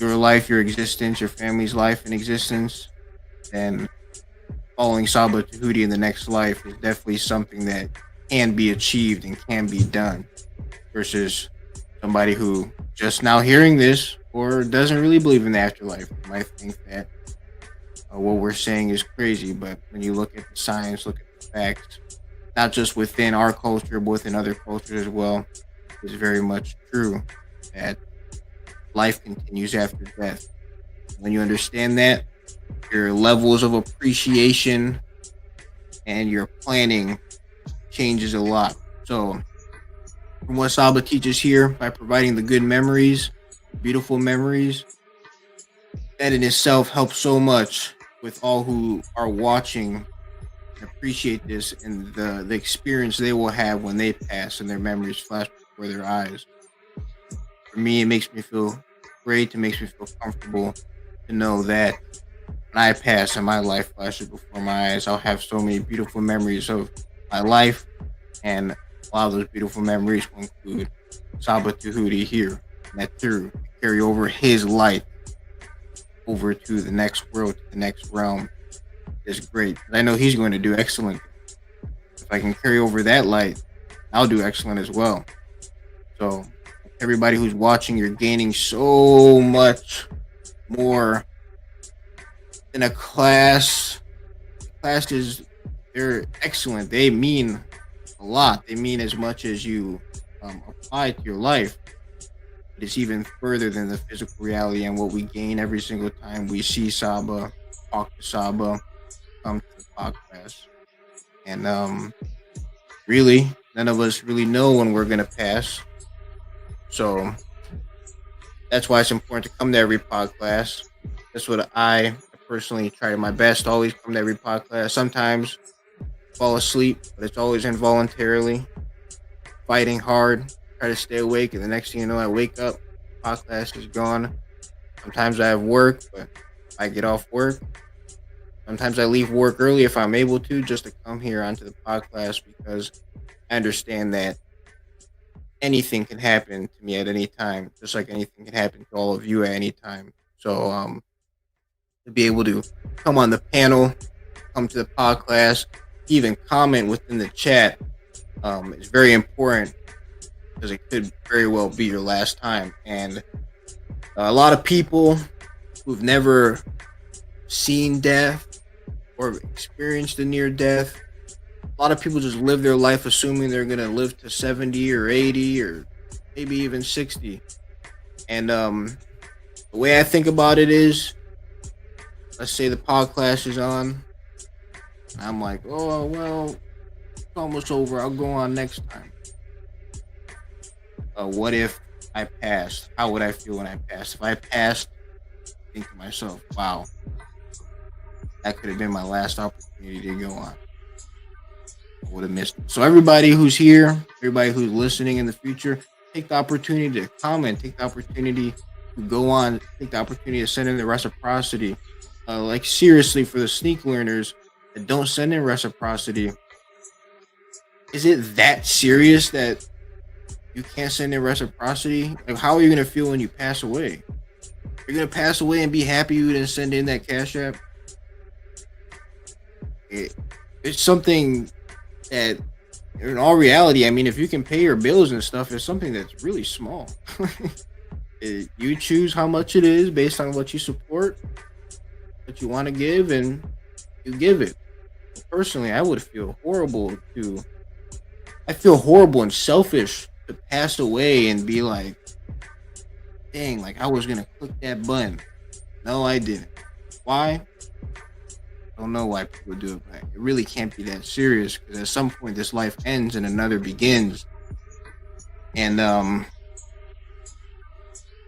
your life, your existence, your family's life and existence, then following Saba Tehuti in the next life is definitely something that can be achieved and can be done, versus somebody who just now hearing this or doesn't really believe in the afterlife. They might think that what we're saying is crazy, but when you look at the science, look at the facts, not just within our culture, but within other cultures as well, it's very much true that life continues after death. When you understand that, your levels of appreciation and your planning changes a lot. So, from what Saba teaches here, by providing the good memories, beautiful memories, that in itself helps so much with all who are watching and appreciate this and the experience they will have when they pass and their memories flash before their eyes. For me, it makes me feel great. It makes me feel comfortable to know that when I pass and my life flashes before my eyes, I'll have so many beautiful memories of my life, and a lot of those beautiful memories will include Saba Tehuti here, Netiru, carry over his light over to the next world, to the next realm. Is great. I know he's going to do excellent. If I can carry over that light, I'll do excellent as well. So, everybody who's watching, you're gaining so much more than a class. Classes, they're excellent. They mean a lot. They mean as much as you apply to your life. But it's even further than the physical reality and what we gain every single time we see Saba, talk to Saba, come to the podcast. And really, none of us really know when we're going to pass. So that's why it's important to come to every pod class. That's what I personally try my best to always come to every pod class. Sometimes fall asleep, but it's always involuntarily. Fighting hard, try to stay awake, and the next thing you know, I wake up, pod class is gone. Sometimes I have work, but I get off work. Sometimes I leave work early if I'm able to, just to come here onto the pod class, because I understand that anything can happen to me at any time, just like anything can happen to all of you at any time. So to be able to come on the panel, come to the pod class, even comment within the chat is very important, because it could very well be your last time. And a lot of people who've never seen death or experienced a near death, a lot of people just live their life assuming they're going to live to 70 or 80 or maybe even 60. And The way I think about it is, let's say the pod class is on. And I'm like, oh well, it's almost over. I'll go on next time. What if I passed? How would I feel when I passed? If I passed, I think to myself, wow, that could have been my last opportunity to go on. I would have missed it. So everybody who's here, everybody who's listening in the future, take the opportunity to comment, take the opportunity to go on, take the opportunity to send in the reciprocity. Like seriously, for the sneak learners that don't send in reciprocity, is it that serious that you can't send in reciprocity? Like, how are you gonna feel when you pass away? You're gonna pass away and be happy you didn't send in that cash app. It's something that, in all reality, I mean, if you can pay your bills and stuff, it's something that's really small. You choose how much it is based on what you support, what you want to give, and you give it. Personally, I would feel horrible I feel horrible and selfish to pass away and be like, dang, like I was gonna click that button. No, I didn't. Why? I don't know why people do it, but it really can't be that serious, because at some point this life ends and another begins. And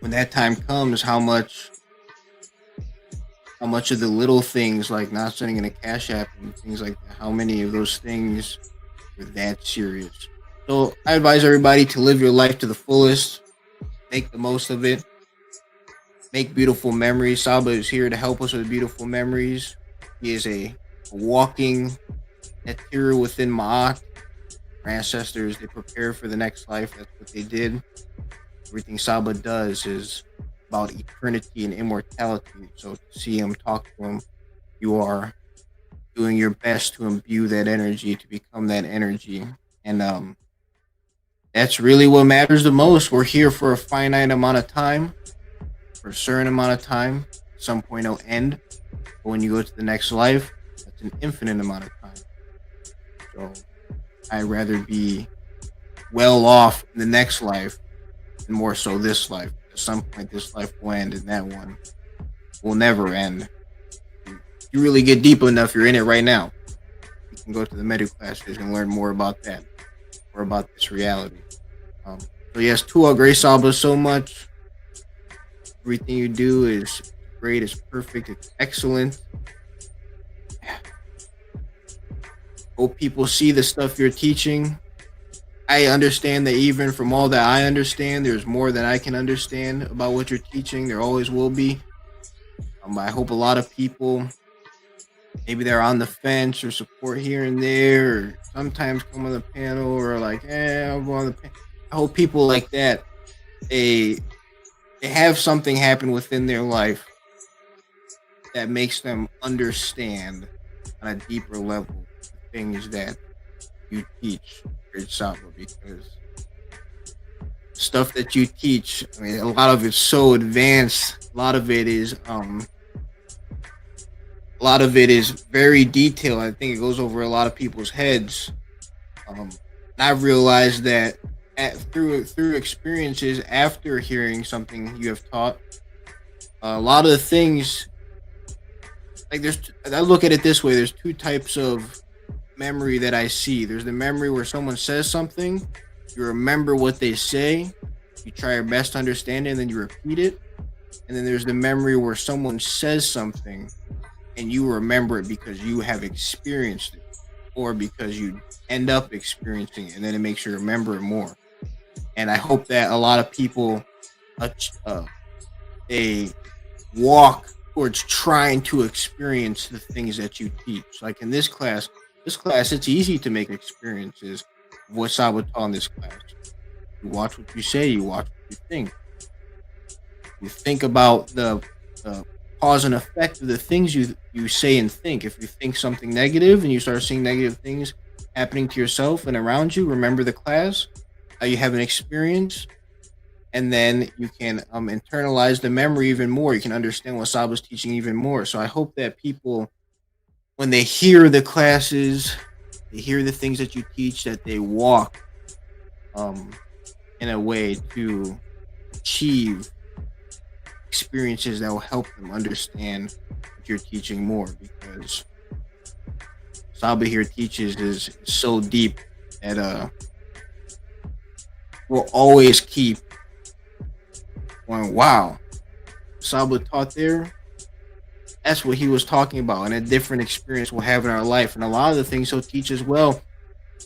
when that time comes, how much of the little things, like not sending in a cash app and things like that, how many of those things are that serious? So I advise everybody to live your life to the fullest, make the most of it, make beautiful memories. Saba is here to help us with beautiful memories. He is a walking material within Ma'at. Our ancestors, they prepared for the next life. That's what they did. Everything Saba does is about eternity and immortality. So to see him, talk to him, you are doing your best to imbue that energy, to become that energy. And that's really what matters the most. We're here for a finite amount of time, for a certain amount of time. At some point it'll end. But when you go to the next life, that's an infinite amount of time. So I'd rather be well off in the next life and more so this life. At some point this life will end and that one will never end. If you really get deep enough, you're in it right now. You can go to the Mdu classes and learn more about that, more about this reality. So yes, Tua, Grace Saba, so much. Everything you do is great, it's perfect, it's excellent. Hope people see the stuff you're teaching. I understand that even from all that I understand, there's more than I can understand about what you're teaching. There always will be. I hope a lot of people, maybe they're on the fence or support here and there, or sometimes come on the panel or like, I'll go on the panel. I hope people like that, they have something happen within their life that makes them understand on a deeper level the things that you teach, Saba, because stuff that you teach, I mean, a lot of it's so advanced. A lot of it is very detailed. I think it goes over a lot of people's heads. I've realized that through experiences after hearing something you have taught, a lot of the things, like I look at it this way: there's two types of memory that I see. There's the memory where someone says something, you remember what they say, you try your best to understand it, and then you repeat it. And then there's the memory where someone says something and you remember it because you have experienced it, or because you end up experiencing it, and then it makes you remember it more. And I hope that a lot of people they walk towards trying to experience the things that you teach. Like in this class, it's easy to make experiences of what Saba taught in this class. You watch what you say, you watch what you think. You think about the cause and effect of the things you say and think. If you think something negative and you start seeing negative things happening to yourself and around you, remember the class, how you have an experience, and then you can internalize the memory even more. You can understand what Saba's teaching even more. So I hope that people, when they hear the classes, they hear the things that you teach, that they walk in a way to achieve experiences that will help them understand what you're teaching more, because Saba here teaches is so deep that we'll always keep going, wow, Saba taught there. That's what he was talking about, and a different experience we'll have in our life. And a lot of the things he'll teach as well,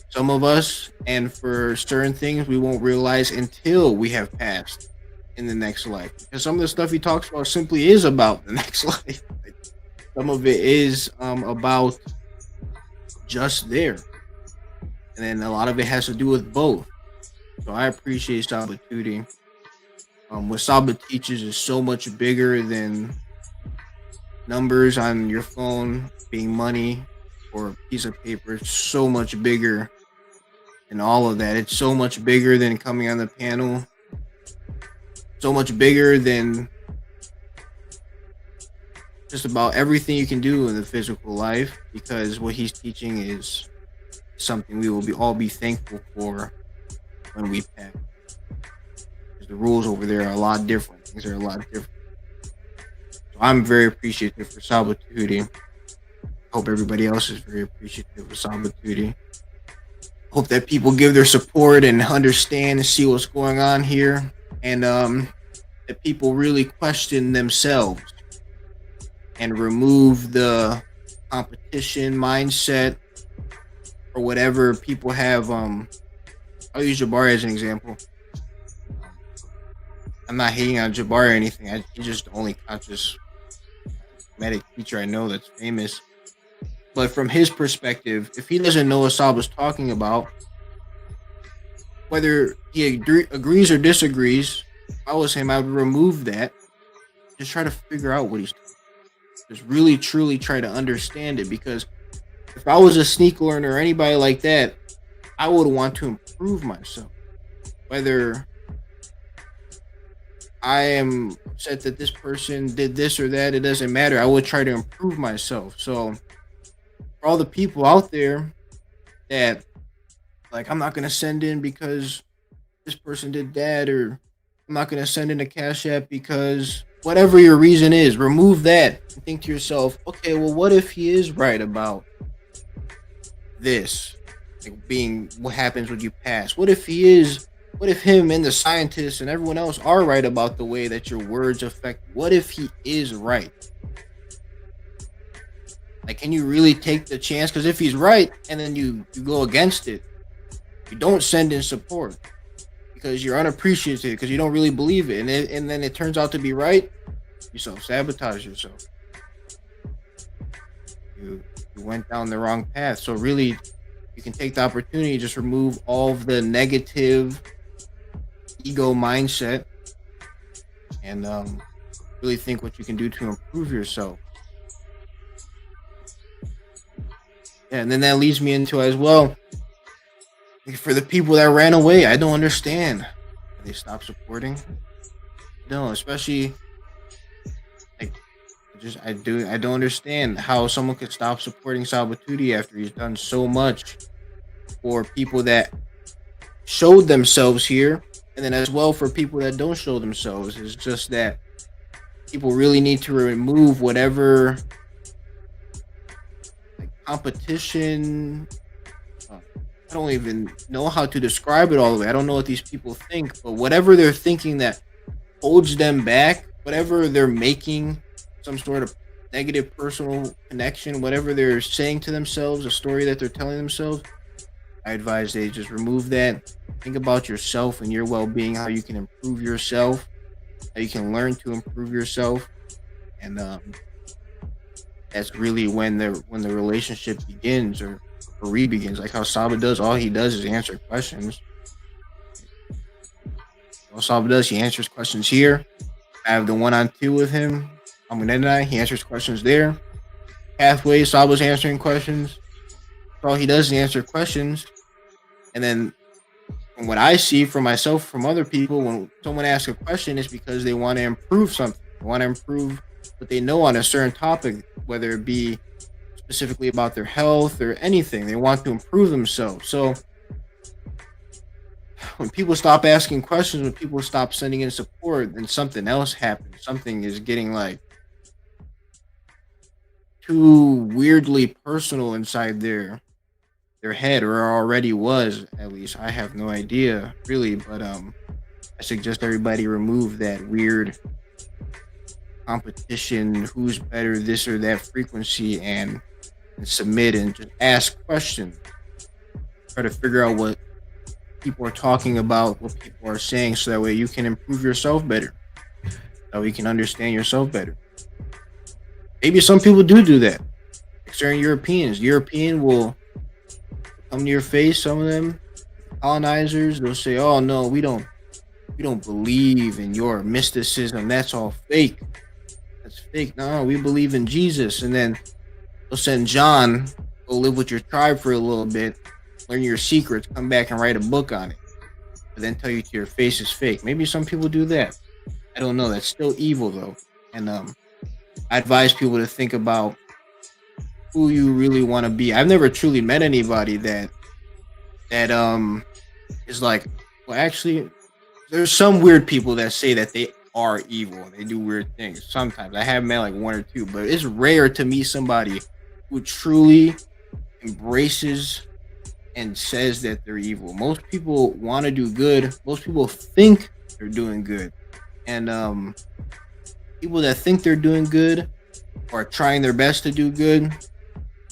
some of us, and for certain things, we won't realize until we have passed in the next life. Because some of the stuff he talks about simply is about the next life. Like, some of it is about just there. And then a lot of it has to do with both. So I appreciate Saba tutoring. What Saba teaches is so much bigger than numbers on your phone being money or a piece of paper. It's so much bigger than all of that. It's so much bigger than coming on the panel. So much bigger than just about everything you can do in the physical life, because what he's teaching is something we will all be thankful for when we pass. Because the rules over there are a lot different. Things are a lot different. So I'm very appreciative for Saba tutoring. Hope everybody else is very appreciative of Saba tutoring. Hope that people give their support and understand and see what's going on here, and that people really question themselves and remove the competition mindset or whatever people have. I'll use Jabari as an example. I'm not hating on Jabari or anything. He's just the only conscious medic teacher I know that's famous. But from his perspective, if he doesn't know what Saba's talking about, whether he agrees or disagrees, if I was him, I would remove that. Just try to figure out what he's talking about. Just really, truly try to understand it. Because if I was a sneak learner or anybody like that, I would want to improve myself. Whether I am upset that this person did this or that, it doesn't matter. I would try to improve myself. So for all the people out there that, like, I'm not going to send in because this person did that, or I'm not going to send in a Cash App because whatever your reason is, remove that and think to yourself, okay, well, what if he is right about this, like being what happens when you pass? What if him and the scientists and everyone else are right about the way that your words affect? What if he is right? Like, can you really take the chance? Because if he's right and then you go against it, you don't send in support because you're unappreciative, because you don't really believe it, and then it turns out to be right, you self-sabotage yourself. You went down the wrong path. So really, you can take the opportunity to just remove all of the negative ego mindset and really think what you can do to improve yourself. Yeah, and then that leads me into as well, for the people that ran away, I don't understand. They stopped supporting. No, especially like I don't understand how someone could stop supporting Salvatudi after he's done so much for people that showed themselves here, and then as well for people that don't show themselves. It's just that people really need to remove whatever like competition. I don't even know how to describe it all the way. I don't know what these people think, but whatever they're thinking that holds them back, whatever they're making some sort of negative personal connection, whatever they're saying to themselves, a story that they're telling themselves, I advise they just remove that. Think about yourself and your well-being, how you can improve yourself, how you can learn to improve yourself, and that's really when the relationship begins or re-begins. Like how Saba does, all he does is answer questions. All Saba does, he answers questions here. I have the 1-on-2 with him. I'm with Ned, he answers questions there. Pathway, Saba's answering questions. All he does is answer questions. And then from what I see from myself, from other people, when someone asks a question, it's because they want to improve something. They want to improve what they know on a certain topic, whether it be specifically about their health or anything. They want to improve themselves. So when people stop asking questions, when people stop sending in support, then something else happens. Something is getting like too weirdly personal inside their head, or already was. At least I have no idea really, but I suggest everybody remove that weird competition, who's better, this or that frequency, and submit and just ask questions. Try to figure out what people are talking about, what people are saying, so that way you can improve yourself better. So you can understand yourself better. Maybe some people do that. Like certain Europeans. European will come to your face, some of them colonizers, they'll say, "Oh no, we don't believe in your mysticism. That's all fake. That's fake. No, we believe in Jesus." And then they'll send John go live with your tribe for a little bit, learn your secrets, come back and write a book on it, but then tell you to your face is fake. Maybe some people do that. I don't know. That's still evil though. And I advise people to think about who you really want to be. I've never truly met anybody that is like, well, actually, there's some weird people that say that they are evil. They do weird things. Sometimes I have met like one or two, but it's rare to meet somebody who truly embraces and says that they're evil. Most people want to do good. Most people think they're doing good. And people that think they're doing good or trying their best to do good,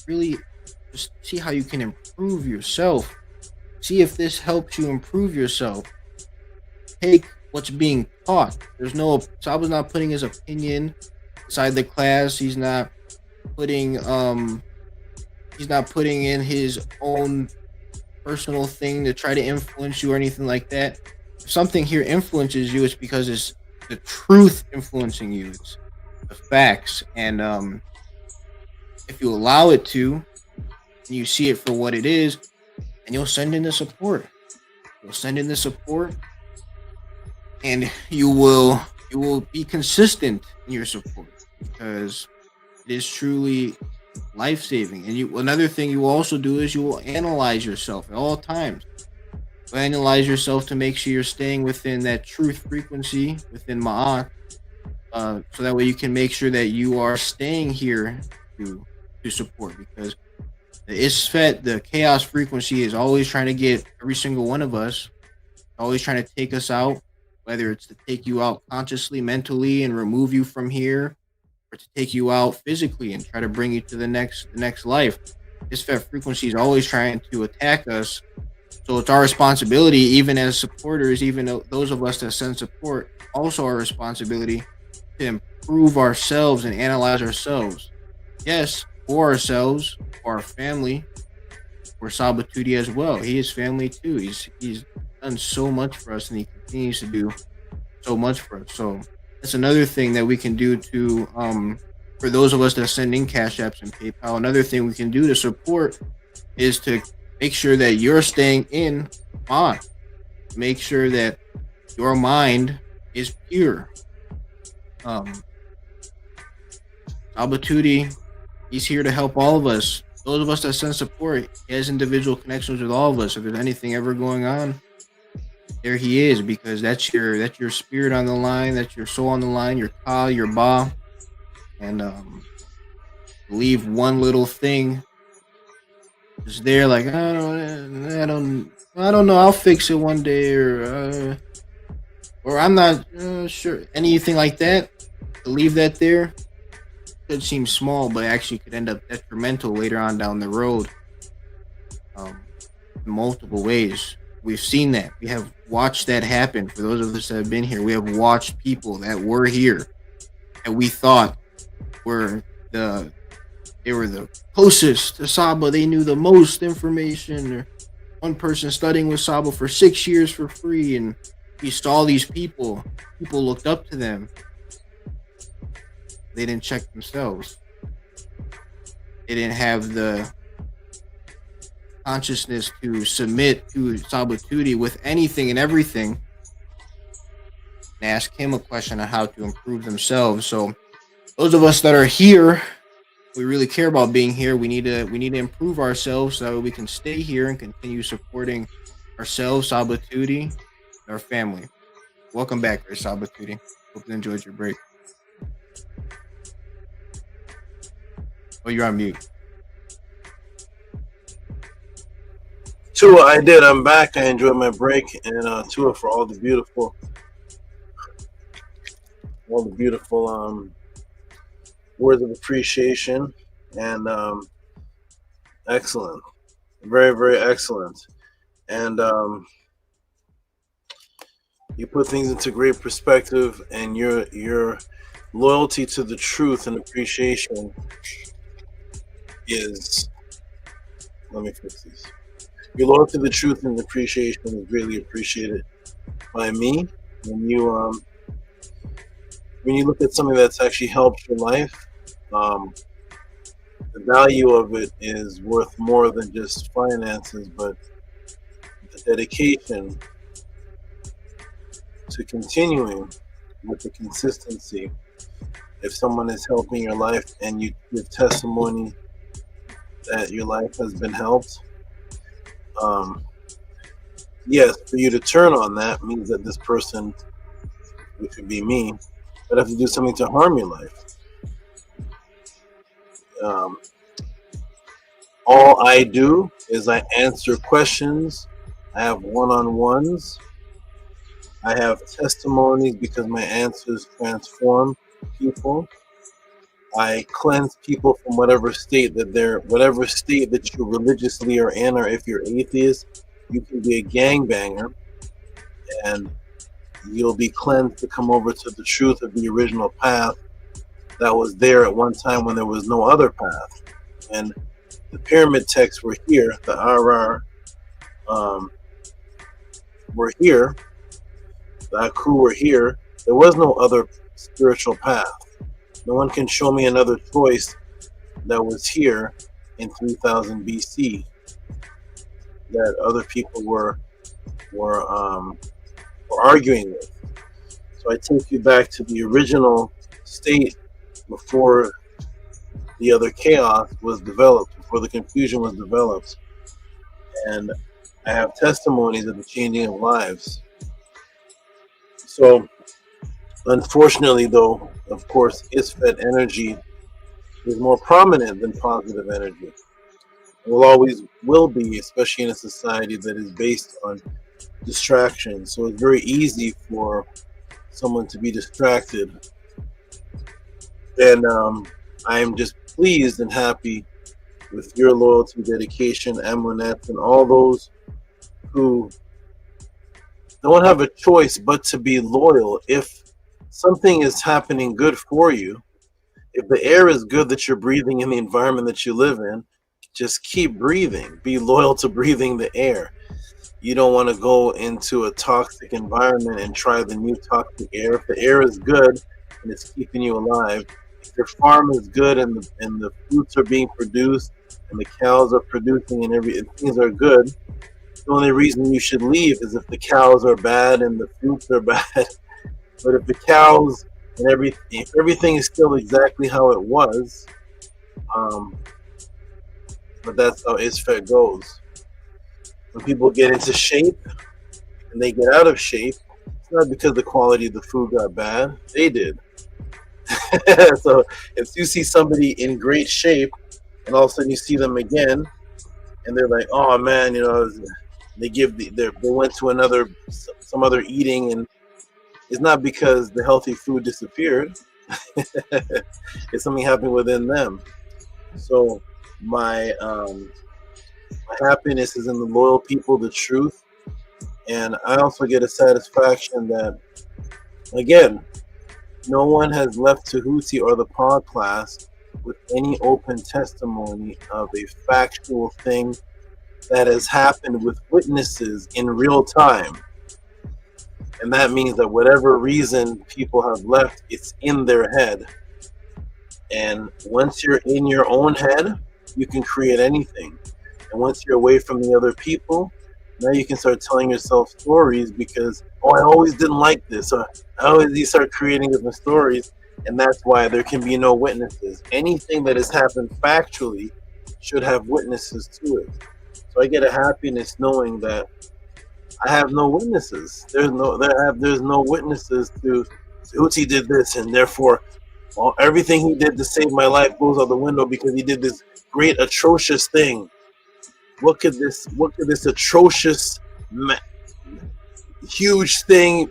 really just see how you can improve yourself. See if this helps you improve yourself. Take what's being taught. Saba's not putting his opinion inside the class. He's not putting in his own personal thing to try to influence you or anything like that. If something here influences you, it's because it's the truth influencing you. It's the facts. And if you allow it to, and you see it for what it is, and you'll send in the support. You'll send in the support, and you will be consistent in your support, because it is truly life-saving. And another thing you will also do is you will analyze yourself at all times. You analyze yourself to make sure you're staying within that truth frequency within Ma'at, so that way you can make sure that you are staying here to support, because the Isfet, the chaos frequency, is always trying to get every single one of us, always trying to take us out, whether it's to take you out consciously, mentally, and remove you from here, or to take you out physically and try to bring you to the next life. Isfet frequency is always trying to attack us. So it's our responsibility, even as supporters, even those of us that send support, also our responsibility to improve ourselves and analyze ourselves. Yes, for ourselves, for our family, for Sabatuti as well. He is family too. He's done so much for us, and he continues to do so much for us. So that's another thing that we can do to for those of us that send in Cash Apps and PayPal. Another thing we can do to support is to make sure that you're staying in on. Make sure that your mind is pure. Sabatuti, he's here to help all of us. Those of us that send support, he has individual connections with all of us. If there's anything ever going on, there he is, because that's your spirit on the line, that's your soul on the line, your Ka, your Ba. And leave one little thing just there, like, I don't know, I'll fix it one day, or I'm not sure, anything like that. To leave that there could seem small, but actually could end up detrimental later on down the road, in multiple ways. We've seen that. We have watched that happen. For those of us that have been here, we have watched people that were here that we thought were the closest to Saba. They knew the most information. Or one person studying with Saba for 6 years for free, and he saw these people. People looked up to them. They didn't check themselves. They didn't have the consciousness to submit to Sabatuti with anything and everything, and ask him a question on how to improve themselves. So those of us that are here, we really care about being here. We need to improve ourselves so that we can stay here and continue supporting ourselves, Sabatuti, our family. Welcome back, Sabatuti. Hope you enjoyed your break. Oh, you're on mute. Tua, I did. I'm back. I enjoyed my break, and Tua for all the beautiful words of appreciation and excellent, very very excellent, and you put things into great perspective, and your loyalty to the truth and appreciation is. Let me fix this. Your loyalty to the truth and appreciation is really appreciated by me when you look at something that's actually helped your life. The value of it is worth more than just finances, but the dedication to continuing with the consistency. If someone is helping your life and you give testimony that your life has been helped, yes, for you to turn on that means that this person, which would be me, would have to do something to harm your life. All I do is I answer questions. I have one-on-ones. I have testimonies because my answers transform people. I cleanse people from whatever state that you religiously are in, or if you're atheist, you can be a gangbanger and you'll be cleansed to come over to the truth of the original path that was there at one time when there was no other path. And the pyramid texts were here, the RR were here, the Aku were here. There was no other spiritual path. No one can show me another choice that was here in 3000 BC that other people were arguing with. So I take you back to the original state before the other chaos was developed, before the confusion was developed. And I have testimonies of the changing of lives. So, unfortunately, though, of course, Isfet energy is more prominent than positive energy. It will always will be, especially in a society that is based on distraction. So it's very easy for someone to be distracted. And I am just pleased and happy with your loyalty, dedication, Amunet, and all those who don't have a choice but to be loyal. If something is happening good for you, if the air is good that you're breathing in the environment that you live in, just keep breathing. Be loyal to breathing the air. You don't want to go into a toxic environment and try the new toxic air. If the air is good and it's keeping you alive, if your farm is good and the fruits are being produced and the cows are producing and things are good, the only reason you should leave is if the cows are bad and the fruits are bad. But if the cows and if everything is still exactly how it was, but that's how Isfet goes. When people get into shape and they get out of shape, it's not because the quality of the food got bad. They did. So if you see somebody in great shape and all of a sudden you see them again and they're like, oh man, they went to some other eating, and it's not because the healthy food disappeared. It's something happening within them. So my happiness is in the loyal people, the truth, and I also get a satisfaction that, again, no one has left Tehuti or the pod class with any open testimony of a factual thing that has happened with witnesses in real time. And that means that whatever reason people have left, it's in their head. And once you're in your own head, you can create anything. And once you're away from the other people, now you can start telling yourself stories because, I always didn't like this. Or you start creating different stories, and that's why there can be no witnesses. Anything that has happened factually should have witnesses to it. So I get a happiness knowing that I have no witnesses. There's no witnesses to Tehuti did this, and therefore everything he did to save my life goes out the window because he did this great atrocious thing. What could this atrocious huge thing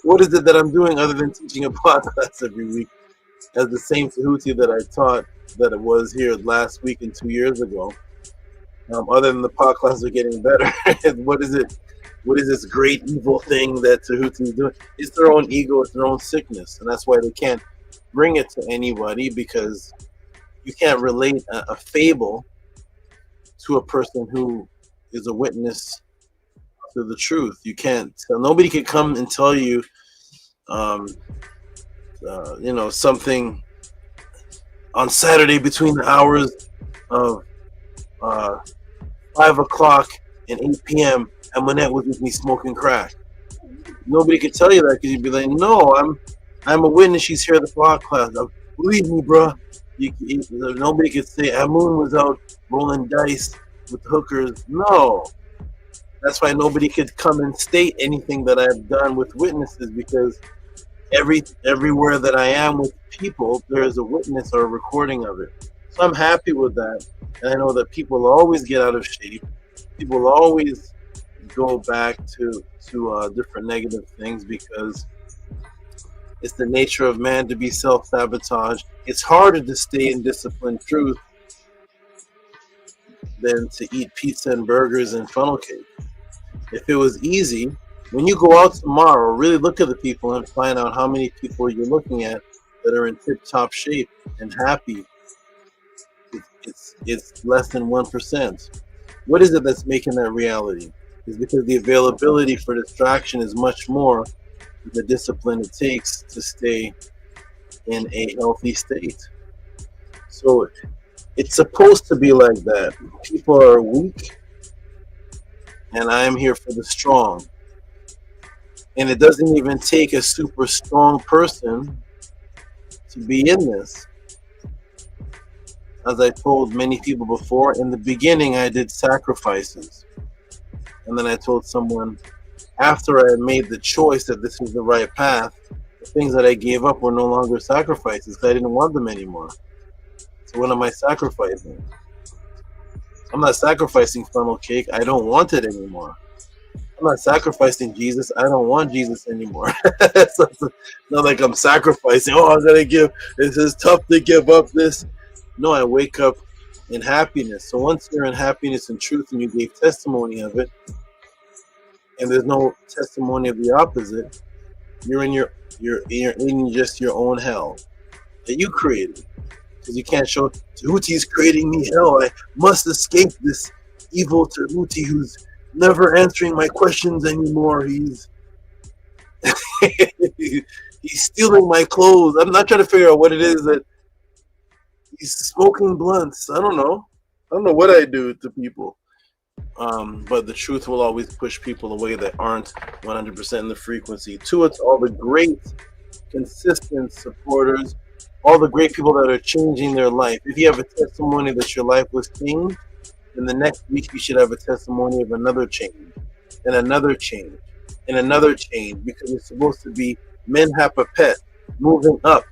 what is it that I'm doing other than teaching a podcast every week as the same Tehuti that I taught that it was here last week and 2 years ago? Other than the podcasts are getting better, what is it? What is this great evil thing that Tehuti is doing? It's their own ego, it's their own sickness, and that's why they can't bring it to anybody, because you can't relate a fable to a person who is a witness to the truth. You can't. So nobody can come and tell you, something on Saturday between the hours of 5 o'clock and 8 p.m. and Manette was with me smoking crack. Nobody could tell you that because you'd be like, no, I'm a witness. She's here at the podcast. Believe me, bro. Nobody could say Amun was out rolling dice with hookers. No. That's why nobody could come and state anything that I've done with witnesses, because everywhere that I am with people, there is a witness or a recording of it. So I'm happy with that. And I know that people always get out of shape. People always go back to different negative things because it's the nature of man to be self-sabotage. It's harder to stay in disciplined truth than to eat pizza and burgers and funnel cake. If it was easy, when you go out tomorrow, really look at the people and find out how many people you're looking at that are in tip-top shape and happy. It's less than 1%. What is it that's making that reality? It's because the availability for distraction is much more than the discipline it takes to stay in a healthy state. So it's supposed to be like that. People are weak, and I am here for the strong. And it doesn't even take a super strong person to be in this. As I told many people before, in the beginning I did sacrifices. And then I told someone, after I had made the choice that this was the right path, the things that I gave up were no longer sacrifices because I didn't want them anymore. So what am I sacrificing? I'm not sacrificing funnel cake. I don't want it anymore. I'm not sacrificing Jesus. I don't want Jesus anymore. So it's not like I'm sacrificing. Oh, I'm gonna give. This is tough to give up this. No, I wake up in happiness. So once you're in happiness and truth, and you gave testimony of it, and there's no testimony of the opposite, you're in just your own hell that you created. Because you can't show Tehuti's creating me hell. I must escape this evil Tehuti who's never answering my questions anymore. He's he's stealing my clothes. I'm not trying to figure out what it is that he's smoking blunts. I don't know what I do to people. But the truth will always push people away that aren't 100% in the frequency. To it's all the great, consistent supporters, all the great people that are changing their life. If you have a testimony that your life was changed, then the next week you should have a testimony of another change, and another change, and another change, because it's supposed to be men have a pet, moving up.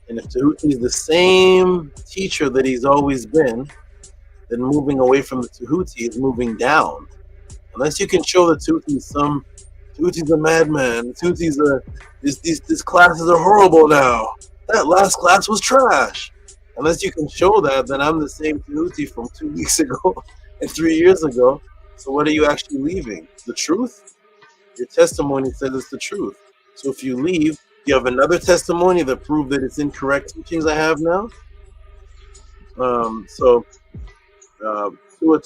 And if Tehuti is the same teacher that he's always been, then moving away from the Tehuti is moving down. Unless you can show the Tehuti's a madman. Tehuti's these classes are horrible now. That last class was trash. Unless you can show that, then I'm the same Tehuti from 2 weeks ago and 3 years ago. So what are you actually leaving? The truth? Your testimony says it's the truth. So if you leave, you have another testimony that proves that it's incorrect teachings I have now.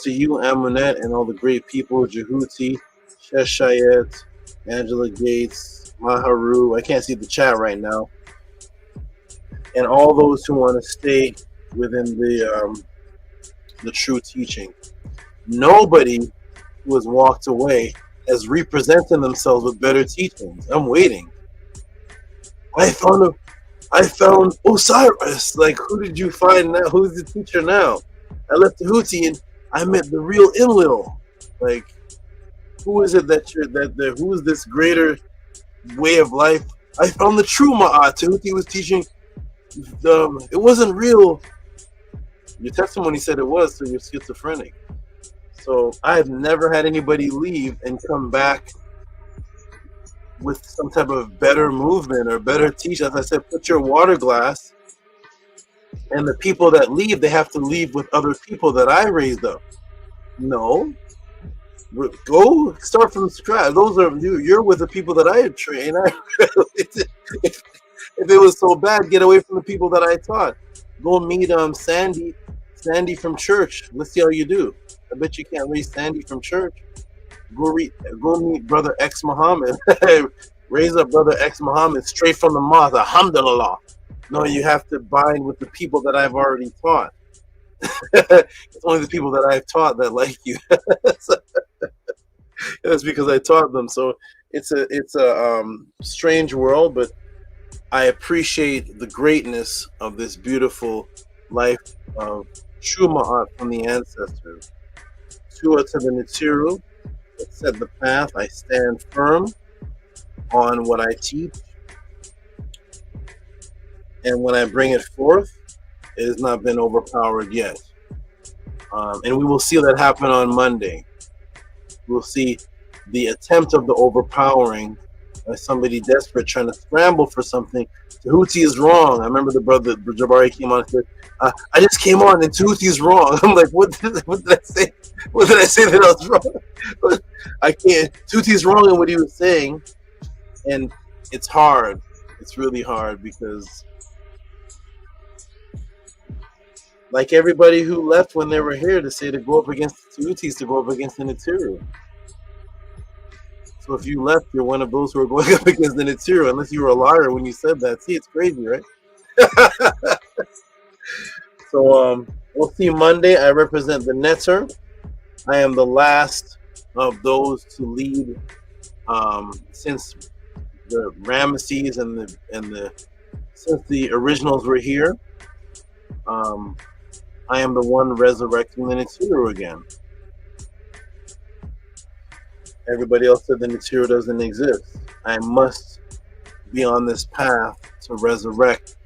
To you, Amunet, and all the great people, Jehuti, Sheshayet, Angela Gates, Maharu. I can't see the chat right now. And all those who want to stay within the true teaching. Nobody who has walked away has represented themselves with better teachings. I'm waiting. I found Osiris. Like, who did you find now? Who's the teacher now? I left Tehuti and I met the real Enlil. Like, who is it that who is this greater way of life? I found the true Ma'at. Tehuti was teaching. It wasn't real. Your testimony said it was, so you're schizophrenic. So I have never had anybody leave and come back with some type of better movement or better teach. As I said, put your water glass, and the people that leave, they have to leave with other people that I raised up. No, go start from scratch. Those are you. You're with the people that I had trained. If it was so bad, get away from the people that I taught. Go meet Sandy from church. Let's see how you do. I bet you can't raise Sandy from church. Go meet Brother X Muhammad. Raise up Brother X Muhammad straight from the mosque. Alhamdulillah. No, you have to bind with the people that I've already taught. It's only the people that I've taught that like you. That's because I taught them. So it's a strange world, but I appreciate the greatness of this beautiful life of true ma'at from the ancestors. Tua to the Nitiru that set the path. I stand firm on what I teach, and when I bring it forth, it has not been overpowered yet. And we will see that happen on Monday. We'll see the attempt of the overpowering by somebody desperate trying to scramble for something. Tehuti is wrong. I remember the brother Jabari came on and said, I just came on and Tehuti is wrong. I'm like, what did I say? What did I say that I was wrong? I can't. Tehuti is wrong in what he was saying. And it's hard. It's really hard because like everybody who left when they were here to say to go up against the Tehutis, to go up against the Nitiru. So if you left, you're one of those who are going up against the Nitiru, unless you were a liar when you said that. See, it's crazy, right? So we'll see Monday. I represent the Ntr. I am the last of those to lead since the Ramesses and since the originals were here. I am the one resurrecting the Nitiru again. Everybody else said the Nitiru doesn't exist. I must be on this path to resurrect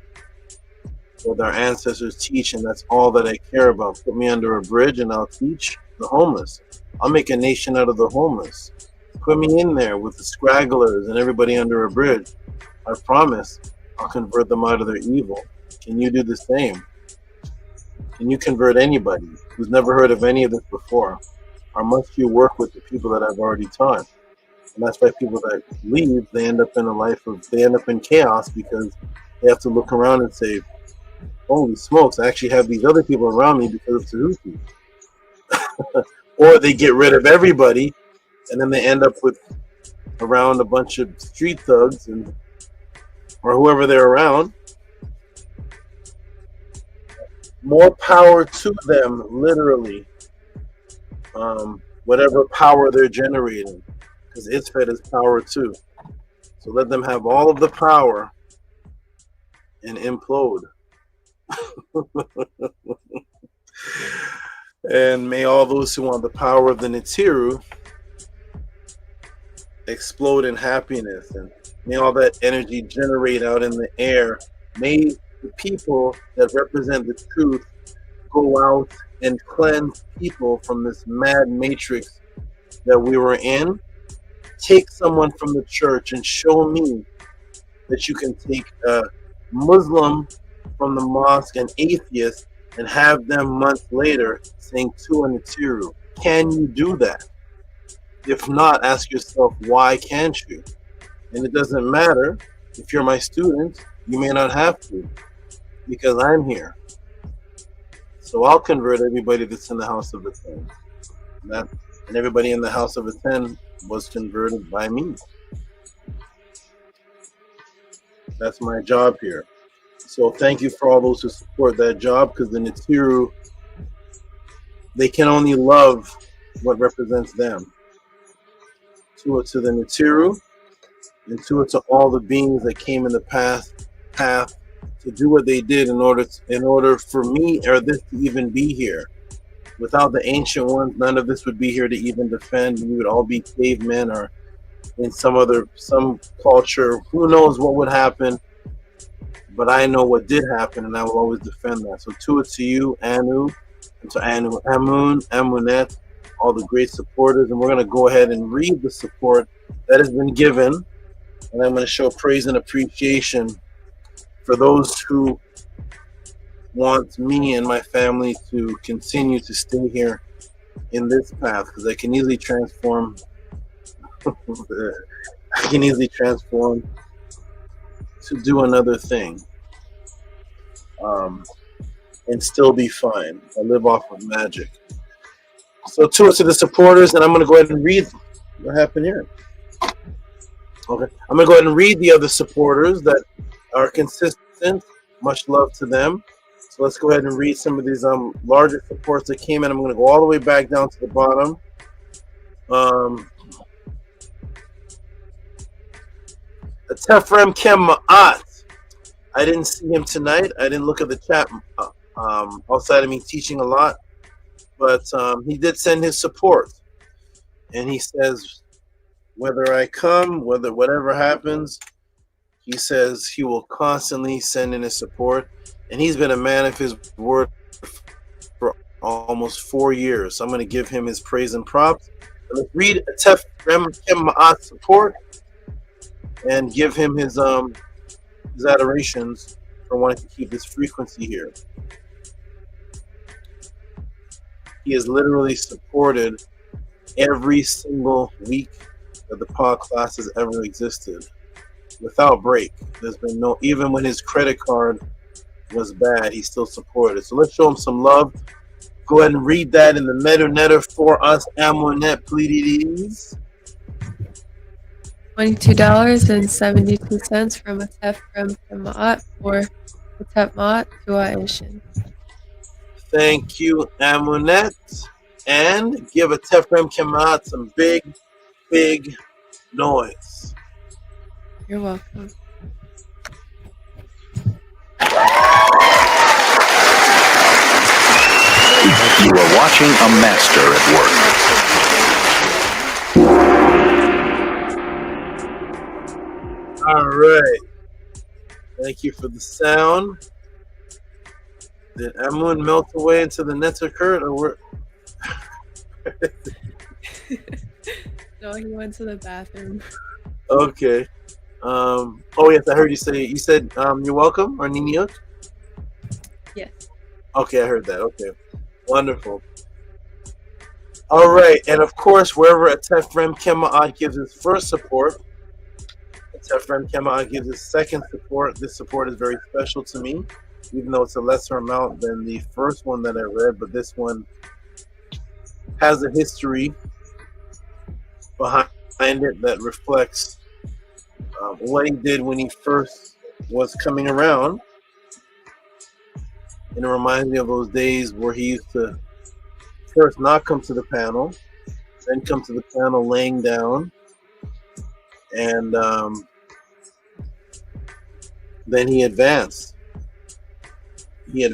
what our ancestors teach, and that's all that I care about. Put me under a bridge and I'll teach the homeless. I'll make a nation out of the homeless. Put me in there with the scragglers and everybody under a bridge. I promise I'll convert them out of their evil. Can you do the same? Can you convert anybody who's never heard of any of this before? Or must you work with the people that I've already taught? And that's why people that leave, they end up in chaos because they have to look around and say, holy smokes, I actually have these other people around me because of Tehuti. Or they get rid of everybody and then they end up with around a bunch of street thugs or whoever they're around. More power to them, literally. Whatever power they're generating, because Isfet is power too. So let them have all of the power and implode. And may all those who want the power of the Nitiru explode in happiness, and may all that energy generate out in the air. May the people that represent the truth go out and cleanse people from this mad matrix that we were in. Take someone from the church and show me that you can take a Muslim from the mosque, an atheist, and have them months later saying Tua Nitiru. Can you do that? If not, ask yourself, why can't you? And it doesn't matter if you're my student, you may not have to, because I'm here. So I'll convert everybody that's in the House of the Ten. And everybody in the House of the Ten was converted by me. That's my job here. So thank you for all those who support that job, because the Nitiru, they can only love what represents them. Tua to the Nitiru, and Tua to all the beings that came in the path to do what they did in order for me or this to even be here. Without the ancient ones, none of this would be here to even defend. We would all be cavemen or in some culture. Who knows what would happen? But I know what did happen, and I will always defend that. So to you, Anu, and to Anu, Amun, Amunet, all the great supporters, and we're going to go ahead and read the support that has been given, and I'm going to show praise and appreciation for those who want me and my family to continue to stay here in this path, because I can easily transform. I can easily transform to do another thing, and still be fine. I live off of magic. So to the supporters, and I'm going to go ahead and read what happened here. Okay, I'm going to go ahead and read the other supporters that are consistent. Much love to them. So let's go ahead and read some of these larger supports that came in. I'm going to go all the way back down to the bottom. Tefrem Kema'at. I didn't see him tonight. I didn't look at the chat outside of me teaching a lot. But he did send his support. And he says, whether I come, whatever happens, he says he will constantly send in his support. And he's been a man of his word for almost 4 years. So I'm going to give him his praise and props. Let's read Tefrem Kema'at support and give him his adorations for wanting to keep this frequency here. He has literally supported every single week that the pod class has ever existed without break. There's been no, even when his credit card was bad, he still supported. So let's show him some love. Go ahead and read that in the Mdu Ntr for us, Amunet, please. $22.72 from a Tefrem Kema'at for Tefmat Tua'ishin. Thank you, Amunet. And give a Tefrem Kema'at some big, big noise. You're welcome. You are watching a master at work. All right. Thank you for the sound. Did Amun melt away into the Netzer curd, or where? No, he went to the bathroom. Okay. Oh yes, I heard you say. You said you're welcome, or Niniot? Yes. Okay, I heard that. Okay, wonderful. All right, and of course, wherever a Tefrem Kema'at gives his first support, a Tefrem Kema'at gives his second support. This support is very special to me, even though it's a lesser amount than the first one that I read, but this one has a history behind it that reflects what he did when he first was coming around. And it reminds me of those days where he used to first not come to the panel, then come to the panel laying down, and then he advanced. He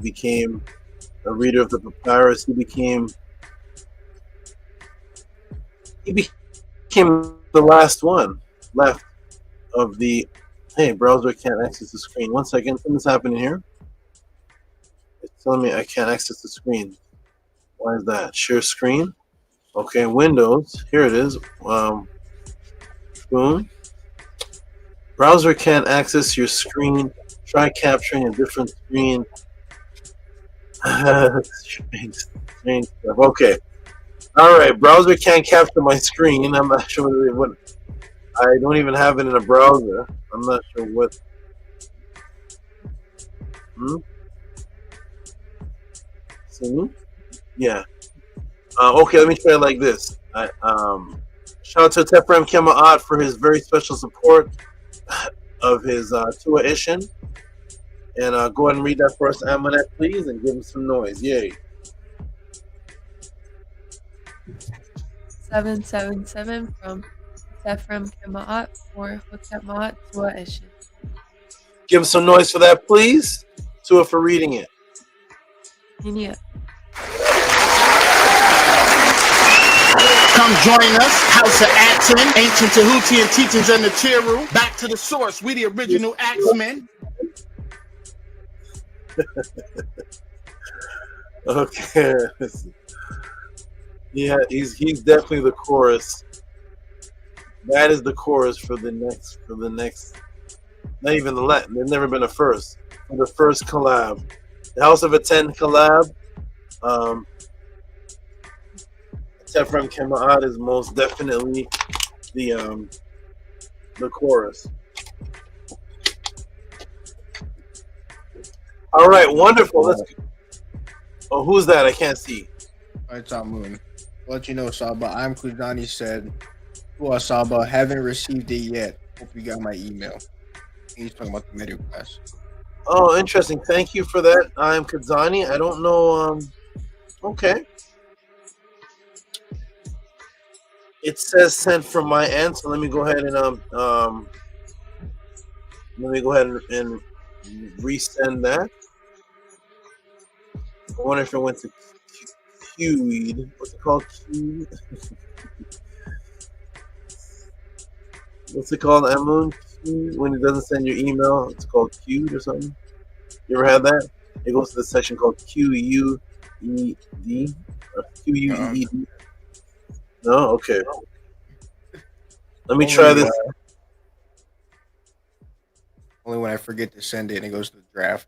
became a reader of the papyrus. He became the last one left of the. Hey, browser can't access the screen. 1 second, something's happening here. It's telling me I can't access the screen. Why is that? Share screen. Okay, Windows. Here it is. Boom. Browser can't access your screen. Try capturing a different screen. Strange stuff. Okay. All right. Browser can't capture my screen. I'm not sure what. I don't even have it in a browser. I'm not sure what. See me? Yeah. Okay. Let me try it like this. Shout out to Tefrem Kema'at for his very special support of his Tua'ishin. And go ahead and read that for us, Amunet, please, and give him some noise. Yay. 777 from Tefrem Kema'at for Tefmat Tua'ishin. Give him some noise for that, please. Tua for reading it. Yeah. Come join us, House of Action, Ancient Tehuti and Teachings in the Teru. Back to the source, we the original Axemen. Okay. Yeah, he's definitely the chorus. That is the chorus for the next. Not even the Latin. There's never been a first. For the first collab, the House of Atten collab. Tefram Kema'at is most definitely the chorus. All right, wonderful. Let's. Oh, who's that? I can't see. It's Moon. I'll let you know, Saba. I'm Kudani said, "Well, Saba, haven't received it yet. Hope you got my email." He's talking about the middle class. Oh, interesting. Thank you for that. I'm Kazani. I don't know. Okay. It says sent from my end, so let me go ahead and resend that. I wonder if it went to Q'd. What's it called? Q'd? What's it called, Amun? When it doesn't send your email, it's called Q'd or something. You ever had that? It goes to the section called QUED or QUEED. No, okay. Let me try this. Only when I forget to send it, and it goes to the draft.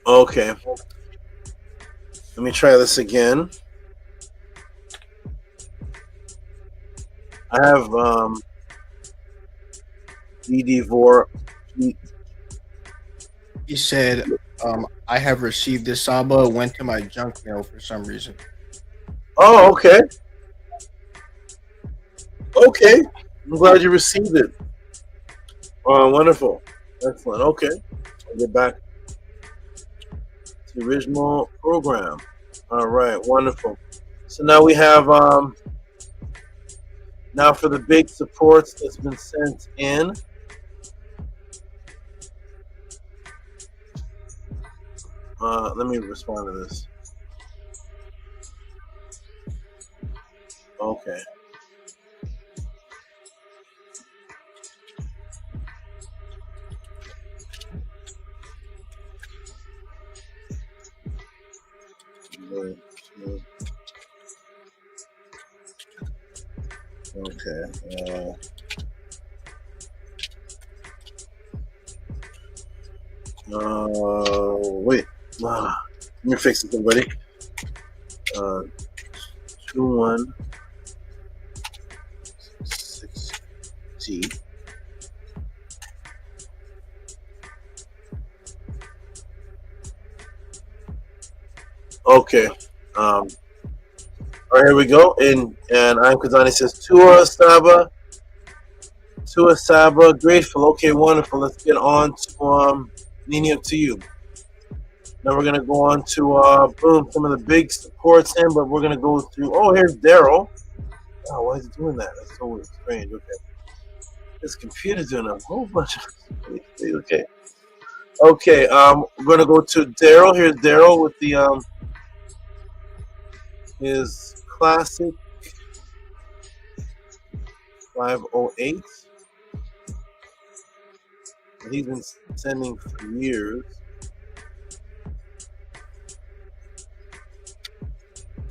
Okay. Let me try this again. I have DD4. He said, "I have received this Saba. Went to my junk mail for some reason." Oh, okay. Okay. I'm glad you received it. Wonderful. Excellent. Okay. I'll get back to the original program. All right. Wonderful. So now we have now for the big supports that's been sent in. Let me respond to this. Okay. Okay. Wait. Let me fix it, everybody. 2160. Okay. All right, here we go. And I'm Kazani says Tua Saba, grateful. Okay, wonderful. Let's get on to Nini, to you. Now we're gonna go on to boom, some of the big supports in, but we're gonna go through. Oh, here's Daryl. Oh, why is it doing that? That's so strange. Okay, this computer's doing a whole bunch of. Okay, okay. We're gonna go to Daryl. Here's Daryl with the his classic 508 that he's been sending for years.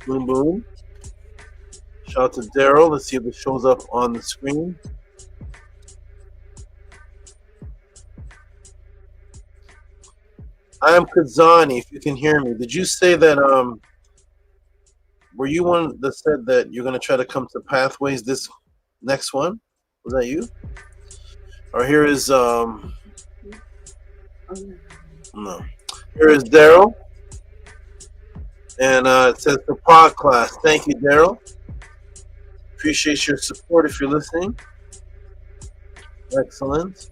Boom, boom. Shout out to Daryl. Let's see if it shows up on the screen. I am Kazani, if you can hear me. Did you say that were you one that said that you're gonna try to come to Pathways this next one? Was that you? Or here is no. Here is Daryl. And it says the pod class. Thank you, Daryl. Appreciate your support if you're listening. Excellent.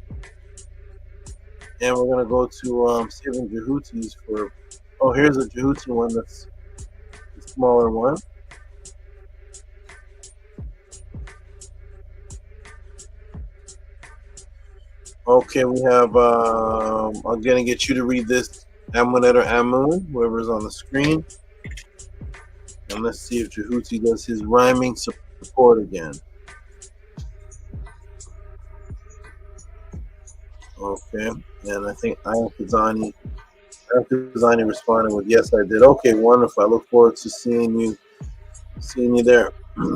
And we're gonna go to saving Jehuti's for. Oh, here's a Jehuti one that's the smaller one. Okay, we have. I'm gonna get you to read this, Amunet or Amun, whoever's on the screen, and let's see if Tehuti does his rhyming support again. Okay, and I think Ayakazani responded with yes, I did. Okay, wonderful. I look forward to seeing you there.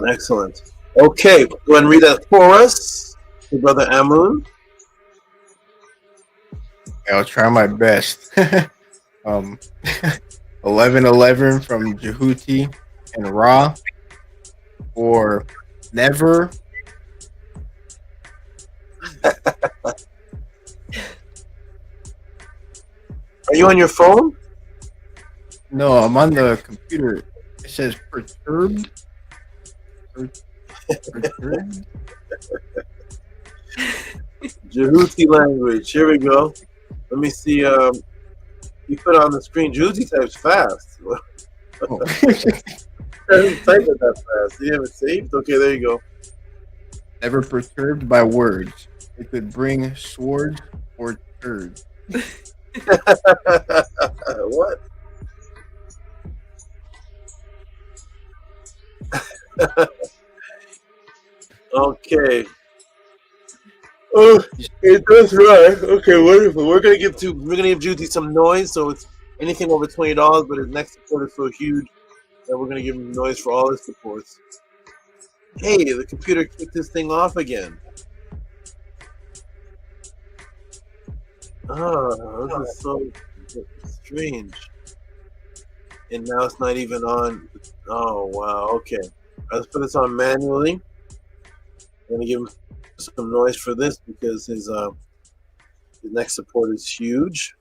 Excellent. Okay, go ahead and read that for us, your brother Amun. I'll try my best. 1111 from Jehuti and Ra for never. Are you on your phone? No, I'm on the computer. It says perturbed. Perturbed. Jehuti language. Here we go. Let me see. You put it on the screen. Jehuti types fast. Oh. Doesn't type it that fast. You have it saved? Okay, there you go. Never perturbed by words. It could bring swords or turds. What? Okay. Oh, that's right. Okay, wonderful. We're gonna give Judy some noise, so it's anything over $20, but his next support is so huge that we're gonna give him noise for all his supports. Hey, the computer kicked this thing off again. Oh, this is so strange. And now it's not even on. Oh, wow. Okay. Let's put this on manually. I'm going to give him some noise for this because his next support is huge.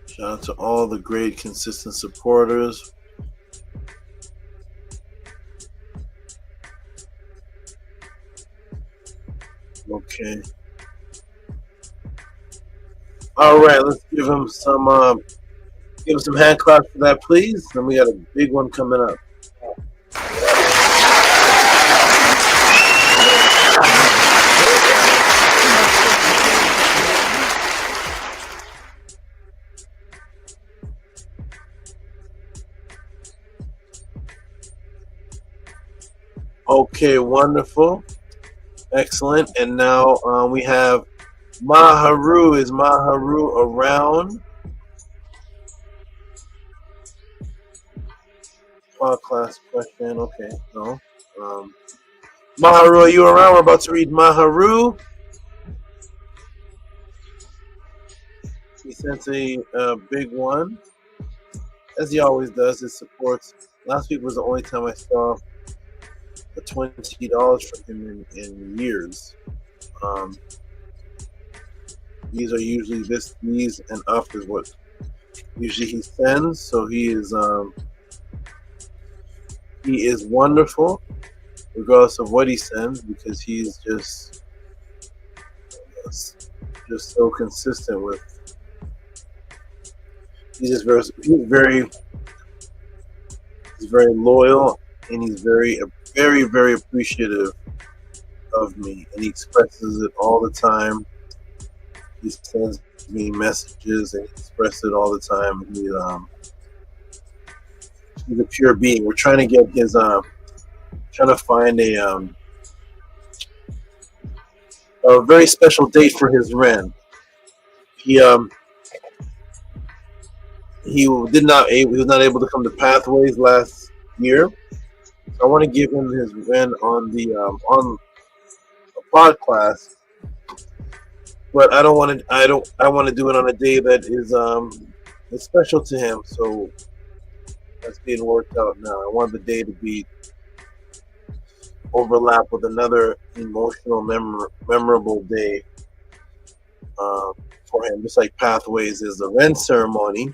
Shout out to all the great, consistent supporters. Okay. All right, let's give him some hand claps for that, please. Then we got a big one coming up. Okay, wonderful. Excellent. And now we have Maharu. Is Maharu around? Class question. Okay, no. Maharu, are you around? We're about to read Maharu. He sent a big one, as he always does. His supports. Last week was the only time I saw a $20 from him in years. These are usually these and up is what usually he sends. So he is wonderful, regardless of what he sends, because he's just so consistent with. He's very loyal, and he's very appreciative of me, and he expresses it all the time. He sends me messages and he expresses it all the time. He's a pure being. We're trying to get his trying to find a very special date for his Ren. He was not able to come to Pathways last year. So I want to give him his Ren on the on a pod class, but I want to do it on a day that is special to him. So that's being worked out now. I want the day to be overlap with another emotional, memorable day for him. Just like Pathways is the Ren ceremony,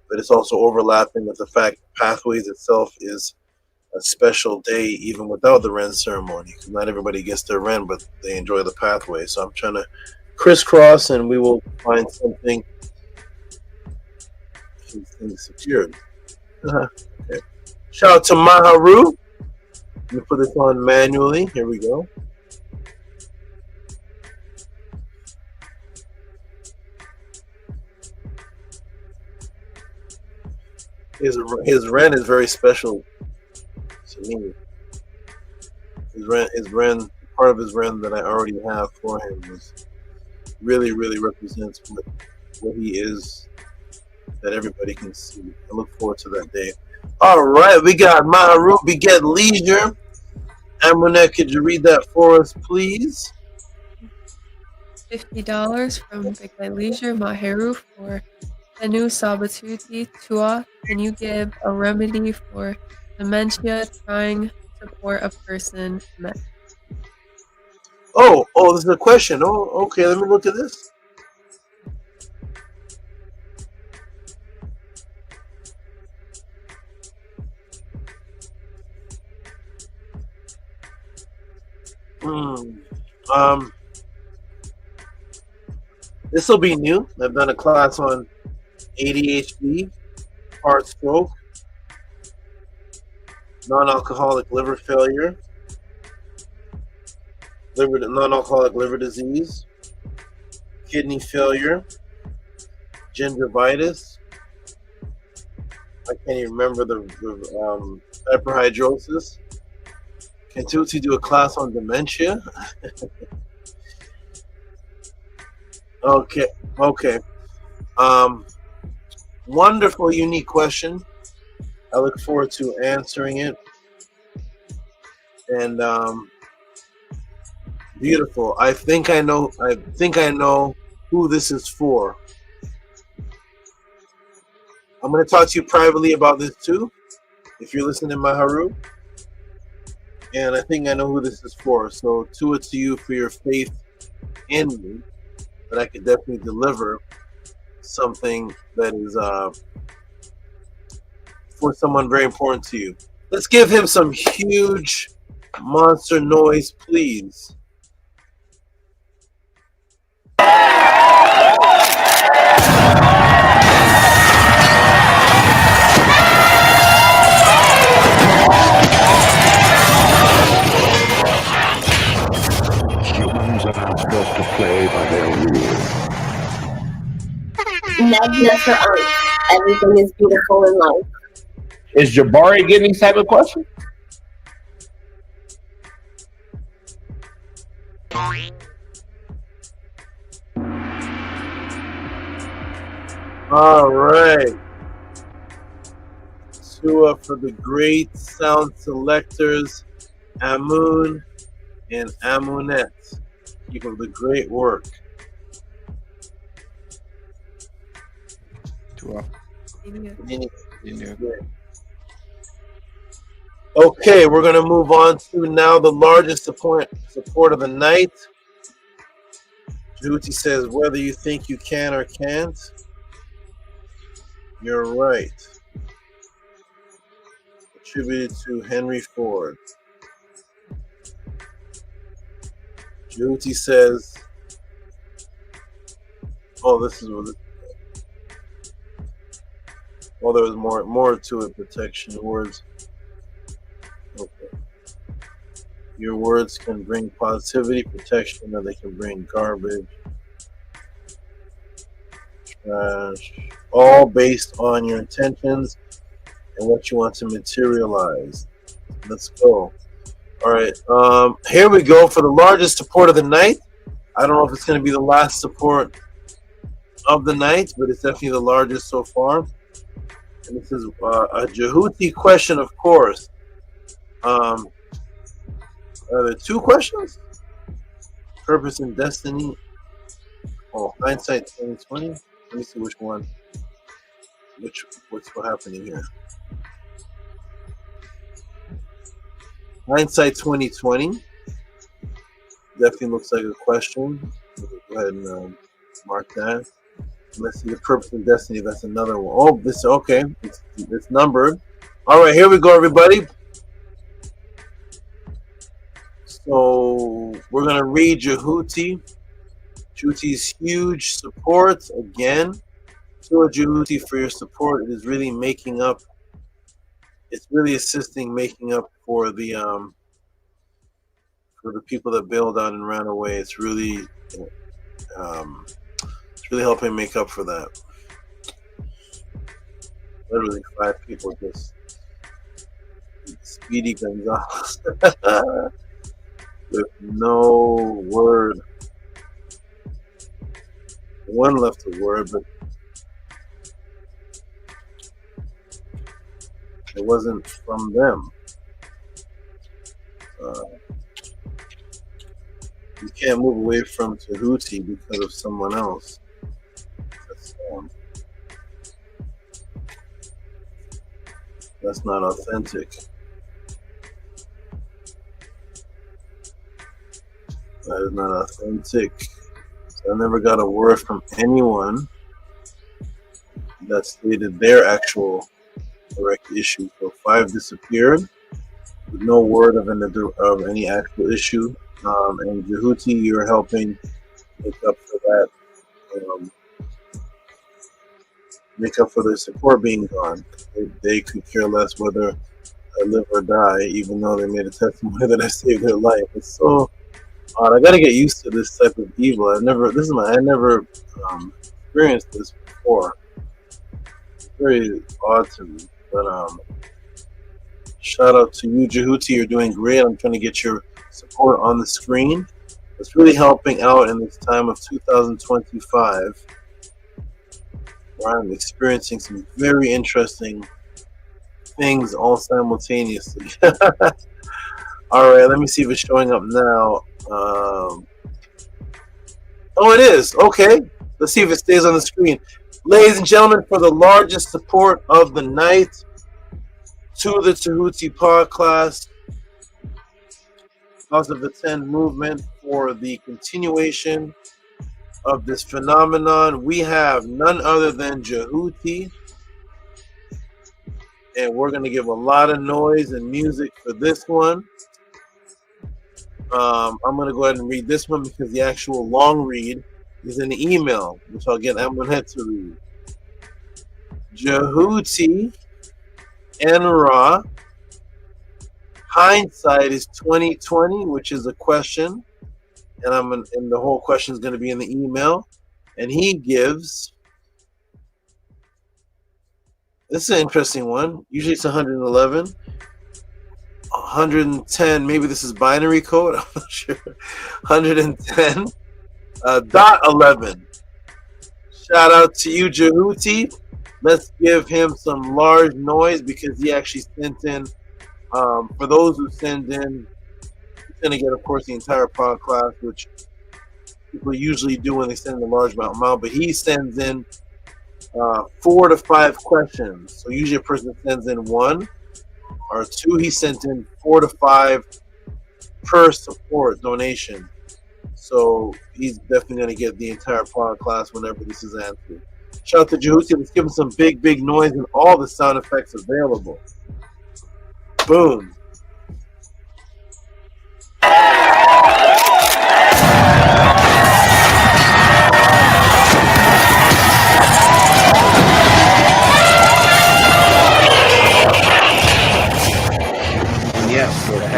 but it's also overlapping with the fact that Pathways itself is a special day even without the Ren ceremony, because not everybody gets their Ren, but they enjoy the Pathway. So I'm trying to crisscross, and we will find something. Things secured. Okay. Shout out to Maharu. Let me put this on manually. Here we go. His rent is very special to me. His rent, part of his rent that I already have for him is really represents what he is, that everybody can see. I look forward to that day. All right, we got Maharu Beget Leisure. Amunet, could you read that for us, please? $50 from Big Light Leisure Maheru for Tenu Sabatuti Tua. Can you give a remedy for dementia trying to support a person met? Oh, this is a question. Oh, okay, let me look at this. This will be new. I've done a class on ADHD, heart stroke, non-alcoholic liver failure, non-alcoholic liver disease, kidney failure, gingivitis. I can't even remember the hyperhidrosis. Can Tehuti do a class on dementia? Okay. Wonderful, unique question. I look forward to answering it. And beautiful. I think I know who this is for. I'm going to talk to you privately about this too, if you're listening, Maharu. And I think I know who this is for. So to it to you for your faith in me, that I could definitely deliver something that is for someone very important to you. Let's give him some huge monster noise, please. Humans are not supposed to play by their rules. Mdu Ntr. Everything is beautiful in life. Is Jabari getting these type of questions? All right. Tua for the great sound selectors, Amun and Amunet. Keep up the great work. Tua. Okay, we're going to move on to now the largest support of the night. Tehuti says, whether you think you can or can't, you're right. Attributed to Henry Ford. Tehuti says, this is what there was more to it. Protection words. Okay. Your words can bring positivity, protection, or they can bring garbage, trash. All based on your intentions and what you want to materialize. Let's go. All right. Here we go for the largest support of the night. I don't know if it's going to be the last support of the night, but it's definitely the largest so far. And this is a Tehuti question, of course. Are there two questions? Purpose and destiny. Hindsight 2020. Let me see which one. What's happening here? Hindsight 2020. Definitely looks like a question. Go ahead and mark that. Let's see the purpose and destiny. That's another one. Okay. It's numbered. All right, here we go, everybody. So we're gonna read Tehuti. Tehuti's huge support again. So Tehuti for your support. It is really making up. It's really assisting making up for the for the people that bailed out and ran away. It's really helping make up for that. Literally 5 people just Speedy Gonzalez with no word. One left a word, but it wasn't from them. You can't move away from Tehuti because of someone else. That's not authentic. That is not authentic. So I never got a word from anyone that stated their actual direct issue. So 5 disappeared with no word of any actual issue. And Tehuti, you're helping make up for that. Make up for their support being gone. They could care less whether I live or die, even though they made a testimony that I saved their life. It's so odd. I gotta get used to this type of evil. I never experienced this before. It's very odd to me. But shout out to you, Tehuti. You're doing great. I'm trying to get your support on the screen. It's really helping out in this time of 2025, where I'm experiencing some very interesting things all simultaneously. All right, let me see if it's showing up now. Oh, it is. Okay. Let's see if it stays on the screen. Ladies and gentlemen, for the largest support of the night to the Tehuti podcast, House of the 10 movement, for the continuation of this phenomenon, we have none other than Tehuti. And we're going to give a lot of noise and music for this one. I'm going to go ahead and read this one because the actual long read is in the email, which I'll get Amunet to read. Tehuti and Ra. Hindsight is 2020, which is a question, and the whole question is going to be in the email. And he gives. This is an interesting one. Usually it's 111. 110, maybe this is binary code, I'm not sure. 110 dot 11. Shout out to you, Tehuti. Let's give him some large noise because he actually sent in, for those who send in, he's going to get, of course, the entire podcast, which people usually do when they send a large amount, but he sends in 4 to 5 questions. So usually a person sends in 1 or 2. He sent in 4 to 5 per support donation. So he's definitely going to get the entire podcast whenever this is answered. Shout out to Tehuti. Let's give him some big, big noise and all the sound effects available. Boom.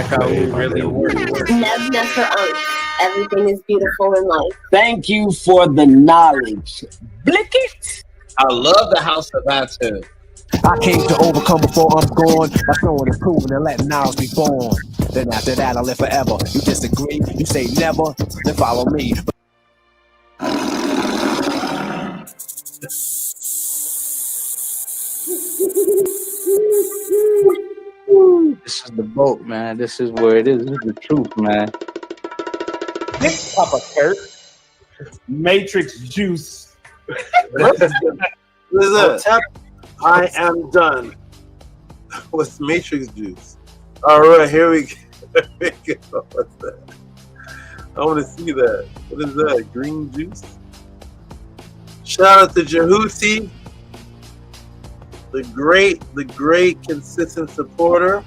Mdu Ntr. Everything is beautiful in life. Thank you for the knowledge. Blick it. I love the House of Ntr. I came to overcome before I'm gone by showing and proving and letting ours be born. Then after that I live forever. You disagree, you say never, then follow me. This is the boat, man. This is where it is. This is the truth, man. Nick Papa Kurt. Matrix Juice. What is that? I am done. What's Matrix Juice? All right, here we go. What's that? I want to see that. What is that? Green juice? Shout out to Tehuti, the great consistent supporter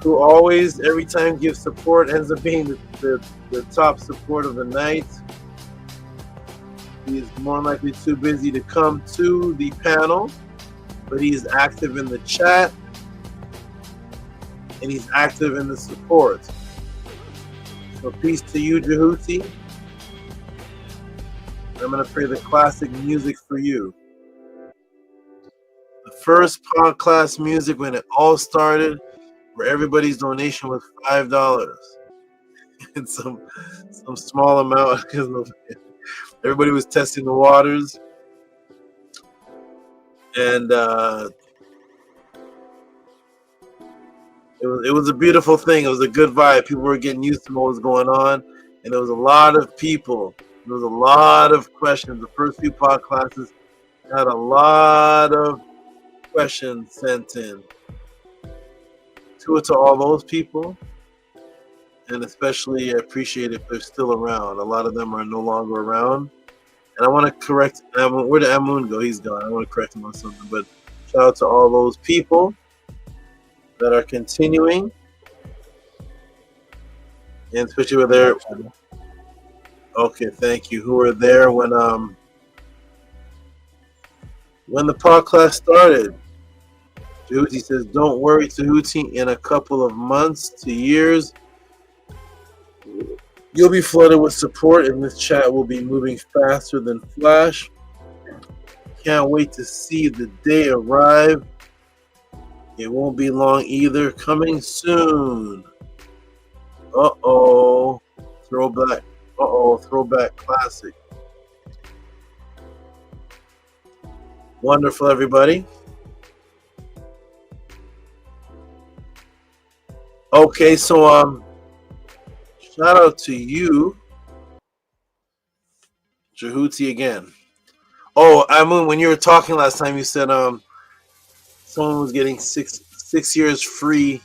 who always, every time gives support, ends up being the top support of the night. He is more likely too busy to come to the panel, but he is active in the chat and he's active in the support. So peace to you, Tehuti. I'm gonna play the classic music for you. The first podcast music when it all started, where everybody's donation was $5. And some small amount because everybody was testing the waters. And it was a beautiful thing. It was a good vibe. People were getting used to what was going on, and there was a lot of people. There was a lot of questions. The first few pod classes had a lot of questions sent in. To all those people, and especially I appreciate if they're still around. A lot of them are no longer around, and I want to correct. Where did Amun go? He's gone. I want to correct him on something. But shout out to all those people that are continuing, and especially with their. Okay, thank you. Who were there when the podcast started? Tehuti says, "Don't worry, Tehuti. In a couple of months to years, you'll be flooded with support, and this chat will be moving faster than Flash. Can't wait to see the day arrive. It won't be long either. Coming soon. Uh-oh. Throwback. Uh-oh. Throwback classic. Wonderful, everybody. Okay, so shout out to you, Tehuti again. Oh, Amun, when you were talking last time, you said someone was getting six years free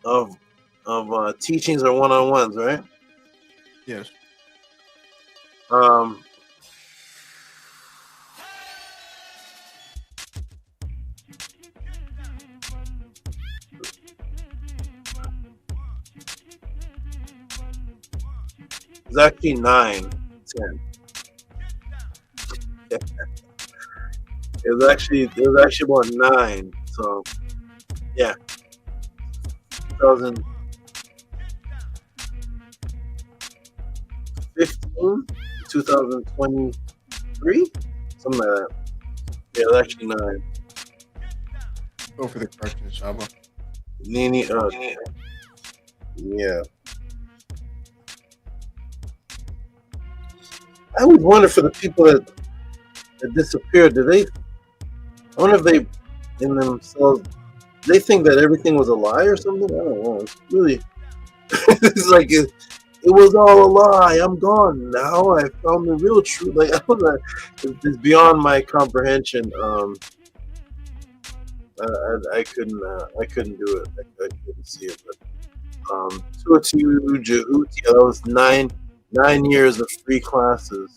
of teachings or one-on-ones, right? Yes. It's actually 9, 10. It was actually about 9. So yeah, 2015, 2023, something like that. Yeah, it was actually 9. Go for the correction, Shaba. Nini, yeah. I always wonder for the people that disappeared, I wonder if they, in themselves, they think that everything was a lie or something? I don't know. It's really, it's like it was all a lie. I'm gone now. I found the real truth. Like, I don't know. It's beyond my comprehension. I couldn't do it. I couldn't see it. But Tehuti, that was 9 years of free classes.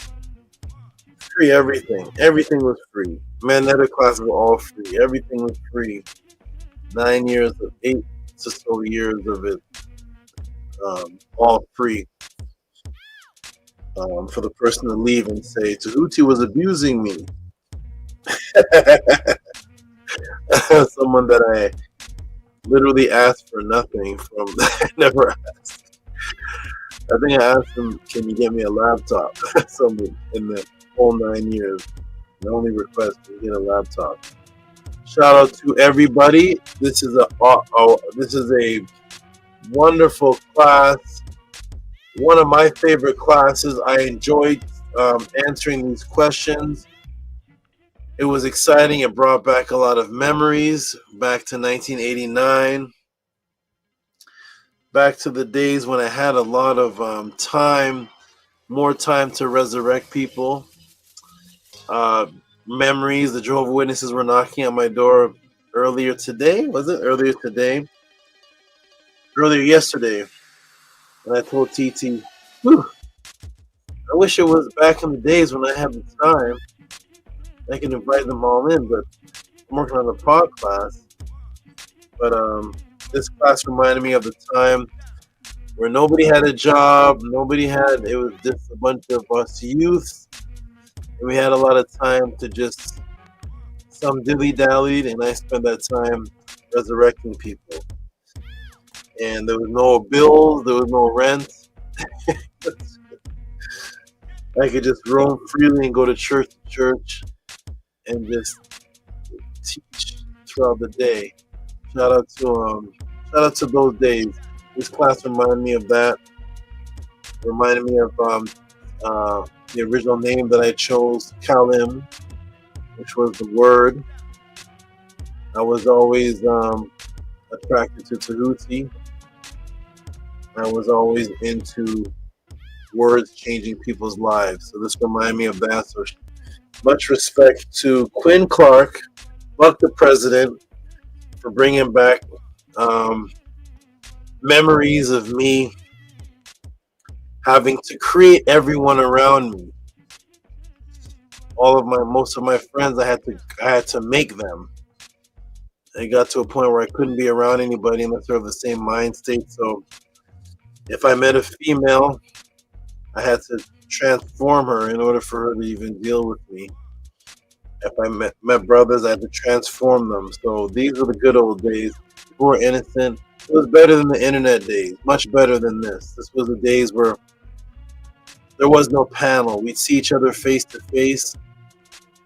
Free everything. Everything was free. Manetta classes were all free. Everything was free. 9 years of 8 to so years of it, all free. For the person to leave and say Tehuti was abusing me. Someone that I literally asked for nothing from. I never asked. I think I asked him, "Can you get me a laptop?" Someone in the whole 9 years. The only request was get a laptop. Shout out to everybody. This is a wonderful class. One of my favorite classes. I enjoyed answering these questions. It was exciting. It brought back a lot of memories, back to 1989, back to the days when I had a lot of more time to resurrect people. Memories. The Jehovah's Witnesses were knocking at my door earlier today. Was it earlier today? Earlier yesterday. And I told TT, I wish it was back in the days when I had the time. I can invite them all in, but I'm working on the pod class. But this class reminded me of the time where nobody had a job, it was just a bunch of us youths, and we had a lot of time to just, some dilly-dallied, and I spent that time resurrecting people. And there was no bills, there was no rent, I could just roam freely and go to church and just teach throughout the day. Shout out to those days. This class reminded me of that. Reminded me of the original name that I chose, Kalim, which was the word. I was always attracted to Tehuti. I was always into words changing people's lives. So this reminded me of that. So much respect to Quinn Clark, Buck the President, for bringing back memories of me having to create everyone around me. Most of my friends, I had to make them. I got to a point where I couldn't be around anybody unless they're of the same mind state. So if I met a female, I had to transform her in order for her to even deal with me. If I met brothers, I had to transform them. So these were the good old days. People were innocent. It was better than the internet days. Much better than this. This was the days where there was no panel. We'd see each other face to face.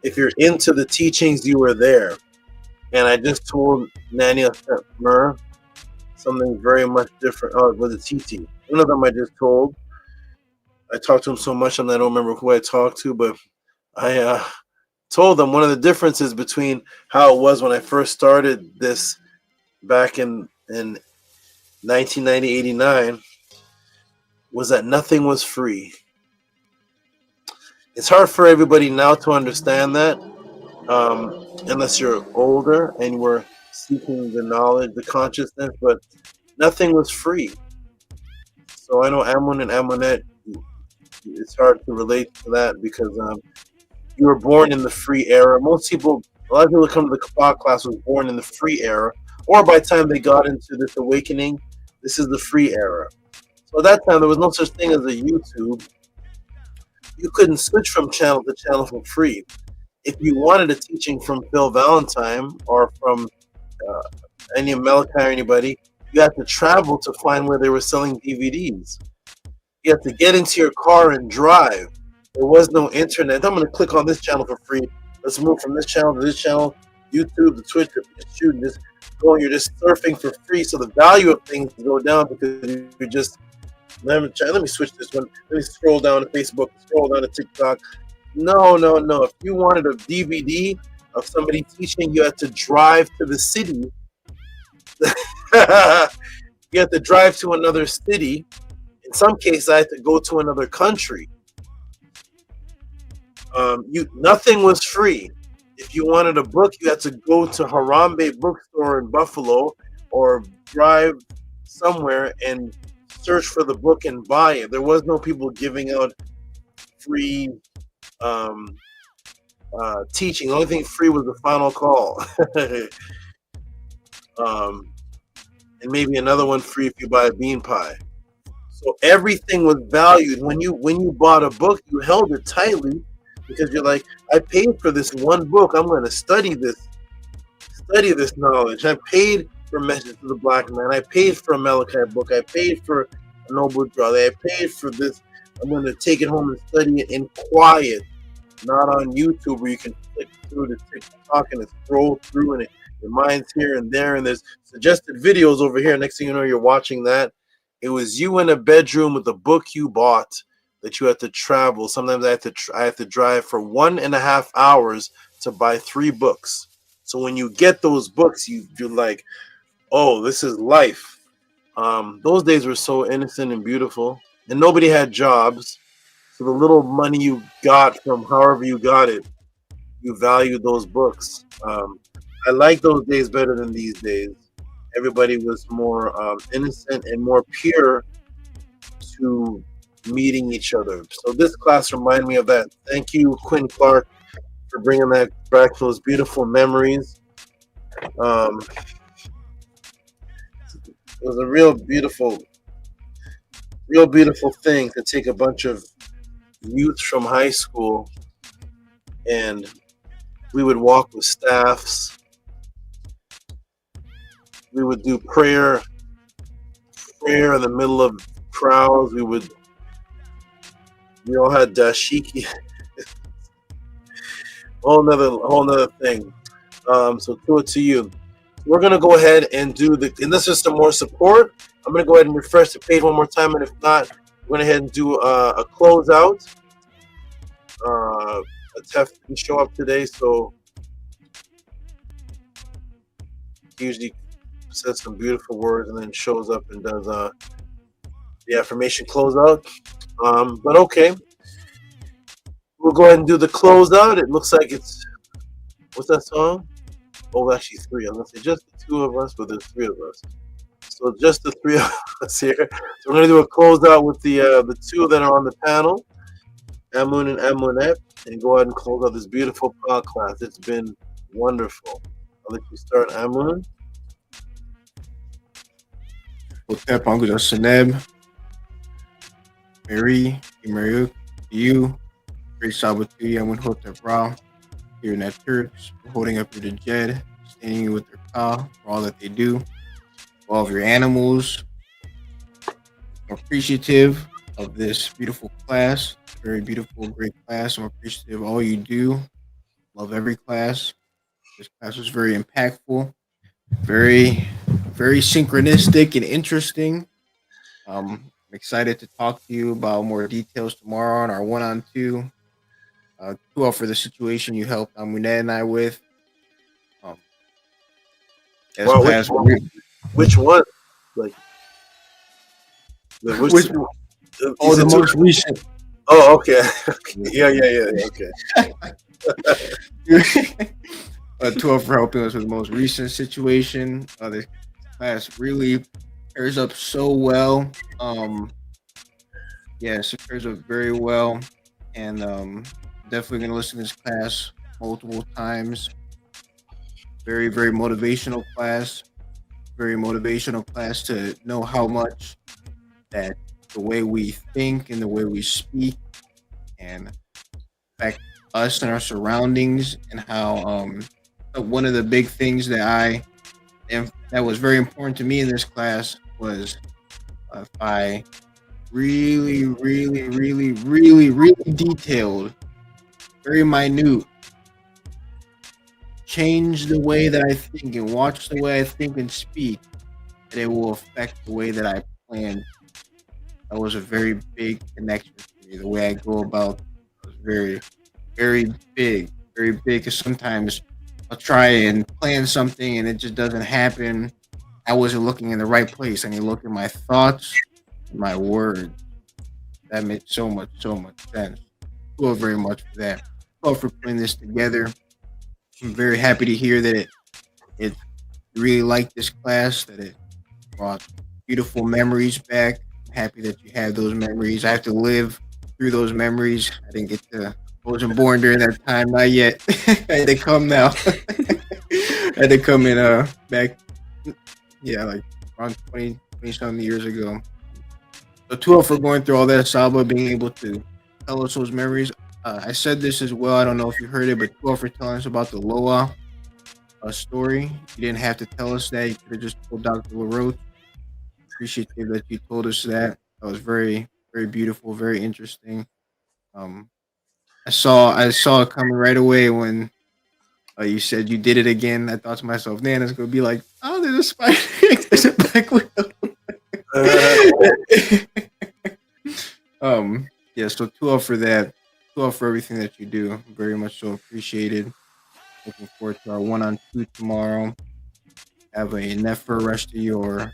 If you're into the teachings, you were there. And I just told Nania Mer something very much different. Oh, it was a TT. One of them I just told. I talked to him so much and I don't remember who I talked to, but I told them one of the differences between how it was when I first started this back in 1990, 89 was that nothing was free. It's hard for everybody now to understand that unless you're older and we're seeking the knowledge, the consciousness, but nothing was free. So I know Amun and Amunet, it's hard to relate to that because you were born in the free era. A lot of people that come to the Kabbalah class was born in the free era, or by the time they got into this awakening, this is the free era. So at that time, there was no such thing as a YouTube. You couldn't switch from channel to channel for free. If you wanted a teaching from Phil Valentine or from any Malachi or anybody, you had to travel to find where they were selling DVDs. You had to get into your car and drive. There was no internet. I'm going to click on this channel for free. Let's move from this channel to this channel, YouTube, the Twitch, just shooting, just going. You're just surfing for free. So the value of things go down because you're just, let me switch this one. Let me scroll down to Facebook, scroll down to TikTok. No. If you wanted a DVD of somebody teaching, you had to drive to the city. You had to drive to another city. In some cases, I had to go to another country. Nothing was free. If you wanted a book, you had to go to Harambe bookstore in Buffalo or drive somewhere and search for the book and buy it. There was no people giving out free teaching. The only thing free was the final call. And maybe another one free if you buy a bean pie. So everything was valued. When you bought a book, you held it tightly because you're like, I paid for this one book. I'm going to study this knowledge. I paid for Message to the Black Man. I paid for a Malachi book. I paid for a Noble Draw. I paid for this. I'm going to take it home and study it in quiet, not on YouTube where you can click through the TikTok and scroll through and your mind's here and there and there's suggested videos over here. Next thing you know, you're watching that. It was you in a bedroom with a book you bought that you had to travel. Sometimes I had to drive for 1.5 hours to buy 3 books. So when you get those books, you're like, oh, this is life. Those days were so innocent and beautiful, and nobody had jobs. So the little money you got from however you got it, you valued those books. I like those days better than these days. Everybody was more innocent and more pure to meeting each other. So this class reminded me of that. Thank you, Quinn Clark, for bringing that back, those beautiful memories. It was a real beautiful thing to take a bunch of youth from high school and we would walk with staffs. We would do prayer in the middle of crowds. We would We all had dashiki. whole nother thing. So throw it to you. We're gonna go ahead and do and this is some more support. I'm gonna go ahead and refresh the page one more time, and if not, we're gonna go ahead and do a closeout. Tef didn't show up today, so he usually says some beautiful words and then shows up and does the affirmation closeout. But okay, we'll go ahead and do the closeout. It looks like it's what's that song? Oh, actually three. I'm gonna say just the two of us, but there's three of us. So just the three of us here. So we're gonna do a closeout with the two that are on the panel, Amun and Amunet, and go ahead and close out this beautiful podcast. It's been wonderful. I'll let you start, Amun. Hotep, Uncle Seneb, Mary, Imaruk, you, great Sabatu, Amun Hotep Ra, here in that church, holding up your Jed, standing with their Ka for all that they do, all of your animals. I'm appreciative of this beautiful class, very beautiful, great class. I'm appreciative of all you do. Love every class. This class was very impactful, very, very synchronistic and interesting. I'm excited to talk to you about more details tomorrow on our 1-on-2. Two for the situation you helped Amunet and I with. Wow, which one? Like which the most recent. Oh, okay. yeah. Okay. 12 for helping us with the most recent situation. The class really pairs up so well. Yes, it pairs up very well, and definitely gonna listen to this class multiple times. Very, very motivational class. Very motivational class to know how much that the way we think and the way we speak and affect us and our surroundings, and how one of the big things that that was very important to me in this class was if I really detailed, very minute, change the way that I think and watch the way I think and speak, that it will affect the way that I plan. That was a very big connection for me. The way I go about it was very, very big, because sometimes I'll try and plan something and it just doesn't happen. I wasn't looking in the right place. I need to look at my thoughts, my words. That made so much sense. Well, very much for that. Well, for putting this together. I'm very happy to hear that it really liked this class, that it brought beautiful memories back. I'm happy that you had those memories. I have to live through those memories. I didn't get to, I wasn't born during that time, not yet. I had to come now. I had to come in back, like around 20 something years ago. So 2 for going through all that, Saba being able to tell us those memories. I said this as well. I don't know if you heard it, but 2 for telling us about the Loa story. You didn't have to tell us that. You could have just told Dr. LaRoche. Appreciate that you told us that. That was very, very beautiful, very interesting. I saw it coming right away when you said you did it again. I thought to myself, Nana's gonna be like, "Oh, there's a spider. There's a black widow." Yeah. So 2 for that. 2 for everything that you do. Very much so appreciated. Looking forward to our 1-on-2 tomorrow. Have a Nefer rest of your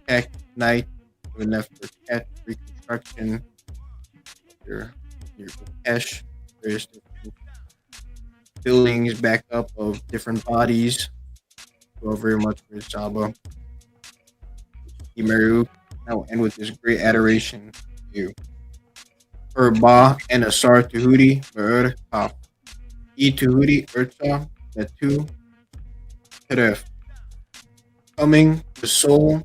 tech night. Have a Nefer tech reconstruction. Your cash, various different buildings back up of different bodies. Well, very much for Saba. Imeru. I will end with this great adoration to you. Ba and Asar Tehuti, Ber Kaf. E Tehuti, Urta, Metu, Teref. Coming the soul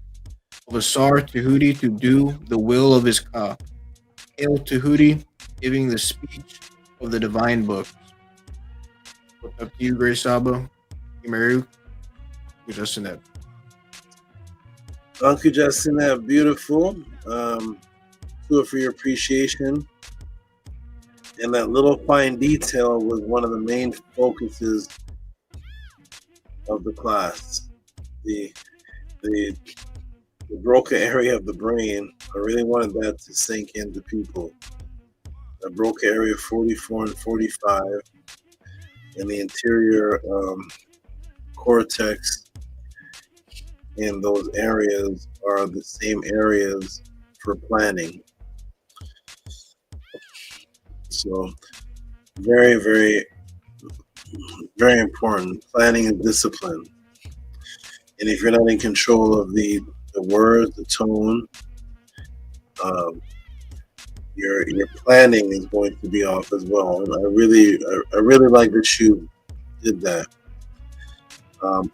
of Asar Tehuti to do the will of his Ka. Hail Tehuti, giving the speech of the divine books. What's up to you, Grace Saba? Imeru, Justin. Uncle Justin, beautiful. 2 for your appreciation. And that little fine detail was one of the main focuses of the class. The the Broca area of the brain, I really wanted that to sink into people. The Broca area 44 and 45 and the interior cortex in those areas are the same areas for planning. So very, very, very important. Planning and discipline. And if you're not in control of the words, the tone, your planning is going to be off as well. And I really like that you did that.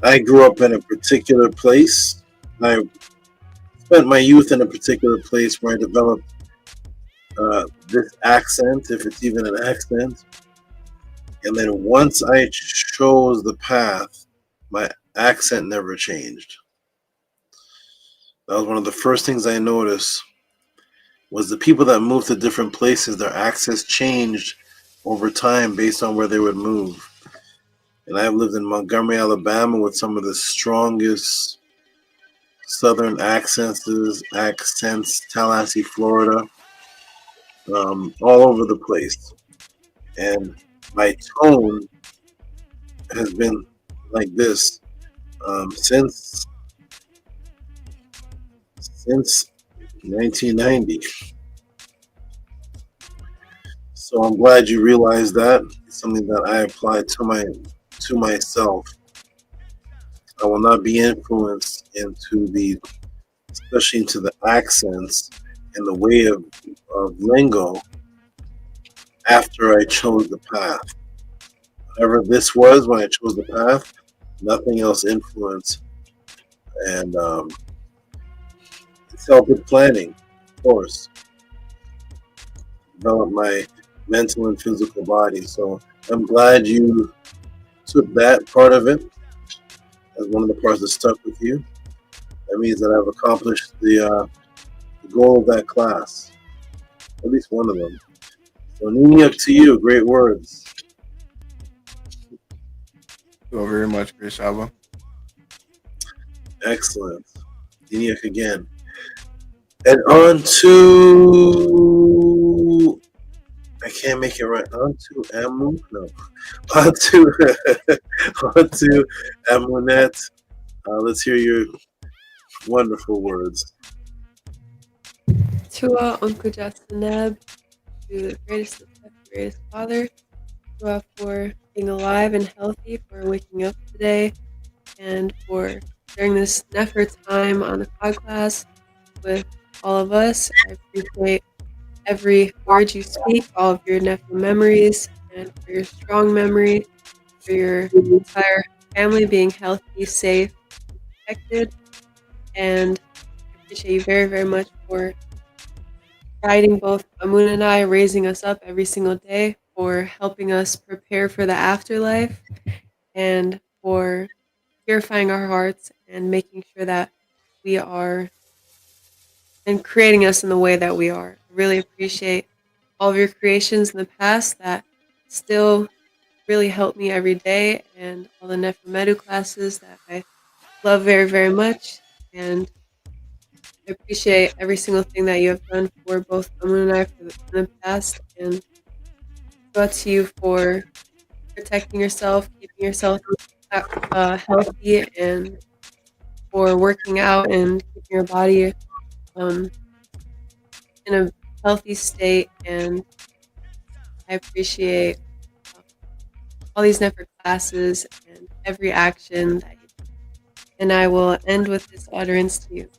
I grew up in a particular place. I spent my youth in a particular place where I developed this accent, if it's even an accent. And then once I chose the path, my accent never changed. That was one of the first things I noticed, was the people that moved to different places, their accents changed over time based on where they would move. And I've lived in Montgomery, Alabama, with some of the strongest Southern accents, Tallahassee, Florida, all over the place. And my tone has been like this since 1990. So I'm glad you realized that. It's something that I apply to myself. I will not be influenced especially into the accents and the way of lingo after I chose the path. Whatever this was when I chose the path, nothing else influenced. And it's all good planning, of course. Develop my mental and physical body. So I'm glad you took that part of it as one of the parts that stuck with you. That means that I've accomplished the goal of that class, at least one of them. So Niniak, to you, great words. Thank you very much, Chris Alba. Excellent. Niniak again. And on to, I can't make it right. On to Amu? No. On to Amunet. Let's hear your wonderful words. Tua Uncle Jasaneb, to the greatest of the greatest father, Tua for being alive and healthy, for waking up today, and for during this Nefer time on the podcast with all of us. I appreciate every word you speak, all of your Nefer memories, and for your strong memory, for your entire family being healthy, safe, protected, and I appreciate you very, very much for guiding both Amun and I, raising us up every single day, for helping us prepare for the afterlife, and for purifying our hearts and making sure that we are, and creating us in the way that we are. I really appreciate all of your creations in the past that still really help me every day, and all the Nefer Medu classes that I love very, very much. And I appreciate every single thing that you have done for both Amun and I in the past, and go to you for protecting yourself, keeping yourself healthy, and for working out and keeping your body in a healthy state. And I appreciate all these Nefer classes and every action that you do. And I will end with this utterance to you.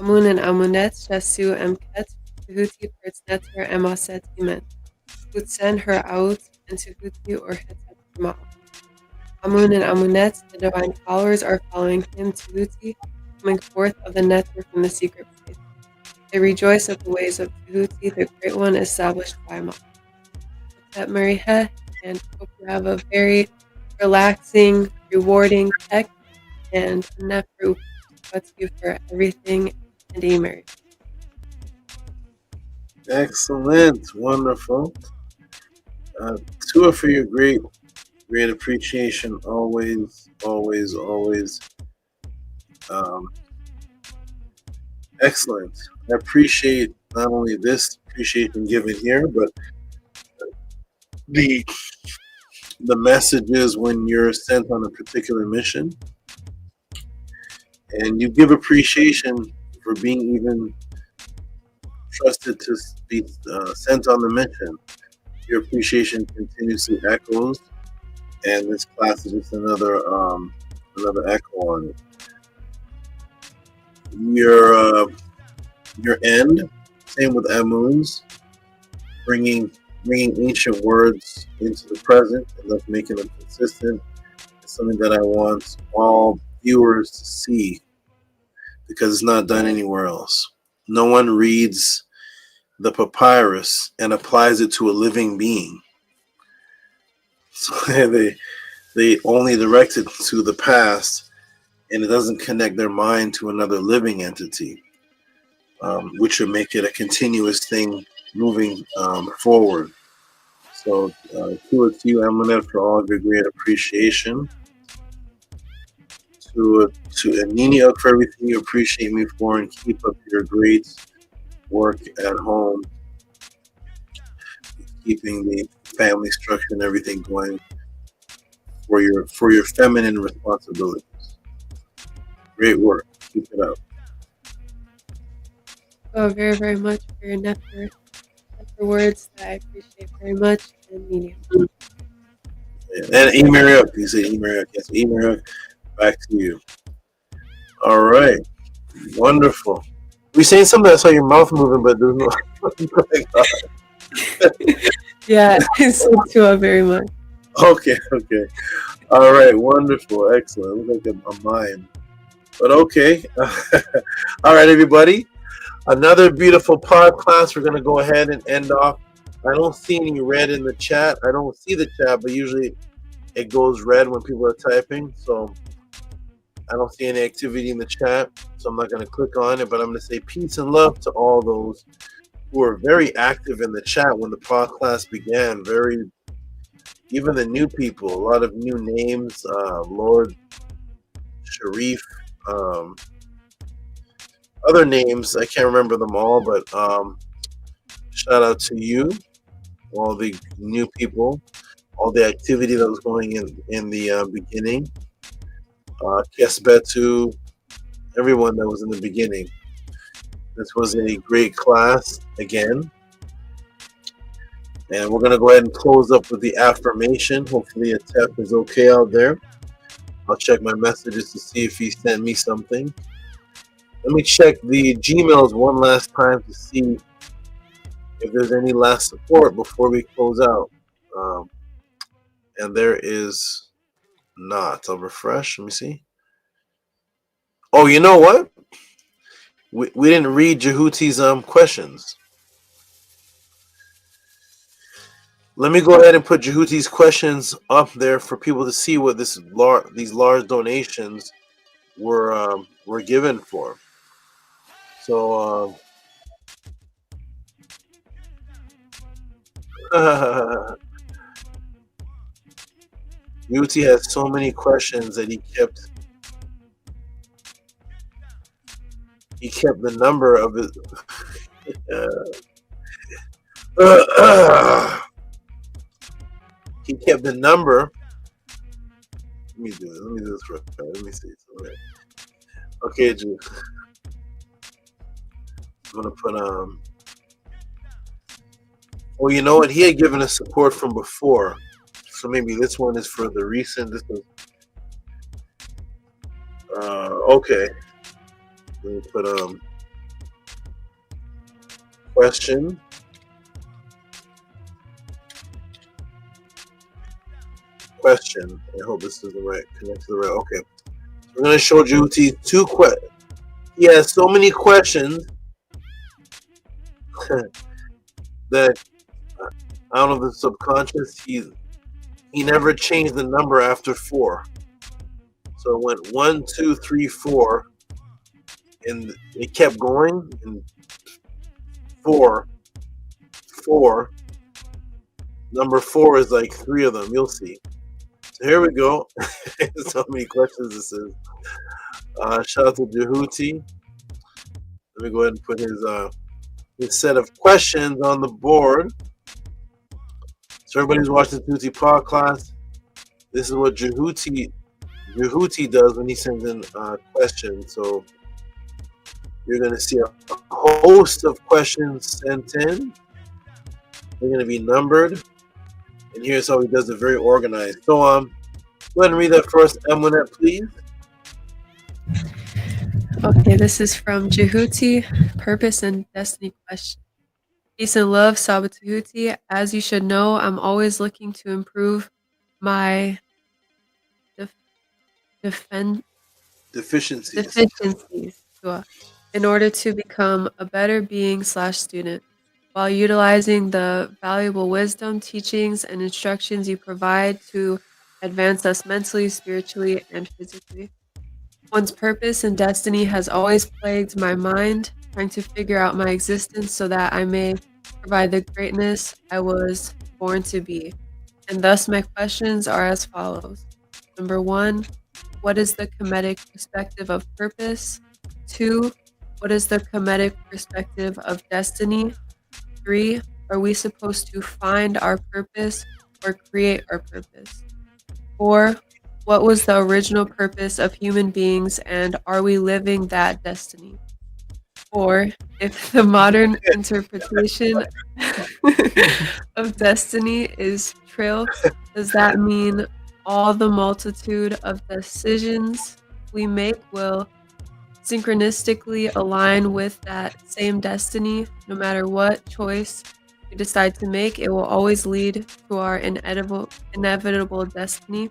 Amun and Amunet Shasu Emket Tehuti Pertz Neter Emaset Imen. Utsen her out and Tehuti or Hetet Ma. Amun and Amunet, the divine followers, are following him, Tehuti, coming forth of the Neter from the secret place. They rejoice at the ways of Tehuti, the great one established by Ma. That Marihe, and hope you have a very relaxing, rewarding tech and Nefer What's you for everything and Emer. Excellent. Wonderful. Tua, for your great appreciation. Always. Excellent. I appreciate not only this appreciation given here, but the messages when you're sent on a particular mission, and you give appreciation for being even trusted to be sent on the mission. Your appreciation continuously echoes, and this class is just another echo on it. Your end, same with Amun's, bringing ancient words into the present and thus making them consistent. It's something that I want all viewers to see because it's not done anywhere else. No one reads the papyrus and applies it to a living being. So they only direct it to the past, and it doesn't connect their mind to another living entity, which would make it a continuous thing moving forward. So, to you, Eminent, for all of your great appreciation. To Anini, for everything you appreciate me for, and keep up your great work at home, keeping the family structure and everything going for your feminine responsibilities. Great work. Keep it up. Oh, very, very much for your nectar words that I appreciate very much and meaning. Yeah. And Emariuk, you say Emariuk. Yes, Emariuk, back to you. All right. Wonderful. We saying something, I saw your mouth moving, but there's no. Yeah, I saw too very much. Okay. All right, wonderful, excellent. Looks like a mime. But okay. All right, everybody. Another beautiful pod class. We're going to go ahead and end off. I don't see any red in the chat. I don't see the chat, but usually it goes red when people are typing. So I don't see any activity in the chat. So I'm not going to click on it, but I'm going to say peace and love to all those who were very active in the chat when the pod class began. Even the new people, a lot of new names. Lord Sharif, other names, I can't remember them all, but shout out to you, all the new people, all the activity that was going in the beginning. Kesbetu, everyone that was in the beginning. This was a great class again. And we're going to go ahead and close up with the affirmation. Hopefully Atef is okay out there. I'll check my messages to see if he sent me something. Let me check the Gmails one last time to see if there's any last support before we close out. And there is not. I'll refresh. Let me see. Oh, you know what? We didn't read Jehuti's questions. Let me go ahead and put Jehuti's questions up there for people to see what these large donations were given for. So Jehuti has so many questions that he kept the number of it. He kept the number. Let me do it. Let me do this real quick. Let me see. Okay, Jew. I'm gonna put Oh, you know what? He had given us support from before, so maybe this one is for the recent. This was okay. Let me put question. Question. I hope this is the right connect to the right. Okay, so we're gonna show Jehuti two questions. He has so many questions that I don't know if it's subconscious. He never changed the number after 4. So it went 1, 2, 3, 4, and it kept going. And 4, 4. Number 4 is like 3 of them. You'll see. So here we go. So many questions this is. Shout out to Tehuti. Let me go ahead and put his set of questions on the board. So everybody who's watching the Tehuti podcast, this is what Tehuti does when he sends in questions. So you're going to see a host of questions sent in. They're going to be numbered. And here's how he does it, very organized. So go ahead and read that first, Emunet, please. Okay, this is from Jehuti, Purpose and Destiny Question. Peace and love, Saba Tehuti. As you should know, I'm always looking to improve my deficiencies in order to become a better being/student, while utilizing the valuable wisdom, teachings, and instructions you provide to advance us mentally, spiritually, and physically. One's purpose and destiny has always plagued my mind, trying to figure out my existence so that I may provide the greatness I was born to be. And thus my questions are as follows. Number 1, what is the Kemetic perspective of purpose? 2, what is the Kemetic perspective of destiny? 3, are we supposed to find our purpose or create our purpose? 4, what was the original purpose of human beings and are we living that destiny? Or if the modern interpretation of destiny is trill, does that mean all the multitude of decisions we make will synchronistically align with that same destiny? No matter what choice we decide to make, it will always lead to our inevitable destiny.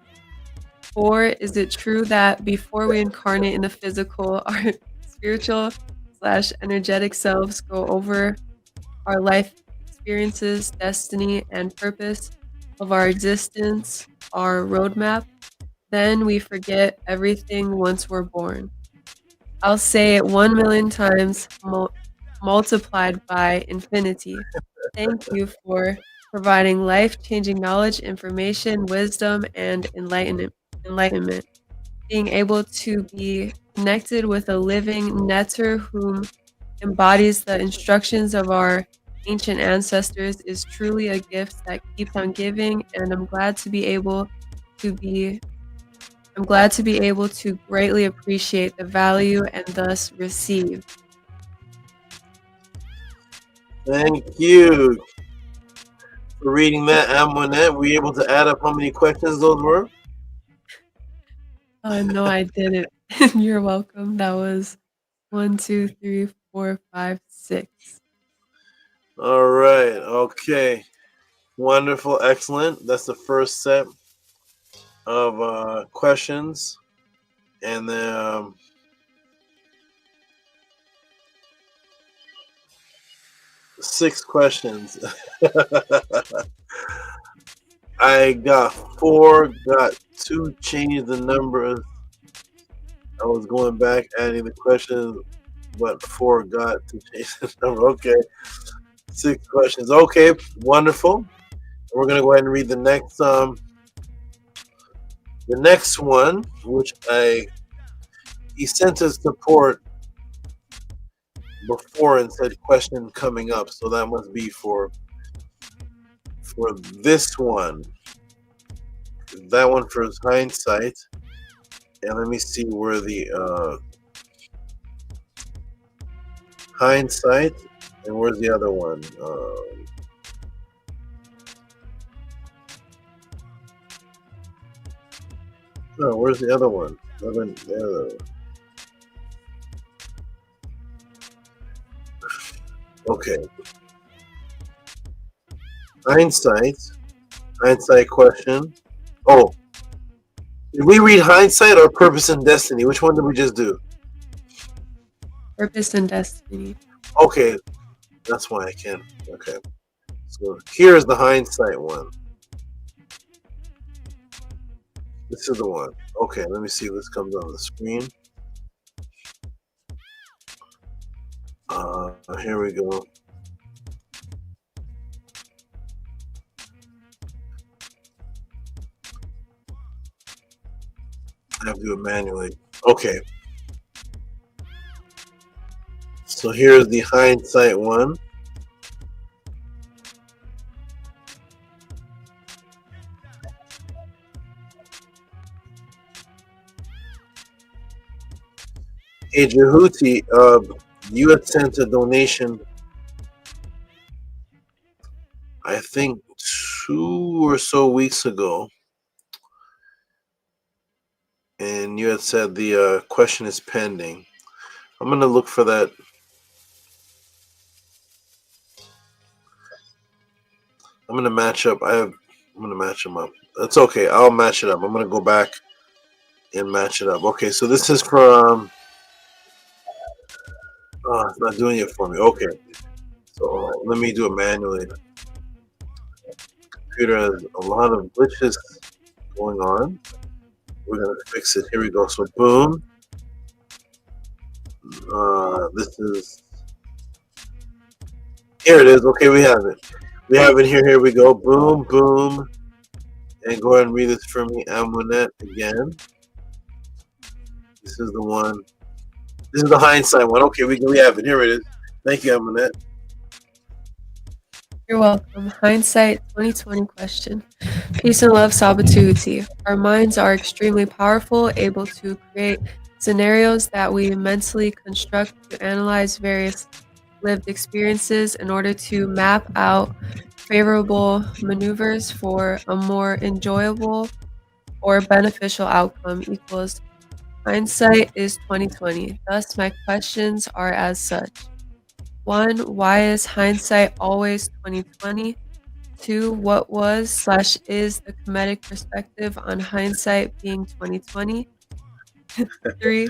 Or is it true that before we incarnate in the physical, our spiritual/energetic selves go over our life experiences, destiny, and purpose of our existence, our roadmap? Then we forget everything once we're born. I'll say it 1 million times multiplied by infinity. Thank you for providing life-changing knowledge, information, wisdom, and enlightenment. Being able to be connected with a living Ntr whom embodies the instructions of our ancient ancestors is truly a gift that keeps on giving, and I'm glad to be able to greatly appreciate the value and thus receive. Thank you for reading that, Amonet. Were you able to add up how many questions those were? No, I didn't. You're welcome. That was 1, 2, 3, 4, 5, 6. All right. Okay. Wonderful. Excellent. That's the first set of questions. And then 6 questions. I got 4, got 2, changed the numbers. I was going back, adding the questions, but 4 got to change the number. Okay. 6 questions. Okay, wonderful. We're gonna go ahead and read the next one, which he sent us support before and said question coming up, so that must be for this one. That one for his hindsight. And let me see where the hindsight and where's the other one? No, where's the other one? Okay. Hindsight question. Oh, did we read hindsight or purpose and destiny? Which one did we just do? Purpose and destiny. Okay, that's why I can. Okay, so here's the hindsight one. This is the one. Okay, let me see if this comes on the screen. Here we go. I have to do it manually. Okay. So here's the hindsight one. Hey, Tehuti, you had sent a donation, I think 2 or so weeks ago. And you had said the question is pending. I'm going to look for that. I'm going to match up. I'm going to match them up. That's okay. I'll match it up. I'm going to go back and match it up. Okay, so this is from... oh, it's not doing it for me. Okay. So let me do it manually. Computer has a lot of glitches going on. We're going to fix it. Here we go. So boom. This is... here it is. Okay, we have it. We have it here. Here we go. Boom, boom. And go ahead and read this for me. Amunet again. This is the one. This is the hindsight one. Okay, we have it. Here it is. Thank you, Amunet. You're welcome. Hindsight 2020 question. Peace and love, Sabatuti. Our minds are extremely powerful, able to create scenarios that we mentally construct to analyze various lived experiences in order to map out favorable maneuvers for a more enjoyable or beneficial outcome equals hindsight is 2020. Thus, my questions are as such. 1. Why is hindsight always 2020? 2. What was/is the comedic perspective on hindsight being 2020? 3.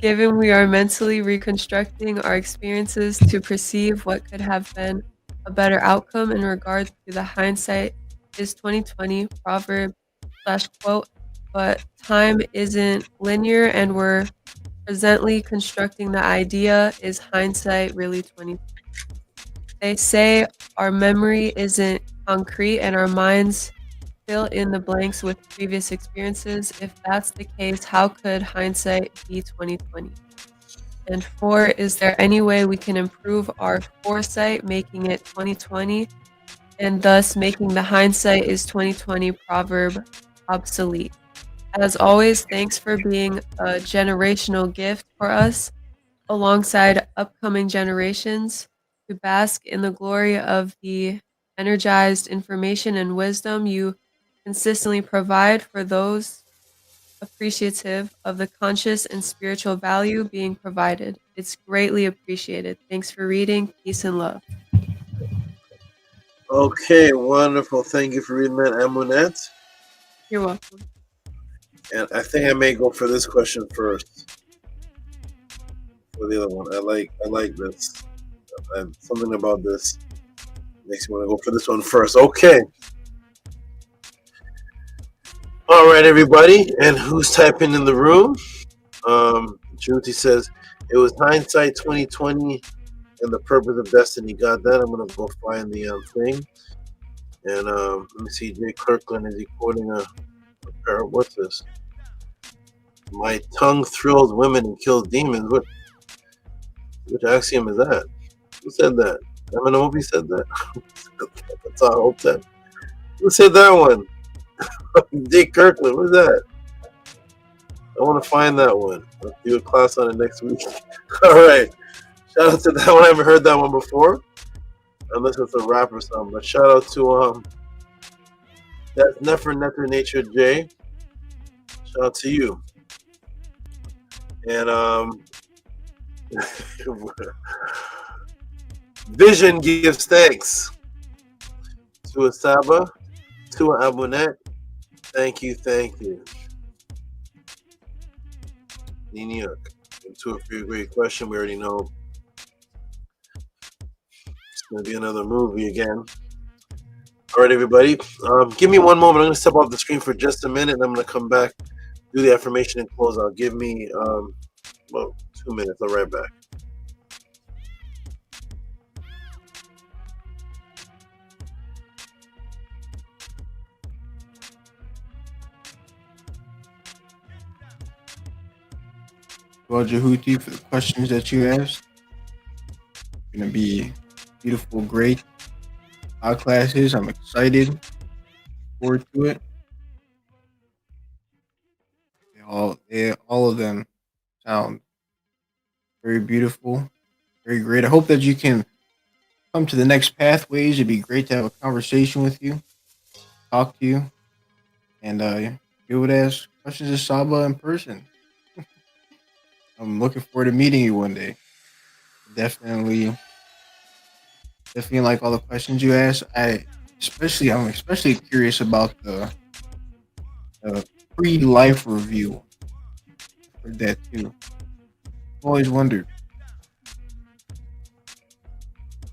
Given we are mentally reconstructing our experiences to perceive what could have been a better outcome in regard to the hindsight is 2020 proverb/quote, but time isn't linear and we're presently constructing the idea, is hindsight really 2020? They say our memory isn't concrete and our minds fill in the blanks with previous experiences. If that's the case, how could hindsight be 2020? And 4, is there any way we can improve our foresight, making it 2020, and thus making the hindsight is 2020 proverb obsolete? As always, thanks for being a generational gift for us, alongside upcoming generations, to bask in the glory of the energized information and wisdom you consistently provide for those appreciative of the conscious and spiritual value being provided. It's greatly appreciated. Thanks for reading. Peace and love. Okay, wonderful. Thank you for reading that, Amunet. You're welcome. And I think I may go for this question first. For the other one, I like this. And something about this makes me want to go for this one first. Okay. All right, everybody. And who's typing in the room? Judy says, it was hindsight 2020 and the purpose of destiny. Got that? I'm going to go find the thing. And let me see. Jay Kirkland, is he quoting a pair? What's this? My tongue thrills women and kills demons. Which axiom is that? Who said that? Eminem said that. That's all I hope that. Who said that one? Dick Kirkland. Who's that? I want to find that one. I'll do a class on it next week. All right. Shout out to that one. I haven't heard that one before, unless it's a rap or something. But shout out to that's Nefer Netter Nature J. Shout out to you. And Vision gives thanks to Asaba, to Abunet. Thank you. Niniuk. And to for your great question, we already know it's going to be another movie again. All right, everybody. Give me one moment. I'm going to step off the screen for just a minute, and I'm going to come back, do the affirmation, and close out. Give me, 2 minutes. I'll be right back. well, Jehuti, for the questions that you asked. Gonna be beautiful, great classes. I'm excited, forward to it. All of them sound very beautiful, very great. I hope that you can come to the next pathways. It'd be great to have a conversation with you, talk to you, and be able to ask questions of Saba in person. I'm looking forward to meeting you one day. Definitely, definitely like all the questions you asked. I'm especially curious about the pre-life review. Heard that too. Always wondered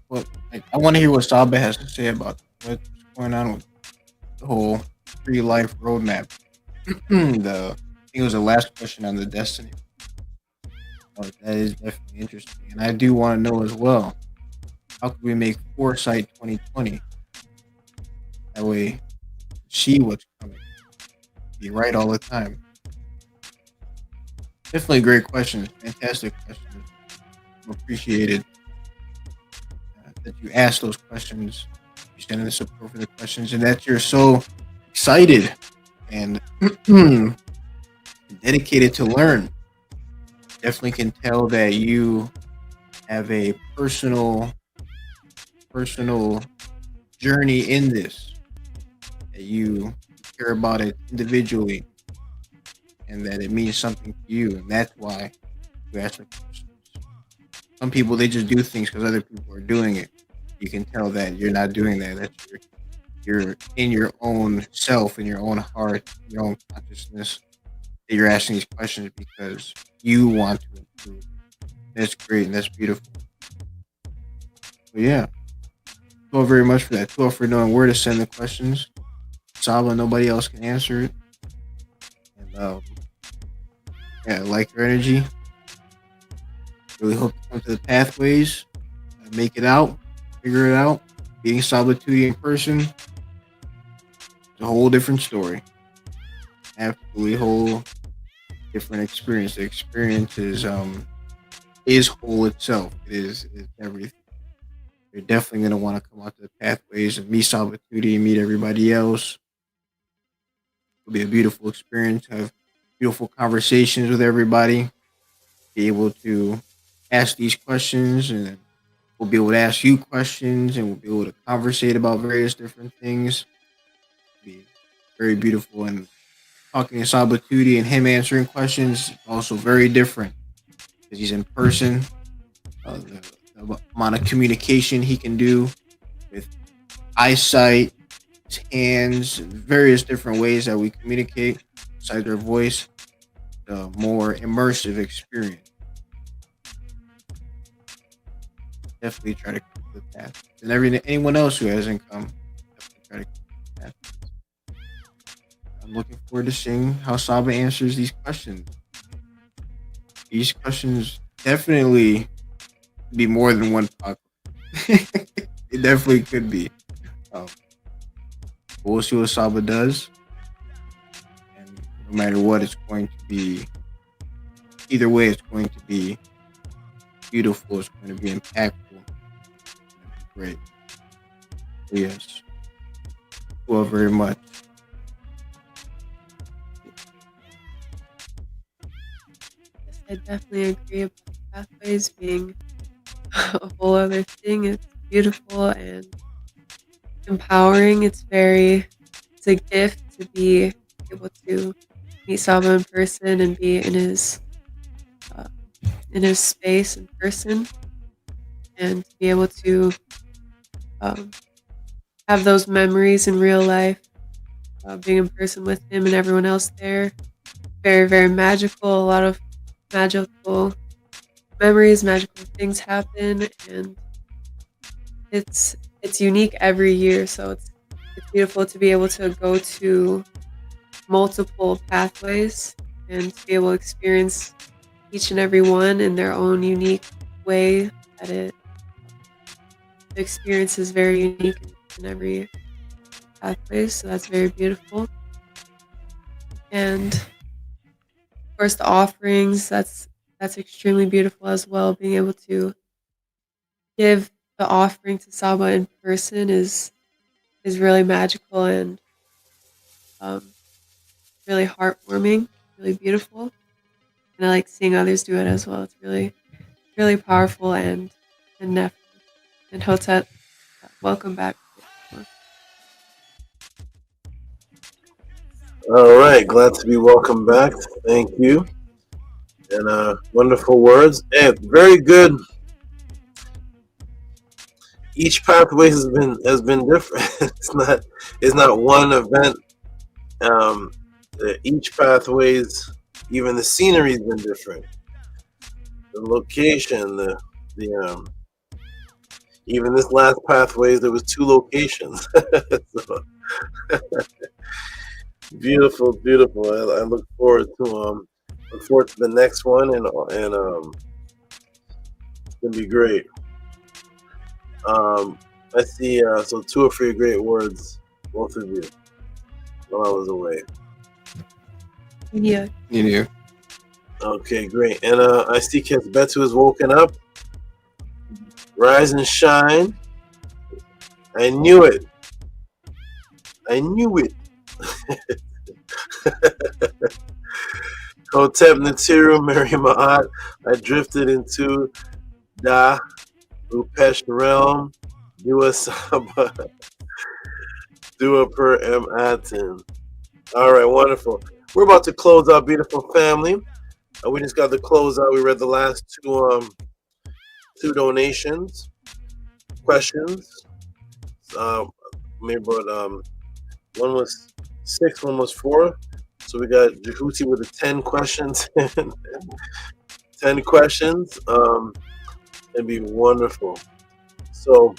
what. Like, I want to hear what Saba has to say about what's going on with the whole pre-life roadmap. I think it was the last question on the Destiny. Oh, that is definitely interesting, and I do want to know as well. How can we make foresight 2020? That way, see what's coming. Be right all the time. Definitely great questions. Fantastic questions. Appreciated that you asked those questions. You stand in the support for the questions, and that you're so excited and dedicated to learn. Definitely can tell that you have a personal journey in this. That you care about it individually, and that it means something to you, and that's why you ask the questions. Some people, they just do things because other people are doing it. You can tell that you're not doing that. That you're in your own self, in your own heart, your own consciousness. That you're asking these questions because you want to improve. That's great and that's beautiful. But yeah, thank you all very much for that. Thank you all for knowing where to send the questions. Saba, nobody else can answer it. And yeah, I like your energy. Really hope to come to the pathways, make it out, figure it out. Being Solitude in person, it's a whole different story. Absolutely whole different experience. The experience is whole itself. It's everything. You're definitely gonna want to come out to the pathways and meet Solitude and meet everybody else. It'll be a beautiful experience. Have beautiful conversations with everybody. Be able to ask these questions, and we'll be able to ask you questions, and we'll be able to conversate about various different things. Be very beautiful, and talking to Sabatuti and him answering questions also very different because he's in person. The amount of communication he can do with eyesight, his hands, various different ways that we communicate besides our voice. The more immersive experience. Definitely try to keep the path. And anyone else who hasn't come, definitely try to keep the path. I'm looking forward to seeing how Saba answers these questions. These questions definitely be more than one podcast. It definitely could be. We'll see what Saba does. And no matter what, it's going to be, either way, it's going to be beautiful. It's going to be impactful. Great. Yes. Well, very much. Yes, I definitely agree about pathways being a whole other thing. It's beautiful and empowering. It's a gift to be able to meet Saba in person and be in his space in person, and to be able to have those memories in real life, being in person with him and everyone else there. Very, very magical. A lot of magical memories, magical things happen, and it's unique every year. So it's beautiful to be able to go to multiple pathways and to be able to experience each and every one in their own unique way. The experience is very unique in every pathway, so that's very beautiful. And of course, the offerings, that's that's extremely beautiful as well. Being able to give the offering to Saba in person is really magical and really heartwarming, really beautiful. And I like seeing others do it as well. It's really powerful and Nef and Hotep, welcome back. All right, glad to be welcome back. Thank you, and wonderful words. And very good. Each pathway has been different. it's not one event. Um, each pathways, even the scenery has been different. The location, the even this last pathways, there was 2 locations. So, beautiful, beautiful. I look forward to the next one, and it's gonna be great. I see. So 2 or 3 great words, both of you, while I was away. Yeah. You do. Okay, great. And I see Kesbetu has woken up. Rise and shine. I knew it. I knew it. Hotep Natiru, Mary Ma'at. I drifted into Da Upesh realm. Dua Saba. Dua per M Atin. All right, wonderful. We're about to close out, beautiful family. We just got the close out. We read the last 2 donations, questions. Maybe about one was 6, one was 4. So we got Tehuti with the 10 questions. 10 questions. It'd be wonderful. So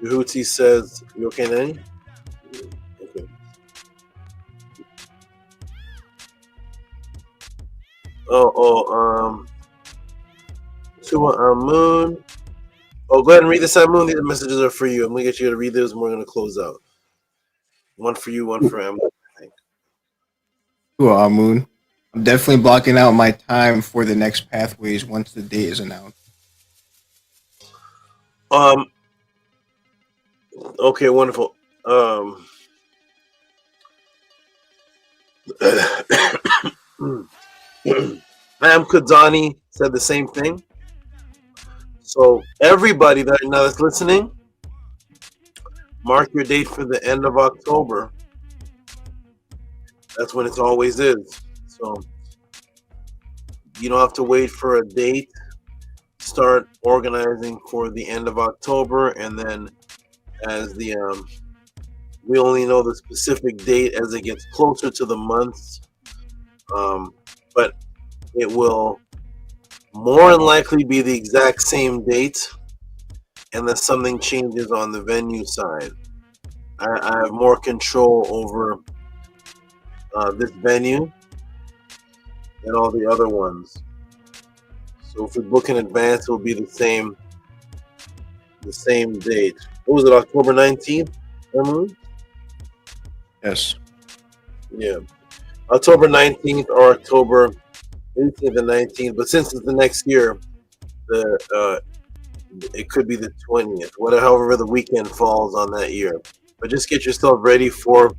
Tehuti says, "You okay, Nanny?" Okay. Tua Amun. Oh, go ahead and read this, Amun. These messages are for you. I'm gonna get you to read those, and we're gonna close out. One for you, one for Amun. Cool, Moon. I'm definitely blocking out my time for the next pathways once the date is announced. Okay, wonderful. Ma'am Kadani said the same thing. So everybody that's listening, mark your date for the end of October. That's when it always is. So you don't have to wait for a date. Start organizing for the end of October, and then as we only know the specific date as it gets closer to the months. But it will more than likely be the exact same date, unless something changes on the venue side. I have more control over this venue than all the other ones. So if we book in advance, it will be the same date. What was it, October 19th, Emily? Yes. Yeah. October 19th or October 18th and 19th. But since it's the next year, it could be the 20th, however the weekend falls on that year. But just get yourself ready for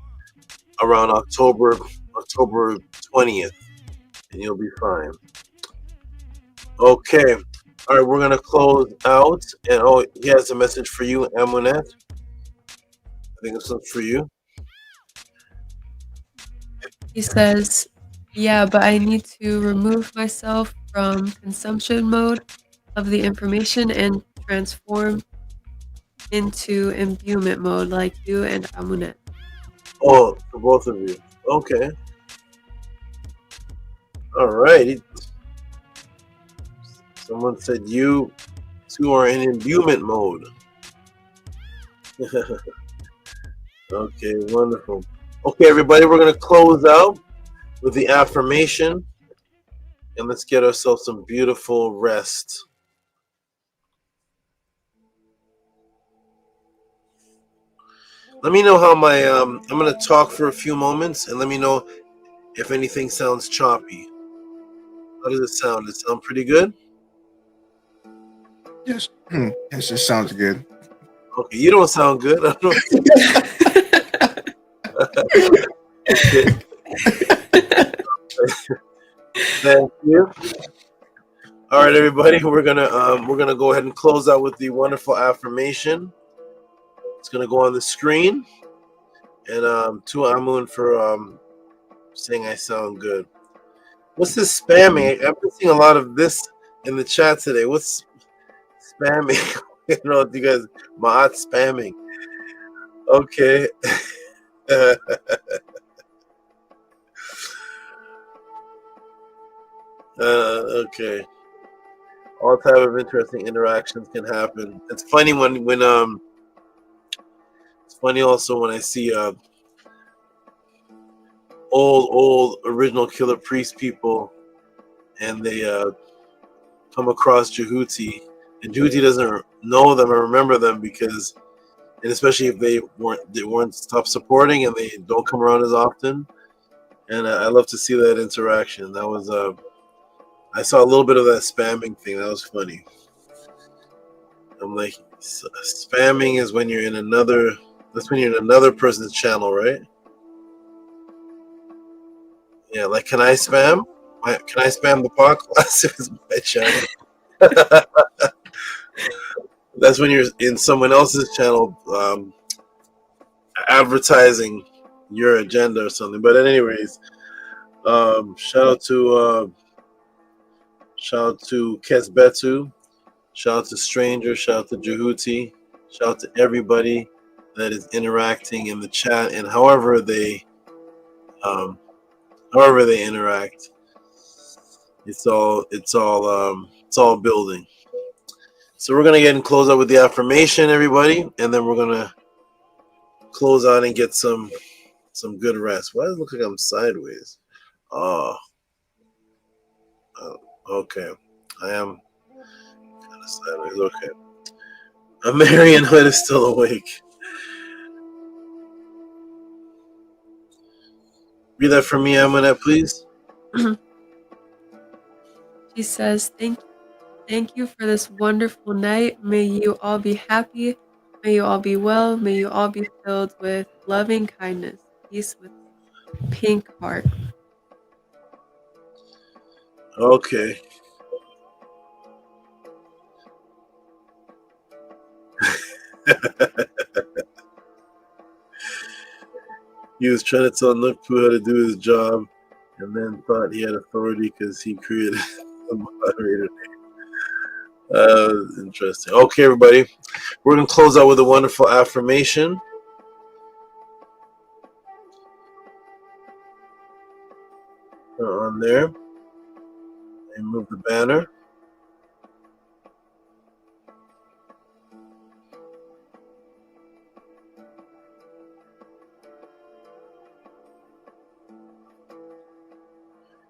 around October 20th, and you'll be fine. Okay. All right, we're gonna close out, and he has a message for you, Amunet. I think this one's for you. He says, "Yeah, but I need to remove myself from consumption mode of the information and transform into imbuement mode like you and Amunet." Oh, for both of you. Okay. All right. Someone said you two are in imbuement mode. Okay, wonderful. Okay, everybody, we're going to close out with the affirmation, and let's get ourselves some beautiful rest. Let me know how my I'm going to talk for a few moments, and let me know if anything sounds choppy. How does it sound? Does it sound pretty good? Yes. Yes, it sounds good. Okay, you don't sound good. I don't Okay. Thank you. All right, everybody. We're gonna go ahead and close out with the wonderful affirmation. It's gonna go on the screen. And to Amun for saying I sound good. What's this spamming? I've been seeing a lot of this in the chat today. What's spamming? You know, you guys, Ma'at spamming. Okay. Okay. All type of interesting interactions can happen. It's funny when it's funny also when I see old original Killer Priest people and they come across Tehuti, and Tehuti doesn't know them or remember them because, and especially if they weren't stopped supporting and they don't come around as often. And I love to see that interaction. That was I saw a little bit of that spamming thing. That was funny. I'm like, spamming is when you're in another. That's when you're in another person's channel, right? Yeah, like, can I spam? Can I spam the podcast if it's my channel? That's when you're in someone else's channel advertising your agenda or something. But anyways, shout out to Kesbetu, shout out to Stranger, shout out to Jehuti, shout out to everybody that is interacting in the chat and however they interact. It's all building. So we're gonna get and close out with the affirmation, everybody, and then we're gonna close out and get some good rest. Why does it look like I'm sideways? Okay. I am kind of sideways. Okay. Marion Hood is still awake. Read that for me, Amonette, please. She says, Thank you for this wonderful night. May you all be happy. May you all be well. May you all be filled with loving kindness. Peace with pink heart. Okay. He was trying to tell Nukpu how to do his job and then thought he had authority because he created a moderator name. Interesting. Okay, everybody. We're going to close out with a wonderful affirmation. On there. And move the banner.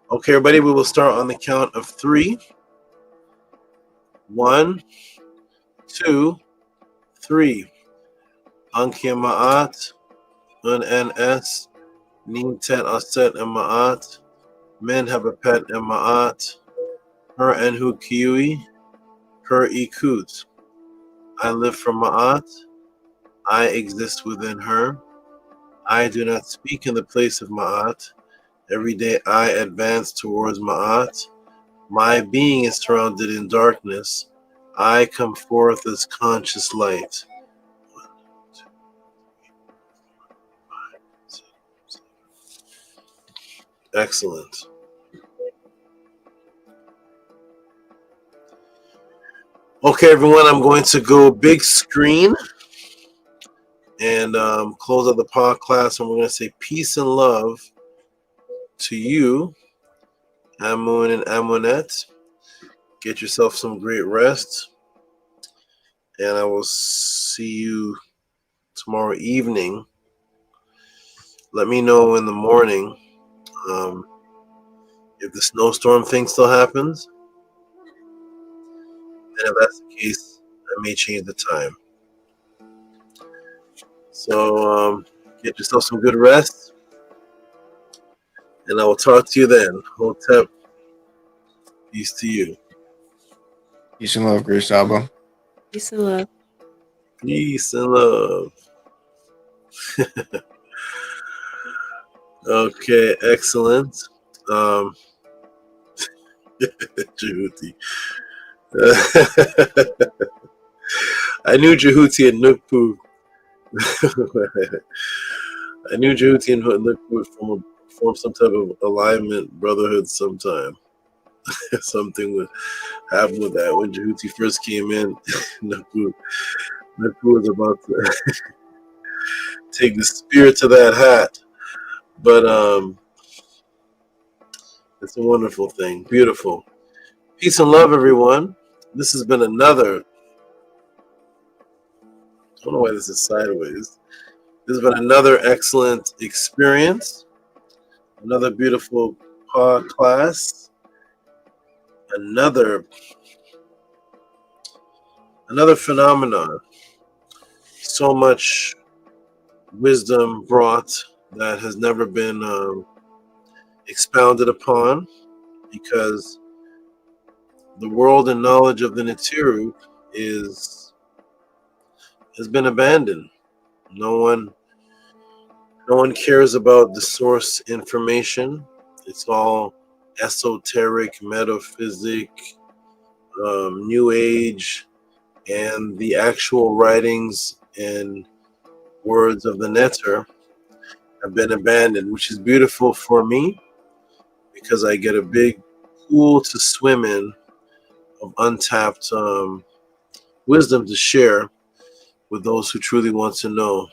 Okay, everybody, we will start on the count of 3. 1, 2, 3. Ankia Ma'at, NS, Nintet Aset and Ma'at, Men have a pet and Ma'at, Her and Hu Kiui, Her Ikut. I live for Ma'at, I exist within her. I do not speak in the place of Ma'at. Every day I advance towards Ma'at. My being is surrounded in darkness. I come forth as conscious light. 1, 2, 3, 4, 5, 6, 7. Excellent. Okay, everyone, I'm going to go big screen and close out the podcast, and we're going to say peace and love to you, Amun and Amonette. Get yourself some great rest, and I will see you tomorrow evening. Let me know in the morning if the snowstorm thing still happens, and if that's the case, I may change the time. So get yourself some good rest, And I will talk to you then. Hotep, peace to you. Peace and love, Grace Saba. Peace and love. Peace and love. Okay, excellent. Jehuti. I knew Jehuti and Nukpu. I knew Jehuti and Nukpu form some type of alignment, brotherhood sometime. Something would happen with that. When Jehuti first came in, Nukpu was about to take the spear to that hat. But it's a wonderful thing. Beautiful. Peace and love, everyone. This has been another. I don't know why this is sideways. This has been another excellent experience. Another beautiful class. Another phenomenon. So much wisdom brought that has never been expounded upon, because the world and knowledge of the Ntiru has been abandoned. No one cares about the source information. It's all esoteric, metaphysic, new age, and the actual writings and words of the Ntr have been abandoned, which is beautiful for me, because I get a big pool to swim in of untapped wisdom to share with those who truly want to know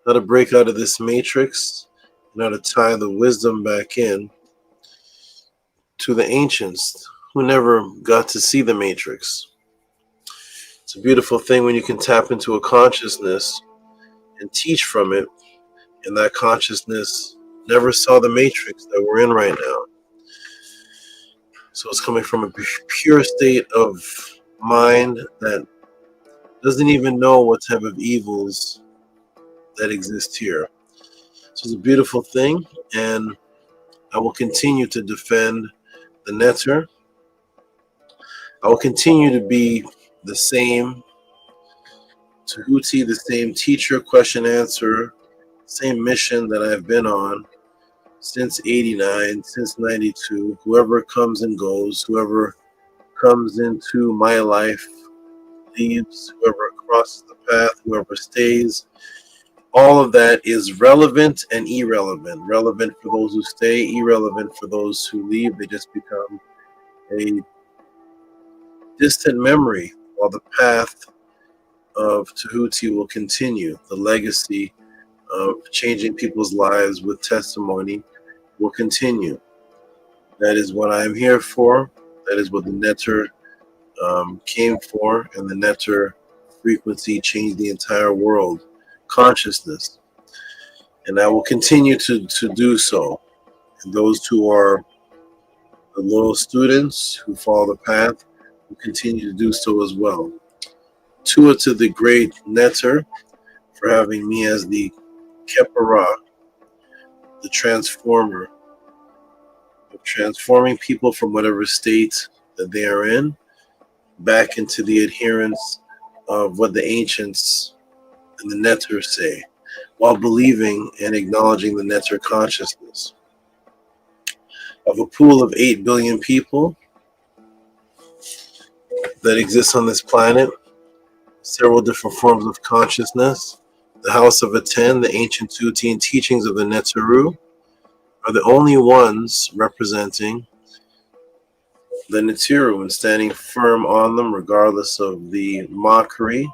how to break out of this matrix and how to tie the wisdom back in to the ancients who never got to see the matrix. It's a beautiful thing when you can tap into a consciousness and teach from it, and that consciousness never saw the matrix that we're in right now. So it's coming from a pure state of mind that doesn't even know what type of evils that exist here. So it's a beautiful thing, and I will continue to defend the Ntr. I will continue to be the same Tehuti, the same teacher, question, answer, same mission that I've been on since 89, since 92. Whoever comes and goes, whoever comes into my life, leaves, whoever crosses the path, whoever stays, all of that is relevant and irrelevant. Relevant for those who stay, irrelevant for those who leave. They just become a distant memory, while the path of Tehuti will continue. The legacy of changing people's lives with testimony will continue. That is what I'm here for. That is what the Ntr came for, and the Ntr frequency changed the entire world consciousness, and I will continue to do so. And those who are the loyal students who follow the path will continue to do so as well. Tua to the great Ntr for having me as the Kepara, the transformer, of transforming people from whatever state that they are in back into the adherence of what the ancients and the Ntr say, while believing and acknowledging the Ntr consciousness of a pool of 8 billion people that exists on this planet, several different forms of consciousness. The House of Aten, the ancient Tehuti teachings of the Netaru, are the only ones representing the Netiru and standing firm on them, regardless of the mockery,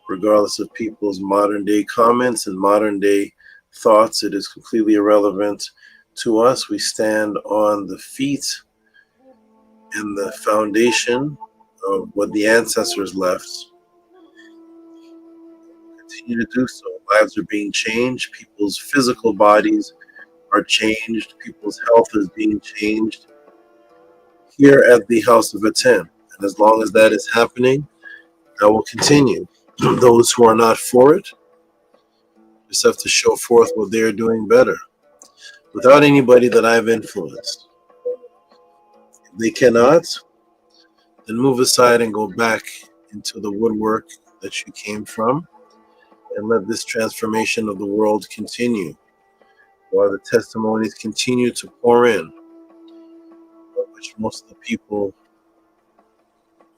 regardless of people's modern day comments and modern day thoughts. It is completely irrelevant to us. We stand on the feet and the foundation of what the ancestors left. Continue to do so. Lives are being changed. People's physical bodies are changed. People's health is being changed here at the House of Aten. And as long as that is happening, I will continue. Those who are not for it just have to show forth what they are doing better. without anybody that I've influenced. If they cannot, then move aside and go back into the woodwork that you came from and let this transformation of the world continue while the testimonies continue to pour in, which most of the people,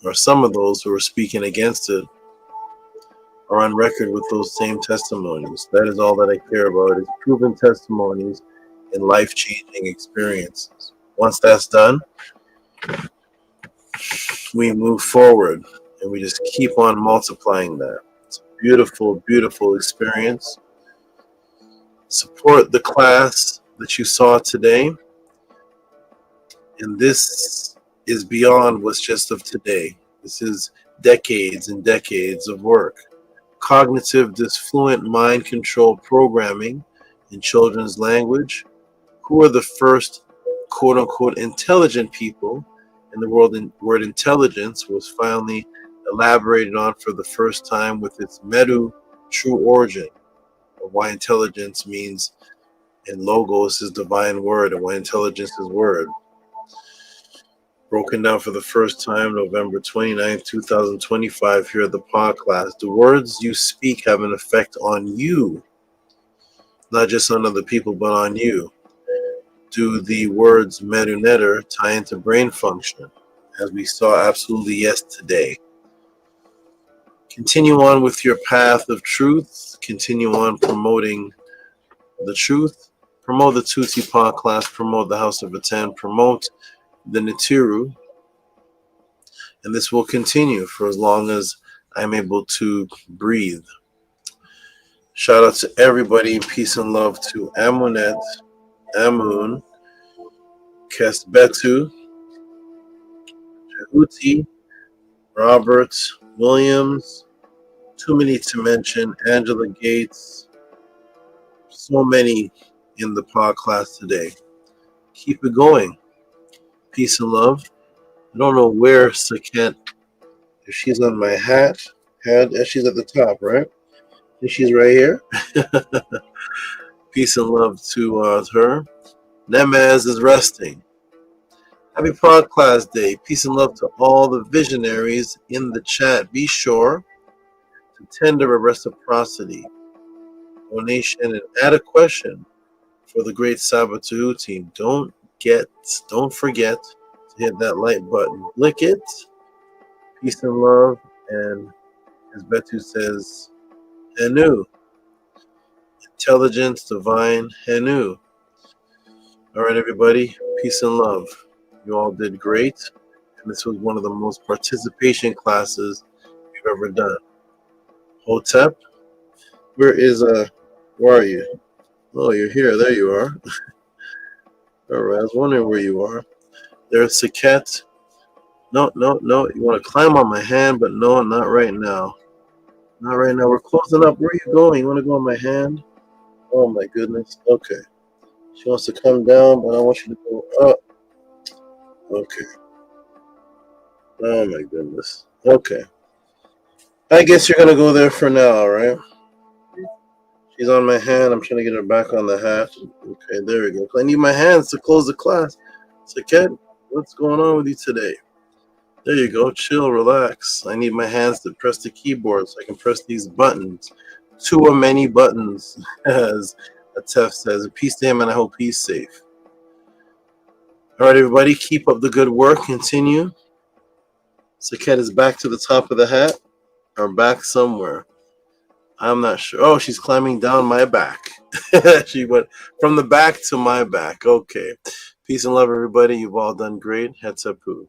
or some of those who are speaking against it, are on record with those same testimonies. That is all that I care about, is proven testimonies and life-changing experiences. Once that's done, we move forward and we just keep on multiplying that. It's a beautiful, beautiful experience. Support the class that you saw today. And this is beyond what's just of today. This is decades and decades of work. Cognitive Dysfluent mind control programming in children's language. Who are the first quote unquote intelligent people in the world? Word intelligence was finally elaborated on for the first time with its Mdu true origin, of why intelligence means in logos is divine word and why intelligence is word. Broken down for the first time November 29th, 2025 here at the pod class. The words you speak have an effect on you, not just on other people, but on you. Do the words Mdu Ntr tie into brain function, as we saw absolutely yes today? Continue on with your path of truth. Continue on promoting the truth. Promote the Tehuti pod class. Promote the HOUSEOFATTON. Promote the Ntiru, and this will continue for as long as I'm able to breathe. Shout out to everybody, peace and love to Amunet, Amun, Kesbetu, Tehuti, Robert, Williams, too many to mention, Angela Gates, so many in the pod class today. Keep it going. Peace and love. I don't know where Saket, if she's on my head, she's at the top, right? I think she's right here. Peace and love to her. Nemez is resting. Happy pod class day. Peace and love to all the visionaries in the chat. Be sure to tender a reciprocity donation and add a question for the great Sabbath Tehuti. Don't forget to hit that like button. Click it. Peace and love. And as Betu says, Henu. Intelligence, divine, Henu. All right, everybody. Peace and love. You all did great. And this was one of the most participation classes we've ever done. Hotep, where are you? Oh, you're here. There you are. All right, I was wondering where you are. There's Saket. No. You want to climb on my hand, but no, not right now. Not right now. We're closing up. Where are you going? You want to go on my hand? Oh, my goodness. Okay. She wants to come down, but I want you to go up. Okay. Oh, my goodness. Okay. I guess you're going to go there for now, all right? She's on my hand. I'm trying to get her back on the hat. Okay, there we go. I need my hands to close the class. Saket, what's going on with you today? There you go. Chill, relax. I need my hands to press the keyboard so I can press these buttons. Too many buttons, as Atef says. Peace to him, and I hope he's safe. All right, everybody, keep up the good work. Continue. Saket is back to the top of the hat, or back somewhere. I'm not sure. Oh, she's climbing down my back. She went from the back to my back. Okay. Peace and love, everybody. You've all done great. Hetzepu.